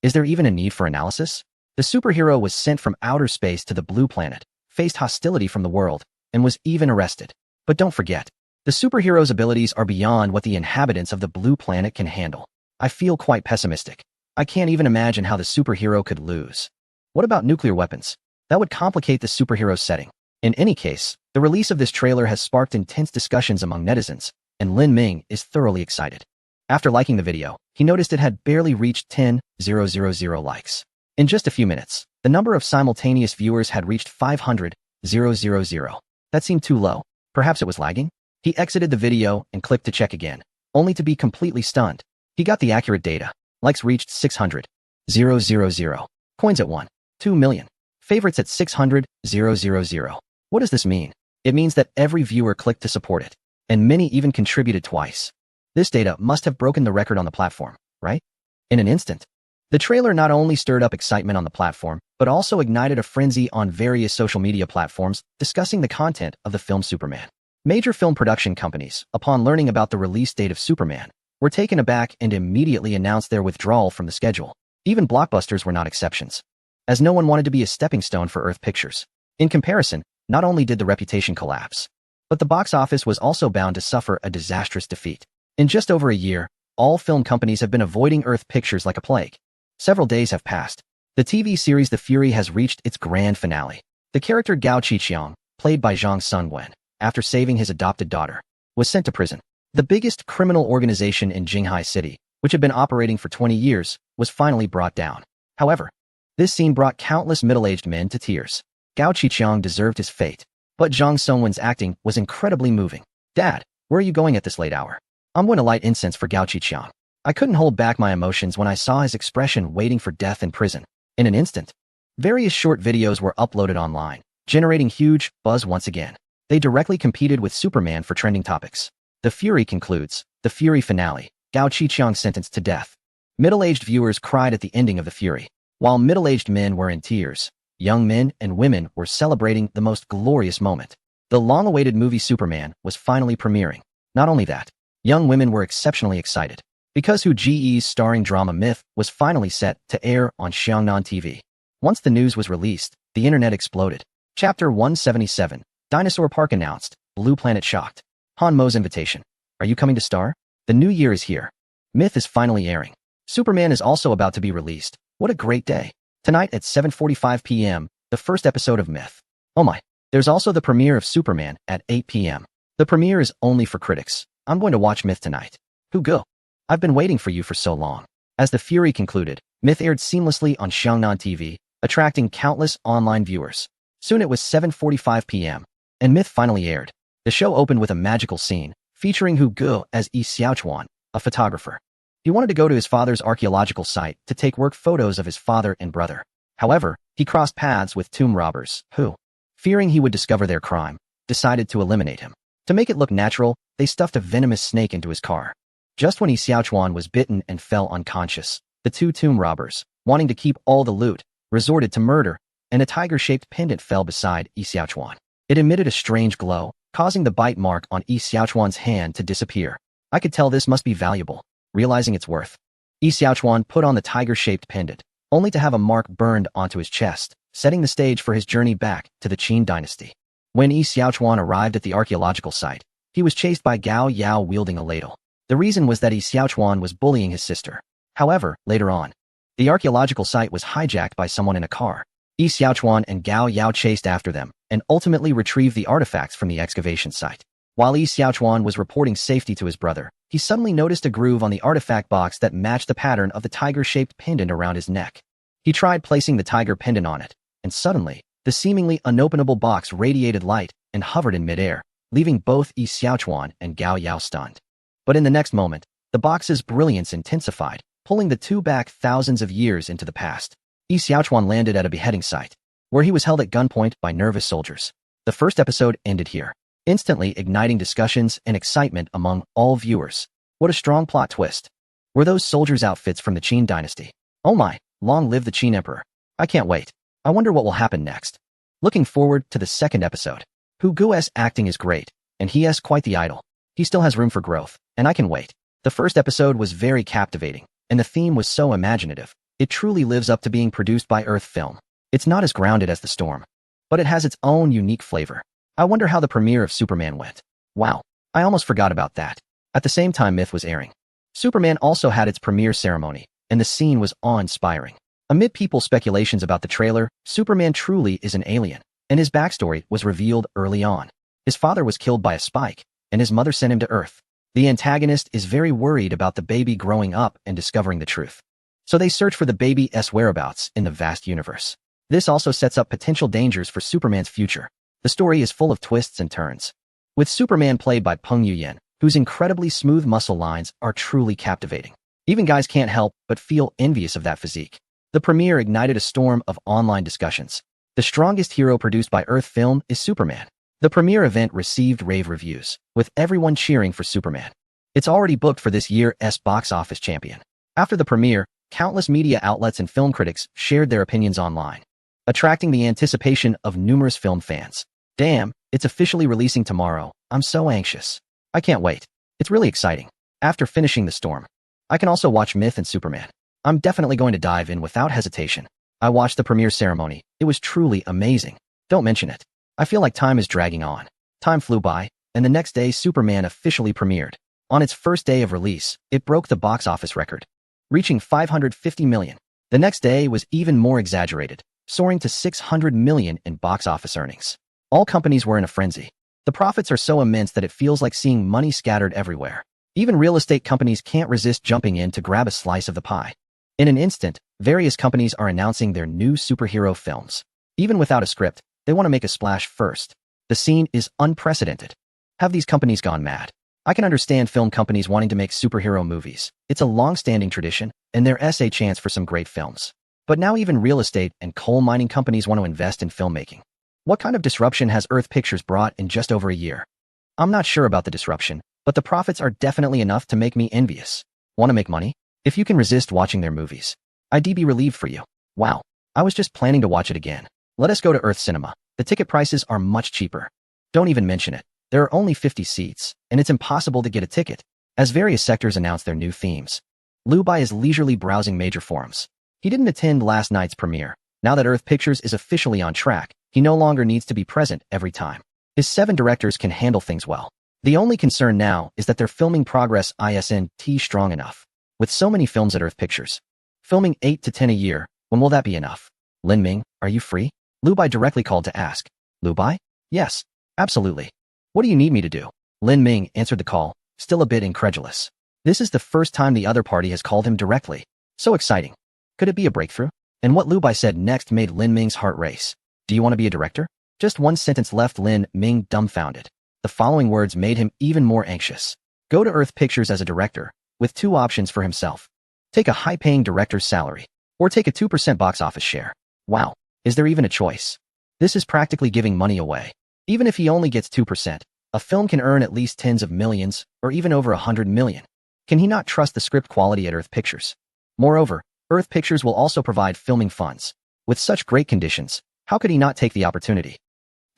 S1: Is there even a need for analysis? The superhero was sent from outer space to the blue planet, faced hostility from the world, and was even arrested. But don't forget, the superhero's abilities are beyond what the inhabitants of the blue planet can handle. I feel quite pessimistic. I can't even imagine how the superhero could lose. What about nuclear weapons? That would complicate the superhero's setting. In any case, the release of this trailer has sparked intense discussions among netizens, and Lin Ming is thoroughly excited. After liking the video, he noticed it had barely reached 10,000 likes. In just a few minutes, the number of simultaneous viewers had reached 500,000. That seemed too low. Perhaps it was lagging? He exited the video and clicked to check again, only to be completely stunned. He got the accurate data. Likes reached 600,000. Coins at 1.2 million. Favorites at 600,000. What does this mean? It means that every viewer clicked to support it, and many even contributed twice. This data must have broken the record on the platform, right? In an instant. The trailer not only stirred up excitement on the platform, but also ignited a frenzy on various social media platforms discussing the content of the film Superman. Major film production companies, upon learning about the release date of Superman, were taken aback and immediately announced their withdrawal from the schedule. Even blockbusters were not exceptions, as no one wanted to be a stepping stone for Earth Pictures. In comparison, not only did the reputation collapse, but the box office was also bound to suffer a disastrous defeat. In just over a year, all film companies have been avoiding Earth Pictures like a plague. Several days have passed. The TV series The Fury has reached its grand finale. The character Gao Qiqiang, played by Zhang Sungwen, after saving his adopted daughter, was sent to prison. The biggest criminal organization in Jinghai City, which had been operating for 20 years, was finally brought down. However, this scene brought countless middle-aged men to tears. Gao Qiqiang deserved his fate, but Zhang Sungwen's acting was incredibly moving. Dad, where are you going at this late hour? I'm going to light incense for Gao Qiqiang. I couldn't hold back my emotions when I saw his expression waiting for death in prison. In an instant, various short videos were uploaded online, generating huge buzz once again. They directly competed with Superman for trending topics. The Fury concludes. The Fury finale. Gao Qiqiang sentenced to death. Middle-aged viewers cried at the ending of The Fury. While middle-aged men were in tears, young men and women were celebrating the most glorious moment. The long-awaited movie Superman was finally premiering. Not only that, young women were exceptionally excited, because Hu Ji's starring drama Myth was finally set to air on Xiangnan TV. Once the news was released, the internet exploded. Chapter 177, Dinosaur Park announced, Blue Planet shocked. Han Mo's invitation. Are you coming to star? The new year is here. Myth is finally airing. Superman is also about to be released. What a great day. Tonight at 7:45 p.m., the first episode of Myth. Oh my. There's also the premiere of Superman at 8 p.m. The premiere is only for critics. I'm going to watch Myth tonight. Who go? I've been waiting for you for so long. As The Fury concluded, Myth aired seamlessly on Xiangnan TV, attracting countless online viewers. Soon it was 7:45 p.m., and Myth finally aired. The show opened with a magical scene, featuring Hu Ge as Yi Xiaochuan, a photographer. He wanted to go to his father's archaeological site to take work photos of his father and brother. However, he crossed paths with tomb robbers, who, fearing he would discover their crime, decided to eliminate him. To make it look natural, they stuffed a venomous snake into his car. Just when Yi Xiaochuan was bitten and fell unconscious, the two tomb robbers, wanting to keep all the loot, resorted to murder, and a tiger-shaped pendant fell beside Yi Xiaochuan. It emitted a strange glow, causing the bite mark on Yi Xiaochuan's hand to disappear. I could tell this must be valuable. Realizing its worth, Yi Xiaochuan put on the tiger-shaped pendant, only to have a mark burned onto his chest, setting the stage for his journey back to the Qin dynasty. When Yi Xiaochuan arrived at the archaeological site, he was chased by Gao Yao wielding a ladle. The reason was that Yi Xiaochuan was bullying his sister. However, later on, the archaeological site was hijacked by someone in a car. Yi Xiaochuan and Gao Yao chased after them and ultimately retrieved the artifacts from the excavation site. While Yi Xiaochuan was reporting safety to his brother, he suddenly noticed a groove on the artifact box that matched the pattern of the tiger-shaped pendant around his neck. He tried placing the tiger pendant on it, and suddenly, the seemingly unopenable box radiated light, and hovered in midair, leaving both Yi Xiaochuan and Gao Yao stunned. But in the next moment, the box's brilliance intensified, pulling the two back thousands of years into the past. Yi Xiaochuan landed at a beheading site, where he was held at gunpoint by nervous soldiers. The first episode ended here, instantly igniting discussions and excitement among all viewers. What a strong plot twist. Were those soldiers' outfits from the Qin dynasty? Oh my, long live the Qin emperor. I can't wait. I wonder what will happen next. Looking forward to the second episode. Hu Guo's acting is great, and he is quite the idol. He still has room for growth, and I can wait. The first episode was very captivating, and the theme was so imaginative. It truly lives up to being produced by Earth Film. It's not as grounded as The Storm, but it has its own unique flavor. I wonder how the premiere of Superman went. Wow, I almost forgot about that. At the same time Myth was airing, Superman also had its premiere ceremony, and the scene was awe-inspiring. Amid people's speculations about the trailer, Superman truly is an alien, and his backstory was revealed early on. His father was killed by a spike, and his mother sent him to Earth. The antagonist is very worried about the baby growing up and discovering the truth. So they search for the baby's whereabouts in the vast universe. This also sets up potential dangers for Superman's future. The story is full of twists and turns, with Superman played by Peng Yuyan, whose incredibly smooth muscle lines are truly captivating. Even guys can't help but feel envious of that physique. The premiere ignited a storm of online discussions. The strongest hero produced by Earth Film is Superman. The premiere event received rave reviews, with everyone cheering for Superman. It's already booked for this year's box office champion. After the premiere, countless media outlets and film critics shared their opinions online, attracting the anticipation of numerous film fans. Damn, it's officially releasing tomorrow. I'm so anxious. I can't wait. It's really exciting. After finishing The Storm, I can also watch Myth and Superman. I'm definitely going to dive in without hesitation. I watched the premiere ceremony. It was truly amazing. Don't mention it. I feel like time is dragging on. Time flew by, and the next day Superman officially premiered. On its first day of release, it broke the box office record, reaching 550 million. The next day was even more exaggerated, soaring to 600 million in box office earnings. All companies were in a frenzy. The profits are so immense that it feels like seeing money scattered everywhere. Even real estate companies can't resist jumping in to grab a slice of the pie. In an instant, various companies are announcing their new superhero films. Even without a script, they want to make a splash first. The scene is unprecedented. Have these companies gone mad? I can understand film companies wanting to make superhero movies. It's a long-standing tradition, and there's a chance for some great films. But now even real estate and coal mining companies want to invest in filmmaking. What kind of disruption has Earth Pictures brought in just over a year? I'm not sure about the disruption, but the profits are definitely enough to make me envious. Want to make money? If you can resist watching their movies, I'd be relieved for you. Wow, I was just planning to watch it again. Let us go to Earth Cinema. The ticket prices are much cheaper. Don't even mention it. There are only 50 seats, and it's impossible to get a ticket, as various sectors announce their new themes. Lu Bai is leisurely browsing major forums. He didn't attend last night's premiere. Now that Earth Pictures is officially on track, he no longer needs to be present every time. His 7 directors can handle things well. The only concern now is that their filming progress isn't strong enough. With so many films at Earth Pictures, filming 8 to 10 a year, when will that be enough? Lin Ming, are you free? Lu Bai directly called to ask. Lu Bai? Yes, absolutely. What do you need me to do? Lin Ming answered the call, still a bit incredulous. This is the first time the other party has called him directly. So exciting. Could it be a breakthrough? And what Lu Bai said next made Lin Ming's heart race. Do you want to be a director? Just one sentence left Lin Ming dumbfounded. The following words made him even more anxious. Go to Earth Pictures as a director, with 2 options for himself. Take a high-paying director's salary, or take a 2% box office share. Wow, is there even a choice? This is practically giving money away. Even if he only gets 2%, a film can earn at least tens of millions, or even over 100 million. Can he not trust the script quality at Earth Pictures? Moreover, Earth Pictures will also provide filming funds. With such great conditions, how could he not take the opportunity?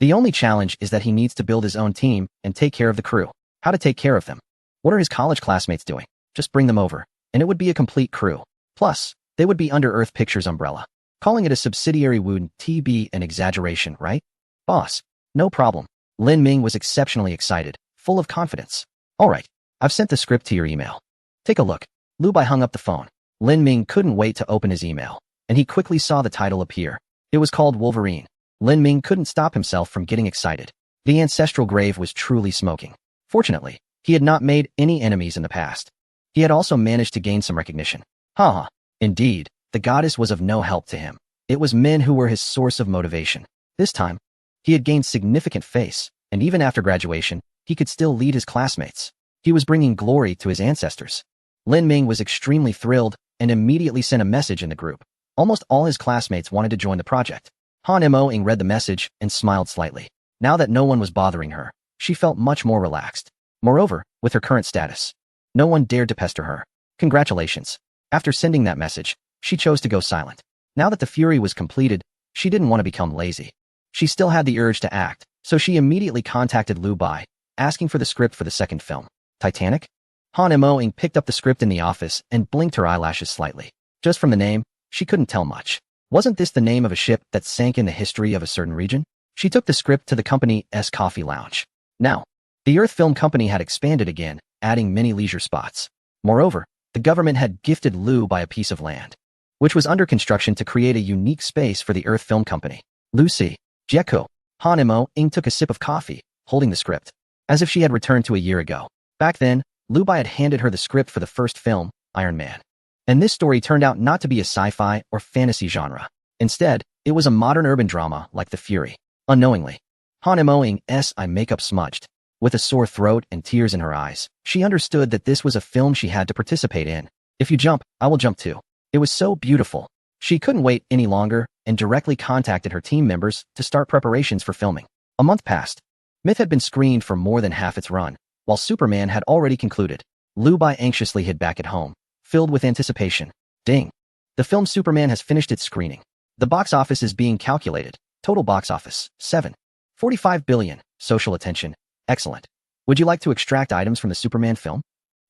S1: The only challenge is that he needs to build his own team and take care of the crew. How to take care of them? What are his college classmates doing? Just bring them over, and it would be a complete crew. Plus, they would be under Earth Pictures' umbrella. Calling it a subsidiary would be an exaggeration, right? Boss, no problem. Lin Ming was exceptionally excited, full of confidence. All right, I've sent the script to your email. Take a look. Lu Bai hung up the phone. Lin Ming couldn't wait to open his email, and he quickly saw the title appear. It was called Wolverine. Lin Ming couldn't stop himself from getting excited. The ancestral grave was truly smoking. Fortunately, he had not made any enemies in the past. He had also managed to gain some recognition. Haha. Indeed, the goddess was of no help to him. It was men who were his source of motivation. This time, he had gained significant face, and even after graduation, he could still lead his classmates. He was bringing glory to his ancestors. Lin Ming was extremely thrilled and immediately sent a message in the group. Almost all his classmates wanted to join the project. Han Mo-ing read the message and smiled slightly. Now that no one was bothering her, she felt much more relaxed. Moreover, with her current status, no one dared to pester her. Congratulations. After sending that message, she chose to go silent. Now that the fury was completed, she didn't want to become lazy. She still had the urge to act, so she immediately contacted Lu Bai, asking for the script for the second film. Titanic? Han Mo-ing picked up the script in the office and blinked her eyelashes slightly. Just from the name, she couldn't tell much. Wasn't this the name of a ship that sank in the history of a certain region? She took the script to the company's coffee lounge. Now, the Earth Film Company had expanded again, adding many leisure spots. Moreover, the government had gifted Lu Bai a piece of land, which was under construction to create a unique space for the Earth Film Company. Lucy, Jieku, Han Mo-ing took a sip of coffee, holding the script, as if she had returned to a year ago. Back then, Lu Bai had handed her the script for the first film, Iron Man. And this story turned out not to be a sci-fi or fantasy genre. Instead, it was a modern urban drama like The Fury. Unknowingly, Han Mo-ing's eye makeup smudged. With a sore throat and tears in her eyes, she understood that this was a film she had to participate in. If you jump, I will jump too. It was so beautiful. She couldn't wait any longer and directly contacted her team members to start preparations for filming. A month passed. Myth had been screened for more than half its run, while Superman had already concluded. Lu Bai anxiously hid back at home, filled with anticipation. Ding! The film Superman has finished its screening. The box office is being calculated. Total box office, 7.45 billion. Social attention, excellent. Would you like to extract items from the Superman film?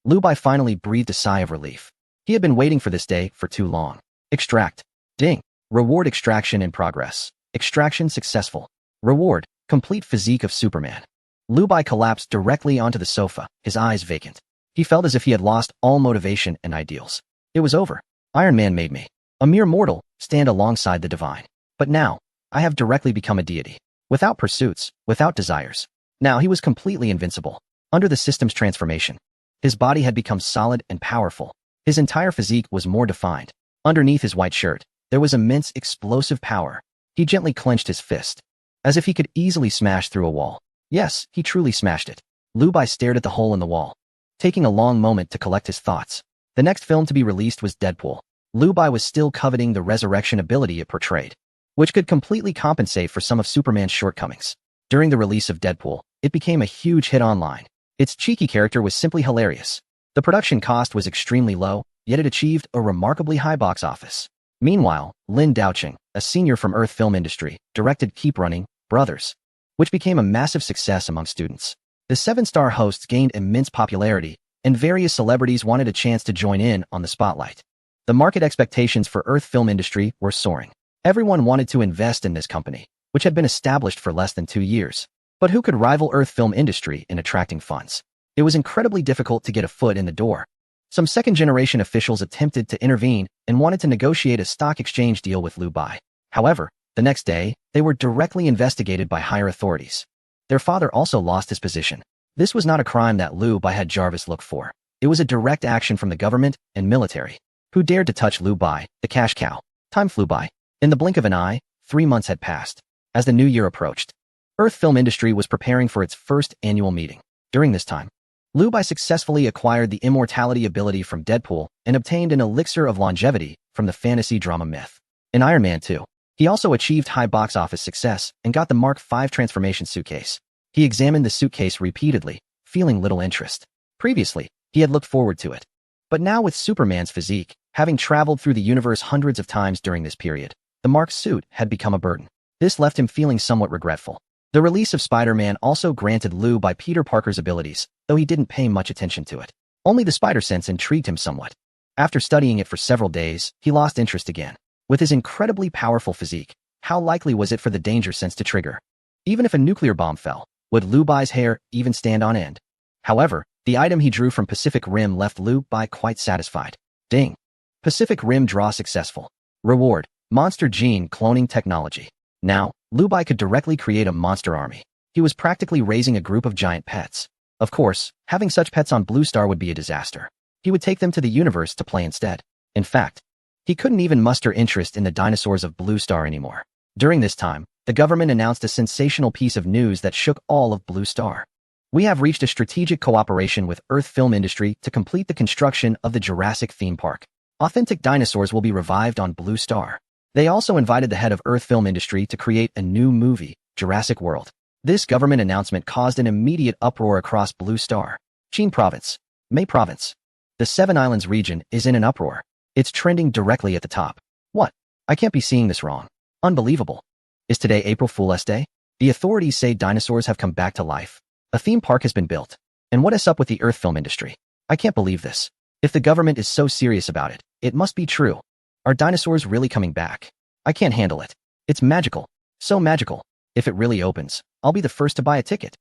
S1: Lu Bai finally breathed a sigh of relief. He had been waiting for this day for too long. Extract. Ding! Reward extraction in progress. Extraction successful. Reward, complete physique of Superman. Lu Bai collapsed directly onto the sofa, his eyes vacant. He felt as if he had lost all motivation and ideals. It was over. Iron Man made me, a mere mortal, stand alongside the divine. But now, I have directly become a deity. Without pursuits, without desires. Now he was completely invincible. Under the system's transformation, his body had become solid and powerful. His entire physique was more defined. Underneath his white shirt, there was immense explosive power. He gently clenched his fist, as if he could easily smash through a wall. Yes, he truly smashed it. Lu Bai stared at the hole in the wall, taking a long moment to collect his thoughts. The next film to be released was Deadpool. Lu Bai was still coveting the resurrection ability it portrayed, which could completely compensate for some of Superman's shortcomings. During the release of Deadpool, it became a huge hit online. Its cheeky character was simply hilarious. The production cost was extremely low, yet it achieved a remarkably high box office. Meanwhile, Lin Daocheng, a senior from Earth Film Industry, directed Keep Running, Brothers, which became a massive success among students. The 7-star hosts gained immense popularity, and various celebrities wanted a chance to join in on the spotlight. The market expectations for Earth Film Industry were soaring. Everyone wanted to invest in this company, which had been established for less than 2 years. But who could rival Earth Film Industry in attracting funds? It was incredibly difficult to get a foot in the door. Some second-generation officials attempted to intervene and wanted to negotiate a stock exchange deal with Lu Bai. However, the next day, they were directly investigated by higher authorities. Their father also lost his position. This was not a crime that Lu Bai had Jarvis look for. It was a direct action from the government and military. Who dared to touch Lu Bai, the cash cow? Time flew by. In the blink of an eye, 3 months had passed. As the new year approached, Earth Film Industry was preparing for its first annual meeting. During this time, Lu Bai successfully acquired the immortality ability from Deadpool and obtained an elixir of longevity from the fantasy drama Myth. In Iron Man 2, he also achieved high box office success and got the Mark V transformation suitcase. He examined the suitcase repeatedly, feeling little interest. Previously, he had looked forward to it. But now with Superman's physique, having traveled through the universe hundreds of times during this period, the Mark suit had become a burden. This left him feeling somewhat regretful. The release of Spider-Man also granted Lu Bai Peter Parker's abilities, though he didn't pay much attention to it. Only the spider sense intrigued him somewhat. After studying it for several days, he lost interest again. With his incredibly powerful physique, how likely was it for the danger sense to trigger? Even if a nuclear bomb fell, would Lu Bai's hair even stand on end? However, the item he drew from Pacific Rim left Lu Bai quite satisfied. Ding! Pacific Rim draw successful. Reward, Monster Gene Cloning Technology. Now, Lu Bai could directly create a monster army. He was practically raising a group of giant pets. Of course, having such pets on Blue Star would be a disaster. He would take them to the universe to play instead. In fact, he couldn't even muster interest in the dinosaurs of Blue Star anymore. During this time, the government announced a sensational piece of news that shook all of Blue Star. We have reached a strategic cooperation with Earth Film Industry to complete the construction of the Jurassic theme park. Authentic dinosaurs will be revived on Blue Star. They also invited the head of Earth Film Industry to create a new movie, Jurassic World. This government announcement caused an immediate uproar across Blue Star. Chin Province, May Province. The Seven Islands region is in an uproar. It's trending directly at the top. What? I can't be seeing this wrong. Unbelievable. Is today April Fool's Day? The authorities say dinosaurs have come back to life. A theme park has been built. And what is up with the Earth Film Industry? I can't believe this. If the government is so serious about it, it must be true. Are dinosaurs really coming back? I can't handle it. It's magical. So magical. If it really opens, I'll be the first to buy a ticket.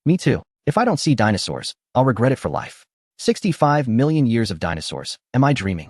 S1: Me too. If I don't see dinosaurs, I'll regret it for life. 65 million years of dinosaurs. Am I dreaming?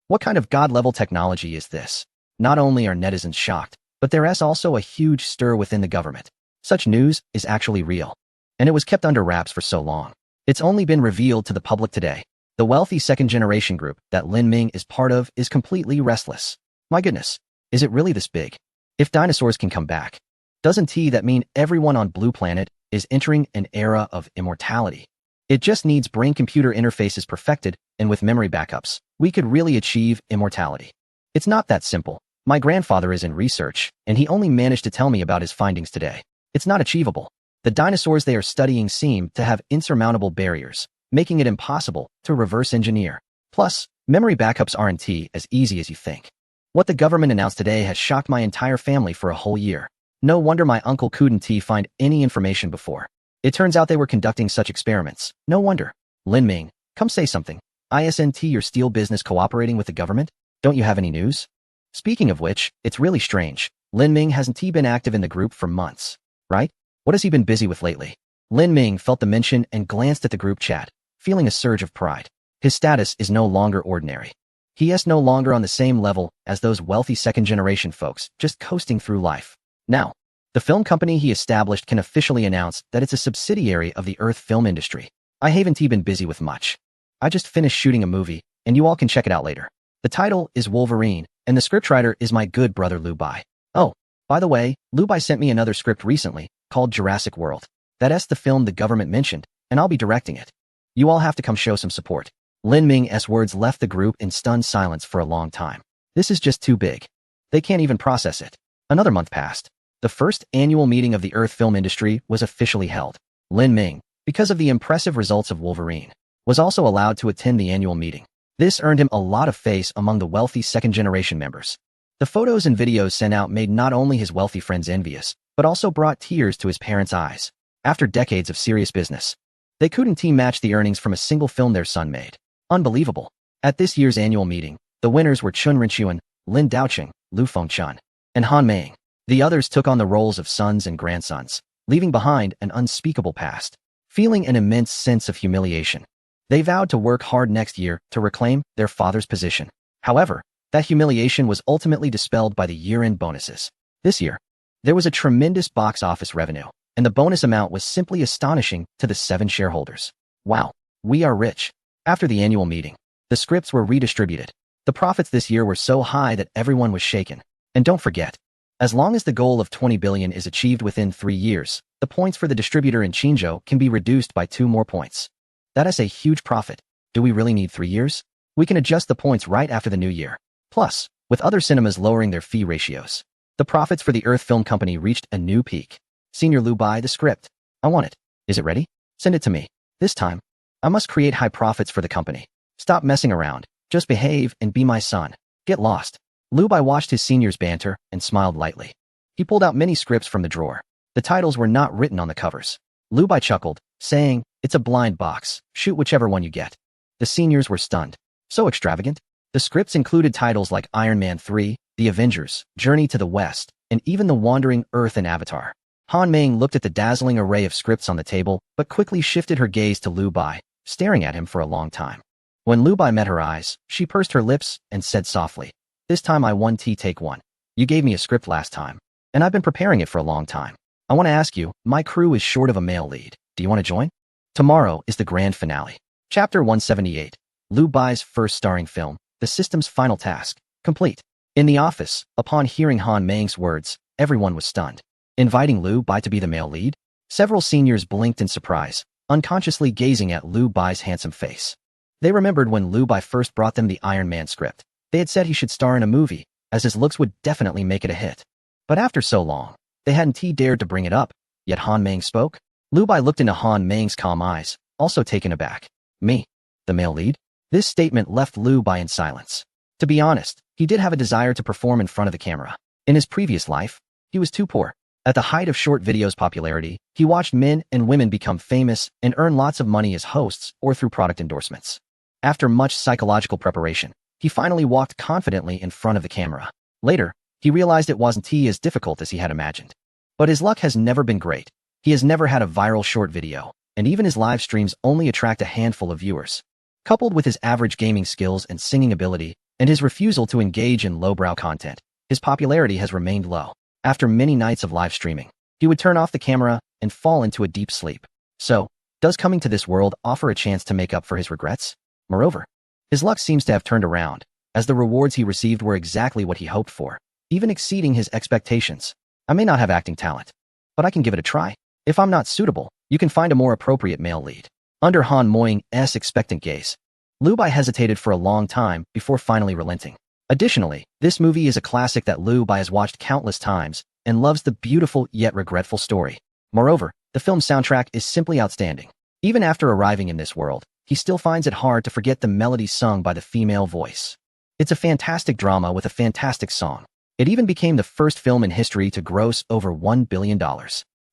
S1: What kind of God-level technology is this? Not only are netizens shocked, but there is also a huge stir within the government. Such news is actually real. And it was kept under wraps for so long. It's only been revealed to the public today. The wealthy second-generation group that Lin Ming is part of is completely restless. My goodness, is it really this big? If dinosaurs can come back, doesn't that mean everyone on Blue Planet is entering an era of immortality? It just needs brain-computer interfaces perfected, and with memory backups, we could really achieve immortality. It's not that simple. My grandfather is in research, and he only managed to tell me about his findings today. It's not achievable. The dinosaurs they are studying seem to have insurmountable barriers, making it impossible to reverse engineer. Plus, memory backups aren't as easy as you think. What the government announced today has shocked my entire family for a whole year. No wonder my uncle couldn't find any information before. It turns out they were conducting such experiments. No wonder. Lin Ming, come say something. Isn't your steel business cooperating with the government? Don't you have any news? Speaking of which, it's really strange. Lin Ming hasn't been active in the group for months, right? What has he been busy with lately? Lin Ming felt the mention and glanced at the group chat, feeling a surge of pride. His status is no longer ordinary. He is no longer on the same level as those wealthy second-generation folks just coasting through life. Now, the film company he established can officially announce that it's a subsidiary of the Earth Film Industry. I haven't been busy with much. I just finished shooting a movie, and you all can check it out later. The title is Wolverine, and the scriptwriter is my good brother Liu Bai. Oh, by the way, Liu Bai sent me another script recently, called Jurassic World. That's the film the government mentioned, and I'll be directing it. You all have to come show some support. Lin Ming's words left the group in stunned silence for a long time. This is just too big. They can't even process it. Another month passed. The first annual meeting of the Earth Film Industry was officially held. Lin Ming, because of the impressive results of Wolverine, was also allowed to attend the annual meeting. This earned him a lot of face among the wealthy second-generation members. The photos and videos sent out made not only his wealthy friends envious, but also brought tears to his parents' eyes. After decades of serious business, they couldn't match the earnings from a single film their son made. Unbelievable. At this year's annual meeting, the winners were Chun Renchuan, Lin Daocheng, Lu Fengchun, and Han Meng. The others took on the roles of sons and grandsons, leaving behind an unspeakable past. Feeling an immense sense of humiliation, they vowed to work hard next year to reclaim their father's position. However, that humiliation was ultimately dispelled by the year-end bonuses. This year, there was a tremendous box office revenue, and the bonus amount was simply astonishing to the 7 shareholders. Wow, we are rich. After the annual meeting, the scripts were redistributed. The profits this year were so high that everyone was shaken. And don't forget, as long as the goal of 20 billion is achieved within 3 years, the points for the distributor in Qinzhou can be reduced by 2 more points. That is a huge profit. Do we really need 3 years? We can adjust the points right after the new year. Plus, with other cinemas lowering their fee ratios, the profits for the Earth Film Company reached a new peak. Senior Liu Bai, the script. I want it. Is it ready? Send it to me. This time, I must create high profits for the company. Stop messing around. Just behave and be my son. Get lost. Liu Bai watched his senior's banter and smiled lightly. He pulled out many scripts from the drawer. The titles were not written on the covers. Liu Bai chuckled, saying, "It's a blind box. Shoot whichever one you get." The seniors were stunned. So extravagant. The scripts included titles like Iron Man 3, The Avengers, Journey to the West, and even The Wandering Earth and Avatar. Han Meng looked at the dazzling array of scripts on the table, but quickly shifted her gaze to Liu Bai, staring at him for a long time. When Liu Bai met her eyes, she pursed her lips and said softly, "This time I won. Take one. You gave me a script last time, and I've been preparing it for a long time. I want to ask you, my crew is short of a male lead. Do you want to join?" Tomorrow is the grand finale. Chapter 178. Liu Bai's first starring film, The System's Final Task, complete. In the office, upon hearing Han Meng's words, everyone was stunned. Inviting Liu Bai to be the male lead? Several seniors blinked in surprise, unconsciously gazing at Liu Bai's handsome face. They remembered when Liu Bai first brought them the Iron Man script. They had said he should star in a movie, as his looks would definitely make it a hit. But after so long, they hadn't dared to bring it up, yet Han Meng spoke. Liu Bai looked into Han Meng's calm eyes, also taken aback. Me? The male lead? This statement left Liu Bai in silence. To be honest, he did have a desire to perform in front of the camera. In his previous life, he was too poor. At the height of short videos' popularity, he watched men and women become famous and earn lots of money as hosts or through product endorsements. After much psychological preparation, he finally walked confidently in front of the camera. Later, he realized it wasn't as difficult as he had imagined. But his luck has never been great. He has never had a viral short video, and even his live streams only attract a handful of viewers. Coupled with his average gaming skills and singing ability, and his refusal to engage in lowbrow content, his popularity has remained low. After many nights of live streaming, he would turn off the camera and fall into a deep sleep. So, does coming to this world offer a chance to make up for his regrets? Moreover, his luck seems to have turned around, as the rewards he received were exactly what he hoped for, even exceeding his expectations. I may not have acting talent, but I can give it a try. If I'm not suitable, you can find a more appropriate male lead. Under Han Moying's expectant gaze, Liu Bai hesitated for a long time before finally relenting. Additionally, this movie is a classic that Liu Bai has watched countless times and loves the beautiful yet regretful story. Moreover, the film's soundtrack is simply outstanding. Even after arriving in this world, he still finds it hard to forget the melody sung by the female voice. It's a fantastic drama with a fantastic song. It even became the first film in history to gross over $1 billion,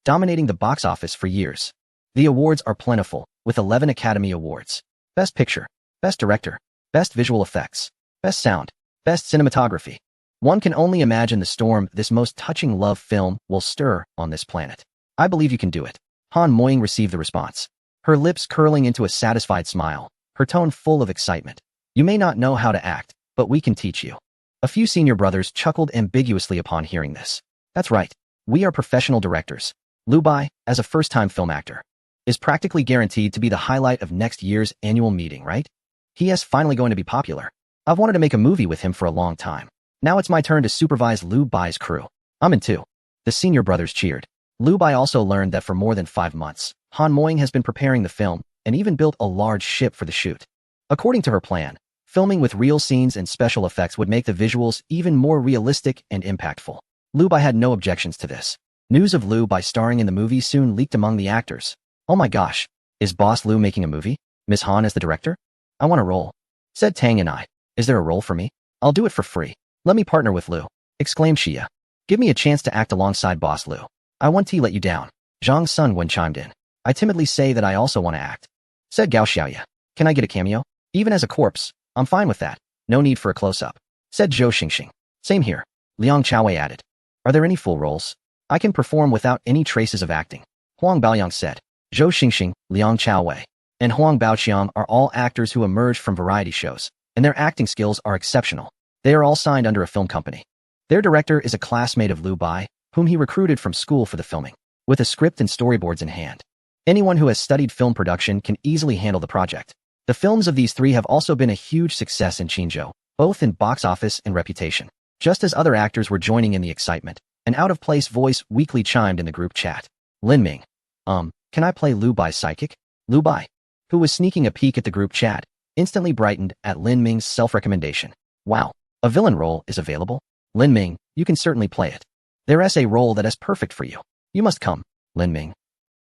S1: dominating the box office for years. The awards are plentiful, with 11 Academy Awards. Best Picture, Best Director, Best Visual Effects, Best Sound, Best Cinematography. One can only imagine the storm this most touching love film will stir on this planet. I believe you can do it. Han Moying received the response, her lips curling into a satisfied smile, her tone full of excitement. You may not know how to act, but we can teach you. A few senior brothers chuckled ambiguously upon hearing this. That's right. We are professional directors. Liu Bai, as a first-time film actor, is practically guaranteed to be the highlight of next year's annual meeting, right? He is finally going to be popular. I've wanted to make a movie with him for a long time. Now it's my turn to supervise Liu Bai's crew. I'm in too. The senior brothers cheered. Liu Bai also learned that for more than 5 months, Han Moying has been preparing the film and even built a large ship for the shoot. According to her plan, filming with real scenes and special effects would make the visuals even more realistic and impactful. Liu Bai had no objections to this. News of Liu Bai starring in the movie soon leaked among the actors. Oh my gosh, is Boss Liu making a movie? Miss Han as the director? I want a role, said Tang and I. Is there a role for me? I'll do it for free. Let me partner with Liu, exclaimed Xia. Give me a chance to act alongside Boss Liu. I won't let you down. Zhang Sunwen chimed in. I timidly say that I also want to act, said Gao Xiaoya. Can I get a cameo? Even as a corpse, I'm fine with that. No need for a close-up, said Zhou Xingxing. Same here, Liang Chaowei added. Are there any full roles? I can perform without any traces of acting, Huang Baoyang said. Zhou Xingxing, Liang Chaowei, and Huang Baoqiang are all actors who emerged from variety shows, and their acting skills are exceptional. They are all signed under a film company. Their director is a classmate of Liu Bai, whom he recruited from school for the filming, with a script and storyboards in hand. Anyone who has studied film production can easily handle the project. The films of these three have also been a huge success in Qinzhou, both in box office and reputation. Just as other actors were joining in the excitement, an out-of-place voice weakly chimed in the group chat. Lin Ming. Can I play Liu Bai's psychic? Liu Bai, who was sneaking a peek at the group chat, instantly brightened at Lin Ming's self-recommendation. Wow, a villain role is available? Lin Ming, you can certainly play it. There's a role that is perfect for you. You must come, Lin Ming.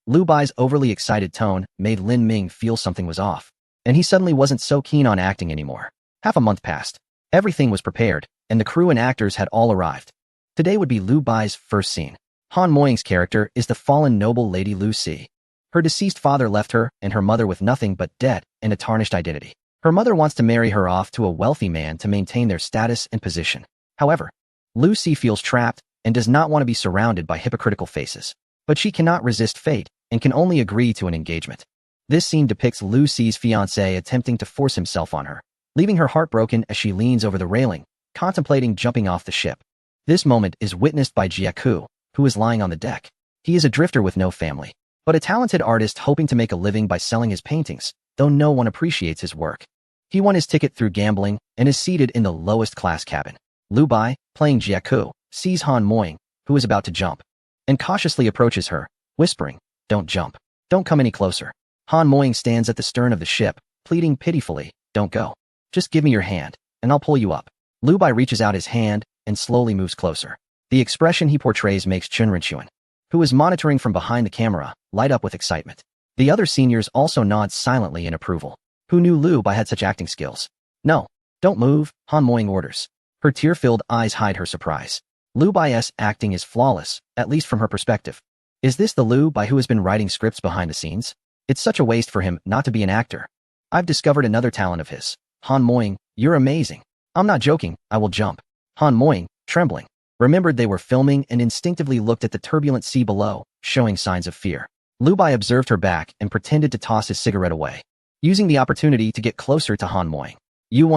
S1: Liu Bai's overly excited tone made Lin Ming feel something was off, and he suddenly wasn't so keen on acting anymore. Half a month passed. Everything was prepared, and the crew and actors had all arrived. Today would be Liu Bai's first scene. Han Moying's character is the fallen noble Lady Lu Si. Her deceased father left her and her mother with nothing but debt and a tarnished identity. Her mother wants to marry her off to a wealthy man to maintain their status and position. However, Lu Si feels trapped and does not want to be surrounded by hypocritical faces. But she cannot resist fate and can only agree to an engagement. This scene depicts Lu Si's fiancé attempting to force himself on her, leaving her heartbroken as she leans over the railing, contemplating jumping off the ship. This moment is witnessed by Jiaku, who is lying on the deck. He is a drifter with no family, but a talented artist hoping to make a living by selling his paintings, though no one appreciates his work. He won his ticket through gambling and is seated in the lowest class cabin. Liu Bai, playing Jiaku, sees Han Moying, who is about to jump, and cautiously approaches her, whispering, "Don't jump. Don't come any closer." Han Moying stands at the stern of the ship, pleading pitifully, "Don't go. Just give me your hand, and I'll pull you up." Lu Bai reaches out his hand and slowly moves closer. The expression he portrays makes Chun Rinchuan, who is monitoring from behind the camera, light up with excitement. The other seniors also nod silently in approval. Who knew Lu Bai had such acting skills? "No, don't move," Han Moying orders. Her tear-filled eyes hide her surprise. Lu Bai's acting is flawless, at least from her perspective. Is this the Lu Bai who has been writing scripts behind the scenes? It's such a waste for him not to be an actor. I've discovered another talent of his. Han Moying, you're amazing. I'm not joking, I will jump. Han Moying, trembling, remembered they were filming and instinctively looked at the turbulent sea below, showing signs of fear. Lu Bai observed her back and pretended to toss his cigarette away, using the opportunity to get closer to Han Moying. "You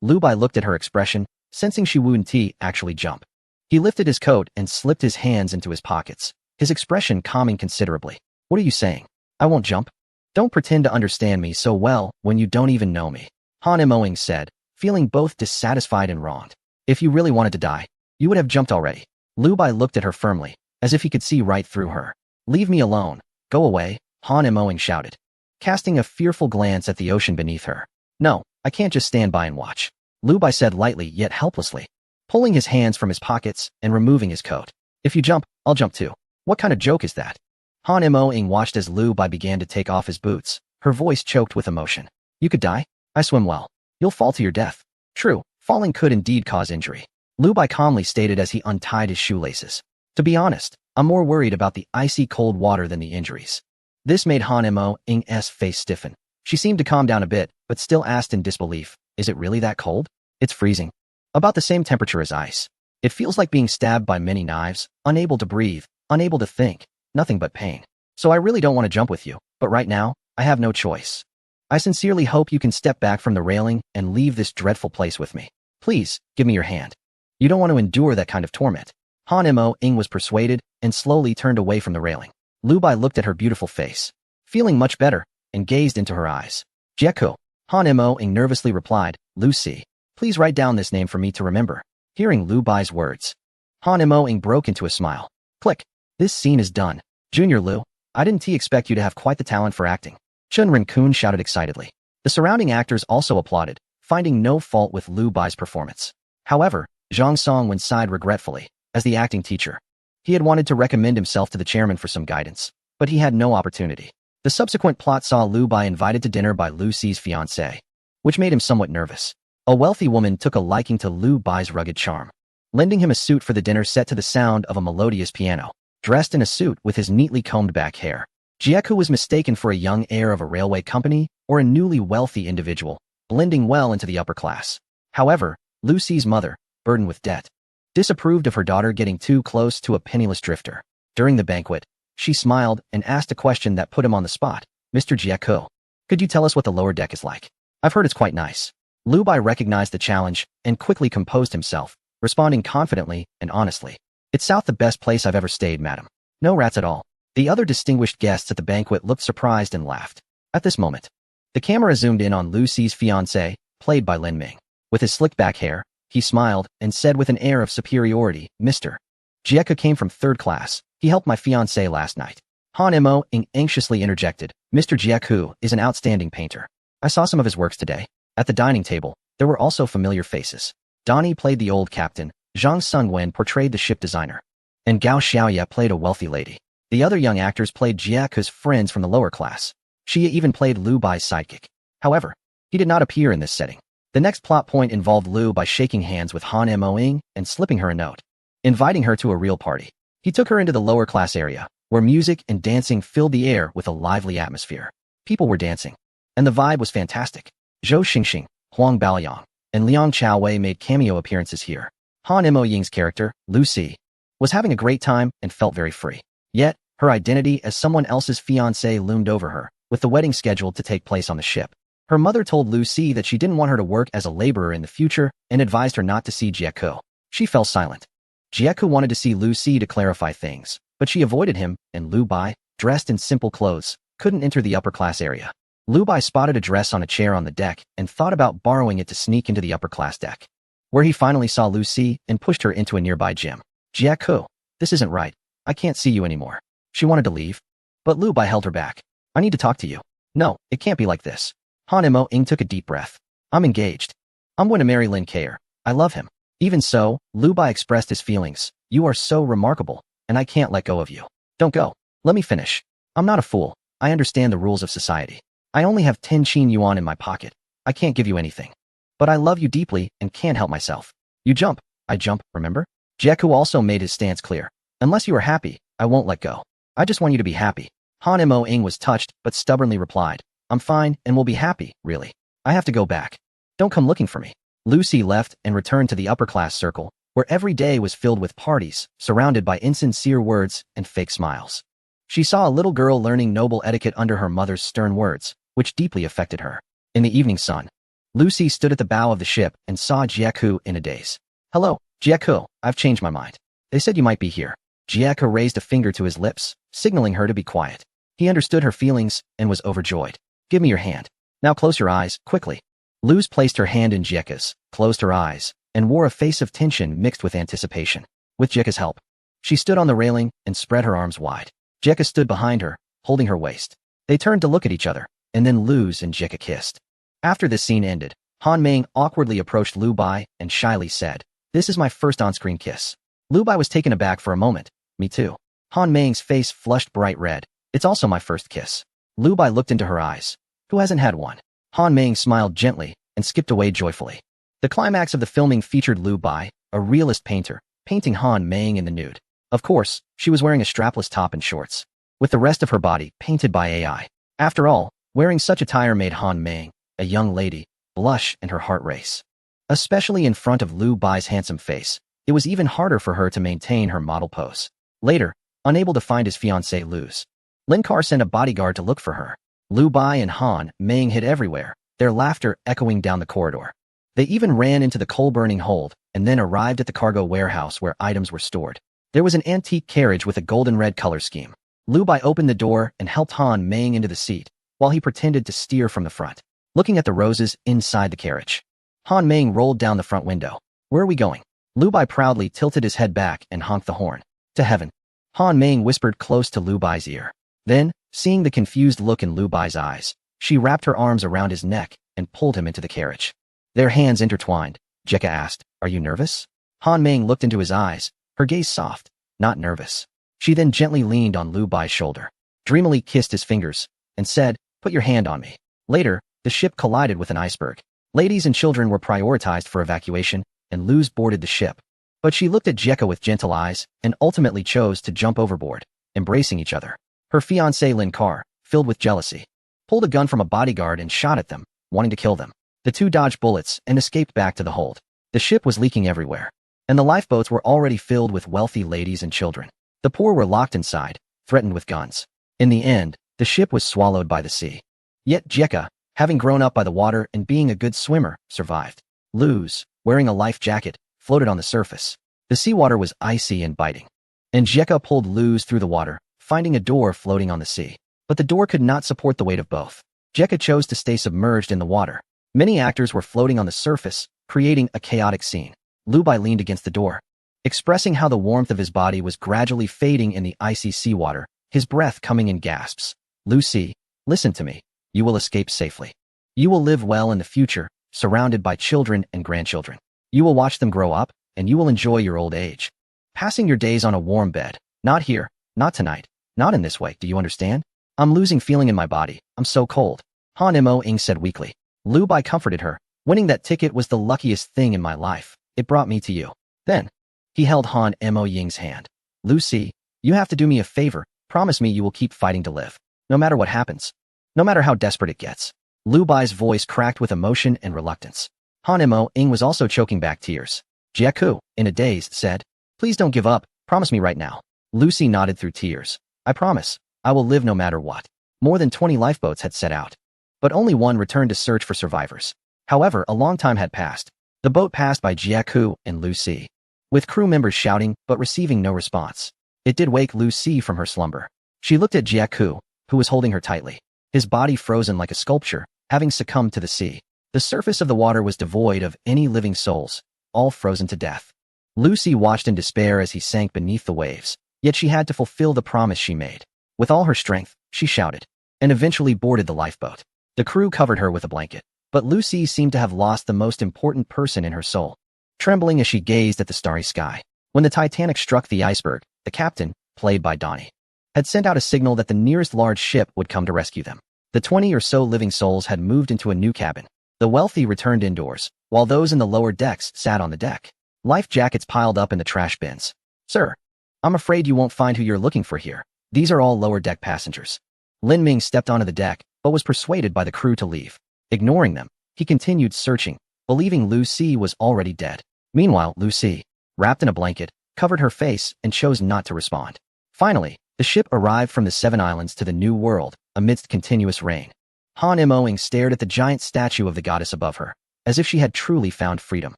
S1: Lu Bai looked at her expression, sensing she wouldn't actually jump. He lifted his coat and slipped his hands into his pockets, his expression calming considerably. "What are you saying? I won't jump? Don't pretend to understand me so well when you don't even know me," Han Moying said, feeling both dissatisfied and wronged. "If you really wanted to die, you would have jumped already." Lu Bai looked at her firmly, as if he could see right through her. "Leave me alone. Go away," Han Moying shouted, casting a fearful glance at the ocean beneath her. "No, I can't just stand by and watch," Lu Bai said lightly yet helplessly, pulling his hands from his pockets and removing his coat. "If you jump, I'll jump too. What kind of joke is that?" Han Moying watched as Lu Bai began to take off his boots, her voice choked with emotion. "You could die? I swim well. You'll fall to your death." "True, falling could indeed cause injury," Lu Bai calmly stated as he untied his shoelaces. "To be honest, I'm more worried about the icy cold water than the injuries." This made Han Moying's face stiffen. She seemed to calm down a bit, but still asked in disbelief, "Is it really that cold?" "It's freezing. About the same temperature as ice. It feels like being stabbed by many knives, unable to breathe, unable to think, nothing but pain. So I really don't want to jump with you, but right now, I have no choice. I sincerely hope you can step back from the railing and leave this dreadful place with me. Please, give me your hand. You don't want to endure that kind of torment." Han Moying was persuaded and slowly turned away from the railing. Lu Bai looked at her beautiful face, feeling much better, and gazed into her eyes. "Jieku," Han Moying nervously replied, "Lucy. Please write down this name for me to remember." Hearing Lu Bai's words, Han Moying broke into a smile. "Click. This scene is done. Junior Lu, I didn't expect you to have quite the talent for acting." Chun Rin-kun shouted excitedly. The surrounding actors also applauded, finding no fault with Lu Bai's performance. However, Zhang Songwen sighed regretfully, as the acting teacher. He had wanted to recommend himself to the chairman for some guidance, but he had no opportunity. The subsequent plot saw Lu Bai invited to dinner by Lu Si's fiancée, which made him somewhat nervous. A wealthy woman took a liking to Lu Bai's rugged charm, lending him a suit for the dinner set to the sound of a melodious piano. Dressed in a suit with his neatly combed back hair, Jieku was mistaken for a young heir of a railway company or a newly wealthy individual, blending well into the upper class. However, Lu Si's mother, burdened with debt, disapproved of her daughter getting too close to a penniless drifter. During the banquet, she smiled and asked a question that put him on the spot. "Mr. Jieku, could you tell us what the lower deck is like? I've heard it's quite nice." Lu Bai recognized the challenge and quickly composed himself, responding confidently and honestly. "It's south the best place I've ever stayed, madam. No rats at all." The other distinguished guests at the banquet looked surprised and laughed. At this moment, the camera zoomed in on Lu Si's fiancé, played by Lin Ming. With his slick back hair, he smiled and said with an air of superiority, "Mr. Jieku came from third class. He helped my fiancé last night." Han Moying anxiously interjected, "Mr. Jieku is an outstanding painter. I saw some of his works today." At the dining table, there were also familiar faces. Donnie played the old captain, Zhang Sungwen portrayed the ship designer, and Gao Xiaoye played a wealthy lady. The other young actors played Jieku's friends from the lower class. Xia even played Lu Bai's sidekick. However, he did not appear in this setting. The next plot point involved Lu Bai shaking hands with Han Moying and slipping her a note, inviting her to a real party. He took her into the lower class area, where music and dancing filled the air with a lively atmosphere. People were dancing, and the vibe was fantastic. Zhou Xingxing, Huang Baoyang, and Liang Chaowei made cameo appearances here. Han Moying's character, Lu Si, was having a great time and felt very free. Yet, her identity as someone else's fiancé loomed over her, with the wedding scheduled to take place on the ship. Her mother told Lu Si that she didn't want her to work as a laborer in the future and advised her not to see Jieku. She fell silent. Jieku wanted to see Lu Si to clarify things, but she avoided him, and Lu Bai, dressed in simple clothes, couldn't enter the upper class area. Lu Bai spotted a dress on a chair on the deck and thought about borrowing it to sneak into the upper class deck, where he finally saw Lu Si and pushed her into a nearby gym. "Jieku, This isn't right. I can't see you anymore. She wanted to leave, but Lu Bai held her back. I need to talk to you. No, it can't be like this. Han Mo Ying took a deep breath. I'm engaged. I'm going to marry Lin Kaer. I love him. Even so, Lu Bai expressed his feelings. You are so remarkable, and I can't let go of you. Don't go. Let me finish. I'm not a fool. I understand the rules of society. I only have 10 Qin Yuan in my pocket. I can't give you anything. But I love you deeply and can't help myself. You jump. I jump, remember? Jieku also made his stance clear. Unless you are happy, I won't let go. I just want you to be happy. Han Mo Ying was touched, but stubbornly replied, I'm fine and will be happy, really. I have to go back. Don't come looking for me. Lu Si left and returned to the upper-class circle, where every day was filled with parties, surrounded by insincere words and fake smiles. She saw a little girl learning noble etiquette under her mother's stern words, which deeply affected her. In the evening sun, Lu Si stood at the bow of the ship and saw Jieku in a daze. Hello, Jieku, I've changed my mind. They said you might be here. Jieku raised a finger to his lips, signaling her to be quiet. He understood her feelings and was overjoyed. Give me your hand. Now close your eyes, quickly. Luz placed her hand in Jieka's, closed her eyes, and wore a face of tension mixed with anticipation. With Jieka's help, she stood on the railing and spread her arms wide. Jieka stood behind her, holding her waist. They turned to look at each other, and then Luz and Jieka kissed. After this scene ended, Han Ming awkwardly approached Lu Bai and shyly said, This is my first on-screen kiss. Lu Bai was taken aback for a moment. Me too. Han Ming's face flushed bright red. It's also my first kiss. Lu Bai looked into her eyes. Who hasn't had one? Han Ming smiled gently and skipped away joyfully. The climax of the filming featured Lu Bai, a realist painter, painting Han Ming in the nude. Of course, she was wearing a strapless top and shorts, with the rest of her body painted by AI. After all, wearing such attire made Han Ming, a young lady, blush and her heart race. Especially in front of Lu Bai's handsome face, it was even harder for her to maintain her model pose. Later, unable to find his fiancée Luz, Lin Kaer sent a bodyguard to look for her. Lu Bai and Han Ming hid everywhere, their laughter echoing down the corridor. They even ran into the coal-burning hold and then arrived at the cargo warehouse where items were stored. There was an antique carriage with a golden-red color scheme. Lu Bai opened the door and helped Han Ming into the seat, while he pretended to steer from the front, looking at the roses inside the carriage. Han Ming rolled down the front window. Where are we going? Lu Bai proudly tilted his head back and honked the horn. To heaven. Han Ming whispered close to Lu Bai's ear. Then, seeing the confused look in Lu Bai's eyes, she wrapped her arms around his neck and pulled him into the carriage. Their hands intertwined. Jieka asked, Are you nervous? Han Ming looked into his eyes, her gaze soft, not nervous. She then gently leaned on Lu Bai's shoulder, dreamily kissed his fingers, and said, Put your hand on me. Later, the ship collided with an iceberg. Ladies and children were prioritized for evacuation, and Luz boarded the ship. But she looked at Jieka with gentle eyes and ultimately chose to jump overboard, embracing each other. Her fiancé Lin Kaer, filled with jealousy, pulled a gun from a bodyguard and shot at them, wanting to kill them. The two dodged bullets and escaped back to the hold. The ship was leaking everywhere, and the lifeboats were already filled with wealthy ladies and children. The poor were locked inside, threatened with guns. In the end, the ship was swallowed by the sea. Yet Jieka, having grown up by the water and being a good swimmer, survived. Luz, wearing a life jacket, floated on the surface. The seawater was icy and biting, and Jieka pulled Luz through the water, finding a door floating on the sea. But the door could not support the weight of both. Jieka chose to stay submerged in the water. Many actors were floating on the surface, creating a chaotic scene. Lu Bai leaned against the door, expressing how the warmth of his body was gradually fading in the icy seawater, his breath coming in gasps. Lu Si, listen to me. You will escape safely. You will live well in the future, surrounded by children and grandchildren. You will watch them grow up, and you will enjoy your old age. Passing your days on a warm bed. Not here, not tonight, not in this way, do you understand? I'm losing feeling in my body, I'm so cold. Han Mo Ying said weakly. Lu Bai comforted her. Winning that ticket was the luckiest thing in my life. It brought me to you. Then, he held Han Mo Ying's hand. Lu Si, you have to do me a favor. Promise me you will keep fighting to live. No matter what happens. No matter how desperate it gets. Lu Bai's voice cracked with emotion and reluctance. Han Mo Ying was also choking back tears. Jieku, in a daze, said, Please don't give up. Promise me right now. Lu Si nodded through tears. I promise. I will live no matter what. More than 20 lifeboats had set out, but only one returned to search for survivors. However, a long time had passed. The boat passed by Jieku and Lu Si, with crew members shouting but receiving no response. It did wake Lu Si from her slumber. She looked at Jieku, who was holding her tightly, his body frozen like a sculpture, having succumbed to the sea. The surface of the water was devoid of any living souls, all frozen to death. Lucy watched in despair as he sank beneath the waves, yet she had to fulfill the promise she made. With all her strength, she shouted, and eventually boarded the lifeboat. The crew covered her with a blanket, but Lucy seemed to have lost the most important person in her soul, trembling as she gazed at the starry sky. When the Titanic struck the iceberg, the captain, played by Donnie, had sent out a signal that the nearest large ship would come to rescue them. The 20 or so living souls had moved into a new cabin. The wealthy returned indoors, while those in the lower decks sat on the deck. Life jackets piled up in the trash bins. "Sir, I'm afraid you won't find who you're looking for here. These are all lower deck passengers." Lin Ming stepped onto the deck, but was persuaded by the crew to leave. Ignoring them, he continued searching, believing Lucy was already dead. Meanwhile, Lucy, wrapped in a blanket, covered her face and chose not to respond. Finally, the ship arrived from the Seven Islands to the New World, amidst continuous rain. Han Moing stared at the giant statue of the goddess above her, as if she had truly found freedom.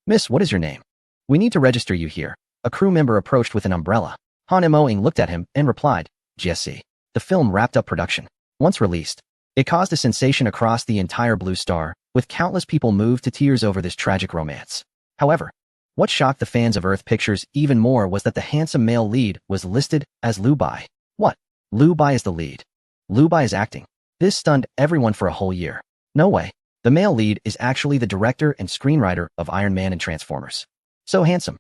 S1: "Miss, what is your name? We need to register you here." A crew member approached with an umbrella. Han Moing looked at him and replied, "Jesse." The film wrapped up production. Once released, it caused a sensation across the entire Blue Star, with countless people moved to tears over this tragic romance. However, what shocked the fans of Earth Pictures even more was that the handsome male lead was listed as Liu Bai. What? Liu Bai is the lead. Liu Bai is acting. This stunned everyone for a whole year. No way. The male lead is actually the director and screenwriter of Iron Man and Transformers. So handsome.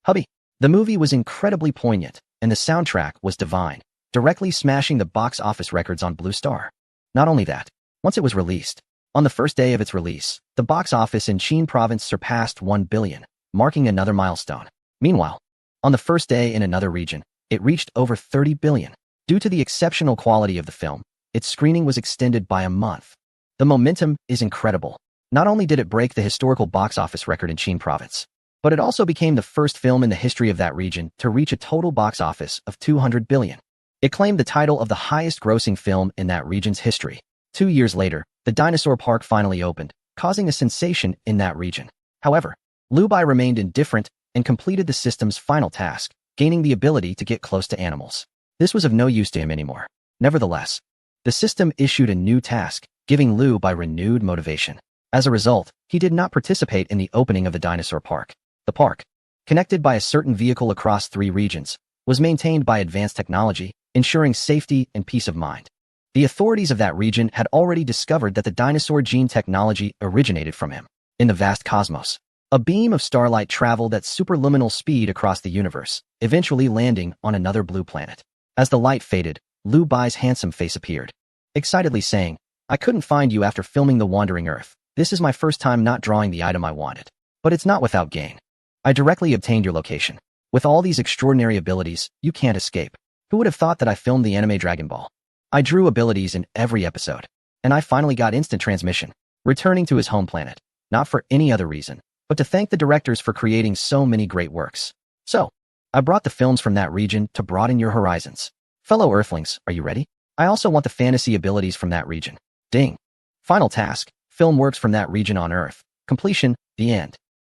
S1: Hubby. The movie was incredibly poignant, and the soundtrack was divine, directly smashing the box office records on Blue Star. Not only that, once it was released, on the first day of its release, the box office in Qin province surpassed 1 billion, marking another milestone. Meanwhile, on the first day in another region, it reached over 30 billion. Due to the exceptional quality of the film, its screening was extended by a month. The momentum is incredible. Not only did it break the historical box office record in Qin province, but it also became the first film in the history of that region to reach a total box office of 200 billion. It claimed the title of the highest-grossing film in that region's history. 2 years later, the dinosaur park finally opened, causing a sensation in that region. However, Liu Bai remained indifferent and completed the system's final task, gaining the ability to get close to animals. This was of no use to him anymore. Nevertheless, the system issued a new task, giving Liu Bai renewed motivation. As a result, he did not participate in the opening of the dinosaur park. The park, connected by a certain vehicle across 3 regions, was maintained by advanced technology, ensuring safety and peace of mind. The authorities of that region had already discovered that the dinosaur gene technology originated from him. In the vast cosmos, a beam of starlight traveled at superluminal speed across the universe, eventually landing on another blue planet. As the light faded, Liu Bai's handsome face appeared, excitedly saying, "I couldn't find you after filming The Wandering Earth. This is my first time not drawing the item I wanted. But it's not without gain. I directly obtained your location. With all these extraordinary abilities, you can't escape. Who would have thought that I filmed the anime Dragon Ball? I drew abilities in every episode, and I finally got instant transmission." Returning to his home planet, not for any other reason, but to thank the directors for creating so many great works. "So, I brought the films from that region to broaden your horizons. Fellow Earthlings, are you ready? I also want the fantasy abilities from that region." Ding. Final task, film works from that region on Earth. Completion, the end.